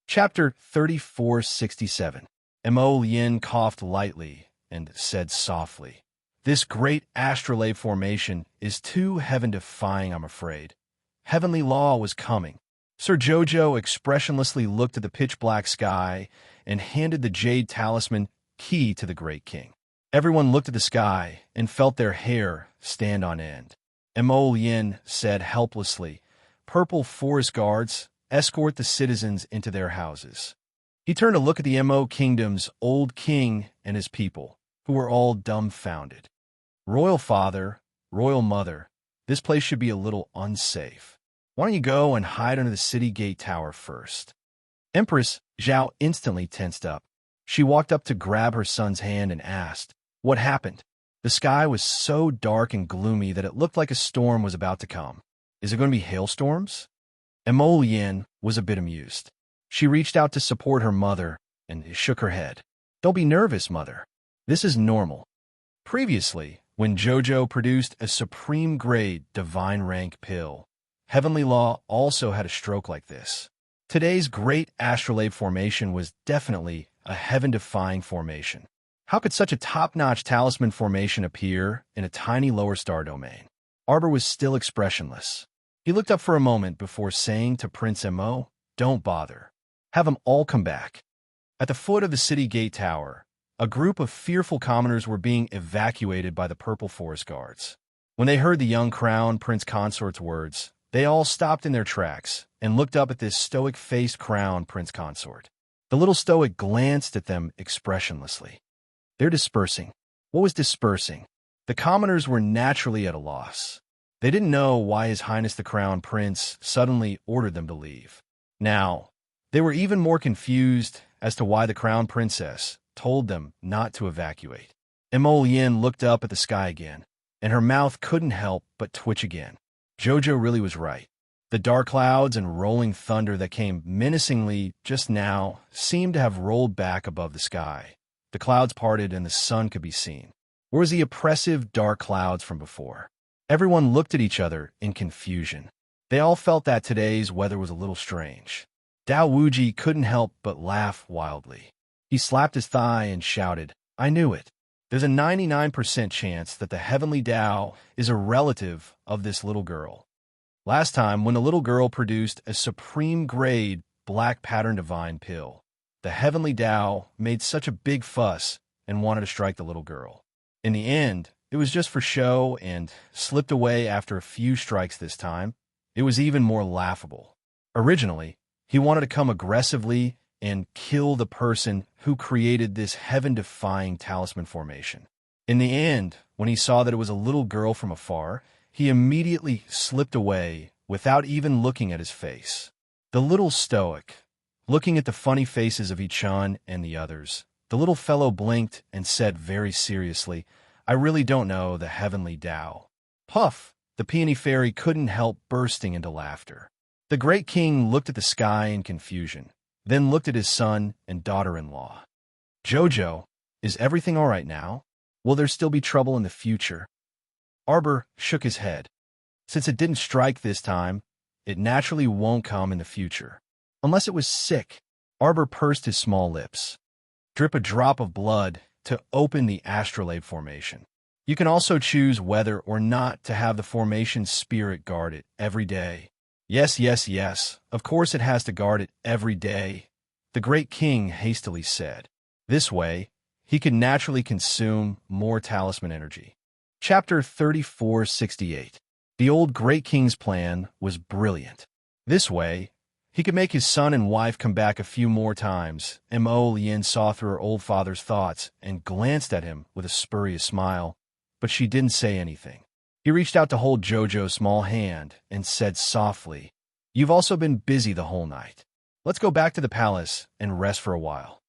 Chapter 3467. Mo Yin coughed lightly and said softly, "This great astrolabe formation is too heaven-defying, I'm afraid. Heavenly law was coming." Sir Jojo expressionlessly looked at the pitch-black sky and handed the jade talisman key to the Great King. Everyone looked at the sky and felt their hair stand on end. Mo Lien said helplessly, "Purple forest guards, escort the citizens into their houses." He turned to look at the Mo Kingdom's old king and his people, who were all dumbfounded. "Royal father, royal mother, this place should be a little unsafe. Why don't you go and hide under the city gate tower first?" Empress Zhao instantly tensed up. She walked up to grab her son's hand and asked, "What happened?" The sky was so dark and gloomy that it looked like a storm was about to come. "Is it going to be hailstorms?" Mo Lien was a bit amused. She reached out to support her mother and shook her head. "Don't be nervous, mother. This is normal." Previously, when Jojo produced a supreme-grade divine rank pill, Heavenly Law also had a stroke like this. Today's great astrolabe formation was definitely a heaven-defying formation. How could such a top-notch talisman formation appear in a tiny lower star domain? Arbor was still expressionless. He looked up for a moment before saying to Prince Mo, "Don't bother. Have them all come back." At the foot of the city gate tower, a group of fearful commoners were being evacuated by the purple forest guards. When they heard the young crown Prince Consort's words, they all stopped in their tracks and looked up at this stoic-faced crown Prince Consort. The little stoic glanced at them expressionlessly. They're dispersing. What was dispersing? The commoners were naturally at a loss. They didn't know why His Highness the Crown Prince suddenly ordered them to leave. Now, they were even more confused as to why the Crown Princess told them not to evacuate. Mo Lien looked up at the sky again, and her mouth couldn't help but twitch again. Jojo really was right. The dark clouds and rolling thunder that came menacingly just now seemed to have rolled back above the sky. The clouds parted and the sun could be seen. Where was the oppressive dark clouds from before? Everyone looked at each other in confusion. They all felt that today's weather was a little strange. Dao Wuji couldn't help but laugh wildly. He slapped his thigh and shouted, "I knew it. There's a 99% chance that the heavenly Dao is a relative of this little girl. Last time, when the little girl produced a supreme-grade black pattern divine pill, the heavenly Dao made such a big fuss and wanted to strike the little girl. In the end, it was just for show and slipped away after a few strikes this time. It was even more laughable. Originally, he wanted to come aggressively and kill the person who created this heaven-defying talisman formation. In the end, when he saw that it was a little girl from afar, he immediately slipped away without even looking at his face. The little stoic, looking at the funny faces of Ichan and the others, the little fellow blinked and said very seriously, "I really don't know the heavenly Dao." Puff, the peony fairy couldn't help bursting into laughter. The great king looked at the sky in confusion, then looked at his son and daughter-in-law. "Jojo, is everything all right now? Will there still be trouble in the future?" Arbor shook his head. Since it didn't strike this time, it naturally won't come in the future. Unless it was sick. Arbor pursed his small lips. "Drip a drop of blood to open the astrolabe formation. You can also choose whether or not to have the formation spirit guard it every day." Yes, yes, yes. Of course it has to guard it every day," the great king hastily said. This way, he could naturally consume more talisman energy. Chapter 3468. The old great king's plan was brilliant. This way, he could make his son and wife come back a few more times. Mo Lien saw through her old father's thoughts and glanced at him with a spurious smile, but she didn't say anything. He reached out to hold Jojo's small hand and said softly, "You've also been busy the whole night. Let's go back to the palace and rest for a while."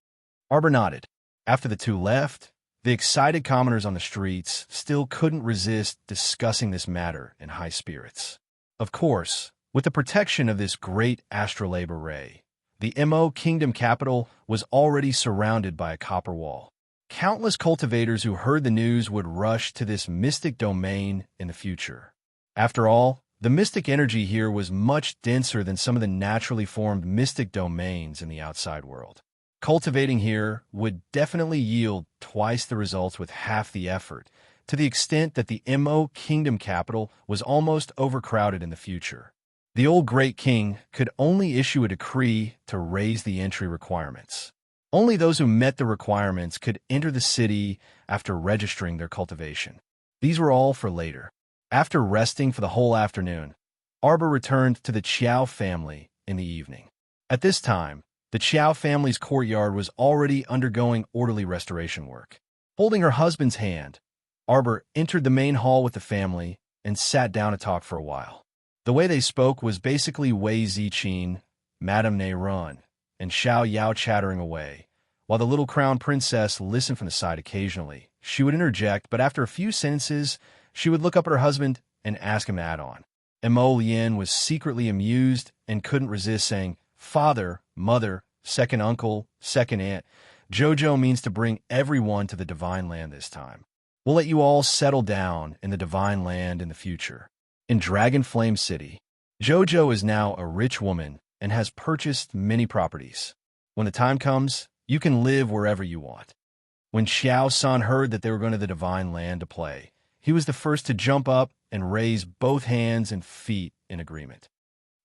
Arbor nodded. After the two left, the excited commoners on the streets still couldn't resist discussing this matter in high spirits. Of course, with the protection of this great astrolabe array, the Mo Kingdom capital was already surrounded by a copper wall. Countless cultivators who heard the news would rush to this mystic domain in the future. After all, the mystic energy here was much denser than some of the naturally formed mystic domains in the outside world. Cultivating here would definitely yield twice the results with half the effort, to the extent that the Mo kingdom capital was almost overcrowded in the future. The old great king could only issue a decree to raise the entry requirements. Only those who met the requirements could enter the city after registering their cultivation. These were all for later. After resting for the whole afternoon, Arbor returned to the Chiao family in the evening. At this time, the Chiao family's courtyard was already undergoing orderly restoration work. Holding her husband's hand, Arbor entered the main hall with the family and sat down to talk for a while. The way they spoke was basically Wei Ziqin, Madame Ne Run, and Xiao Yao chattering away, while the little crown princess listened from the side occasionally. She would interject, but after a few sentences, she would look up at her husband and ask him to add on. Mo Lien was secretly amused and couldn't resist saying, "Father, mother, second uncle, second aunt. Jojo means to bring everyone to the divine land this time. We'll let you all settle down in the divine land in the future." In Dragon Flame City, Jojo is now a rich woman and has purchased many properties. When the time comes, you can live wherever you want. When Xiao San heard that they were going to the divine land to play, he was the first to jump up and raise both hands and feet in agreement.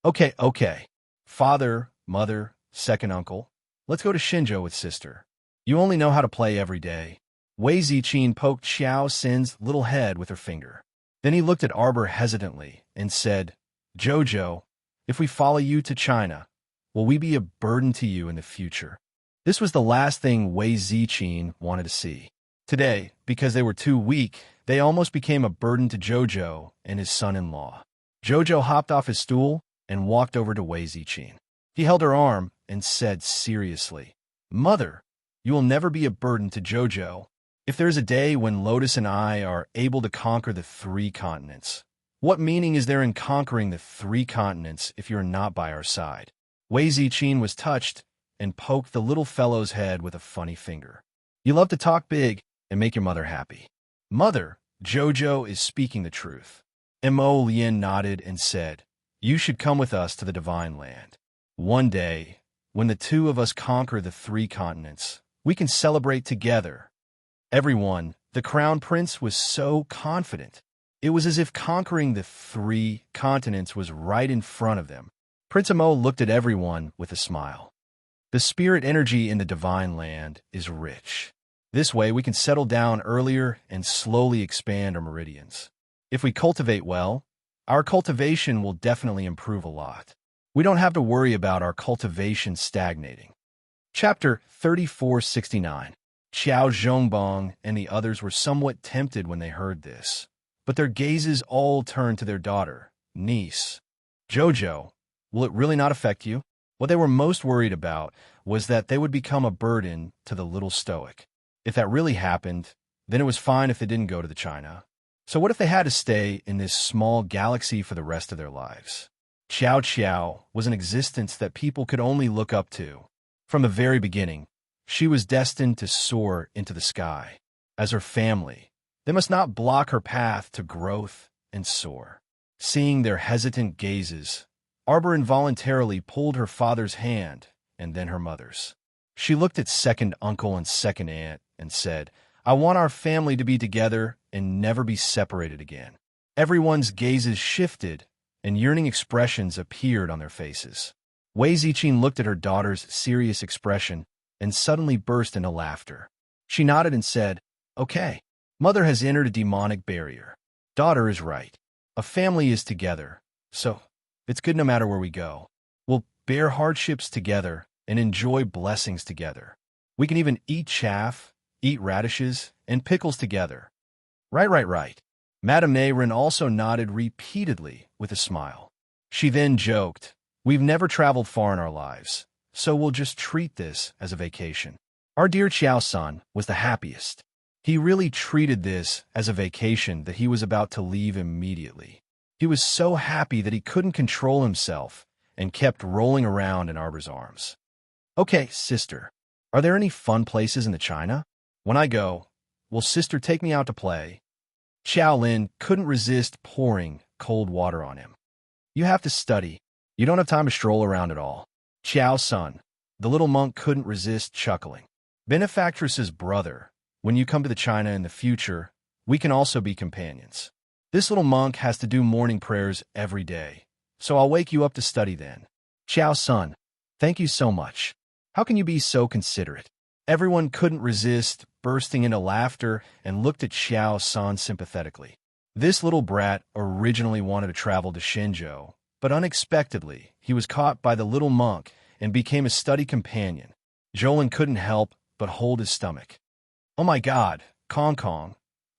Okay. Father, mother, second uncle, let's go to Shinjo with sister. You only know how to play every day. Wei Ziqin poked Xiao Sin's little head with her finger. Then he looked at Arbor hesitantly and said, "Jojo, if we follow you to China, will we be a burden to you in the future?" This was the last thing Wei Ziqin wanted to see. Today, because they were too weak, they almost became a burden to Jojo and his son-in-law. Jojo hopped off his stool and walked over to Wei Ziqin. He held her arm and said seriously, "Mother, you will never be a burden to Jojo. If there is a day when Lotus and I are able to conquer the 3 continents, what meaning is there in conquering the 3 continents if you are not by our side?" Wei Ziqin was touched and poked the little fellow's head with a funny finger. "You love to talk big and make your mother happy. Mother, Jojo is speaking the truth." Mo Lien nodded and said, "You should come with us to the divine land. One day, when the 2 of us conquer the 3 continents, we can celebrate together." Everyone, the crown prince was so confident. It was as if conquering the 3 continents was right in front of them. Prince Mo looked at everyone with a smile. "The spirit energy in the divine land is rich. This way we can settle down earlier and slowly expand our meridians. If we cultivate well, our cultivation will definitely improve a lot. We don't have to worry about our cultivation stagnating." Chapter 3469. Qiao Zhongbong and the others were somewhat tempted when they heard this, but their gazes all turned to their daughter, niece. "Jojo, will it really not affect you?" What they were most worried about was that they would become a burden to the little stoic. If that really happened, then it was fine if they didn't go to the China. So what if they had to stay in this small galaxy for the rest of their lives? Qiao was an existence that people could only look up to. From the very beginning, she was destined to soar into the sky. As her family, they must not block her path to growth and soar. Seeing their hesitant gazes, Arbor involuntarily pulled her father's hand and then her mother's. She looked at second uncle and second aunt and said, "I want our family to be together and never be separated again." Everyone's gazes shifted and yearning expressions appeared on their faces. Wei Ziqin looked at her daughter's serious expression and suddenly burst into laughter. She nodded and said, "Okay, mother has entered a demonic barrier. Daughter is right. A family is together, so it's good no matter where we go. We'll bear hardships together and enjoy blessings together. We can even eat chaff, eat radishes, and pickles together." Right. Madame Nayrin also nodded repeatedly with a smile. She then joked, "We've never traveled far in our lives, so we'll just treat this as a vacation." Our dear Qiao-san was the happiest. He really treated this as a vacation that he was about to leave immediately. He was so happy that he couldn't control himself and kept rolling around in Arbor's arms. "Okay, sister, are there any fun places in the China? When I go, will sister take me out to play?" Xiao Lin couldn't resist pouring cold water on him. "You have to study. You don't have time to stroll around at all. Qiao-san, The little monk couldn't resist chuckling. Benefactress's brother, when you come to the China in the future, we can also be companions. This little monk has to do morning prayers every day, so I'll wake you up to study then. Xiao Sun, thank you so much. How can you be so considerate? Everyone couldn't resist bursting into laughter and looked at Xiao Sun sympathetically. This little brat originally wanted to travel to Shenzhou, but unexpectedly, he was caught by the little monk and became a study companion. Jolin couldn't help but hold his stomach. Oh my God, Kong Kong,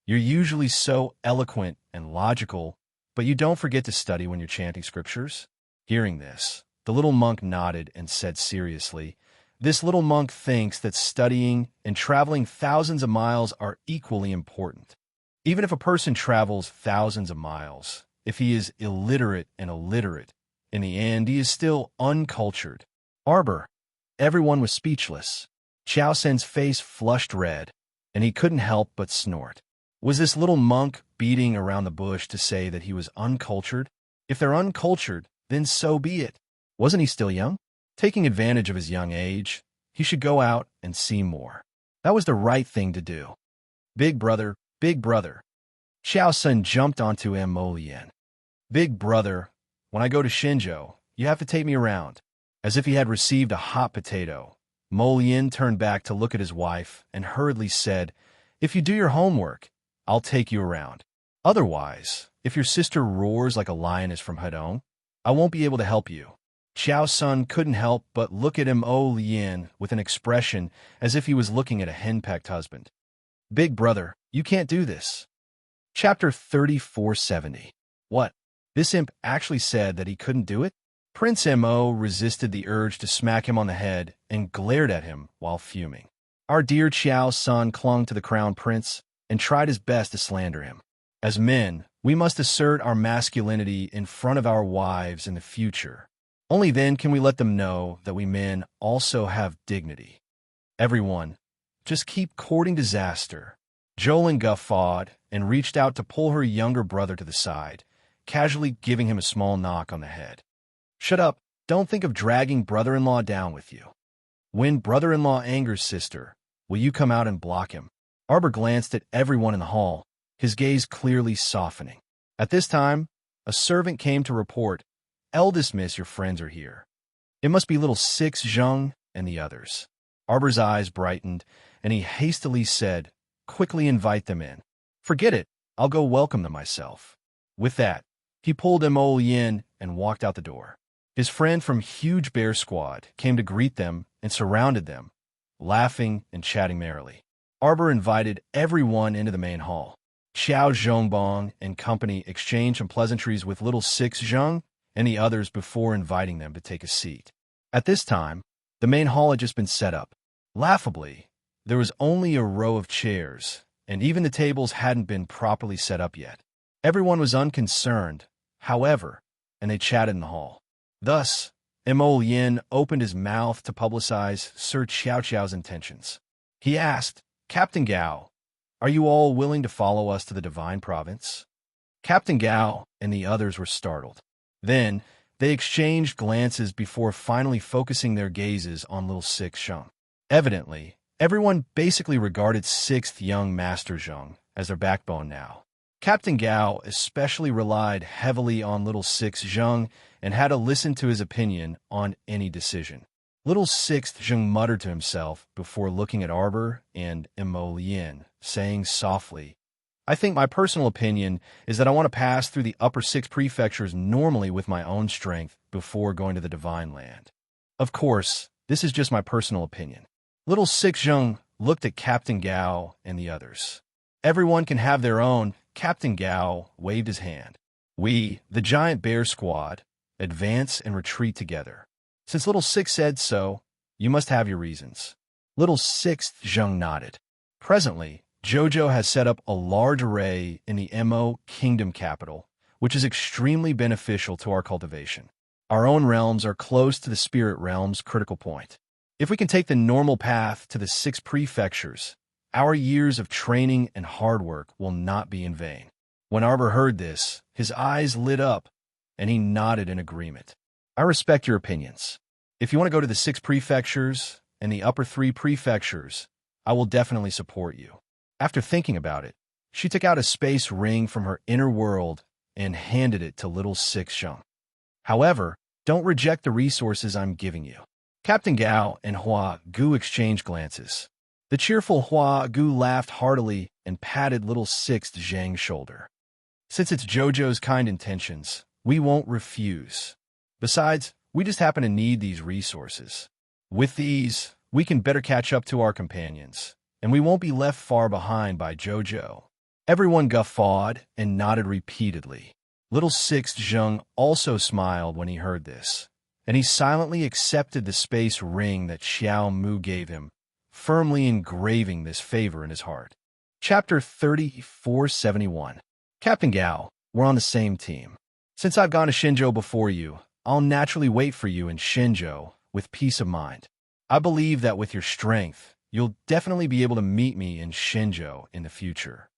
you're usually so eloquent and logical, but you don't forget to study when you're chanting scriptures? Hearing this, the little monk nodded and said seriously, this little monk thinks that studying and traveling thousands of miles are equally important. Even if a person travels thousands of miles, if he is illiterate and illiterate, in the end he is still uncultured. Arbor. Everyone was speechless. Xiao Sen's face flushed red, and he couldn't help but snort. Was this little monk beating around the bush to say that he was uncultured? If they're uncultured, then so be it. Wasn't he still young? Taking advantage of his young age, he should go out and see more. That was the right thing to do. Big brother, big brother. Xiao Sun jumped onto Mo Lien. Big brother, when I go to Shenzhou, you have to take me around. As if he had received a hot potato, Mo Lien turned back to look at his wife and hurriedly said, if you do your homework, I'll take you around. Otherwise, if your sister roars like a lioness from Hedong, I won't be able to help you. Xiao Sun couldn't help but look at Mo Lien with an expression as if he was looking at a henpecked husband. Big brother, you can't do this. Chapter 3470. What? This imp actually said that he couldn't do it? Prince Mo resisted the urge to smack him on the head and glared at him while fuming. Our dear Xiao Sun clung to the crown prince and tried his best to slander him. As men, we must assert our masculinity in front of our wives in the future. Only then can we let them know that we men also have dignity. Everyone, just keep courting disaster. Jolin guffawed and reached out to pull her younger brother to the side, casually giving him a small knock on the head. Shut up, don't think of dragging brother-in-law down with you. When brother-in-law angers sister, will you come out and block him? Arbor glanced at everyone in the hall, his gaze clearly softening. At this time, a servant came to report, eldest miss, your friends are here. It must be little Six Zheng and the others. Arbor's eyes brightened, and he hastily said, quickly invite them in. Forget it, I'll go welcome them myself. With that, he pulled Mo Lien and walked out the door. His friend from Huge Bear Squad came to greet them and surrounded them, laughing and chatting merrily. Arbor invited everyone into the main hall. Xiao Zhongbong and company exchanged some pleasantries with little Six Zheng and the others before inviting them to take a seat. At this time, the main hall had just been set up. Laughably, there was only a row of chairs, and even the tables hadn't been properly set up yet. Everyone was unconcerned, however, and they chatted in the hall. Thus, Mo Lien opened his mouth to publicize Sir Qiao Qiao's intentions. He asked, Captain Gao, are you all willing to follow us to the Divine Province? Captain Gao and the others were startled. Then, they exchanged glances before finally focusing their gazes on little Six Zheng. Evidently, everyone basically regarded sixth young Master Zheng as their backbone now. Captain Gao especially relied heavily on little Six Zheng and had to listen to his opinion on any decision. Little Sixth Zheng muttered to himself before looking at Arbor and Mo Lien, saying softly, I think my personal opinion is that I want to pass through the upper six prefectures normally with my own strength before going to the Divine Land. Of course, this is just my personal opinion. Little Six Zheng looked at Captain Gao and the others. Everyone can have their own. Captain Gao waved his hand. We, the Giant Bear Squad, advance and retreat together. Since Little Six said so, you must have your reasons. Little Sixth Zheng nodded. Presently, Jojo has set up a large array in the Mo Kingdom capital, which is extremely beneficial to our cultivation. Our own realms are close to the spirit realm's critical point. If we can take the normal path to the six prefectures, our years of training and hard work will not be in vain. When Arbor heard this, his eyes lit up, and he nodded in agreement. I respect your opinions. If you want to go to the 6 prefectures and the upper 3 prefectures, I will definitely support you. After thinking about it, she took out a space ring from her inner world and handed it to little Six Zheng. However, don't reject the resources I'm giving you. Captain Gao and Hua Gu exchanged glances. The cheerful Hua Gu laughed heartily and patted little Sixth Zhang's shoulder. Since it's Jojo's kind intentions, we won't refuse. Besides, we just happen to need these resources. With these, we can better catch up to our companions, and we won't be left far behind by Jojo. Everyone guffawed and nodded repeatedly. Little Sixth Zheng also smiled when he heard this, and he silently accepted the space ring that Xiao Mu gave him, firmly engraving this favor in his heart. Chapter 3471. Captain Gao, we're on the same team. Since I've gone to Shenzhou before you, I'll naturally wait for you in Shenzhou with peace of mind. I believe that with your strength, you'll definitely be able to meet me in Shenzhou in the future.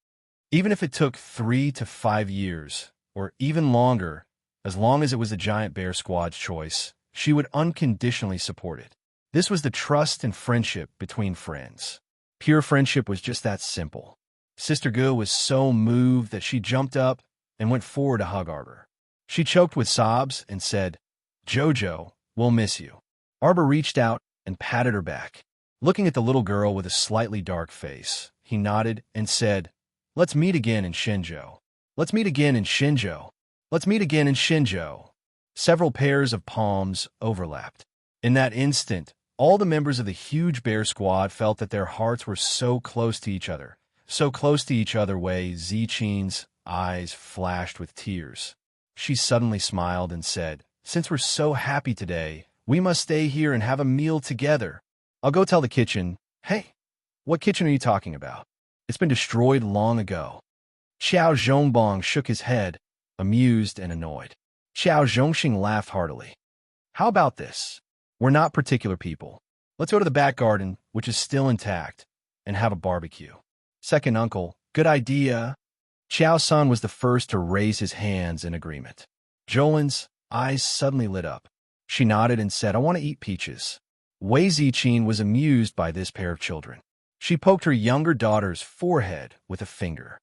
Even if it took 3 to 5 years, or even longer, as long as it was the Giant Bear Squad's choice, she would unconditionally support it. This was the trust and friendship between friends. Pure friendship was just that simple. Sister Gu was so moved that she jumped up and went forward to hug Arbor. She choked with sobs and said, "Jojo, we'll miss you." Arbor reached out and patted her back. Looking at the little girl with a slightly dark face, he nodded and said, "Let's meet again in Shenzhou. Let's meet again in Shenzhou. Let's meet again in Shenzhou." Several pairs of palms overlapped. In that instant, all the members of the huge bear squad felt that their hearts were so close to each other. So close to each other, Wei Zichen's eyes flashed with tears. She suddenly smiled and said, "Since we're so happy today, we must stay here and have a meal together. I'll go tell the kitchen." "Hey, what kitchen are you talking about? It's been destroyed long ago." Xiao Zhongbong shook his head, amused and annoyed. Xiao Zhongxing laughed heartily. "How about this? We're not particular people. Let's go to the back garden, which is still intact, and have a barbecue." "Second uncle, good idea." Xiao Sun was the first to raise his hands in agreement. Jolin's eyes suddenly lit up. She nodded and said, "I want to eat peaches." Wei Ziqin was amused by this pair of children. She poked her younger daughter's forehead with a finger.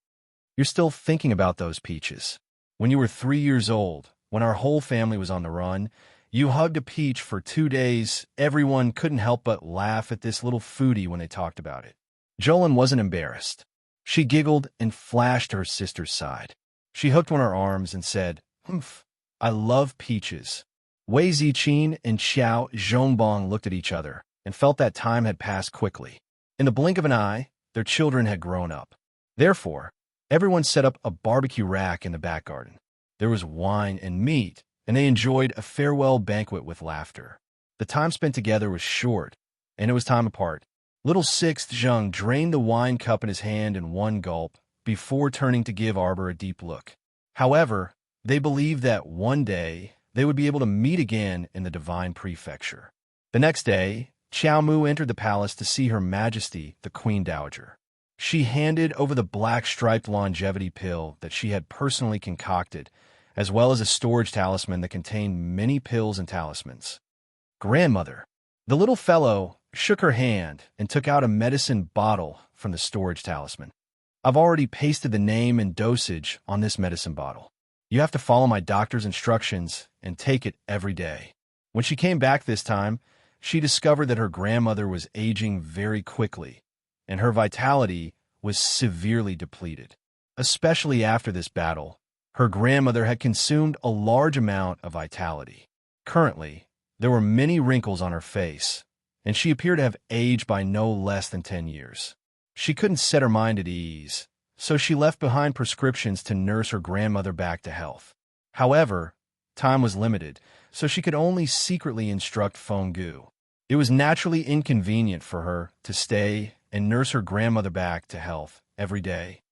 "You're still thinking about those peaches. When you were 3 years old, when our whole family was on the run, you hugged a peach for 2 days. Everyone couldn't help but laugh at this little foodie when they talked about it." Jolin wasn't embarrassed. She giggled and flashed to her sister's side. She hooked one of her arms and said, "Humph, I love peaches." Wei Ziqin and Xiao Zhongbong looked at each other and felt that time had passed quickly. In the blink of an eye, their children had grown up. Therefore, everyone set up a barbecue rack in the back garden. There was wine and meat, and they enjoyed a farewell banquet with laughter. The time spent together was short, and it was time apart. Little Sixth Zheng drained the wine cup in his hand in one gulp before turning to give Arbor a deep look. However, they believed that one day they would be able to meet again in the Divine Prefecture. The next day, Qiao Mu entered the palace to see Her Majesty, the Queen Dowager. She handed over the black-striped longevity pill that she had personally concocted, as well as a storage talisman that contained many pills and talismans. "Grandmother." The little fellow shook her hand and took out a medicine bottle from the storage talisman. "I've already pasted the name and dosage on this medicine bottle. You have to follow my doctor's instructions and take it every day." When she came back this time, she discovered that her grandmother was aging very quickly, and her vitality was severely depleted. Especially after this battle, her grandmother had consumed a large amount of vitality. Currently, there were many wrinkles on her face, and she appeared to have aged by no less than 10 years. She couldn't set her mind at ease, so she left behind prescriptions to nurse her grandmother back to health. However, time was limited, so she could only secretly instruct Fenggu. It was naturally inconvenient for her to stay and nurse her grandmother back to health every day.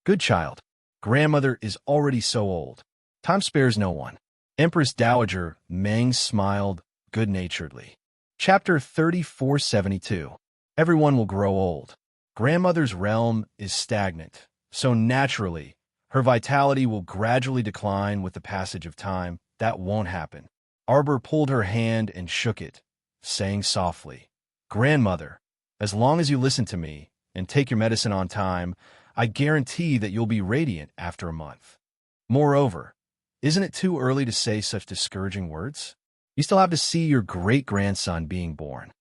"Good child. Grandmother is already so old. Time spares no one." Empress Dowager Meng smiled good-naturedly. Chapter 3472. Everyone will grow old. Grandmother's realm is stagnant, so naturally, her vitality will gradually decline with the passage of time. That won't happen. Arbor pulled her hand and shook it, saying softly, "Grandmother, as long as you listen to me and take your medicine on time, I guarantee that you'll be radiant after a month. Moreover, isn't it too early to say such discouraging words? You still have to see your great-grandson being born."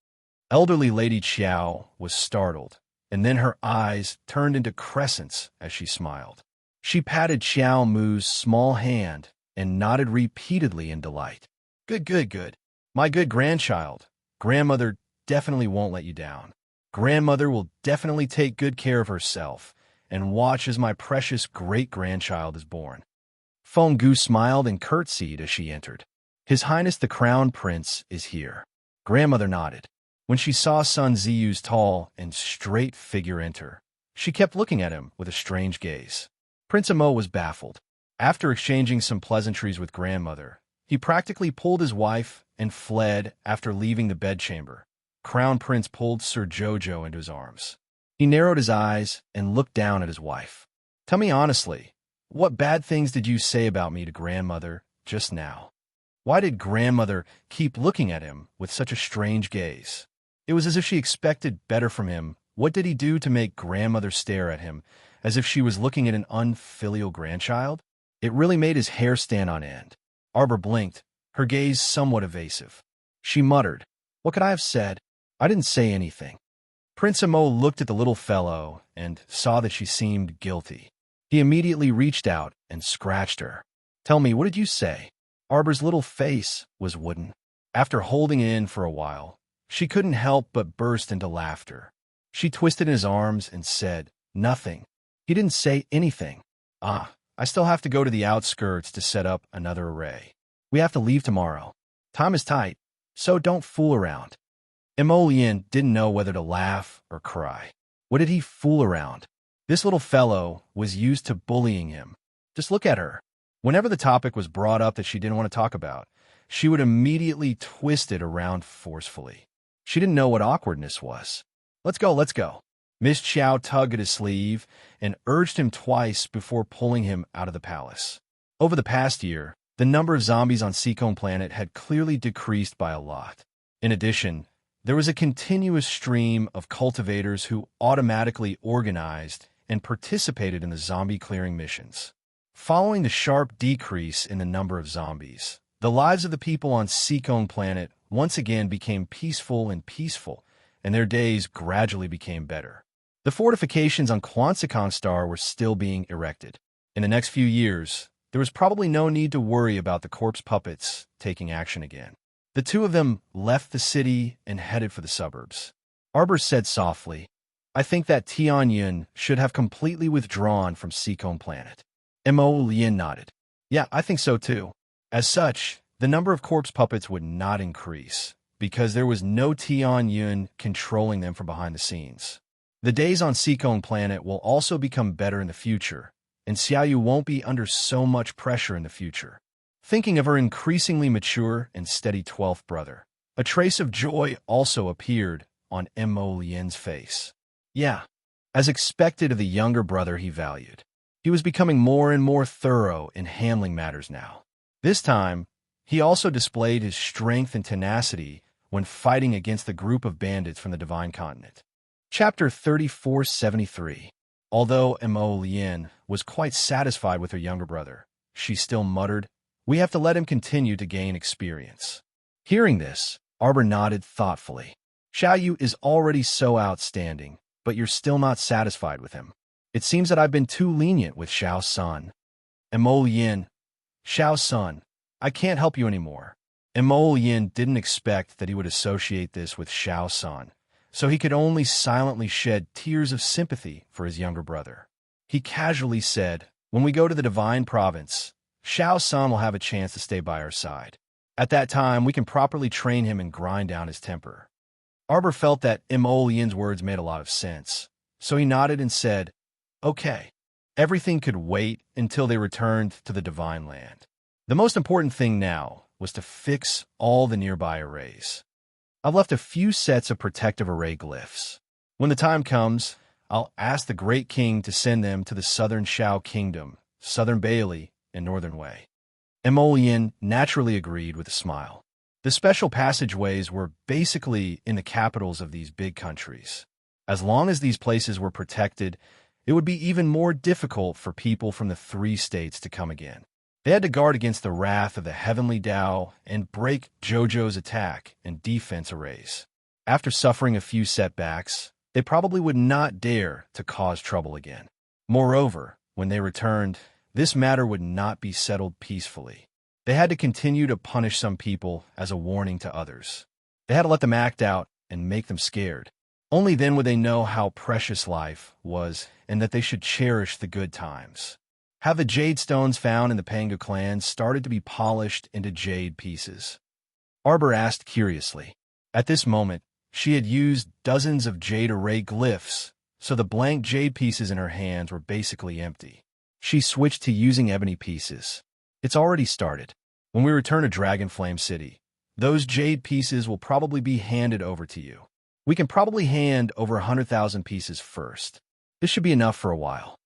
Elderly Lady Xiao was startled, and then her eyes turned into crescents as she smiled. She patted Xiao Mu's small hand and nodded repeatedly in delight. "Good, good, good. My good grandchild. Grandmother definitely won't let you down. Grandmother will definitely take good care of herself and watch as my precious great-grandchild is born." Feng Gu smiled and curtsied as she entered. "His Highness the Crown Prince is here." Grandmother nodded. When she saw Sun Ziyu's tall and straight figure enter, she kept looking at him with a strange gaze. Prince Amo was baffled. After exchanging some pleasantries with grandmother, he practically pulled his wife and fled after leaving the bedchamber. Crown Prince pulled Sir Jojo into his arms. He narrowed his eyes and looked down at his wife. "Tell me honestly, what bad things did you say about me to grandmother just now?" Why did grandmother keep looking at him with such a strange gaze? It was as if she expected better from him. What did he do to make grandmother stare at him as if she was looking at an unfilial grandchild? It really made his hair stand on end. Arbor blinked, her gaze somewhat evasive. She muttered, "What could I have said? I didn't say anything." Prince Amo looked at the little fellow and saw that she seemed guilty. He immediately reached out and scratched her. "Tell me, what did you say?" Arbor's little face was wooden. After holding it in for a while, she couldn't help but burst into laughter. She twisted in his arms and said, "Nothing. He didn't say anything. I still have to go to the outskirts to set up another array. We have to leave tomorrow. Time is tight, so don't fool around." Emolian didn't know whether to laugh or cry. What did he fool around? This little fellow was used to bullying him. Just look at her. Whenever the topic was brought up that she didn't want to talk about, she would immediately twist it around forcefully. She didn't know what awkwardness was. Let's go, let's go." Miss Chow tugged at his sleeve and urged him twice before pulling him out of the palace. Over the past year, the number of zombies on Seacone Planet had clearly decreased by a lot. In addition, there was a continuous stream of cultivators who automatically organized and participated in the zombie clearing missions. Following the sharp decrease in the number of zombies, the lives of the people on Seacone Planet once again became peaceful, and their days gradually became better. The fortifications on Quansikon Star were still being erected. In the next few years, there was probably no need to worry about the corpse puppets taking action again. The two of them left the city and headed for the suburbs. Arbor said softly, "I think that Tian Yun should have completely withdrawn from Seacone Planet." Mo Lien nodded. "Yeah, I think so too." As such, the number of corpse puppets would not increase, because there was no Tian Yun controlling them from behind the scenes. The days on Seacone Planet will also become better in the future, and Xiaoyu won't be under so much pressure in the future. Thinking of her increasingly mature and steady 12th brother, a trace of joy also appeared on Mo Lien's face. Yeah, as expected of the younger brother he valued. He was becoming more and more thorough in handling matters now. This time, he also displayed his strength and tenacity when fighting against the group of bandits from the Divine Continent. Chapter 3473. Although Mo Lien was quite satisfied with her younger brother, she still muttered, "We have to let him continue to gain experience." Hearing this, Arbor nodded thoughtfully. "Xiaoyu is already so outstanding, but you're still not satisfied with him. It seems that I've been too lenient with Xiao Sun." Mo Lien, "Xiao Sun, I can't help you anymore." Mo Lien didn't expect that he would associate this with Xiao Sun, so he could only silently shed tears of sympathy for his younger brother. He casually said, "When we go to the Divine Province, Xiao Sun will have a chance to stay by our side. At that time, we can properly train him and grind down his temper." Arbor felt that Mo Lien's words made a lot of sense, so he nodded and said, "Okay." Everything could wait until they returned to the Divine Land. The most important thing now was to fix all the nearby arrays. "I've left a few sets of protective array glyphs. When the time comes, I'll ask the Great King to send them to the Southern Shao Kingdom, Southern Bailey, and Northern Wei." Emolian naturally agreed with a smile. The special passageways were basically in the capitals of these big countries. As long as these places were protected, it would be even more difficult for people from the 3 states to come again. They had to guard against the wrath of the heavenly Tao and break Jojo's attack and defense arrays. After suffering a few setbacks, they probably would not dare to cause trouble again. Moreover, when they returned, this matter would not be settled peacefully. They had to continue to punish some people as a warning to others. They had to let them act out and make them scared. Only then would they know how precious life was and that they should cherish the good times. Have the jade stones found in the Pangu clan started to be polished into jade pieces? Arbor asked curiously. At this moment, she had used dozens of jade array glyphs, so the blank jade pieces in her hands were basically empty. She switched to using ebony pieces. It's already started. When we return to Dragonflame City, those jade pieces will probably be handed over to you. We can probably hand over 100,000 pieces first. This should be enough for a while.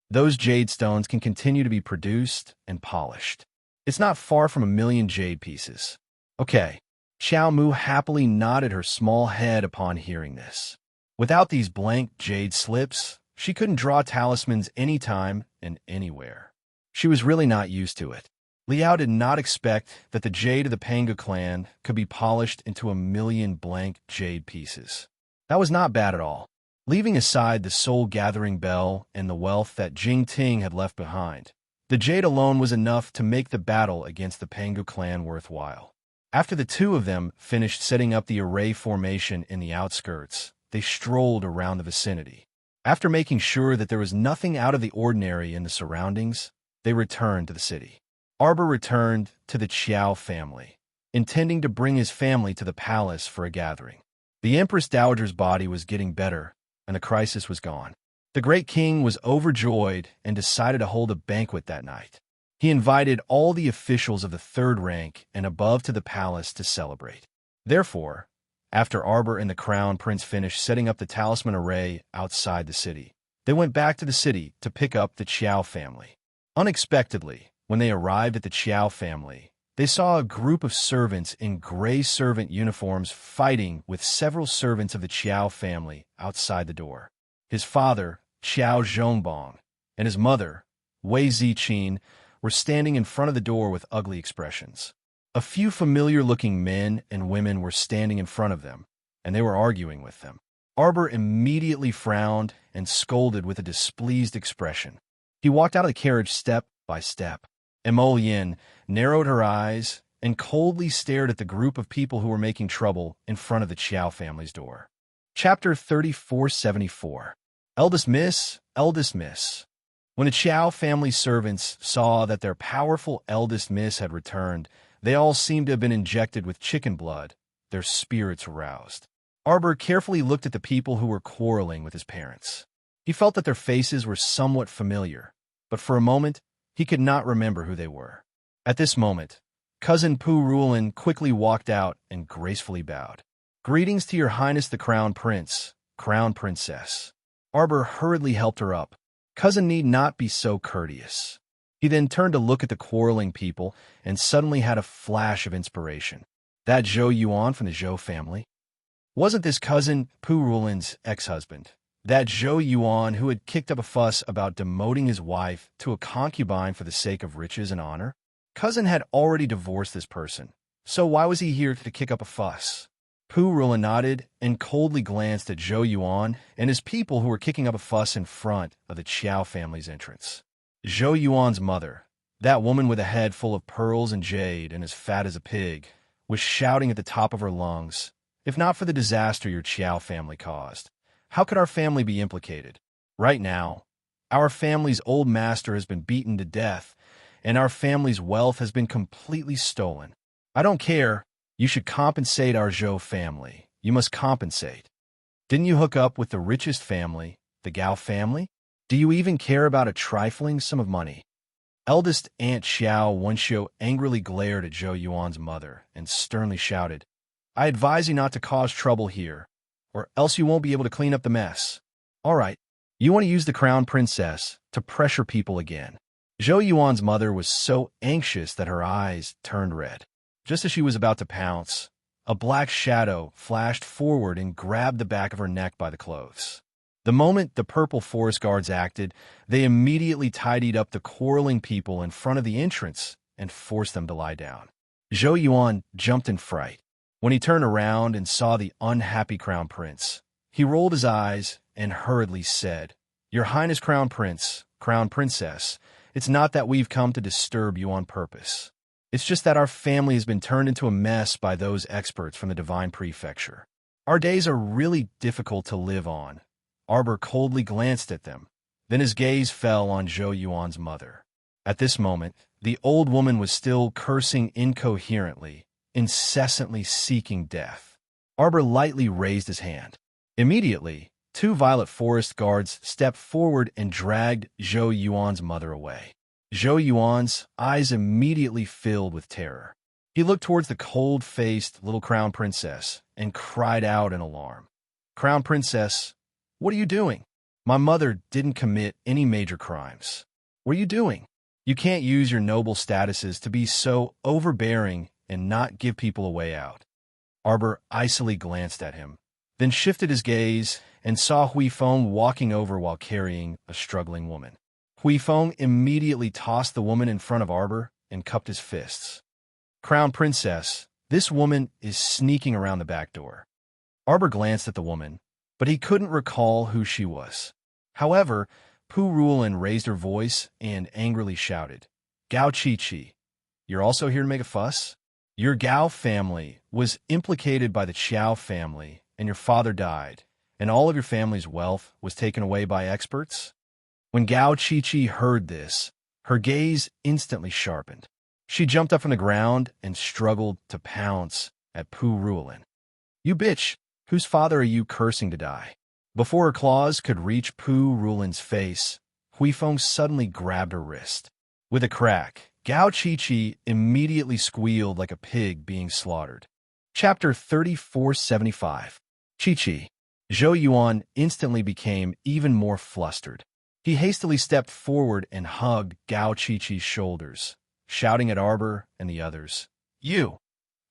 Those jade stones can continue to be produced and polished. It's not far from 1,000,000 jade pieces. Okay. Xiao Mu happily nodded her small head upon hearing this. Without these blank jade slips, she couldn't draw talismans anytime and anywhere. She was really not used to it. Liao did not expect that the jade of the Pangu clan could be polished into 1,000,000 blank jade pieces. That was not bad at all. Leaving aside the soul-gathering bell and the wealth that Jing Ting had left behind, the jade alone was enough to make the battle against the Pangu clan worthwhile. After the 2 of them finished setting up the array formation in the outskirts, they strolled around the vicinity. After making sure that there was nothing out of the ordinary in the surroundings, they returned to the city. Arbor returned to the Qiao family, intending to bring his family to the palace for a gathering. The Empress Dowager's body was getting better, and the crisis was gone. The great king was overjoyed and decided to hold a banquet that night. He invited all the officials of the 3rd rank and above to the palace to celebrate. Therefore, after Arbor and the Crown Prince finished setting up the talisman array outside the city, they went back to the city to pick up the Qiao family. Unexpectedly, when they arrived at the Qiao family, they saw a group of servants in gray servant uniforms fighting with several servants of the Qiao family outside the door. His father, Qiao Zhongbong, and his mother, Wei Ziqin, were standing in front of the door with ugly expressions. A few familiar-looking men and women were standing in front of them, and they were arguing with them. Arbor immediately frowned and scolded with a displeased expression. He walked out of the carriage step by step. Emolian narrowed her eyes and coldly stared at the group of people who were making trouble in front of the Qiao family's door. Chapter 3474. Eldest Miss, Eldest Miss. When the Qiao family servants saw that their powerful eldest miss had returned, they all seemed to have been injected with chicken blood, their spirits aroused. Arbor carefully looked at the people who were quarreling with his parents. He felt that their faces were somewhat familiar, but for a moment, he could not remember who they were. At this moment, Cousin Pu Rulin quickly walked out and gracefully bowed. "Greetings to your Highness the Crown Prince, Crown Princess." Arbor hurriedly helped her up. Cousin need not be so courteous. He then turned to look at the quarreling people and suddenly had a flash of inspiration. That Zhou Yuan from the Zhou family? Wasn't this Cousin Pu Rulin's ex-husband? That Zhou Yuan who had kicked up a fuss about demoting his wife to a concubine for the sake of riches and honor? Cousin had already divorced this person, so why was he here to kick up a fuss? Pu Rulin nodded and coldly glanced at Zhou Yuan and his people who were kicking up a fuss in front of the Qiao family's entrance. Zhou Yuan's mother, that woman with a head full of pearls and jade and as fat as a pig, was shouting at the top of her lungs, "If not for the disaster your Qiao family caused, how could our family be implicated? Right now, our family's old master has been beaten to death, and our family's wealth has been completely stolen. I don't care. You should compensate our Zhou family. You must compensate. Didn't you hook up with the richest family, the Gao family? Do you even care about a trifling sum of money?" Eldest Aunt Xiao Wenxiu angrily glared at Zhou Yuan's mother and sternly shouted, "I advise you not to cause trouble here, or else you won't be able to clean up the mess. All right, you want to use the Crown Princess to pressure people again." Zhou Yuan's mother was so anxious that her eyes turned red. Just as she was about to pounce, a black shadow flashed forward and grabbed the back of her neck by the clothes. The moment the purple forest guards acted, they immediately tidied up the quarreling people in front of the entrance and forced them to lie down. Zhou Yuan jumped in fright. When he turned around and saw the unhappy crown prince, he rolled his eyes and hurriedly said, "Your Highness Crown Prince, Crown Princess, it's not that we've come to disturb you on purpose. It's just that our family has been turned into a mess by those experts from the Divine Prefecture. Our days are really difficult to live on." Arbor coldly glanced at them. Then his gaze fell on Zhou Yuan's mother. At this moment, the old woman was still cursing incoherently, incessantly seeking death. Arbor lightly raised his hand. Immediately, two Violet Forest guards stepped forward and dragged Zhou Yuan's mother away. Zhou Yuan's eyes immediately filled with terror. He looked towards the cold-faced little crown princess and cried out in alarm. "Crown Princess, what are you doing? My mother didn't commit any major crimes. What are you doing? You can't use your noble statuses to be so overbearing and not give people a way out." Arbor icily glanced at him, then shifted his gaze and saw Huifeng walking over while carrying a struggling woman. Huifeng immediately tossed the woman in front of Arbor and cupped his fists. "Crown Princess, this woman is sneaking around the back door." Arbor glanced at the woman, but he couldn't recall who she was. However, Pu Ruolin raised her voice and angrily shouted, "Gao Chi-Chi, you're also here to make a fuss? Your Gao family was implicated by the Qiao family, and your father died, and all of your family's wealth was taken away by experts?" When Gao Chi-Chi heard this, her gaze instantly sharpened. She jumped up from the ground and struggled to pounce at Pu Ruolin. "You bitch! Whose father are you cursing to die?" Before her claws could reach Pu Ruolin's face, Huifeng suddenly grabbed her wrist. With a crack, Gao Chi-Chi immediately squealed like a pig being slaughtered. Chapter 3475. Chi-Chi. Zhou Yuan instantly became even more flustered. He hastily stepped forward and hugged Gao Chi-Chi's shoulders, shouting at Arbor and the others, "You!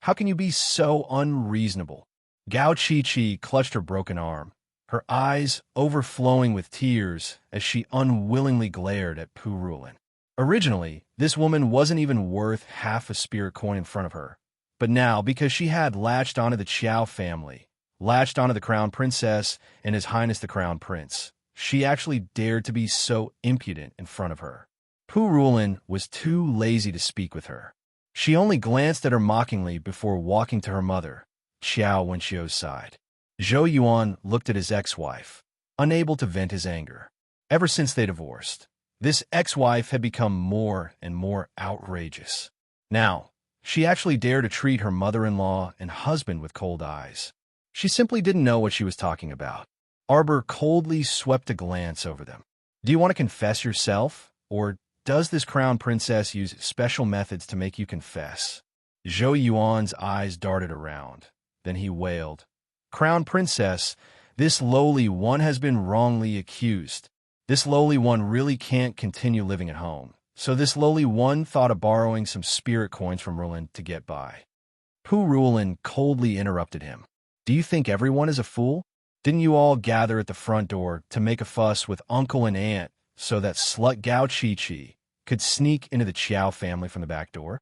How can you be so unreasonable?" Gao Chi-Chi clutched her broken arm, her eyes overflowing with tears as she unwillingly glared at Pu Ruolin. Originally, this woman wasn't even worth half a spirit coin in front of her, but now, because she had latched onto the Qiao family, latched onto the Crown Princess and His Highness the Crown Prince, she actually dared to be so impudent in front of her. Pu Ruolin was too lazy to speak with her. She only glanced at her mockingly before walking to her mother, Qiao Wenxiu's side. Zhou Yuan looked at his ex-wife, unable to vent his anger. Ever since they divorced, this ex-wife had become more and more outrageous. Now, she actually dared to treat her mother-in-law and husband with cold eyes. She simply didn't know what she was talking about. Arbor coldly swept a glance over them. "Do you want to confess yourself, or does this crown princess use special methods to make you confess?" Zhou Yuan's eyes darted around. Then he wailed, "Crown princess, this lowly one has been wrongly accused. This lowly one really can't continue living at home. So this lowly one thought of borrowing some spirit coins from Ruolin to get by." Pu Ruolin coldly interrupted him. "Do you think everyone is a fool? Didn't you all gather at the front door to make a fuss with uncle and aunt so that slut Gao Chi-Chi could sneak into the Qiao family from the back door?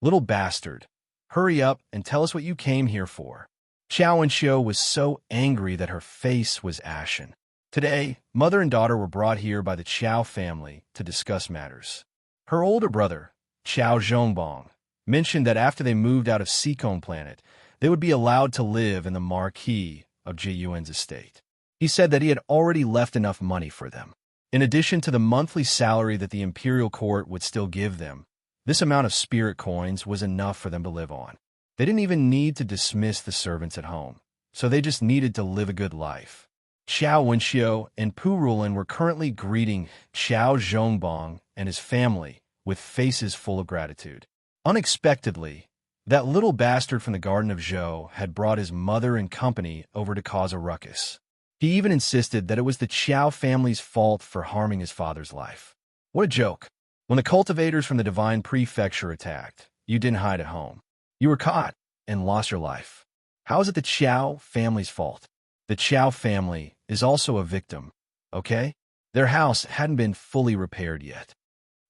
Little bastard, hurry up and tell us what you came here for." Qiao Wenxiu was so angry that her face was ashen. Today, mother and daughter were brought here by the Qiao family to discuss matters. Her older brother, Qiao Zhongbong, mentioned that after they moved out of Seacone Planet, they would be allowed to live in the marquee of Ji Yuan's estate. He said that he had already left enough money for them. In addition to the monthly salary that the imperial court would still give them, this amount of spirit coins was enough for them to live on. They didn't even need to dismiss the servants at home, so they just needed to live a good life. Qiao Wenxiu and Pu Ruolin were currently greeting Qiao Zhongbong and his family with faces full of gratitude. Unexpectedly, that little bastard from the Garden of Zhou had brought his mother and company over to cause a ruckus. He even insisted that it was the Qiao family's fault for harming his father's life. What a joke. When the cultivators from the Divine Prefecture attacked, you didn't hide at home. You were caught and lost your life. How is it the Chow family's fault? The Chow family is also a victim, okay? Their house hadn't been fully repaired yet.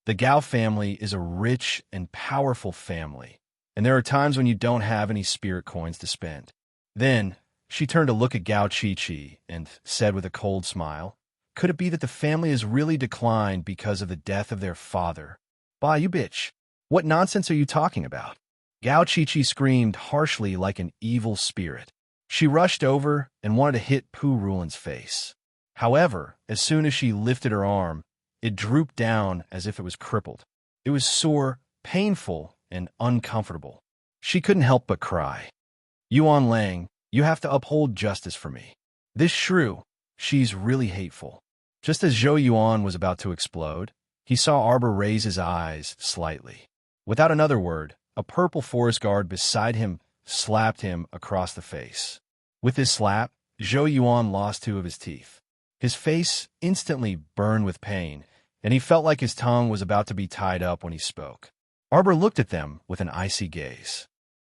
The Gao family is a rich and powerful family, and there are times when you don't have any spirit coins to spend. Then, she turned to look at Gao Chi-Chi and said with a cold smile, "Could it be that the family has really declined because of the death of their father?" "Bah, you bitch. What nonsense are you talking about?" Gao Chi-Chi screamed harshly like an evil spirit. She rushed over and wanted to hit Pu Rulin's face. However, as soon as she lifted her arm, it drooped down as if it was crippled. It was sore, painful, and uncomfortable. She couldn't help but cry. "Yuan Lang, you have to uphold justice for me. This shrew, she's really hateful." Just as Zhou Yuan was about to explode, he saw Arbor raise his eyes slightly. Without another word, a purple forest guard beside him slapped him across the face. With this slap, Zhou Yuan lost 2 of his teeth. His face instantly burned with pain, and he felt like his tongue was about to be tied up when he spoke. Arbor looked at them with an icy gaze.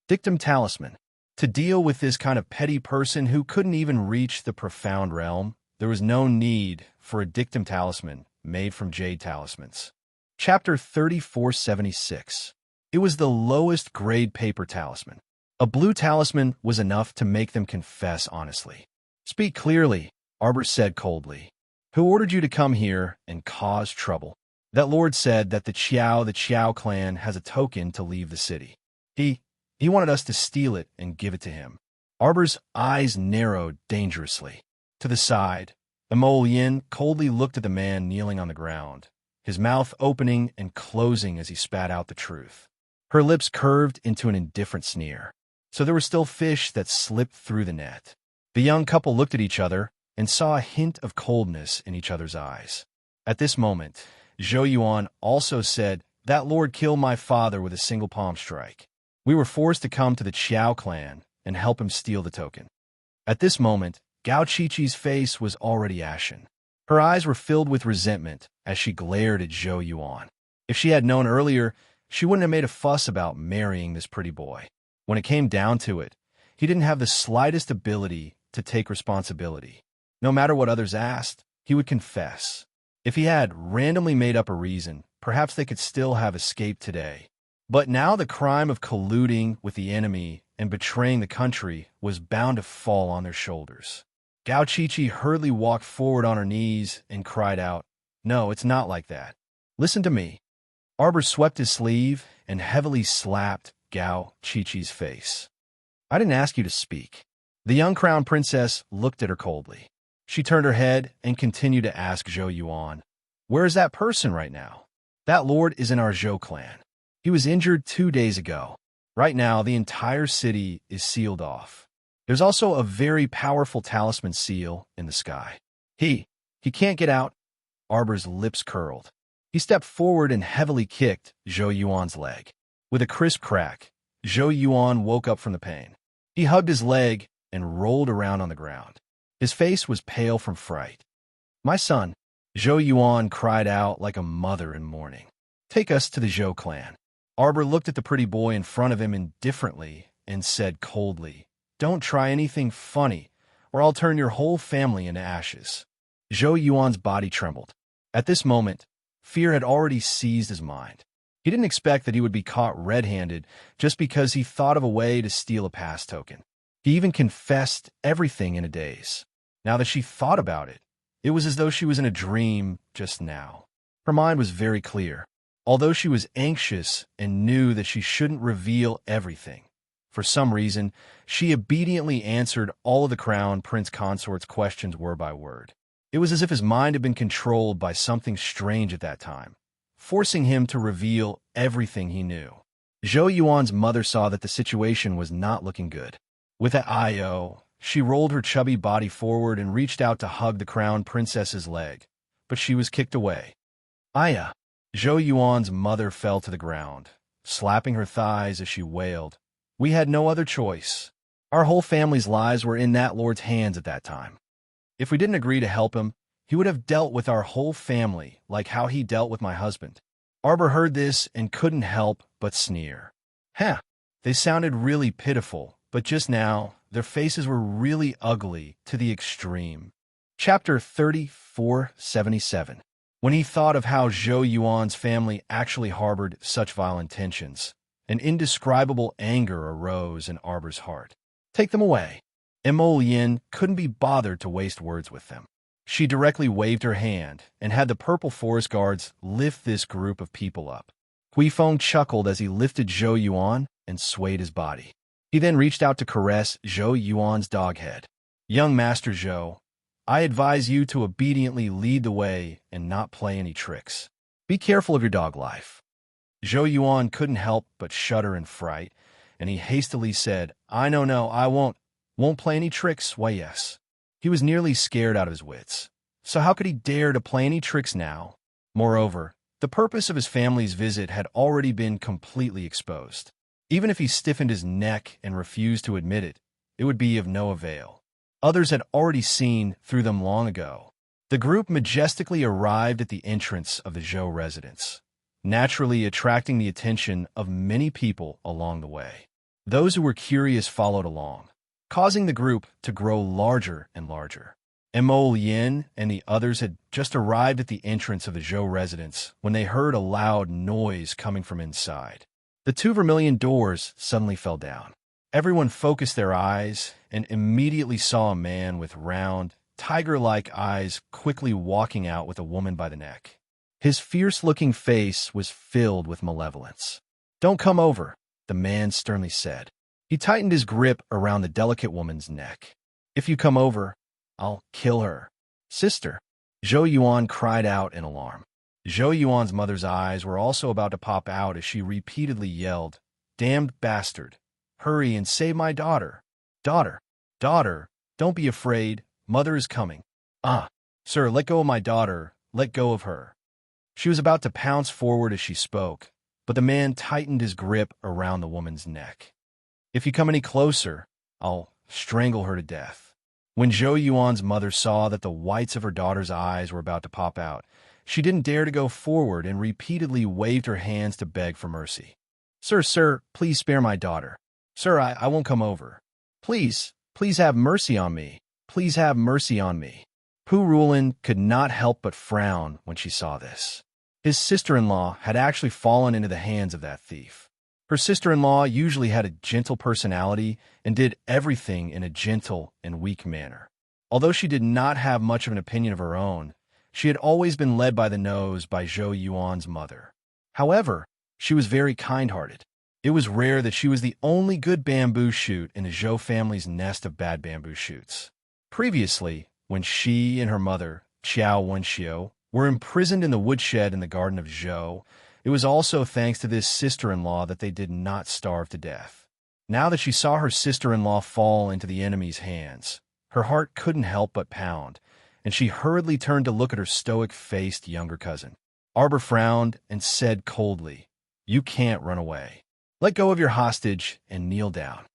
Dictum talisman. To deal with this kind of petty person who couldn't even reach the profound realm, there was no need for a dictum talisman made from jade talismans. Chapter 3476. It was the lowest grade paper talisman. A blue talisman was enough to make them confess honestly. "Speak clearly," Arbor said coldly. "Who ordered you to come here and cause trouble?" "That lord said that the Chow clan has a token to leave the city. He wanted us to steal it and give it to him." Arbor's eyes narrowed dangerously. To the side, the Mole Yin coldly looked at the man kneeling on the ground, his mouth opening and closing as he spat out the truth. Her lips curved into an indifferent sneer. So there were still fish that slipped through the net. The young couple looked at each other and saw a hint of coldness in each other's eyes. At this moment, Zhou Yuan also said, "That lord killed my father with a single palm strike. We were forced to come to the Chow clan and help him steal the token." At this moment, Gao Chi-Chi's face was already ashen. Her eyes were filled with resentment as she glared at Zhou Yuan. If she had known earlier, she wouldn't have made a fuss about marrying this pretty boy. When it came down to it, he didn't have the slightest ability to take responsibility. No matter what others asked, he would confess. If he had randomly made up a reason, perhaps they could still have escaped today. But now the crime of colluding with the enemy and betraying the country was bound to fall on their shoulders. Gao Chi-Chi hurriedly walked forward on her knees and cried out, "No, it's not like that. Listen to me." Arbor swept his sleeve and heavily slapped Gao Chi-Chi's face. "I didn't ask you to speak." The young crown princess looked at her coldly. She turned her head and continued to ask Zhou Yuan, "Where is that person right now?" "That lord is in our Zhou clan. He was injured 2 days ago. Right now, the entire city is sealed off. There's also a very powerful talisman seal in the sky. He can't get out." Arbor's lips curled. He stepped forward and heavily kicked Zhou Yuan's leg. With a crisp crack, Zhou Yuan woke up from the pain. He hugged his leg and rolled around on the ground. His face was pale from fright. "My son," Zhou Yuan cried out like a mother in mourning. "Take us to the Zhou clan." Arbor looked at the pretty boy in front of him indifferently and said coldly, "Don't try anything funny, or I'll turn your whole family into ashes." Zhou Yuan's body trembled. At this moment, fear had already seized his mind. He didn't expect that he would be caught red-handed just because he thought of a way to steal a pass token. He even confessed everything in a daze. Now that she thought about it, it was as though she was in a dream just now. Her mind was very clear. Although she was anxious and knew that she shouldn't reveal everything, for some reason, she obediently answered all of the Crown Prince Consort's questions word by word. It was as if his mind had been controlled by something strange at that time, forcing him to reveal everything he knew. Zhou Yuan's mother saw that the situation was not looking good. With an "I-O," she rolled her chubby body forward and reached out to hug the Crown Princess's leg, but she was kicked away. "Aya!" Zhou Yuan's mother fell to the ground, slapping her thighs as she wailed. "We had no other choice. Our whole family's lives were in that lord's hands at that time. If we didn't agree to help him, he would have dealt with our whole family like how he dealt with my husband." Arbor heard this and couldn't help but sneer. "Huh, They sounded really pitiful, but just now, their faces were really ugly to the extreme. Chapter 3477. When he thought of how Zhou Yuan's family actually harbored such vile intentions, an indescribable anger arose in Arbor's heart. Take them away. Mo Yin couldn't be bothered to waste words with them. She directly waved her hand and had the purple forest guards lift this group of people up. Huifeng chuckled as he lifted Zhou Yuan and swayed his body. He then reached out to caress Zhou Yuan's dog head. Young Master Zhou, I advise you to obediently lead the way and not play any tricks. Be careful of your dog life. Zhou Yuan couldn't help but shudder in fright, and he hastily said, No, I won't play any tricks, why yes. He was nearly scared out of his wits. So how could he dare to play any tricks now? Moreover, the purpose of his family's visit had already been completely exposed. Even if he stiffened his neck and refused to admit it, it would be of no avail. Others had already seen through them long ago. The group majestically arrived at the entrance of the Zhou residence, naturally attracting the attention of many people along the way. Those who were curious followed along, causing the group to grow larger and larger. Mo Yin and the others had just arrived at the entrance of the Zhou residence when they heard a loud noise coming from inside. The two vermilion doors suddenly fell down. Everyone focused their eyes and immediately saw a man with round, tiger-like eyes quickly walking out with a woman by the neck. His fierce-looking face was filled with malevolence. Don't come over, the man sternly said. He tightened his grip around the delicate woman's neck. If you come over, I'll kill her. Sister, Zhou Yuan cried out in alarm. Zhou Yuan's mother's eyes were also about to pop out as she repeatedly yelled, Damned bastard! Hurry and save my daughter! Daughter! Daughter! Don't be afraid, mother is coming. Sir, let go of my daughter, let go of her. She was about to pounce forward as she spoke, but the man tightened his grip around the woman's neck. If you come any closer, I'll strangle her to death. When Zhou Yuan's mother saw that the whites of her daughter's eyes were about to pop out, she didn't dare to go forward and repeatedly waved her hands to beg for mercy. Sir, please spare my daughter. Sir, I won't come over. Please have mercy on me. Please have mercy on me. Pu Rulin could not help but frown when she saw this. His sister-in-law had actually fallen into the hands of that thief. Her sister-in-law usually had a gentle personality and did everything in a gentle and weak manner. Although she did not have much of an opinion of her own, she had always been led by the nose by Zhou Yuan's mother. However, she was very kind-hearted. It was rare that she was the only good bamboo shoot in the Zhou family's nest of bad bamboo shoots. Previously, when she and her mother, Qiao Wenxiu, were imprisoned in the woodshed in the garden of Zhou, it was also thanks to this sister-in-law that they did not starve to death. Now that she saw her sister-in-law fall into the enemy's hands, her heart couldn't help but pound, and she hurriedly turned to look at her stoic-faced younger cousin. Arbor frowned and said coldly, You can't run away. Let go of your hostage and kneel down.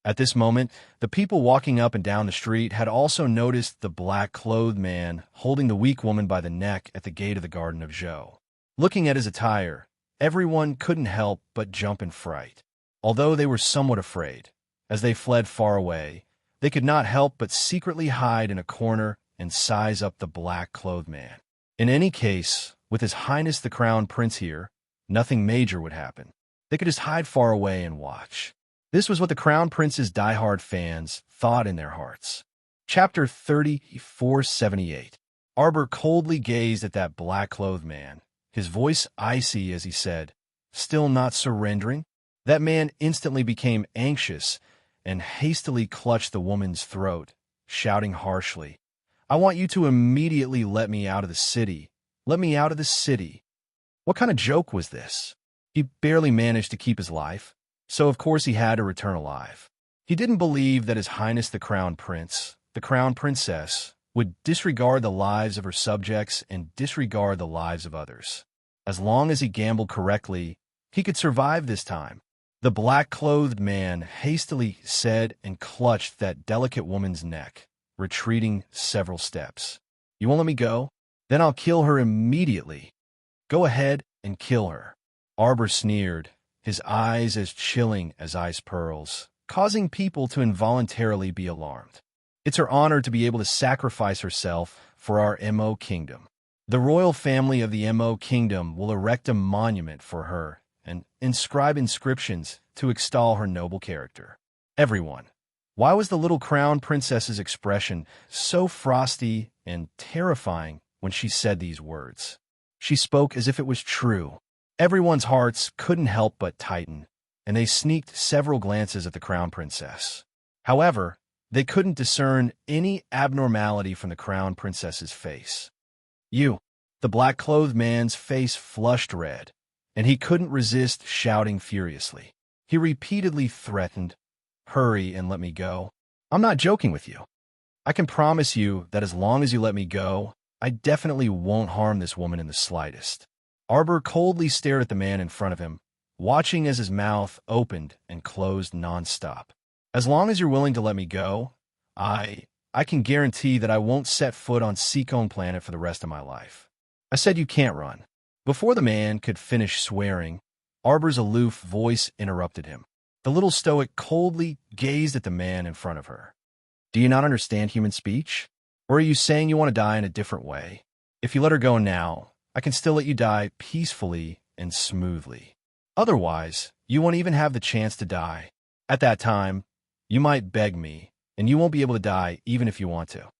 At this moment, the people walking up and down the street had also noticed the black-clothed man holding the weak woman by the neck at the gate of the garden of Zhou. Looking at his attire, everyone couldn't help but jump in fright. Although they were somewhat afraid, as they fled far away, they could not help but secretly hide in a corner and size up the black-clothed man. In any case, with His Highness the Crown Prince here, nothing major would happen. They could just hide far away and watch. This was what the Crown Prince's diehard fans thought in their hearts. Chapter 3478. Arbor coldly gazed at that black-clothed man, his voice icy as he said, Still not surrendering? That man instantly became anxious and hastily clutched the woman's throat, shouting harshly, I want you to immediately let me out of the city. Let me out of the city. What kind of joke was this? He barely managed to keep his life, so of course he had to return alive. He didn't believe that His Highness the Crown Prince, the Crown Princess, would disregard the lives of her subjects and disregard the lives of others. As long as he gambled correctly, he could survive this time. The black-clothed man hastily said and clutched that delicate woman's neck, retreating several steps. You won't let me go? Then I'll kill her immediately. Go ahead and kill her. Arbor sneered, his eyes as chilling as ice pearls, causing people to involuntarily be alarmed. It's her honor to be able to sacrifice herself for our Mo kingdom. The royal family of the Mo kingdom will erect a monument for her and inscribe inscriptions to extol her noble character. Everyone. Why was the little crown princess's expression so frosty and terrifying when she said these words? She spoke as if it was true. Everyone's hearts couldn't help but tighten, and they sneaked several glances at the crown princess. However, they couldn't discern any abnormality from the crown princess's face. You. The black-clothed man's face flushed red, and he couldn't resist shouting furiously. He repeatedly threatened, "Hurry and let me go. I'm not joking with you. I can promise you that as long as you let me go, I definitely won't harm this woman in the slightest." Arbor coldly stared at the man in front of him, watching as his mouth opened and closed nonstop. "As long as you're willing to let me go, I can guarantee that I won't set foot on Seacone Planet for the rest of my life." I said you can't run. Before the man could finish swearing, Arbor's aloof voice interrupted him. The little stoic coldly gazed at the man in front of her. "Do you not understand human speech? Or are you saying you want to die in a different way? If you let her go now, I can still let you die peacefully and smoothly. Otherwise, you won't even have the chance to die. At that time, you might beg me, and you won't be able to die even if you want to."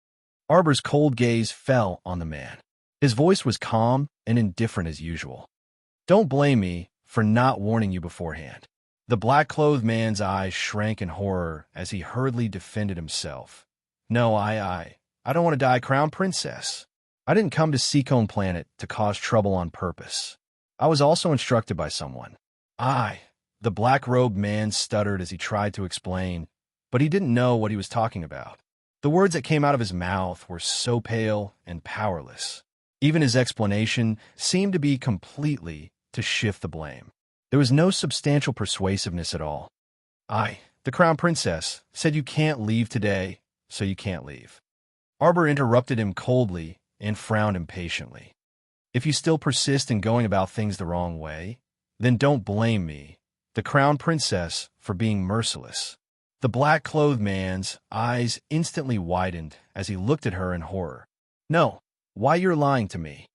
Arbor's cold gaze fell on the man. His voice was calm and indifferent as usual. "Don't blame me for not warning you beforehand." The black-clothed man's eyes shrank in horror as he hurriedly defended himself. "No, I don't want to die, Crown Princess. I didn't come to Seacone Planet to cause trouble on purpose. I was also instructed by someone." The black-robed man stuttered as he tried to explain, but he didn't know what he was talking about. The words that came out of his mouth were so pale and powerless. Even his explanation seemed to be completely to shift the blame. There was no substantial persuasiveness at all. The Crown Princess, said you can't leave today, so you can't leave." Arbor interrupted him coldly and frowned impatiently. "If you still persist in going about things the wrong way, then don't blame me, the Crown Princess, for being merciless." The black-clothed man's eyes instantly widened as he looked at her in horror. "No. Why, you're lying to me."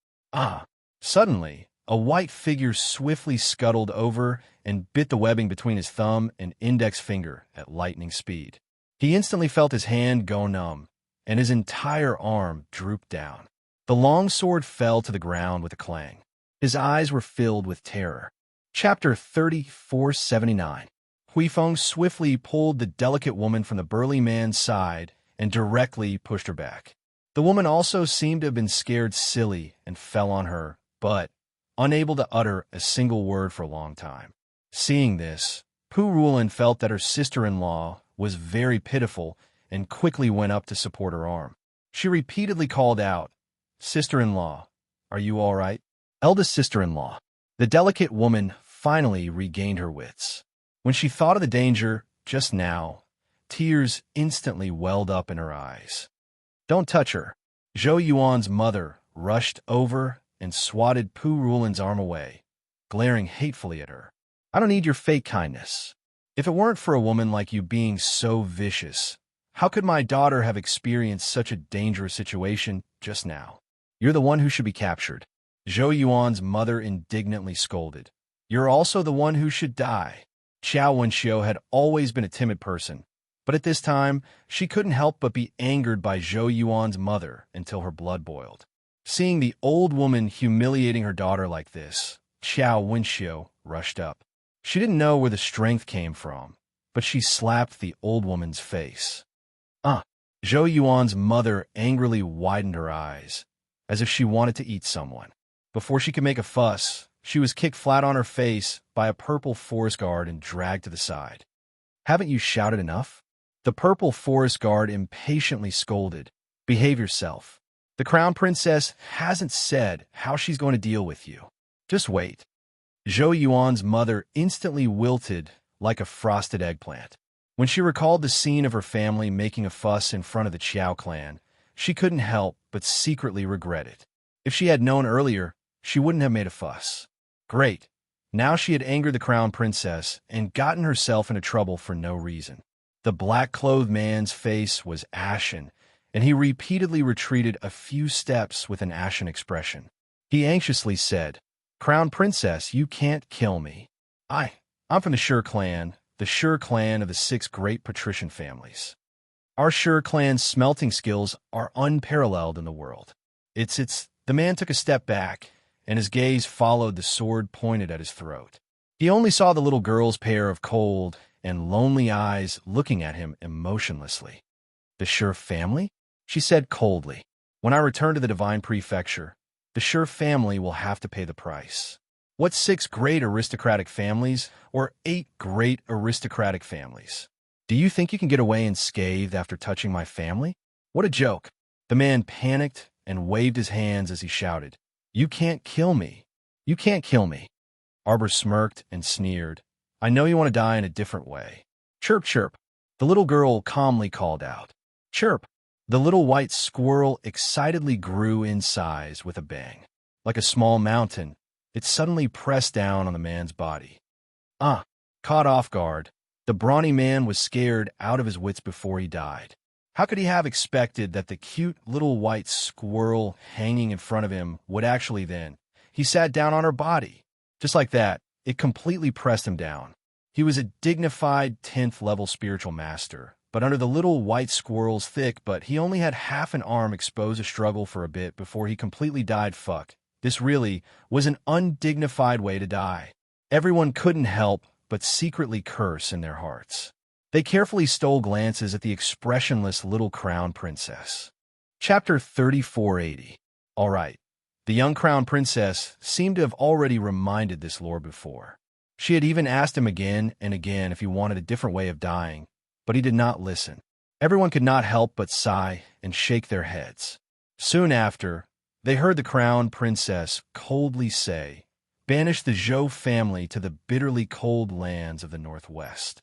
Suddenly, a white figure swiftly scuttled over and bit the webbing between his thumb and index finger at lightning speed. He instantly felt his hand go numb, and his entire arm drooped down. The long sword fell to the ground with a clang. His eyes were filled with terror. Chapter 3479. Huifeng swiftly pulled the delicate woman from the burly man's side and directly pushed her back. The woman also seemed to have been scared silly and fell on her, but unable to utter a single word for a long time. Seeing this, Pu Rulin felt that her sister-in-law was very pitiful and quickly went up to support her arm. She repeatedly called out, "Sister-in-law, are you all right?" "Eldest sister-in-law." The delicate woman finally regained her wits. When she thought of the danger just now, tears instantly welled up in her eyes. "Don't touch her." Zhou Yuan's mother rushed over and swatted Pu Rulin's arm away, glaring hatefully at her. "I don't need your fake kindness. If it weren't for a woman like you being so vicious, how could my daughter have experienced such a dangerous situation just now? You're the one who should be captured." Zhou Yuan's mother indignantly scolded. "You're also the one who should die." Qiao Wenxiu had always been a timid person, but at this time, she couldn't help but be angered by Zhou Yuan's mother until her blood boiled. Seeing the old woman humiliating her daughter like this, Qiao Wenxiu rushed up. She didn't know where the strength came from, but she slapped the old woman's face. Zhou Yuan's mother angrily widened her eyes, as if she wanted to eat someone. Before she could make a fuss, she was kicked flat on her face by a purple forest guard and dragged to the side. "Haven't you shouted enough?" The purple forest guard impatiently scolded. "Behave yourself. The Crown Princess hasn't said how she's going to deal with you. Just wait." Zhou Yuan's mother instantly wilted like a frosted eggplant. When she recalled the scene of her family making a fuss in front of the Qiao clan, she couldn't help but secretly regret it. If she had known earlier, she wouldn't have made a fuss. "Great. Now she had angered the crown princess and gotten herself into trouble for no reason. The black-clothed man's face was ashen, and he repeatedly retreated a few steps with an ashen expression. He anxiously said, "Crown Princess, you can't kill me. I'm from the Sure clan, the Sure clan of the 6 great patrician families. Our Sure clan's smelting skills are unparalleled in the world. The man took a step back, and his gaze followed the sword pointed at his throat. He only saw the little girl's pair of cold and lonely eyes looking at him emotionlessly. The Sure family? She said coldly. When I return to the Divine Prefecture, the Sure family will have to pay the price. What 6 great aristocratic families, or 8 great aristocratic families? Do you think you can get away unscathed after touching my family? What a joke." The man panicked and waved his hands as he shouted, "You can't kill me. You can't kill me." Arbor smirked and sneered. "I know you want to die in a different way." "Chirp, chirp," the little girl calmly called out. "Chirp." The little white squirrel excitedly grew in size with a bang. Like a small mountain, it suddenly pressed down on the man's body. Caught off guard, the brawny man was scared out of his wits before he died. How could he have expected that the cute little white squirrel hanging in front of him would actually then? He sat down on her body. Just like that, it completely pressed him down. He was a dignified 10th level spiritual master, but under the little white squirrel's thick, but he only had half an arm exposed to struggle for a bit before he completely died. Fuck. This really was an undignified way to die. Everyone couldn't help but secretly curse in their hearts. They carefully stole glances at the expressionless little crown princess. Chapter 3480. All right. The young crown princess seemed to have already reminded this lord before. She had even asked him again and again if he wanted a different way of dying, but he did not listen. Everyone could not help but sigh and shake their heads. Soon after, they heard the crown princess coldly say, "Banish the Zhou family to the bitterly cold lands of the northwest.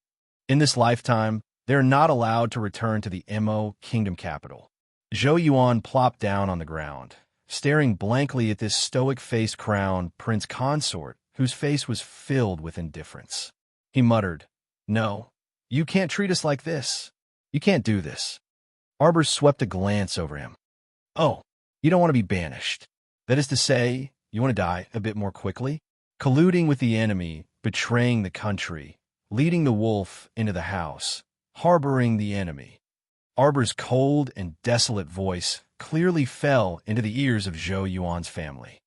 In this lifetime, they are not allowed to return to the Mo kingdom capital." Zhou Yuan plopped down on the ground, staring blankly at this stoic-faced crown prince consort, whose face was filled with indifference. He muttered, "No, you can't treat us like this. You can't do this." Arbor swept a glance over him. "Oh, you don't want to be banished. That is to say, you want to die a bit more quickly? Colluding with the enemy, betraying the country, leading the wolf into the house, harboring the enemy." Arbor's cold and desolate voice clearly fell into the ears of Zhou Yuan's family.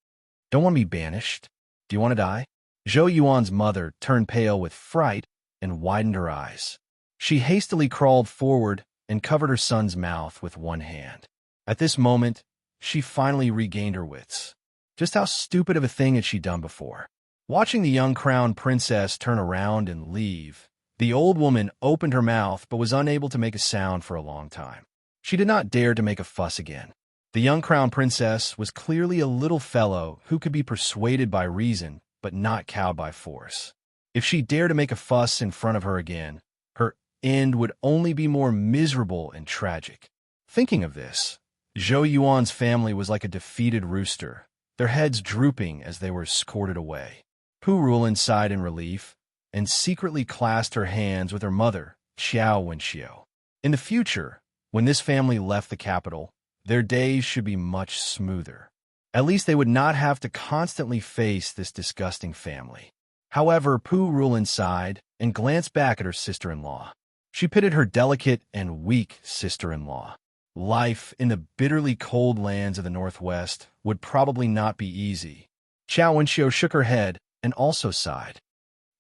"Don't want to be banished? Do you want to die?" Zhou Yuan's mother turned pale with fright and widened her eyes. She hastily crawled forward and covered her son's mouth with one hand. At this moment, she finally regained her wits. Just how stupid of a thing had she done before? Watching the young crown princess turn around and leave, the old woman opened her mouth but was unable to make a sound for a long time. She did not dare to make a fuss again. The young crown princess was clearly a little fellow who could be persuaded by reason but not cowed by force. If she dared to make a fuss in front of her again, her end would only be more miserable and tragic. Thinking of this, Zhou Yuan's family was like a defeated rooster, their heads drooping as they were escorted away. Pu Rulin sighed in relief and secretly clasped her hands with her mother, Xiao Wenxiu. In the future, when this family left the capital, their days should be much smoother. At least they would not have to constantly face this disgusting family. However, Pu Rulin sighed and glanced back at her sister-in-law. She pitied her delicate and weak sister-in-law. Life in the bitterly cold lands of the Northwest would probably not be easy. Xiao Wenxiu shook her head and also sighed.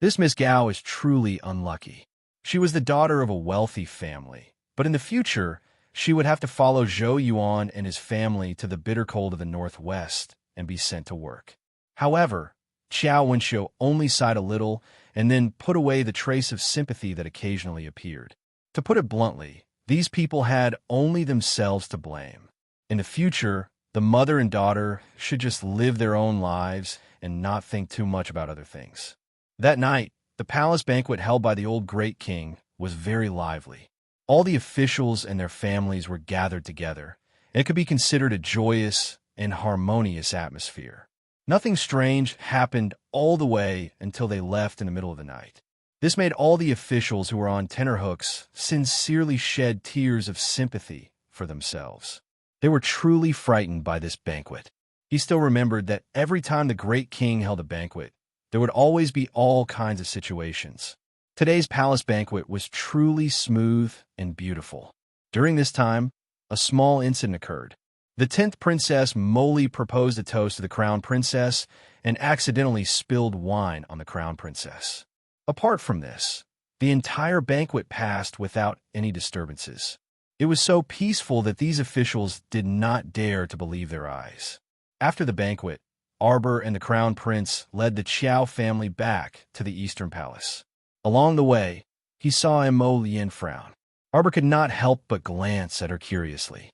This Miss Gao is truly unlucky. She was the daughter of a wealthy family, but in the future, she would have to follow Zhou Yuan and his family to the bitter cold of the Northwest and be sent to work. However, Xiao Wenxiu only sighed a little and then put away the trace of sympathy that occasionally appeared. To put it bluntly, these people had only themselves to blame. In the future, the mother and daughter should just live their own lives and not think too much about other things. That night, the palace banquet held by the old great king was very lively. All the officials and their families were gathered together, and it could be considered a joyous and harmonious atmosphere. Nothing strange happened all the way until they left in the middle of the night. This made all the officials who were on tenterhooks sincerely shed tears of sympathy for themselves. They were truly frightened by this banquet. He still remembered that every time the great king held a banquet, there would always be all kinds of situations. Today's palace banquet was truly smooth and beautiful. During this time, a small incident occurred. The 10th princess Molly proposed a toast to the crown princess and accidentally spilled wine on the crown princess. Apart from this, the entire banquet passed without any disturbances. It was so peaceful that these officials did not dare to believe their eyes. After the banquet, Arbor and the crown prince led the Qiao family back to the Eastern Palace. Along the way, he saw Emolian frown. Arbor could not help but glance at her curiously.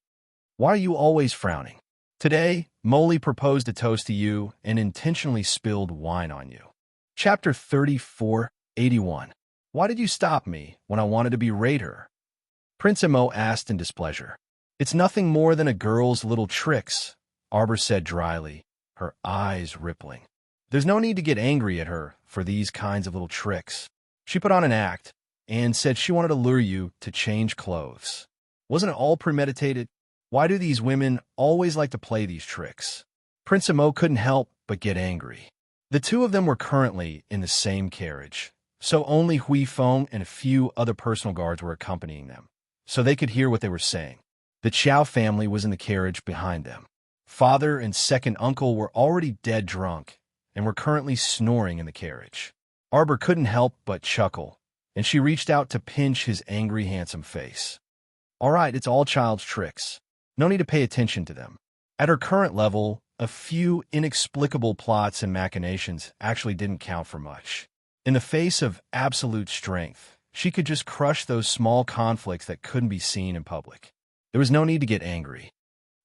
"Why are you always frowning? Today, Molly proposed a toast to you and intentionally spilled wine on you." Chapter 34:81. Why did you stop me when I wanted to berate her? Prince Emo asked in displeasure. "It's nothing more than a girl's little tricks," Arbor said dryly, her eyes rippling. "There's no need to get angry at her for these kinds of little tricks. She put on an act and said she wanted to lure you to change clothes. Wasn't it all premeditated? Why do these women always like to play these tricks?" Prince Emo couldn't help but get angry. The two of them were currently in the same carriage, so only Hui Feng and a few other personal guards were accompanying them, so they could hear what they were saying. The Qiao family was in the carriage behind them. Father and second uncle were already dead drunk and were currently snoring in the carriage. Arbor couldn't help but chuckle, and she reached out to pinch his angry, handsome face. "All right, it's all child's tricks. No need to pay attention to them." At her current level, a few inexplicable plots and machinations actually didn't count for much. In the face of absolute strength, she could just crush those small conflicts that couldn't be seen in public. There was no need to get angry.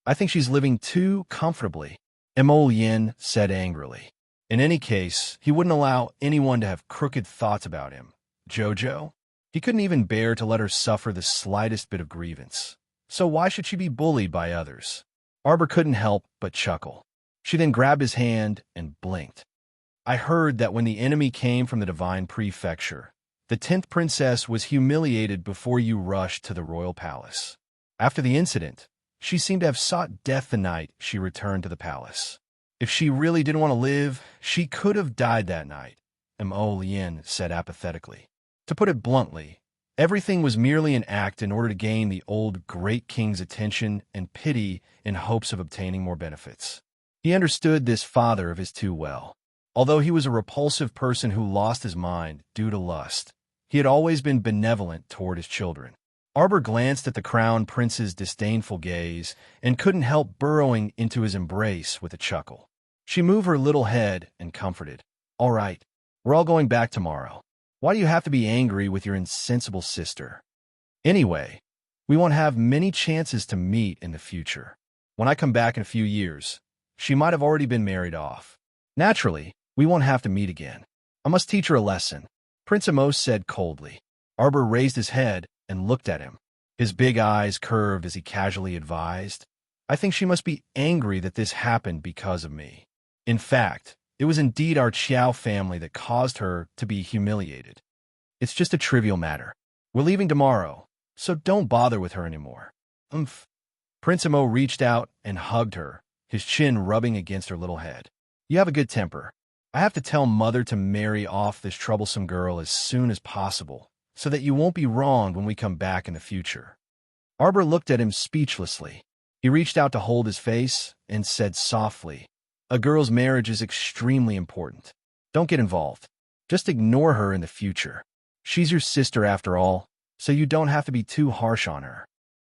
"I think she's living too comfortably," Emolian said angrily. In any case, he wouldn't allow anyone to have crooked thoughts about him. Jojo? He couldn't even bear to let her suffer the slightest bit of grievance. So why should she be bullied by others? Arbor couldn't help but chuckle. She then grabbed his hand and blinked. "I heard that when the enemy came from the Divine Prefecture, the 10th princess was humiliated before you rushed to the royal palace. After the incident, she seemed to have sought death the night she returned to the palace. If she really didn't want to live, she could have died that night," Emolian said apathetically. To put it bluntly, everything was merely an act in order to gain the old great king's attention and pity in hopes of obtaining more benefits. He understood this father of his too well. Although he was a repulsive person who lost his mind due to lust, he had always been benevolent toward his children. Arbor glanced at the crown prince's disdainful gaze and couldn't help burrowing into his embrace with a chuckle. She moved her little head and comforted. "All right, we're all going back tomorrow. Why do you have to be angry with your insensible sister? Anyway, we won't have many chances to meet in the future. When I come back in a few years, she might have already been married off. Naturally, we won't have to meet again. I must teach her a lesson," Prince Amos said coldly. Arbor raised his head and looked at him. His big eyes curved as he casually advised, "I think she must be angry that this happened because of me. In fact, it was indeed our Qiao family that caused her to be humiliated. It's just a trivial matter. We're leaving tomorrow, so don't bother with her anymore." "Umph." Prince Amo reached out and hugged her, his chin rubbing against her little head. "You have a good temper. I have to tell Mother to marry off this troublesome girl as soon as possible, so that you won't be wronged when we come back in the future." Arbor looked at him speechlessly. He reached out to hold his face and said softly, "A girl's marriage is extremely important. Don't get involved. Just ignore her in the future. She's your sister after all, so you don't have to be too harsh on her."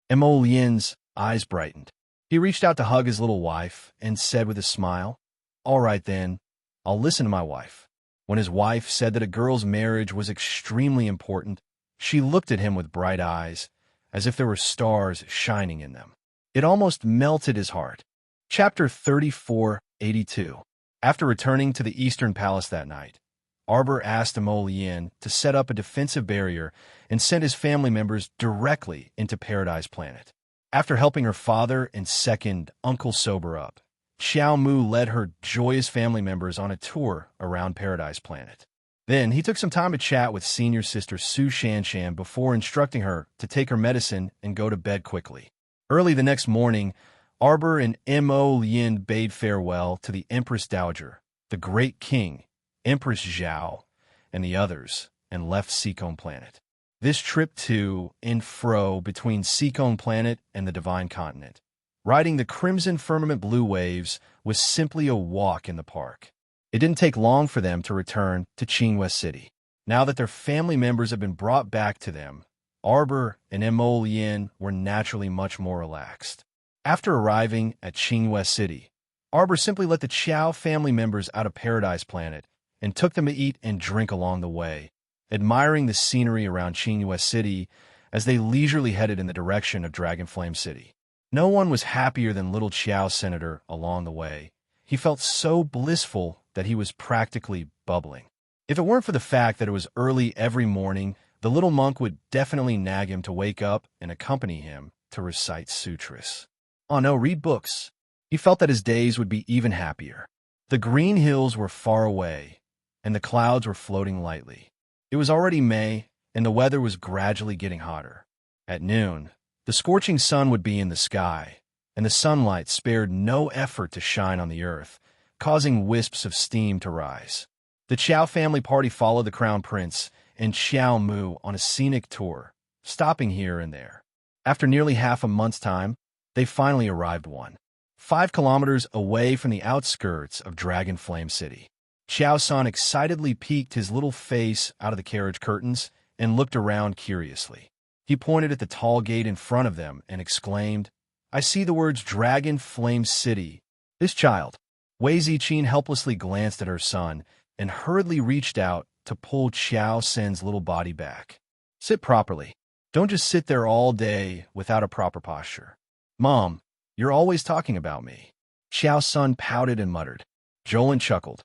Emolian's eyes brightened. He reached out to hug his little wife and said with a smile, "All right then, I'll listen to my wife." When his wife said that a girl's marriage was extremely important, she looked at him with bright eyes, as if there were stars shining in them. It almost melted his heart. Chapter 34:82. After returning to the Eastern Palace that night, Arbor asked Emolian to set up a defensive barrier and send his family members directly into Paradise Planet. After helping her father and second uncle sober up, Xiao Mu led her joyous family members on a tour around Paradise Planet. Then he took some time to chat with senior sister Su Shanshan before instructing her to take her medicine and go to bed quickly. Early the next morning, Arbor and Mo Lin bade farewell to the Empress Dowager, the Great King, Empress Zhao, and the others, and left Seacone Planet. This trip to and fro between Seacone Planet and the Divine Continent, riding the crimson firmament blue waves, was simply a walk in the park. It didn't take long for them to return to Qinghua City. Now that their family members had been brought back to them, Arbor and Mo Lin were naturally much more relaxed. After arriving at Qinghua City, Arbor simply let the Qiao family members out of Paradise Planet and took them to eat and drink along the way, admiring the scenery around Qinghua City as they leisurely headed in the direction of Dragonflame City. No one was happier than little Qiao Senator along the way. He felt so blissful that he was practically bubbling. If it weren't for the fact that it was early every morning, the little monk would definitely nag him to wake up and accompany him to recite sutras. Oh no, read books. He felt that his days would be even happier. The green hills were far away, and the clouds were floating lightly. It was already May, and the weather was gradually getting hotter. At noon, the scorching sun would be in the sky, and the sunlight spared no effort to shine on the earth, causing wisps of steam to rise. The Qiao family party followed the Crown Prince and Xiao Mu on a scenic tour, stopping here and there. After nearly half a month's time, they finally arrived 5 kilometers away from the outskirts of Dragonflame City. Xiao San excitedly peeked his little face out of the carriage curtains and looked around curiously. He pointed at the tall gate in front of them and exclaimed, "I see the words Dragonflame City." This child, Wei Ziqin, helplessly glanced at her son and hurriedly reached out to pull Xiao San's little body back. "Sit properly. Don't just sit there all day without a proper posture." "Mom, you're always talking about me." Xiao San pouted and muttered. Jolin chuckled.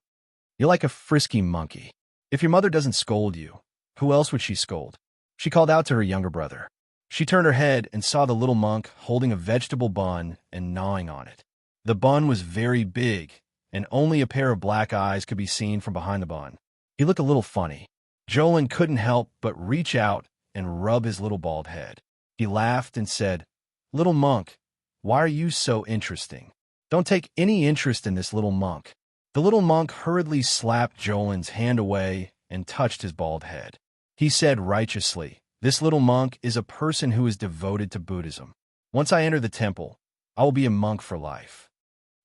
"You're like a frisky monkey. If your mother doesn't scold you, who else would she scold?" She called out to her younger brother. She turned her head and saw the little monk holding a vegetable bun and gnawing on it. The bun was very big, and only a pair of black eyes could be seen from behind the bun. He looked a little funny. Jolin couldn't help but reach out and rub his little bald head. He laughed and said, "Little monk, why are you so interesting? Don't take any interest in this little monk." The little monk hurriedly slapped Jolin's hand away and touched his bald head. He said righteously, "This little monk is a person who is devoted to Buddhism. Once I enter the temple, I will be a monk for life."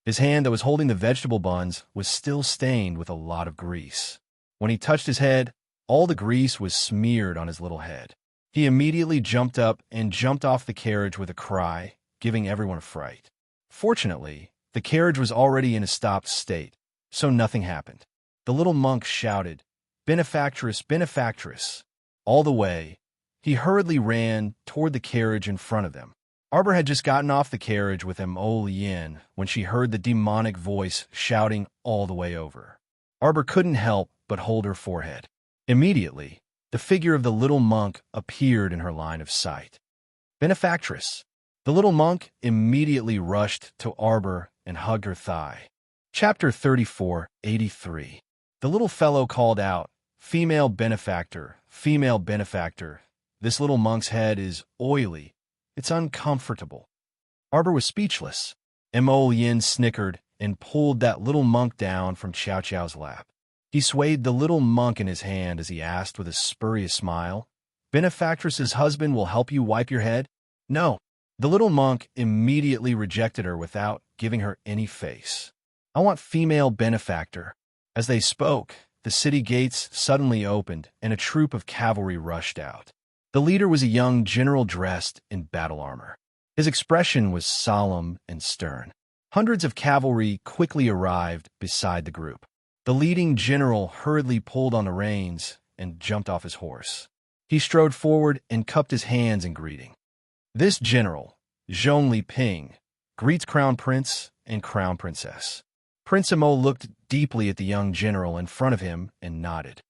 His hand that was holding the vegetable buns was still stained with a lot of grease. When he touched his head, all the grease was smeared on his little head. He immediately jumped up and jumped off the carriage with a cry, giving everyone a fright. Fortunately, the carriage was already in a stopped state, so nothing happened. The little monk shouted, "Benefactress, benefactress!" All the way, he hurriedly ran toward the carriage in front of them. Arbor had just gotten off the carriage with Mo Lin when she heard the demonic voice shouting all the way over. Arbor couldn't help but hold her forehead. Immediately, the figure of the little monk appeared in her line of sight. "Benefactress!" The little monk immediately rushed to Arbor and hugged her thigh. Chapter 34:83. The little fellow called out, "Female benefactor, female benefactor. This little monk's head is oily. It's uncomfortable." Arbor was speechless. Mo Yin snickered and pulled that little monk down from Chow Chow's lap. He swayed the little monk in his hand as he asked with a spurious smile, "Benefactress's husband will help you wipe your head?" "No." The little monk immediately rejected her without giving her any face. "I want female benefactor." As they spoke, the city gates suddenly opened and a troop of cavalry rushed out. The leader was a young general dressed in battle armor. His expression was solemn and stern. Hundreds of cavalry quickly arrived beside the group. The leading general hurriedly pulled on the reins and jumped off his horse. He strode forward and cupped his hands in greeting. This general, Zhongli Ping, greets Crown Prince and Crown Princess. Prince Mo looked deeply at the young general in front of him and nodded.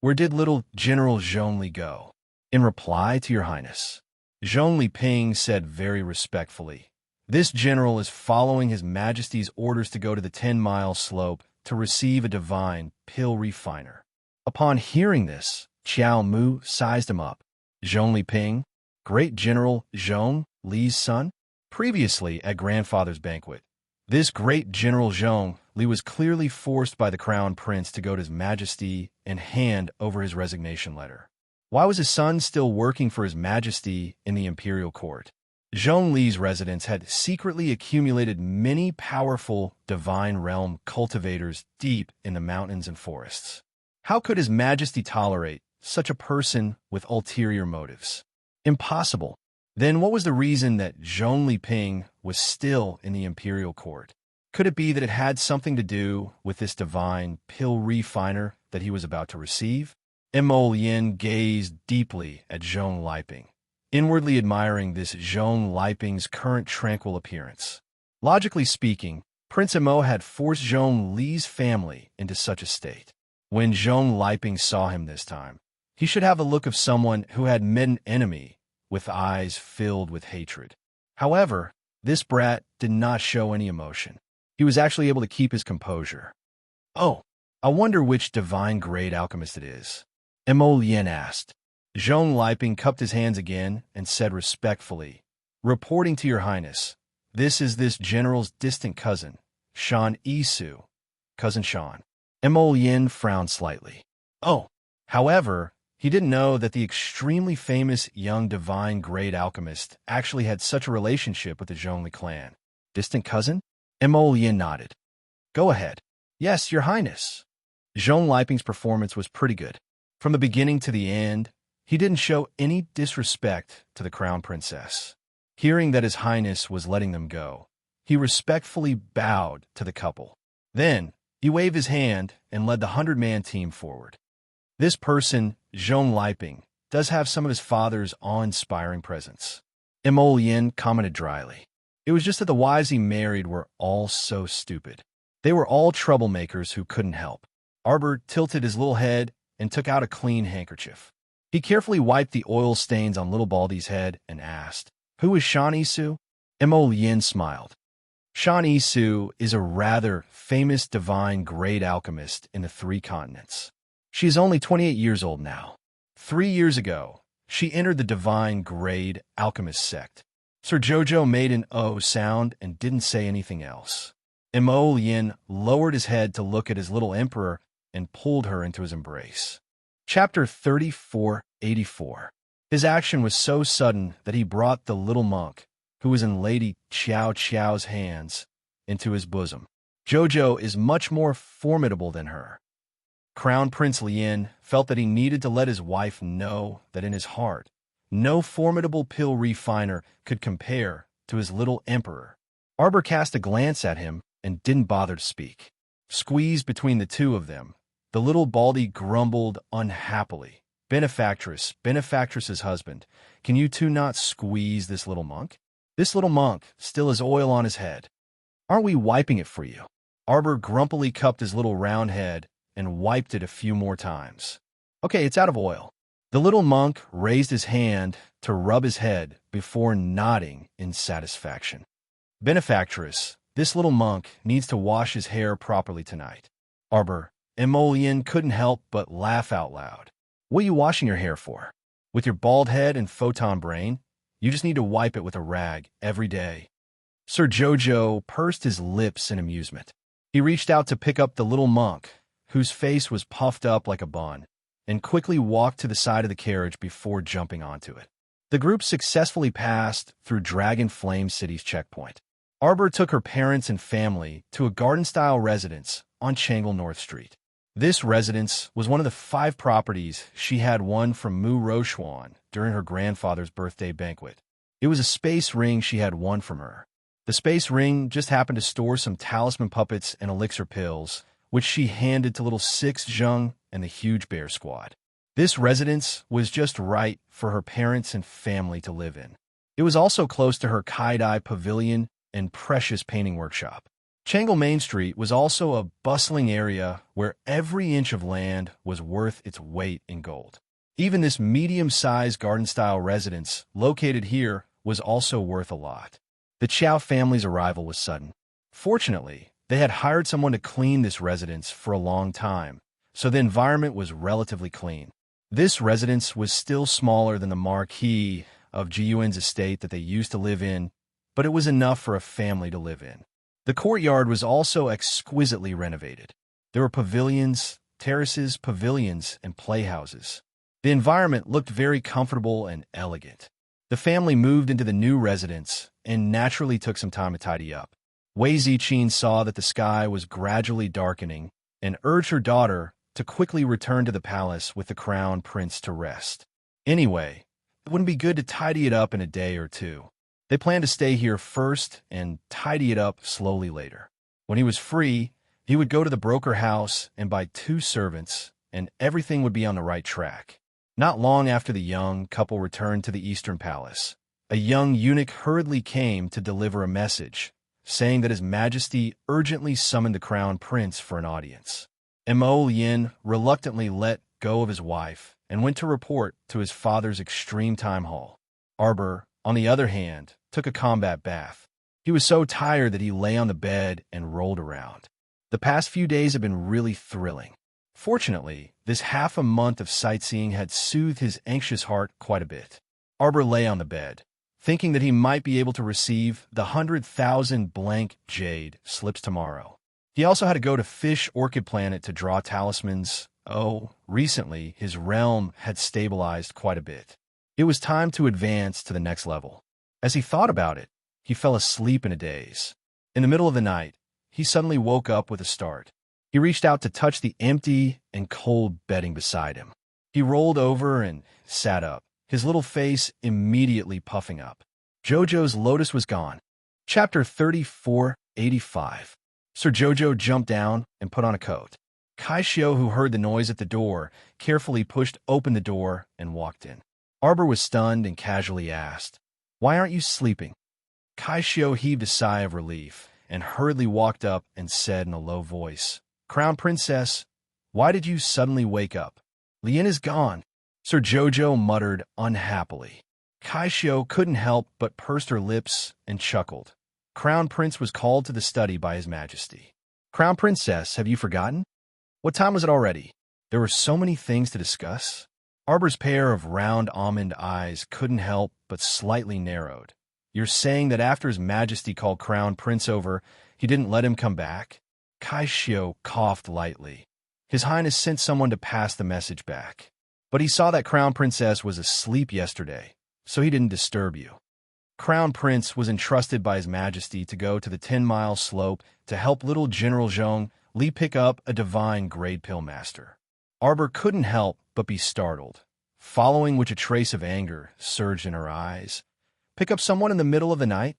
"Where did little General Zhongli go?" "In reply to your highness." Zhongli Ping said very respectfully, This general is following His Majesty's orders to go to the 10-mile slope to receive a divine pill refiner. Upon hearing this, Qiao Mu sized him up. Zhong Liping, Great General Zhong Li's son? Previously at grandfather's banquet, this great General Zhong Li was clearly forced by the crown prince to go to His Majesty and hand over his resignation letter. Why was his son still working for His Majesty in the imperial court? Zhong Li's residence had secretly accumulated many powerful divine realm cultivators deep in the mountains and forests. How could His Majesty tolerate such a person with ulterior motives? Impossible. Then what was the reason that Zhong Liping was still in the imperial court? Could it be that it had something to do with this divine pill refiner that he was about to receive? Mo Lien gazed deeply at Zhong Liping, inwardly admiring this Zhong Liping's current tranquil appearance. Logically speaking, Prince Mo had forced Zhong Li's family into such a state. When Zhong Liping saw him this time, he should have the look of someone who had met an enemy with eyes filled with hatred. However, this brat did not show any emotion. He was actually able to keep his composure. "Oh, I wonder which divine-grade alchemist it is," Mo Lien asked. Zhong Liping cupped his hands again and said respectfully, "Reporting to Your Highness, this is this general's distant cousin, Shan Isu, Cousin Shan." Mo Lien frowned slightly. Oh, however, he didn't know that the extremely famous young divine-grade alchemist actually had such a relationship with the Zhongli clan. Distant cousin? Mo Lien nodded. "Go ahead." "Yes, Your Highness." Zhong Liping's performance was pretty good. From the beginning to the end, he didn't show any disrespect to the crown princess. Hearing that His Highness was letting them go, he respectfully bowed to the couple. Then, he waved his hand and led the 100-man team forward. This person, Zhong Liping, does have some of his father's awe-inspiring presence. Mo Lien commented dryly. It was just that the wives he married were all so stupid. They were all troublemakers who couldn't help. Arbor tilted his little head and took out a clean handkerchief. He carefully wiped the oil stains on little Baldy's head and asked, "Who is Shan Isu?" Mo Lien smiled. Shan Isu is a rather famous divine-grade alchemist in the 3 continents. She is only 28 years old now. 3 years ago, she entered the divine-grade alchemist sect. Sir Jojo made an O sound and didn't say anything else. Mo Lien lowered his head to look at his little emperor and pulled her into his embrace. Chapter 3484. His action was so sudden that he brought the little monk, who was in Lady Qiao Qiao's hands, into his bosom. Jojo is much more formidable than her. Crown Prince Lien felt that he needed to let his wife know that in his heart, no formidable pill refiner could compare to his little emperor. Arbor cast a glance at him and didn't bother to speak. Squeezed between the two of them, the little Baldy grumbled unhappily. Benefactress's husband, can you two not squeeze this little monk? This little monk still has oil on his head. Aren't we wiping it for you?" Arbor grumpily cupped his little round head and wiped it a few more times. "Okay, it's out of oil." The little monk raised his hand to rub his head before nodding in satisfaction. "Benefactress, this little monk needs to wash his hair properly tonight." Arbor, Mo Lien couldn't help but laugh out loud. "What are you washing your hair for? With your bald head and photon brain, you just need to wipe it with a rag every day." Sir Jojo pursed his lips in amusement. He reached out to pick up the little monk, whose face was puffed up like a bun, and quickly walked to the side of the carriage before jumping onto it. The group successfully passed through Dragon Flame City's checkpoint. Arbor took her parents and family to a garden-style residence on Changle North Street. This residence was one of the 5 properties she had won from Mu Rochuan during her grandfather's birthday banquet. It was a space ring she had won from her. The space ring just happened to store some talisman puppets and elixir pills, which she handed to little Six Zheng and the huge bear squad. This residence was just right for her parents and family to live in. It was also close to her Kai-Dai pavilion and precious painting workshop. Changle Main Street was also a bustling area where every inch of land was worth its weight in gold. Even this medium-sized garden-style residence located here was also worth a lot. The Chow family's arrival was sudden. Fortunately, they had hired someone to clean this residence for a long time, so the environment was relatively clean. This residence was still smaller than the marquee of Ji-Yun's estate that they used to live in, but it was enough for a family to live in. The courtyard was also exquisitely renovated. There were pavilions, terraces, pavilions, and playhouses. The environment looked very comfortable and elegant. The family moved into the new residence and naturally took some time to tidy up. Wei Ziqin saw that the sky was gradually darkening and urged her daughter to quickly return to the palace with the crown prince to rest. Anyway, it wouldn't be good to tidy it up in a day or two. They planned to stay here first and tidy it up slowly later. When he was free, he would go to the broker house and buy 2 servants, and everything would be on the right track. Not long after the young couple returned to the Eastern Palace, a young eunuch hurriedly came to deliver a message, saying that His Majesty urgently summoned the crown prince for an audience. Mo Lien reluctantly let go of his wife and went to report to his father's extreme time hall. Arbor, on the other hand, took a combat bath. He was so tired that he lay on the bed and rolled around. The past few days had been really thrilling. Fortunately, this half a month of sightseeing had soothed his anxious heart quite a bit. Arbor lay on the bed, thinking that he might be able to receive the 100,000 blank jade slips tomorrow. He also had to go to Fish Orchid Planet to draw talismans. Recently, his realm had stabilized quite a bit. It was time to advance to the next level. As he thought about it, he fell asleep in a daze. In the middle of the night, he suddenly woke up with a start. He reached out to touch the empty and cold bedding beside him. He rolled over and sat up, his little face immediately puffing up. Jojo's lotus was gone. Chapter 3485. Sir Jojo jumped down and put on a coat. Kai Xiao, who heard the noise at the door, carefully pushed open the door and walked in. Arbor was stunned and casually asked, "Why aren't you sleeping?" Kai Xiao heaved a sigh of relief and hurriedly walked up and said in a low voice, "Crown Princess, why did you suddenly wake up?" "Lien is gone," Sir Jojo muttered unhappily. Kai Xiao couldn't help but pursed her lips and chuckled. Crown Prince was called to the study by His Majesty. "Crown Princess, have you forgotten? What time was it already?" There were so many things to discuss. Arbor's pair of round almond eyes couldn't help but slightly narrowed. "You're saying that after His Majesty called Crown Prince over, he didn't let him come back?" Kai Xiao coughed lightly. His Highness sent someone to pass the message back. But he saw that Crown Princess was asleep yesterday, so he didn't disturb you. Crown Prince was entrusted by His Majesty to go to the 10-mile slope to help little General Zhong Li pick up a divine grade pill master. Arbor couldn't help but be startled, following which a trace of anger surged in her eyes. Pick up someone in the middle of the night?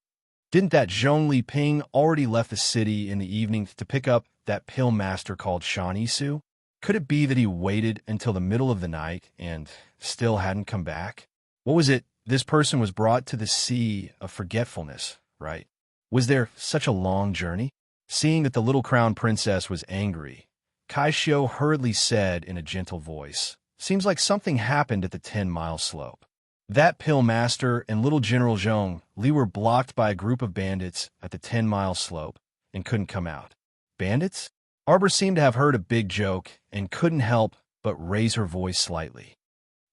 Didn't that Zhong Li Ping already left the city in the evening to pick up that pill master called Shan Yisu? Could it be that he waited until the middle of the night and still hadn't come back? What was it? This person was brought to the sea of forgetfulness, right? Was there such a long journey? Seeing that the little crown princess was angry, Kai Xiao hurriedly said in a gentle voice, "Seems like something happened at the 10-mile slope. That pill master and little General Zhong Li were blocked by a group of bandits at the 10-mile slope and couldn't come out." Bandits? Arbor seemed to have heard a big joke and couldn't help but raise her voice slightly.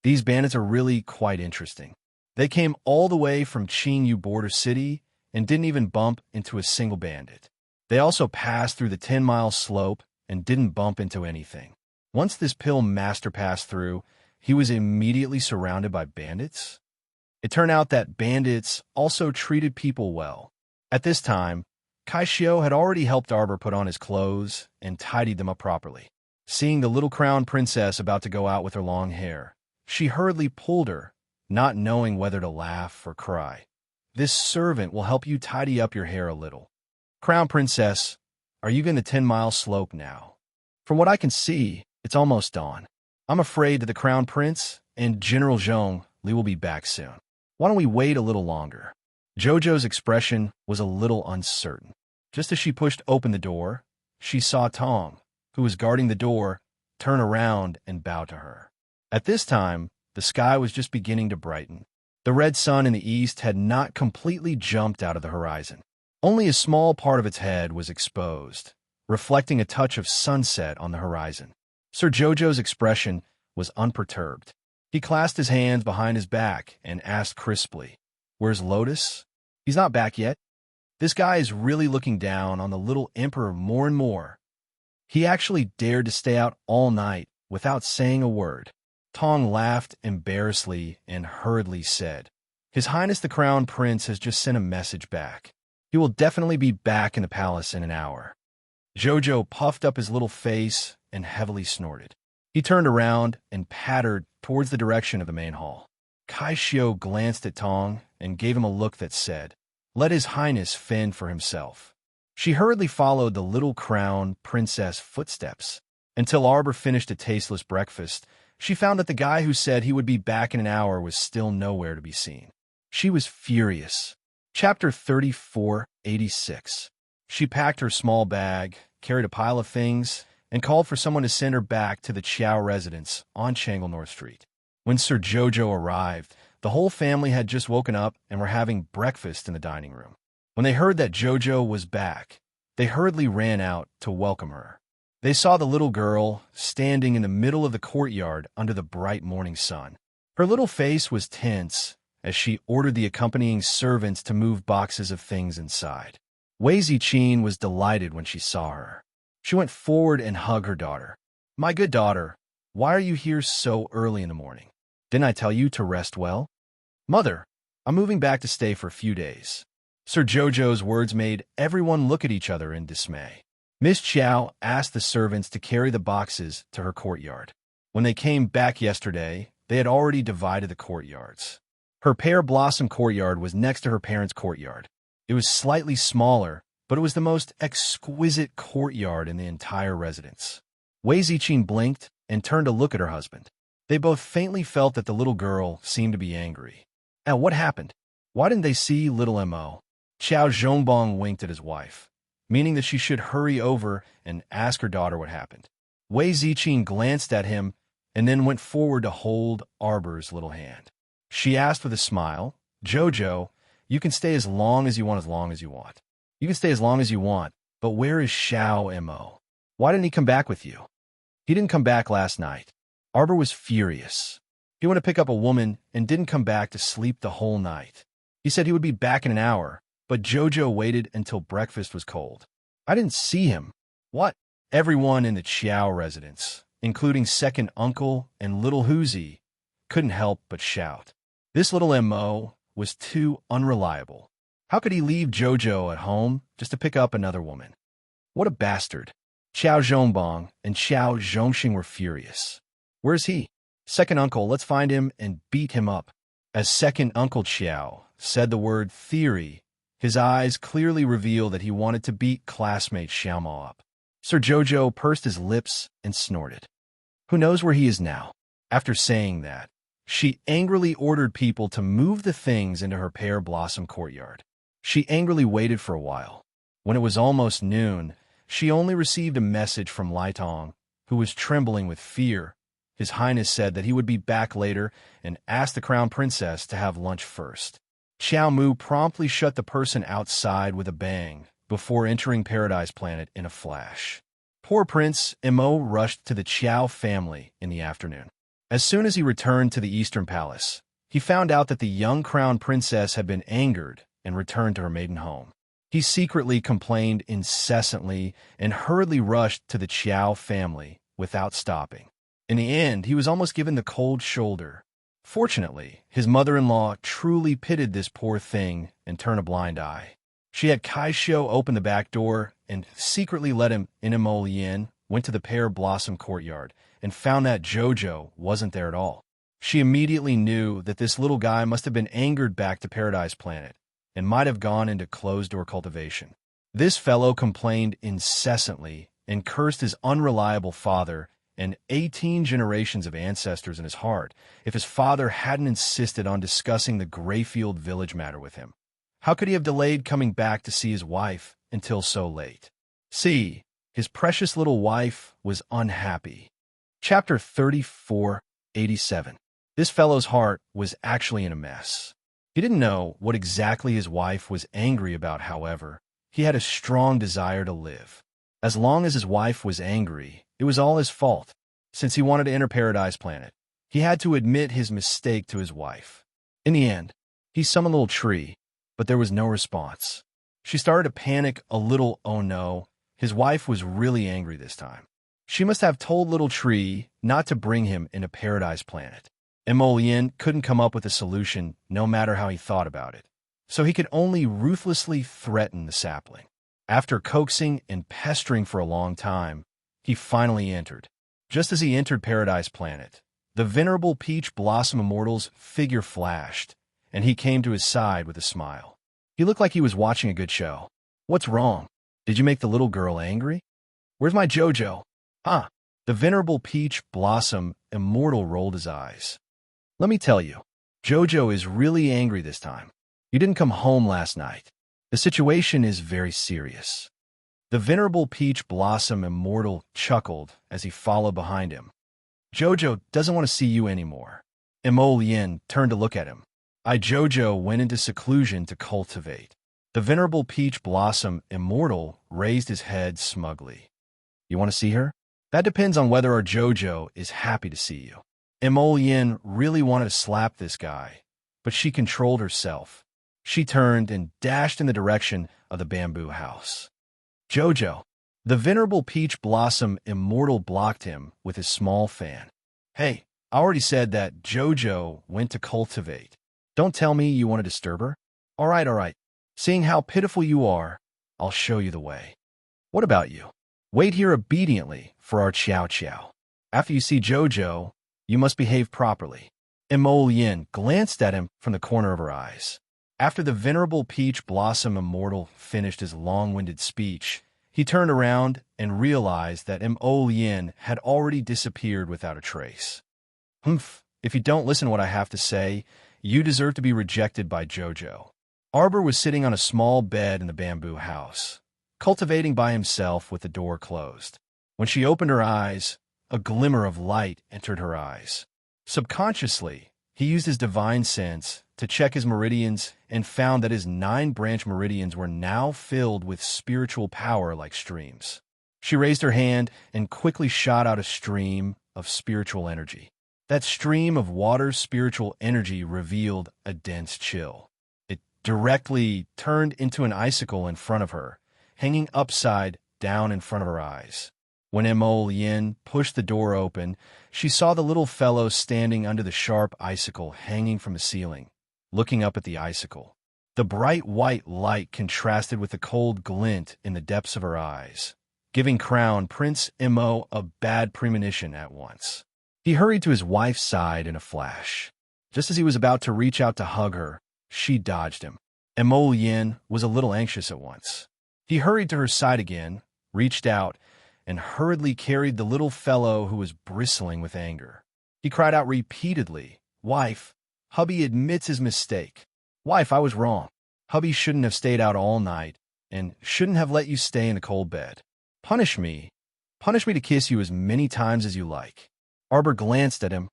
"These bandits are really quite interesting. They came all the way from Qingyu border city and didn't even bump into a single bandit. They also passed through the 10-mile slope and didn't bump into anything. Once this pill master passed through, he was immediately surrounded by bandits. It turned out that bandits also treated people well. At this time, Kai Xiao had already helped Arbor put on his clothes and tidied them up properly. Seeing the little crown princess about to go out with her long hair, she hurriedly pulled her, not knowing whether to laugh or cry. "This servant will help you tidy up your hair a little. Crown Princess, are you going to 10-mile slope now? From what I can see, it's almost dawn. I'm afraid that the Crown Prince and General Zhong Li will be back soon. Why don't we wait a little longer?" Jojo's expression was a little uncertain. Just as she pushed open the door, she saw Tong, who was guarding the door, turn around and bow to her. At this time, the sky was just beginning to brighten. The red sun in the east had not completely jumped out of the horizon. Only a small part of its head was exposed, reflecting a touch of sunset on the horizon. Sir Jojo's expression was unperturbed. He clasped his hands behind his back and asked crisply, "Where's Lotus? He's not back yet?" This guy is really looking down on the little emperor more and more. He actually dared to stay out all night without saying a word. Tong laughed embarrassedly and hurriedly said, "His Highness the Crown Prince has just sent a message back. He will definitely be back in the palace in an hour." Jojo puffed up his little face and heavily snorted. He turned around and pattered towards the direction of the main hall. Kai Shio glanced at Tong and gave him a look that said, "Let His Highness fend for himself." She hurriedly followed the little crown princess footsteps. Until Arbor finished a tasteless breakfast, she found that the guy who said he would be back in an hour was still nowhere to be seen. She was furious. Chapter 3486. She packed her small bag, carried a pile of things, and called for someone to send her back to the Chow residence on Changle North Street. When Sir Jojo arrived, the whole family had just woken up and were having breakfast in the dining room. When they heard that Jojo was back, they hurriedly ran out to welcome her. They saw the little girl standing in the middle of the courtyard under the bright morning sun. Her little face was tense as she ordered the accompanying servants to move boxes of things inside. Wei Ziqin was delighted when she saw her. She went forward and hugged her daughter. "My good daughter, why are you here so early in the morning? Didn't I tell you to rest well?" "Mother, I'm moving back to stay for a few days." Sir Jojo's words made everyone look at each other in dismay. Miss Chow asked the servants to carry the boxes to her courtyard. When they came back yesterday, they had already divided the courtyards. Her pear blossom courtyard was next to her parents' courtyard. It was slightly smaller, but it was the most exquisite courtyard in the entire residence. Wei Ziqin blinked and turned to look at her husband. They both faintly felt that the little girl seemed to be angry. "And what happened? Why didn't they see little M.O.?" Qiao Zhongbong winked at his wife, meaning that she should hurry over and ask her daughter what happened. Wei Ziqin glanced at him and then went forward to hold Arbor's little hand. She asked with a smile, "Jojo, you can stay as long as you want, as long as you want. You can stay as long as you want, but where is Xiao M.O.? Why didn't he come back with you?" "He didn't come back last night." Arbor was furious. "He went to pick up a woman and didn't come back to sleep the whole night. He said he would be back in an hour, but Jojo waited until breakfast was cold. I didn't see him." "What?" Everyone in the Chiao residence, including second uncle and little Huzi, couldn't help but shout. This little M.O. was too unreliable. How could he leave Jojo at home just to pick up another woman? What a bastard. Qiao Zhongbong and Qiao Zhongxing were furious. "Where's he?" "Second uncle, let's find him and beat him up." As second uncle Qiao said the word theory, his eyes clearly revealed that he wanted to beat classmate Xiaomao up. Sir Jojo pursed his lips and snorted. "Who knows where he is now?" After saying that, she angrily ordered people to move the things into her pear blossom courtyard. She angrily waited for a while. When it was almost noon, she only received a message from Lai Tong, who was trembling with fear. His Highness said that he would be back later and asked the Crown Princess to have lunch first. Xiao Mu promptly shut the person outside with a bang before entering Paradise Planet in a flash. Poor Prince Mo rushed to the Qiao family in the afternoon. As soon as he returned to the Eastern Palace, he found out that the young Crown Princess had been angered and returned to her maiden home. He secretly complained incessantly and hurriedly rushed to the Qiao family without stopping. In the end, he was almost given the cold shoulder. Fortunately, his mother-in-law truly pitied this poor thing and turned a blind eye. She had Kai Shio open the back door and secretly let him in. Mo Lien went to the pear blossom courtyard and found that Jojo wasn't there at all. She immediately knew that this little guy must have been angered back to Paradise Planet and might have gone into closed-door cultivation. This fellow complained incessantly and cursed his unreliable father and 18 generations of ancestors in his heart if his father hadn't insisted on discussing the Grayfield village matter with him. How could he have delayed coming back to see his wife until so late? See, his precious little wife was unhappy. Chapter 3487. This fellow's heart was actually in a mess. He didn't know what exactly his wife was angry about, however. He had a strong desire to live. As long as his wife was angry, it was all his fault. Since he wanted to enter Paradise Planet, he had to admit his mistake to his wife. In the end, he summoned Little Tree, but there was no response. She started to panic a little. Oh no, his wife was really angry this time. She must have told Little Tree not to bring him into Paradise Planet. Emolien couldn't come up with a solution no matter how he thought about it, so he could only ruthlessly threaten the sapling. After coaxing and pestering for a long time, he finally entered. Just as he entered Paradise Planet, the venerable Peach Blossom Immortal's figure flashed, and he came to his side with a smile. He looked like he was watching a good show. "What's wrong? Did you make the little girl angry? Where's my JoJo?" "Ah." The venerable Peach Blossom Immortal rolled his eyes. "Let me tell you, JoJo is really angry this time. You didn't come home last night. The situation is very serious." The venerable Peach Blossom Immortal chuckled as he followed behind him. "JoJo doesn't want to see you anymore." Emolien turned to look at him. JoJo went into seclusion to cultivate. The venerable Peach Blossom Immortal raised his head smugly. "You want to see her? That depends on whether our JoJo is happy to see you." Emolien really wanted to slap this guy, but she controlled herself. She turned and dashed in the direction of the bamboo house. "JoJo." The venerable Peach Blossom Immortal blocked him with his small fan. "Hey, I already said that JoJo went to cultivate. Don't tell me you want to disturb her." All right. Seeing how pitiful you are, I'll show you the way." "What about you? Wait here obediently for our Chow Chow. After you see JoJo, you must behave properly." Emolien glanced at him from the corner of her eyes. After the venerable Peach Blossom Immortal finished his long-winded speech, he turned around and realized that Emolien had already disappeared without a trace. "Humph, if you don't listen to what I have to say, you deserve to be rejected by JoJo." Arbor was sitting on a small bed in the bamboo house, cultivating by himself with the door closed. When she opened her eyes, a glimmer of light entered her eyes. Subconsciously, he used his divine sense to check his meridians and found that his 9-branch meridians were now filled with spiritual power like streams. She raised her hand and quickly shot out a stream of spiritual energy. That stream of water spiritual energy revealed a dense chill. It directly turned into an icicle in front of her, hanging upside down in front of her eyes. When Emolien pushed the door open, she saw the little fellow standing under the sharp icicle hanging from the ceiling, looking up at the icicle. The bright white light contrasted with the cold glint in the depths of her eyes, giving Crown Prince Emo a bad premonition at once. He hurried to his wife's side in a flash. Just as he was about to reach out to hug her, she dodged him. Emolien was a little anxious at once. He hurried to her side again, reached out, and hurriedly carried the little fellow who was bristling with anger. He cried out repeatedly, "Wife, hubby admits his mistake. Wife, I was wrong. Hubby shouldn't have stayed out all night and shouldn't have let you stay in the cold bed. Punish me. Punish me to kiss you as many times as you like." Arbor glanced at him,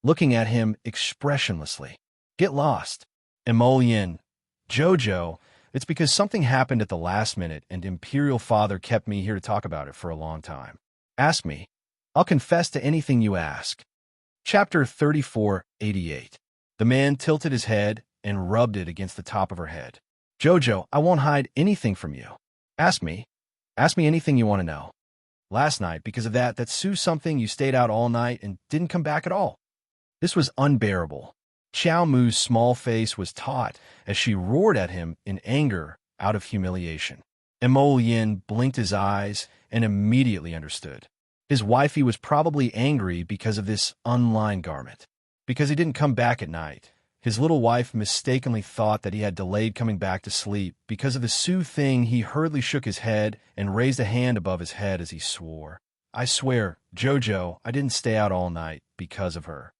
looking at him expressionlessly. "Get lost." Emolien. "JoJo, it's because something happened at the last minute and Imperial Father kept me here to talk about it for a long time. Ask me. I'll confess to anything you ask." Chapter 3488. The man tilted his head and rubbed it against the top of her head. "JoJo, I won't hide anything from you. Ask me. Ask me anything you want to know. Last night, because of that Sue something, you stayed out all night and didn't come back at all." This was unbearable. Chow Mu's small face was taut as she roared at him in anger out of humiliation. Emolien blinked his eyes and immediately understood. His wifey was probably angry because of this unlined garment. Because he didn't come back at night, his little wife mistakenly thought that he had delayed coming back to sleep. Because of the Sue thing, he hurriedly shook his head and raised a hand above his head as he swore. "I swear, JoJo, I didn't stay out all night because of her."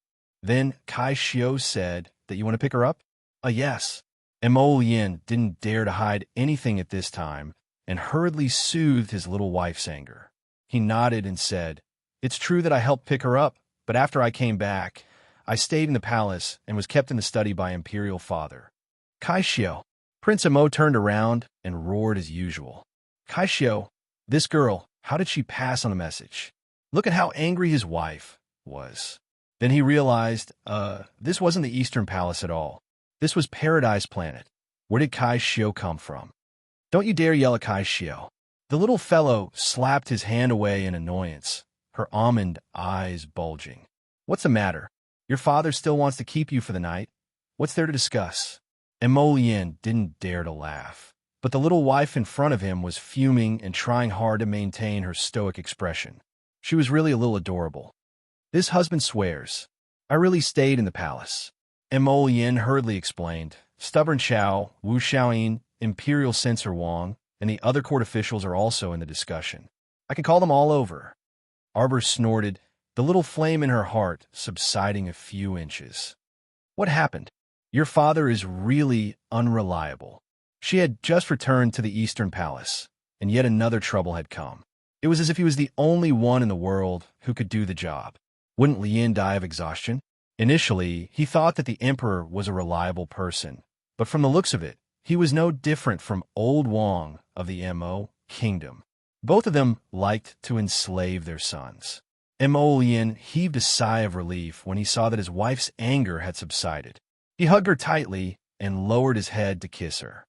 Then Kai Shio said that you want to pick her up? Yes. Emolien didn't dare to hide anything at this time and hurriedly soothed his little wife's anger. He nodded and said, "It's true that I helped pick her up, but after I came back, I stayed in the palace and was kept in the study by Imperial Father. Kaixio. Prince Mo turned around and roared as usual. Kaixio, this girl, how did she pass on the message? Look at how angry his wife was. Then he realized, this wasn't the Eastern Palace at all. This was Paradise Planet. Where did Kaixio come from? Don't you dare yell at Kaixio. The little fellow slapped his hand away in annoyance, her almond eyes bulging. What's the matter? Your father still wants to keep you for the night. What's there to discuss? And Mo Lien didn't dare to laugh. But the little wife in front of him was fuming and trying hard to maintain her stoic expression. She was really a little adorable. This husband swears. I really stayed in the palace. And Mo Lien hurriedly explained. Stubborn Chao, Wu Xiaoyin, Imperial Censor Wang, and the other court officials are also in the discussion. I can call them all over. Arbor snorted, the little flame in her heart subsiding a few inches. What happened? Your father is really unreliable. She had just returned to the Eastern Palace, and yet another trouble had come. It was as if he was the only one in the world who could do the job. Wouldn't Lien die of exhaustion? Initially, he thought that the Emperor was a reliable person, but from the looks of it, he was no different from Old Wang of the Mo Kingdom. Both of them liked to enslave their sons. Mo Lien heaved a sigh of relief when he saw that his wife's anger had subsided. He hugged her tightly and lowered his head to kiss her.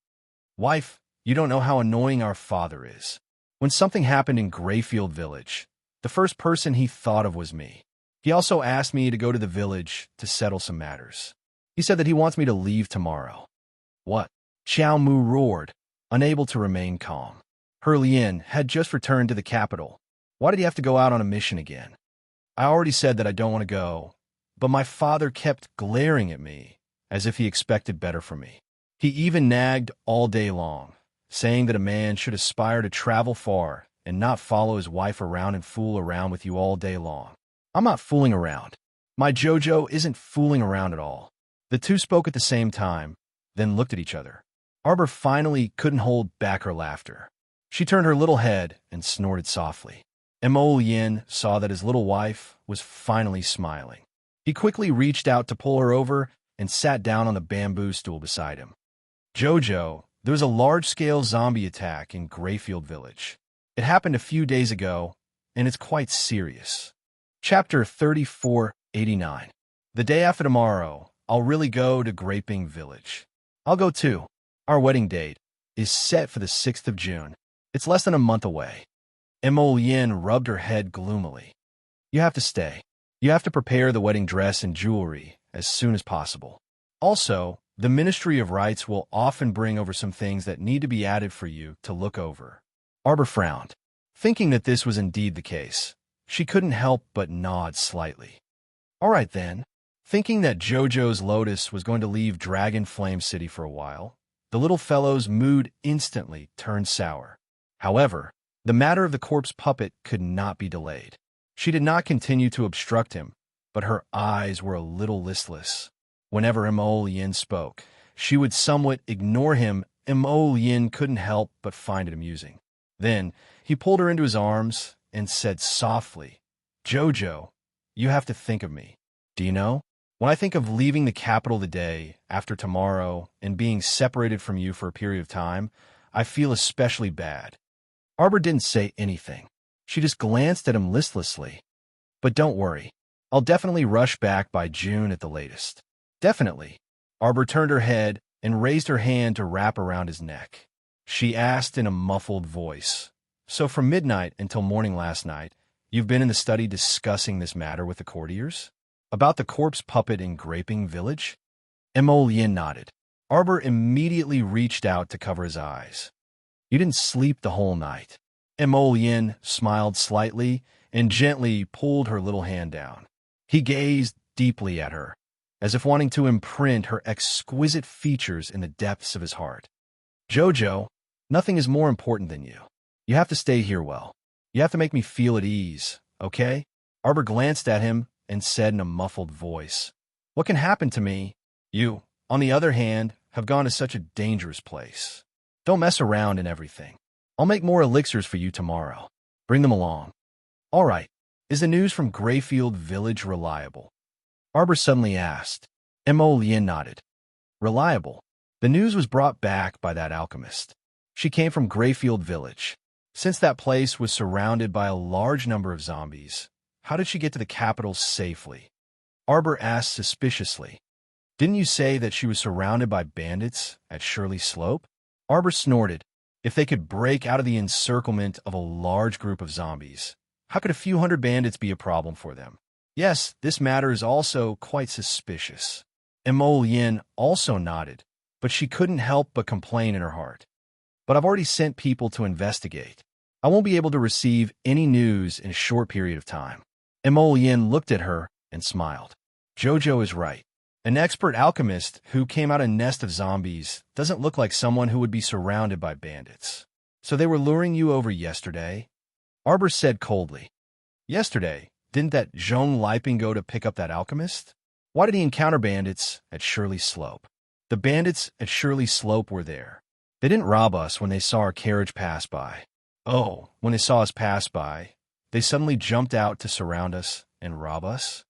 Wife, you don't know how annoying our father is. When something happened in Greyfield Village, the first person he thought of was me. He also asked me to go to the village to settle some matters. He said that he wants me to leave tomorrow. What? Xiao Mu roared, unable to remain calm. Her Lien had just returned to the capital. Why did he have to go out on a mission again? I already said that I don't want to go, but my father kept glaring at me as if he expected better from me. He even nagged all day long, saying that a man should aspire to travel far and not follow his wife around and fool around with you all day long. I'm not fooling around. My Jojo isn't fooling around at all. The two spoke at the same time, then looked at each other. Arbor finally couldn't hold back her laughter. She turned her little head and snorted softly. Mo Lien saw that his little wife was finally smiling. He quickly reached out to pull her over and sat down on the bamboo stool beside him. Jojo, there was a large-scale zombie attack in Greyfield Village. It happened a few days ago, and it's quite serious. Chapter 3489. The day after tomorrow, I'll really go to Graping Village. I'll go too. Our wedding date is set for the 6th of June. It's less than a month away. Mo Lien rubbed her head gloomily. You have to stay. You have to prepare the wedding dress and jewelry as soon as possible. Also, the Ministry of Rites will often bring over some things that need to be added for you to look over. Arbor frowned. Thinking that this was indeed the case, she couldn't help but nod slightly. All right then. Thinking that Jojo's Lotus was going to leave Dragon Flame City for a while, the little fellow's mood instantly turned sour. However, the matter of the corpse puppet could not be delayed. She did not continue to obstruct him, but her eyes were a little listless. Whenever Mo Lien spoke, she would somewhat ignore him, and Mo Lien couldn't help but find it amusing. Then, he pulled her into his arms and said softly, Jojo, you have to think of me. Do you know? When I think of leaving the capital the day after tomorrow and being separated from you for a period of time, I feel especially bad. Arbor didn't say anything. She just glanced at him listlessly. But don't worry. I'll definitely rush back by June at the latest. Definitely. Arbor turned her head and raised her hand to wrap around his neck. She asked in a muffled voice, So from midnight until morning last night, you've been in the study discussing this matter with the courtiers? About the corpse puppet in Graping Village? Mo Lien nodded. Arbor immediately reached out to cover his eyes. You didn't sleep the whole night. Mo Lien smiled slightly and gently pulled her little hand down. He gazed deeply at her, as if wanting to imprint her exquisite features in the depths of his heart. Jojo, nothing is more important than you. You have to stay here well. You have to make me feel at ease, okay? Arbor glanced at him and said in a muffled voice, What can happen to me? You, on the other hand, have gone to such a dangerous place. Don't mess around and everything. I'll make more elixirs for you tomorrow. Bring them along. All right. Is the news from Greyfield Village reliable? Arbor suddenly asked. Mo Lien nodded. Reliable? The news was brought back by that alchemist. She came from Greyfield Village. Since that place was surrounded by a large number of zombies, how did she get to the capital safely? Arbor asked suspiciously. Didn't you say that she was surrounded by bandits at Shirley Slope? Arbor snorted. If they could break out of the encirclement of a large group of zombies, how could a few hundred bandits be a problem for them? Yes, this matter is also quite suspicious. Emolienne also nodded, but she couldn't help but complain in her heart. But I've already sent people to investigate. I won't be able to receive any news in a short period of time. Emolienne looked at her and smiled. Jojo is right. An expert alchemist who came out of a nest of zombies doesn't look like someone who would be surrounded by bandits. So they were luring you over yesterday? Arbor said coldly. Yesterday? Didn't that Jean Liping go to pick up that alchemist? Why did he encounter bandits at Shirley Slope? The bandits at Shirley Slope were there. They didn't rob us when they saw our carriage pass by. Oh, when they saw us pass by, they suddenly jumped out to surround us and rob us?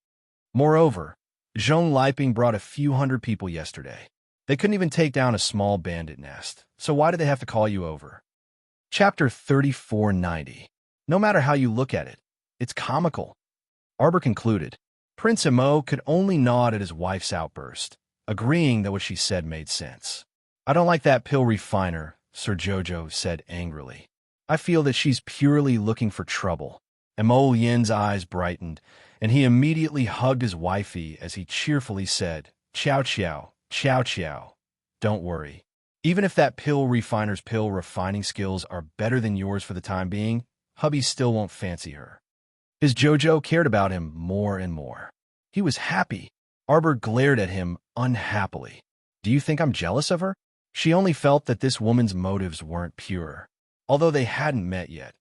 Moreover, Jean Liping brought a few hundred people yesterday. They couldn't even take down a small bandit nest, so why did they have to call you over? Chapter 3490. No matter how you look at it, it's comical. Arbor concluded. Prince Emo could only nod at his wife's outburst, agreeing that what she said made sense. I don't like that pill refiner, Sir Jojo said angrily. I feel that she's purely looking for trouble. Emolienne's eyes brightened, and he immediately hugged his wifey as he cheerfully said, Chow chow, chow chow. Don't worry. Even if that pill refiner's pill refining skills are better than yours for the time being, hubby still won't fancy her. His Jojo cared about him more and more. He was happy. Arbor glared at him unhappily. Do you think I'm jealous of her? She only felt that this woman's motives weren't pure, although they hadn't met yet.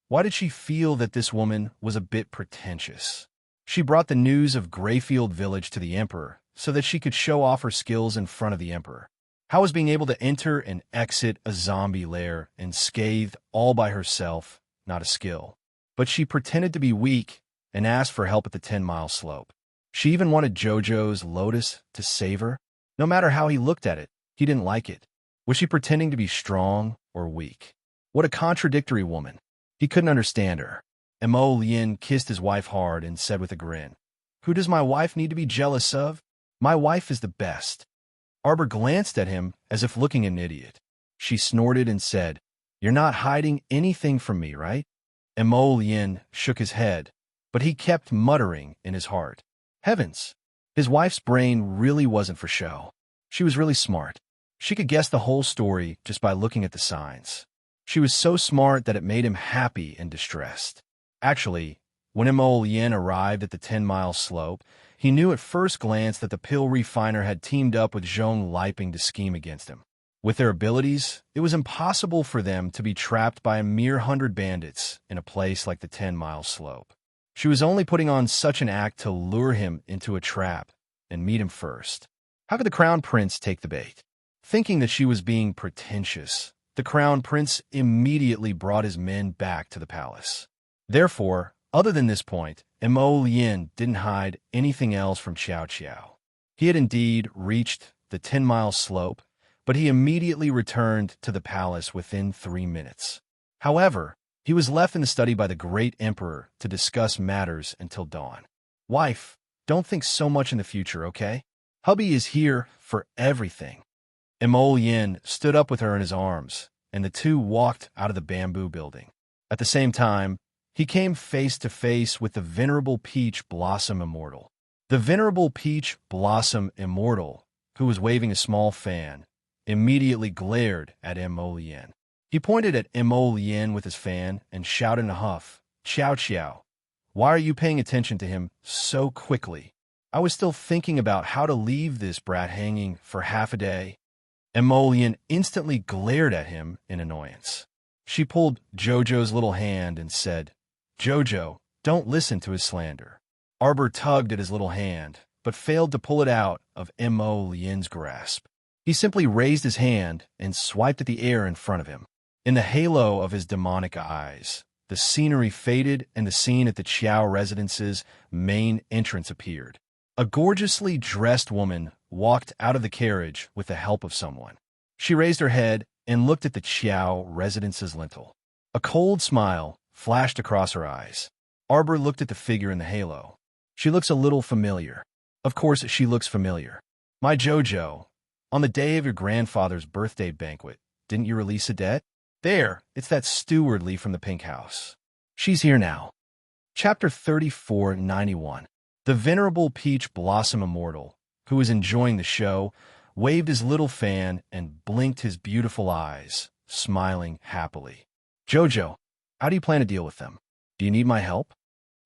Why did she feel that this woman was a bit pretentious? She brought the news of Greyfield Village to the Emperor so that she could show off her skills in front of the Emperor. How was being able to enter and exit a zombie lair unscathed all by herself not a skill? But she pretended to be weak and asked for help at the 10-mile slope. She even wanted Jojo's lotus to save her. No matter how he looked at it, he didn't like it. Was she pretending to be strong or weak? What a contradictory woman. He couldn't understand her. Emolienne kissed his wife hard and said with a grin, Who does my wife need to be jealous of? My wife is the best. Arbor glanced at him as if looking at an idiot. She snorted and said, You're not hiding anything from me, right? Emolienne shook his head, but he kept muttering in his heart. Heavens! His wife's brain really wasn't for show. She was really smart. She could guess the whole story just by looking at the signs. She was so smart that it made him happy and distressed. Actually, when Emolienne arrived at the 10-mile slope, he knew at first glance that the pill refiner had teamed up with Jean Liping to scheme against him. With their abilities, it was impossible for them to be trapped by a mere 100 bandits in a place like the 10-mile slope. She was only putting on such an act to lure him into a trap and meet him first. How could the Crown Prince take the bait? Thinking that she was being pretentious, the Crown Prince immediately brought his men back to the palace. Therefore, other than this point, Emolienne didn't hide anything else from Chow Chow. He had indeed reached the 10-mile slope, but he immediately returned to the palace within 3 minutes. However, he was left in the study by the great emperor to discuss matters until dawn. Wife, don't think so much in the future, okay? Hubby is here for everything. Emolienne stood up with her in his arms, and the two walked out of the bamboo building. At the same time, he came face to face with the venerable Peach Blossom Immortal. The venerable Peach Blossom Immortal, who was waving a small fan, immediately glared at Emolienne. He pointed at Emolienne with his fan and shouted in a huff, Chow Chow, why are you paying attention to him so quickly? I was still thinking about how to leave this brat hanging for half a day. Emolienne instantly glared at him in annoyance. She pulled Jojo's little hand and said, Jojo, don't listen to his slander. Arbor tugged at his little hand, but failed to pull it out of Emolienne's grasp. He simply raised his hand and swiped at the air in front of him. In the halo of his demonic eyes, the scenery faded and the scene at the Chow residence's main entrance appeared. A gorgeously dressed woman walked out of the carriage with the help of someone. She raised her head and looked at the Chiao residence's lintel. A cold smile flashed across her eyes. Arbor looked at the figure in the halo. She looks a little familiar. Of course, she looks familiar. My Jojo, on the day of your grandfather's birthday banquet, didn't you release a debt? There, it's that stewardly from the pink house. She's here now. Chapter 3491. The venerable peach blossom immortal, who was enjoying the show, waved his little fan and blinked his beautiful eyes, smiling happily. Jojo, how do you plan to deal with them? Do you need my help?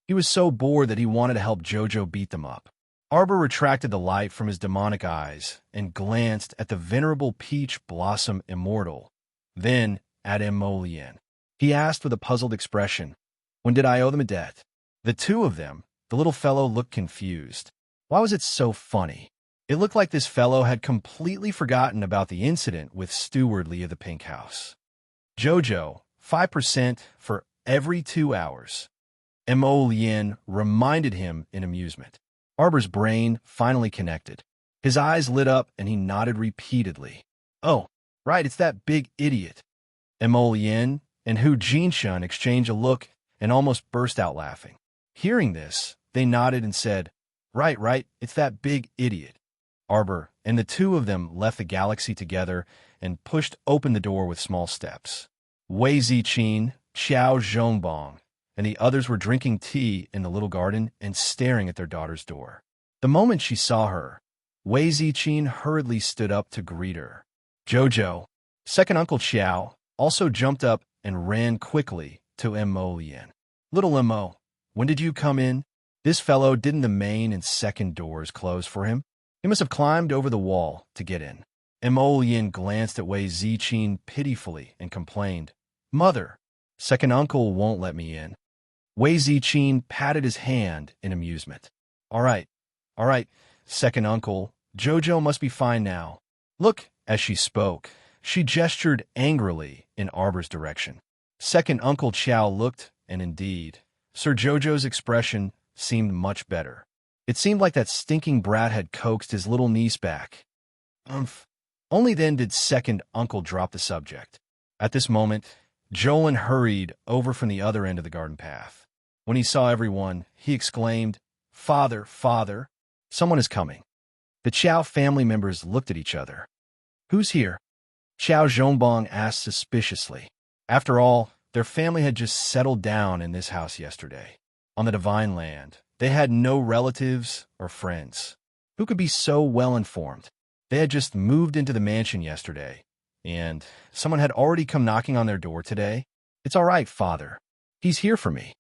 He was so bored that he wanted to help Jojo beat them up. Arbor retracted the light from his demonic eyes and glanced at the venerable peach blossom immortal, then at Emolien. He asked with a puzzled expression, when did I owe them a debt? The two of them, the little fellow looked confused. Why was it so funny? It looked like this fellow had completely forgotten about the incident with stewardly of the pink house. Jojo, 5% for every 2 hours. Emolien reminded him in amusement. Arbor's brain finally connected. His eyes lit up and he nodded repeatedly. Oh, right, it's that big idiot. Emolien and Hu Jinshun exchanged a look and almost burst out laughing. Hearing this, they nodded and said, Right, it's that big idiot. Arbor and the two of them left the galaxy together and pushed open the door with small steps. Wei Ziqin, Xiao Zhongbong, and the others were drinking tea in the little garden and staring at their daughter's door. The moment she saw her, Wei Ziqin hurriedly stood up to greet her. Jojo, second Uncle Xiao, also jumped up and ran quickly to Emolien. Little Emo, when did you come in? This fellow, didn't the main and second doors close for him? He must have climbed over the wall to get in. Emolien glanced at Wei Ziqin pitifully and complained, Mother, second uncle won't let me in. Wei Ziqin patted his hand in amusement. All right, second uncle, Jojo must be fine now. Look, as she spoke, she gestured angrily in Arbor's direction. Second Uncle Qiao looked, and indeed, Sir Jojo's expression seemed much better. It seemed like that stinking brat had coaxed his little niece back. Umph. Only then did second uncle drop the subject. At this moment, Jolin hurried over from the other end of the garden path. When he saw everyone, he exclaimed, Father, someone is coming. The Qiao family members looked at each other. Who's here? Xiao Zhongbong asked suspiciously. After all, their family had just settled down in this house yesterday. On the Divine Land, they had no relatives or friends. Who could be so well informed? They had just moved into the mansion yesterday, and someone had already come knocking on their door today. It's all right, Father. He's here for me.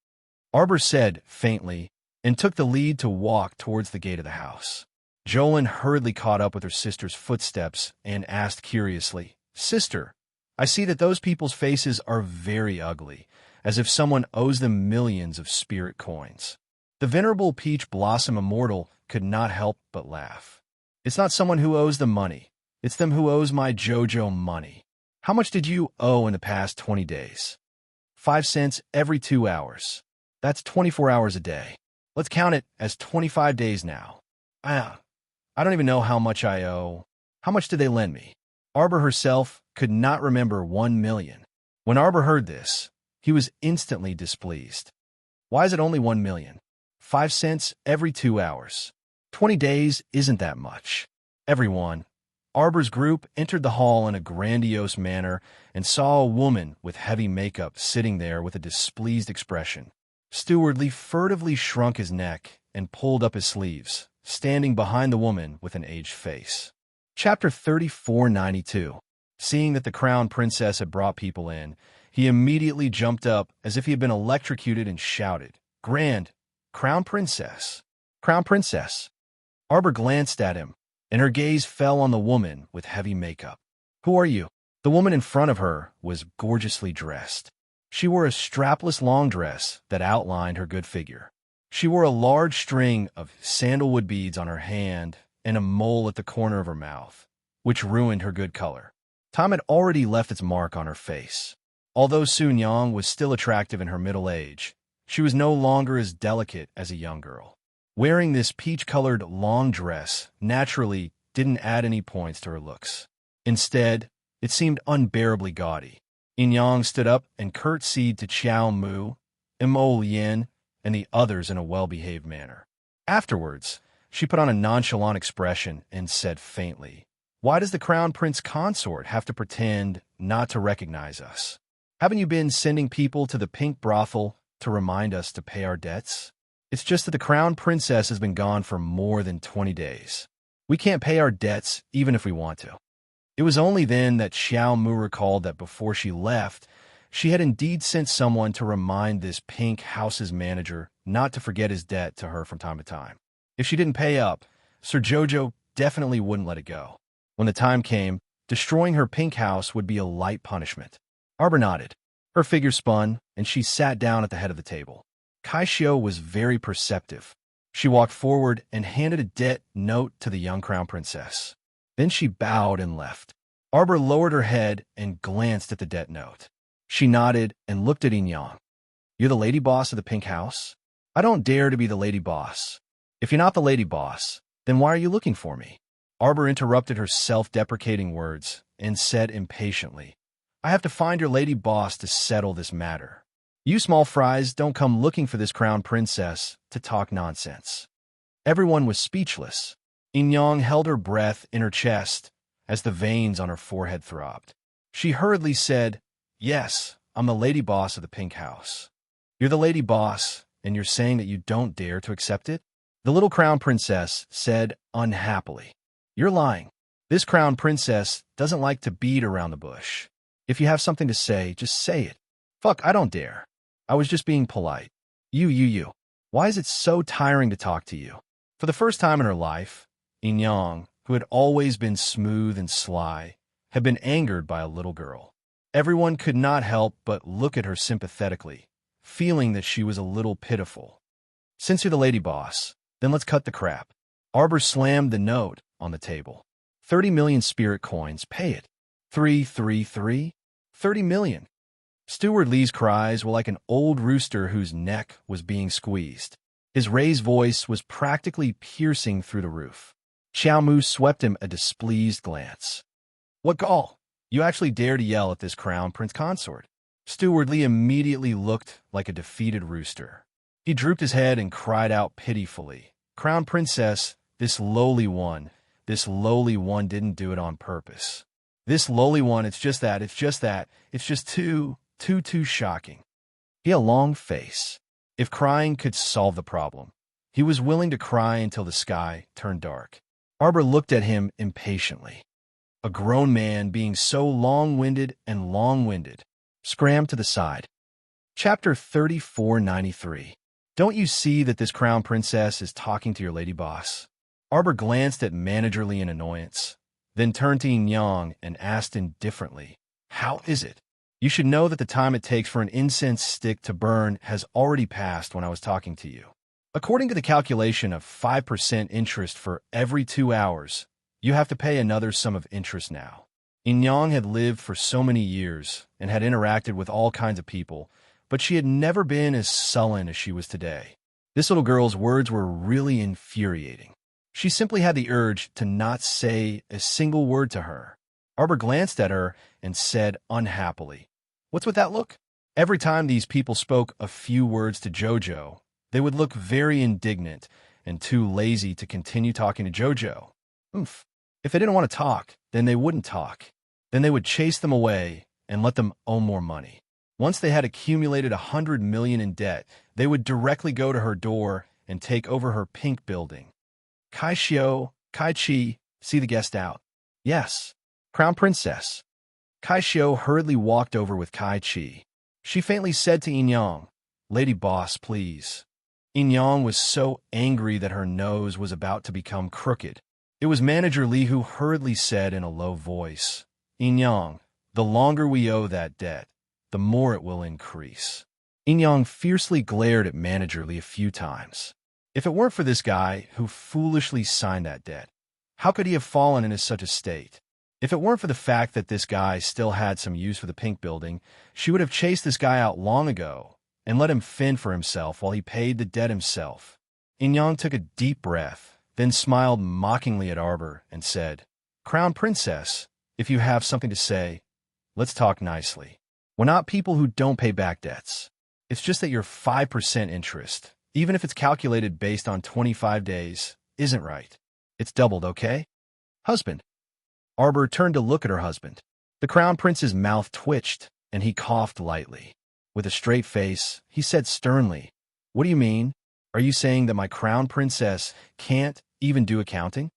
Arbor said faintly and took the lead to walk towards the gate of the house. Jolin hurriedly caught up with her sister's footsteps and asked curiously, Sister, I see that those people's faces are very ugly, as if someone owes them millions of spirit coins. The venerable peach blossom immortal could not help but laugh. It's not someone who owes them money. It's them who owes my Jojo money. How much did you owe in the past 20 days? 5 cents every 2 hours. That's 24 hours a day. Let's count it as 25 days now. I don't even know how much I owe. How much did they lend me? Arbor herself could not remember 1 million. When Arbor heard this, he was instantly displeased. Why is it only 1 million? 5 cents every 2 hours. 20 days isn't that much. Everyone, Arbor's group entered the hall in a grandiose manner and saw a woman with heavy makeup sitting there with a displeased expression. Stewardly furtively shrunk his neck and pulled up his sleeves, standing behind the woman with an aged face. Chapter 3492. Seeing that the crown princess had brought people in, he immediately jumped up as if he had been electrocuted and shouted, Grand! Crown princess! Crown princess! Arbor glanced at him, and her gaze fell on the woman with heavy makeup. Who are you? The woman in front of her was gorgeously dressed. She wore a strapless long dress that outlined her good figure. She wore a large string of sandalwood beads on her hand and a mole at the corner of her mouth, which ruined her good color. Time had already left its mark on her face. Although Sun Yang was still attractive in her middle age, she was no longer as delicate as a young girl. Wearing this peach-colored long dress naturally didn't add any points to her looks. Instead, It seemed unbearably gaudy. In Yang stood up and curtsied to Qiao Mu, Mo Yin, and the others in a well-behaved manner. Afterwards, she put on a nonchalant expression and said faintly, "Why does the Crown Prince Consort have to pretend not to recognize us? Haven't you been sending people to the pink brothel to remind us to pay our debts? It's just that the Crown Princess has been gone for more than 20 days. We can't pay our debts even if we want to." It was only then that Xiao Mu recalled that before she left, she had indeed sent someone to remind this pink house's manager not to forget his debt to her from time to time. If she didn't pay up, Sir Jojo definitely wouldn't let it go. When the time came, destroying her pink house would be a light punishment. Arbor nodded. Her figure spun, and she sat down at the head of the table. Kaixio was very perceptive. She walked forward and handed a debt note to the young crown princess. Then she bowed and left. Arbor lowered her head and glanced at the debt note. She nodded and looked at Yang. "You're the lady boss of the pink house? I don't dare to be the lady boss. If you're not the lady boss, then why are you looking for me?" Arbor interrupted her self-deprecating words and said impatiently, "I have to find your lady boss to settle this matter. You small fries don't come looking for this crown princess to talk nonsense." Everyone was speechless. Yang held her breath in her chest as the veins on her forehead throbbed. She hurriedly said, "Yes, I'm the lady boss of the pink house." "You're the lady boss, and you're saying that you don't dare to accept it?" The little crown princess said unhappily. "You're lying. This crown princess doesn't like to beat around the bush. If you have something to say, just say it." "Fuck, I don't dare. I was just being polite." You. Why is it so tiring to talk to you?" For the first time in her life, Yang, who had always been smooth and sly, had been angered by a little girl. Everyone could not help but look at her sympathetically, feeling that she was a little pitiful. "Since you're the lady boss, then let's cut the crap." Arbor slammed the note on the table. 30 million spirit coins, pay it. 333? 30 million. Steward Lee's cries were like an old rooster whose neck was being squeezed. His raised voice was practically piercing through the roof. Xiao Mu swept him a displeased glance. "What gall? You actually dare to yell at this crown prince consort?" Steward Lee immediately looked like a defeated rooster. He drooped his head and cried out pitifully, "Crown princess, this lowly one didn't do it on purpose. This lowly one, it's just too shocking." He had a long face. If crying could solve the problem, he was willing to cry until the sky turned dark. Arbor looked at him impatiently. A grown man being so long-winded, scrammed to the side. Chapter 3493. Don't you see that this crown princess is talking to your lady boss? Arbor glanced at Manager Lee in annoyance, then turned to Yang and asked indifferently, "How is it? You should know that the time it takes for an incense stick to burn has already passed when I was talking to you. According to the calculation of 5% interest for every 2 hours, you have to pay another sum of interest now." Yang had lived for so many years and had interacted with all kinds of people, but she had never been as sullen as she was today. This little girl's words were really infuriating. She simply had the urge to not say a single word to her. Arbor glanced at her and said unhappily, "What's with that look?" Every time these people spoke a few words to Jojo, they would look very indignant and too lazy to continue talking to Jojo. Oof. If they didn't want to talk, then they wouldn't talk. Then they would chase them away and let them owe more money. Once they had accumulated 100 million in debt, they would directly go to her door and take over her pink building. "Kaixio, Kaichi, see the guest out." "Yes, Crown Princess." Kaixio hurriedly walked over with Kaichi. She faintly said to Yang, "Lady boss, please." Yang was so angry that her nose was about to become crooked. It was Manager Lee who hurriedly said in a low voice, "Yang, the longer we owe that debt, the more it will increase." Yang fiercely glared at Manager Lee a few times. If it weren't for this guy who foolishly signed that debt, how could he have fallen into such a state? If it weren't for the fact that this guy still had some use for the pink building, she would have chased this guy out long ago and let him fend for himself while he paid the debt himself. Yang took a deep breath, then smiled mockingly at Arbor and said, "Crown Princess, If you have something to say, let's talk nicely. We're not people who don't pay back debts. It's just that your 5% interest, even if it's calculated based on 25 days, isn't right. It's doubled, okay? Husband. Arbor turned to look at her husband. The Crown Prince's mouth twitched, and he coughed lightly. With a straight face, he said sternly, "What do you mean? Are you saying that my Crown Princess can't even do accounting?"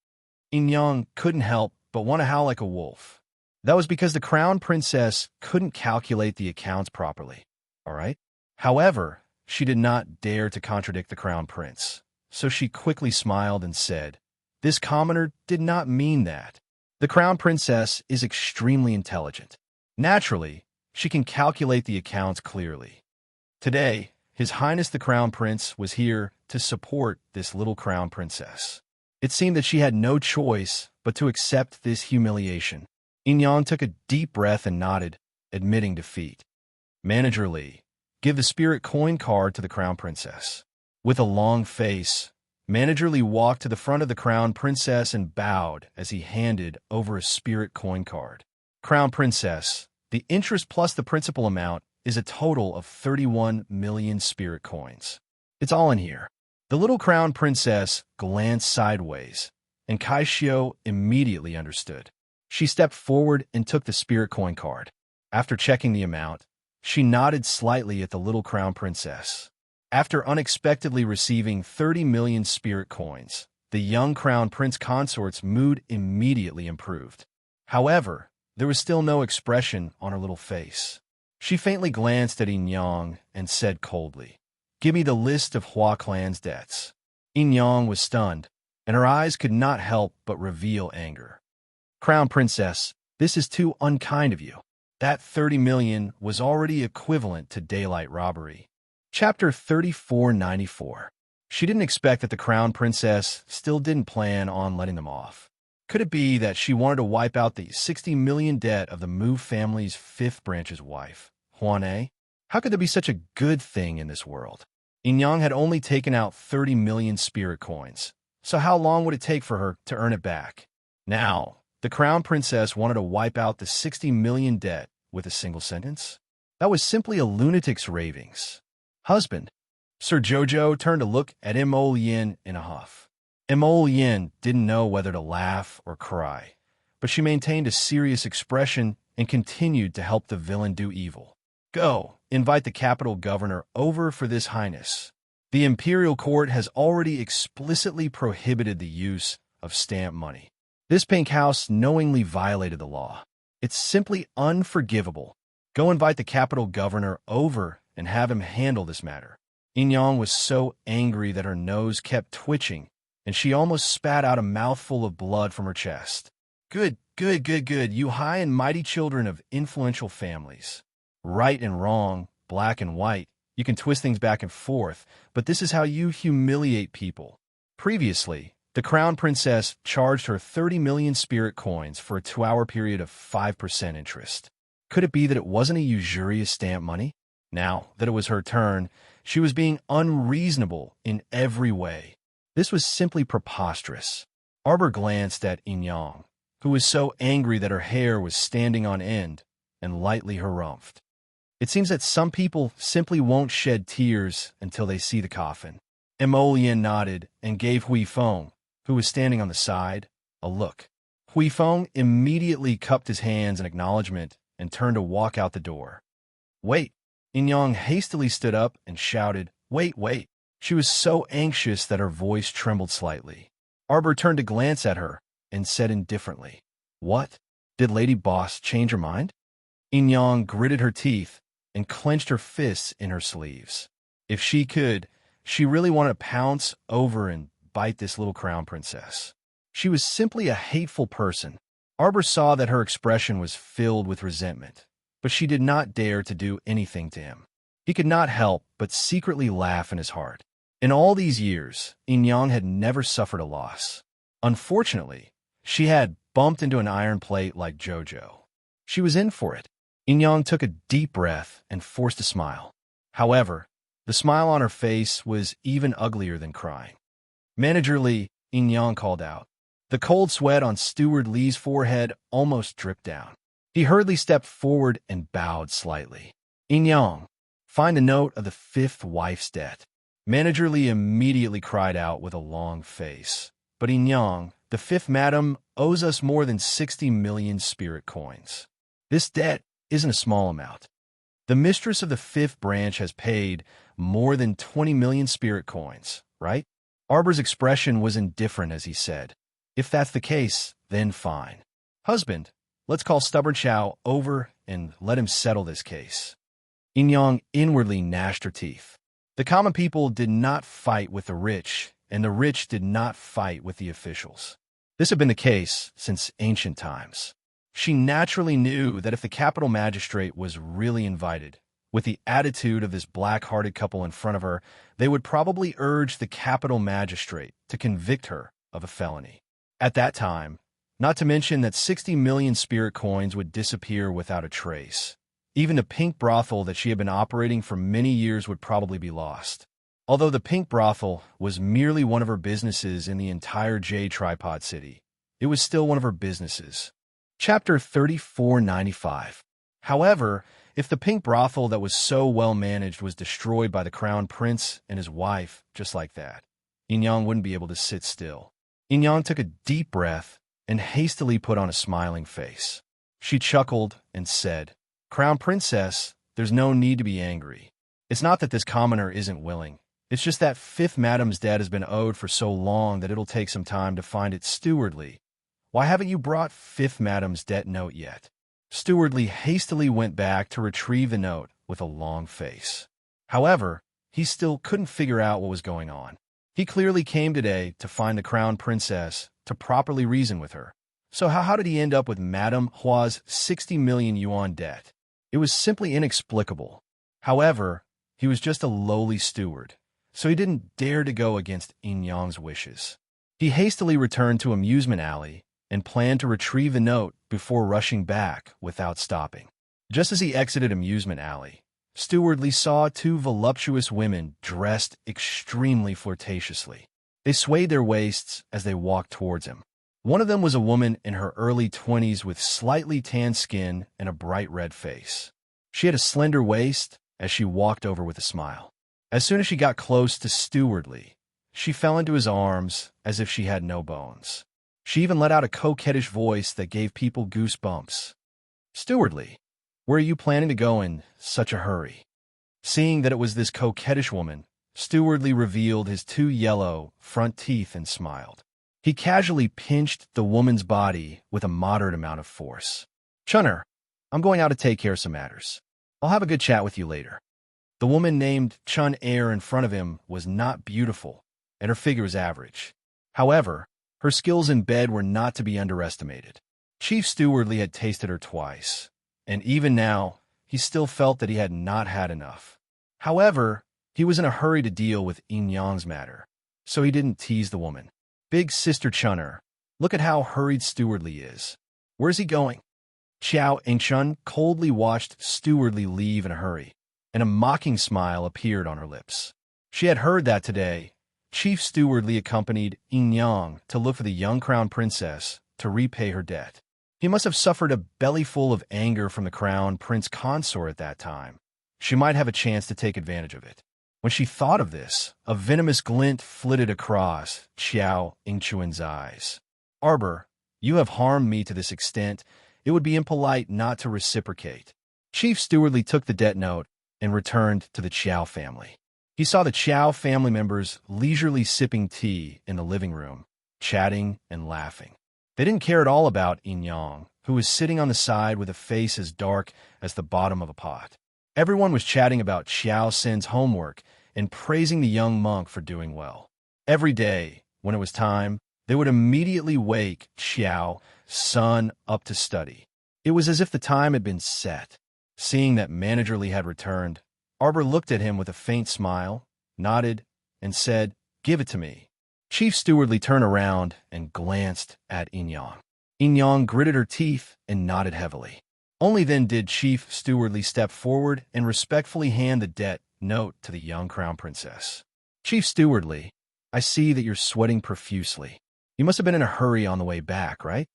In-young couldn't help but want to howl like a wolf. That was because the Crown Princess couldn't calculate the accounts properly, all right? However, she did not dare to contradict the Crown Prince, so she quickly smiled and said, "This commoner did not mean that. The Crown Princess is extremely intelligent. Naturally, she can calculate the accounts clearly. Today, His Highness the Crown Prince was here to support this little Crown Princess. It seemed that she had no choice but to accept this humiliation." In-young took a deep breath and nodded, admitting defeat. Manager Lee, give the spirit coin card to the Crown Princess. With a long face, Manager Lee walked to the front of the Crown Princess and bowed as he handed over a spirit coin card. Crown Princess, the interest plus the principal amount is a total of 31 million spirit coins. It's all in here. The little Crown Princess glanced sideways, and Kaishio immediately understood. She stepped forward and took the spirit coin card. After checking the amount, she nodded slightly at the little Crown Princess. After unexpectedly receiving 30 million spirit coins, the young Crown Prince Consort's mood immediately improved. However, there was still no expression on her little face. She faintly glanced at In-young and said coldly, "Give me the list of Hua clan's debts." In-young was stunned, and her eyes could not help but reveal anger. "Crown Princess, this is too unkind of you. That 30 million was already equivalent to daylight robbery." Chapter 3494. She didn't expect that the Crown Princess still didn't plan on letting them off. Could it be that she wanted to wipe out the 60 million debt of the Mu family's fifth branch's wife, Huane? How could there be such a good thing in this world? In-young had only taken out 30 million spirit coins, so how long would it take for her to earn it back? Now, the Crown Princess wanted to wipe out the 60 million debt with a single sentence? That was simply a lunatic's ravings. Husband. Sir Jojo turned to look at Mo Yin in a huff. Mo Yin didn't know whether to laugh or cry, but she maintained a serious expression and continued to help the villain do evil. "Go, invite the capital governor over for this, Highness. The Imperial Court has already explicitly prohibited the use of stamp money. This pink house knowingly violated the law. It's simply unforgivable. Go invite the capital governor over and have him handle this matter." In-young was so angry that her nose kept twitching, and she almost spat out a mouthful of blood from her chest. Good, you high and mighty children of influential families. Right and wrong, black and white, you can twist things back and forth, but this is how you humiliate people. Previously, the Crown Princess charged her 30 million spirit coins for a 2-hour period of 5% interest. Could it be that it wasn't a usurious stamp money? Now that it was her turn, she was being unreasonable in every way. This was simply preposterous. Arbor glanced at In-young, who was so angry that her hair was standing on end, and lightly harumphed. It seems that some people simply won't shed tears until they see the coffin. Emolian nodded and gave Hui Feng, who was standing on the side, a look. Hui Feng immediately cupped his hands in acknowledgement and turned to walk out the door. "Wait!" In-young hastily stood up and shouted, Wait. She was so anxious that her voice trembled slightly. Arbor turned to glance at her and said indifferently, "What? Did Lady Boss change her mind?" In-young gritted her teeth and clenched her fists in her sleeves. If she could, she really wanted to pounce over and bite this little Crown Princess. She was simply a hateful person. Arbor saw that her expression was filled with resentment, but she did not dare to do anything to him. He could not help but secretly laugh in his heart. In all these years, In-young had never suffered a loss. Unfortunately, she had bumped into an iron plate like Jojo. She was in for it. In-young took a deep breath and forced a smile. However, the smile on her face was even uglier than crying. "Manager Lee," In-young called out, The cold sweat on Steward Lee's forehead almost dripped down. He hurriedly stepped forward and bowed slightly. "Inyong, find the note of the fifth wife's debt." Manager Lee immediately cried out with a long face. "But Inyong, the fifth madam owes us more than 60 million spirit coins. This debt isn't a small amount. The mistress of the fifth branch has paid more than 20 million spirit coins, right?" Arbor's expression was indifferent as he said, "If that's the case, then fine. Husband, let's call Stubborn Chow over and let him settle this case." Inyong inwardly gnashed her teeth. The common people did not fight with the rich, and the rich did not fight with the officials. This had been the case since ancient times. She naturally knew that if the capital magistrate was really invited, with the attitude of this black-hearted couple in front of her, they would probably urge the capital magistrate to convict her of a felony. At that time, not to mention that 60 million spirit coins would disappear without a trace. Even the pink brothel that she had been operating for many years would probably be lost. Although the pink brothel was merely one of her businesses in the entire J-Tripod City, it was still one of her businesses. Chapter 3495. However, if the pink brothel that was so well managed was destroyed by the crown prince and his wife just like that, Inyong wouldn't be able to sit still. Inyong took a deep breath and hastily put on a smiling face. She chuckled and said, "Crown Princess, there's no need to be angry. It's not that this commoner isn't willing. It's just that fifth madam's debt has been owed for so long that it'll take some time to find it stewardly. Why haven't you brought fifth madam's debt note yet?" Steward Lee hastily went back to retrieve the note with a long face. However, he still couldn't figure out what was going on. He clearly came today to find the crown princess to properly reason with her. So how did he end up with Madame Hua's 60 million yuan debt? It was simply inexplicable. However, he was just a lowly steward, so he didn't dare to go against Inyong's wishes. He hastily returned to Amusement Alley and planned to retrieve the note before rushing back without stopping. Just as he exited Amusement Alley, Steward Lee saw two voluptuous women dressed extremely flirtatiously. They swayed their waists as they walked towards him. One of them was a woman in her early 20s with slightly tanned skin and a bright red face. She had a slender waist as she walked over with a smile. As soon as she got close to Steward Lee, she fell into his arms as if she had no bones. She even let out a coquettish voice that gave people goosebumps. "Steward Lee, where are you planning to go in such a hurry?" Seeing that it was this coquettish woman, Steward Lee revealed his two yellow front teeth and smiled. He casually pinched the woman's body with a moderate amount of force. "Chunner, I'm going out to take care of some matters. I'll have a good chat with you later." The woman named Chun Air in front of him was not beautiful, and her figure was average. However, her skills in bed were not to be underestimated. Chief Steward Lee had tasted her twice, and even now, he still felt that he had not had enough. However, he was in a hurry to deal with Inyong's matter, so he didn't tease the woman. "Big Sister Chunner, look at how hurried Steward Lee is. Where's he going?" Chiao Engchun coldly watched Steward Lee leave in a hurry, and a mocking smile appeared on her lips. She had heard that today, Chief Steward Lee accompanied Inyong to look for the young crown princess to repay her debt. He must have suffered a bellyful of anger from the crown prince consort at that time. She might have a chance to take advantage of it. When she thought of this, a venomous glint flitted across Chiao Ingchuan's eyes. "Arbor, you have harmed me to this extent. It would be impolite not to reciprocate." Chief Steward Lee took the debt note and returned to the Chiao family. He saw the Chiao family members leisurely sipping tea in the living room, chatting and laughing. They didn't care at all about Inyong, who was sitting on the side with a face as dark as the bottom of a pot. Everyone was chatting about Xiao Sin's homework and praising the young monk for doing well. Every day, when it was time, they would immediately wake Xiao Sun up to study. It was as if the time had been set. Seeing that Manager Lee had returned, Arbor looked at him with a faint smile, nodded, and said, "Give it to me." Chief Steward Lee turned around and glanced at Inyong. Inyong gritted her teeth and nodded heavily. Only then did Chief Steward Lee step forward and respectfully hand the debt note to the young crown princess. "Chief Steward Lee, I see that you're sweating profusely. You must have been in a hurry on the way back, right?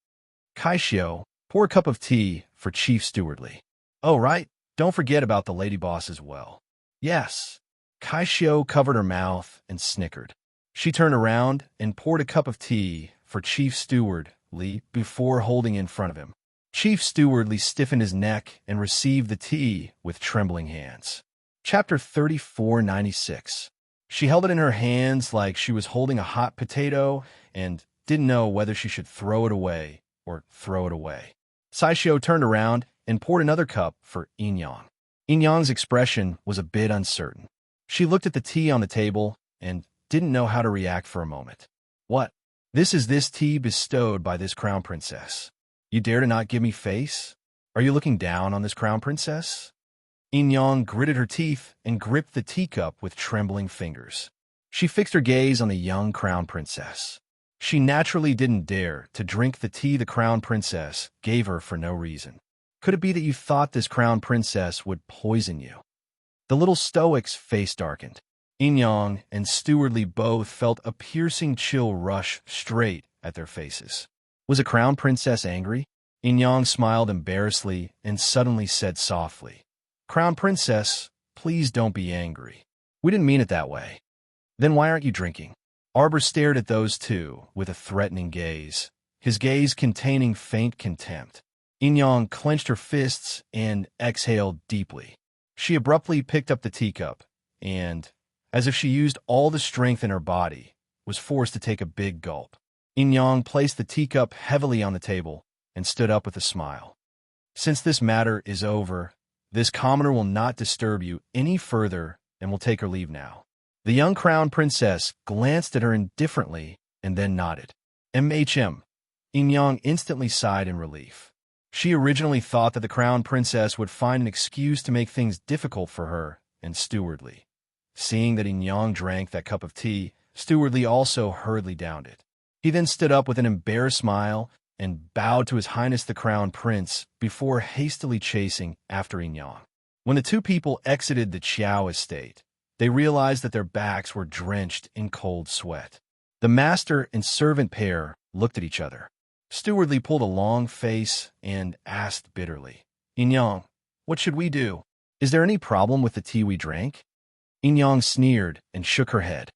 Kaishio, pour a cup of tea for Chief Stewardly. Oh, right. Don't forget about the lady boss as well. Yes. Kaishio covered her mouth and snickered. She turned around and poured a cup of tea for Chief Stewardly before holding it in front of him. Chief Stewardly stiffened his neck and received the tea with trembling hands. Chapter 3496. She held it in her hands like she was holding a hot potato and didn't know whether she should throw it away or throw it away. Saishio turned around and poured another cup for Inyang. Inyang's expression was a bit uncertain. She looked at the tea on the table and didn't know how to react for a moment. What? This is this tea bestowed by this crown princess. You dare to not give me face? Are you looking down on this crown princess? Inyang gritted her teeth and gripped the teacup with trembling fingers. She fixed her gaze on the young crown princess. She naturally didn't dare to drink the tea the crown princess gave her for no reason. Could it be that you thought this crown princess would poison you? The little stoic's face darkened. Inyang and Stewardly both felt a piercing chill rush straight at their faces. Was a crown princess angry? Inyang smiled embarrassedly and suddenly said softly, "Crown princess, please don't be angry. We didn't mean it that way." Then why aren't you drinking? Arbor stared at those two with a threatening gaze, his gaze containing faint contempt. Inyang clenched her fists and exhaled deeply. She abruptly picked up the teacup and, as if she used all the strength in her body, was forced to take a big gulp. Inyang placed the teacup heavily on the table and stood up with a smile. "Since this matter is over, this commoner will not disturb you any further and will take her leave now." The young crown princess glanced at her indifferently and then nodded. "MHM." Inyang instantly sighed in relief. She originally thought that the crown princess would find an excuse to make things difficult for her and Stewardly. Seeing that Inyang drank that cup of tea, Stewardly also hurriedly downed it. He then stood up with an embarrassed smile and bowed to His Highness the Crown Prince before hastily chasing after Inyang. When the two people exited the Qiao estate, they realized that their backs were drenched in cold sweat. The master and servant pair looked at each other. Stewardly pulled a long face and asked bitterly, "Inyang, what should we do? Is there any problem with the tea we drank?" Inyang sneered and shook her head.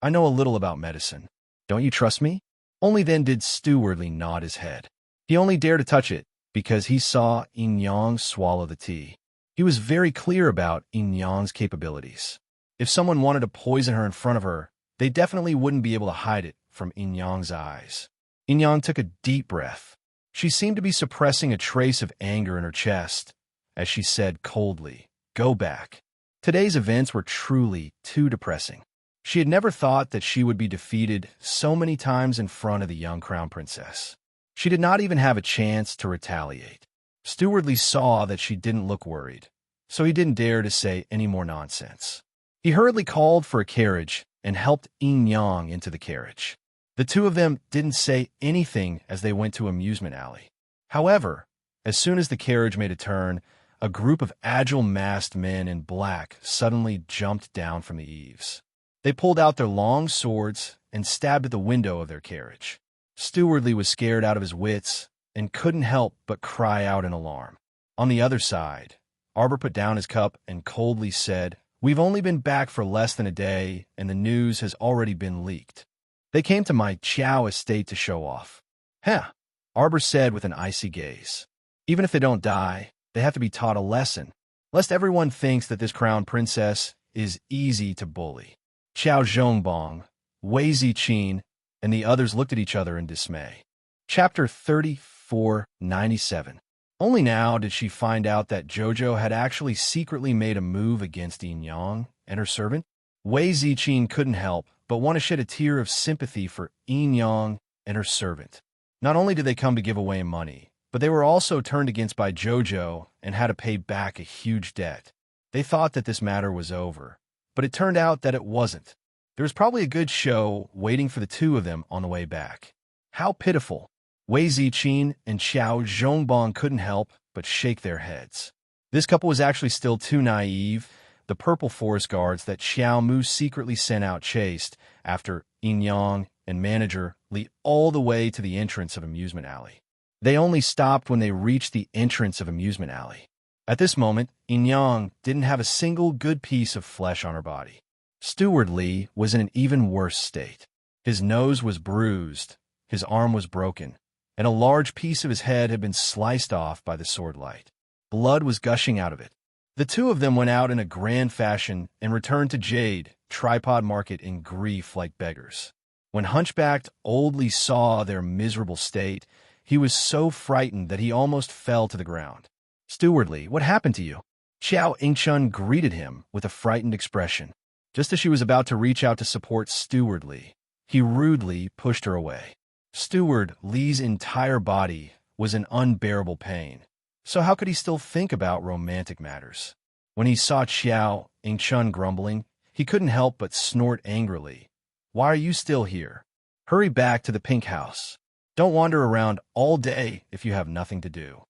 "I know a little about medicine. Don't you trust me?" Only then did Stewardly nod his head. He only dared to touch it because he saw Inyang swallow the tea. He was very clear about Inyang's capabilities. If someone wanted to poison her in front of her, they definitely wouldn't be able to hide it from Inyang's eyes. Inyang took a deep breath. She seemed to be suppressing a trace of anger in her chest as she said coldly, "Go back." Today's events were truly too depressing. She had never thought that she would be defeated so many times in front of the young crown princess. She did not even have a chance to retaliate. Stewardly saw that she didn't look worried, so he didn't dare to say any more nonsense. He hurriedly called for a carriage and helped Inyang into the carriage. The two of them didn't say anything as they went to amusement alley. However, as soon as the carriage made a turn, a group of agile masked men in black suddenly jumped down from the eaves. They pulled out their long swords and stabbed at the window of their carriage. Stewardly was scared out of his wits and couldn't help but cry out in alarm. On the other side, Arbor put down his cup and coldly said, "We've only been back for less than a day, and the news has already been leaked. They came to my Qiao estate to show off." "Huh," Arbor said with an icy gaze. "Even if they don't die, they have to be taught a lesson, lest everyone thinks that this crown princess is easy to bully." Qiao Zhongbong, Wei Ziqin, and the others looked at each other in dismay. Chapter 3497. Only now did she find out that Jojo had actually secretly made a move against Inyang and her servant. Wei Ziqin couldn't help but want to shed a tear of sympathy for Inyang and her servant. Not only did they come to give away money, but they were also turned against by Jojo and had to pay back a huge debt. They thought that this matter was over, but it turned out that it wasn't. There was probably a good show waiting for the two of them on the way back. How pitiful. Wei Ziqin and Qiao Zhongbong couldn't help but shake their heads. This couple was actually still too naive. The purple forest guards that Xiao Mu secretly sent out chased after Inyang and manager Li all the way to the entrance of Amusement Alley. They only stopped when they reached the entrance of Amusement Alley. At this moment, Inyang didn't have a single good piece of flesh on her body. Steward Li was in an even worse state. His nose was bruised, his arm was broken, and a large piece of his head had been sliced off by the sword light. Blood was gushing out of it. The two of them went out in a grand fashion and returned to Jade Tripod Market in grief like beggars. When hunchbacked Old Li saw their miserable state, he was so frightened that he almost fell to the ground. "Steward Li, what happened to you?" Xiao Yingchun greeted him with a frightened expression. Just as she was about to reach out to support Steward Li, he rudely pushed her away. Steward Li's entire body was in unbearable pain, so how could he still think about romantic matters? When he saw Xiao Yingchun grumbling, he couldn't help but snort angrily. "Why are you still here? Hurry back to the pink house. Don't wander around all day if you have nothing to do."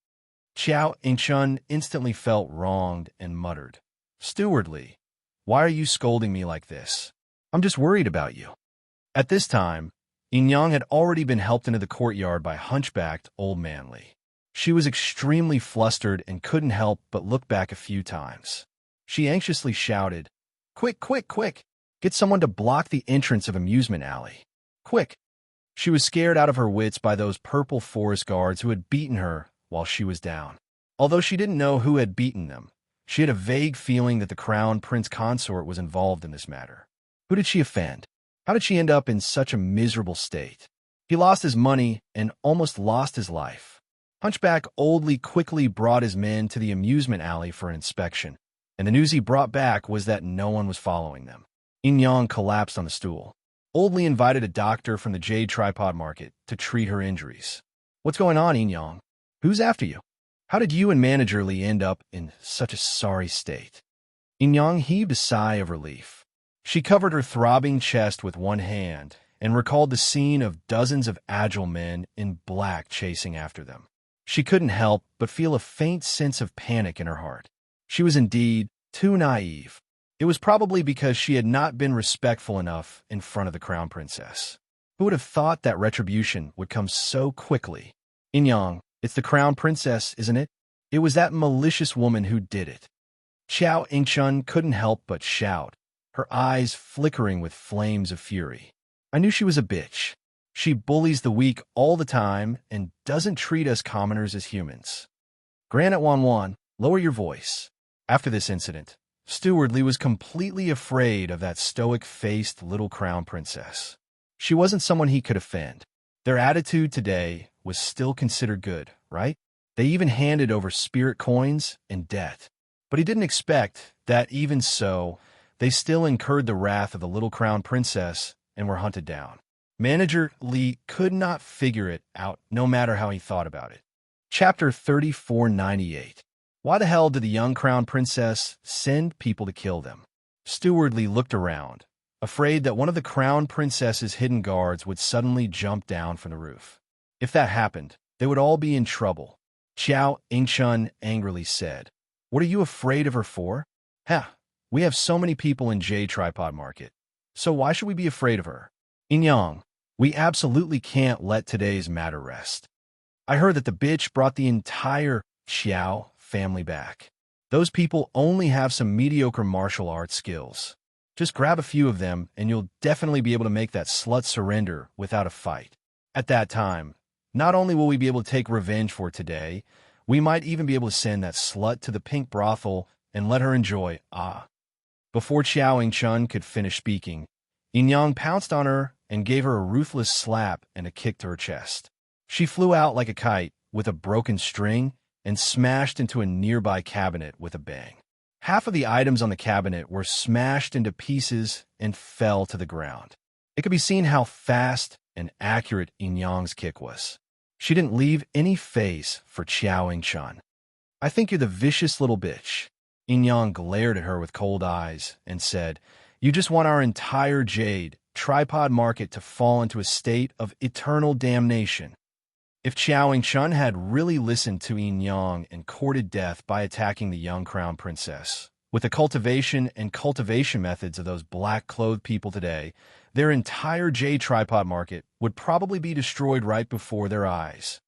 Xiao Yingchun instantly felt wronged and muttered, "Steward Li, why are you scolding me like this? I'm just worried about you." At this time, Inyang had already been helped into the courtyard by hunchbacked Old Man Li. She was extremely flustered and couldn't help but look back a few times. She anxiously shouted, "Quick, quick, quick! Get someone to block the entrance of Amusement Alley. Quick!" She was scared out of her wits by those purple forest guards who had beaten her while she was down. Although she didn't know who had beaten them, she had a vague feeling that the Crown Prince Consort was involved in this matter. Who did she offend? How did she end up in such a miserable state? He lost his money and almost lost his life. Hunchback Old Li quickly brought his men to the amusement alley for an inspection, and the news he brought back was that no one was following them. Inyang collapsed on the stool. Old Li invited a doctor from the Jade Tripod Market to treat her injuries. "What's going on, Inyang? Who's after you? How did you and Manager Li end up in such a sorry state?" Inyang heaved a sigh of relief. She covered her throbbing chest with one hand and recalled the scene of dozens of agile men in black chasing after them. She couldn't help but feel a faint sense of panic in her heart. She was indeed too naive. It was probably because she had not been respectful enough in front of the Crown Princess. Who would have thought that retribution would come so quickly? "Inyang, it's the Crown Princess, isn't it? It was that malicious woman who did it." Xiao Yingchun couldn't help but shout, her eyes flickering with flames of fury. "I knew she was a bitch. She bullies the weak all the time and doesn't treat us commoners as humans." "Granite Wanwan, lower your voice." After this incident, Steward Li was completely afraid of that stoic-faced little Crown Princess. She wasn't someone he could offend. Their attitude today was still considered good, right? They even handed over spirit coins and debt. But he didn't expect that even so, they still incurred the wrath of the little Crown Princess and were hunted down. Manager Li could not figure it out no matter how he thought about it. Chapter 3498. Why the hell did the young Crown Princess send people to kill them? Steward Li looked around, afraid that one of the Crown Princess's hidden guards would suddenly jump down from the roof. If that happened, they would all be in trouble. Xiao Yingchun angrily said, "What are you afraid of her for? We have so many people in Jade Tripod Market, so why should we be afraid of her? Inyang, we absolutely can't let today's matter rest. I heard that the bitch brought the entire Xiao family back. Those people only have some mediocre martial arts skills. Just grab a few of them and you'll definitely be able to make that slut surrender without a fight. At that time, not only will we be able to take revenge for today, we might even be able to send that slut to the pink brothel and let her enjoy Before Xiao Yingchun could finish speaking, Inyang pounced on her and gave her a ruthless slap and a kick to her chest. She flew out like a kite with a broken string and smashed into a nearby cabinet with a bang. Half of the items on the cabinet were smashed into pieces and fell to the ground. It could be seen how fast and accurate Inyang's kick was. She didn't leave any face for Xiao Yingchun. "I think you're the vicious little bitch." Inyang glared at her with cold eyes and said, "You just want our entire Jade Tripod Market to fall into a state of eternal damnation." If Xiao Yingchun had really listened to Inyang and courted death by attacking the young Crown Princess, With the cultivation methods of those black-clothed people today, their entire J tripod market would probably be destroyed right before their eyes.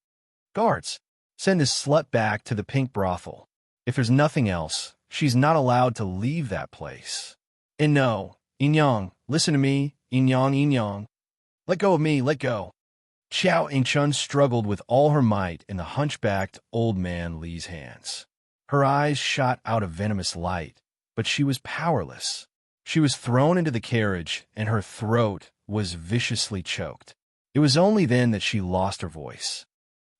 Guards, send this slut back to the pink brothel. If there's nothing else, she's not allowed to leave that place. And no, Inyong, listen to me, Inyong. Let go of me, let go. Xiao Yingchun struggled with all her might in the hunchbacked old man Li's hands. Her eyes shot out a venomous light, but she was powerless. She was thrown into the carriage, and her throat was viciously choked. It was only then that she lost her voice.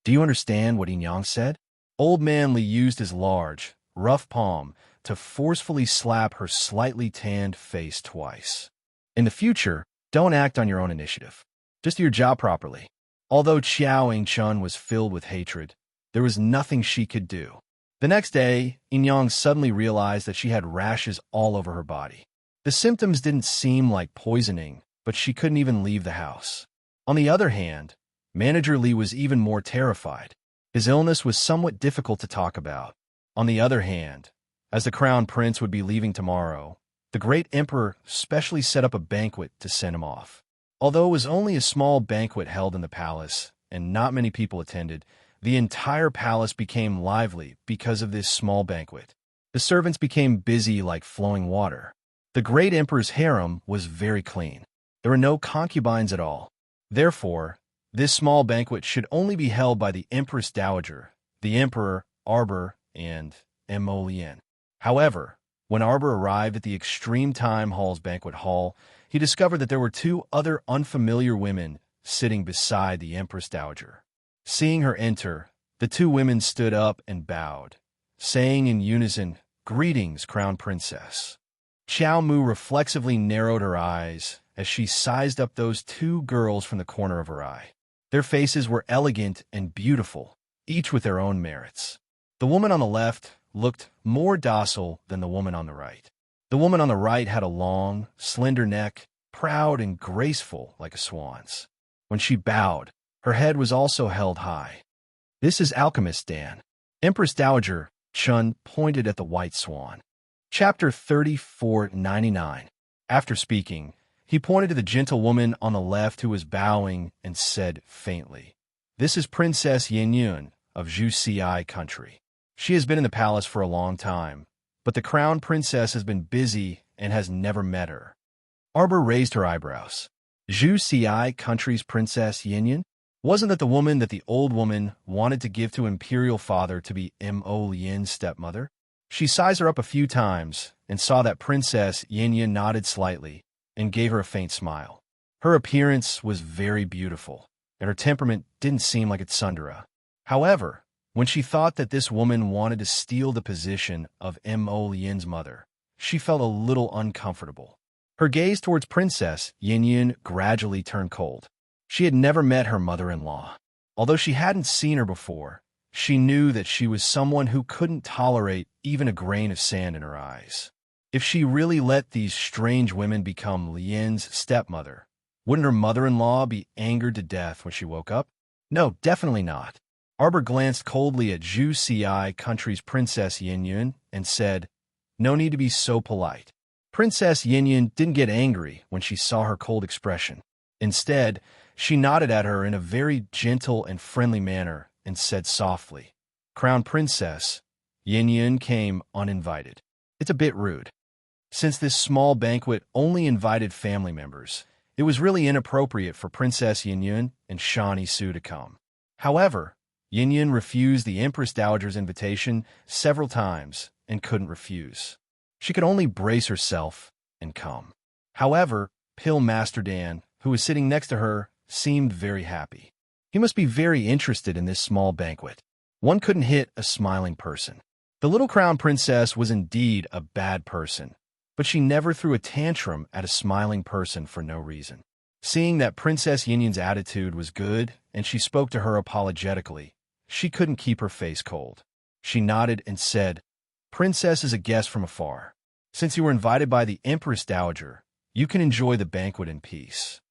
Do you understand what Inyang said? Old man Li used his large, rough palm to forcefully slap her slightly tanned face twice. In the future, don't act on your own initiative. Just do your job properly. Although Xiao Yingchun was filled with hatred, there was nothing she could do. The next day, Inyang suddenly realized that she had rashes all over her body. The symptoms didn't seem like poisoning, but she couldn't even leave the house. On the other hand, Manager Li was even more terrified. His illness was somewhat difficult to talk about. On the other hand, as the crown prince would be leaving tomorrow, the great emperor specially set up a banquet to send him off. Although it was only a small banquet held in the palace, and not many people attended, the entire palace became lively because of this small banquet. The servants became busy like flowing water. The great emperor's harem was very clean. There were no concubines at all. Therefore, this small banquet should only be held by the Empress Dowager, the Emperor, Arbor, and Mo Lien. However, when Arbor arrived at the Extreme Time Hall's banquet hall, he discovered that there were two other unfamiliar women sitting beside the Empress Dowager. Seeing her enter, the two women stood up and bowed, saying in unison, "Greetings, Crown Princess." Xiao Mu reflexively narrowed her eyes as she sized up those two girls from the corner of her eye. Their faces were elegant and beautiful, each with their own merits. The woman on the left looked more docile than the woman on the right. The woman on the right had a long, slender neck, proud and graceful like a swan's. When she bowed, her head was also held high. "This is Alchemist Dan." Empress Dowager Chun pointed at the white swan. Chapter 3499. After speaking, he pointed to the gentle woman on the left who was bowing and said faintly, "This is Princess Yin of Zhuxi country. She has been in the palace for a long time, but the crown princess has been busy and has never met her." Arbor raised her eyebrows. Zhuxi country's Princess Yin? Wasn't that the woman that the old woman wanted to give to imperial father to be Mo Lien's stepmother? She sized her up a few times and saw that Princess Yin nodded slightly and gave her a faint smile. Her appearance was very beautiful, and her temperament didn't seem like its Sundara. However, when she thought that this woman wanted to steal the position of Mo Lien's mother, she felt a little uncomfortable. Her gaze towards Princess Yin gradually turned cold. She had never met her mother-in-law. Although she hadn't seen her before, she knew that she was someone who couldn't tolerate even a grain of sand in her eyes. If she really let these strange women become Lien's stepmother, wouldn't her mother-in-law be angered to death when she woke up? No, definitely not. Arbor glanced coldly at Zhuxi country's Princess Yin and said, "No need to be so polite." Princess Yin didn't get angry when she saw her cold expression. Instead, she nodded at her in a very gentle and friendly manner and said softly, "Crown Princess." Yin came uninvited. It's a bit rude. Since this small banquet only invited family members, it was really inappropriate for Princess Yin and Shani Su to come. However, Yin refused the Empress Dowager's invitation several times and couldn't refuse. She could only brace herself and come. However, Pill Master Dan, who was sitting next to her, seemed very happy. He must be very interested in this small banquet. One couldn't hit a smiling person. The little crown princess was indeed a bad person, but she never threw a tantrum at a smiling person for no reason. Seeing that Princess Yin's attitude was good and she spoke to her apologetically, she couldn't keep her face cold. She nodded and said, "Princess is a guest from afar. Since you were invited by the Empress Dowager, you can enjoy the banquet in peace."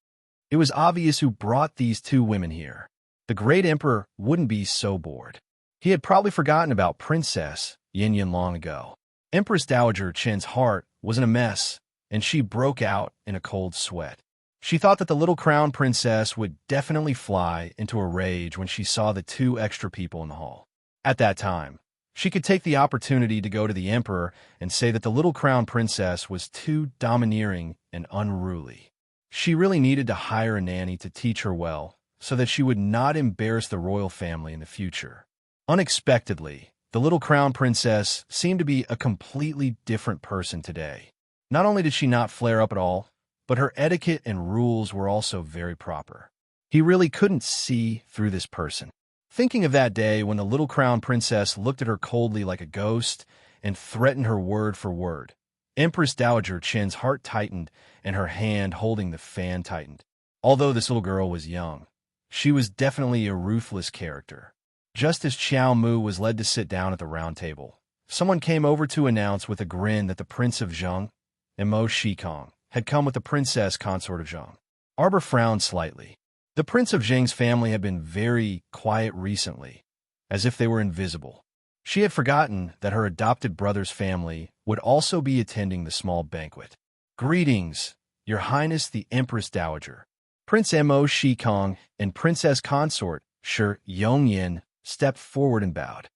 It was obvious who brought these two women here. The great emperor wouldn't be so bored. He had probably forgotten about Princess Yin long ago. Empress Dowager Chen's heart was in a mess, and she broke out in a cold sweat. She thought that the little crown princess would definitely fly into a rage when she saw the two extra people in the hall. At that time, she could take the opportunity to go to the emperor and say that the little crown princess was too domineering and unruly. She really needed to hire a nanny to teach her well, so that she would not embarrass the royal family in the future. Unexpectedly, the little crown princess seemed to be a completely different person today. Not only did she not flare up at all, but her etiquette and rules were also very proper. He really couldn't see through this person. Thinking of that day when the little crown princess looked at her coldly like a ghost and threatened her word for word, Empress Dowager Chen's heart tightened and her hand holding the fan tightened. Although this little girl was young, she was definitely a ruthless character. Just as Qiao Mu was led to sit down at the round table, someone came over to announce with a grin that the Prince of Zheng, Mo Shikong, had come with the Princess Consort of Zheng. Arbor frowned slightly. The Prince of Zheng's family had been very quiet recently, as if they were invisible. She had forgotten that her adopted brother's family would also be attending the small banquet. "Greetings, Your Highness the Empress Dowager." Prince Mo Shikong and Princess Consort Shi Yongyin stepped forward and bowed.